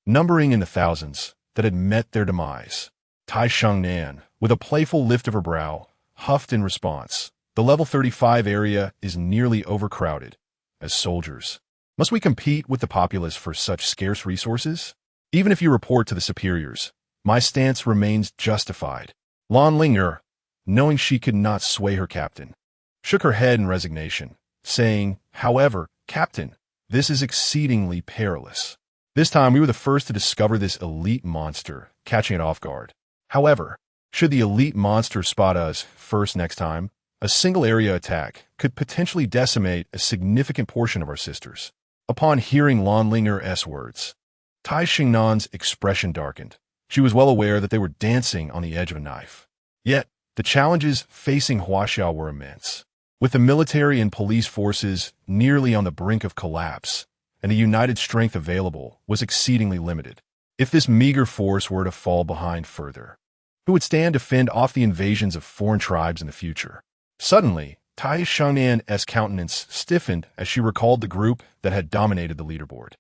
numbering in the thousands, that had met their demise. Tai Shengnan, with a playful lift of her brow, huffed in response. The level 35 area is nearly overcrowded. As soldiers, must we compete with the populace for such scarce resources? Even if you report to the superiors, my stance remains justified. Lan Linger, knowing she could not sway her captain, shook her head in resignation, saying, "However, Captain, this is exceedingly perilous. This time we were the first to discover this elite monster, catching it off guard. However, should the elite monster spot us first next time, a single area attack could potentially decimate a significant portion of our sisters." Upon hearing Lan Linger's words, Tai Xingnan's expression darkened. She was well aware that they were dancing on the edge of a knife. Yet, the challenges facing Huaxia were immense. With the military and police forces nearly on the brink of collapse, and the united strength available was exceedingly limited. If this meager force were to fall behind further, who would stand to fend off the invasions of foreign tribes in the future? Suddenly, Tai Xiangnan's countenance stiffened as she recalled the group that had dominated the leaderboard.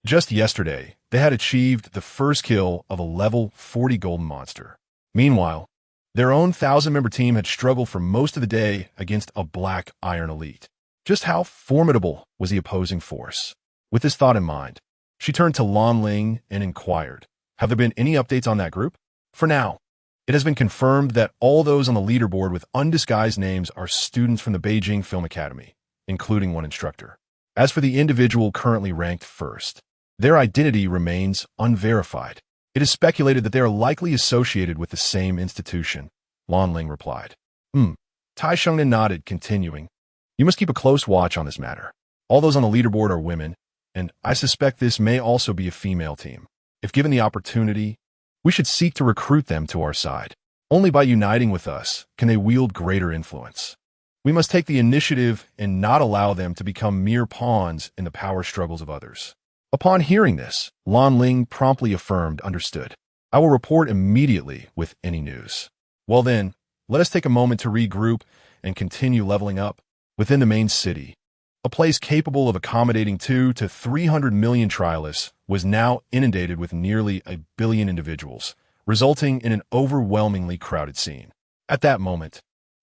Just yesterday, they had achieved the first kill of a level 40 golden monster. Meanwhile, their own 1,000-member team had struggled for most of the day against a black iron elite. Just how formidable was the opposing force? With this thought in mind, she turned to Lan Ling and inquired, "Have there been any updates on that group?" For now, it has been confirmed that all those on the leaderboard with undisguised names are students from the Beijing Film Academy, including one instructor. As for the individual currently ranked first, their identity remains unverified. It is speculated that they are likely associated with the same institution, Lan Ling replied. Tai Xingnan nodded, continuing, "You must keep a close watch on this matter. All those on the leaderboard are women, and I suspect this may also be a female team. If given the opportunity, we should seek to recruit them to our side. Only by uniting with us can they wield greater influence. We must take the initiative and not allow them to become mere pawns in the power struggles of others." Upon hearing this, Lan Ling promptly affirmed, "Understood. I will report immediately with any news." Well then, let us take a moment to regroup and continue leveling up. Within the main city, a place capable of accommodating 200 to 300 million trialists was now inundated with nearly 1 billion individuals, resulting in an overwhelmingly crowded scene. At that moment,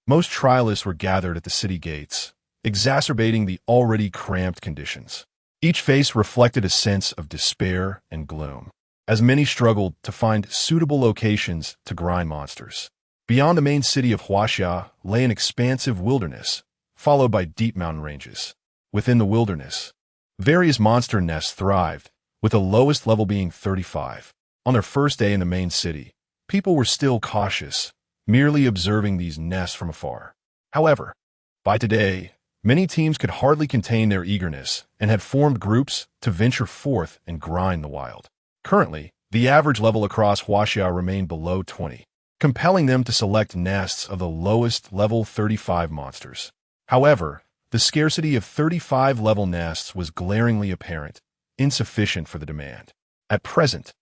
most trialists were gathered at the city gates, exacerbating the already cramped conditions. Each face reflected a sense of despair and gloom, as many struggled to find suitable locations to grind monsters. Beyond the main city of Huaxia lay an expansive wilderness, followed by deep mountain ranges. Within the wilderness, various monster nests thrived, with the lowest level being 35. On their first day in the main city, people were still cautious, merely observing these nests from afar. However, by today, many teams could hardly contain their eagerness and had formed groups to venture forth and grind the wild. Currently, the average level across Huaxia remained below 20, compelling them to select nests of the lowest level 35 monsters. However, the scarcity of 35-level nests was glaringly apparent, insufficient for the demand. At present,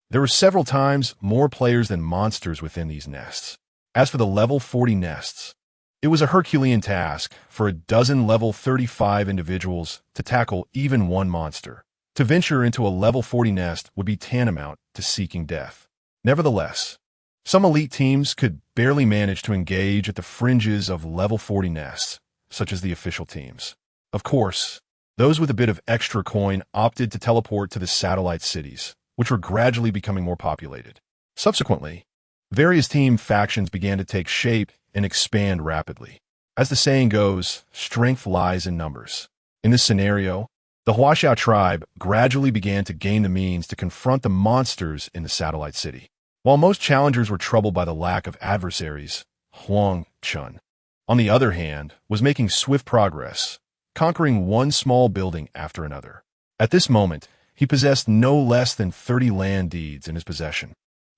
there were several times more players than monsters within these nests. As for the level 40 nests, it was a Herculean task for a dozen level 35 individuals to tackle even one monster. To venture into a level 40 nest would be tantamount to seeking death. Nevertheless, some elite teams could barely manage to engage at the fringes of level 40 nests, such as the official teams. Of course, those with a bit of extra coin opted to teleport to the satellite cities, which were gradually becoming more populated. Subsequently, various team factions began to take shape and expand rapidly. As the saying goes, strength lies in numbers. In this scenario, the Huaxia tribe gradually began to gain the means to confront the monsters in the satellite city. While most challengers were troubled by the lack of adversaries, Huang Chen, on the other hand, was making swift progress, conquering one small building after another. At this moment, he possessed no less than 30 land deeds in his possession,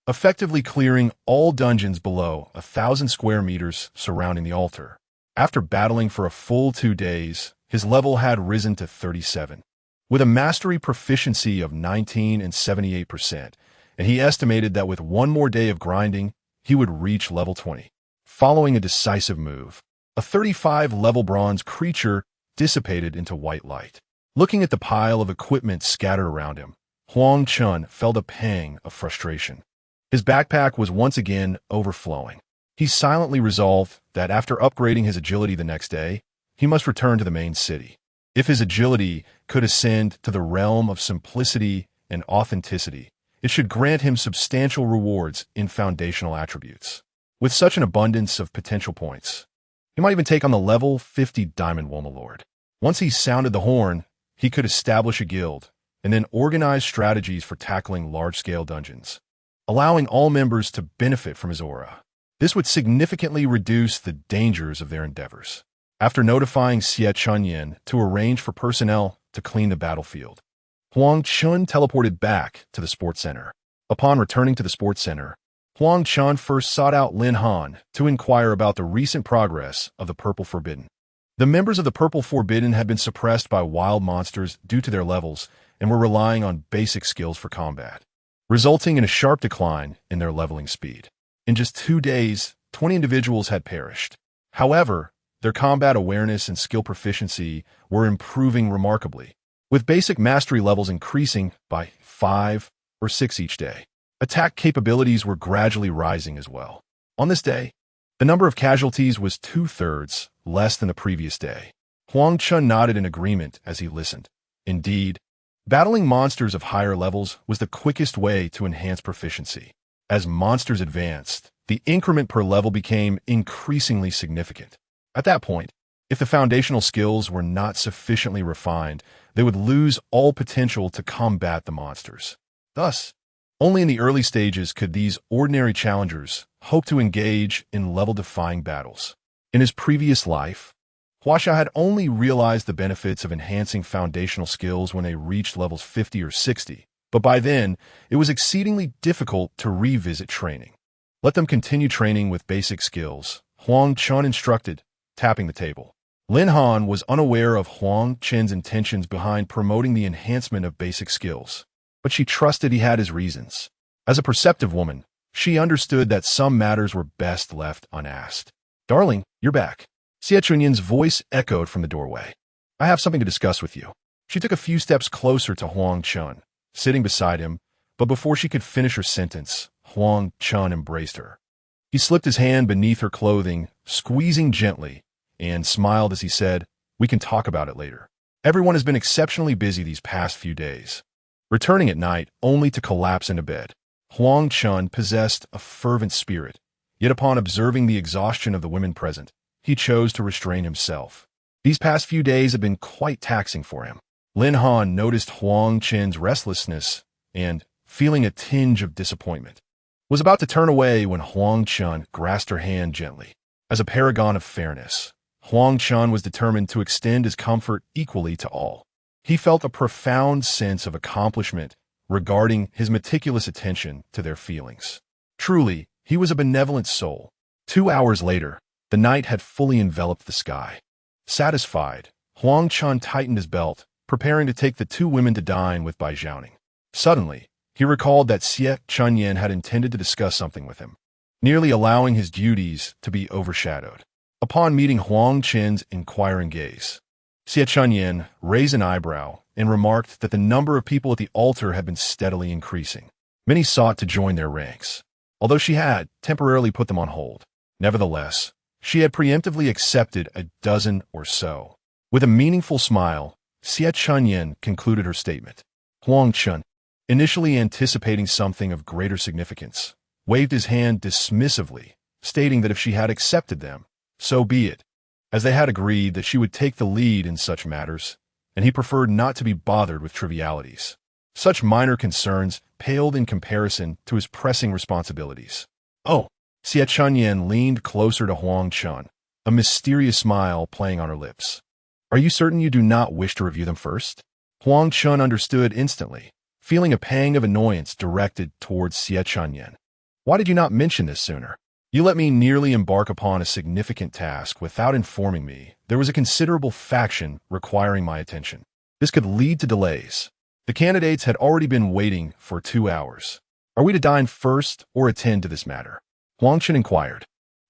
effectively clearing all dungeons below 1,000 square meters surrounding the altar. After battling for a full 2 days, his level had risen to 37, with a mastery proficiency of 19 and 78%, and he estimated that with one more day of grinding, he would reach level 20. Following a decisive move, a 35-level bronze creature dissipated into white light. Looking at the pile of equipment scattered around him, Huang Chen felt a pang of frustration. His backpack was once again overflowing. He silently resolved that after upgrading his agility the next day, he must return to the main city. If his agility could ascend to the realm of simplicity and authenticity, it should grant him substantial rewards in foundational attributes. With such an abundance of potential points, he might even take on the level 50 Diamond Woma Lord. Once he sounded the horn, he could establish a guild and then organize strategies for tackling large-scale dungeons, allowing all members to benefit from his aura. This would significantly reduce the dangers of their endeavors. After notifying Xie Chunyan to arrange for personnel to clean the battlefield, Huang Chen teleported back to the sports center. Upon returning to the sports center, Huang Chen first sought out Lin Han to inquire about the recent progress of the Purple Forbidden. The members of the Purple Forbidden had been suppressed by wild monsters due to their levels and were relying on basic skills for combat, resulting in a sharp decline in their leveling speed. In just 2 days, 20 individuals had perished. However, their combat awareness and skill proficiency were improving remarkably, with basic mastery levels increasing by 5 or 6 each day. Attack capabilities were gradually rising as well. On this day, the number of casualties was 2/3 less than the previous day. Huang Chen nodded in agreement as he listened. Indeed, battling monsters of higher levels was the quickest way to enhance proficiency. As monsters advanced, the increment per level became increasingly significant. At that point, if the foundational skills were not sufficiently refined, they would lose all potential to combat the monsters. Thus, only in the early stages could these ordinary challengers hope to engage in level-defying battles. In his previous life, Huasha had only realized the benefits of enhancing foundational skills when they reached levels 50 or 60, but by then, it was exceedingly difficult to revisit training. Let them continue training with basic skills, Huang Chen instructed, tapping the table. Lin Han was unaware of Huang Chen's intentions behind promoting the enhancement of basic skills, but she trusted he had his reasons. As a perceptive woman, she understood that some matters were best left unasked. "Darling, you're back." Xie Chunyan's voice echoed from the doorway. "I have something to discuss with you." She took a few steps closer to Huang Chen, sitting beside him, but before she could finish her sentence, Huang Chen embraced her. He slipped his hand beneath her clothing, squeezing gently, and smiled as he said, "We can talk about it later." Everyone has been exceptionally busy these past few days, returning at night only to collapse into bed. Huang Chen possessed a fervent spirit, yet upon observing the exhaustion of the women present, he chose to restrain himself. These past few days had been quite taxing for him. Lin Han noticed Huang Chen's restlessness and, feeling a tinge of disappointment, was about to turn away when Huang Chen grasped her hand gently. As a paragon of fairness, Huang Chen was determined to extend his comfort equally to all. He felt a profound sense of accomplishment regarding his meticulous attention to their feelings. Truly, he was a benevolent soul. 2 hours later, the night had fully enveloped the sky. Satisfied, Huang Chen tightened his belt, preparing to take the 2 women to dine with Bai Zhaoning. Suddenly, he recalled that Xie Chunyan had intended to discuss something with him, nearly allowing his duties to be overshadowed. Upon meeting Huang Chen's inquiring gaze, Xie Chunyan raised an eyebrow and remarked that the number of people at the altar had been steadily increasing. Many sought to join their ranks, although she had temporarily put them on hold. Nevertheless, she had preemptively accepted a dozen or so. With a meaningful smile, Xie Chunyan concluded her statement. Huang Chen, initially anticipating something of greater significance, waved his hand dismissively, stating that if she had accepted them, so be it, as they had agreed that she would take the lead in such matters, and he preferred not to be bothered with trivialities. Such minor concerns paled in comparison to his pressing responsibilities. "Oh," Xie Chunyan leaned closer to Huang Chen, a mysterious smile playing on her lips. "Are you certain you do not wish to review them first?" Huang Chen understood instantly, feeling a pang of annoyance directed towards Xie Chunyan. "Why did you not mention this sooner? You let me nearly embark upon a significant task without informing me there was a considerable faction requiring my attention. This could lead to delays. The candidates had already been waiting for 2 hours. Are we to dine first or attend to this matter?" Huang Chen inquired.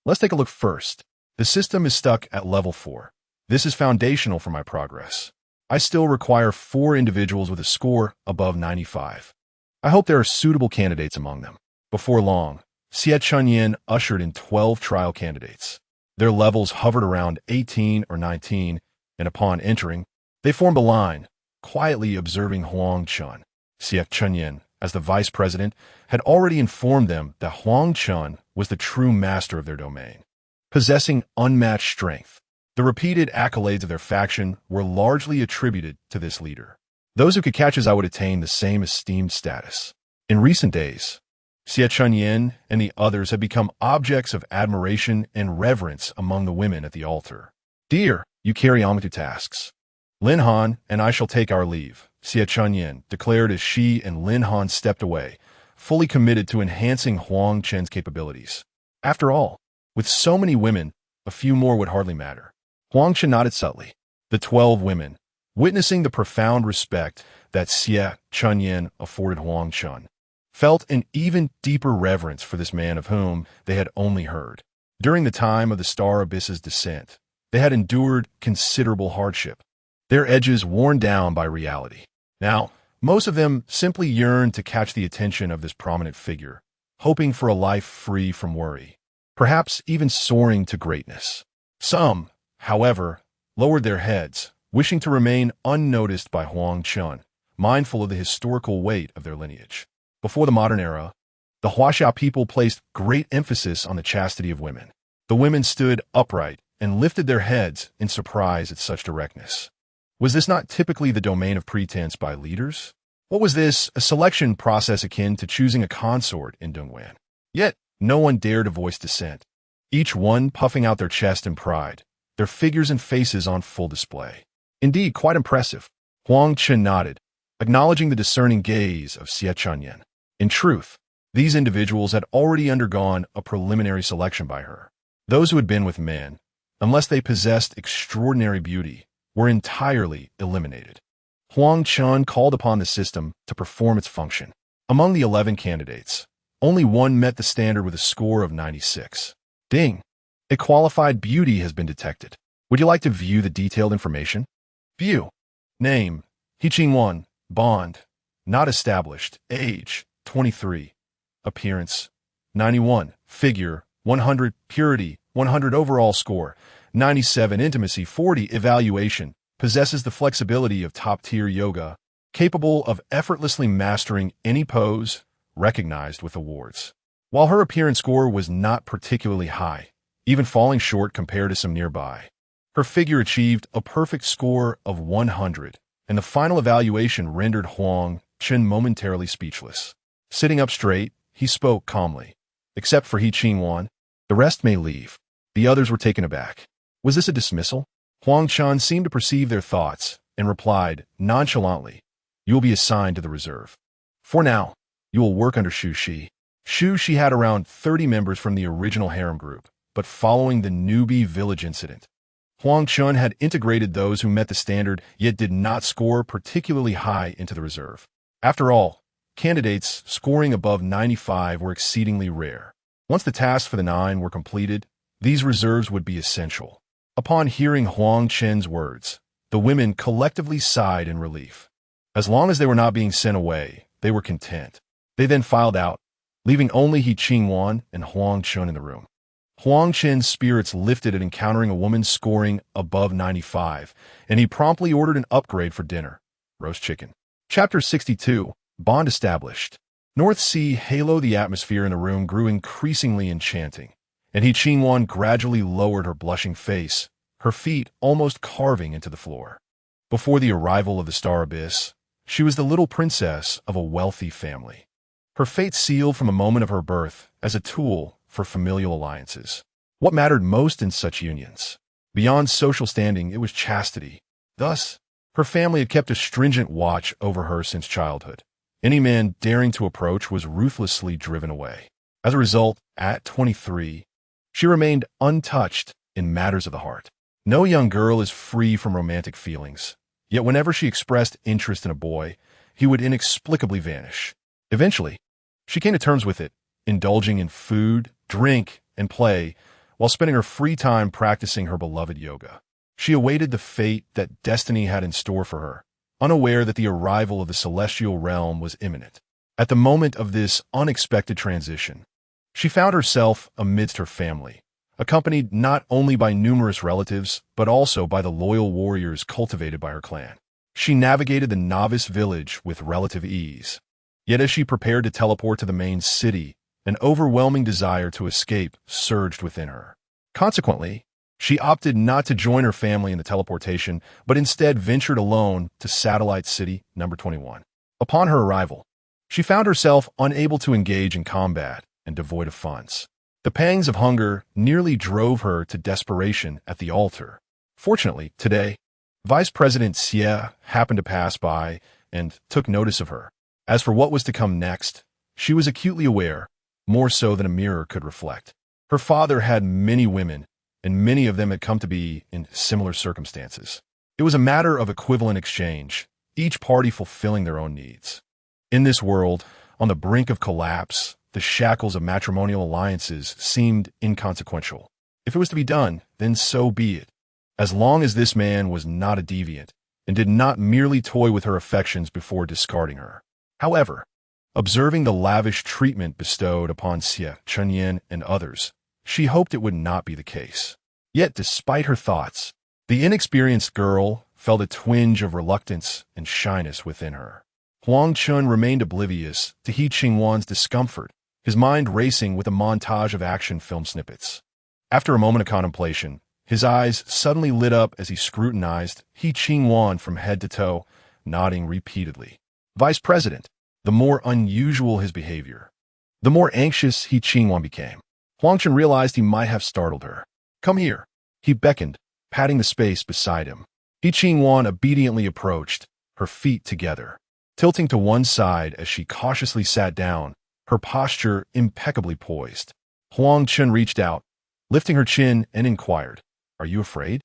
"Let's take a look first. The system is stuck at level 4. This is foundational for my progress. I still require 4 individuals with a score above 95. I hope there are suitable candidates among them." Before long, Xie Chunyan ushered in 12 trial candidates. Their levels hovered around 18 or 19, and upon entering, they formed a line, quietly observing Huang Chen. Xie Chunyan as the vice president, had already informed them that Huang Chen was the true master of their domain, possessing unmatched strength. The repeated accolades of their faction were largely attributed to this leader. Those who could catch his eye would attain the same esteemed status. In recent days, Xie Chunyan and the others had become objects of admiration and reverence among the women at the altar. "Dear, you carry on with your tasks. Lin Han and I shall take our leave," Xie Chunyan declared as she and Lin Han stepped away, fully committed to enhancing Huang Chen's capabilities. After all, with so many women, a few more would hardly matter. Huang Chen nodded subtly. The 12 women, witnessing the profound respect that Xie Chunyan afforded Huang Chen, felt an even deeper reverence for this man of whom they had only heard. During the time of the Star Abyss's descent, they had endured considerable hardship, their edges worn down by reality. Now, most of them simply yearned to catch the attention of this prominent figure, hoping for a life free from worry, perhaps even soaring to greatness. Some, however, lowered their heads, wishing to remain unnoticed by Huang Chen, mindful of the historical weight of their lineage. Before the modern era, the Huaxia people placed great emphasis on the chastity of women. The women stood upright and lifted their heads in surprise at such directness. Was this not typically the domain of pretense by leaders? What was this, a selection process akin to choosing a consort in Dongguan? Yet, no one dared to voice dissent, each one puffing out their chest in pride, their figures and faces on full display. Indeed, quite impressive. Huang Chen nodded, acknowledging the discerning gaze of Xie Chunyan. In truth, these individuals had already undergone a preliminary selection by her. Those who had been with men, unless they possessed extraordinary beauty, were entirely eliminated. Huang Chen called upon the system to perform its function. Among the 11 candidates, only one met the standard with a score of 96. Ding! A qualified beauty has been detected. Would you like to view the detailed information? View. Name: Yenching Bond. Not established. Age: 23. Appearance: 91. Figure: 100. Purity: 100. Overall score: 97. Intimacy: 40. Evaluation: possesses the flexibility of top-tier yoga, capable of effortlessly mastering any pose, recognized with awards. While her appearance score was not particularly high, even falling short compared to some nearby, her figure achieved a perfect score of 100, and the final evaluation rendered Huang Chen momentarily speechless. Sitting up straight, he spoke calmly. "Except for Yenching, the rest may leave." The others were taken aback. Was this a dismissal? Huang Chen seemed to perceive their thoughts and replied nonchalantly, "You will be assigned to the reserve. For now, you will work under Shu Shi." Shu Shi had around 30 members from the original harem group, but following the newbie village incident, Huang Chen had integrated those who met the standard yet did not score particularly high into the reserve. After all, candidates scoring above 95 were exceedingly rare. Once the tasks for the 9 were completed, these reserves would be essential. Upon hearing Huang Chen's words, the women collectively sighed in relief. As long as they were not being sent away, they were content. They then filed out, leaving only Yenching and Huang Chen in the room. Huang Chen's spirits lifted at encountering a woman scoring above 95, and he promptly ordered an upgrade for dinner: roast chicken. Chapter 62. Bond established. North Sea halo. The atmosphere in the room grew increasingly enchanting, and Yenching gradually lowered her blushing face, her feet almost carving into the floor. Before the arrival of the Star Abyss, she was the little princess of a wealthy family. Her fate sealed from a moment of her birth as a tool for familial alliances. What mattered most in such unions? Beyond social standing, it was chastity. Thus, her family had kept a stringent watch over her since childhood. Any man daring to approach was ruthlessly driven away. As a result, at 23, she remained untouched in matters of the heart. No young girl is free from romantic feelings, yet whenever she expressed interest in a boy, he would inexplicably vanish. Eventually, she came to terms with it, indulging in food, drink, and play, while spending her free time practicing her beloved yoga. She awaited the fate that destiny had in store for her, unaware that the arrival of the celestial realm was imminent. At the moment of this unexpected transition, she found herself amidst her family, accompanied not only by numerous relatives, but also by the loyal warriors cultivated by her clan. She navigated the novice village with relative ease. Yet as she prepared to teleport to the main city, an overwhelming desire to escape surged within her. Consequently, she opted not to join her family in the teleportation, but instead ventured alone to Satellite City number 21. Upon her arrival, she found herself unable to engage in combat and devoid of funds. The pangs of hunger nearly drove her to desperation at the altar. Fortunately, today, Vice President Xie happened to pass by and took notice of her. As for what was to come next, she was acutely aware, more so than a mirror could reflect. Her father had many women, and many of them had come to be in similar circumstances. It was a matter of equivalent exchange, each party fulfilling their own needs. In this world, on the brink of collapse, the shackles of matrimonial alliances seemed inconsequential. If it was to be done, then so be it. As long as this man was not a deviant and did not merely toy with her affections before discarding her. However, observing the lavish treatment bestowed upon Xie, Chunyan, and others, she hoped it would not be the case. Yet, despite her thoughts, the inexperienced girl felt a twinge of reluctance and shyness within her. Huang Chen remained oblivious to He Qingwan's discomfort, his mind racing with a montage of action film snippets. After a moment of contemplation, his eyes suddenly lit up as he scrutinized He Qingwan from head to toe, nodding repeatedly. Vice President, the more unusual his behavior, the more anxious He Qingwan became. Huang Chen realized he might have startled her. Come here. He beckoned, patting the space beside him. He Qingwan obediently approached, her feet together, tilting to one side as she cautiously sat down, her posture impeccably poised. Huang Chen reached out, lifting her chin, and inquired, "Are you afraid?"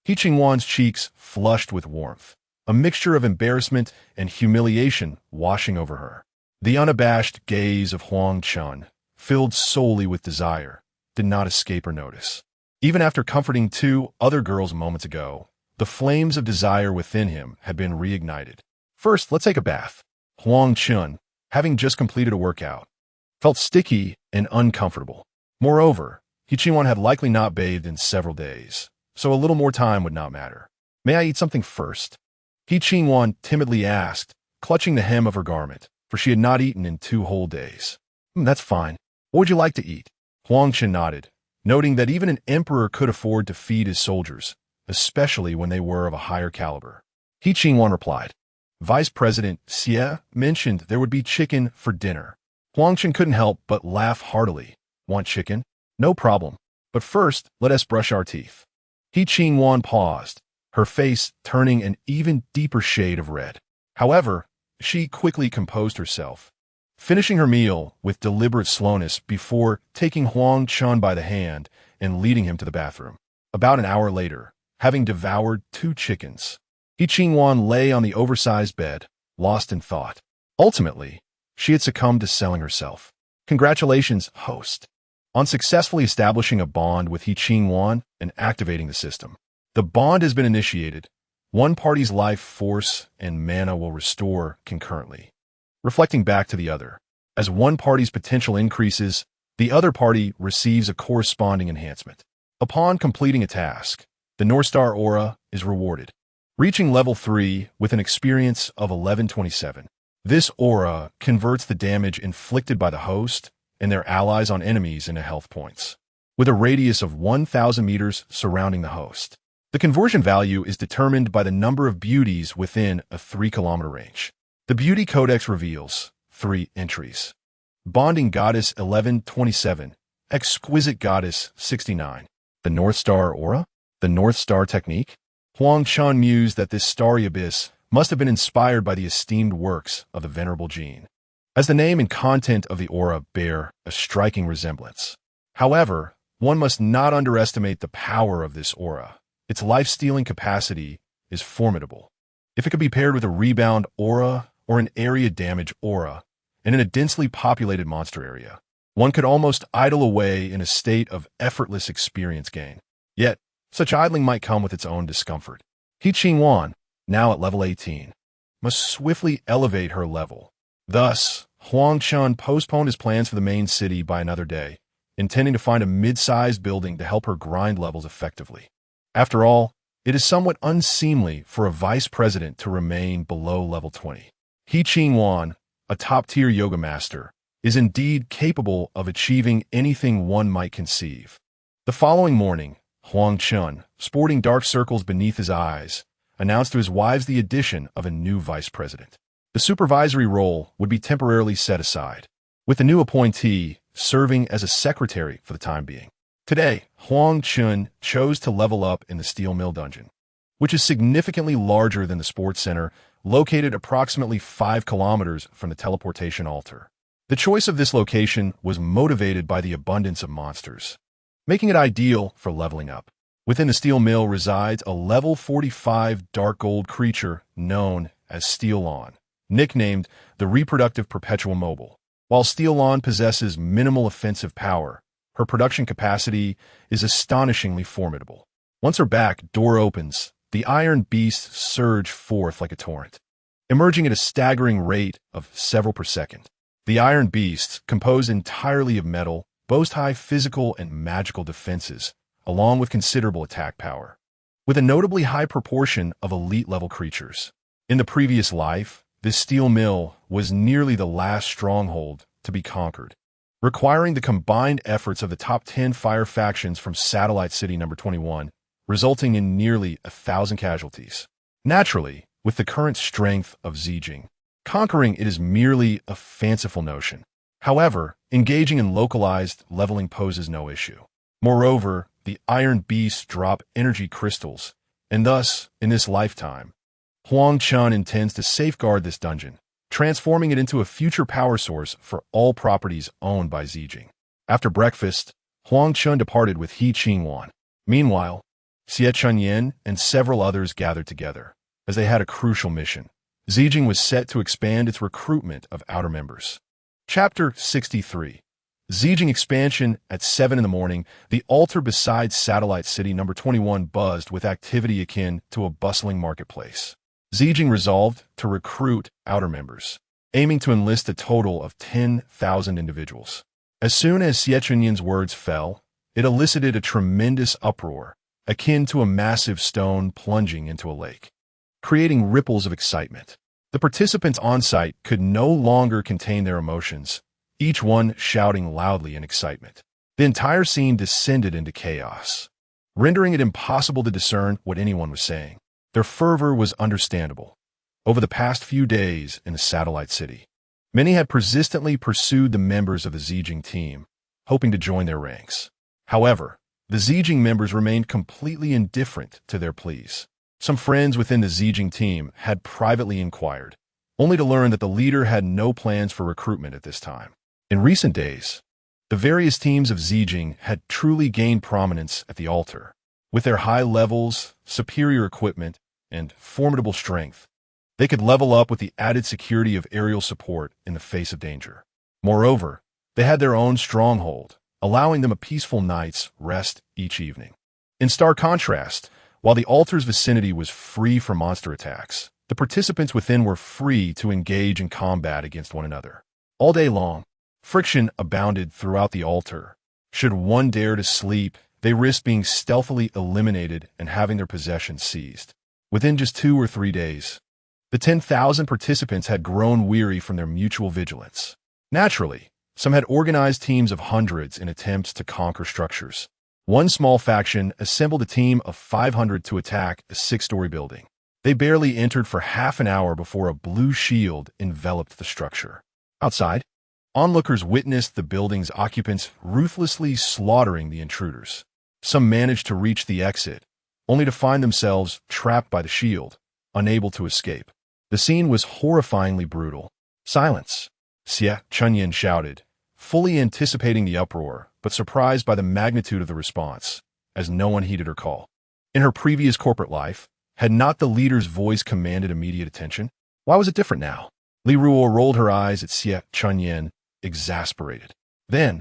He Qingwan's cheeks flushed with warmth, a mixture of embarrassment and humiliation washing over her. The unabashed gaze of Huang Chen, filled solely with desire, did not escape her notice. Even after comforting two other girls moments ago, the flames of desire within him had been reignited. First, let's take a bath. Huang Chen, having just completed a workout, felt sticky and uncomfortable. Moreover, He Qingwan had likely not bathed in several days, so a little more time would not matter. May I eat something first? He Qingwan timidly asked, clutching the hem of her garment, for she had not eaten in 2 whole days. That's fine. What would you like to eat? Huang Chen nodded, noting that even an emperor could afford to feed his soldiers, especially when they were of a higher caliber. He Qingwan replied. Vice President Xie mentioned there would be chicken for dinner. Huang Chen couldn't help but laugh heartily. Want chicken? No problem. But first, let us brush our teeth. He Qingwan paused, her face turning an even deeper shade of red. However, she quickly composed herself, finishing her meal with deliberate slowness before taking Huang Chen by the hand and leading him to the bathroom. About an hour later, having devoured 2 chickens, He Qingwan lay on the oversized bed, lost in thought. Ultimately, she had succumbed to selling herself. Congratulations, host, on successfully establishing a bond with He Qingwan and activating the system. The bond has been initiated. One party's life force and mana will restore concurrently, reflecting back to the other. As one party's potential increases, the other party receives a corresponding enhancement. Upon completing a task, the North Star aura is rewarded, reaching level 3 with an experience of 1127. This aura converts the damage inflicted by the host and their allies on enemies into health points, with a radius of 1,000 meters surrounding the host. The conversion value is determined by the number of beauties within a 3-kilometer range. The Beauty Codex reveals 3 entries. Bonding Goddess 1127, Exquisite Goddess 69. The North Star Aura? The North Star Technique? Huang Chen mused that this starry abyss must have been inspired by the esteemed works of the Venerable Jean, as the name and content of the aura bear a striking resemblance. However, one must not underestimate the power of this aura. Its life-stealing capacity is formidable. If it could be paired with a rebound aura or an area damage aura, and in a densely populated monster area, one could almost idle away in a state of effortless experience gain. Yet, such idling might come with its own discomfort. He Qingwan, now at level 18, must swiftly elevate her level. Thus, Huang Chen postponed his plans for the main city by another day, intending to find a mid-sized building to help her grind levels effectively. After all, it is somewhat unseemly for a vice president to remain below level 20. He Qingwan, a top-tier yoga master, is indeed capable of achieving anything one might conceive. The following morning, Huang Chen, sporting dark circles beneath his eyes, announced to his wives the addition of a new vice president. The supervisory role would be temporarily set aside, with the new appointee serving as a secretary for the time being. Today, Huang Chen chose to level up in the steel mill dungeon, which is significantly larger than the sports center, located approximately 5 kilometers from the teleportation altar. The choice of this location was motivated by the abundance of monsters, making it ideal for leveling up. Within the steel mill resides a level 45 dark gold creature known as Steelon, nicknamed the Reproductive Perpetual Mobile. While Steelon possesses minimal offensive power, her production capacity is astonishingly formidable. Once her back door opens, the iron beasts surge forth like a torrent, emerging at a staggering rate of several per second. The iron beasts, composed entirely of metal, boast high physical and magical defenses, along with considerable attack power, with a notably high proportion of elite-level creatures. In the previous life, this steel mill was nearly the last stronghold to be conquered, requiring the combined efforts of the top 10 fire factions from Satellite City number 21, resulting in nearly 1,000 casualties. Naturally, with the current strength of Yenching, conquering it is merely a fanciful notion. However, engaging in localized leveling poses no issue. Moreover, the iron beasts drop energy crystals, and thus, in this lifetime, Huang Chen intends to safeguard this dungeon, transforming it into a future power source for all properties owned by Yenching. After breakfast, Huang Chen departed with He Qingwan. Meanwhile, Xie Chunyan and several others gathered together, as they had a crucial mission. Yenching was set to expand its recruitment of outer members. Chapter 63. Yenching expansion. At 7 in the morning, the altar beside Satellite City number 21 buzzed with activity akin to a bustling marketplace. Yenching resolved to recruit outer members, aiming to enlist a total of 10,000 individuals. As soon as Xie Chunyan's words fell, it elicited a tremendous uproar, akin to a massive stone plunging into a lake, creating ripples of excitement. The participants on site could no longer contain their emotions, each one shouting loudly in excitement. The entire scene descended into chaos, rendering it impossible to discern what anyone was saying. Their fervor was understandable. Over the past few days in the Satellite City, many had persistently pursued the members of the Yenching team, hoping to join their ranks. However, the Yenching members remained completely indifferent to their pleas. Some friends within the Yenching team had privately inquired, only to learn that the leader had no plans for recruitment at this time. In recent days, the various teams of Yenching had truly gained prominence at the altar. With their high levels, superior equipment, and formidable strength, they could level up with the added security of aerial support in the face of danger. Moreover, they had their own stronghold, allowing them a peaceful night's rest each evening. In stark contrast, while the altar's vicinity was free from monster attacks, the participants within were free to engage in combat against one another. All day long, friction abounded throughout the altar. Should one dare to sleep, they risked being stealthily eliminated and having their possessions seized. Within just 2 or 3 days, the 10,000 participants had grown weary from their mutual vigilance. Naturally, some had organized teams of hundreds in attempts to conquer structures. One small faction assembled a team of 500 to attack a 6-story building. They barely entered for half an hour before a blue shield enveloped the structure. Outside, onlookers witnessed the building's occupants ruthlessly slaughtering the intruders. Some managed to reach the exit, only to find themselves trapped by the shield, unable to escape. The scene was horrifyingly brutal. "Silence!" Xie Chunyan shouted, fully anticipating the uproar, but surprised by the magnitude of the response, as no one heeded her call. In her previous corporate life, had not the leader's voice commanded immediate attention? Why was it different now? Li Ruo rolled her eyes at Xie Chunyan, exasperated. Then,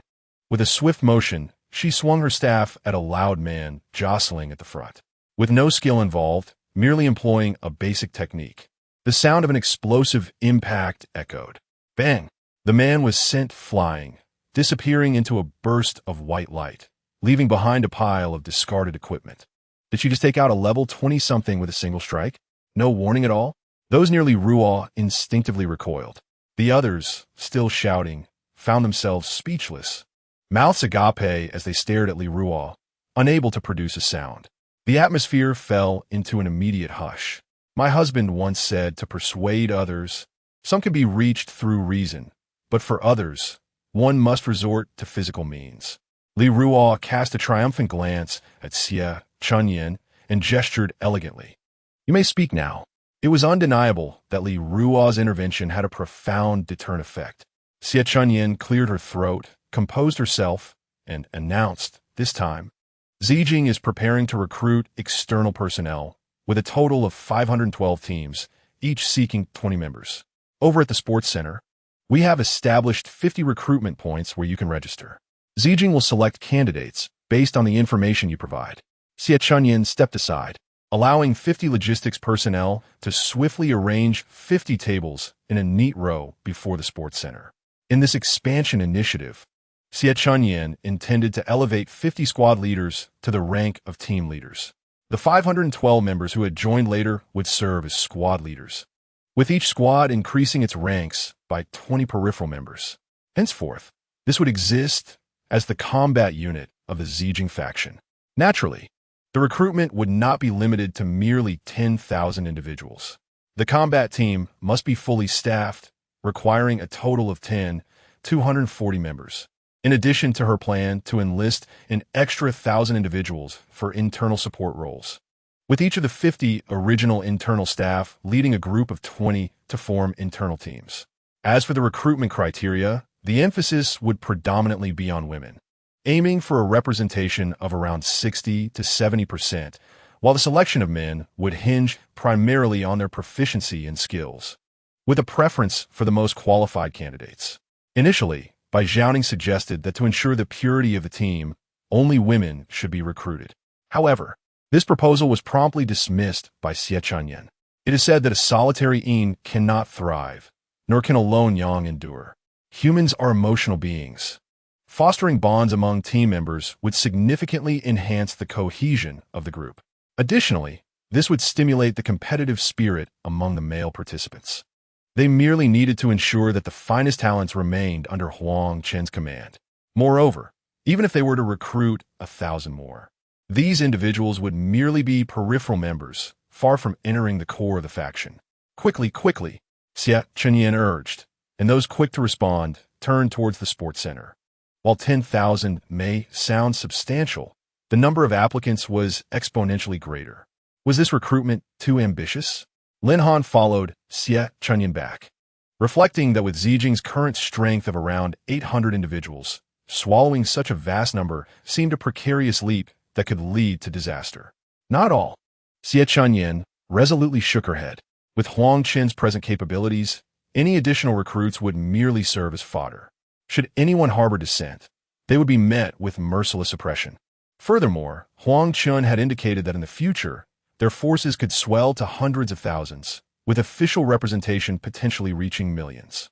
with a swift motion, she swung her staff at a loud man jostling at the front. With no skill involved, merely employing a basic technique, the sound of an explosive impact echoed. Bang! The man was sent flying, disappearing into a burst of white light, leaving behind a pile of discarded equipment. Did she just take out a level 20-something with a single strike? No warning at all? Those near Li Ruo instinctively recoiled. The others, still shouting, found themselves speechless, mouths agape as they stared at Li Ruo, unable to produce a sound. The atmosphere fell into an immediate hush. My husband once said to persuade others, some can be reached through reason, but for others, one must resort to physical means. Li Ruo cast a triumphant glance at Xie Chunyin and gestured elegantly. You may speak now. It was undeniable that Li Ruo's intervention had a profound deterrent effect. Xie Chunyin cleared her throat, composed herself, and announced, this time, Zijing is preparing to recruit external personnel, with a total of 512 teams, each seeking 20 members. Over at the sports center, we have established 50 recruitment points where you can register. Zijing will select candidates based on the information you provide. Xie Chunyin stepped aside, allowing 50 logistics personnel to swiftly arrange 50 tables in a neat row before the sports center. In this expansion initiative, Xie Chunyin intended to elevate 50 squad leaders to the rank of team leaders. The 512 members who had joined later would serve as squad leaders, with each squad increasing its ranks by 20 peripheral members. Henceforth, this would exist as the combat unit of the Zijing faction. Naturally, the recruitment would not be limited to merely 10,000 individuals. The combat team must be fully staffed, requiring a total of 240 members. In addition to her plan to enlist an extra 1,000 individuals for internal support roles, with each of the 50 original internal staff leading a group of 20 to form internal teams. As for the recruitment criteria, the emphasis would predominantly be on women, aiming for a representation of around 60 to 70%, while the selection of men would hinge primarily on their proficiency and skills, with a preference for the most qualified candidates. Initially, Bai Zhaoning suggested that to ensure the purity of the team, only women should be recruited. However, this proposal was promptly dismissed by Xie Chunyin. It is said that a solitary yin cannot thrive, nor can a lone yang endure. Humans are emotional beings. Fostering bonds among team members would significantly enhance the cohesion of the group. Additionally, this would stimulate the competitive spirit among the male participants. They merely needed to ensure that the finest talents remained under Huang Chen's command. Moreover, even if they were to recruit 1,000 more, these individuals would merely be peripheral members, far from entering the core of the faction. Quickly, Xie Chunyin urged, and those quick to respond turned towards the sports center. While 10,000 may sound substantial, the number of applicants was exponentially greater. Was this recruitment too ambitious? Lin Han followed Xie Chunyin back, reflecting that with Zijing's current strength of around 800 individuals, swallowing such a vast number seemed a precarious leap that could lead to disaster. Not all. Xie Chunyin resolutely shook her head. With Huang Chen's present capabilities, any additional recruits would merely serve as fodder. Should anyone harbor dissent, they would be met with merciless oppression. Furthermore, Huang Chen had indicated that in the future, their forces could swell to hundreds of thousands, with official representation potentially reaching millions.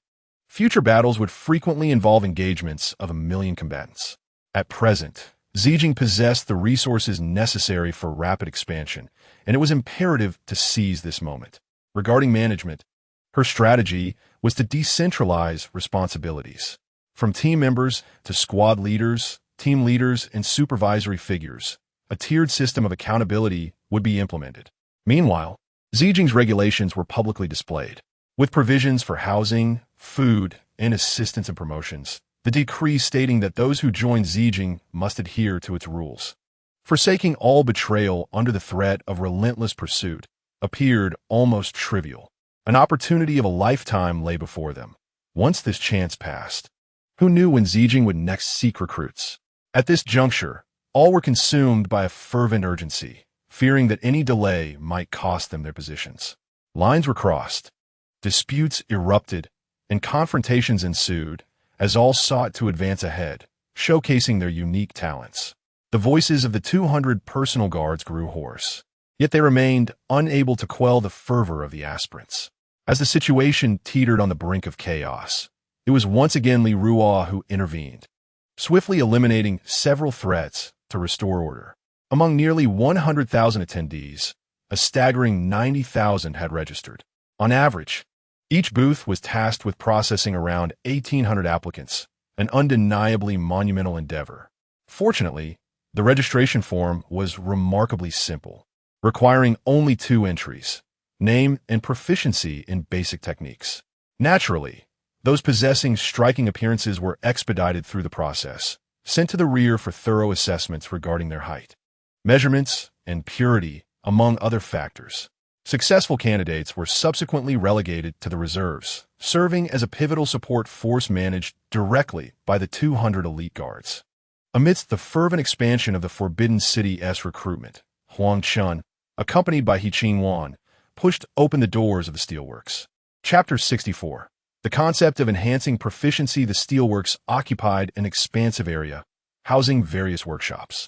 Future battles would frequently involve engagements of 1 million combatants. At present, Zijing possessed the resources necessary for rapid expansion, and it was imperative to seize this moment. Regarding management, her strategy was to decentralize responsibilities. From team members to squad leaders, team leaders, and supervisory figures, a tiered system of accountability would be implemented. Meanwhile, Zijing's regulations were publicly displayed, with provisions for housing, food, and assistance and promotions, the decree stating that those who joined Zijing must adhere to its rules. Forsaking all betrayal under the threat of relentless pursuit appeared almost trivial. An opportunity of a lifetime lay before them. Once this chance passed, who knew when Zijing would next seek recruits? At this juncture, all were consumed by a fervent urgency, fearing that any delay might cost them their positions. Lines were crossed, disputes erupted, and confrontations ensued as all sought to advance ahead, showcasing their unique talents. The voices of the 200 personal guards grew hoarse, yet they remained unable to quell the fervor of the aspirants. As the situation teetered on the brink of chaos, it was once again Li Ruo who intervened, swiftly eliminating several threats to restore order. Among nearly 100,000 attendees, a staggering 90,000 had registered. On average, Each booth was tasked with processing around 1,800 applicants, an undeniably monumental endeavor. Fortunately, the registration form was remarkably simple, requiring only 2 entries: name and proficiency in basic techniques. Naturally, those possessing striking appearances were expedited through the process, sent to the rear for thorough assessments regarding their height, measurements, and purity, among other factors. Successful candidates were subsequently relegated to the reserves, serving as a pivotal support force managed directly by the 200 elite guards. Amidst the fervent expansion of the Forbidden City's recruitment, Huang Chen, accompanied by Yenching Film, pushed open the doors of the steelworks. Chapter 64. The concept of enhancing proficiency. The steelworks occupied an expansive area, housing various workshops.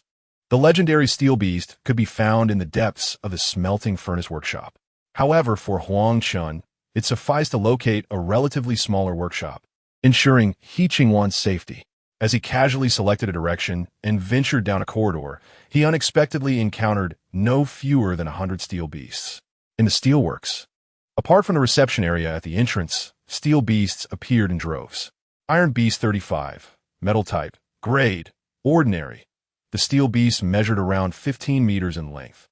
The legendary steel beast could be found in the depths of the smelting furnace workshop. However, for Huang Chen, it sufficed to locate a relatively smaller workshop, ensuring Yenching Film's safety. As he casually selected a direction and ventured down a corridor, he unexpectedly encountered no fewer than 100 steel beasts. In the steelworks, apart from the reception area at the entrance, steel beasts appeared in droves. Iron Beast 35, metal type, grade, ordinary. The steel beasts measured around 15 meters in length,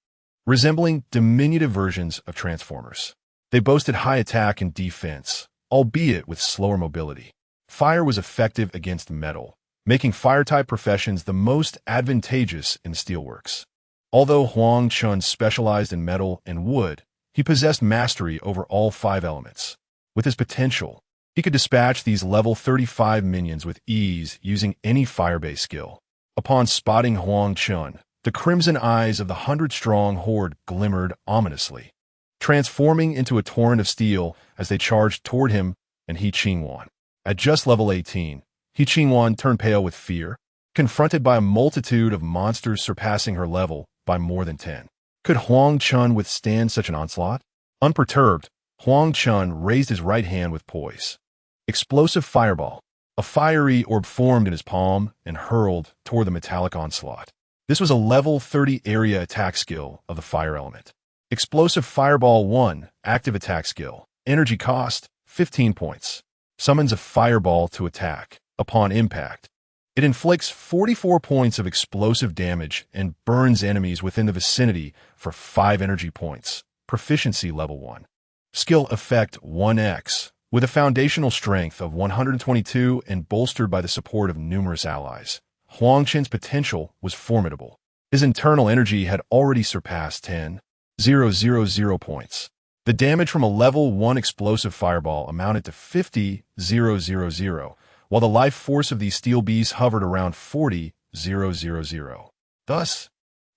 resembling diminutive versions of Transformers. They boasted high attack and defense, albeit with slower mobility. Fire was effective against metal, making fire-type professions the most advantageous in the steelworks. Although Huang Chen specialized in metal and wood, he possessed mastery over all 5 elements. With his potential, he could dispatch these level 35 minions with ease using any fire-based skill. Upon spotting Huang Chen, the crimson eyes of the 100-strong horde glimmered ominously, transforming into a torrent of steel as they charged toward him and Yenching Film. At just level 18, Yenching Film turned pale with fear, confronted by a multitude of monsters surpassing her level by more than 10. Could Huang Chen withstand such an onslaught? Unperturbed, Huang Chen raised his right hand with poise. Explosive fireball. A fiery orb formed in his palm and hurled toward the metallic onslaught. This was a level 30 area attack skill of the fire element. Explosive Fireball 1, active attack skill. Energy cost, 15 points. Summons a fireball to attack. Upon impact, it inflicts 44 points of explosive damage and burns enemies within the vicinity for 5 energy points. Proficiency level 1. Skill effect 1x. With a foundational strength of 122 and bolstered by the support of numerous allies, Huang Chen's potential was formidable. His internal energy had already surpassed 10,000 points. The damage from a level 1 explosive fireball amounted to 50,000, while the life force of these steel beasts hovered around 40,000. Thus,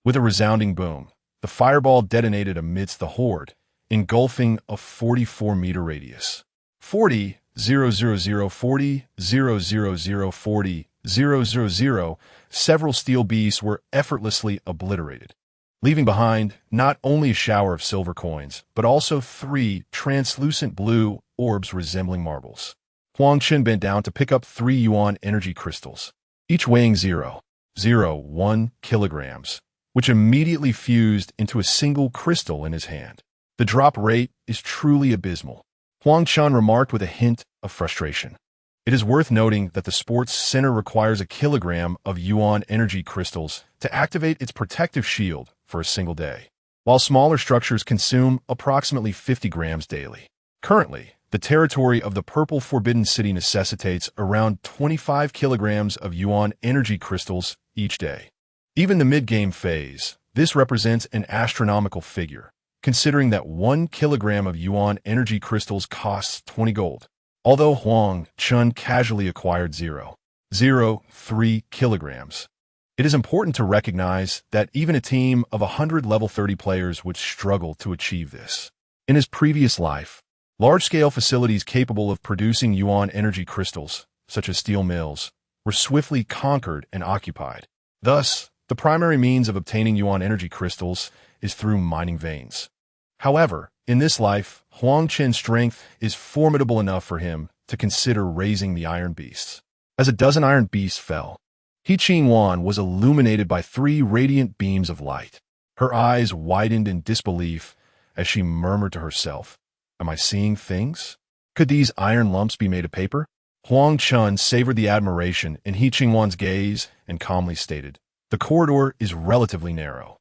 with a resounding boom, the fireball detonated amidst the horde, engulfing a 44-meter radius. 40,000, 40,000, 40,000, several steel beasts were effortlessly obliterated, leaving behind not only a shower of silver coins, but also 3 translucent blue orbs resembling marbles. Huang Chen bent down to pick up 3 yuan energy crystals, each weighing 0.01 kilograms, which immediately fused into a single crystal in his hand. The drop rate is truly abysmal, Huang Chen remarked with a hint of frustration. It is worth noting that the sports center requires a kilogram of yuan energy crystals to activate its protective shield for a single day, while smaller structures consume approximately 50 grams daily. Currently, the territory of the Purple Forbidden City necessitates around 25 kilograms of yuan energy crystals each day. Even the mid-game phase, this represents an astronomical figure, considering that 1 kilogram of yuan energy crystals costs 20 gold. Although Huang Chen casually acquired 0.03 kilograms, it is important to recognize that even a team of 100 level 30 players would struggle to achieve this. In his previous life, large-scale facilities capable of producing yuan energy crystals, such as steel mills, were swiftly conquered and occupied. Thus, the primary means of obtaining yuan energy crystals is through mining veins. However, in this life, Huang Chen's strength is formidable enough for him to consider raising the Iron Beasts. As a dozen Iron Beasts fell, Yenching Film was illuminated by 3 radiant beams of light. Her eyes widened in disbelief as she murmured to herself, "Am I seeing things?" Could these iron lumps be made of paper? Huang Chen savored the admiration in He Qingwan's gaze and calmly stated, "The corridor is relatively narrow.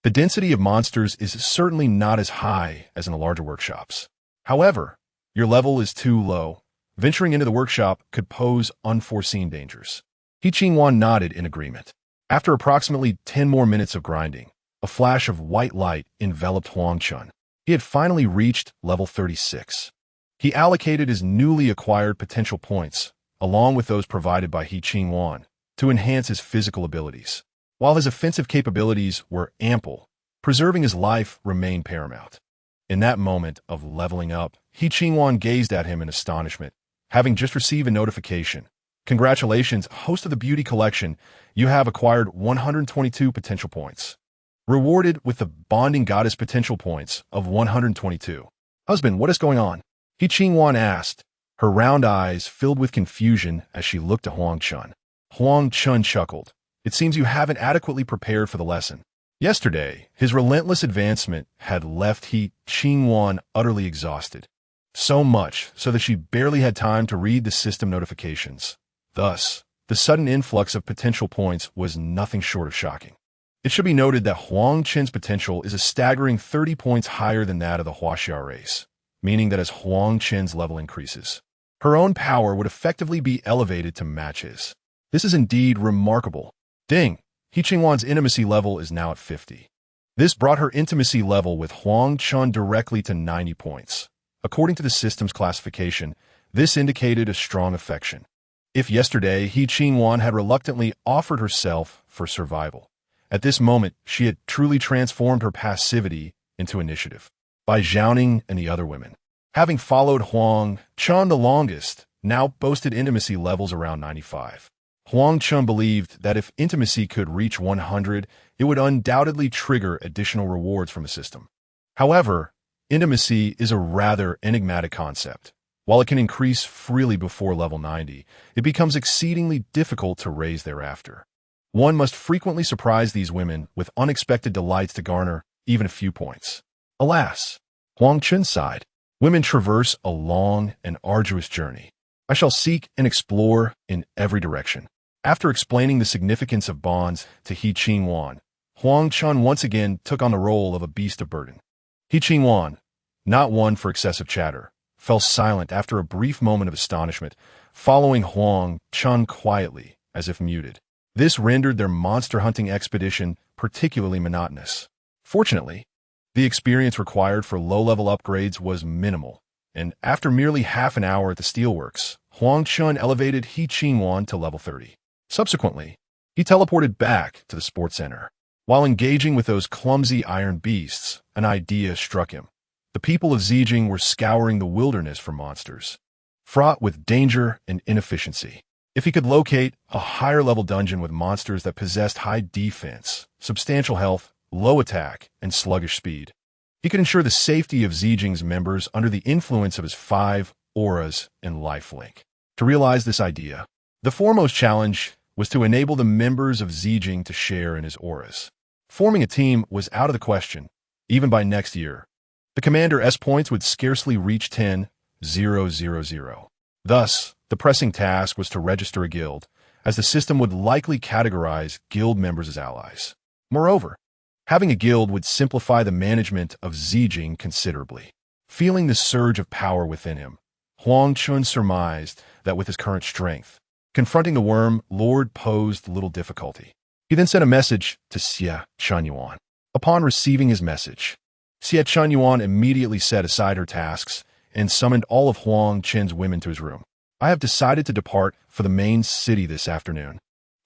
The density of monsters is certainly not as high as in the larger workshops. However, your level is too low. Venturing into the workshop could pose unforeseen dangers." He Qingwan nodded in agreement. After approximately 10 more minutes of grinding, a flash of white light enveloped Huang Chen. He had finally reached level 36. He allocated his newly acquired potential points, along with those provided by He Qingwan, to enhance his physical abilities. While his offensive capabilities were ample, preserving his life remained paramount. In that moment of leveling up, He Qingwan gazed at him in astonishment, having just received a notification. "Congratulations, host of the Beauty Collection, you have acquired 122 potential points. Rewarded with the Bonding Goddess potential points of 122. "Husband, what is going on?" He Qingwan asked, her round eyes filled with confusion as she looked to Huang Chen. Huang Chen chuckled. "It seems you haven't adequately prepared for the lesson." Yesterday, his relentless advancement had left He Qingwan utterly exhausted. So much so that she barely had time to read the system notifications. Thus, the sudden influx of potential points was nothing short of shocking. It should be noted that Huang Chen's potential is a staggering 30 points higher than that of the Huaxia race, meaning that as Huang Chen's level increases, her own power would effectively be elevated to match his. This is indeed remarkable. Ding! He Qingwan's intimacy level is now at 50. This brought her intimacy level with Huang Chen directly to 90 points. According to the system's classification, this indicated a strong affection. If yesterday He Qingwan had reluctantly offered herself for survival, at this moment she had truly transformed her passivity into initiative. By Zhaoning and the other women, having followed Huang Chen the longest, now boasted intimacy levels around 95. Huang Chen believed that if intimacy could reach 100, it would undoubtedly trigger additional rewards from the system. However, intimacy is a rather enigmatic concept. While it can increase freely before level 90, it becomes exceedingly difficult to raise thereafter. One must frequently surprise these women with unexpected delights to garner even a few points. Alas, Huang Chen sighed. Women traverse a long and arduous journey. I shall seek and explore in every direction. After explaining the significance of bonds to He Qingwan, Huang Chen once again took on the role of a beast of burden. He Qingwan, not one for excessive chatter, fell silent after a brief moment of astonishment, following Huang Chen quietly, as if muted. This rendered their monster hunting expedition particularly monotonous. Fortunately, the experience required for low-level upgrades was minimal, and after merely half an hour at the steelworks, Huang Chen elevated He Qingwan to level 30. Subsequently, he teleported back to the sports center. While engaging with those clumsy iron beasts, an idea struck him. The people of Yenching were scouring the wilderness for monsters, fraught with danger and inefficiency. If he could locate a higher-level dungeon with monsters that possessed high defense, substantial health, low attack, and sluggish speed, he could ensure the safety of Yenching's members under the influence of his 5 auras and lifelink. To realize this idea, the foremost challenge was to enable the members of Yenching to share in his auras. Forming a team was out of the question, even by next year. The commander S points would scarcely reach 10,000. Thus, the pressing task was to register a guild, as the system would likely categorize guild members as allies. Moreover, having a guild would simplify the management of Yenching considerably. Feeling the surge of power within him, Huang Chen surmised that with his current strength, confronting the Worm Lord posed little difficulty. He then sent a message to Xie Chunyuan. Upon receiving his message, Xie Chunyuan immediately set aside her tasks and summoned all of Huang Chen's women to his room. "I have decided to depart for the main city this afternoon,"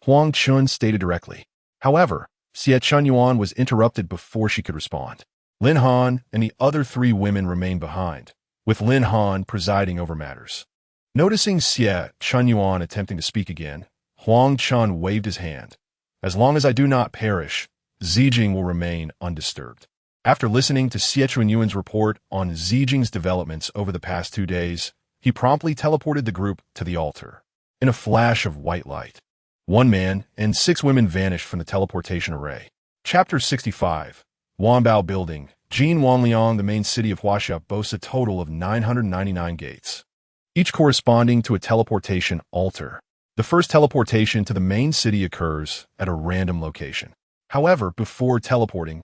Huang Chen stated directly. However, Xie Chunyuan was interrupted before she could respond. Lin Han and the other 3 women remained behind, with Lin Han presiding over matters. Noticing Xie Chunyuan attempting to speak again, Huang Chen waved his hand. "As long as I do not perish, Yenching will remain undisturbed." After listening to Xie Chunyuan's report on Yenching's developments over the past 2 days, he promptly teleported the group to the altar. In a flash of white light, 1 man and 6 women vanished from the teleportation array. Chapter 65. Wanbao Building. Jin Wanliang, the main city of Huaxia, boasts a total of 999 gates. each corresponding to a teleportation altar. The first teleportation to the main city occurs at a random location. However, before teleporting,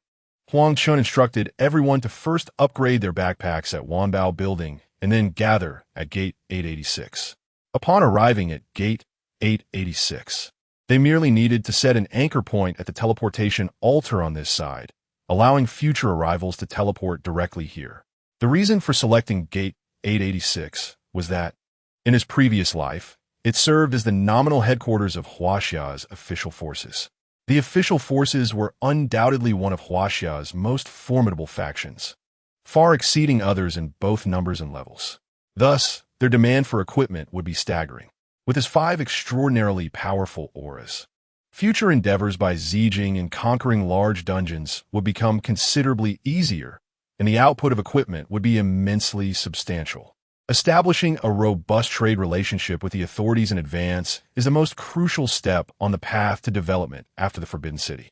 Huang Chen instructed everyone to first upgrade their backpacks at Wanbao Building and then gather at Gate 886. Upon arriving at Gate 886, they merely needed to set an anchor point at the teleportation altar on this side, allowing future arrivals to teleport directly here. The reason for selecting Gate 886 was that, in his previous life, it served as the nominal headquarters of Huaxia's official forces. The official forces were undoubtedly one of Huaxia's most formidable factions, far exceeding others in both numbers and levels. Thus, their demand for equipment would be staggering. With his 5 extraordinarily powerful auras, future endeavors by Yenching in conquering large dungeons would become considerably easier, and the output of equipment would be immensely substantial. Establishing a robust trade relationship with the authorities in advance is the most crucial step on the path to development after the Forbidden City.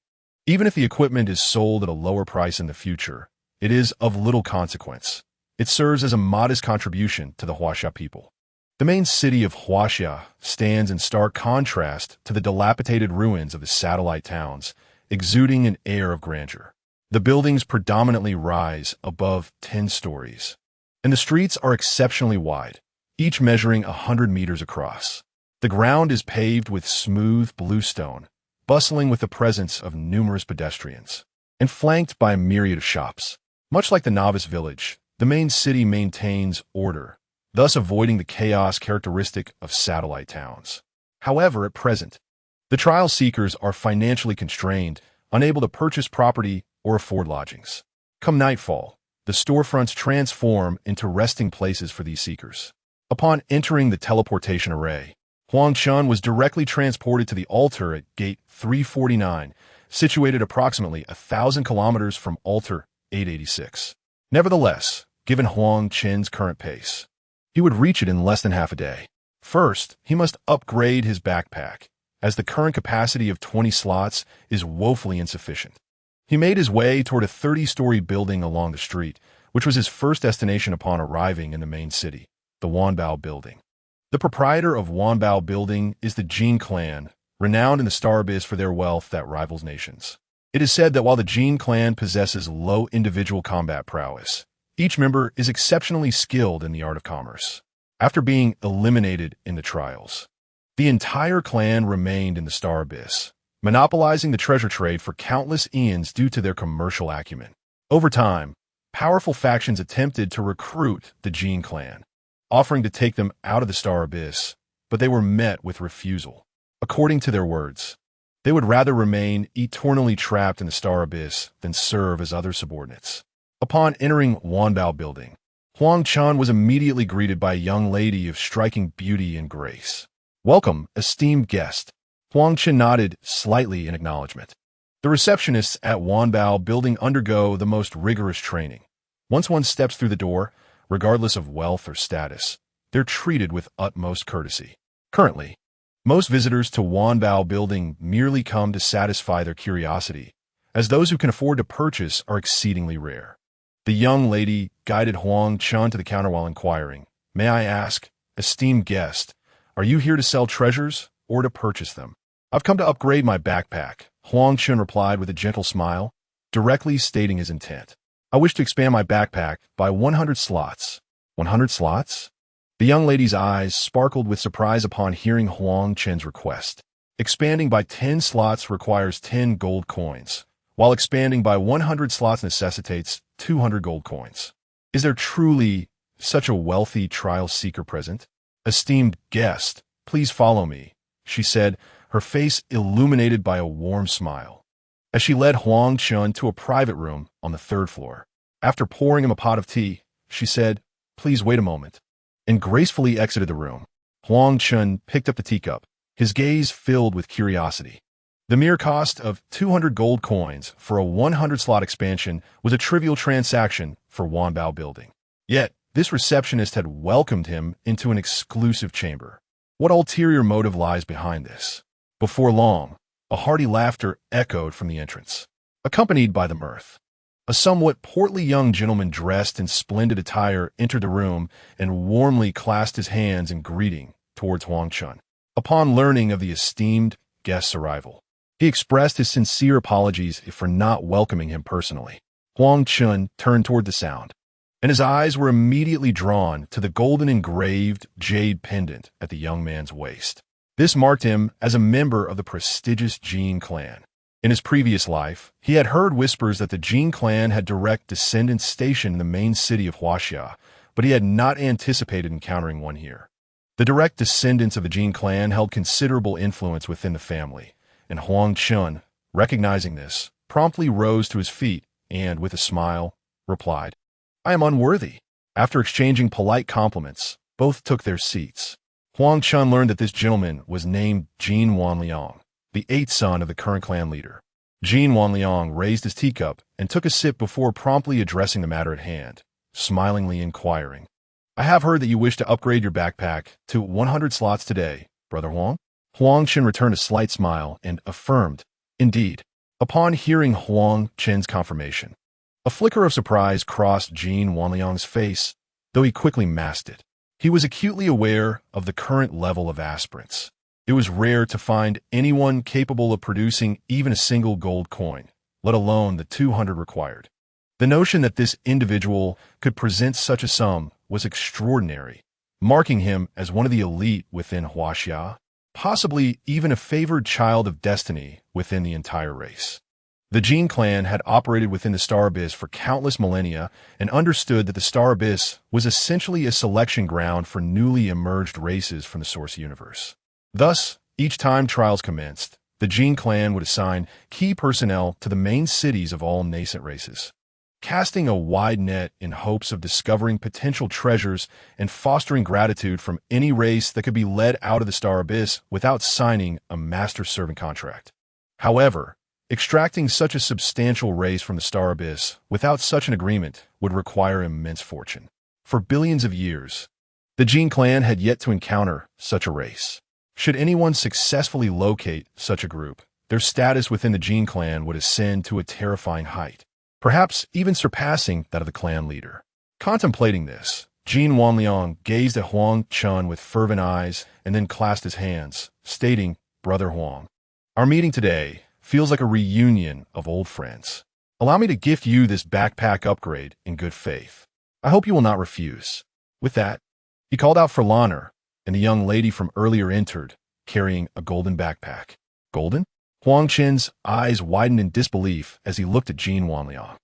Even if the equipment is sold at a lower price in the future, it is of little consequence. It serves as a modest contribution to the Huaxia people. The main city of Huaxia stands in stark contrast to the dilapidated ruins of the satellite towns, exuding an air of grandeur. The buildings predominantly rise above 10 stories, and the streets are exceptionally wide, each measuring 100 meters across. The ground is paved with smooth blue stone, bustling with the presence of numerous pedestrians, and flanked by a myriad of shops. Much like the novice village, the main city maintains order, thus avoiding the chaos characteristic of satellite towns. However, at present, the trial seekers are financially constrained, unable to purchase property or afford lodgings. Come nightfall, the storefronts transform into resting places for these seekers. Upon entering the teleportation array, Huang Chen was directly transported to the altar at Gate 349, situated approximately 1,000 kilometers from Altar 886. Nevertheless, given Huang Chen's current pace, he would reach it in less than half a day. First, he must upgrade his backpack, as the current capacity of 20 slots is woefully insufficient. He made his way toward a 30-story building along the street, which was his first destination upon arriving in the main city, the Wanbao Building. The proprietor of Wanbao Building is the Jin clan, renowned in the Star Abyss for their wealth that rivals nations. It is said that while the Jin clan possesses low individual combat prowess, each member is exceptionally skilled in the art of commerce. After being eliminated in the trials, the entire clan remained in the Star Abyss, monopolizing the treasure trade for countless eons due to their commercial acumen. Over time, powerful factions attempted to recruit the Jin clan, offering to take them out of the Star Abyss, but they were met with refusal. According to their words, they would rather remain eternally trapped in the Star Abyss than serve as other subordinates. Upon entering Wanbao Building, Huang Chen was immediately greeted by a young lady of striking beauty and grace. "Welcome, esteemed guest." Huang Chen nodded slightly in acknowledgement. The receptionists at Wanbao Building undergo the most rigorous training. Once one steps through the door, regardless of wealth or status, they're treated with utmost courtesy. Currently, most visitors to Wanbao Building merely come to satisfy their curiosity, as those who can afford to purchase are exceedingly rare. The young lady guided Huang Chen to the counter while inquiring, "May I ask, esteemed guest, are you here to sell treasures or to purchase them?" "I've come to upgrade my backpack," Huang Chen replied with a gentle smile, directly stating his intent. "I wish to expand my backpack by 100 slots. 100 slots? The young lady's eyes sparkled with surprise upon hearing Huang Chen's request. Expanding by 10 slots requires 10 gold coins, while expanding by 100 slots necessitates 200 gold coins. Is there truly such a wealthy trial seeker present? "Esteemed guest, please follow me," she said, her face illuminated by a warm smile, as she led Huang Chen to a private room on the 3rd floor. After pouring him a pot of tea, she said, "Please wait a moment," and gracefully exited the room. Huang Chen picked up the teacup, his gaze filled with curiosity. The mere cost of 200 gold coins for a 100-slot expansion was a trivial transaction for Wanbao Building. Yet, this receptionist had welcomed him into an exclusive chamber. What ulterior motive lies behind this? Before long, a hearty laughter echoed from the entrance, accompanied by the mirth A somewhat portly young gentleman dressed in splendid attire entered the room and warmly clasped his hands in greeting towards Huang Chen. Upon learning of the esteemed guest's arrival, he expressed his sincere apologies for not welcoming him personally. Huang Chen turned toward the sound, and his eyes were immediately drawn to the golden engraved jade pendant at the young man's waist. This marked him as a member of the prestigious Jin clan. In his previous life, he had heard whispers that the Jin clan had direct descendants stationed in the main city of Huaxia, but he had not anticipated encountering one here. The direct descendants of the Jin clan held considerable influence within the family, and Huang Chen, recognizing this, promptly rose to his feet and, with a smile, replied, "I am unworthy." After exchanging polite compliments, both took their seats. Huang Chen learned that this gentleman was named Jin Wanliang, the eighth son of the current clan leader. Jin Wanliang raised his teacup and took a sip before promptly addressing the matter at hand, smilingly inquiring, "I have heard that you wish to upgrade your backpack to 100 slots today, Brother Huang?" Huang Chen returned a slight smile and affirmed, "Indeed." Upon hearing Huang Chen's confirmation, a flicker of surprise crossed Jin Wanliang's face, though he quickly masked it. He was acutely aware of the current level of aspirants. It was rare to find anyone capable of producing even a single gold coin, let alone the 200 required. The notion that this individual could present such a sum was extraordinary, marking him as one of the elite within Huaxia, possibly even a favored child of destiny within the entire race. The Jin clan had operated within the Star Abyss for countless millennia and understood that the Star Abyss was essentially a selection ground for newly emerged races from the source universe. Thus, each time trials commenced, the Jin clan would assign key personnel to the main cities of all nascent races, casting a wide net in hopes of discovering potential treasures and fostering gratitude from any race that could be led out of the Star Abyss without signing a master-servant contract. However, extracting such a substantial race from the Star Abyss without such an agreement would require immense fortune. For billions of years, the Jin clan had yet to encounter such a race. Should anyone successfully locate such a group, their status within the Jin clan would ascend to a terrifying height, perhaps even surpassing that of the clan leader. Contemplating this, Jin Wanliang gazed at Huang Chen with fervent eyes and then clasped his hands, stating, "Brother Huang, our meeting today feels like a reunion of old friends. Allow me to gift you this backpack upgrade in good faith. I hope you will not refuse." With that, he called out for Lanner, and the young lady from earlier entered, carrying a golden backpack. Golden? Huang Chen's eyes widened in disbelief as he looked at Jin Wanliang.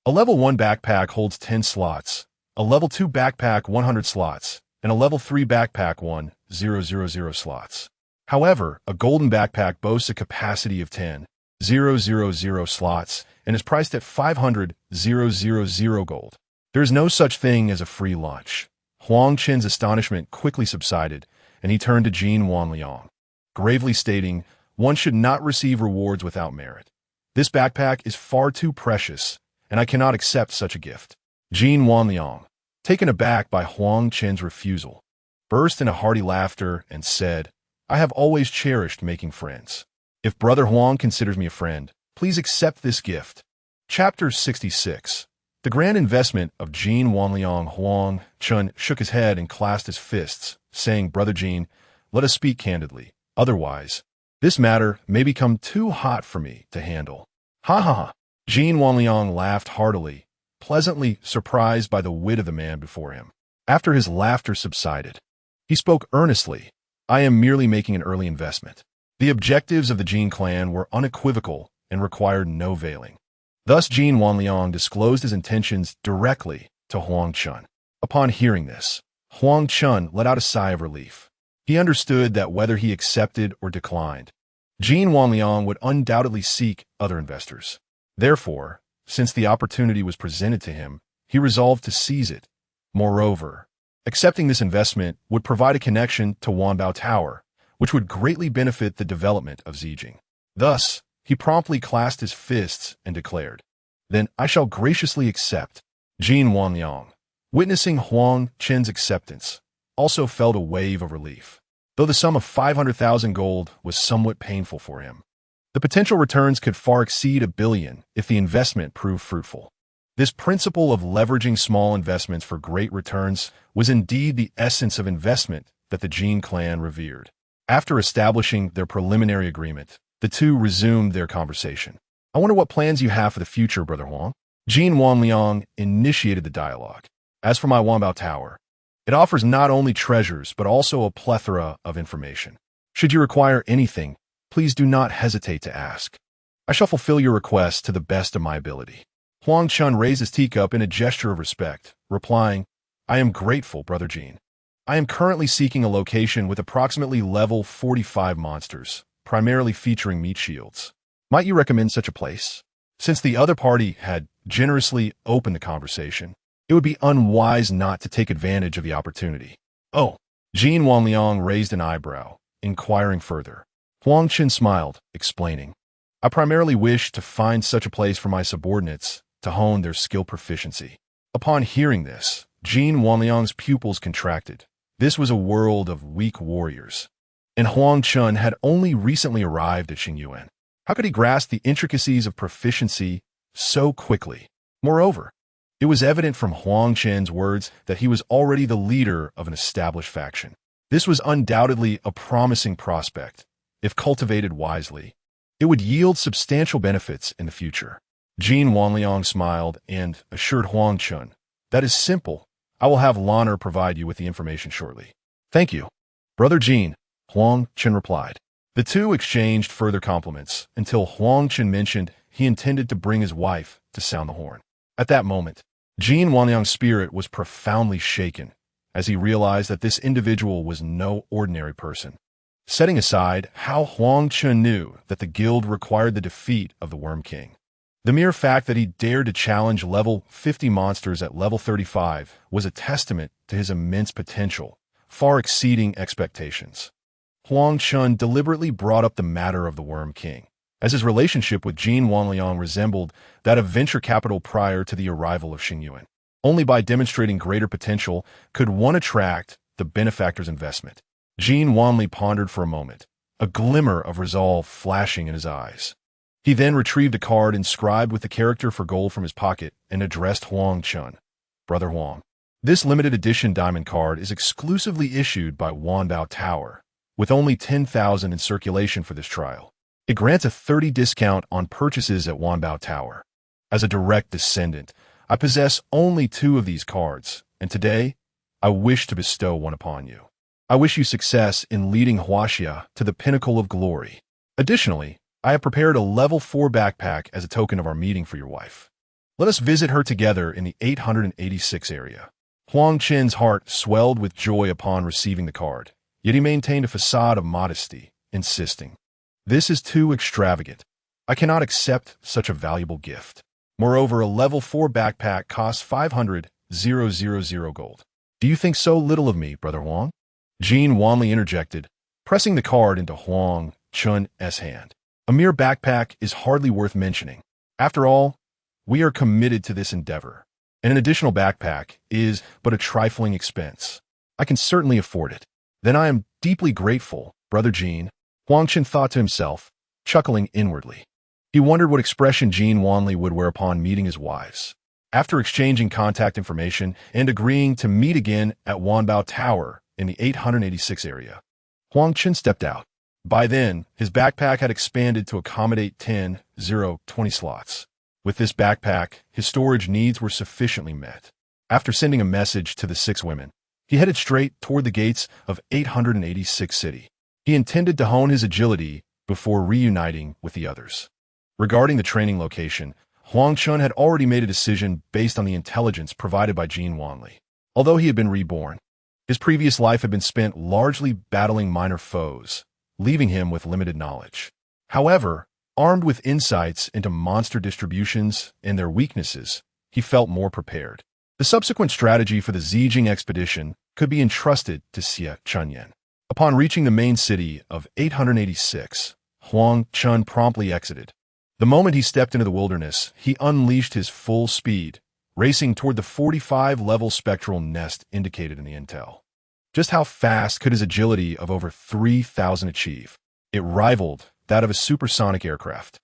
A level 1 backpack holds 10 slots, a level 2 backpack 100 slots, and a level 3 backpack 1,000 slots. However, a golden backpack boasts a capacity of 10,000 slots and is priced at 500,000 gold. There is no such thing as a free lunch. Huang Chen's astonishment quickly subsided, and he turned to Jin Wanliang, gravely stating, "One should not receive rewards without merit. This backpack is far too precious, and I cannot accept such a gift." Jin Wanliang, taken aback by Huang Chen's refusal, burst into hearty laughter and said, "I have always cherished making friends. If Brother Huang considers me a friend, please accept this gift." Chapter 66. The grand investment of Jin Wanliang. Huang Chen shook his head and clasped his fists, saying, "Brother Jin, let us speak candidly. Otherwise, this matter may become too hot for me to handle." "Ha ha ha." Jin Wanliang laughed heartily, pleasantly surprised by the wit of the man before him. After his laughter subsided, he spoke earnestly, "I am merely making an early investment." The objectives of the Jin clan were unequivocal and required no veiling. Thus Jin Wanliang disclosed his intentions directly to Huang Chen. Upon hearing this, Huang Chen let out a sigh of relief. He understood that whether he accepted or declined, Jin Wanliang would undoubtedly seek other investors. Therefore, since the opportunity was presented to him, he resolved to seize it. Moreover, accepting this investment would provide a connection to Wanbao Tower, which would greatly benefit the development of Zijing. Thus, he promptly clasped his fists and declared, "Then I shall graciously accept." Jin Wanliang, witnessing Huang Chen's acceptance, also felt a wave of relief, though the sum of 500,000 gold was somewhat painful for him. The potential returns could far exceed 1 billion if the investment proved fruitful. This principle of leveraging small investments for great returns was indeed the essence of investment that the Jin clan revered. After establishing their preliminary agreement, the two resumed their conversation. "I wonder what plans you have for the future, Brother Huang?" Jin Wanliang initiated the dialogue. "As for my Wanbao Tower, it offers not only treasures but also a plethora of information. Should you require anything, please do not hesitate to ask. I shall fulfill your request to the best of my ability." Huang Chen raised his teacup in a gesture of respect, replying, "I am grateful, Brother Jin. I am currently seeking a location with approximately level 45 monsters, primarily featuring meat shields. Might you recommend such a place?" Since the other party had generously opened the conversation, it would be unwise not to take advantage of the opportunity. "Oh." Jin Wanliang raised an eyebrow, inquiring further. Huang Chen smiled, explaining, "I primarily wish to find such a place for my subordinates to hone their skill proficiency." Upon hearing this, Jin Wanliang's pupils contracted. This was a world of weak warriors, and Huang Chen had only recently arrived at Xingyuan. How could he grasp the intricacies of proficiency so quickly? Moreover, it was evident from Huang Chen's words that he was already the leader of an established faction. This was undoubtedly a promising prospect. If cultivated wisely, it would yield substantial benefits in the future. Jin Wanliang smiled and assured Huang Chen, "That is simple. I will have Lanner provide you with the information shortly." "Thank you, Brother Jin," Huang Chen replied. The two exchanged further compliments until Huang Chen mentioned he intended to bring his wife to sound the horn. At that moment, Jin Wanliang's spirit was profoundly shaken as he realized that this individual was no ordinary person. Setting aside how Huang Chen knew that the guild required the defeat of the Worm King, the mere fact that he dared to challenge level 50 monsters at level 35 was a testament to his immense potential, far exceeding expectations. Huang Chen deliberately brought up the matter of the Worm King, as his relationship with Jin Wanliang resembled that of venture capital prior to the arrival of Xingyuan. Only by demonstrating greater potential could one attract the benefactor's investment. Jin Wanli pondered for a moment, a glimmer of resolve flashing in his eyes. He then retrieved a card inscribed with the character for gold from his pocket and addressed Huang Chen. "Brother Huang, this limited edition diamond card is exclusively issued by Wanbao Tower, with only 10,000 in circulation for this trial. It grants a 30% discount on purchases at Wanbao Tower. As a direct descendant, I possess only 2 of these cards, and today, I wish to bestow one upon you. I wish you success in leading Huaxia to the pinnacle of glory. Additionally, I have prepared a level 4 backpack as a token of our meeting for your wife. Let us visit her together in the 886 area." Huang Chen's heart swelled with joy upon receiving the card, yet he maintained a facade of modesty, insisting, "This is too extravagant. I cannot accept such a valuable gift. Moreover, a level 4 backpack costs 500,000 gold. Do you think so little of me, Brother Huang?" Jin Wanli interjected, pressing the card into Huang Chen's hand. "A mere backpack is hardly worth mentioning. After all, we are committed to this endeavor, and an additional backpack is but a trifling expense. I can certainly afford it." "Then I am deeply grateful, Brother Jin," Huang Chen thought to himself, chuckling inwardly. He wondered what expression Jin Wanli would wear upon meeting his wives. After exchanging contact information and agreeing to meet again at Wanbao Tower in the 886 area, Huang Chen stepped out. By then, his backpack had expanded to accommodate 20 slots. With this backpack, his storage needs were sufficiently met. After sending a message to the 6 women, he headed straight toward the gates of 886 City. He intended to hone his agility before reuniting with the others. Regarding the training location, Huang Chen had already made a decision based on the intelligence provided by Jin Wanli. Although he had been reborn, his previous life had been spent largely battling minor foes, leaving him with limited knowledge. However, armed with insights into monster distributions and their weaknesses, he felt more prepared. The subsequent strategy for the Zijing expedition could be entrusted to Xie Chunyan. Upon reaching the main city of 886, Huang Chen promptly exited. The moment he stepped into the wilderness, he unleashed his full speed, racing toward the 45-level spectral nest indicated in the intel. Just how fast could his agility of over 3,000 achieve? It rivaled that of a supersonic aircraft.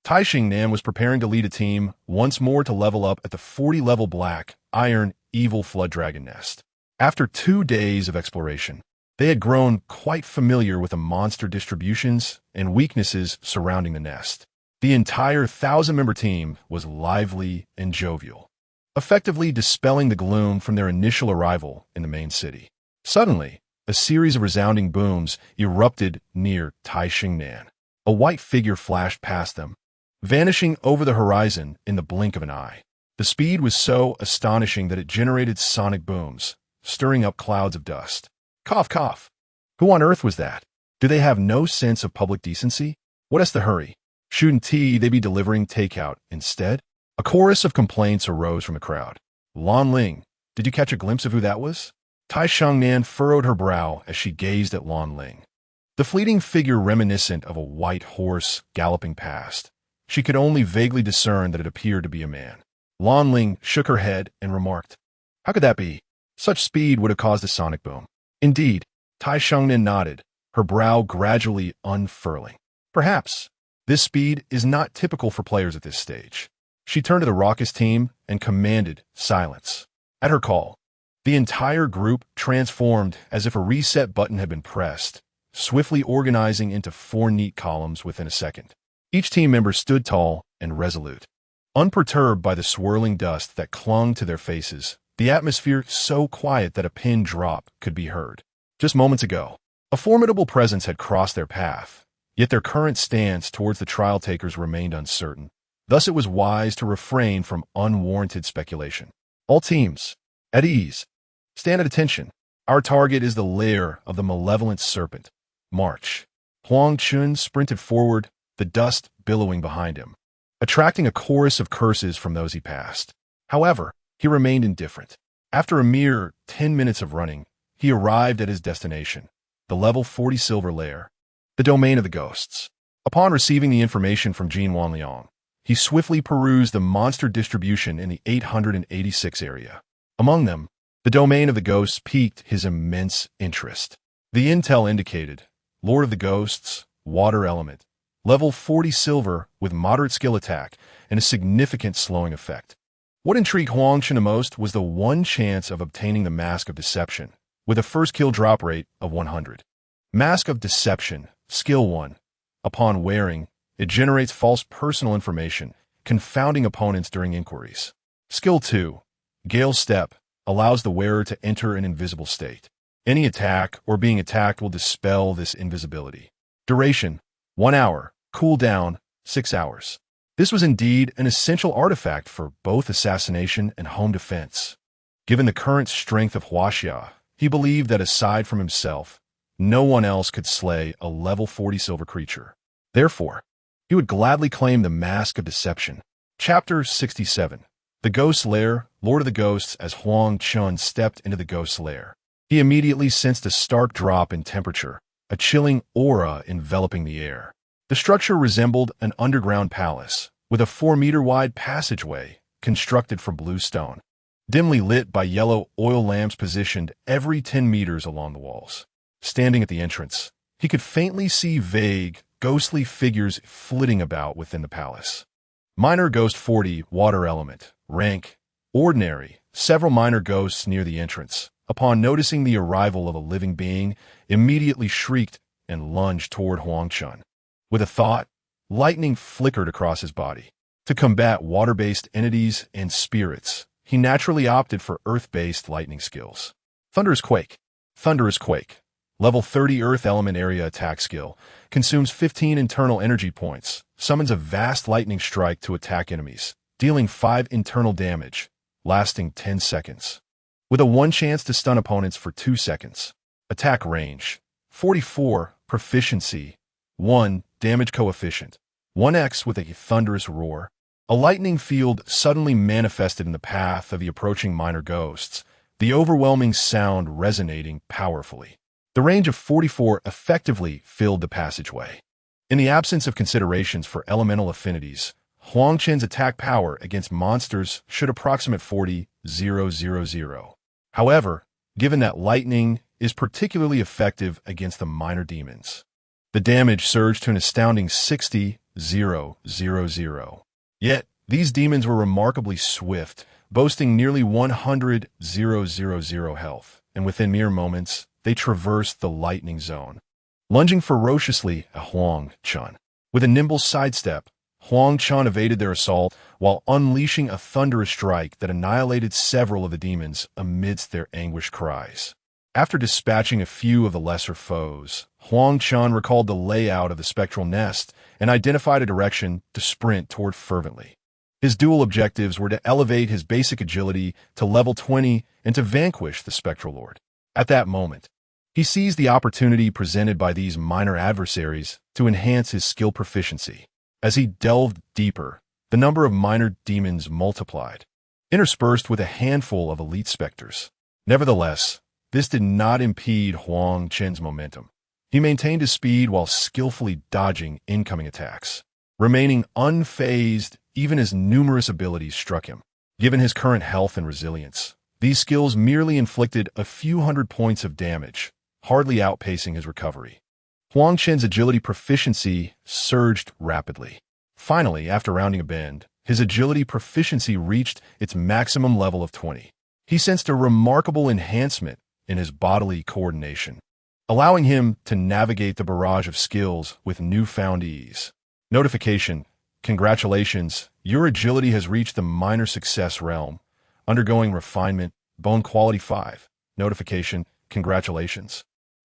Tai Xingnan was preparing to lead a team once more to level up at the 40-level Black Iron Evil Flood Dragon Nest. After 2 days of exploration, they had grown quite familiar with the monster distributions and weaknesses surrounding the nest. The entire 1,000-member team was lively and jovial, effectively dispelling the gloom from their initial arrival in the main city. Suddenly, a series of resounding booms erupted near Tai Xingnan. A white figure flashed past them, vanishing over the horizon in the blink of an eye. The speed was so astonishing that it generated sonic booms, stirring up clouds of dust. Cough, cough. Who on earth was that? Do they have no sense of public decency? What is the hurry? Shouldn't they be delivering takeout instead? A chorus of complaints arose from the crowd. Lan Ling, did you catch a glimpse of who that was? Tai Xingnan furrowed her brow as she gazed at Lan Ling. The fleeting figure reminiscent of a white horse galloping past. She could only vaguely discern that it appeared to be a man. Lan Ling shook her head and remarked, "How could that be? Such speed would have caused a sonic boom." Indeed, Tai Xingnan nodded, her brow gradually unfurling. Perhaps. This speed is not typical for players at this stage. She turned to the raucous team and commanded silence. At her call, the entire group transformed as if a reset button had been pressed, swiftly organizing into 4 neat columns within a second. Each team member stood tall and resolute, unperturbed by the swirling dust that clung to their faces, the atmosphere so quiet that a pin drop could be heard. Just moments ago, a formidable presence had crossed their path, yet their current stance towards the trial takers remained uncertain. Thus it was wise to refrain from unwarranted speculation. All teams, at ease. Stand at attention. Our target is the lair of the malevolent serpent. March. Huang Chen sprinted forward, the dust billowing behind him, attracting a chorus of curses from those he passed. However, he remained indifferent. After a mere 10 minutes of running, he arrived at his destination, the level 40 silver lair, the domain of the ghosts. Upon receiving the information from Jin Wanliang, he swiftly perused the monster distribution in the 886 area. Among them, the domain of the ghosts piqued his immense interest. The intel indicated, Lord of the Ghosts, Water Element, level 40 silver with moderate skill attack and a significant slowing effect. What intrigued Huang Chen the most was the 1 chance of obtaining the Mask of Deception, with a first kill drop rate of 100. Mask of Deception, Skill 1. Upon wearing, it generates false personal information, confounding opponents during inquiries. Skill 2. Gale Step, allows the wearer to enter an invisible state. Any attack or being attacked will dispel this invisibility. Duration, 1 hour. Cooldown, 6 hours. This was indeed an essential artifact for both assassination and home defense. Given the current strength of Huaxia, he believed that aside from himself, no one else could slay a level 40 silver creature. Therefore, he would gladly claim the Mask of Deception. Chapter 67. The Ghost's Lair, Lord of the Ghosts. As Huang Chen stepped into the Ghost's Lair, he immediately sensed a stark drop in temperature, a chilling aura enveloping the air. The structure resembled an underground palace, with a 4-meter-wide passageway constructed from blue stone, dimly lit by yellow oil lamps positioned every 10 meters along the walls. Standing at the entrance, he could faintly see vague, ghostly figures flitting about within the palace. Minor Ghost 40, Water Element, rank, Ordinary. Several minor ghosts near the entrance, upon noticing the arrival of a living being, immediately shrieked and lunged toward Huang Chen. With a thought, lightning flickered across his body. To combat water-based entities and spirits, he naturally opted for earth-based lightning skills. Thunderous Quake. Thunderous Quake. Level 30 Earth Element Area Attack Skill. Consumes 15 internal energy points. Summons a vast lightning strike to attack enemies, dealing 5 internal damage, lasting 10 seconds. With a 1 chance to stun opponents for 2 seconds. Attack range. 44. Proficiency. 1. Damage coefficient. 1x with a thunderous roar. A lightning field suddenly manifested in the path of the approaching minor ghosts, the overwhelming sound resonating powerfully. The range of 44 effectively filled the passageway. In the absence of considerations for elemental affinities, Huang Chen's attack power against monsters should approximate 40,000. However, given that lightning is particularly effective against the minor demons, The damage surged to an astounding 60,000. Yet, these demons were remarkably swift, boasting nearly 100,000 health, and within mere moments, they traversed the lightning zone, lunging ferociously at Huang Chen. With a nimble sidestep, Huang Chen evaded their assault while unleashing a thunderous strike that annihilated several of the demons amidst their anguished cries. After dispatching a few of the lesser foes, Huang Chen recalled the layout of the spectral nest and identified a direction to sprint toward fervently. His dual objectives were to elevate his basic agility to level 20 and to vanquish the Spectral Lord. At that moment, he seized the opportunity presented by these minor adversaries to enhance his skill proficiency. As he delved deeper, the number of minor demons multiplied, interspersed with a handful of elite specters. Nevertheless, this did not impede Huang Chen's momentum. He maintained his speed while skillfully dodging incoming attacks, remaining unfazed even as numerous abilities struck him. Given his current health and resilience, these skills merely inflicted a few hundred points of damage, hardly outpacing his recovery. Huang Chen's agility proficiency surged rapidly. Finally, after rounding a bend, his agility proficiency reached its maximum level of 20. He sensed a remarkable enhancement in his bodily coordination, allowing him to navigate the barrage of skills with newfound ease. Notification: congratulations, your agility has reached the minor success realm, undergoing refinement, bone quality 5. Notification: congratulations.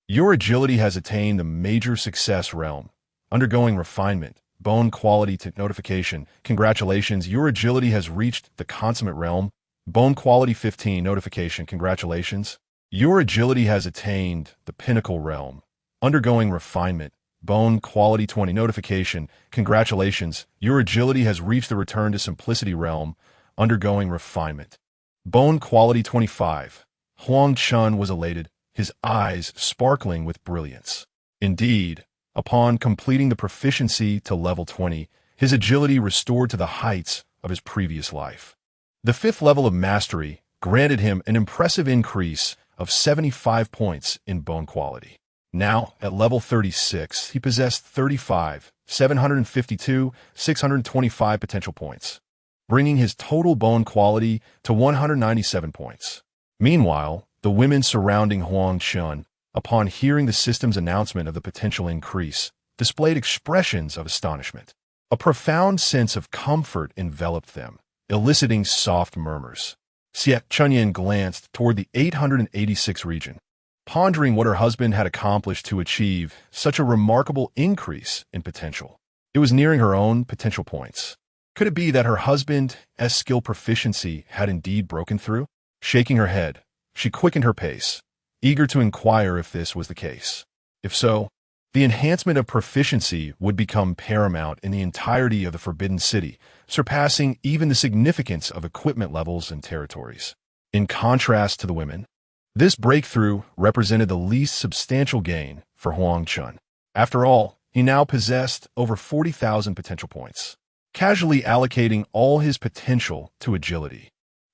Your agility has attained the major success realm, undergoing refinement, bone quality to notification. Congratulations, your agility has reached the consummate realm, bone quality 15. Notification: congratulations. Your agility has attained the pinnacle realm, undergoing refinement, bone quality 20. Notification: congratulations, your agility has reached the return to simplicity realm, undergoing refinement, bone quality 25. Huang Chen was elated, his eyes sparkling with brilliance. Indeed, upon completing the proficiency to level 20, his agility restored to the heights of his previous life. The 5th level of mastery granted him an impressive increase of 75 points in bone quality. Now, at level 36, he possessed 625 potential points, bringing his total bone quality to 197 points. Meanwhile, the women surrounding Huang Chen, upon hearing the system's announcement of the potential increase, displayed expressions of astonishment. A profound sense of comfort enveloped them, eliciting soft murmurs. Xie Chunyan glanced toward the 886 region, pondering what her husband had accomplished to achieve such a remarkable increase in potential. It was nearing her own potential points. Could it be that her husband's skill proficiency had indeed broken through? Shaking her head, she quickened her pace, eager to inquire if this was the case. If so, the enhancement of proficiency would become paramount in the entirety of the Forbidden City, surpassing even the significance of equipment levels and territories. In contrast to the women, this breakthrough represented the least substantial gain for Huang Chen. After all, he now possessed over 40,000 potential points, casually allocating all his potential to agility.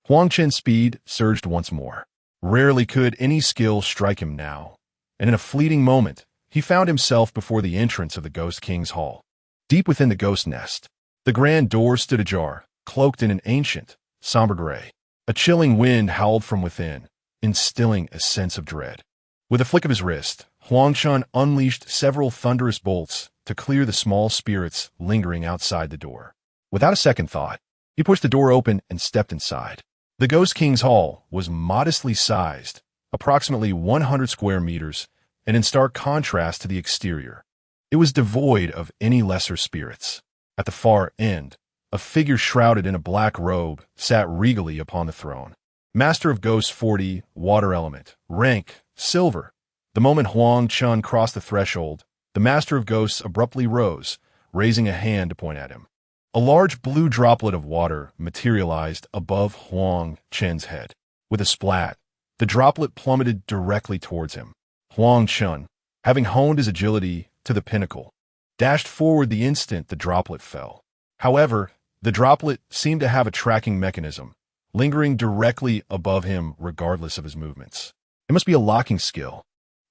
Huang Chen's speed surged once more. Rarely could any skill strike him now, and in a fleeting moment, he found himself before the entrance of the Ghost King's Hall. Deep within the ghost nest, the grand door stood ajar, cloaked in an ancient, somber gray. A chilling wind howled from within, instilling a sense of dread. With a flick of his wrist, Huang Chen unleashed several thunderous bolts to clear the small spirits lingering outside the door. Without a second thought, he pushed the door open and stepped inside. The Ghost King's Hall was modestly sized, approximately 100 square meters, and in stark contrast to the exterior. It was devoid of any lesser spirits. At the far end, a figure shrouded in a black robe sat regally upon the throne. Master of Ghosts 40, water element, rank, silver. The moment Huang Chen crossed the threshold, the Master of Ghosts abruptly rose, raising a hand to point at him. A large blue droplet of water materialized above Huang Chen's head. With a splat, the droplet plummeted directly towards him. Huang Chen, having honed his agility to the pinnacle, dashed forward the instant the droplet fell. However, the droplet seemed to have a tracking mechanism, lingering directly above him regardless of his movements. It must be a locking skill,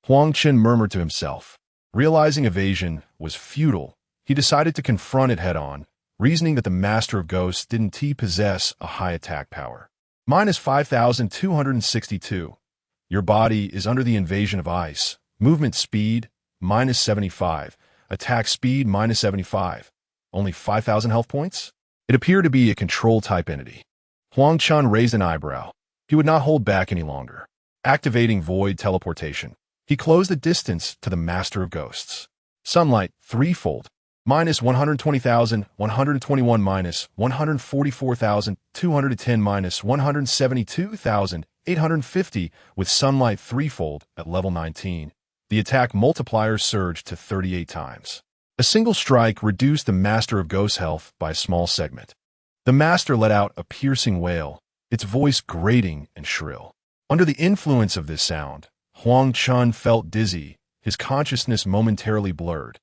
Huang Chen murmured to himself. Realizing evasion was futile, he decided to confront it head-on, reasoning that the Master of Ghosts didn't possess a high attack power. Minus 5,262. Your body is under the invasion of ice. Movement speed, minus 75. Attack speed, minus 75. Only 5,000 health points? It appeared to be a control-type entity. Huang Chen raised an eyebrow. He would not hold back any longer. Activating void teleportation, he closed the distance to the Master of Ghosts. Sunlight, threefold. Minus 120,121 minus 144,210 minus 172,850 with sunlight threefold at level 19. The attack multiplier surged to 38 times. A single strike reduced the Master of Ghosts' health by a small segment. The Master let out a piercing wail, its voice grating and shrill. Under the influence of this sound, Huang Chen felt dizzy, his consciousness momentarily blurred,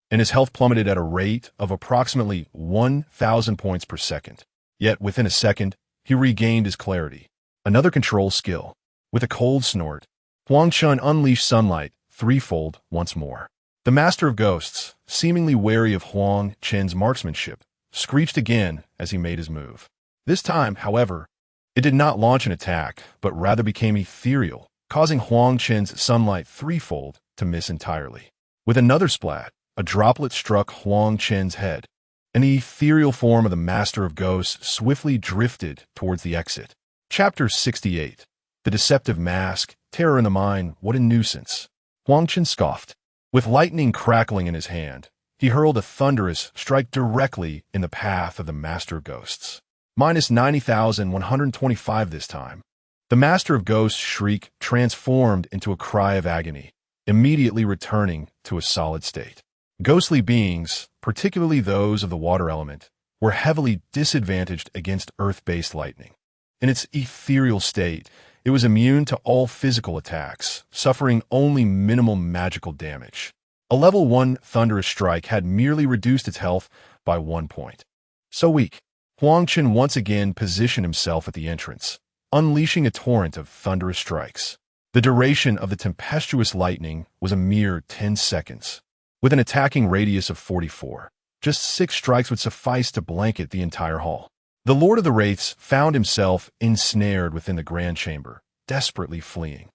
and his health plummeted at a rate of approximately 1,000 points per second. Yet within a second, he regained his clarity. Another control skill. With a cold snort, Huang Chen unleashed sunlight threefold once more. The Master of Ghosts, seemingly wary of Huang Chen's marksmanship, screeched again as he made his move. This time, however, it did not launch an attack, but rather became ethereal, causing Huang Chen's sunlight threefold to miss entirely. With another splat, a droplet struck Huang Chen's head. An ethereal form of the Master of Ghosts swiftly drifted towards the exit. Chapter 68. The Deceptive Mask, Terror in the Mind, What a Nuisance. Huang Chen scoffed. With lightning crackling in his hand, he hurled a thunderous strike directly in the path of the Master of Ghosts. Minus 90,125 this time. The Master of Ghosts' shriek transformed into a cry of agony, immediately returning to a solid state. Ghostly beings, particularly those of the water element, were heavily disadvantaged against earth-based lightning. In its ethereal state, it was immune to all physical attacks, suffering only minimal magical damage. A level 1 thunderous strike had merely reduced its health by 1 point. So weak, Huang Chen once again positioned himself at the entrance, unleashing a torrent of thunderous strikes. The duration of the tempestuous lightning was a mere 10 seconds. With an attacking radius of 44, just 6 strikes would suffice to blanket the entire hall. The Lord of the Wraiths found himself ensnared within the grand chamber, desperately fleeing.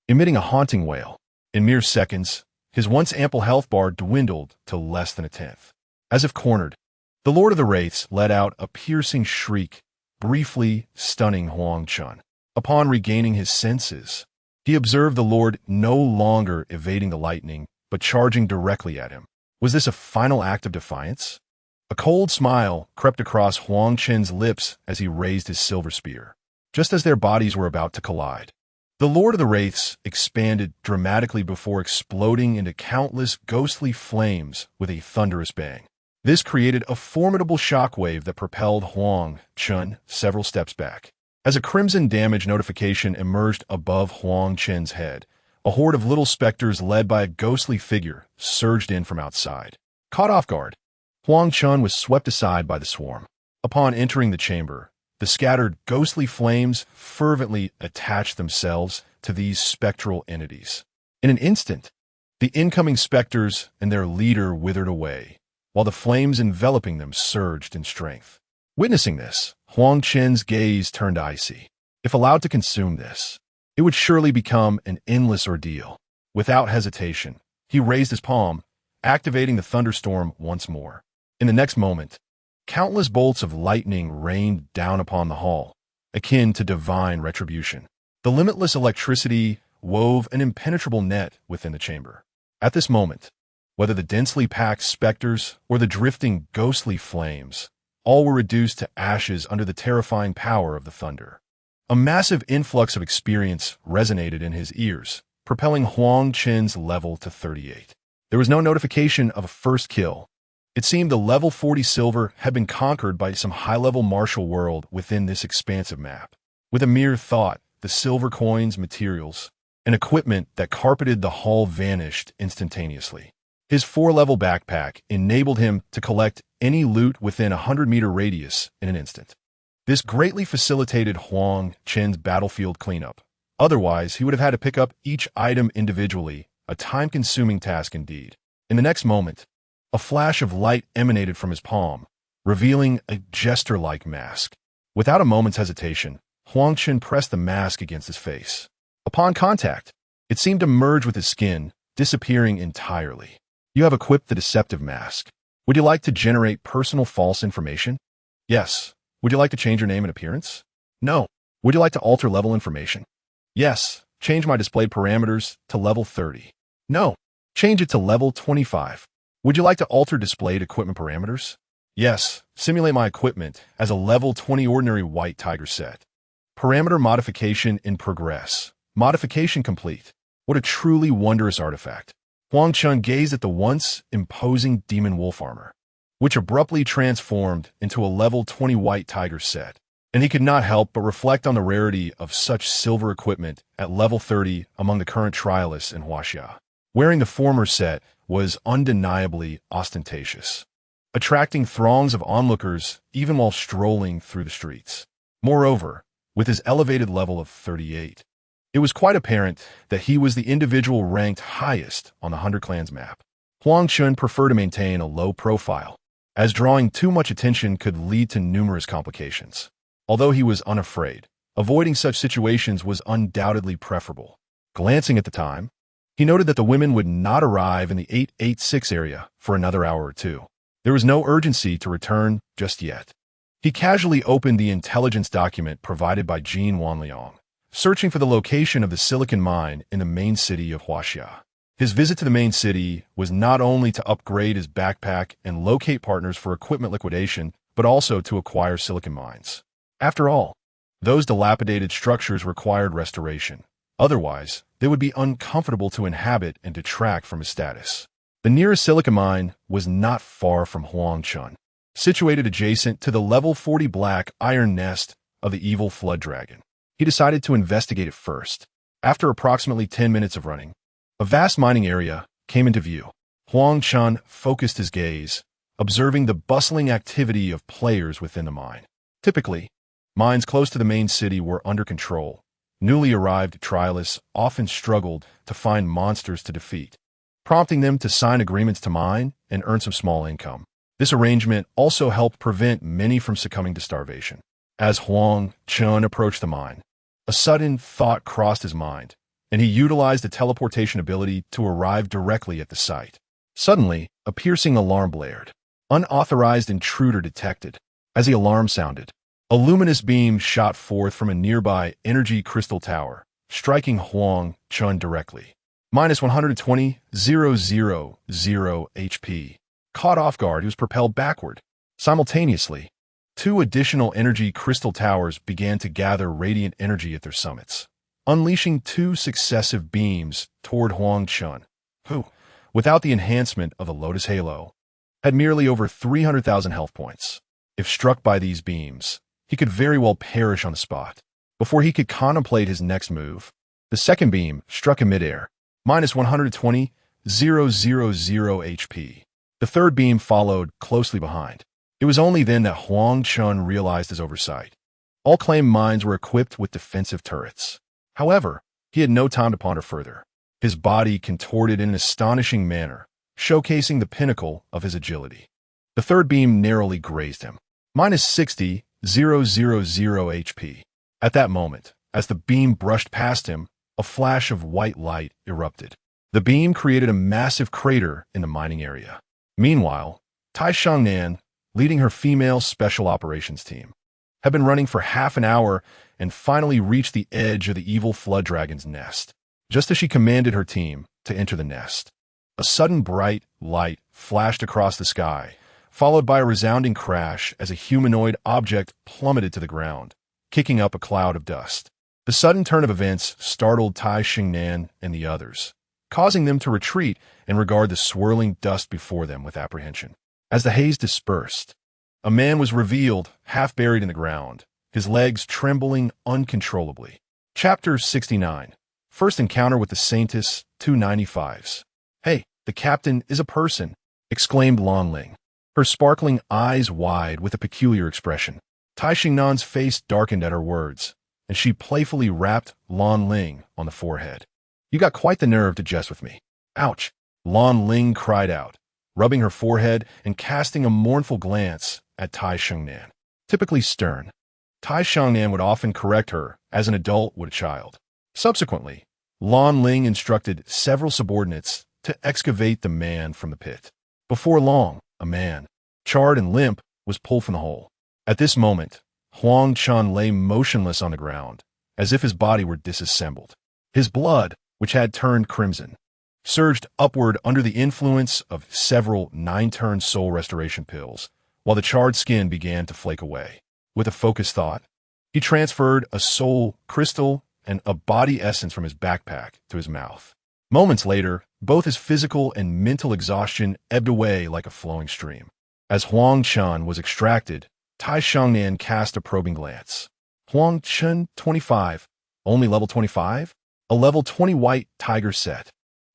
Emitting a haunting wail, in mere seconds, his once ample health bar dwindled to less than a tenth. As if cornered, the Lord of the Wraiths let out a piercing shriek, briefly stunning Huang Chen. Upon regaining his senses, he observed the Lord no longer evading the lightning, but charging directly at him. Was this a final act of defiance? A cold smile crept across Huang Chen's lips as he raised his silver spear. Just as their bodies were about to collide, the Lord of the Wraiths expanded dramatically before exploding into countless ghostly flames with a thunderous bang. This created a formidable shockwave that propelled Huang Chen several steps back. As a crimson damage notification emerged above Huang Chen's head, a horde of little specters led by a ghostly figure surged in from outside. Caught off guard, Huang Chen was swept aside by the swarm. Upon entering the chamber, the scattered ghostly flames fervently attached themselves to these spectral entities. In an instant, the incoming specters and their leader withered away, while the flames enveloping them surged in strength. Witnessing this, Huang Chen's gaze turned icy. If allowed to consume this, it would surely become an endless ordeal. Without hesitation, he raised his palm, activating the thunderstorm once more. In the next moment, countless bolts of lightning rained down upon the hall, akin to divine retribution. The limitless electricity wove an impenetrable net within the chamber. At this moment, whether the densely packed specters or the drifting ghostly flames, all were reduced to ashes under the terrifying power of the thunder. A massive influx of experience resonated in his ears, propelling Huang Chen's level to 38. There was no notification of a first kill. It seemed the level 40 silver had been conquered by some high-level martial world within this expansive map. With a mere thought, the silver coins, materials, and equipment that carpeted the hall vanished instantaneously. His 4-level backpack enabled him to collect any loot within a 100-meter radius in an instant. This greatly facilitated Huang Chen's battlefield cleanup. Otherwise, he would have had to pick up each item individually, a time-consuming task indeed. In the next moment, a flash of light emanated from his palm, revealing a jester-like mask. Without a moment's hesitation, Huang Chen pressed the mask against his face. Upon contact, it seemed to merge with his skin, disappearing entirely. You have equipped the deceptive mask. Would you like to generate personal false information? Yes. Would you like to change your name and appearance? No. Would you like to alter level information? Yes. Change my displayed parameters to level 30. No. Change it to level 25. Would you like to alter displayed equipment parameters? Yes. Simulate my equipment as a level 20 ordinary white tiger set. Parameter modification in progress. Modification complete. What a truly wondrous artifact. Huang Chen gazed at the once imposing demon wolf armor, which abruptly transformed into a level 20 white tiger set, and he could not help but reflect on the rarity of such silver equipment at level 30 among the current trialists in Huaxia. Wearing the former set was undeniably ostentatious, attracting throngs of onlookers even while strolling through the streets. Moreover, with his elevated level of 38, it was quite apparent that he was the individual ranked highest on the 100 Clans map. Huang Chen preferred to maintain a low profile, as drawing too much attention could lead to numerous complications. Although he was unafraid, avoiding such situations was undoubtedly preferable. Glancing at the time, he noted that the women would not arrive in the 886 area for another hour or two. There was no urgency to return just yet. He casually opened the intelligence document provided by Jin Wanliang, searching for the location of the silicon mine in the main city of Huaxia. His visit to the main city was not only to upgrade his backpack and locate partners for equipment liquidation, but also to acquire silicon mines. After all, those dilapidated structures required restoration. Otherwise, they would be uncomfortable to inhabit and detract from his status. The nearest silicon mine was not far from Huang Chen, situated adjacent to the level 40 black iron nest of the evil flood dragon. He decided to investigate it first. After approximately 10 minutes of running, a vast mining area came into view. Huang Chen focused his gaze, observing the bustling activity of players within the mine. Typically, mines close to the main city were under control. Newly arrived trialists often struggled to find monsters to defeat, prompting them to sign agreements to mine and earn some small income. This arrangement also helped prevent many from succumbing to starvation. As Huang Chen approached the mine, a sudden thought crossed his mind, and he utilized the teleportation ability to arrive directly at the site. Suddenly, a piercing alarm blared. Unauthorized intruder detected. As the alarm sounded, a luminous beam shot forth from a nearby energy crystal tower, striking Huang Chen directly. Minus 120,000 HP. Caught off guard, he was propelled backward. Simultaneously, 2 additional energy crystal towers began to gather radiant energy at their summits, unleashing 2 successive beams toward Huang Chen, who, without the enhancement of the Lotus Halo, had merely over 300,000 health points. If struck by these beams, he could very well perish on the spot. Before he could contemplate his next move, the second beam struck him midair, minus 120,000 HP. The third beam followed closely behind. It was only then that Huang Chen realized his oversight. All claimed mines were equipped with defensive turrets. However, he had no time to ponder further. His body contorted in an astonishing manner, showcasing the pinnacle of his agility. The third beam narrowly grazed him, minus 60,000 HP. At that moment, as the beam brushed past him, a flash of white light erupted. The beam created a massive crater in the mining area. Meanwhile, Tai Shangnan, leading her female special operations team, had been running for half an hour and finally reached the edge of the evil flood dragon's nest. Just as she commanded her team to enter the nest, a sudden bright light flashed across the sky, followed by a resounding crash as a humanoid object plummeted to the ground, kicking up a cloud of dust. The sudden turn of events startled Tai Xingnan and the others, causing them to retreat and regard the swirling dust before them with apprehension. As the haze dispersed, a man was revealed, half buried in the ground, his legs trembling uncontrollably. Chapter 69. First Encounter with the Saintess 295s. Hey, the captain is a person, exclaimed Lan Ling, her sparkling eyes wide with a peculiar expression. Tai Xingnan's face darkened at her words, and she playfully rapped Lan Ling on the forehead. You got quite the nerve to jest with me. Ouch. Lan Ling cried out, rubbing her forehead and casting a mournful glance at Tai Shengnan. Typically stern, Tai Shengnan would often correct her as an adult would a child. Subsequently, Lan Ling instructed several subordinates to excavate the man from the pit. Before long, a man, charred and limp, was pulled from the hole. At this moment, Huang Chen lay motionless on the ground, as if his body were disassembled. His blood, which had turned crimson, surged upward under the influence of several 9-turn soul restoration pills, while the charred skin began to flake away. With a focused thought, he transferred a soul crystal and a body essence from his backpack to his mouth. Moments later, both his physical and mental exhaustion ebbed away like a flowing stream. As Huang Chen was extracted, Tai Shengnan cast a probing glance. Huang Chen, 25. Only level 25? A level 20 white tiger set.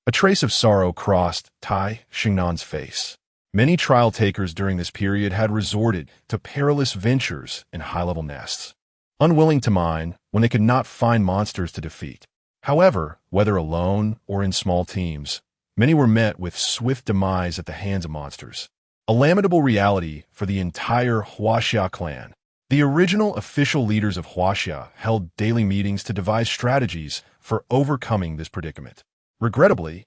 A trace of sorrow crossed Tai Shengnan's face. Many trial takers during this period had resorted to perilous ventures in high-level nests, unwilling to mine when they could not find monsters to defeat. However, whether alone or in small teams, many were met with swift demise at the hands of monsters. A lamentable reality for the entire Huaxia clan. The original official leaders of Huaxia held daily meetings to devise strategies for overcoming this predicament. Regrettably,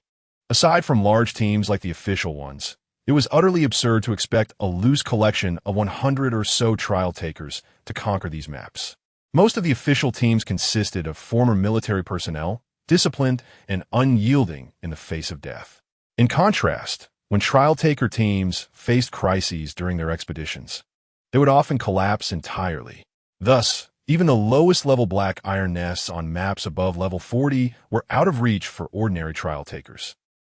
aside from large teams like the official ones, it was utterly absurd to expect a loose collection of 100 or so trial takers to conquer these maps. Most of the official teams consisted of former military personnel, disciplined and unyielding in the face of death. In contrast, when trial taker teams faced crises during their expeditions, they would often collapse entirely. Thus, even the lowest level black iron nests on maps above level 40 were out of reach for ordinary trial takers.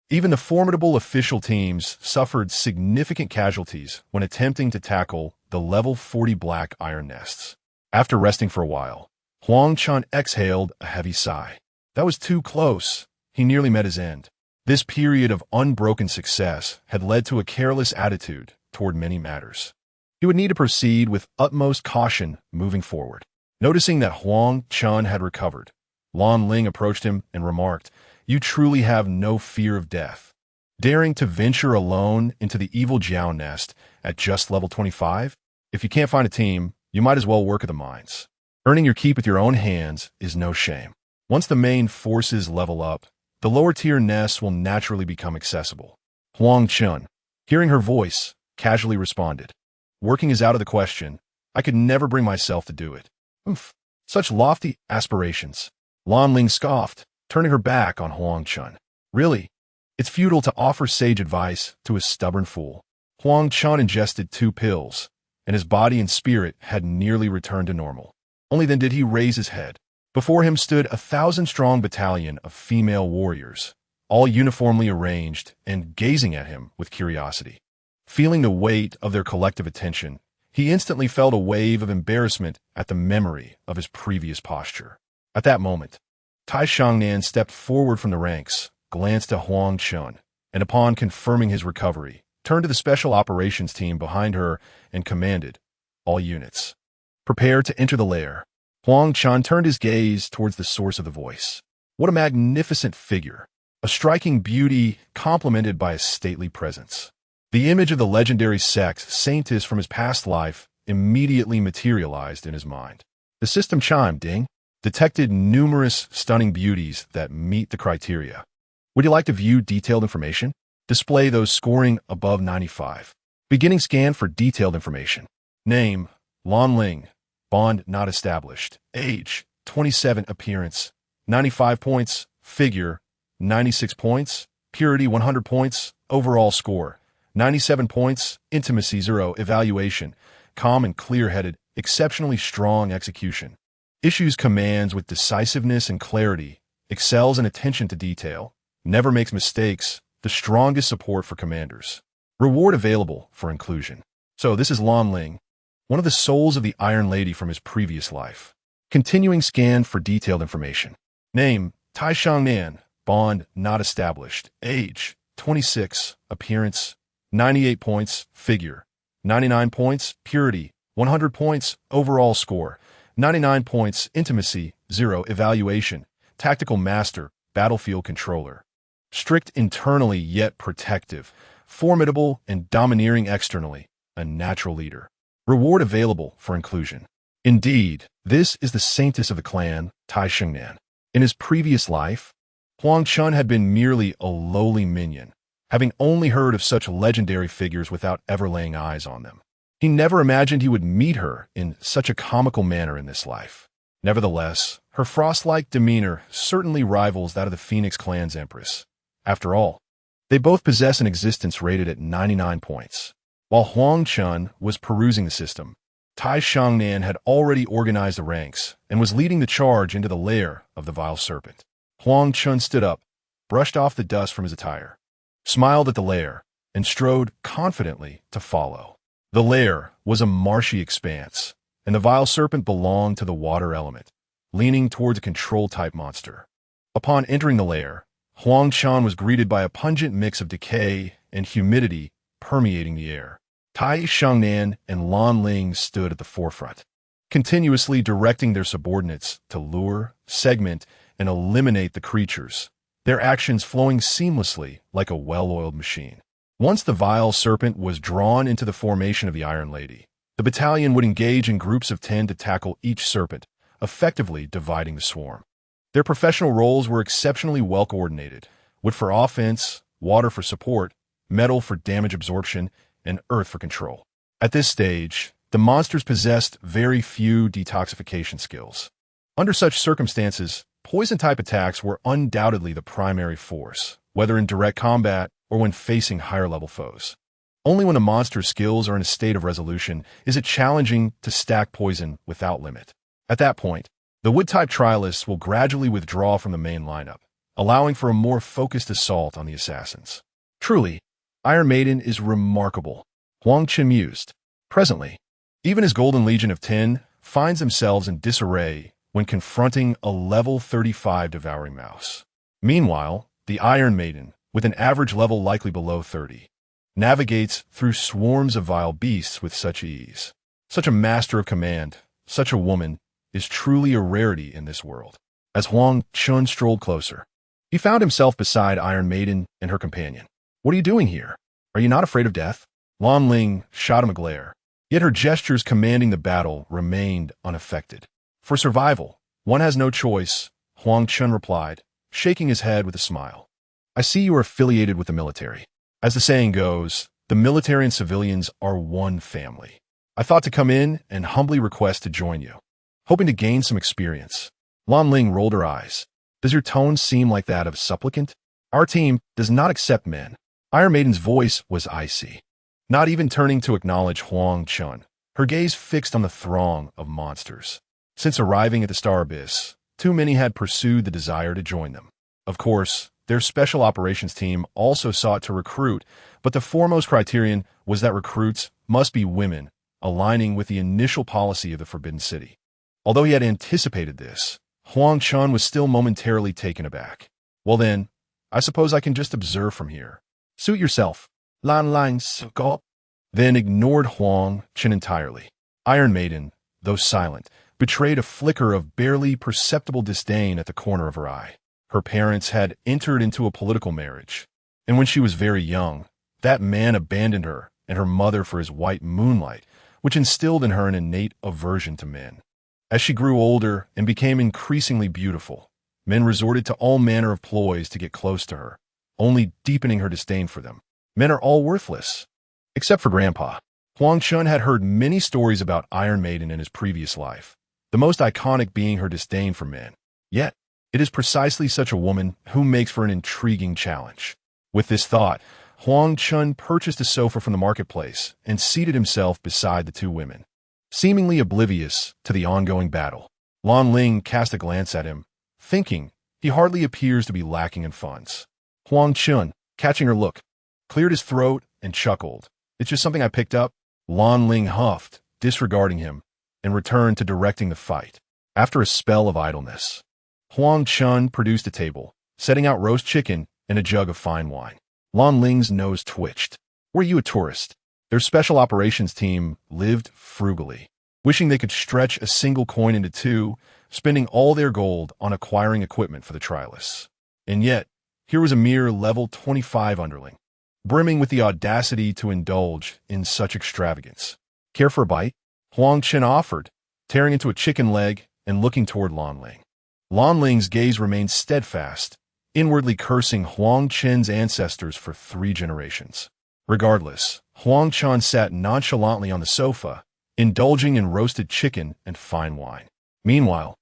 Even the formidable official teams suffered significant casualties when attempting to tackle the level 40 black iron nests. After resting for a while, Huang Chen exhaled a heavy sigh. That was too close. He nearly met his end. This period of unbroken success had led to a careless attitude toward many matters. He would need to proceed with utmost caution moving forward. Noticing that Huang Chen had recovered, Lan Ling approached him and remarked, "You truly have no fear of death. Daring to venture alone into the evil Jiao nest at just level 25? If you can't find a team, you might as well work at the mines. Earning your keep with your own hands is no shame. Once the main forces level up, the lower tier nests will naturally become accessible." Huang Chen, hearing her voice, casually responded, "Working is out of the question. I could never bring myself to do it." "Oof, such lofty aspirations." Lan Ling scoffed, turning her back on Huang Chen. "Really? It's futile to offer sage advice to a stubborn fool." Huang Chen ingested 2 pills, and his body and spirit had nearly returned to normal. Only then did he raise his head. Before him stood a 1,000-strong battalion of female warriors, all uniformly arranged and gazing at him with curiosity. Feeling the weight of their collective attention, he instantly felt a wave of embarrassment at the memory of his previous posture. At that moment, Tai Shengnan stepped forward from the ranks, glanced at Huang Chen, and upon confirming his recovery, turned to the special operations team behind her and commanded, "All units, prepare to enter the lair." Huang Chen turned his gaze towards the source of the voice. What a magnificent figure, a striking beauty complemented by a stately presence. The image of the legendary sect saintess from his past life immediately materialized in his mind. The system chime, ding, detected numerous stunning beauties that meet the criteria. Would you like to view detailed information? Display those scoring above 95. Beginning scan for detailed information. Name, Lan Ling. Bond not established. Age, 27. Appearance, 95 points. Figure, 96 points. Purity, 100 points. Overall score, 97 points. Intimacy, 0. Evaluation, calm and clear-headed. Exceptionally strong execution. Issues commands with decisiveness and clarity. Excels in attention to detail. Never makes mistakes. The strongest support for commanders. Reward available for inclusion. So this is Lan Ling, one of the souls of the Iron Lady from his previous life. Continuing scan for detailed information. Name, Tai Shengnan. Bond not established. Age, 26. Appearance, 98 points. Figure, 99 points. Purity, 100 points. Overall score, 99 points. Intimacy, 0. Evaluation, tactical master, battlefield controller. strict internally yet protective, formidable and domineering externally, a natural leader. Reward available for inclusion. Indeed, this is the saintess of the clan, Tai Shengnan. In his previous life, Huang Chen had been merely a lowly minion, having only heard of such legendary figures without ever laying eyes on them. He never imagined he would meet her in such a comical manner in this life. Nevertheless, her frost-like demeanor certainly rivals that of the Phoenix clan's empress. After all, they both possess an existence rated at 99 points. While Huang Chen was perusing the system, Tai Shengnan had already organized the ranks and was leading the charge into the lair of the vile serpent. Huang Chen stood up, brushed off the dust from his attire, smiled at the lair, and strode confidently to follow. The lair was a marshy expanse, and the vile serpent belonged to the water element, leaning towards a control-type monster. Upon entering the lair, Huang Chen was greeted by a pungent mix of decay and humidity permeating the air. Tai Shengnan and Lan Ling stood at the forefront, continuously directing their subordinates to lure, segment, and eliminate the creatures, their actions flowing seamlessly like a well-oiled machine. Once the vile serpent was drawn into the formation of the Iron Lady, the battalion would engage in groups of 10 to tackle each serpent, effectively dividing the swarm. Their professional roles were exceptionally well-coordinated: wood for offense, water for support, metal for damage absorption, and earth for control. At this stage, the monsters possessed very few detoxification skills. Under such circumstances, poison-type attacks were undoubtedly the primary force, whether in direct combat or when facing higher-level foes. Only when a monster's skills are in a state of resolution is it challenging to stack poison without limit. At that point, the wood-type trialists will gradually withdraw from the main lineup, allowing for a more focused assault on the assassins. Truly, Iron Maiden is remarkable, Huang Chen mused. Presently, even his Golden Legion of 10 finds themselves in disarray when confronting a level 35 devouring mouse. Meanwhile, the Iron Maiden, with an average level likely below 30, navigates through swarms of vile beasts with such ease. Such a master of command, such a woman, is truly a rarity in this world. As Huang Chen strolled closer, he found himself beside Iron Maiden and her companion. "What are you doing here? Are you not afraid of death?" Lan Ling shot him a glare, yet her gestures commanding the battle remained unaffected. "For survival, one has no choice," Huang Chen replied, shaking his head with a smile. "I see you are affiliated with the military. As the saying goes, the military and civilians are one family. I thought to come in and humbly request to join you, hoping to gain some experience." Lan Ling rolled her eyes. "Does your tone seem like that of a supplicant? Our team does not accept men." Iron Maiden's voice was icy. Not even turning to acknowledge Huang Chen, her gaze fixed on the throng of monsters. Since arriving at the Star Abyss, too many had pursued the desire to join them. Of course, their special operations team also sought to recruit, but the foremost criterion was that recruits must be women, aligning with the initial policy of the Forbidden City. Although he had anticipated this, Huang Chen was still momentarily taken aback. "Well then, I suppose I can just observe from here." "Suit yourself," Lan Ling scoffed, then ignored Huang Chen entirely. Iron Maiden, though silent, betrayed a flicker of barely perceptible disdain at the corner of her eye. Her parents had entered into a political marriage, and when she was very young, that man abandoned her and her mother for his white moonlight, which instilled in her an innate aversion to men. As she grew older and became increasingly beautiful, men resorted to all manner of ploys to get close to her, only deepening her disdain for them. Men are all worthless, except for Grandpa. Huang Chen had heard many stories about Iron Maiden in his previous life, the most iconic being her disdain for men. Yet, it is precisely such a woman who makes for an intriguing challenge. With this thought, Huang Chen purchased a sofa from the marketplace and seated himself beside the two women. Seemingly oblivious to the ongoing battle, Lan Ling cast a glance at him, thinking he hardly appears to be lacking in funds. Huang Chen, catching her look, cleared his throat and chuckled. "It's just something I picked up." Lan Ling huffed, disregarding him, and returned to directing the fight. After a spell of idleness, Huang Chen produced a table, setting out roast chicken and a jug of fine wine. Lan Ling's nose twitched. "Were you a tourist?" Their special operations team lived frugally, wishing they could stretch a single coin into two, spending all their gold on acquiring equipment for the trialists. And yet, here was a mere level 25 underling, brimming with the audacity to indulge in such extravagance. Care for a bite? Huang Chen offered, tearing into a chicken leg and looking toward Lan Ling. Lan Ling's gaze remained steadfast, inwardly cursing Huang Chen's ancestors for 3 generations. Regardless, Huang Chen sat nonchalantly on the sofa, indulging in roasted chicken and fine wine. Meanwhile,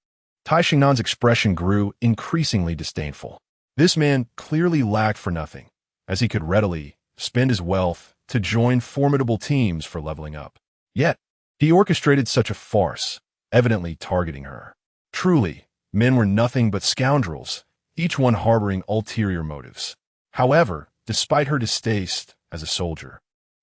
Tai Xingnan's expression grew increasingly disdainful. This man clearly lacked for nothing, as he could readily spend his wealth to join formidable teams for leveling up. Yet, he orchestrated such a farce, evidently targeting her. Truly, men were nothing but scoundrels, each one harboring ulterior motives. However, despite her distaste as a soldier,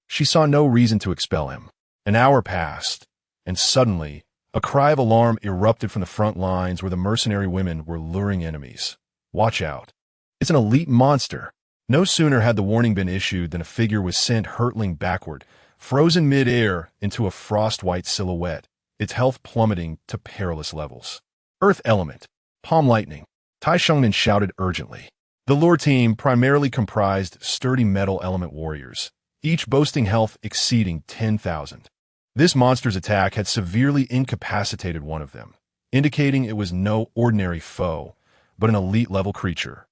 she saw no reason to expel him. An hour passed, and suddenly, a cry of alarm erupted from the front lines where the mercenary women were luring enemies. Watch out. It's an elite monster. No sooner had the warning been issued than a figure was sent hurtling backward, frozen mid-air into a frost-white silhouette, its health plummeting to perilous levels. Earth element. Palm lightning. Tai Xingnan shouted urgently. The lure team primarily comprised sturdy metal element warriors, each boasting health exceeding 10,000. This monster's attack had severely incapacitated one of them, indicating it was no ordinary foe, but an elite-level creature.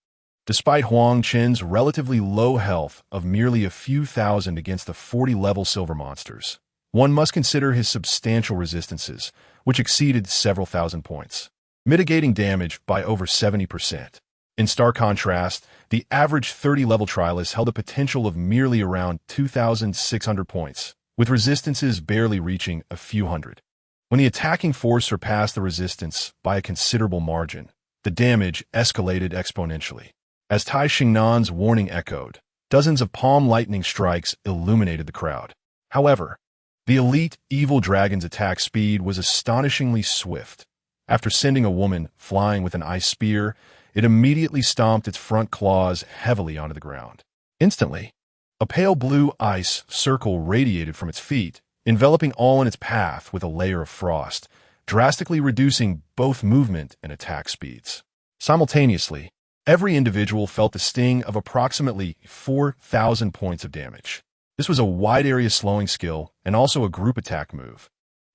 Despite Huang Chen's relatively low health of merely a few thousand against the 40-level silver monsters, one must consider his substantial resistances, which exceeded several thousand points, mitigating damage by over 70%. In stark contrast, the average 30-level trialist held a potential of merely around 2,600 points, with resistances barely reaching a few hundred. When the attacking force surpassed the resistance by a considerable margin, the damage escalated exponentially. As Tai Xingnan's warning echoed, dozens of palm lightning strikes illuminated the crowd. However, the elite evil dragon's attack speed was astonishingly swift. After sending a woman flying with an ice spear, it immediately stomped its front claws heavily onto the ground. Instantly, a pale blue ice circle radiated from its feet, enveloping all in its path with a layer of frost, drastically reducing both movement and attack speeds. Simultaneously, every individual felt the sting of approximately 4,000 points of damage. This was a wide-area slowing skill and also a group attack move.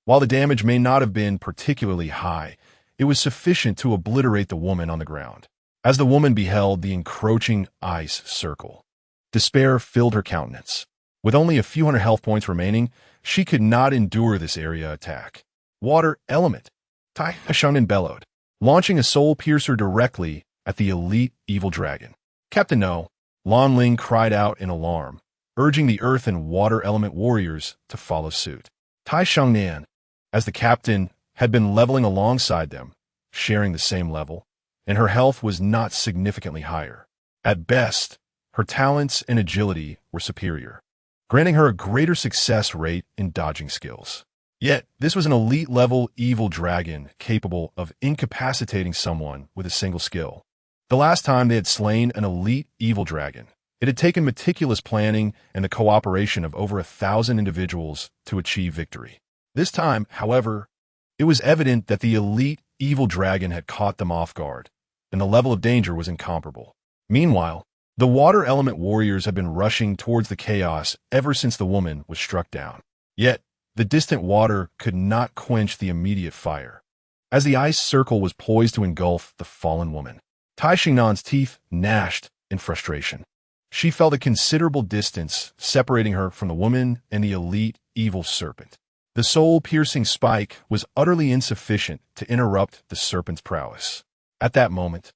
While the damage may not have been particularly high, it was sufficient to obliterate the woman on the ground. As the woman beheld the encroaching ice circle, despair filled her countenance. With only a few hundred health points remaining, she could not endure this area attack. Water element. Tai Xingnan bellowed, launching a soul piercer directly at the elite evil dragon. Captain No, Lan Ling cried out in alarm, urging the earth and water element warriors to follow suit. Tai Xingnan, as the captain, had been leveling alongside them, sharing the same level, and her health was not significantly higher. At best, her talents and agility were superior, granting her a greater success rate in dodging skills. Yet, this was an elite-level evil dragon capable of incapacitating someone with a single skill. The last time they had slain an elite evil dragon, it had taken meticulous planning and the cooperation of over 1,000 individuals to achieve victory. This time, however, it was evident that the elite evil dragon had caught them off guard, and the level of danger was incomparable. Meanwhile, the water element warriors had been rushing towards the chaos ever since the woman was struck down. Yet, the distant water could not quench the immediate fire. As the ice circle was poised to engulf the fallen woman, Tai Xingnan's teeth gnashed in frustration. She felt a considerable distance separating her from the woman and the elite evil serpent. The soul-piercing spike was utterly insufficient to interrupt the serpent's prowess. At that moment,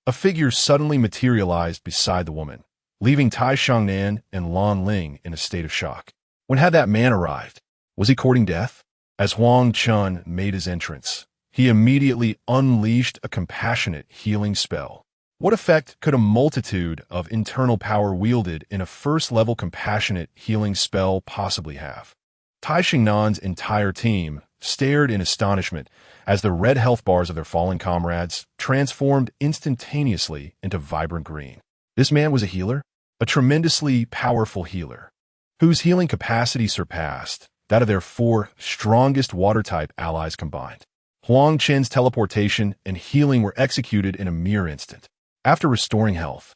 a figure suddenly materialized beside the woman, leaving Tai Xingnan and Lan Ling in a state of shock. When had that man arrived? Was he courting death? As Huang Chen made his entrance, he immediately unleashed a compassionate healing spell. What effect could a multitude of internal power wielded in a first-level compassionate healing spell possibly have? Tai Xingnan's entire team stared in astonishment as the red health bars of their fallen comrades transformed instantaneously into vibrant green. This man was a healer, a tremendously powerful healer, whose healing capacity surpassed that of their 4 strongest water-type allies combined. Huang Chen's teleportation and healing were executed in a mere instant. After restoring health,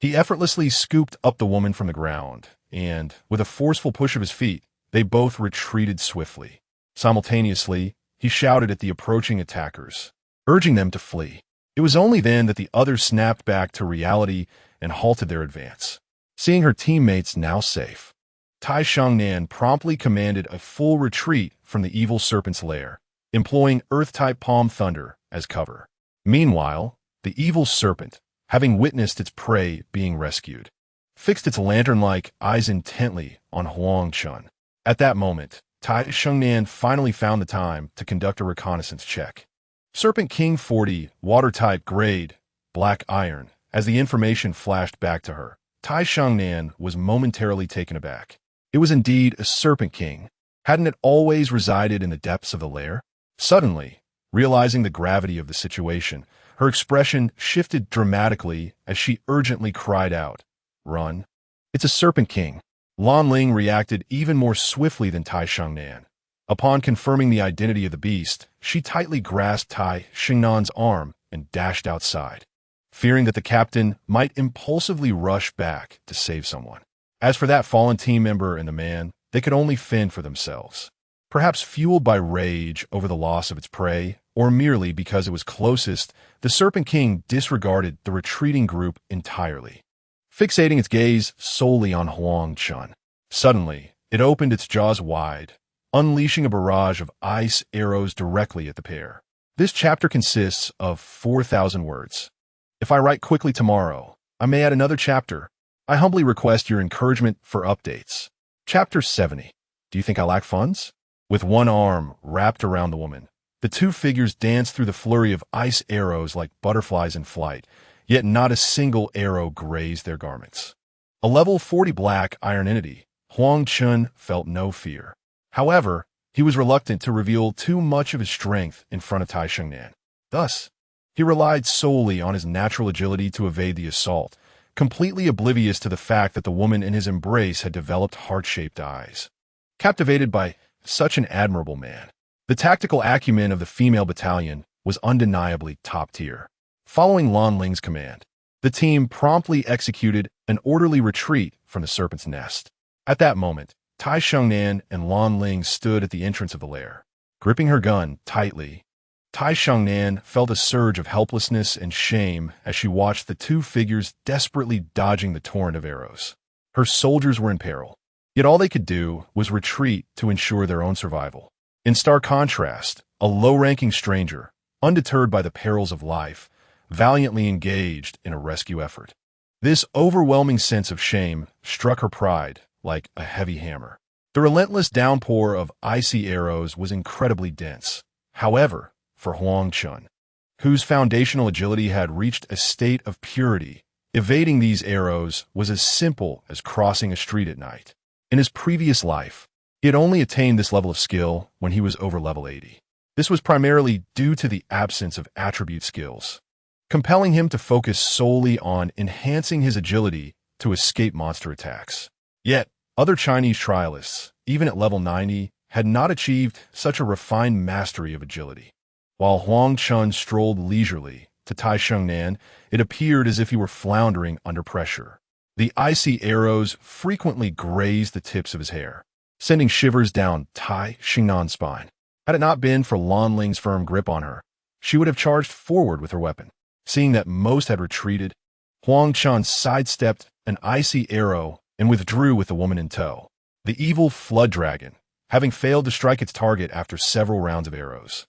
He effortlessly scooped up the woman from the ground, and, with a forceful push of his feet, they both retreated swiftly. Simultaneously, he shouted at the approaching attackers, urging them to flee. It was only then that the others snapped back to reality and halted their advance. Seeing her teammates now safe, Tai Shangnan promptly commanded a full retreat from the evil serpent's lair, employing Earth-type Palm Thunder as cover. Meanwhile, the evil serpent, having witnessed its prey being rescued, fixed its lantern-like eyes intently on Huang Chen. At that moment, Tai Shangnan finally found the time to conduct a reconnaissance check. Serpent King 40, water-type grade, black iron. As the information flashed back to her, Tai Shangnan was momentarily taken aback. It was indeed a Serpent King. Hadn't it always resided in the depths of the lair? Suddenly, realizing the gravity of the situation, her expression shifted dramatically as she urgently cried out, "Run! It's a Serpent King!" Lan Ling reacted even more swiftly than Tai Shangnan. Upon confirming the identity of the beast, she tightly grasped Tai Shangnan's arm and dashed outside, fearing that the captain might impulsively rush back to save someone. As for that fallen team member and the man, they could only fend for themselves. Perhaps fueled by rage over the loss of its prey, or merely because it was closest, the Serpent King disregarded the retreating group entirely, fixating its gaze solely on Huang Chen. Suddenly, it opened its jaws wide, unleashing a barrage of ice arrows directly at the pair. This chapter consists of 4,000 words. If I write quickly tomorrow, I may add another chapter. I humbly request your encouragement for updates. Chapter 70. Do you think I lack funds? With one arm wrapped around the woman, the two figures danced through the flurry of ice arrows like butterflies in flight, yet not a single arrow grazed their garments. A level 40 black iron entity, Huang Chen felt no fear. However, he was reluctant to reveal too much of his strength in front of Tai Shangnan. Thus, he relied solely on his natural agility to evade the assault, completely oblivious to the fact that the woman in his embrace had developed heart-shaped eyes. Captivated by such an admirable man, the tactical acumen of the female battalion was undeniably top tier. Following Lan Ling's command, the team promptly executed an orderly retreat from the serpent's nest. At that moment, Tai Shangnan and Lan Ling stood at the entrance of the lair. Gripping her gun tightly, Tai Shangnan felt a surge of helplessness and shame as she watched the two figures desperately dodging the torrent of arrows. Her soldiers were in peril, yet all they could do was retreat to ensure their own survival. In stark contrast, a low-ranking stranger, undeterred by the perils of life, valiantly engaged in a rescue effort. This overwhelming sense of shame struck her pride like a heavy hammer. The relentless downpour of icy arrows was incredibly dense. However, for Huang Chen, whose foundational agility had reached a state of purity, evading these arrows was as simple as crossing a street at night. In his previous life, he had only attained this level of skill when he was over level 80. This was primarily due to the absence of attribute skills, compelling him to focus solely on enhancing his agility to escape monster attacks. Yet, other Chinese trialists, even at level 90, had not achieved such a refined mastery of agility. While Huang Chen strolled leisurely to Tai Shangnan, it appeared as if he were floundering under pressure. The icy arrows frequently grazed the tips of his hair, sending shivers down Tai Shangnan's spine. Had it not been for Lan Ling's firm grip on her, she would have charged forward with her weapon. Seeing that most had retreated, Huang Chen sidestepped an icy arrow and withdrew with the woman in tow. The evil flood dragon, having failed to strike its target after several rounds of arrows,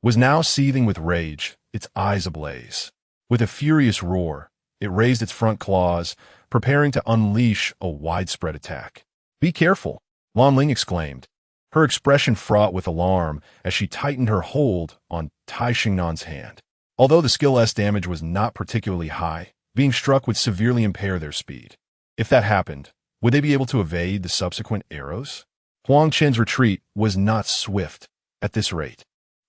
was now seething with rage, its eyes ablaze. With a furious roar, it raised its front claws, preparing to unleash a widespread attack. "Be careful," Lan Ling exclaimed, her expression fraught with alarm as she tightened her hold on Tai Shangnan's hand. Although the skill S damage was not particularly high, being struck would severely impair their speed. If that happened, would they be able to evade the subsequent arrows? Huang Chen's retreat was not swift at this rate.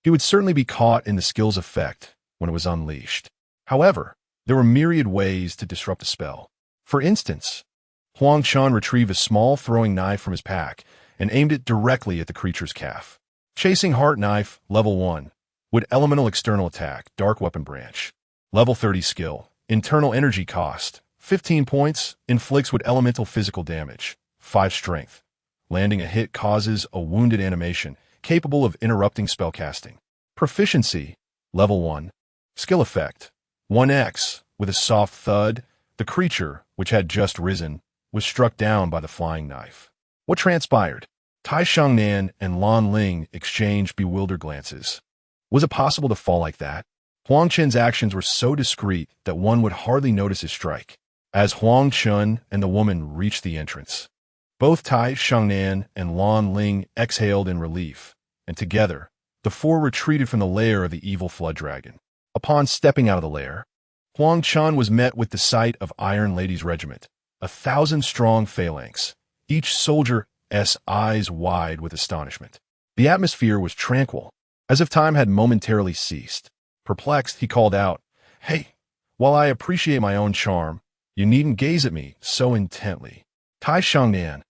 He would certainly be caught in the skill's effect when it was unleashed. However, there were myriad ways to disrupt the spell. For instance, Huang Chen retrieved a small throwing knife from his pack and aimed it directly at the creature's calf. Chasing Heart Knife, level 1, with Elemental External Attack, Dark Weapon Branch. Level 30 skill, Internal Energy Cost, 15 points, inflicts with elemental physical damage. 5 strength. Landing a hit causes a wounded animation, capable of interrupting spellcasting. Proficiency, level 1. Skill effect, 1x. With a soft thud, the creature, which had just risen, was struck down by the flying knife. What transpired? Tai Shangnan and Lan Ling exchanged bewildered glances. Was it possible to fall like that? Huang Chen's actions were so discreet that one would hardly notice his strike. As Huang Chen and the woman reached the entrance, both Tai Shangnan and Lan Ling exhaled in relief, and together, the four retreated from the lair of the evil flood dragon. Upon stepping out of the lair, Huang Chen was met with the sight of Iron Lady's regiment, 1,000-strong phalanx, each soldier's eyes wide with astonishment. The atmosphere was tranquil, as if time had momentarily ceased. Perplexed, he called out, "Hey, while I appreciate my own charm, you needn't gaze at me so intently." Tai Shangnan,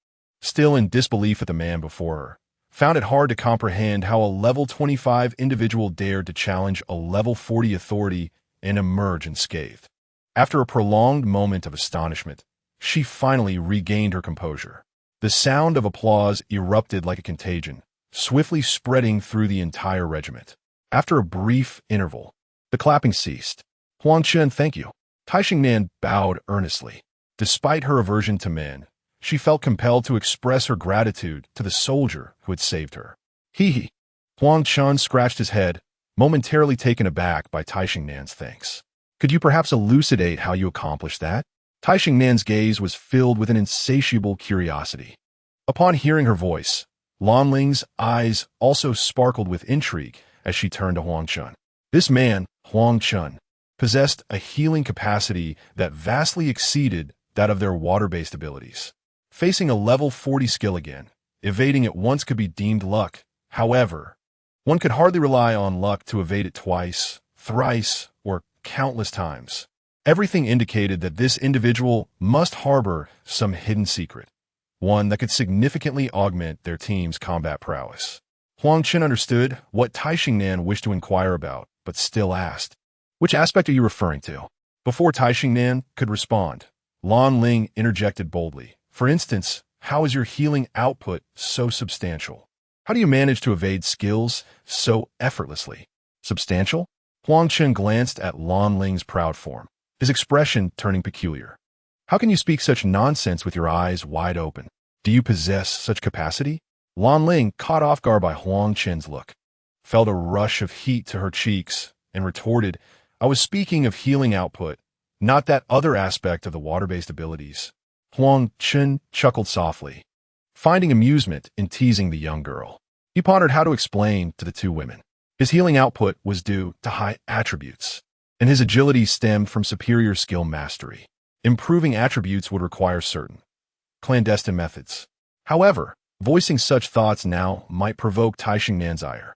still in disbelief at the man before her, found it hard to comprehend how a level 25 individual dared to challenge a level 40 authority and emerge unscathed. After a prolonged moment of astonishment, she finally regained her composure. The sound of applause erupted like a contagion, swiftly spreading through the entire regiment. After a brief interval, the clapping ceased. "Huang Chen, thank you." Tai Shangnan bowed earnestly. Despite her aversion to men, she felt compelled to express her gratitude to the soldier who had saved her. Hee. Huang Chen scratched his head, momentarily taken aback by Tai Shangnan's thanks. "Could you perhaps elucidate how you accomplished that?" Tai Shangnan's gaze was filled with an insatiable curiosity. Upon hearing her voice, Lan Ling's eyes also sparkled with intrigue as she turned to Huang Chen. This man, Huang Chen, possessed a healing capacity that vastly exceeded that of their water-based abilities. Facing a level 40 skill again, evading it once could be deemed luck. However, one could hardly rely on luck to evade it twice, thrice, or countless times. Everything indicated that this individual must harbor some hidden secret, one that could significantly augment their team's combat prowess. Huang Chen understood what Tai Shangnan wished to inquire about, but still asked, "Which aspect are you referring to?" Before Tai Shangnan could respond, Lan Ling interjected boldly. "For instance, how is your healing output so substantial? How do you manage to evade skills so effortlessly?" "Substantial?" Huang Chen glanced at Lan Ling's proud form, his expression turning peculiar. "How can you speak such nonsense with your eyes wide open? Do you possess such capacity?" Lan Ling, caught off guard by Huang Chen's look, felt a rush of heat to her cheeks and retorted, "I was speaking of healing output, not that other aspect of the water-based abilities." Huang Chen chuckled softly, finding amusement in teasing the young girl. He pondered how to explain to the two women. His healing output was due to high attributes, and his agility stemmed from superior skill mastery. Improving attributes would require certain clandestine methods. However, voicing such thoughts now might provoke Tai Shangnan's ire.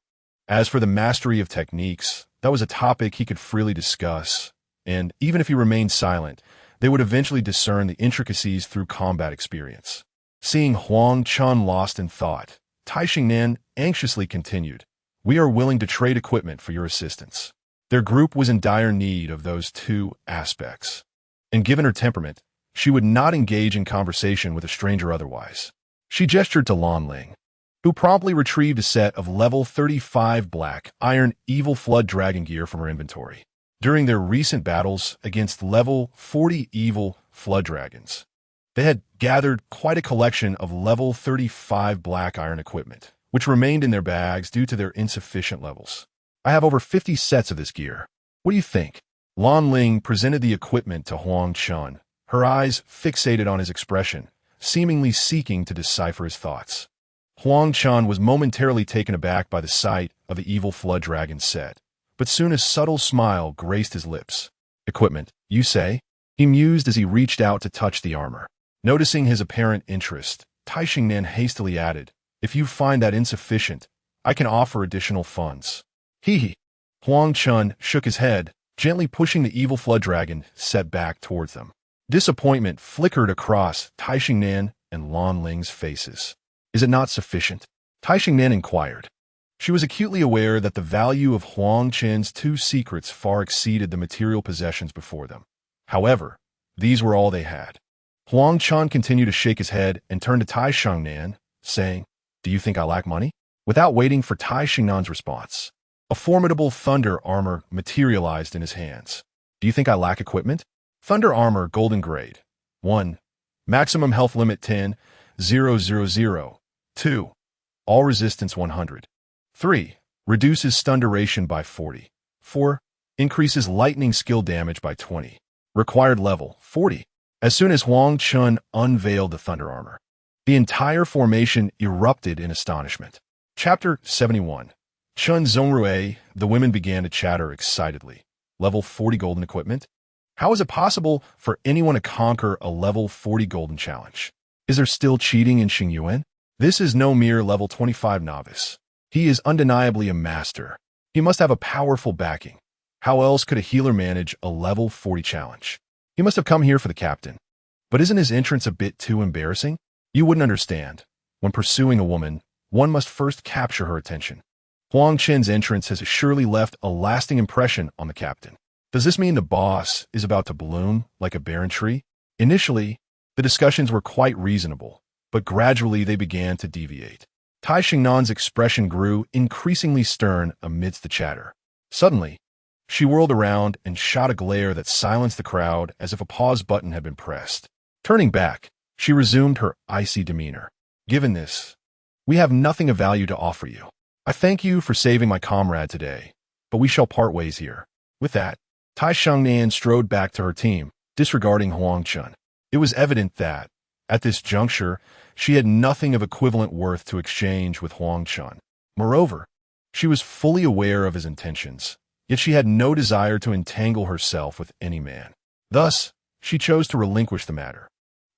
As for the mastery of techniques, that was a topic he could freely discuss, and even if he remained silent, they would eventually discern the intricacies through combat experience. Seeing Huang Chen lost in thought, Tai Shangnan anxiously continued, "We are willing to trade equipment for your assistance." Their group was in dire need of those two aspects, and given her temperament, she would not engage in conversation with a stranger otherwise. She gestured to Lan Ling, who promptly retrieved a set of level 35 black iron evil flood dragon gear from her inventory. During their recent battles against level 40 evil flood dragons, they had gathered quite a collection of level 35 black iron equipment, which remained in their bags due to their insufficient levels. "I have over 50 sets of this gear. What do you think?" Lan Ling presented the equipment to Huang Chen, her eyes fixated on his expression, seemingly seeking to decipher his thoughts. Huang Chen was momentarily taken aback by the sight of the evil flood dragon set, but soon a subtle smile graced his lips. "Equipment, you say?" he mused as he reached out to touch the armor. Noticing his apparent interest, Tai Shangnan hastily added, "If you find that insufficient, I can offer additional funds." Hee. Huang Chen shook his head, gently pushing the evil flood dragon set back towards them. Disappointment flickered across Tai Shangnan and Lan Ling's faces. "Is it not sufficient?" Tai Shangnan inquired. She was acutely aware that the value of Huang Chen's two secrets far exceeded the material possessions before them. However, these were all they had. Huang Chen continued to shake his head and turned to Tai Shengnan, saying, "Do you think I lack money?" Without waiting for Tai Shengnan's response, a formidable thunder armor materialized in his hands. "Do you think I lack equipment?" Thunder armor golden grade. 1. Maximum health limit 10,000. 2. All resistance 100. 3. Reduces stun duration by 40. 4. Increases lightning skill damage by 20. Required level 40. As soon as Huang Chen unveiled the thunder armor, the entire formation erupted in astonishment. Chapter 71. Chen Zongrue, the women began to chatter excitedly. Level 40 golden equipment? How is it possible for anyone to conquer a level 40 golden challenge? Is there still cheating in Xingyuan? This is no mere level 25 novice. He is undeniably a master. He must have a powerful backing. How else could a healer manage a level 40 challenge? He must have come here for the captain. But isn't his entrance a bit too embarrassing? You wouldn't understand. When pursuing a woman, one must first capture her attention. Huang Chen's entrance has surely left a lasting impression on the captain. Does this mean the boss is about to bloom like a barren tree? Initially, the discussions were quite reasonable, but gradually they began to deviate. Tai Shengnan's expression grew increasingly stern amidst the chatter. Suddenly, she whirled around and shot a glare that silenced the crowd as if a pause button had been pressed. Turning back, she resumed her icy demeanor. "Given this, we have nothing of value to offer you. I thank you for saving my comrade today, but we shall part ways here." With that, Tai Shengnan strode back to her team, disregarding Huang Chen. It was evident that, at this juncture, she had nothing of equivalent worth to exchange with Huang Chen. Moreover, she was fully aware of his intentions, yet she had no desire to entangle herself with any man. Thus, she chose to relinquish the matter.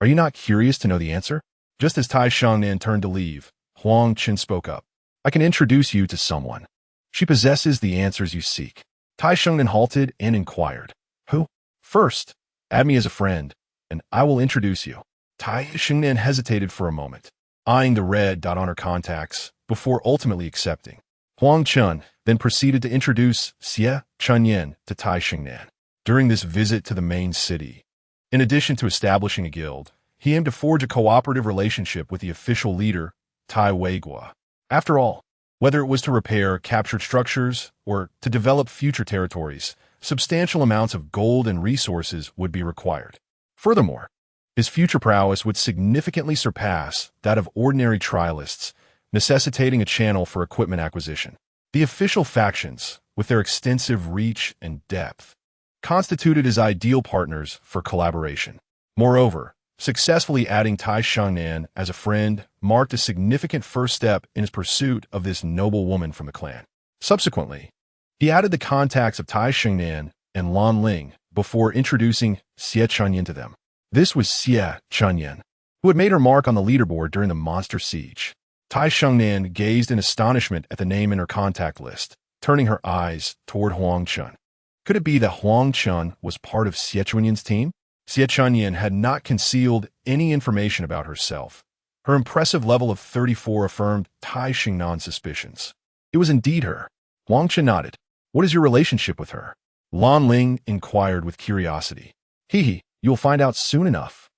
"Are you not curious to know the answer?" Just as Tai Shengnan turned to leave, Huang Chen spoke up. "I can introduce you to someone. She possesses the answers you seek." Tai Shengnan halted and inquired, "Who?" "First, add me as a friend, and I will introduce you." Tai Shengnan hesitated for a moment, eyeing the red dot on her contacts, before ultimately accepting. Huang Chen then proceeded to introduce Xie Chunyan to Tai Shengnan. During this visit to the main city, in addition to establishing a guild, he aimed to forge a cooperative relationship with the official leader, Tai Weiguo. After all, whether it was to repair captured structures or to develop future territories, substantial amounts of gold and resources would be required. Furthermore, his future prowess would significantly surpass that of ordinary trialists, necessitating a channel for equipment acquisition. The official factions, with their extensive reach and depth, constituted his ideal partners for collaboration. Moreover, successfully adding Tai Shengnan as a friend marked a significant first step in his pursuit of this noble woman from the clan. Subsequently, he added the contacts of Tai Shengnan and Lan Ling before introducing Xie Chunyan to them. This was Xie Chunyan, who had made her mark on the leaderboard during the monster siege. Tai Shengnan gazed in astonishment at the name in her contact list, turning her eyes toward Huang Chen. Could it be that Huang Chen was part of Xie Chunyan's team? Xie Chunyan had not concealed any information about herself. Her impressive level of 34 affirmed Tai Shengnan's suspicions. It was indeed her. Huang Chen nodded. "What is your relationship with her?" Lan Ling inquired with curiosity. "Hee, you'll find out soon enough."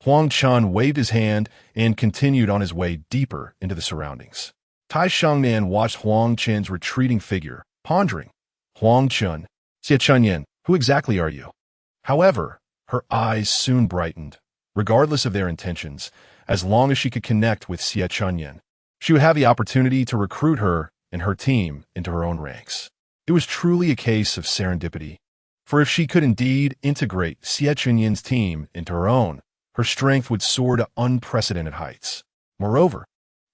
Huang Chen waved his hand and continued on his way deeper into the surroundings. Tai Shengnan watched Huang Chen's retreating figure, pondering. "Huang Chen, Xie Chunyan, who exactly are you?" However, her eyes soon brightened. Regardless of their intentions, as long as she could connect with Xie Chunyan, she would have the opportunity to recruit her and her team into her own ranks. It was truly a case of serendipity, for if she could indeed integrate Xie Chunyan's team into her own, her strength would soar to unprecedented heights. Moreover,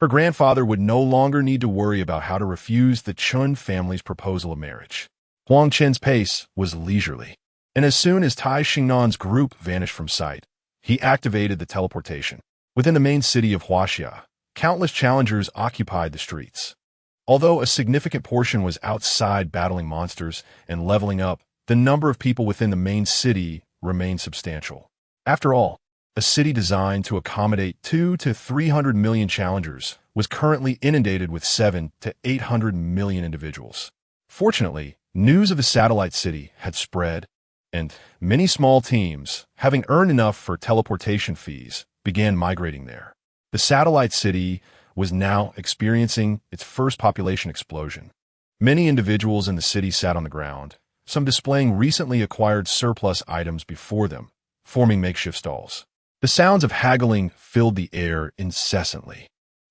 her grandfather would no longer need to worry about how to refuse the Chun family's proposal of marriage. Huang Chen's pace was leisurely, and as soon as Tai Shengnan's group vanished from sight, he activated the teleportation. Within the main city of Huaxia, countless challengers occupied the streets. Although a significant portion was outside battling monsters and leveling up, the number of people within the main city remained substantial. After all, a city designed to accommodate 200 to 300 million challengers was currently inundated with 700 to 800 million individuals. Fortunately, news of the satellite city had spread, and many small teams, having earned enough for teleportation fees, began migrating there. The satellite city was now experiencing its first population explosion. Many individuals in the city sat on the ground, some displaying recently acquired surplus items before them, forming makeshift stalls. The sounds of haggling filled the air incessantly.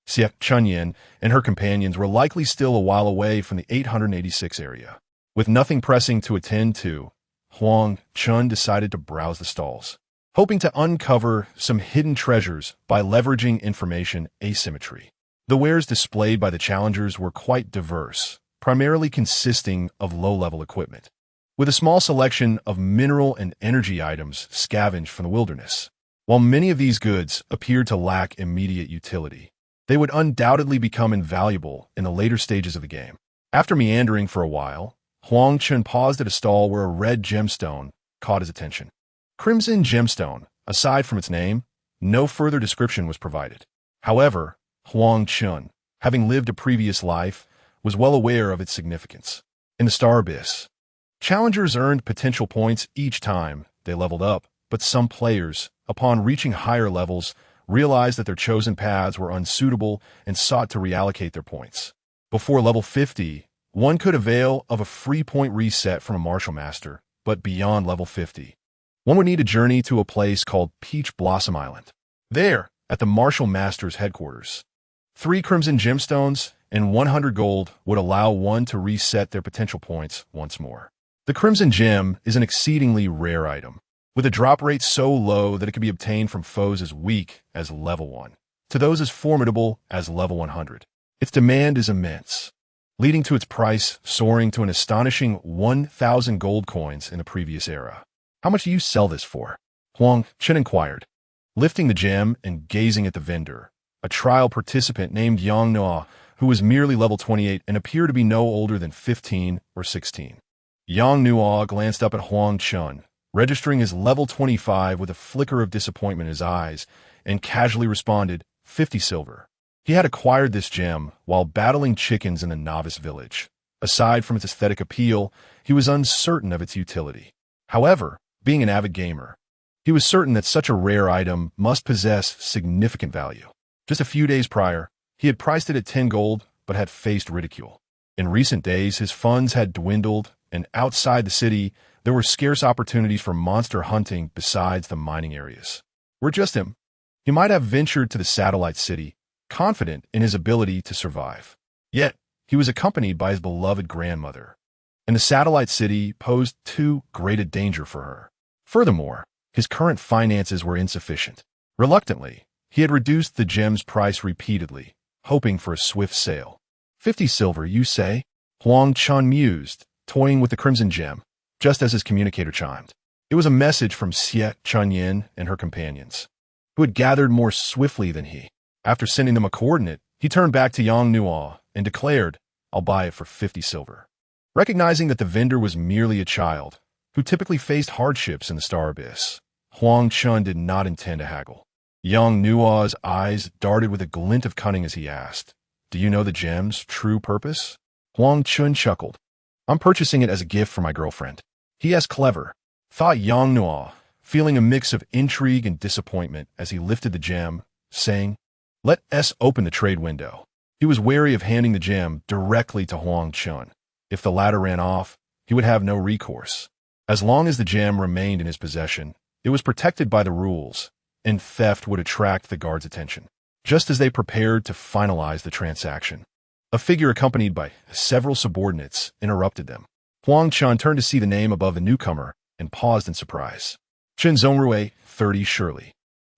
Xie Chunyin and her companions were likely still a while away from the 886 area. With nothing pressing to attend to, Huang Chen decided to browse the stalls, hoping to uncover some hidden treasures by leveraging information asymmetry. The wares displayed by the challengers were quite diverse, primarily consisting of low-level equipment, with a small selection of mineral and energy items scavenged from the wilderness. While many of these goods appeared to lack immediate utility, they would undoubtedly become invaluable in the later stages of the game. After meandering for a while, Huang Chen paused at a stall where a red gemstone caught his attention. Crimson gemstone, aside from its name, no further description was provided. However, Huang Chen, having lived a previous life, was well aware of its significance. In the Star Abyss, challengers earned potential points each time they leveled up, but some players, upon reaching higher levels, realized that their chosen paths were unsuitable and sought to reallocate their points. Before level 50, one could avail of a free point reset from a Martial Master, but beyond level 50, one would need a journey to a place called Peach Blossom Island. There, at the Martial Master's headquarters, 3 crimson gemstones and 100 gold would allow one to reset their potential points once more. The crimson gem is an exceedingly rare item, with a drop rate so low that it can be obtained from foes as weak as level 1 to those as formidable as level 100. Its demand is immense, leading to its price soaring to an astonishing 1,000 gold coins in the previous era. How much do you sell this for? Huang Chen inquired, lifting the gem and gazing at the vendor, a trial participant named Yang Nua, who was merely level 28 and appeared to be no older than 15 or 16. Yang Nua glanced up at Huang Chen, registering his level 25 with a flicker of disappointment in his eyes, and casually responded, 50 silver. He had acquired this gem while battling chickens in the novice village. Aside from its aesthetic appeal, he was uncertain of its utility. However, being an avid gamer, he was certain that such a rare item must possess significant value. Just a few days prior, he had priced it at 10 gold, but had faced ridicule. In recent days, his funds had dwindled, and outside the city, there were scarce opportunities for monster hunting besides the mining areas. Were just him, he might have ventured to the satellite city, confident in his ability to survive. Yet, he was accompanied by his beloved grandmother, and the satellite city posed too great a danger for her. Furthermore, his current finances were insufficient. Reluctantly, he had reduced the gem's price repeatedly, hoping for a swift sale. 50 silver, you say? Huang Chen mused, toying with the crimson gem, just as his communicator chimed. It was a message from Xie Chunyin and her companions, who had gathered more swiftly than he. After sending them a coordinate, he turned back to Yang Nua and declared, I'll buy it for 50 silver. Recognizing that the vendor was merely a child, who typically faced hardships in the Star Abyss, Huang Chen did not intend to haggle. Yang Nua's eyes darted with a glint of cunning as he asked, Do you know the gem's true purpose? Huang Chen chuckled. I'm purchasing it as a gift for my girlfriend. He is clever, thought Yang Nua, feeling a mix of intrigue and disappointment as he lifted the gem, saying, Let us open the trade window. He was wary of handing the gem directly to Huang Chen. If the latter ran off, he would have no recourse. As long as the gem remained in his possession, it was protected by the rules, and theft would attract the guards' attention. Just as they prepared to finalize the transaction, a figure accompanied by several subordinates interrupted them. Huang Chen turned to see the name above the newcomer and paused in surprise. Chen Zhongrui, 30 surely.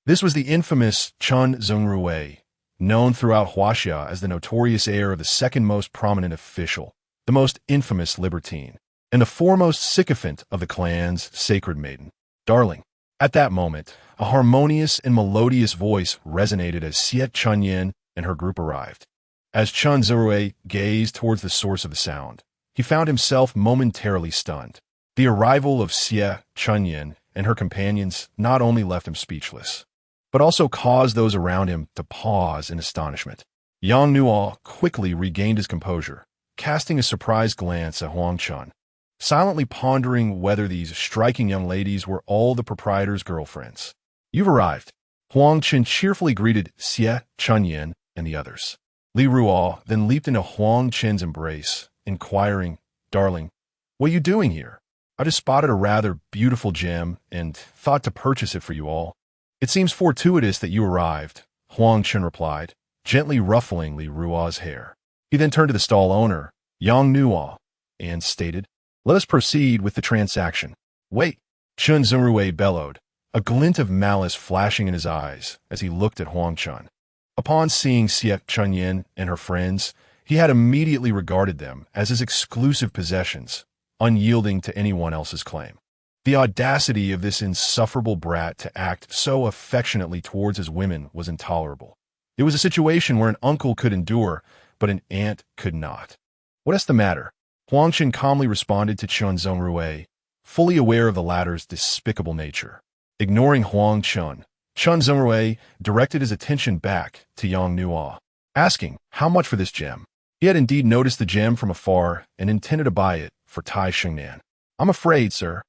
This was the infamous Chen Zhongrui, known throughout Huaxia as the notorious heir of the second most prominent official, the most infamous libertine, and the foremost sycophant of the clan's sacred maiden. Darling. At that moment, a harmonious and melodious voice resonated as Xie Chunyin and her group arrived. As Chen Zhongrui gazed towards the source of the sound, he found himself momentarily stunned. The arrival of Xie Chunyin and her companions not only left him speechless, but also caused those around him to pause in astonishment. Yang Nua quickly regained his composure, casting a surprised glance at Huang Chen. silently pondering whether these striking young ladies were all the proprietor's girlfriends. "You've arrived." Huang Chen cheerfully greeted Xie, Chunyan, and the others. Li Ruo then leaped into Huang Chen's embrace, inquiring, "Darling, what are you doing here? I just spotted a rather beautiful gem and thought to purchase it for you all." "It seems fortuitous that you arrived," Huang Chen replied, gently ruffling Li Ruo's hair. He then turned to the stall owner, Yang Nuo, and stated, "Let us proceed with the transaction." "Wait," Chen Zhengrui bellowed, a glint of malice flashing in his eyes as he looked at Huang Chen. Upon seeing Xie Chunyan and her friends, he had immediately regarded them as his exclusive possessions, unyielding to anyone else's claim. The audacity of this insufferable brat to act so affectionately towards his women was intolerable. It was a situation where an uncle could endure, but an aunt could not. "What is the matter?" Huang Chen calmly responded to Chen Zhengrui, fully aware of the latter's despicable nature. Ignoring Huang Chen Zhengrui directed his attention back to Yang Nuo, asking, "How much for this gem?" He had indeed noticed the gem from afar and intended to buy it for Tai Shengnan. "I'm afraid, sir,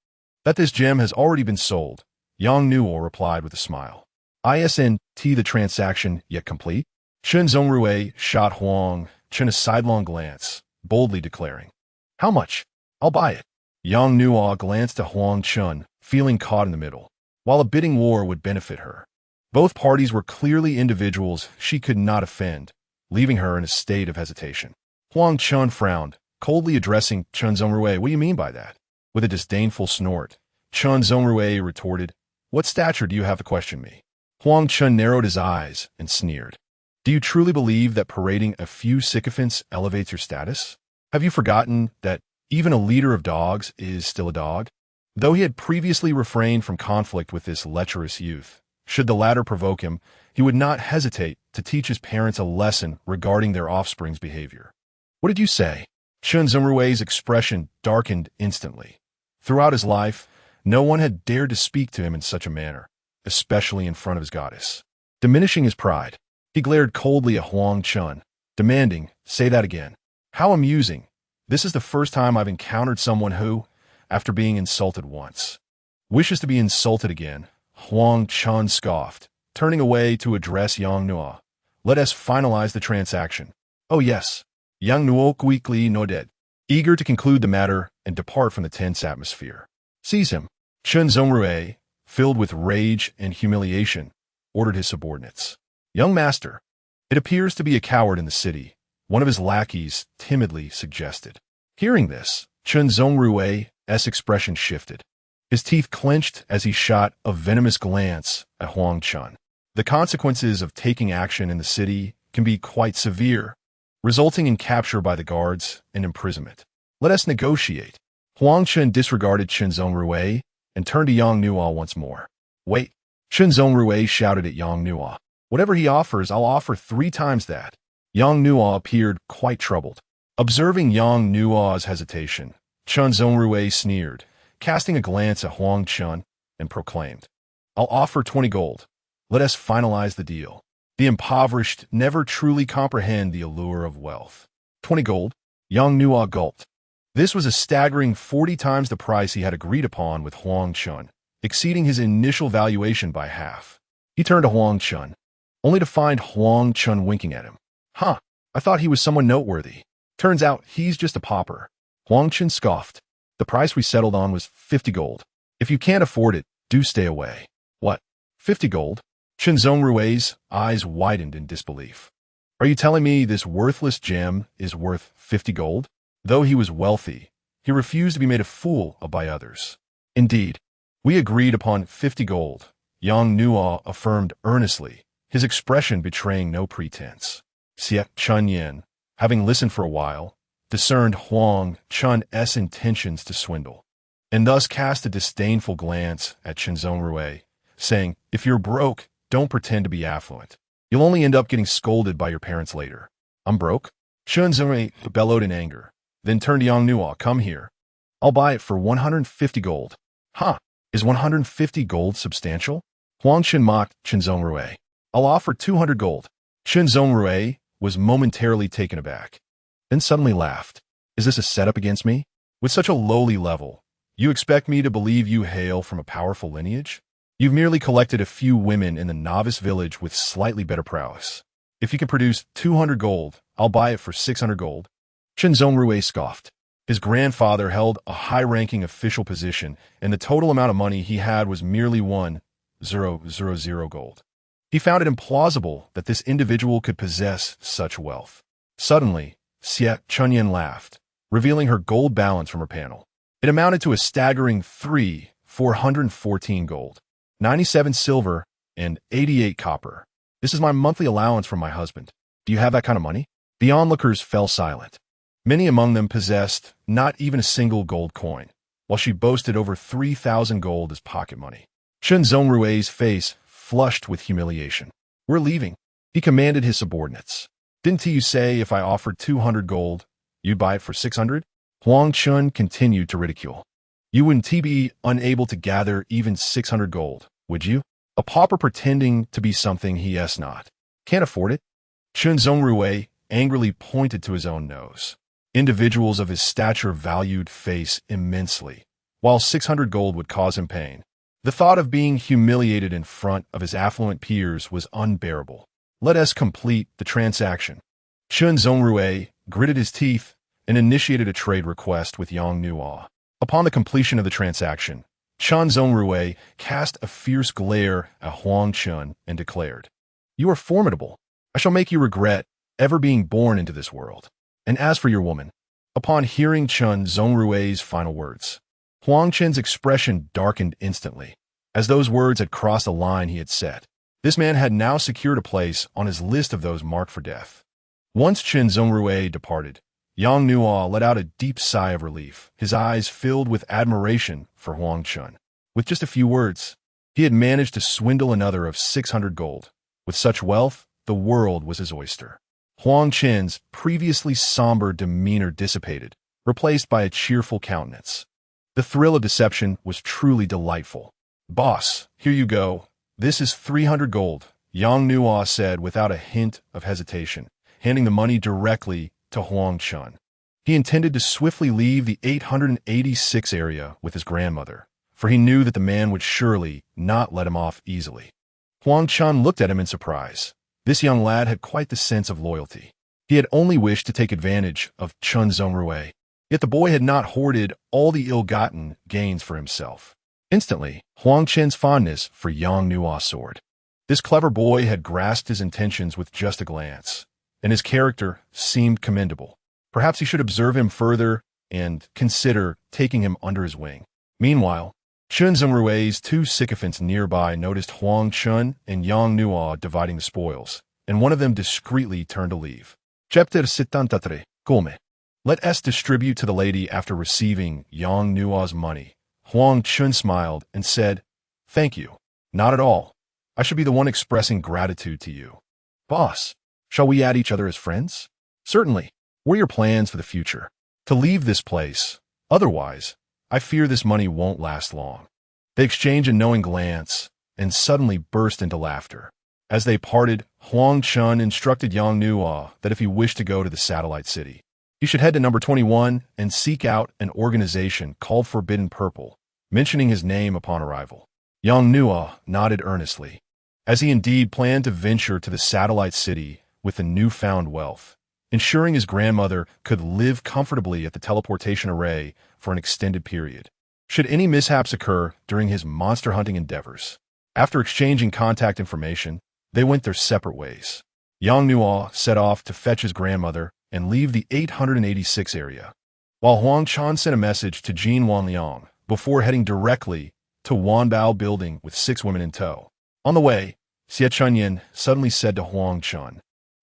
that this gem has already been sold," Yang Nuo replied with a smile. "Isn't the transaction yet complete?" Chen Zhengrui shot Huang Chen a sidelong glance, boldly declaring, "How much? I'll buy it." Yang Nuo glanced at Huang Chen, feeling caught in the middle. While a bidding war would benefit her, both parties were clearly individuals she could not offend, leaving her in a state of hesitation. Huang Chen frowned, coldly addressing Chen Zhengrui. "What do you mean by that?" With a disdainful snort, Chen Zhengrui retorted, "What stature do you have to question me?" Huang Chen narrowed his eyes and sneered. "Do you truly believe that parading a few sycophants elevates your status? Have you forgotten that even a leader of dogs is still a dog?" Though he had previously refrained from conflict with this lecherous youth, should the latter provoke him, he would not hesitate to teach his parents a lesson regarding their offspring's behavior. "What did you say?" Chen Zhengrui's expression darkened instantly. Throughout his life, no one had dared to speak to him in such a manner, especially in front of his goddess. Diminishing his pride, he glared coldly at Huang Chen, demanding, "Say that again." "How amusing. This is the first time I've encountered someone who, after being insulted once, wishes to be insulted again." Huang Chen scoffed, turning away to address Yang Nuo. "Let us finalize the transaction." "Oh yes." Yang Nuo quickly nodded, eager to conclude the matter and depart from the tense atmosphere. "Seize him." Chen Zhengrui, filled with rage and humiliation, ordered his subordinates. "Young master, it appears to be a coward in the city," one of his lackeys timidly suggested. Hearing this, Chen Zhengrui's expression shifted. His teeth clenched as he shot a venomous glance at Huang Chen. The consequences of taking action in the city can be quite severe, resulting in capture by the guards and imprisonment. "Let us negotiate." Huang Chen disregarded Chen Zhengrui and turned to Yang Nuo once more. "Wait." Chen Zhengrui shouted at Yang Nuo. "Whatever he offers, I'll offer 3 times that." Yang Nuo appeared quite troubled. Observing Yang Nuo's hesitation, Chen Zhengrui sneered, casting a glance at Huang Chen, and proclaimed, "I'll offer 20 gold. Let us finalize the deal." The impoverished never truly comprehend the allure of wealth. 20 gold? Yang Nuo gulped. This was a staggering 40 times the price he had agreed upon with Huang Chen, exceeding his initial valuation by half. He turned to Huang Chen, only to find Huang Chen winking at him. "Huh, I thought he was someone noteworthy. Turns out he's just a pauper." Huang Chen scoffed. "The price we settled on was 50 gold. If you can't afford it, do stay away." "What? 50 gold?" Chen Zhengrui's eyes widened in disbelief. "Are you telling me this worthless gem is worth 50 gold? Though he was wealthy, he refused to be made a fool of by others. "Indeed, we agreed upon 50 gold," Yang Nuo affirmed earnestly, his expression betraying no pretense. Xie Chunyan, having listened for a while, discerned Huang Chen's intentions to swindle, and thus cast a disdainful glance at Chen Zhengrui, saying, "If you're broke, don't pretend to be affluent. You'll only end up getting scolded by your parents later." "I'm broke?" Chen Zhengrui bellowed in anger, then turned to Yang Nuo. "Come here. I'll buy it for 150 gold. "Huh, is 150 gold substantial?" Huang Chen mocked Chen Zhengrui. "I'll offer 200 gold. Chen Zhengrui was momentarily taken aback, then suddenly laughed. "Is this a setup against me?" With such a lowly level, you expect me to believe you hail from a powerful lineage? You've merely collected a few women in the novice village with slightly better prowess. If you can produce 200 gold, I'll buy it for 600 gold. Chen Zongrui scoffed. His grandfather held a high-ranking official position, and the total amount of money he had was merely 1,000 gold. He found it implausible that this individual could possess such wealth. Suddenly, Xie Chunyan laughed, revealing her gold balance from her panel. It amounted to a staggering 414 gold, 97 silver, and 88 copper. This is my monthly allowance from my husband. Do you have that kind of money? The onlookers fell silent. Many among them possessed not even a single gold coin, while she boasted over 3,000 gold as pocket money. Chen Zongrui's face flushed with humiliation. We're leaving, he commanded his subordinates. Didn't you say if I offered 200 gold, you'd buy it for 600? Huang Chen continued to ridicule. You wouldn't be unable to gather even 600 gold, would you? A pauper pretending to be something he is not. Can't afford it? Chen Zongrui angrily pointed to his own nose. Individuals of his stature valued face immensely, while 600 gold would cause him pain. The thought of being humiliated in front of his affluent peers was unbearable. Let us complete the transaction. Chen Zongrui gritted his teeth and initiated a trade request with Yang Nuo. Upon the completion of the transaction, Chen Zongrui cast a fierce glare at Huang Chen and declared, You are formidable. I shall make you regret ever being born into this world. And as for your woman, upon hearing Chen Zongrui's final words, Huang Chen's expression darkened instantly, as those words had crossed a line he had set. This man had now secured a place on his list of those marked for death. Once Chen Zongrui departed, Yang Nuo let out a deep sigh of relief, his eyes filled with admiration for Huang Chen. With just a few words, he had managed to swindle another of 600 gold. With such wealth, the world was his oyster. Huang Chen's previously somber demeanor dissipated, replaced by a cheerful countenance. The thrill of deception was truly delightful. Boss, here you go. This is 300 gold, Yang Nuo said without a hint of hesitation, handing the money directly to Huang Chen. He intended to swiftly leave the 886 area with his grandmother, for he knew that the man would surely not let him off easily. Huang Chen looked at him in surprise. This young lad had quite the sense of loyalty. He had only wished to take advantage of Chen Zongrui, yet the boy had not hoarded all the ill-gotten gains for himself. Instantly, Huang Chen's fondness for Yang Nuo soared. This clever boy had grasped his intentions with just a glance, and his character seemed commendable. Perhaps he should observe him further and consider taking him under his wing. Meanwhile, Chen Zongrui's two sycophants nearby noticed Huang Chen and Yang Nuo dividing the spoils, and one of them discreetly turned to leave. Chapter 73. Come. Let us distribute to the lady after receiving Yang Nuo's money. Huang Chen smiled and said, Thank you. Not at all. I should be the one expressing gratitude to you. Boss, shall we add each other as friends? Certainly. What are your plans for the future? To leave this place. Otherwise, I fear this money won't last long. They exchanged a knowing glance and suddenly burst into laughter. As they parted, Huang Chen instructed Yang Nuo that if he wished to go to the satellite city, he should head to number 21 and seek out an organization called Forbidden Purple, mentioning his name upon arrival. Yang Nuo nodded earnestly, as he indeed planned to venture to the satellite city with the newfound wealth, ensuring his grandmother could live comfortably at the teleportation array for an extended period, should any mishaps occur during his monster hunting endeavors. After exchanging contact information, they went their separate ways. Yang Nuo set off to fetch his grandmother and leave the 886 area, while Huang Chen sent a message to Jin Wanliang before heading directly to Wanbao Building with 6 women in tow. On the way, Xie Chunyan suddenly said to Huang Chen,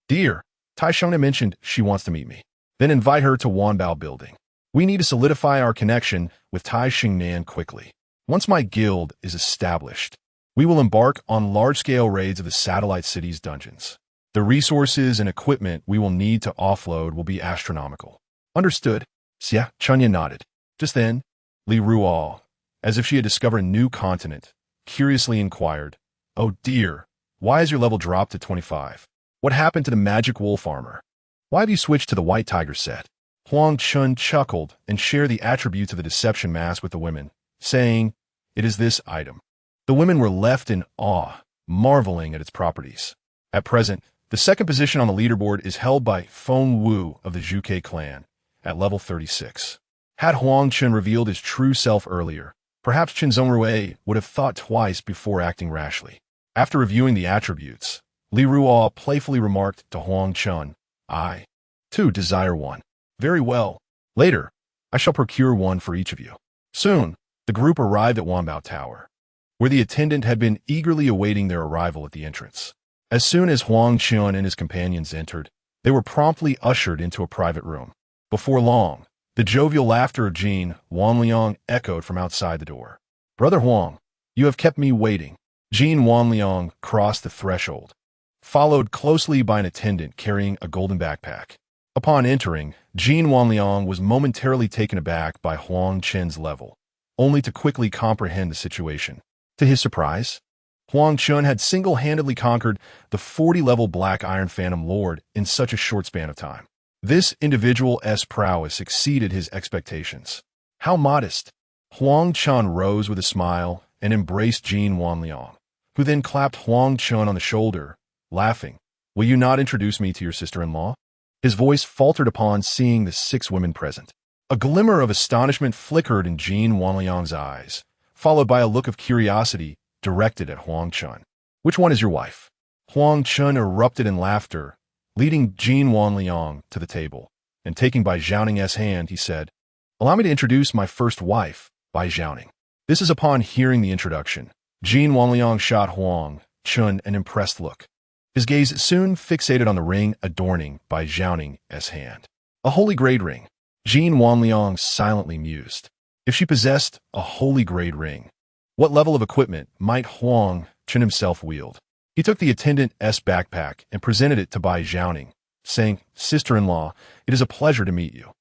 Dear, Tai Shona mentioned she wants to meet me. Then invite her to Wanbao Building. We need to solidify our connection with Tai Xingnan quickly. Once my guild is established, we will embark on large-scale raids of the satellite city's dungeons. The resources and equipment we will need to offload will be astronomical. Understood. Xie Chunyan nodded. Just then, Li Ruo, as if she had discovered a new continent, curiously inquired, Oh dear, why has your level dropped to 25? What happened to the magic wolf armor? Why have you switched to the white tiger set? Huang Chen chuckled and shared the attributes of the deception mask with the women, saying, "It is this item." The women were left in awe, marveling at its properties. At present, the second position on the leaderboard is held by Feng Wu of the Zhuke clan, at level 36. Had Huang Chen revealed his true self earlier, perhaps Chen Zhongrui would have thought twice before acting rashly. After reviewing the attributes, Li Ruo playfully remarked to Huang Chen, "I, too, desire one." "Very well. Later, I shall procure one for each of you." Soon, the group arrived at Wanbao Tower, where the attendant had been eagerly awaiting their arrival at the entrance. As soon as Huang Chen and his companions entered, they were promptly ushered into a private room. Before long, the jovial laughter of Jin Wanliang echoed from outside the door. "Brother Huang, you have kept me waiting." Jin Wanliang crossed the threshold, followed closely by an attendant carrying a golden backpack. Upon entering, Jin Wanliang was momentarily taken aback by Huang Chen's level, only to quickly comprehend the situation. To his surprise, Huang Chen had single-handedly conquered the 40-level Black Iron Phantom Lord in such a short span of time. This individual's prowess exceeded his expectations. How modest! Huang Chen rose with a smile and embraced Jin Wanliang, who then clapped Huang Chen on the shoulder, laughing. "Will you not introduce me to your sister-in-law?" His voice faltered upon seeing the 6 women present. A glimmer of astonishment flickered in Jin Wanliang's eyes, followed by a look of curiosity directed at Huang Chen. "Which one is your wife?" Huang Chen erupted in laughter, leading Jin Wanliang to the table, and taking Bai Zhaoning's hand, he said, "Allow me to introduce my first wife, Bai Zhaoning." This is upon hearing the introduction. Jin Wanliang shot Huang Chen an impressed look. His gaze soon fixated on the ring adorning Bai Zhaoning's hand. A holy grade ring. Jin Wanliang silently mused. If she possessed a holy grade ring, what level of equipment might Huang Chen himself wield? He took the attendant's backpack and presented it to Bai Zhaoning, saying, "Sister-in-law, it is a pleasure to meet you.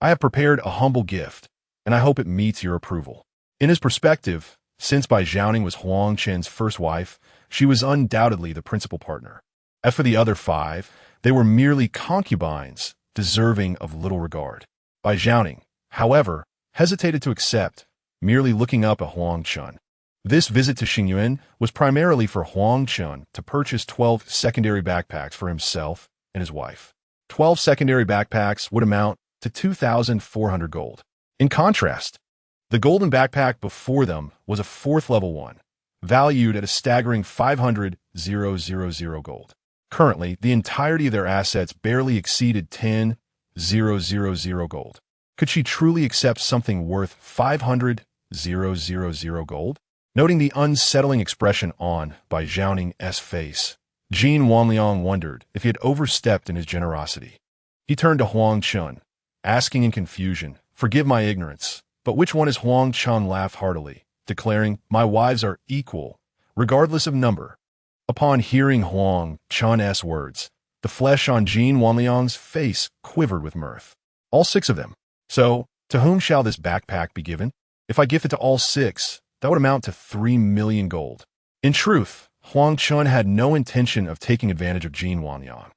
I have prepared a humble gift, and I hope it meets your approval." In his perspective, since Bai Zhaoning was Huang Chen's first wife, she was undoubtedly the principal partner. As for the other 5, they were merely concubines, deserving of little regard. Bai Zhaoning, however, hesitated to accept, merely looking up at Huang Chen. This visit to Xingyuan was primarily for Huang Chen to purchase 12 secondary backpacks for himself and his wife. 12 secondary backpacks would amount to 2,400 gold. In contrast, the golden backpack before them was a 4th level one, valued at a staggering 500,000 gold. Currently, the entirety of their assets barely exceeded 10,000 gold. Could she truly accept something worth 500,000 gold? Noting the unsettling expression on Bai Zhaoning's face, Jin Wanliang wondered if he had overstepped in his generosity. He turned to Huang Chen, asking in confusion, "Forgive my ignorance, but which one is?" Huang Chen laughed heartily, declaring, "My wives are equal, regardless of number." Upon hearing Huang Chen's words, the flesh on Jin Wanliang's face quivered with mirth. "All 6 of them. So, to whom shall this backpack be given? If I give it to all 6, that would amount to 3 million gold." In truth, Huang Chen had no intention of taking advantage of Jin Wanliang,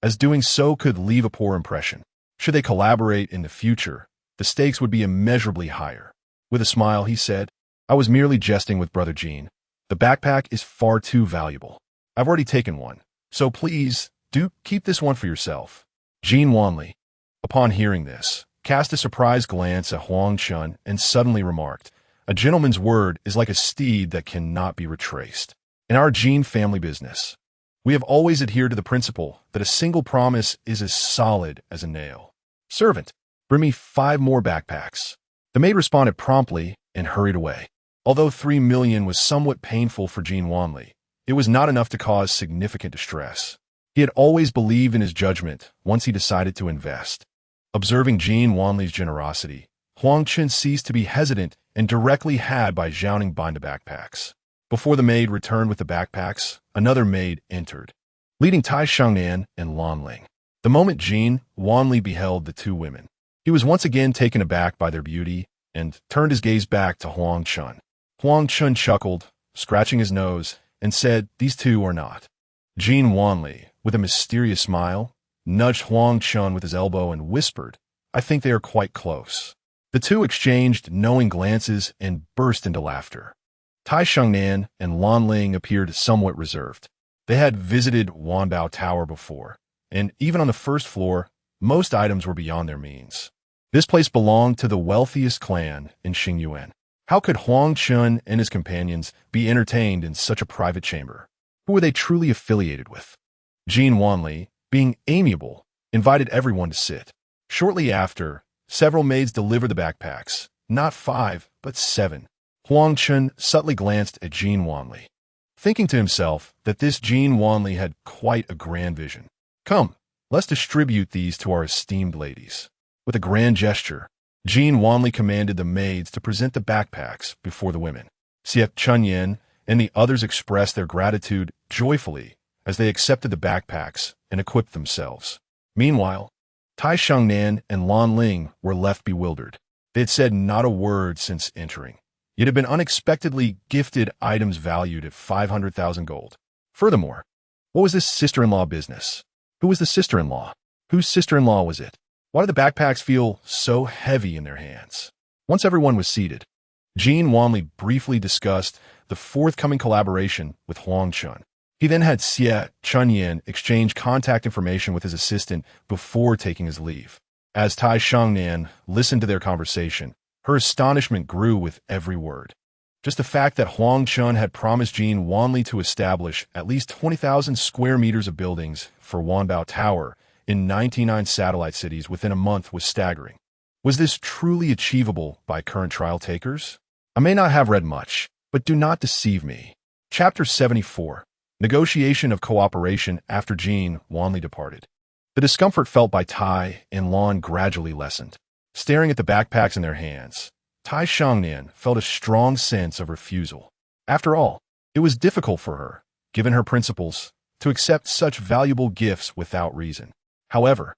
as doing so could leave a poor impression. Should they collaborate in the future, the stakes would be immeasurably higher. With a smile, he said, "I was merely jesting with Brother Jin. The backpack is far too valuable. I've already taken one, so please, do keep this one for yourself." Jin Wanli, upon hearing this, cast a surprised glance at Huang Chen and suddenly remarked, "A gentleman's word is like a steed that cannot be retraced. In our Jin family business, we have always adhered to the principle that a single promise is as solid as a nail. Servant, bring me 5 more backpacks." The maid responded promptly and hurried away. Although 3 million was somewhat painful for Jin Wanli, it was not enough to cause significant distress. He had always believed in his judgment once he decided to invest. Observing Jin Wanli's generosity, Huang Chen ceased to be hesitant and directly had Bai Zhaoning bind the backpacks. Before the maid returned with the backpacks, another maid entered, leading Tai Shangnan and Lan Ling. The moment Jin Wanli beheld the 2 women, he was once again taken aback by their beauty and turned his gaze back to Huang Chen. Huang Chen chuckled, scratching his nose, and said, "These 2 are not." Jin Wanli, with a mysterious smile, nudged Huang Chen with his elbow and whispered, I think they are quite close." The two exchanged knowing glances and burst into laughter. Tai Shengnan and Lan Ling appeared somewhat reserved. They had visited Wanbao Tower before, and even on the first floor, most items were beyond their means. This place belonged to the wealthiest clan in Xingyuan. How could Huang Chen and his companions be entertained in such a private chamber? Who were they truly affiliated with? Jean Wanli, being amiable, invited everyone to sit. Shortly after, several maids delivered the backpacks, not 5, but 7. Huang Chen subtly glanced at Jean Wanli, thinking to himself that this Jean Wanli had quite a grand vision. "Come, let's distribute these to our esteemed ladies." With a grand gesture, Jean Wanli commanded the maids to present the backpacks before the women. Xie Chunyan and the others expressed their gratitude joyfully as they accepted the backpacks and equipped themselves. Meanwhile, Tai Shengnan and Lan Ling were left bewildered. They had said not a word since entering, yet had been unexpectedly gifted items valued at 500,000 gold. Furthermore, what was this sister-in-law business? Who was the sister-in-law? Whose sister-in-law was it? Why did the backpacks feel so heavy in their hands? Once everyone was seated, Jean Wanli briefly discussed the forthcoming collaboration with Huang Chen. He then had Xie Chunyan exchange contact information with his assistant before taking his leave. As Tai Shengnan listened to their conversation, her astonishment grew with every word. Just the fact that Huang Chen had promised Jean Wanli to establish at least 20,000 square meters of buildings for Wanbao Tower in 99 satellite cities within a month was staggering. Was this truly achievable by current trial takers? I may not have read much, but do not deceive me. Chapter 74. Negotiation of cooperation after Jean Wanli departed. The discomfort felt by Tai and Lan gradually lessened. Staring at the backpacks in their hands, Tai Shengnan felt a strong sense of refusal. After all, it was difficult for her, given her principles, to accept such valuable gifts without reason. However,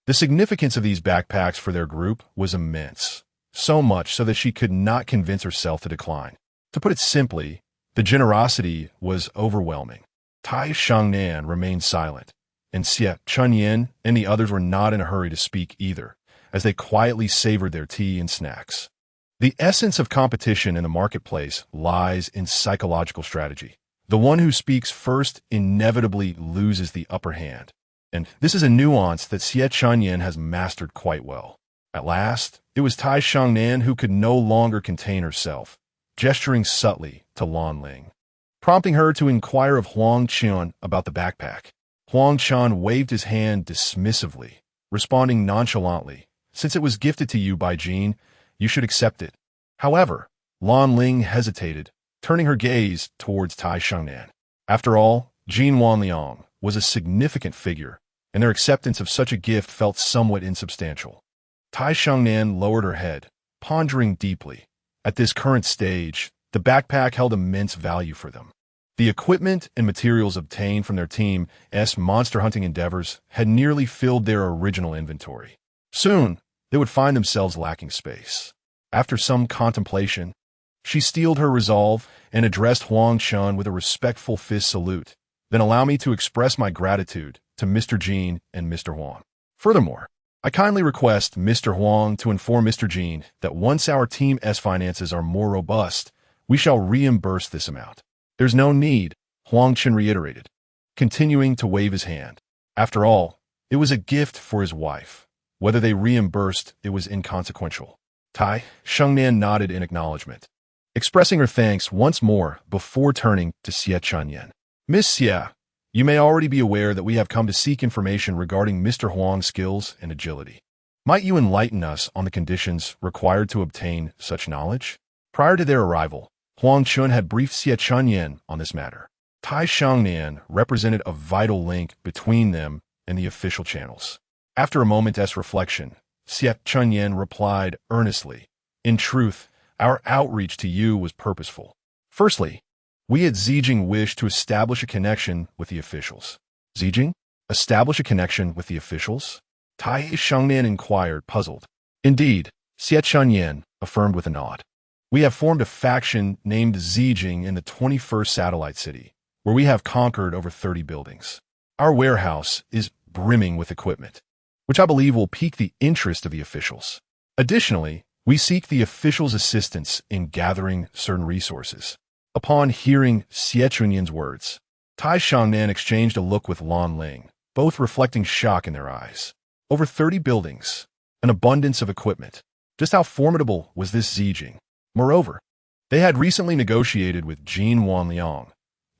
the significance of these backpacks for their group was immense, so much so that she could not convince herself to decline. To put it simply, the generosity was overwhelming. Tai Shengnan remained silent, and Xie Chunyan and the others were not in a hurry to speak either, as they quietly savored their tea and snacks. The essence of competition in the marketplace lies in psychological strategy. The one who speaks first inevitably loses the upper hand, and this is a nuance that Xie Chunyan has mastered quite well. At last, it was Tai Shengnan who could no longer contain herself, gesturing subtly to Lan Ling, prompting her to inquire of Huang Chen about the backpack. Huang Chen waved his hand dismissively, responding nonchalantly, "Since it was gifted to you by Jean, you should accept it." However, Lan Ling hesitated, turning her gaze towards Tai Shengnan. After all, Jean Wanliang was a significant figure, and their acceptance of such a gift felt somewhat insubstantial. Tai Shengnan lowered her head, pondering deeply. At this current stage, the backpack held immense value for them. The equipment and materials obtained from their team's monster hunting endeavors had nearly filled their original inventory. Soon, they would find themselves lacking space. After some contemplation, she steeled her resolve and addressed Huang Chen with a respectful fist salute. "Then allow me to express my gratitude to Mr. Jean and Mr. Huang. Furthermore, I kindly request Mr. Huang to inform Mr. Jean that once our team's finances are more robust, we shall reimburse this amount." "There's no need," Huang Chen reiterated, continuing to wave his hand. After all, it was a gift for his wife. Whether they reimbursed, it was inconsequential. Tai Shengnan nodded in acknowledgement, expressing her thanks once more before turning to Xie Chunyan. "Miss Xie, you may already be aware that we have come to seek information regarding Mr. Huang's skills and agility. Might you enlighten us on the conditions required to obtain such knowledge?" Prior to their arrival, Huang Chen had briefed Xie Chunyan on this matter. Tai Shengnan represented a vital link between them and the official channels. After a moment's reflection, Xie Chunyan replied earnestly, "In truth, our outreach to you was purposeful. Firstly, we at Zijing wish to establish a connection with the officials." "Zijing? Establish a connection with the officials?" Tai Shengnan inquired, puzzled. "Indeed," Xie Chunyan affirmed with a nod. "We have formed a faction named Zijing in the 21st satellite city, where we have conquered over 30 buildings. Our warehouse is brimming with equipment. which I believe will pique the interest of the officials. Additionally, we seek the officials' assistance in gathering certain resources. Upon hearing Xie Chunyan's words, Tai Shangnan exchanged a look with Lan Ling, both reflecting shock in their eyes. Over 30 buildings, an abundance of equipment. Just how formidable was this Zijing? Moreover, they had recently negotiated with Jin Wanliang,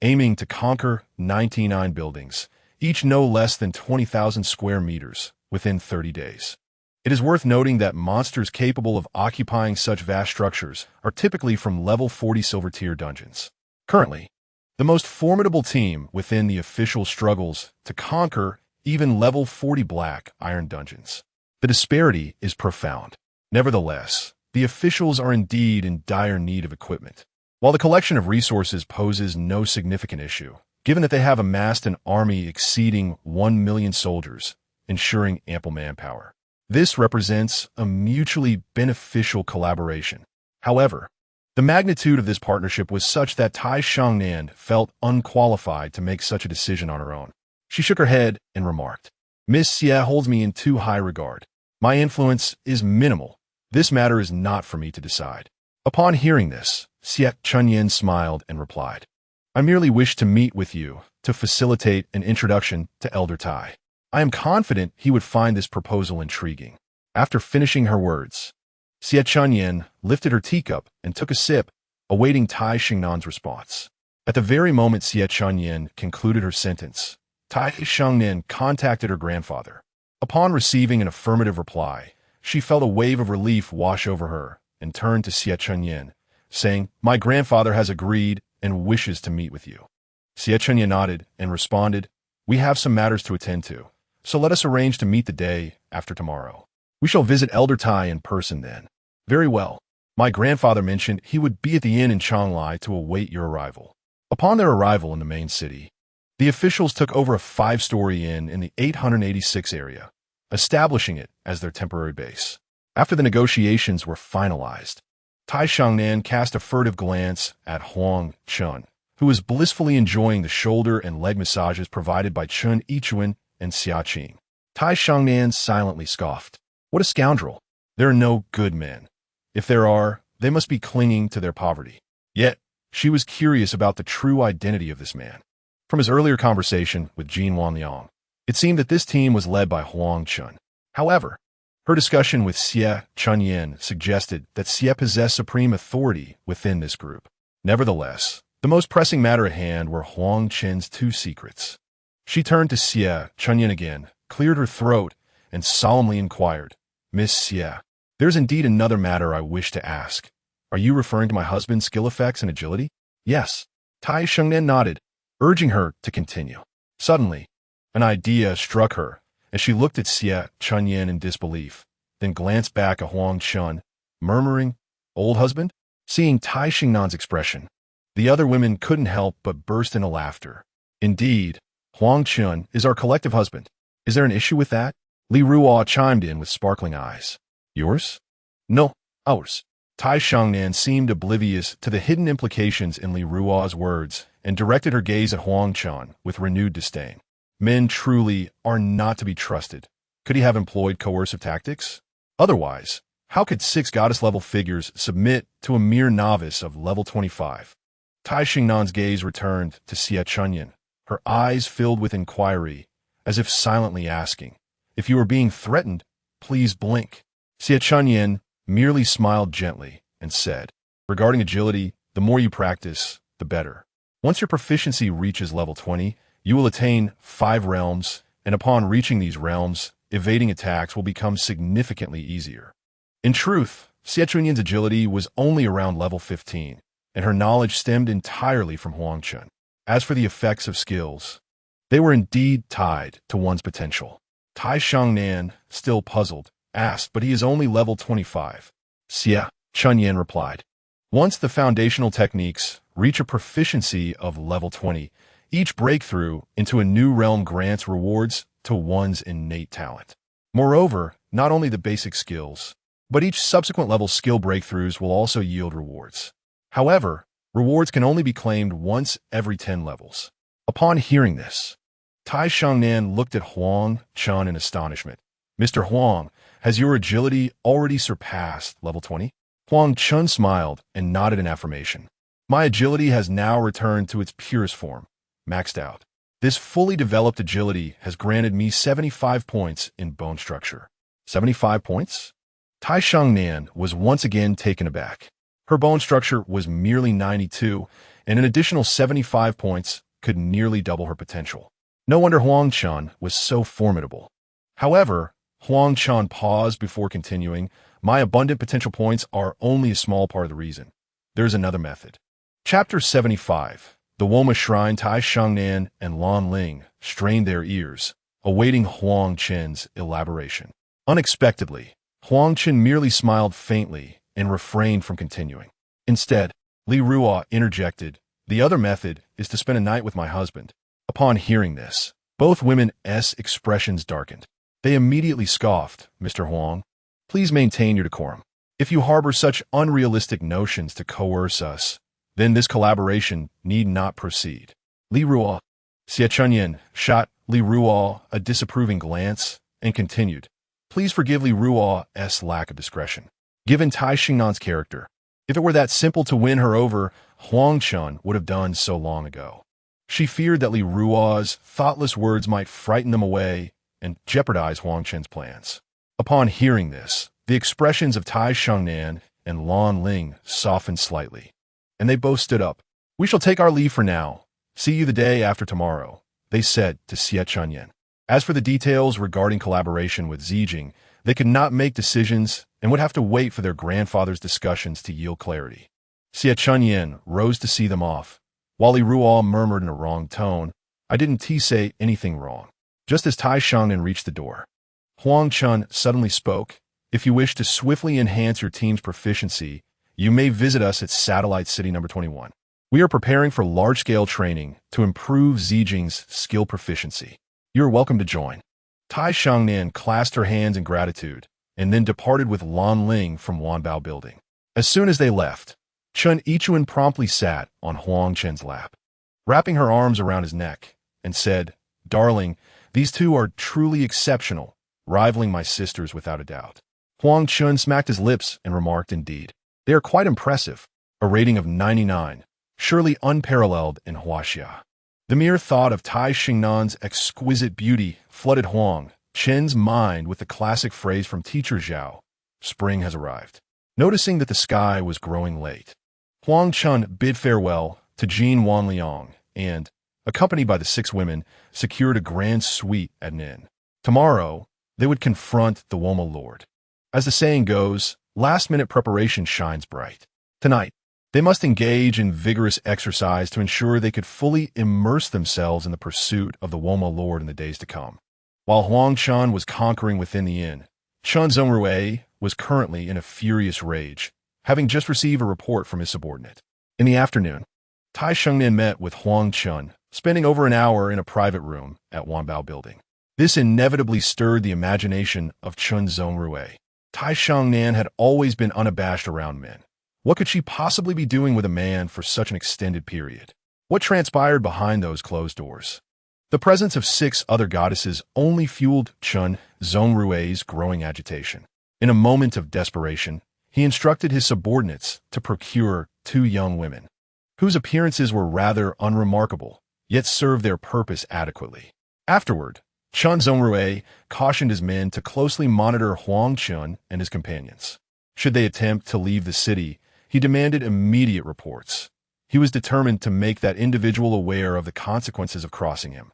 aiming to conquer 99 buildings, each no less than 20,000 square meters, within 30 days. It is worth noting that monsters capable of occupying such vast structures are typically from level 40 silver tier dungeons. Currently, the most formidable team within the official struggles to conquer even level 40 black iron dungeons. The disparity is profound. Nevertheless, the officials are indeed in dire need of equipment. While the collection of resources poses no significant issue, given that they have amassed an army exceeding 1 million soldiers, ensuring ample manpower. This represents a mutually beneficial collaboration. However, the magnitude of this partnership was such that Tai Shangnan felt unqualified to make such a decision on her own. She shook her head and remarked, "Miss Xie holds me in too high regard. My influence is minimal. This matter is not for me to decide." Upon hearing this, Xie Chunyan smiled and replied, "I merely wish to meet with you to facilitate an introduction to Elder Tai. I am confident he would find this proposal intriguing." After finishing her words, Xie Chunyan lifted her teacup and took a sip, awaiting Tai Xingnan's response. At the very moment Xie Chunyan concluded her sentence, Tai Shangnan contacted her grandfather. Upon receiving an affirmative reply, she felt a wave of relief wash over her and turned to Xie Chunyan, saying, "My grandfather has agreed and wishes to meet with you." Xie Chunyan nodded and responded, "We have some matters to attend to, so let us arrange to meet the day after tomorrow. We shall visit Elder Tai in person then." "Very well. My grandfather mentioned he would be at the inn in Changlai to await your arrival." Upon their arrival in the main city, the officials took over a 5-story inn in the 886 area, establishing it as their temporary base. After the negotiations were finalized, Tai Shangnan cast a furtive glance at Huang Chen, who was blissfully enjoying the shoulder and leg massages provided by Chen Yichuan and Xia Qing. Tai Shangnan silently scoffed. What a scoundrel! There are no good men. If there are, they must be clinging to their poverty. Yet, she was curious about the true identity of this man. From his earlier conversation with Jin Wanliang, it seemed that this team was led by Huang Chen. However, her discussion with Xie Chunyan suggested that Xie possessed supreme authority within this group. Nevertheless, the most pressing matter at hand were Huang Chen's 2 secrets. She turned to Xie Chunyan again, cleared her throat, and solemnly inquired, "Miss Xie, there's indeed another matter I wish to ask. Are you referring to my husband's skill effects and agility?" "Yes." Tai Shengnan nodded, urging her to continue. Suddenly, an idea struck her as she looked at Xie Chunyan in disbelief, then glanced back at Huang Chen, murmuring, "Old husband?" Seeing Tai Xingnan's expression, the other women couldn't help but burst into laughter. "Indeed, Huang Chen is our collective husband. Is there an issue with that?" Li Ruo chimed in with sparkling eyes. "Yours?" "No, ours." Tai Shangnan seemed oblivious to the hidden implications in Li Ruo's words and directed her gaze at Huang Chen with renewed disdain. Men truly are not to be trusted. Could he have employed coercive tactics? Otherwise, how could 6 goddess-level figures submit to a mere novice of level 25? Tai Xingnan's gaze returned to Xie Chunyan, her eyes filled with inquiry, as if silently asking, "If you are being threatened, please blink." Xie Chunyan merely smiled gently and said, "Regarding agility, the more you practice, the better. Once your proficiency reaches level 20, you will attain 5 realms, and upon reaching these realms, evading attacks will become significantly easier." In truth, Xie Chunyan's agility was only around level 15, and her knowledge stemmed entirely from Huang Chen. As for the effects of skills, they were indeed tied to one's potential. Tai Shangnan, still puzzled, asked, "But he is only level 25. Xie Chunyan replied, "Once the foundational techniques reach a proficiency of level 20, each breakthrough into a new realm grants rewards to one's innate talent. Moreover, not only the basic skills, but each subsequent level skill breakthroughs will also yield rewards. However, rewards can only be claimed once every 10 levels." Upon hearing this, Tai Shangnan looked at Huang Chen in astonishment, Mr. Huang, has your agility already surpassed level 20? Huang Chen smiled and nodded in affirmation. My agility has now returned to its purest form, maxed out. This fully developed agility has granted me 75 points in bone structure. 75 points? Tai Shangnan was once again taken aback. Her bone structure was merely 92, and an additional 75 points could nearly double her potential. No wonder Huang Chen was so formidable. However, Huang Chen paused before continuing. My abundant potential points are only a small part of the reason. There's another method. Chapter 75. The Woma Shrine. Tai Shangnan and Lan Ling strained their ears, awaiting Huang Chen's elaboration. Unexpectedly, Huang Chen merely smiled faintly and refrained from continuing. Instead, Li Ruo interjected, "The other method is to spend a night with my husband." Upon hearing this, both women's expressions darkened. They immediately scoffed. "Mr. Huang, please maintain your decorum. If you harbor such unrealistic notions to coerce us, then this collaboration need not proceed." Li Ruo. Xie Chunyan shot Li Ruo a disapproving glance and continued, "Please forgive Li Ruo's lack of discretion. Given Tai Xingnan's character, if it were that simple to win her over, Huang Chen would have done so long ago." She feared that Li Ruo's thoughtless words might frighten them away and jeopardize Huang Chen's plans. Upon hearing this, the expressions of Tai Shangnan and Lan Ling softened slightly, and they both stood up. "We shall take our leave for now. See you the day after tomorrow," they said to Xie Chunyan. As for the details regarding collaboration with Zijing, they could not make decisions and would have to wait for their grandfather's discussions to yield clarity. Xie Chunyan rose to see them off, while Li Ruo murmured in a wrong tone, "I didn't say anything wrong." Just as Tai Shangnan reached the door, Huang Chen suddenly spoke, "If you wish to swiftly enhance your team's proficiency, you may visit us at Satellite City number 21. We are preparing for large-scale training to improve Zijing's skill proficiency. You're welcome to join." Tai Shangnan clasped her hands in gratitude and then departed with Lan Ling from Wanbao Building. As soon as they left, Chen Yichuan promptly sat on Huang Chen's lap, wrapping her arms around his neck, and said, "Darling, these two are truly exceptional, rivaling my sisters without a doubt." Huang Chen smacked his lips and remarked, "Indeed, they are quite impressive. A rating of 99, surely unparalleled in Huaxia." The mere thought of Tai Xingnan's exquisite beauty flooded Huang Chen's mind with the classic phrase from Teacher Zhao, "Spring has arrived." Noticing that the sky was growing late, Huang Chen bid farewell to Jin Wanliang and, accompanied by the 6 women, secured a grand suite at an inn. Tomorrow, they would confront the Woma Lord. As the saying goes, last-minute preparation shines bright. Tonight, they must engage in vigorous exercise to ensure they could fully immerse themselves in the pursuit of the Woma Lord in the days to come. While Huang Chen was conquering within the inn, Chen Zhongrui was currently in a furious rage, having just received a report from his subordinate. In the afternoon, Tai Shengnan met with Huang Chen, spending over an hour in a private room at Wanbao Building. This inevitably stirred the imagination of Chen Zhongrui. Tai Shengnan had always been unabashed around men. What could she possibly be doing with a man for such an extended period? What transpired behind those closed doors? The presence of 6 other goddesses only fueled Chen Zhongrui's growing agitation. In a moment of desperation, he instructed his subordinates to procure 2 young women, whose appearances were rather unremarkable, yet served their purpose adequately. Afterward, Chen Zhongrui cautioned his men to closely monitor Huang Chen and his companions. Should they attempt to leave the city, he demanded immediate reports. He was determined to make that individual aware of the consequences of crossing him.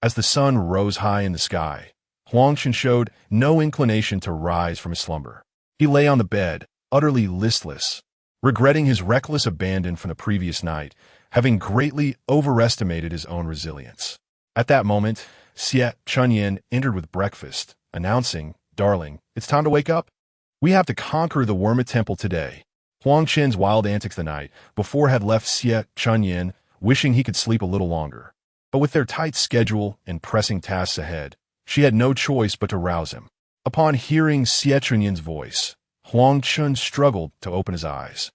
As the sun rose high in the sky, Huang Chen showed no inclination to rise from his slumber. He lay on the bed, utterly listless, regretting his reckless abandon from the previous night, having greatly overestimated his own resilience. At that moment, Xie Chunyan entered with breakfast, announcing, "Darling, it's time to wake up. We have to conquer the Worma Temple today." Huang Chen's wild antics the night before had left Xie Chunyan wishing he could sleep a little longer. But with their tight schedule and pressing tasks ahead, she had no choice but to rouse him. Upon hearing Xie Chunyan's voice, Huang Chen struggled to open his eyes,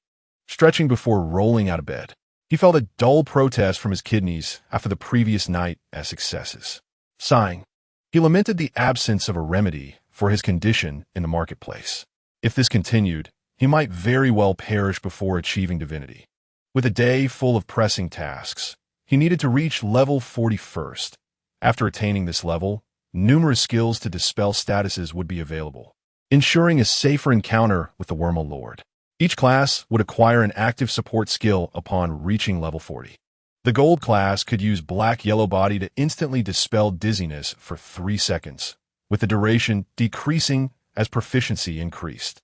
stretching before rolling out of bed. He felt a dull protest from his kidneys after the previous night's successes. Sighing, he lamented the absence of a remedy for his condition in the marketplace. If this continued, he might very well perish before achieving divinity. With a day full of pressing tasks, he needed to reach level 41st. After attaining this level, numerous skills to dispel statuses would be available, ensuring a safer encounter with the Worma Lord. Each class would acquire an active support skill upon reaching level 40. The Gold class could use Black-Yellow Body to instantly dispel dizziness for 3 seconds, with the duration decreasing as proficiency increased.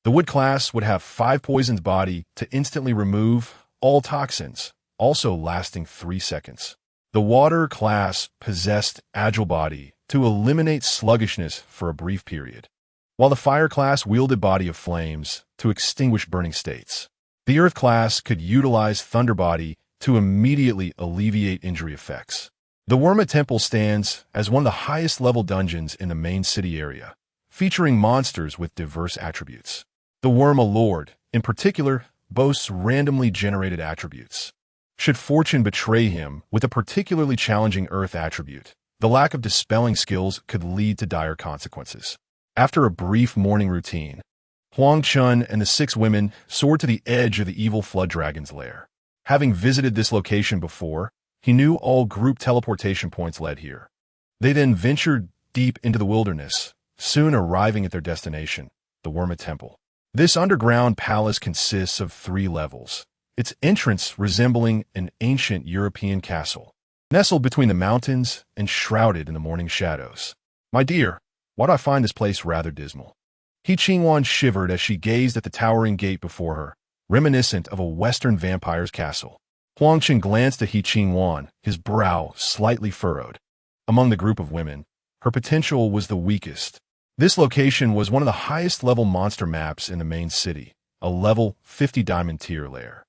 The Wood class would have 5 Poisoned Body to instantly remove all toxins, also lasting 3 seconds. The Water class possessed Agile Body to eliminate sluggishness for a brief period, while the Fire class wielded Body of Flames to extinguish burning states. The Earth class could utilize Thunder Body to immediately alleviate injury effects. The Worma Temple stands as one of the highest level dungeons in the main city area, featuring monsters with diverse attributes. The Worma Lord, in particular, boasts randomly generated attributes. Should fortune betray him with a particularly challenging Earth attribute, the lack of dispelling skills could lead to dire consequences. After a brief morning routine, Huang Chen and the 6 women soared to the edge of the evil flood dragon's lair. Having visited this location before, he knew all group teleportation points led here. They then ventured deep into the wilderness, soon arriving at their destination, the Worma Temple. This underground palace consists of 3 levels, its entrance resembling an ancient European castle, nestled between the mountains and shrouded in the morning shadows. "My dear, why do I find this place rather dismal?" Yenching shivered as she gazed at the towering gate before her, reminiscent of a Western vampire's castle. Huang Chen glanced at Yenching, his brow slightly furrowed. Among the group of women, her potential was the weakest. This location was one of the highest level monster maps in the main city, a level 50 diamond tier lair,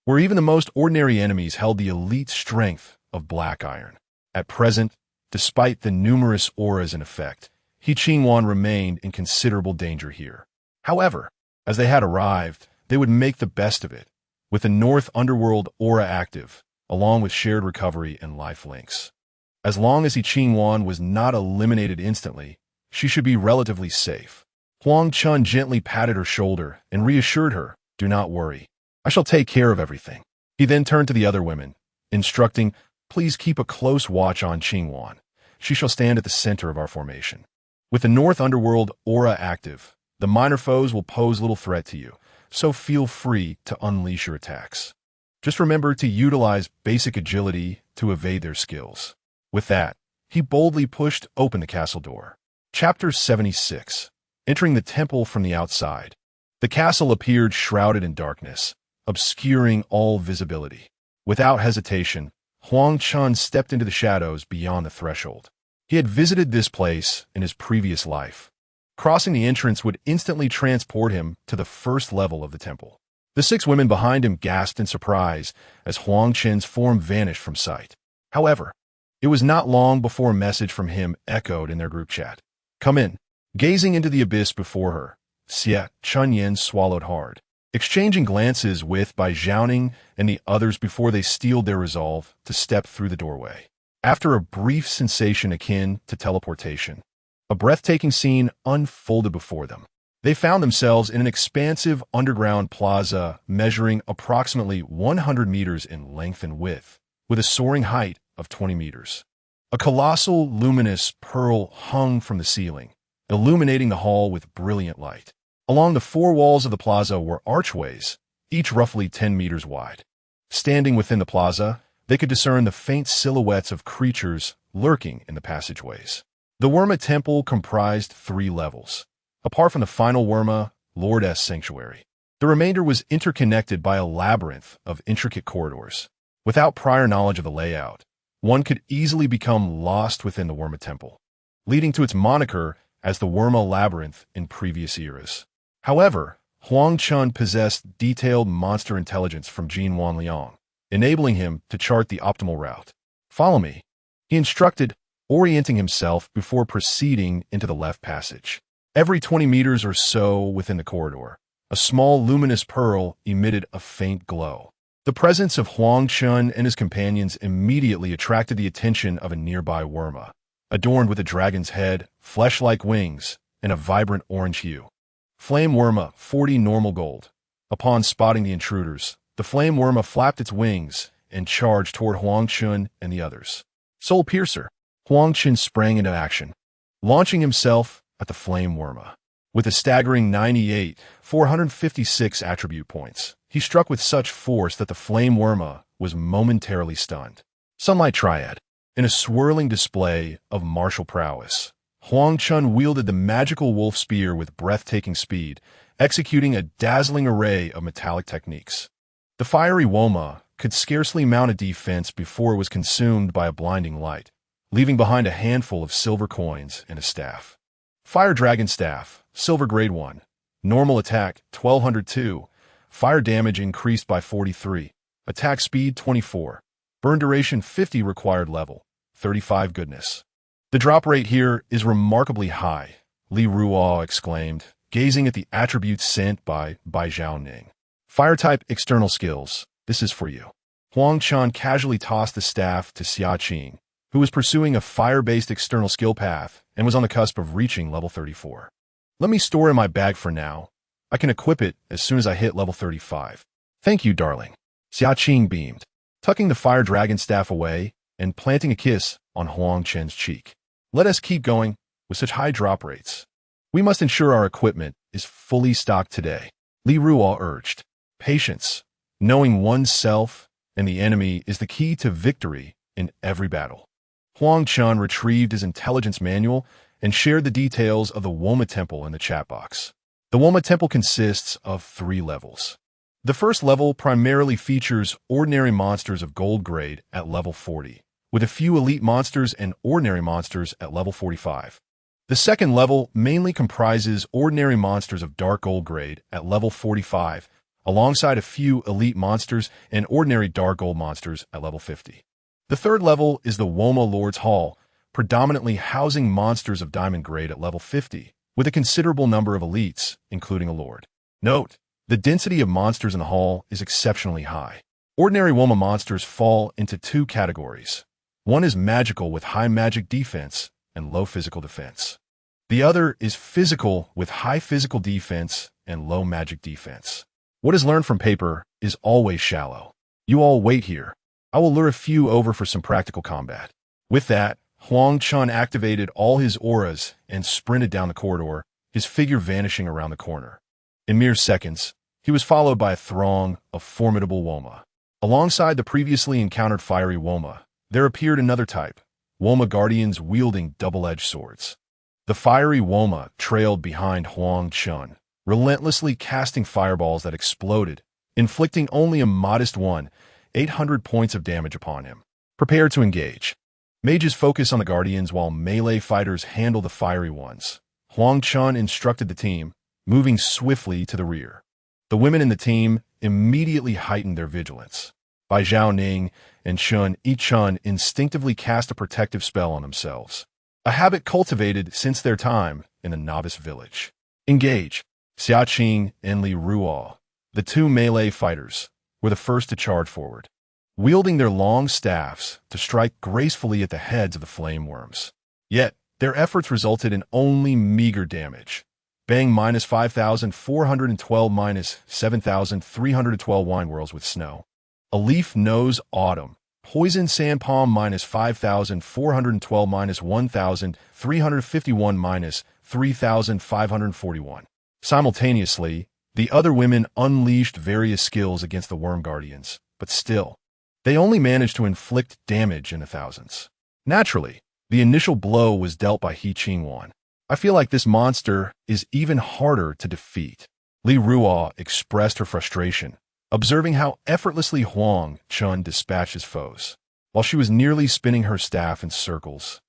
where even the most ordinary enemies held the elite strength of black iron. At present, despite the numerous auras in effect, Yenching remained in considerable danger here. However, as they had arrived, they would make the best of it, with the North Underworld aura active, along with shared recovery and life links. As long as Yenching was not eliminated instantly, she should be relatively safe. Huang Chen gently patted her shoulder and reassured her, "Do not worry. I shall take care of everything." He then turned to the other women, instructing, "Please keep a close watch on Yenching. She shall stand at the center of our formation. With the North Underworld aura active, the minor foes will pose little threat to you, so feel free to unleash your attacks. Just remember to utilize basic agility to evade their skills." With that, he boldly pushed open the castle door. Chapter 76. Entering the temple from the outside. The castle appeared shrouded in darkness, obscuring all visibility. Without hesitation, Huang Chen stepped into the shadows beyond the threshold. He had visited this place in his previous life. Crossing the entrance would instantly transport him to the first level of the temple. The 6 women behind him gasped in surprise as Huang Chen's form vanished from sight. However, it was not long before a message from him echoed in their group chat. "Come in." Gazing into the abyss before her, Xie Chunyan swallowed hard, exchanging glances with Bai Zhaoning and the others before they steeled their resolve to step through the doorway. After a brief sensation akin to teleportation, a breathtaking scene unfolded before them. They found themselves in an expansive underground plaza measuring approximately 100 meters in length and width, with a soaring height of 20 meters. A colossal luminous pearl hung from the ceiling, illuminating the hall with brilliant light. Along the 4 walls of the plaza were archways, each roughly 10 meters wide. Standing within the plaza, they could discern the faint silhouettes of creatures lurking in the passageways. The Worma Temple comprised 3 levels. Apart from the final Worma, Lord's Sanctuary, the remainder was interconnected by a labyrinth of intricate corridors. Without prior knowledge of the layout, one could easily become lost within the Worma Temple, leading to its moniker as the Worma Labyrinth in previous eras. However, Huang Chen possessed detailed monster intelligence from Jin Wanliang, enabling him to chart the optimal route. "Follow me," he instructed, orienting himself before proceeding into the left passage. Every 20 meters or so within the corridor, a small luminous pearl emitted a faint glow. The presence of Huang Chen and his companions immediately attracted the attention of a nearby Worma, adorned with a dragon's head, flesh-like wings, and a vibrant orange hue. Flame Worma, 40 normal gold. Upon spotting the intruders, the Flame Worma flapped its wings and charged toward Huang Chen and the others. Soul Piercer. Huang Chen sprang into action, launching himself at the Flame Worma. With a staggering 456 attribute points, he struck with such force that the Flame Worma was momentarily stunned. Sunlight Triad. In a swirling display of martial prowess, Huang Chen wielded the magical wolf spear with breathtaking speed, executing a dazzling array of metallic techniques. The fiery Woma could scarcely mount a defense before it was consumed by a blinding light, leaving behind a handful of silver coins and a staff. Fire Dragon Staff, Silver Grade 1. Normal attack, 1202. Fire damage increased by 43. Attack speed, 24. Burn duration, 50. Required level, 35. Goodness. The drop rate here is remarkably high, Li Ruo exclaimed, gazing at the attributes sent by Zhao Ning. Fire-type external skills, this is for you. Huang Chen casually tossed the staff to Xia Qing, who was pursuing a fire-based external skill path and was on the cusp of reaching level 34. Let me store in my bag for now. I can equip it as soon as I hit level 35. Thank you, darling. Xia Qing beamed, tucking the fire dragon staff away and planting a kiss on Huang Chen's cheek. Let us keep going with such high drop rates. We must ensure our equipment is fully stocked today. Li Ruo urged. Patience, knowing oneself and the enemy is the key to victory in every battle. Huang Chen retrieved his intelligence manual and shared the details of the Woma Temple in the chat box. The Woma Temple consists of 3 levels. The first level primarily features ordinary monsters of gold grade at level 40, with a few elite monsters and ordinary monsters at level 45. The second level mainly comprises ordinary monsters of dark gold grade at level 45, alongside a few elite monsters and ordinary dark gold monsters at level 50. The third level is the Woma Lord's Hall, predominantly housing monsters of diamond grade at level 50, with a considerable number of elites, including a lord. Note, the density of monsters in the hall is exceptionally high. Ordinary Woma monsters fall into 2 categories. One is magical with high magic defense and low physical defense. The other is physical with high physical defense and low magic defense. What is learned from paper is always shallow. You all wait here. I will lure a few over for some practical combat. With that, Huang Chen activated all his auras and sprinted down the corridor, his figure vanishing around the corner. In mere seconds, he was followed by a throng of formidable Woma. Alongside the previously encountered fiery Woma, there appeared another type, Woma Guardians wielding double-edged swords. The fiery Woma trailed behind Huang Chen, relentlessly casting fireballs that exploded, inflicting only a modest 800 points of damage upon him. Prepare to engage. Mages focus on the Guardians while melee fighters handle the fiery ones. Huang Chen instructed the team, moving swiftly to the rear. The women in the team immediately heightened their vigilance. Bai Zhao Ning and Shun Yichun instinctively cast a protective spell on themselves, a habit cultivated since their time in the novice village. Engage. Xia Qing and Li Ruo, the 2 melee fighters, were the first to charge forward, wielding their long staffs to strike gracefully at the heads of the flame worms. Yet, their efforts resulted in only meager damage. Bang -5,412 -7,312 wine whirls with snow. A leaf nose autumn. Poison sand palm -5,412 -1,351 -3,541. Simultaneously, the other women unleashed various skills against the worm guardians, but still, they only managed to inflict damage in the thousands. Naturally, the initial blow was dealt by He Qingwan. I feel like this monster is even harder to defeat. Li Ruo expressed her frustration, observing how effortlessly Huang Chen dispatched his foes, while she was nearly spinning her staff in circles.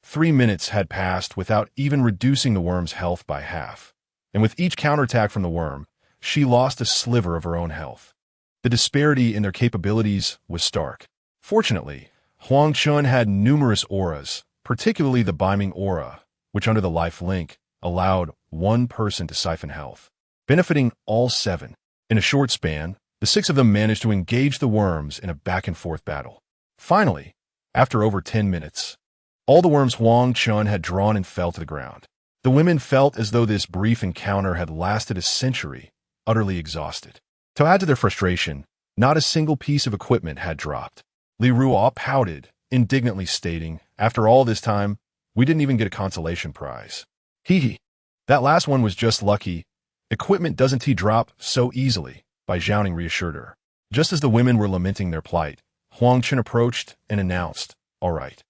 3 minutes had passed without even reducing the worm's health by half, and with each counterattack from the worm, she lost a sliver of her own health. The disparity in their capabilities was stark. Fortunately, Huang Chen had numerous auras, particularly the Biming aura, which under the life link allowed one person to siphon health, benefiting all 7. In a short span, the 6 of them managed to engage the worms in a back-and-forth battle. Finally, after over 10 minutes, all the worms Huang Chen had drawn and fell to the ground. The women felt as though this brief encounter had lasted a century, utterly exhausted. To add to their frustration, not a single piece of equipment had dropped. Li Ruo pouted, indignantly stating, "After all this time, we didn't even get a consolation prize." Hee hee. That last one was just lucky. Equipment doesn't drop so easily, Bai Zhaoning reassured her. Just as the women were lamenting their plight, Huang Chen approached and announced, "All right.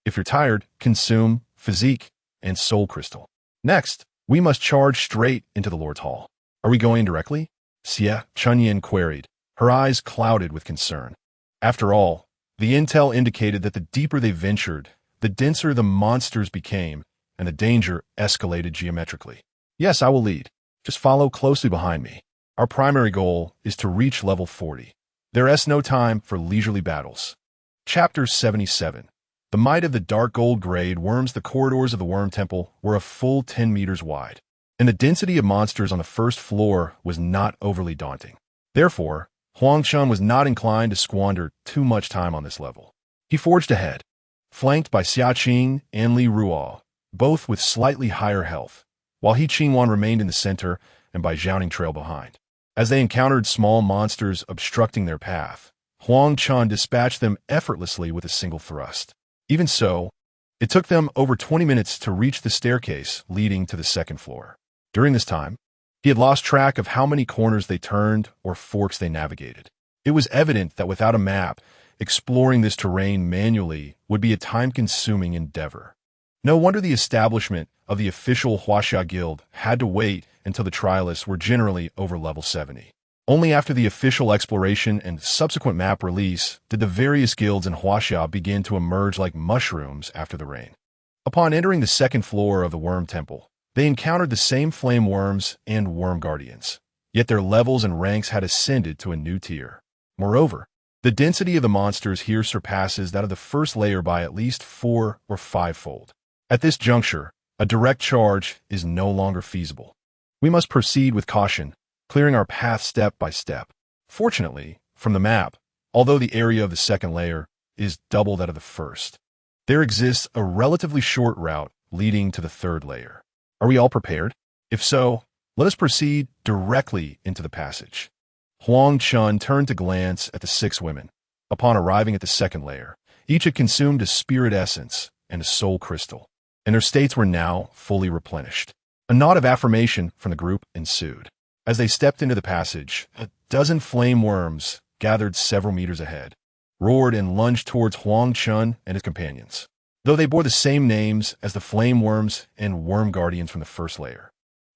If you're tired, consume physique and soul crystal. Next, we must charge straight into the Lord's Hall." "Are we going directly?" Xie Chunyin queried, her eyes clouded with concern. After all, the intel indicated that the deeper they ventured, the denser the monsters became, and the danger escalated geometrically. "Yes, I will lead. Just follow closely behind me. Our primary goal is to reach level 40. There's no time for leisurely battles." Chapter 77. The might of the dark gold grade worms. The corridors of the Worm Temple were a full 10 meters wide, and the density of monsters on the first floor was not overly daunting. Therefore, Huang Chen was not inclined to squander too much time on this level. He forged ahead, flanked by Xia Qing and Li Ruo, both with slightly higher health, while He Qingwan remained in the center and Bai Zhaoning trailed behind. As they encountered small monsters obstructing their path, Huang Chen dispatched them effortlessly with a single thrust. Even so, it took them over 20 minutes to reach the staircase leading to the second floor. During this time, he had lost track of how many corners they turned or forks they navigated. It was evident that without a map, exploring this terrain manually would be a time-consuming endeavor. No wonder the establishment of the official Huaxia Guild had to wait until the trialists were generally over level 70. Only after the official exploration and subsequent map release did the various guilds in Huaxia begin to emerge like mushrooms after the rain. Upon entering the second floor of the Worm Temple, they encountered the same flame worms and worm guardians, yet their levels and ranks had ascended to a new tier. Moreover, the density of the monsters here surpasses that of the first layer by at least 4 or 5-fold. At this juncture, a direct charge is no longer feasible. We must proceed with caution, clearing our path step by step. Fortunately, from the map, although the area of the second layer is double that of the first, there exists a relatively short route leading to the third layer. Are we all prepared? If so, let us proceed directly into the passage. Huang Chen turned to glance at the 6 women. Upon arriving at the second layer, each had consumed a spirit essence and a soul crystal, and their states were now fully replenished. A nod of affirmation from the group ensued. As they stepped into the passage, a dozen flame worms, gathered several meters ahead, roared and lunged towards Huang Chen and his companions, though they bore the same names as the flame worms and worm guardians from the first layer.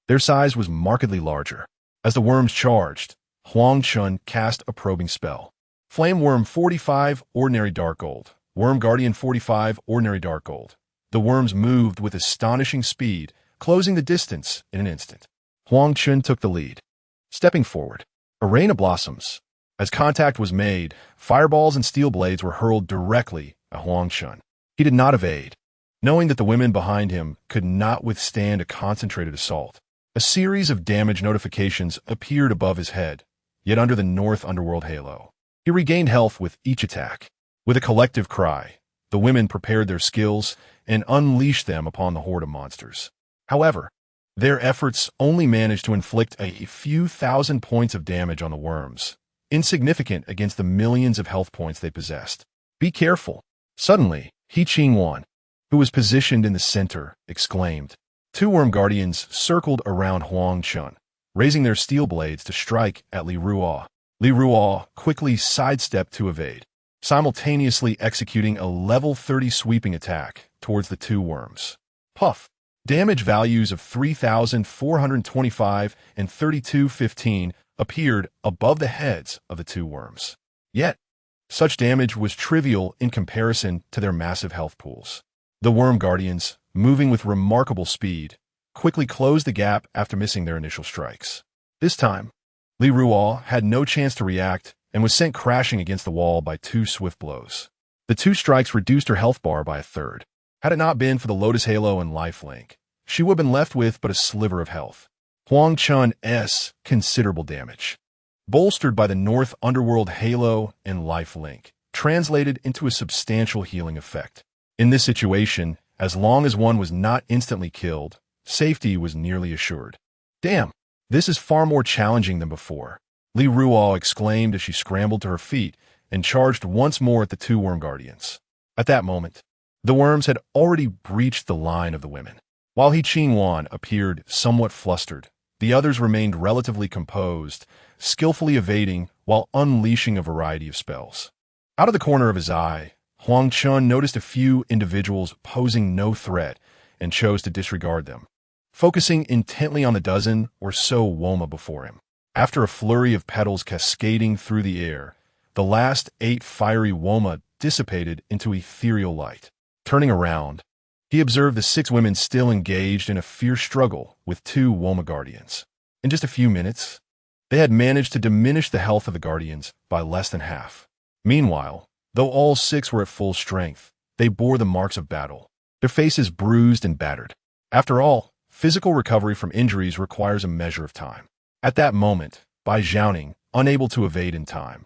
Their size was markedly larger. As the worms charged, Huang Chen cast a probing spell. Flame Worm 45, Ordinary Dark Gold. Worm Guardian 45, Ordinary Dark Gold. The worms moved with astonishing speed, closing the distance in an instant. Huang Chen took the lead, stepping forward. A rain of blossoms. As contact was made, fireballs and steel blades were hurled directly at Huang Chen. He did not evade, knowing that the women behind him could not withstand a concentrated assault. A series of damage notifications appeared above his head, yet under the North Underworld halo. He regained health with each attack. With a collective cry, the women prepared their skills and unleashed them upon the horde of monsters. However, their efforts only managed to inflict a few thousand points of damage on the worms, insignificant against the millions of health points they possessed. Be careful. Suddenly, He Qingwan, who was positioned in the center, exclaimed. 2 worm guardians circled around Huang Chen, raising their steel blades to strike at Li Ruo. Li Ruo quickly sidestepped to evade, simultaneously executing a level 30 sweeping attack towards the 2 worms. Puff! Damage values of 3,425 and 3,215 appeared above the heads of the 2 worms. Yet, such damage was trivial in comparison to their massive health pools. The worm guardians, moving with remarkable speed, quickly closed the gap after missing their initial strikes. This time, Li Ruo had no chance to react and was sent crashing against the wall by 2 swift blows. The 2 strikes reduced her health bar by a third. Had it not been for the Lotus Halo and Lifelink, she would have been left with but a sliver of health. Huang Chen's considerable damage, bolstered by the North Underworld Halo and Lifelink, translated into a substantial healing effect. In this situation, as long as one was not instantly killed, safety was nearly assured. Damn, this is far more challenging than before, Li Ruo exclaimed as she scrambled to her feet and charged once more at the two worm guardians. At that moment, the worms had already breached the line of the women. While He Qingwan appeared somewhat flustered, the others remained relatively composed, skillfully evading while unleashing a variety of spells. Out of the corner of his eye, Huang Chen noticed a few individuals posing no threat and chose to disregard them, focusing intently on the dozen or so woma before him. After a flurry of petals cascading through the air, the last 8 fiery woma dissipated into ethereal light. Turning around, he observed the 6 women still engaged in a fierce struggle with 2 woma guardians. In just a few minutes, they had managed to diminish the health of the guardians by less than half. Meanwhile, though all 6 were at full strength, they bore the marks of battle, their faces bruised and battered. After all, physical recovery from injuries requires a measure of time. At that moment, Bai Zhaoning, unable to evade in time,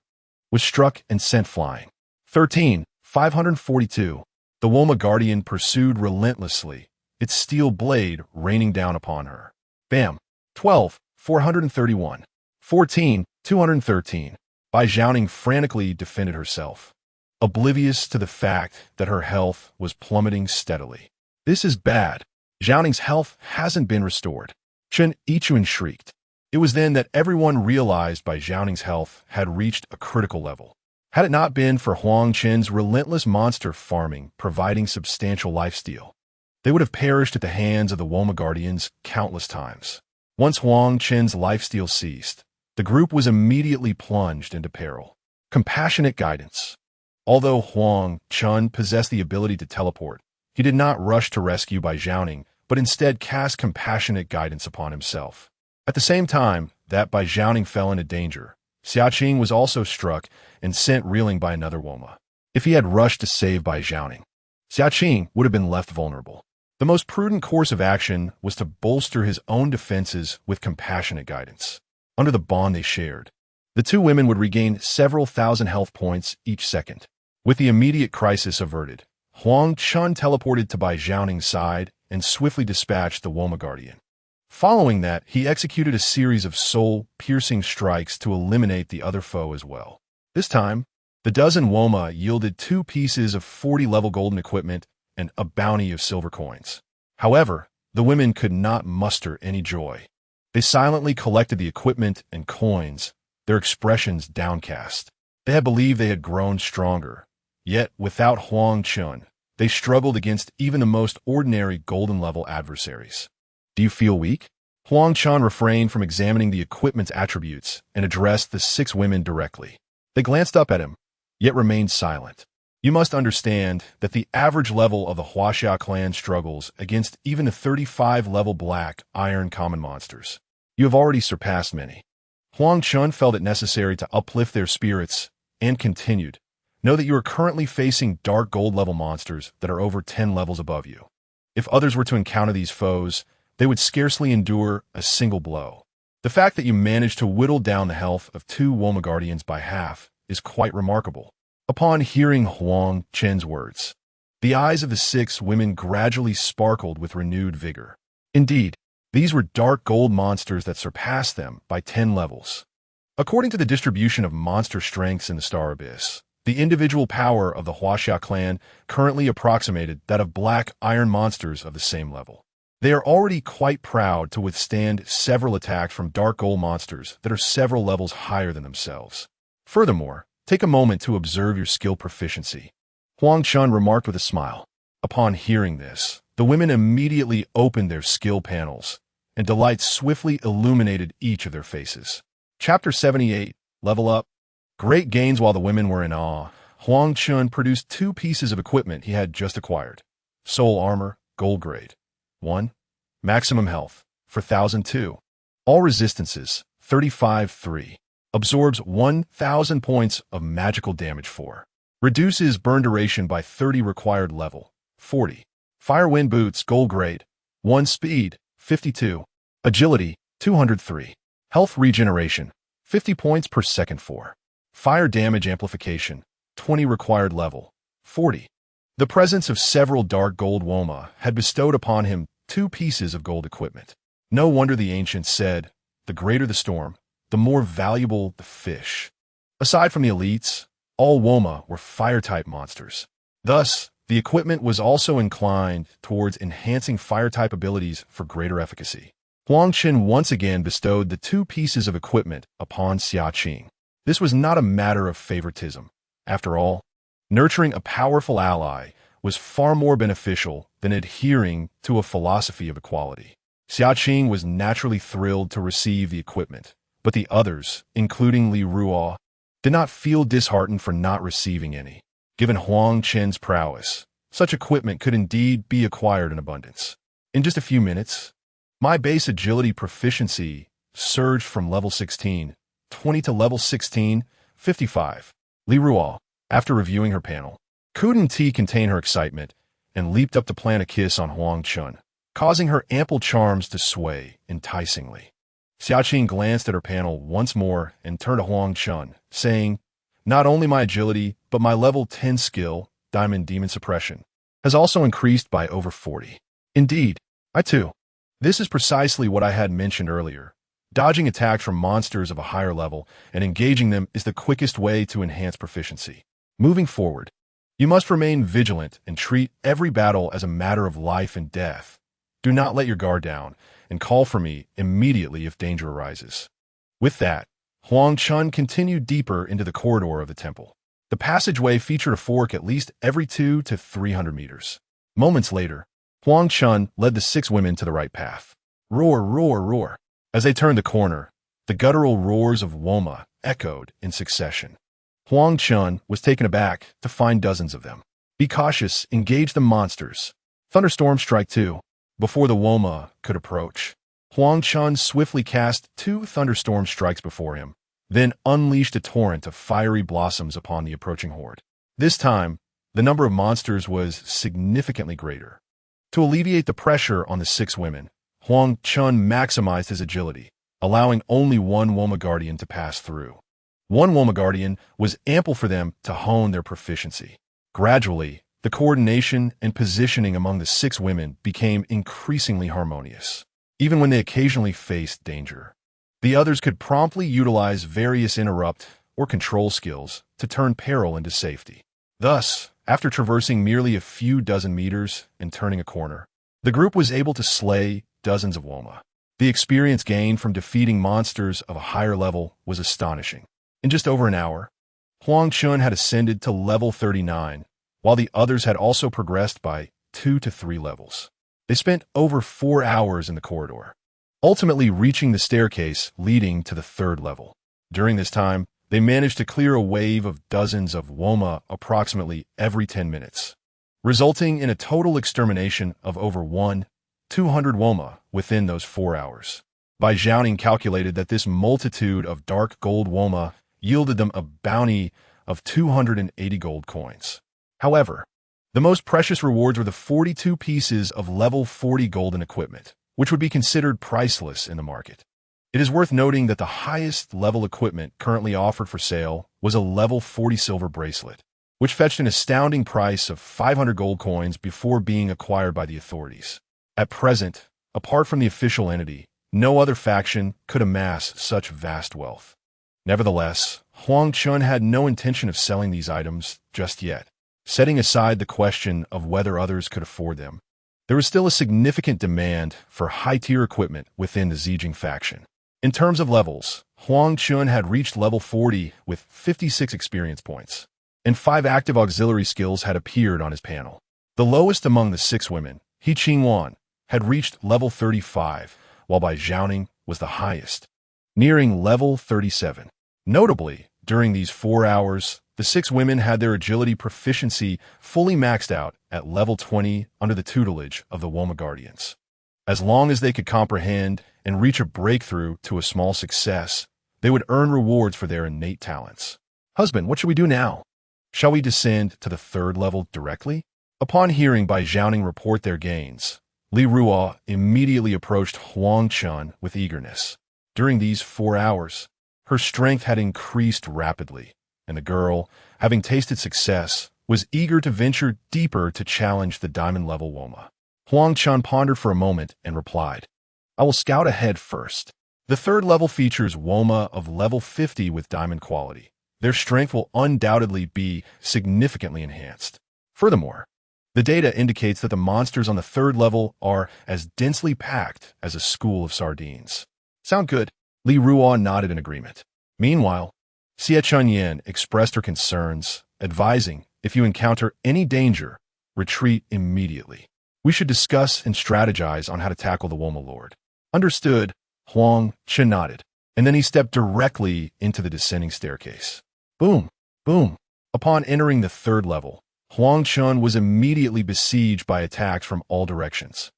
was struck and sent flying. 13,542. The Woma Guardian pursued relentlessly, its steel blade raining down upon her. Bam! 12,431. 14,213. Bai Zhaoning frantically defended herself, oblivious to the fact that her health was plummeting steadily. This is bad. Zhaoning's health hasn't been restored. Chen Yichuan shrieked. It was then that everyone realized Bai Zhaoning's health had reached a critical level. Had it not been for Huang Chen's relentless monster farming providing substantial lifesteal, they would have perished at the hands of the Woma Guardians countless times. Once Huang Chen's lifesteal ceased, the group was immediately plunged into peril. Compassionate guidance. Although Huang Chen possessed the ability to teleport, he did not rush to rescue Bai Zhaoning, but instead cast compassionate guidance upon himself. At the same time that Bai Zhaoning fell into danger, Xiaqing was also struck and sent reeling by another Woma. If he had rushed to save Bai Zhaoning, Xiaqing would have been left vulnerable. The most prudent course of action was to bolster his own defenses with compassionate guidance. Under the bond they shared, the 2 women would regain several thousand health points each second. With the immediate crisis averted, Huang Chen teleported to Bai Zhaoning's side and swiftly dispatched the Woma Guardian. Following that, he executed a series of soul-piercing strikes to eliminate the other foe as well. This time, the dozen Woma yielded 2 pieces of 40-level golden equipment and a bounty of silver coins. However, the women could not muster any joy. They silently collected the equipment and coins, their expressions downcast. They had believed they had grown stronger, yet without Huang Chen, they struggled against even the most ordinary golden-level adversaries. Do you feel weak? Huang Chen refrained from examining the equipment's attributes and addressed the 6 women directly. They glanced up at him, yet remained silent. You must understand that the average level of the Huaxia clan struggles against even the 35-level black iron common monsters. You have already surpassed many. Huang Chen felt it necessary to uplift their spirits and continued. Know that you are currently facing dark gold level monsters that are over 10 levels above you. If others were to encounter these foes, they would scarcely endure a single blow. The fact that you managed to whittle down the health of 2 Woma Guardians by half is quite remarkable. Upon hearing Huang Chen's words, the eyes of the 6 women gradually sparkled with renewed vigor. Indeed, these were dark gold monsters that surpassed them by 10 levels. According to the distribution of monster strengths in the Star Abyss, the individual power of the Huaxia clan currently approximated that of black iron monsters of the same level. They are already quite proud to withstand several attacks from dark gold monsters that are several levels higher than themselves. Furthermore, take a moment to observe your skill proficiency. Huang Chen remarked with a smile. Upon hearing this, the women immediately opened their skill panels, and delight swiftly illuminated each of their faces. Chapter 78, Level Up. Great gains. While the women were in awe, Huang Chen produced 2 pieces of equipment he had just acquired. Soul Armor, Gold Grade. 1. Maximum Health, 4,002. All Resistances, 35-3. Absorbs 1,000 points of magical damage 4. Reduces burn duration by 30 required level, 40. Firewind Boots, Gold Grade. 1. Speed, 52. Agility, 203. Health Regeneration, 50 points per second 4. Fire Damage Amplification, 20 required level, 40. The presence of several dark gold Woma had bestowed upon him 2 pieces of gold equipment. No wonder the ancients said, the greater the storm, the more valuable the fish. Aside from the elites, all Woma were fire-type monsters. Thus, the equipment was also inclined towards enhancing fire-type abilities for greater efficacy. Huang Chen once again bestowed the 2 pieces of equipment upon Xiaqing. This was not a matter of favoritism. After all, nurturing a powerful ally was far more beneficial than adhering to a philosophy of equality. Xiaqing was naturally thrilled to receive the equipment, but the others, including Li Ruo, did not feel disheartened for not receiving any. Given Huang Chen's prowess, such equipment could indeed be acquired in abundance. In just a few minutes, my base agility proficiency surged from level 16, 20 to level 16, 55. Li Ruo, after reviewing her panel, couldn't contain her excitement and leaped up to plant a kiss on Huang Chen, causing her ample charms to sway enticingly. Xiaqing glanced at her panel once more and turned to Huang Chen, saying, not only my agility, but my level 10 skill, Diamond Demon Suppression, has also increased by over 40. Indeed, I too. This is precisely what I had mentioned earlier. Dodging attacks from monsters of a higher level and engaging them is the quickest way to enhance proficiency. Moving forward, you must remain vigilant and treat every battle as a matter of life and death. Do not let your guard down, and call for me immediately if danger arises. With that, Huang Chen continued deeper into the corridor of the temple. The passageway featured a fork at least every 200 to 300 meters. Moments later, Huang Chen led the 6 women to the right path. Roar, roar, roar. As they turned the corner, the guttural roars of Woma echoed in succession. Huang Chen was taken aback to find dozens of them. Be cautious, engage the monsters. Thunderstorm strike 2. Before the Woma could approach, Huang Chen swiftly cast 2 thunderstorm strikes before him, then unleashed a torrent of fiery blossoms upon the approaching horde. This time, the number of monsters was significantly greater. To alleviate the pressure on the 6 women, Huang Chen maximized his agility, allowing only 1 Woma Guardian to pass through. 1 Woma Guardian was ample for them to hone their proficiency. Gradually, the coordination and positioning among the 6 women became increasingly harmonious. Even when they occasionally faced danger, the others could promptly utilize various interrupt or control skills to turn peril into safety. Thus, after traversing merely a few dozen meters and turning a corner, the group was able to slay dozens of Woma. The experience gained from defeating monsters of a higher level was astonishing. In just over an hour, Huang Chen had ascended to level 39, while the others had also progressed by 2 to 3 levels. They spent over 4 hours in the corridor, ultimately reaching the staircase leading to the 3rd level. During this time, they managed to clear a wave of dozens of Woma approximately every 10 minutes, resulting in a total extermination of over 200 Woma within those 4 hours. Bai Zhaoning calculated that this multitude of dark gold Woma yielded them a bounty of 280 gold coins. However, the most precious rewards were the 42 pieces of level 40 golden equipment, which would be considered priceless in the market. It is worth noting that the highest level equipment currently offered for sale was a level 40 silver bracelet, which fetched an astounding price of 500 gold coins before being acquired by the authorities. At present, apart from the official entity, no other faction could amass such vast wealth. Nevertheless, Huang Chen had no intention of selling these items just yet. Setting aside the question of whether others could afford them, there was still a significant demand for high-tier equipment within the Yenching faction. In terms of levels, Huang Chen had reached level 40 with 56 experience points, and 5 active auxiliary skills had appeared on his panel. The lowest among the 6 women, Yenching had reached level 35, while Bai Zhaoning was the highest, nearing level 37. Notably, during these 4 hours, the 6 women had their agility proficiency fully maxed out at level 20 under the tutelage of the Woma Guardians. As long as they could comprehend and reach a breakthrough to a small success, they would earn rewards for their innate talents. Husband, what should we do now? Shall we descend to the 3rd level directly? Upon hearing Bai Zhaoning report their gains, Li Ruo immediately approached Huang Chen with eagerness. During these 4 hours, her strength had increased rapidly, and the girl, having tasted success, was eager to venture deeper to challenge the diamond-level Woma. Huang Chen pondered for a moment and replied, I will scout ahead first. The third level features Woma of level 50 with diamond quality. Their strength will undoubtedly be significantly enhanced. Furthermore, the data indicates that the monsters on the third level are as densely packed as a school of sardines. Sound good? Li Ruan nodded in agreement. Meanwhile, Xie Chunyan expressed her concerns, advising, if you encounter any danger, retreat immediately. We should discuss and strategize on how to tackle the Woma Lord. Understood, Huang Chen nodded, and then he stepped directly into the descending staircase. Boom, boom. Upon entering the third level, Huang Chen was immediately besieged by attacks from all directions.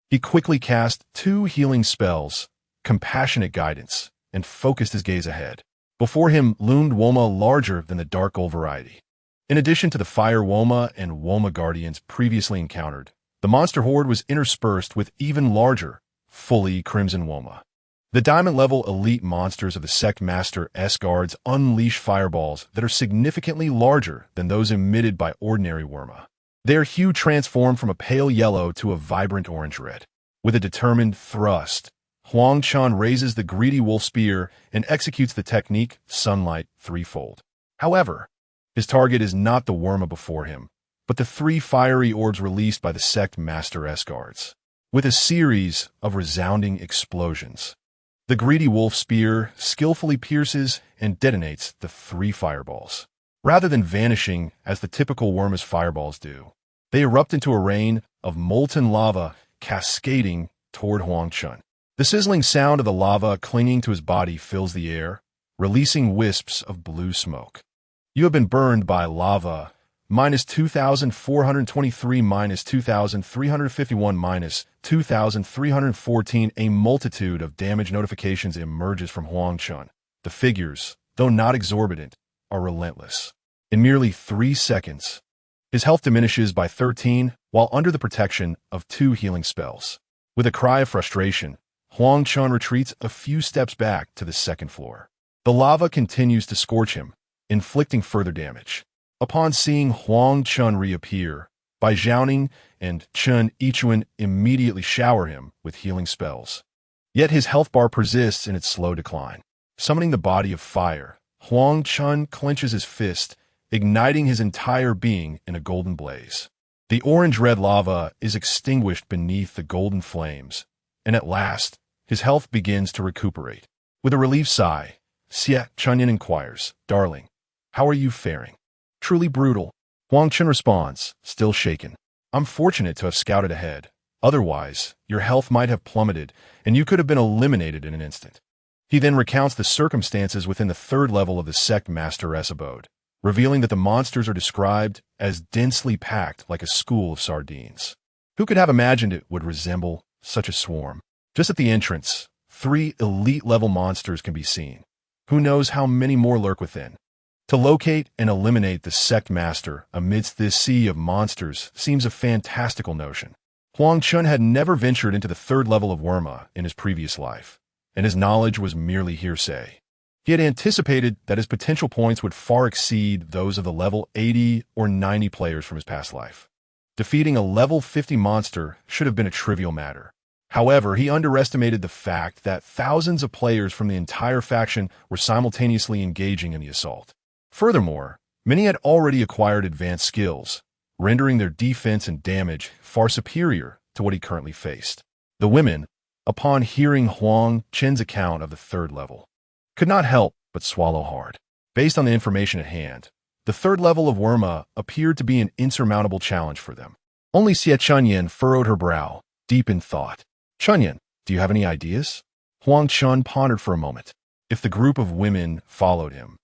He quickly cast 2 healing spells, Compassionate Guidance, and focused his gaze ahead. Before him loomed Woma larger than the dark gold variety. In addition to the Fire Woma and Woma Guardians previously encountered, the monster horde was interspersed with even larger, fully Crimson Woma. The diamond-level elite monsters of the Sect Master S Guards unleash fireballs that are significantly larger than those emitted by ordinary Wurma. Their hue transformed from a pale yellow to a vibrant orange-red. With a determined thrust, Huang Chen raises the greedy wolf spear and executes the technique Sunlight threefold. However, his target is not the Wurma before him, but the 3 fiery orbs released by the Sect Master S Guards. With a series of resounding explosions, the greedy wolf spear skillfully pierces and detonates the 3 fireballs. Rather than vanishing as the typical Wurma's fireballs do, they erupt into a rain of molten lava cascading toward Huang Chen. The sizzling sound of the lava clinging to his body fills the air, releasing wisps of blue smoke. You have been burned by lava. -2,423, -2,351, -2,314. A multitude of damage notifications emerges from Huang Chen. The figures, though not exorbitant, are relentless. In merely 3 seconds, his health diminishes by 13 while under the protection of 2 healing spells. With a cry of frustration, Huang Chen retreats a few steps back to the 2nd floor. The lava continues to scorch him, inflicting further damage. Upon seeing Huang Chen reappear, Bai Zhaoning and Chen Yichuan immediately shower him with healing spells. Yet his health bar persists in its slow decline. Summoning the body of fire, Huang Chen clenches his fist, igniting his entire being in a golden blaze. The orange-red lava is extinguished beneath the golden flames, and at last, his health begins to recuperate. With a relieved sigh, Xie Chunyan inquires, Darling, how are you faring? Truly brutal. Huang Chen responds, still shaken. I'm fortunate to have scouted ahead. Otherwise, your health might have plummeted, and you could have been eliminated in an instant. He then recounts the circumstances within the 3rd level of the Sect Master S abode, revealing that the monsters are described as densely packed like a school of sardines. Who could have imagined it would resemble such a swarm? Just at the entrance, 3 elite-level monsters can be seen. Who knows how many more lurk within? To locate and eliminate the Sect Master amidst this sea of monsters seems a fantastical notion. Huang Chen had never ventured into the 3rd level of Wurma in his previous life, and his knowledge was merely hearsay. He had anticipated that his potential points would far exceed those of the level 80 or 90 players from his past life. Defeating a level 50 monster should have been a trivial matter. However, he underestimated the fact that thousands of players from the entire faction were simultaneously engaging in the assault. Furthermore, many had already acquired advanced skills, rendering their defense and damage far superior to what he currently faced. The women, upon hearing Huang Chen's account of the 3rd level, could not help but swallow hard. Based on the information at hand, the 3rd level of Wurma appeared to be an insurmountable challenge for them. Only Xie Chunyan furrowed her brow, deep in thought. Chunyan, do you have any ideas? Huang Chen pondered for a moment. If the group of women followed him,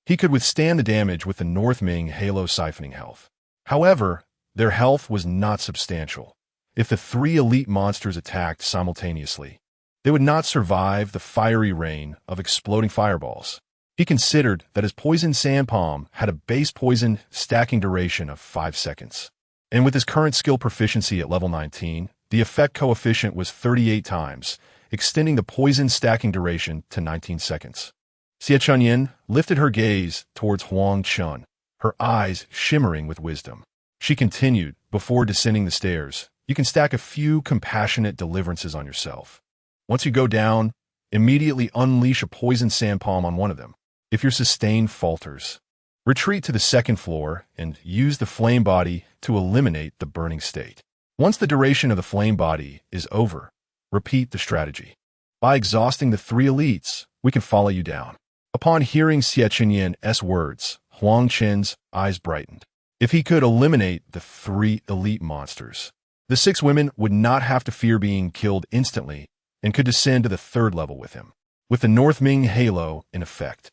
he could withstand the damage with the North Ming Halo siphoning health. However, their health was not substantial. If the 3 elite monsters attacked simultaneously, they would not survive the fiery rain of exploding fireballs. He considered that his poison sand palm had a base poison stacking duration of 5 seconds. And with his current skill proficiency at level 19, the effect coefficient was 38 times, extending the poison stacking duration to 19 seconds. Xie Chunyan lifted her gaze towards Huang Chen, her eyes shimmering with wisdom. She continued, before descending the stairs, you can stack a few compassionate deliverances on yourself. Once you go down, immediately unleash a poison sand palm on one of them. If your sustain falters, retreat to the second floor and use the flame body to eliminate the burning state. Once the duration of the flame body is over, repeat the strategy. By exhausting the 3 elites, we can follow you down. Upon hearing Xie Chenyan's words, Huang Chen's eyes brightened. If he could eliminate the 3 elite monsters, the 6 women would not have to fear being killed instantly and could descend to the 3rd level with him. With the North Ming halo in effect,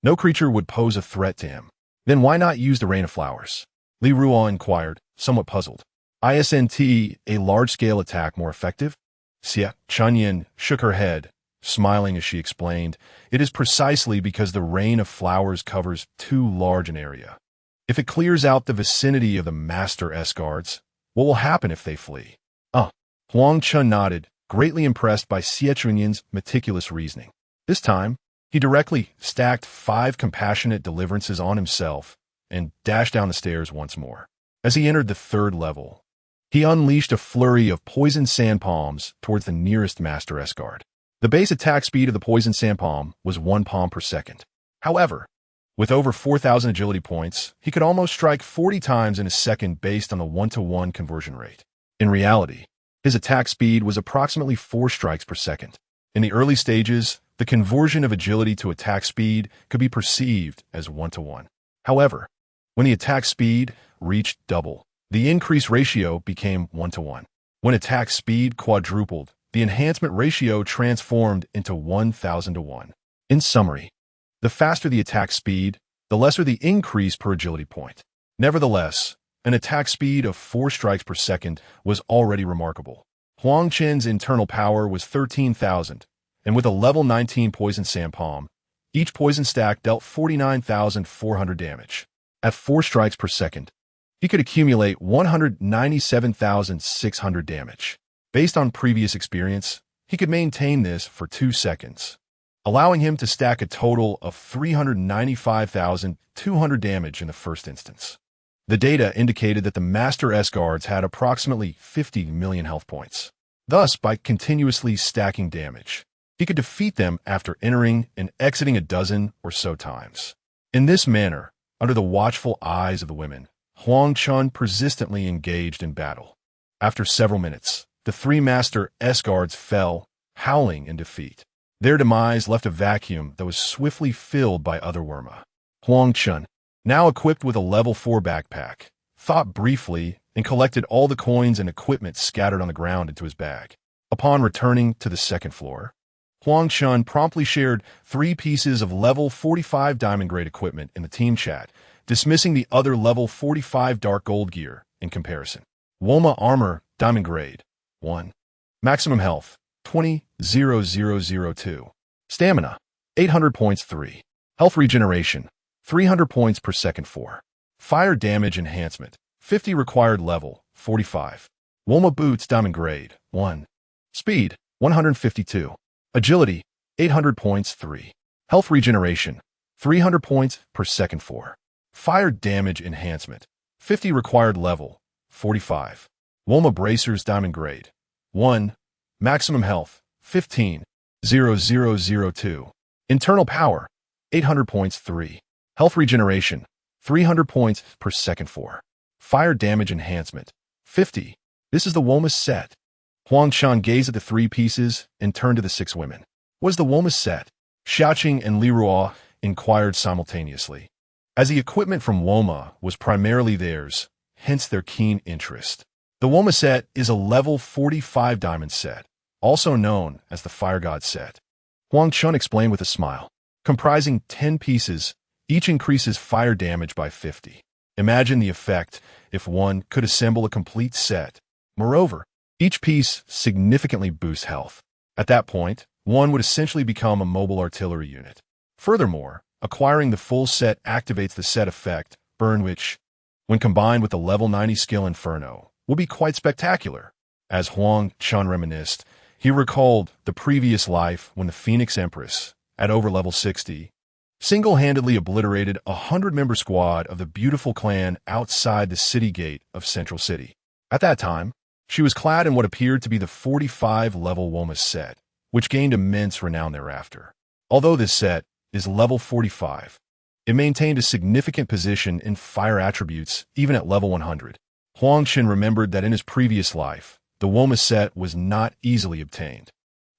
no creature would pose a threat to him. Then why not use the Rain of Flowers? Li Ruo inquired, somewhat puzzled. Isn't a large-scale attack more effective? Xie Chenyan shook her head, smiling as she explained, it is precisely because the Rain of Flowers covers too large an area. If it clears out the vicinity of the Master S-Guards, what will happen if they flee? Huang Chen nodded, greatly impressed by Xie Chenyan's meticulous reasoning. This time, he directly stacked 5 compassionate deliverances on himself and dashed down the stairs once more. As he entered the 3rd level, he unleashed a flurry of poison sand palms towards the nearest Master S-Guard. The base attack speed of the poison sand palm was 1 palm per second. However, with over 4,000 agility points, he could almost strike 40 times in a second based on the 1-to-1 conversion rate. In reality, his attack speed was approximately 4 strikes per second. In the early stages, the conversion of agility to attack speed could be perceived as 1-to-1. However, when the attack speed reached double, the increase ratio became 1-to-1. When attack speed quadrupled, the enhancement ratio transformed into 1,000-to-1. In summary, the faster the attack speed, the lesser the increase per agility point. Nevertheless, an attack speed of 4 strikes per second was already remarkable. Huang Chen's internal power was 13,000, and with a level 19 poison sand palm, each poison stack dealt 49,400 damage. At 4 strikes per second, he could accumulate 197,600 damage. Based on previous experience, he could maintain this for 2 seconds, allowing him to stack a total of 395,200 damage in the first instance. The data indicated that the Master S-Guards had approximately 50 million health points. Thus, by continuously stacking damage, he could defeat them after entering and exiting a dozen or so times. In this manner, under the watchful eyes of the women, Huang Chen persistently engaged in battle. After several minutes, the 3 Master S-Guards fell, howling in defeat. Their demise left a vacuum that was swiftly filled by other Wurma. Huang Chen, now equipped with a level 4 backpack, thought briefly and collected all the coins and equipment scattered on the ground into his bag. Upon returning to the 2nd floor, Huang Chen promptly shared 3 pieces of level 45 diamond grade equipment in the team chat, dismissing the other level 45 dark gold gear in comparison. Woma armor, diamond grade, 1. Maximum health, 20,002. Stamina, 800 points 3. Health regeneration, 300 points per second 4. Fire damage enhancement, 50 required level, 45. Woma boots, diamond grade, 1. Speed, 152. Agility, 800 points 3. Health regeneration, 300 points per second 4. Fire damage enhancement, 50 required level, 45. Woma bracers, diamond grade, 1. Maximum health, 15,002. Internal power, 800 points 3. Health regeneration, 300 points per second 4. Fire damage enhancement, 50. This is the Woma set. Huang Chen gazed at the 3 pieces and turned to the 6 women. What is the Woma set? Xiaoqing and Li Ruo inquired simultaneously, as the equipment from Woma was primarily theirs, hence their keen interest. The Woma set is a level 45 diamond set, also known as the Fire God set. Huang Chen explained with a smile. Comprising 10 pieces, each increases fire damage by 50. Imagine the effect if one could assemble a complete set. Moreover, each piece significantly boosts health. At that point, one would essentially become a mobile artillery unit. Furthermore, acquiring the full set activates the set effect, Burn, which, when combined with the level 90 skill Inferno, will be quite spectacular. As Huang Chen reminisced, he recalled the previous life when the Phoenix Empress, at over level 60, single-handedly obliterated a 100-member squad of the beautiful clan outside the city gate of Central City. At that time, She was clad in what appeared to be the 45-level Woma set, which gained immense renown thereafter. Although this set is level 45, it maintained a significant position in fire attributes even at level 100. Huang Chen remembered that in his previous life, the Woma set was not easily obtained.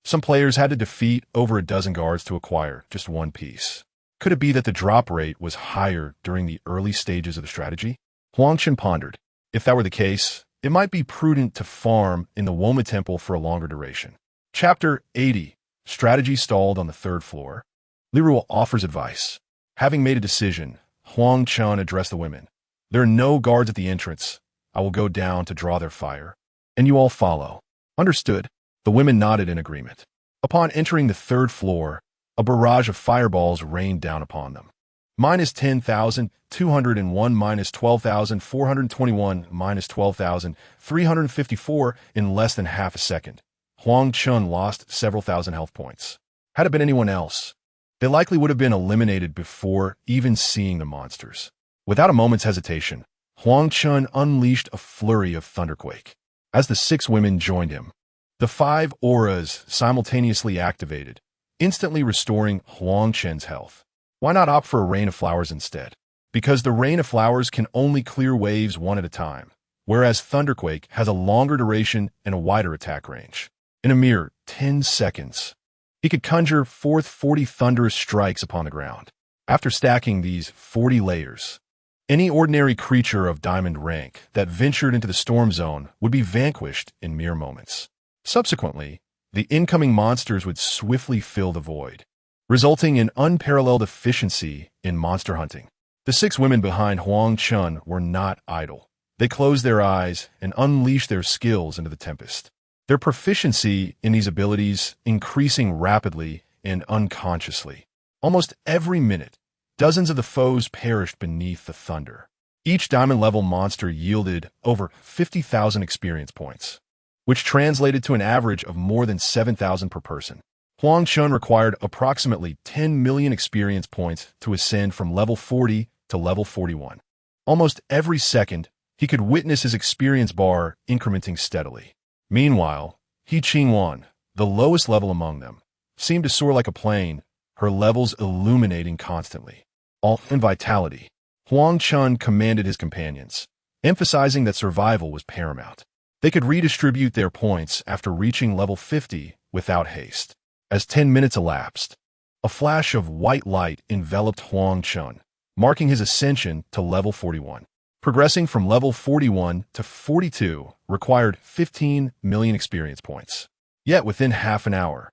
Some players had to defeat over a dozen guards to acquire just one piece. Could it be that the drop rate was higher during the early stages of the strategy? Huang Chen pondered. If that were the case, it might be prudent to farm in the Woma Temple for a longer duration. Chapter 80. Strategy stalled on the third floor. Li Ruo offers advice. Having made a decision, Huang Chen addressed the women. There are no guards at the entrance. I will go down to draw their fire. And you all follow. Understood. The women nodded in agreement. Upon entering the third floor, a barrage of fireballs rained down upon them. Minus 10,201, minus 12,421, minus 12,354 in less than half a second. Huang Chen lost several thousand health points. Had it been anyone else, they likely would have been eliminated before even seeing the monsters. Without a moment's hesitation, Huang Chen unleashed a flurry of thunderquake. As the 6 women joined him, the 5 auras simultaneously activated, instantly restoring Huang Chen's health. Why not opt for a rain of flowers instead? Because the rain of flowers can only clear waves one at a time, whereas Thunderquake has a longer duration and a wider attack range. In a mere 10 seconds, he could conjure forth 40 thunderous strikes upon the ground. After stacking these 40 layers, any ordinary creature of diamond rank that ventured into the storm zone would be vanquished in mere moments. Subsequently, the incoming monsters would swiftly fill the void, resulting in unparalleled efficiency in monster hunting. The 6 women behind Huang Chen were not idle. They closed their eyes and unleashed their skills into the tempest. Their proficiency in these abilities increasing rapidly and unconsciously. Almost every minute, dozens of the foes perished beneath the thunder. Each diamond-level monster yielded over 50,000 experience points, which translated to an average of more than 7,000 per person. Huang Chen required approximately 10 million experience points to ascend from level 40 to level 41. Almost every second, he could witness his experience bar incrementing steadily. Meanwhile, Yenching Wan, the lowest level among them, seemed to soar like a plane, her levels illuminating constantly. All in vitality, Huang Chen commanded his companions, emphasizing that survival was paramount. They could redistribute their points after reaching level 50 without haste. As 10 minutes elapsed, a flash of white light enveloped Huang Chen, marking his ascension to level 41. Progressing from level 41 to 42 required 15 million experience points. Yet within half an hour,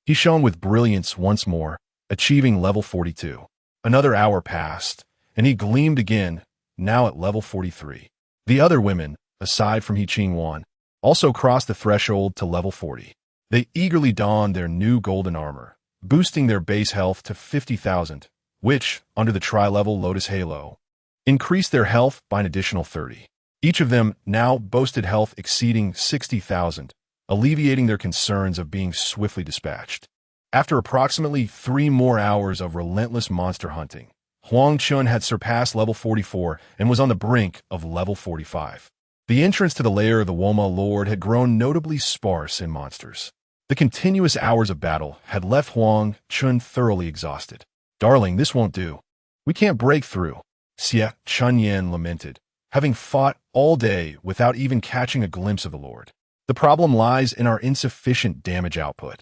he shone with brilliance once more, achieving level 42. Another hour passed, and he gleamed again, now at level 43. The other women, aside from Yenching Wan, also crossed the threshold to level 40. They eagerly donned their new golden armor, boosting their base health to 50,000, which, under the tri-level Lotus Halo, increased their health by an additional 30. Each of them now boasted health exceeding 60,000, alleviating their concerns of being swiftly dispatched. After approximately 3 more hours of relentless monster hunting, Huang Chen had surpassed level 44 and was on the brink of level 45. The entrance to the lair of the Woma Lord had grown notably sparse in monsters. The continuous hours of battle had left Huang Chen thoroughly exhausted. "Darling, this won't do. We can't break through," Xie Chunyan lamented, having fought all day without even catching a glimpse of the Lord. "The problem lies in our insufficient damage output.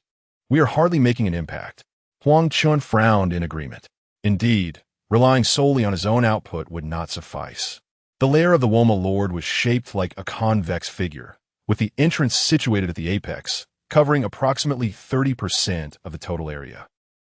We are hardly making an impact." Huang Chen frowned in agreement. Indeed, relying solely on his own output would not suffice. The lair of the Woma Lord was shaped like a convex figure, with the entrance situated at the apex, covering approximately 30% of the total area.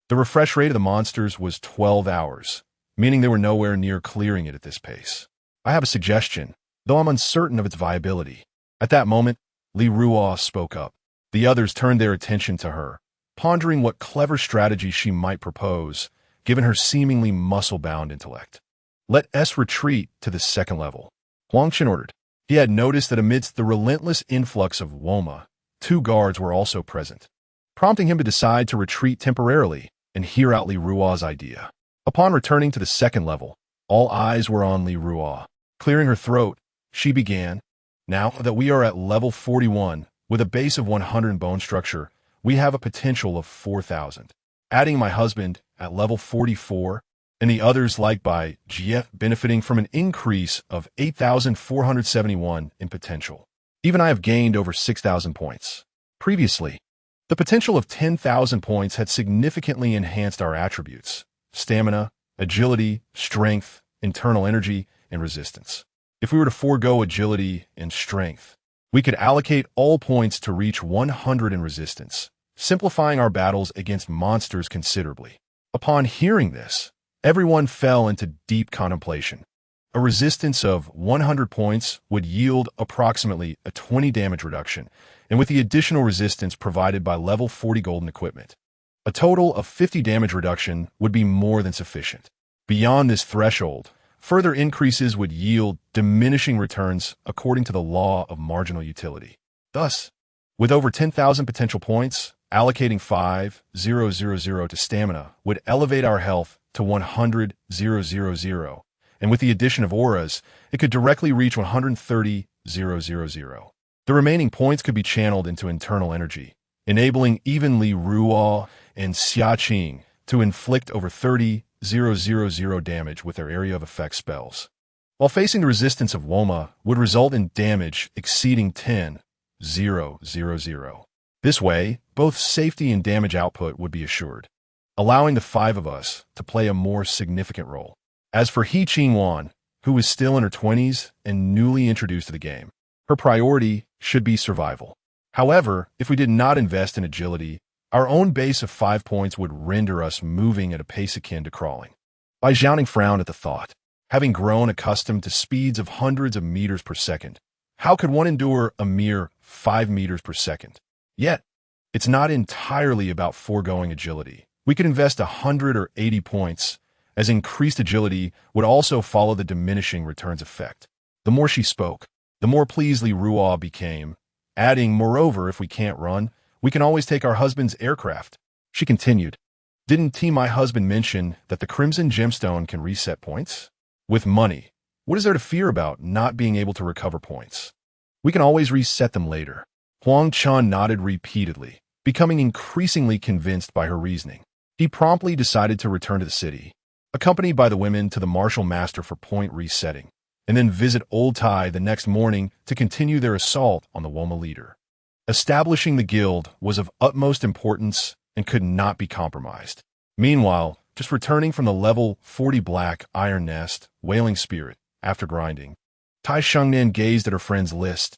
The refresh rate of the monsters was 12 hours, meaning they were nowhere near clearing it at this pace. "I have a suggestion, though I'm uncertain of its viability." At that moment, Li Ruo spoke up. The others turned their attention to her, pondering what clever strategy she might propose, given her seemingly muscle-bound intellect. "Let us retreat to the second level," Huang Chen ordered. He had noticed that amidst the relentless influx of Woma, 2 guards were also present, prompting him to decide to retreat temporarily and hear out Li Ruo's idea. Upon returning to the second level, all eyes were on Li Ruo. Clearing her throat, she began, Now that we are at level 41, with a base of 100 in bone structure, we have a potential of 4,000. Adding my husband at level 44, and the others like by Jia benefiting from an increase of 8,471 in potential. Even I have gained over 6,000 points. Previously, the potential of 10,000 points had significantly enhanced our attributes: stamina, agility, strength, internal energy, and resistance. If we were to forego agility and strength, we could allocate all points to reach 100 in resistance, simplifying our battles against monsters considerably. Upon hearing this, everyone fell into deep contemplation. A resistance of 100 points would yield approximately a 20 damage reduction, and with the additional resistance provided by level 40 golden equipment, a total of 50 damage reduction would be more than sufficient. Beyond this threshold, further increases would yield diminishing returns according to the law of marginal utility. Thus, with over 10,000 potential points, allocating 5,000 to stamina would elevate our health to 100,000, and with the addition of auras, it could directly reach 130,000. The remaining points could be channeled into internal energy, enabling even Li Ruo and Xia Qing to inflict over 30,000 damage with their area of effect spells, while facing the resistance of Woma would result in damage exceeding 10,000. This way, both safety and damage output would be assured, allowing the five of us to play a more significant role. As for He Qingwan, who is still in her 20s and newly introduced to the game, her priority should be survival. However, if we did not invest in agility, our own base of 5 points would render us moving at a pace akin to crawling. Bai Xiaoning frowned at the thought. Having grown accustomed to speeds of hundreds of meters per second, how could one endure a mere 5 meters per second? Yet, it's not entirely about foregoing agility. We could invest 100 or 80 points, as increased agility would also follow the diminishing returns effect. The more she spoke, the more pleased Li Ruo became, adding, moreover, if we can't run, we can always take our husband's aircraft. She continued, didn't my husband mention that the Crimson Gemstone can reset points? With money, what is there to fear about not being able to recover points? We can always reset them later. Huang Chen nodded repeatedly, becoming increasingly convinced by her reasoning. He promptly decided to return to the city, accompanied by the women to the martial master for point resetting, and then visit Old Tai the next morning to continue their assault on the Woma leader. Establishing the guild was of utmost importance and could not be compromised. Meanwhile, just returning from the level 40 Black Iron Nest, Wailing Spirit, after grinding, Tai Shengnan gazed at her friend's list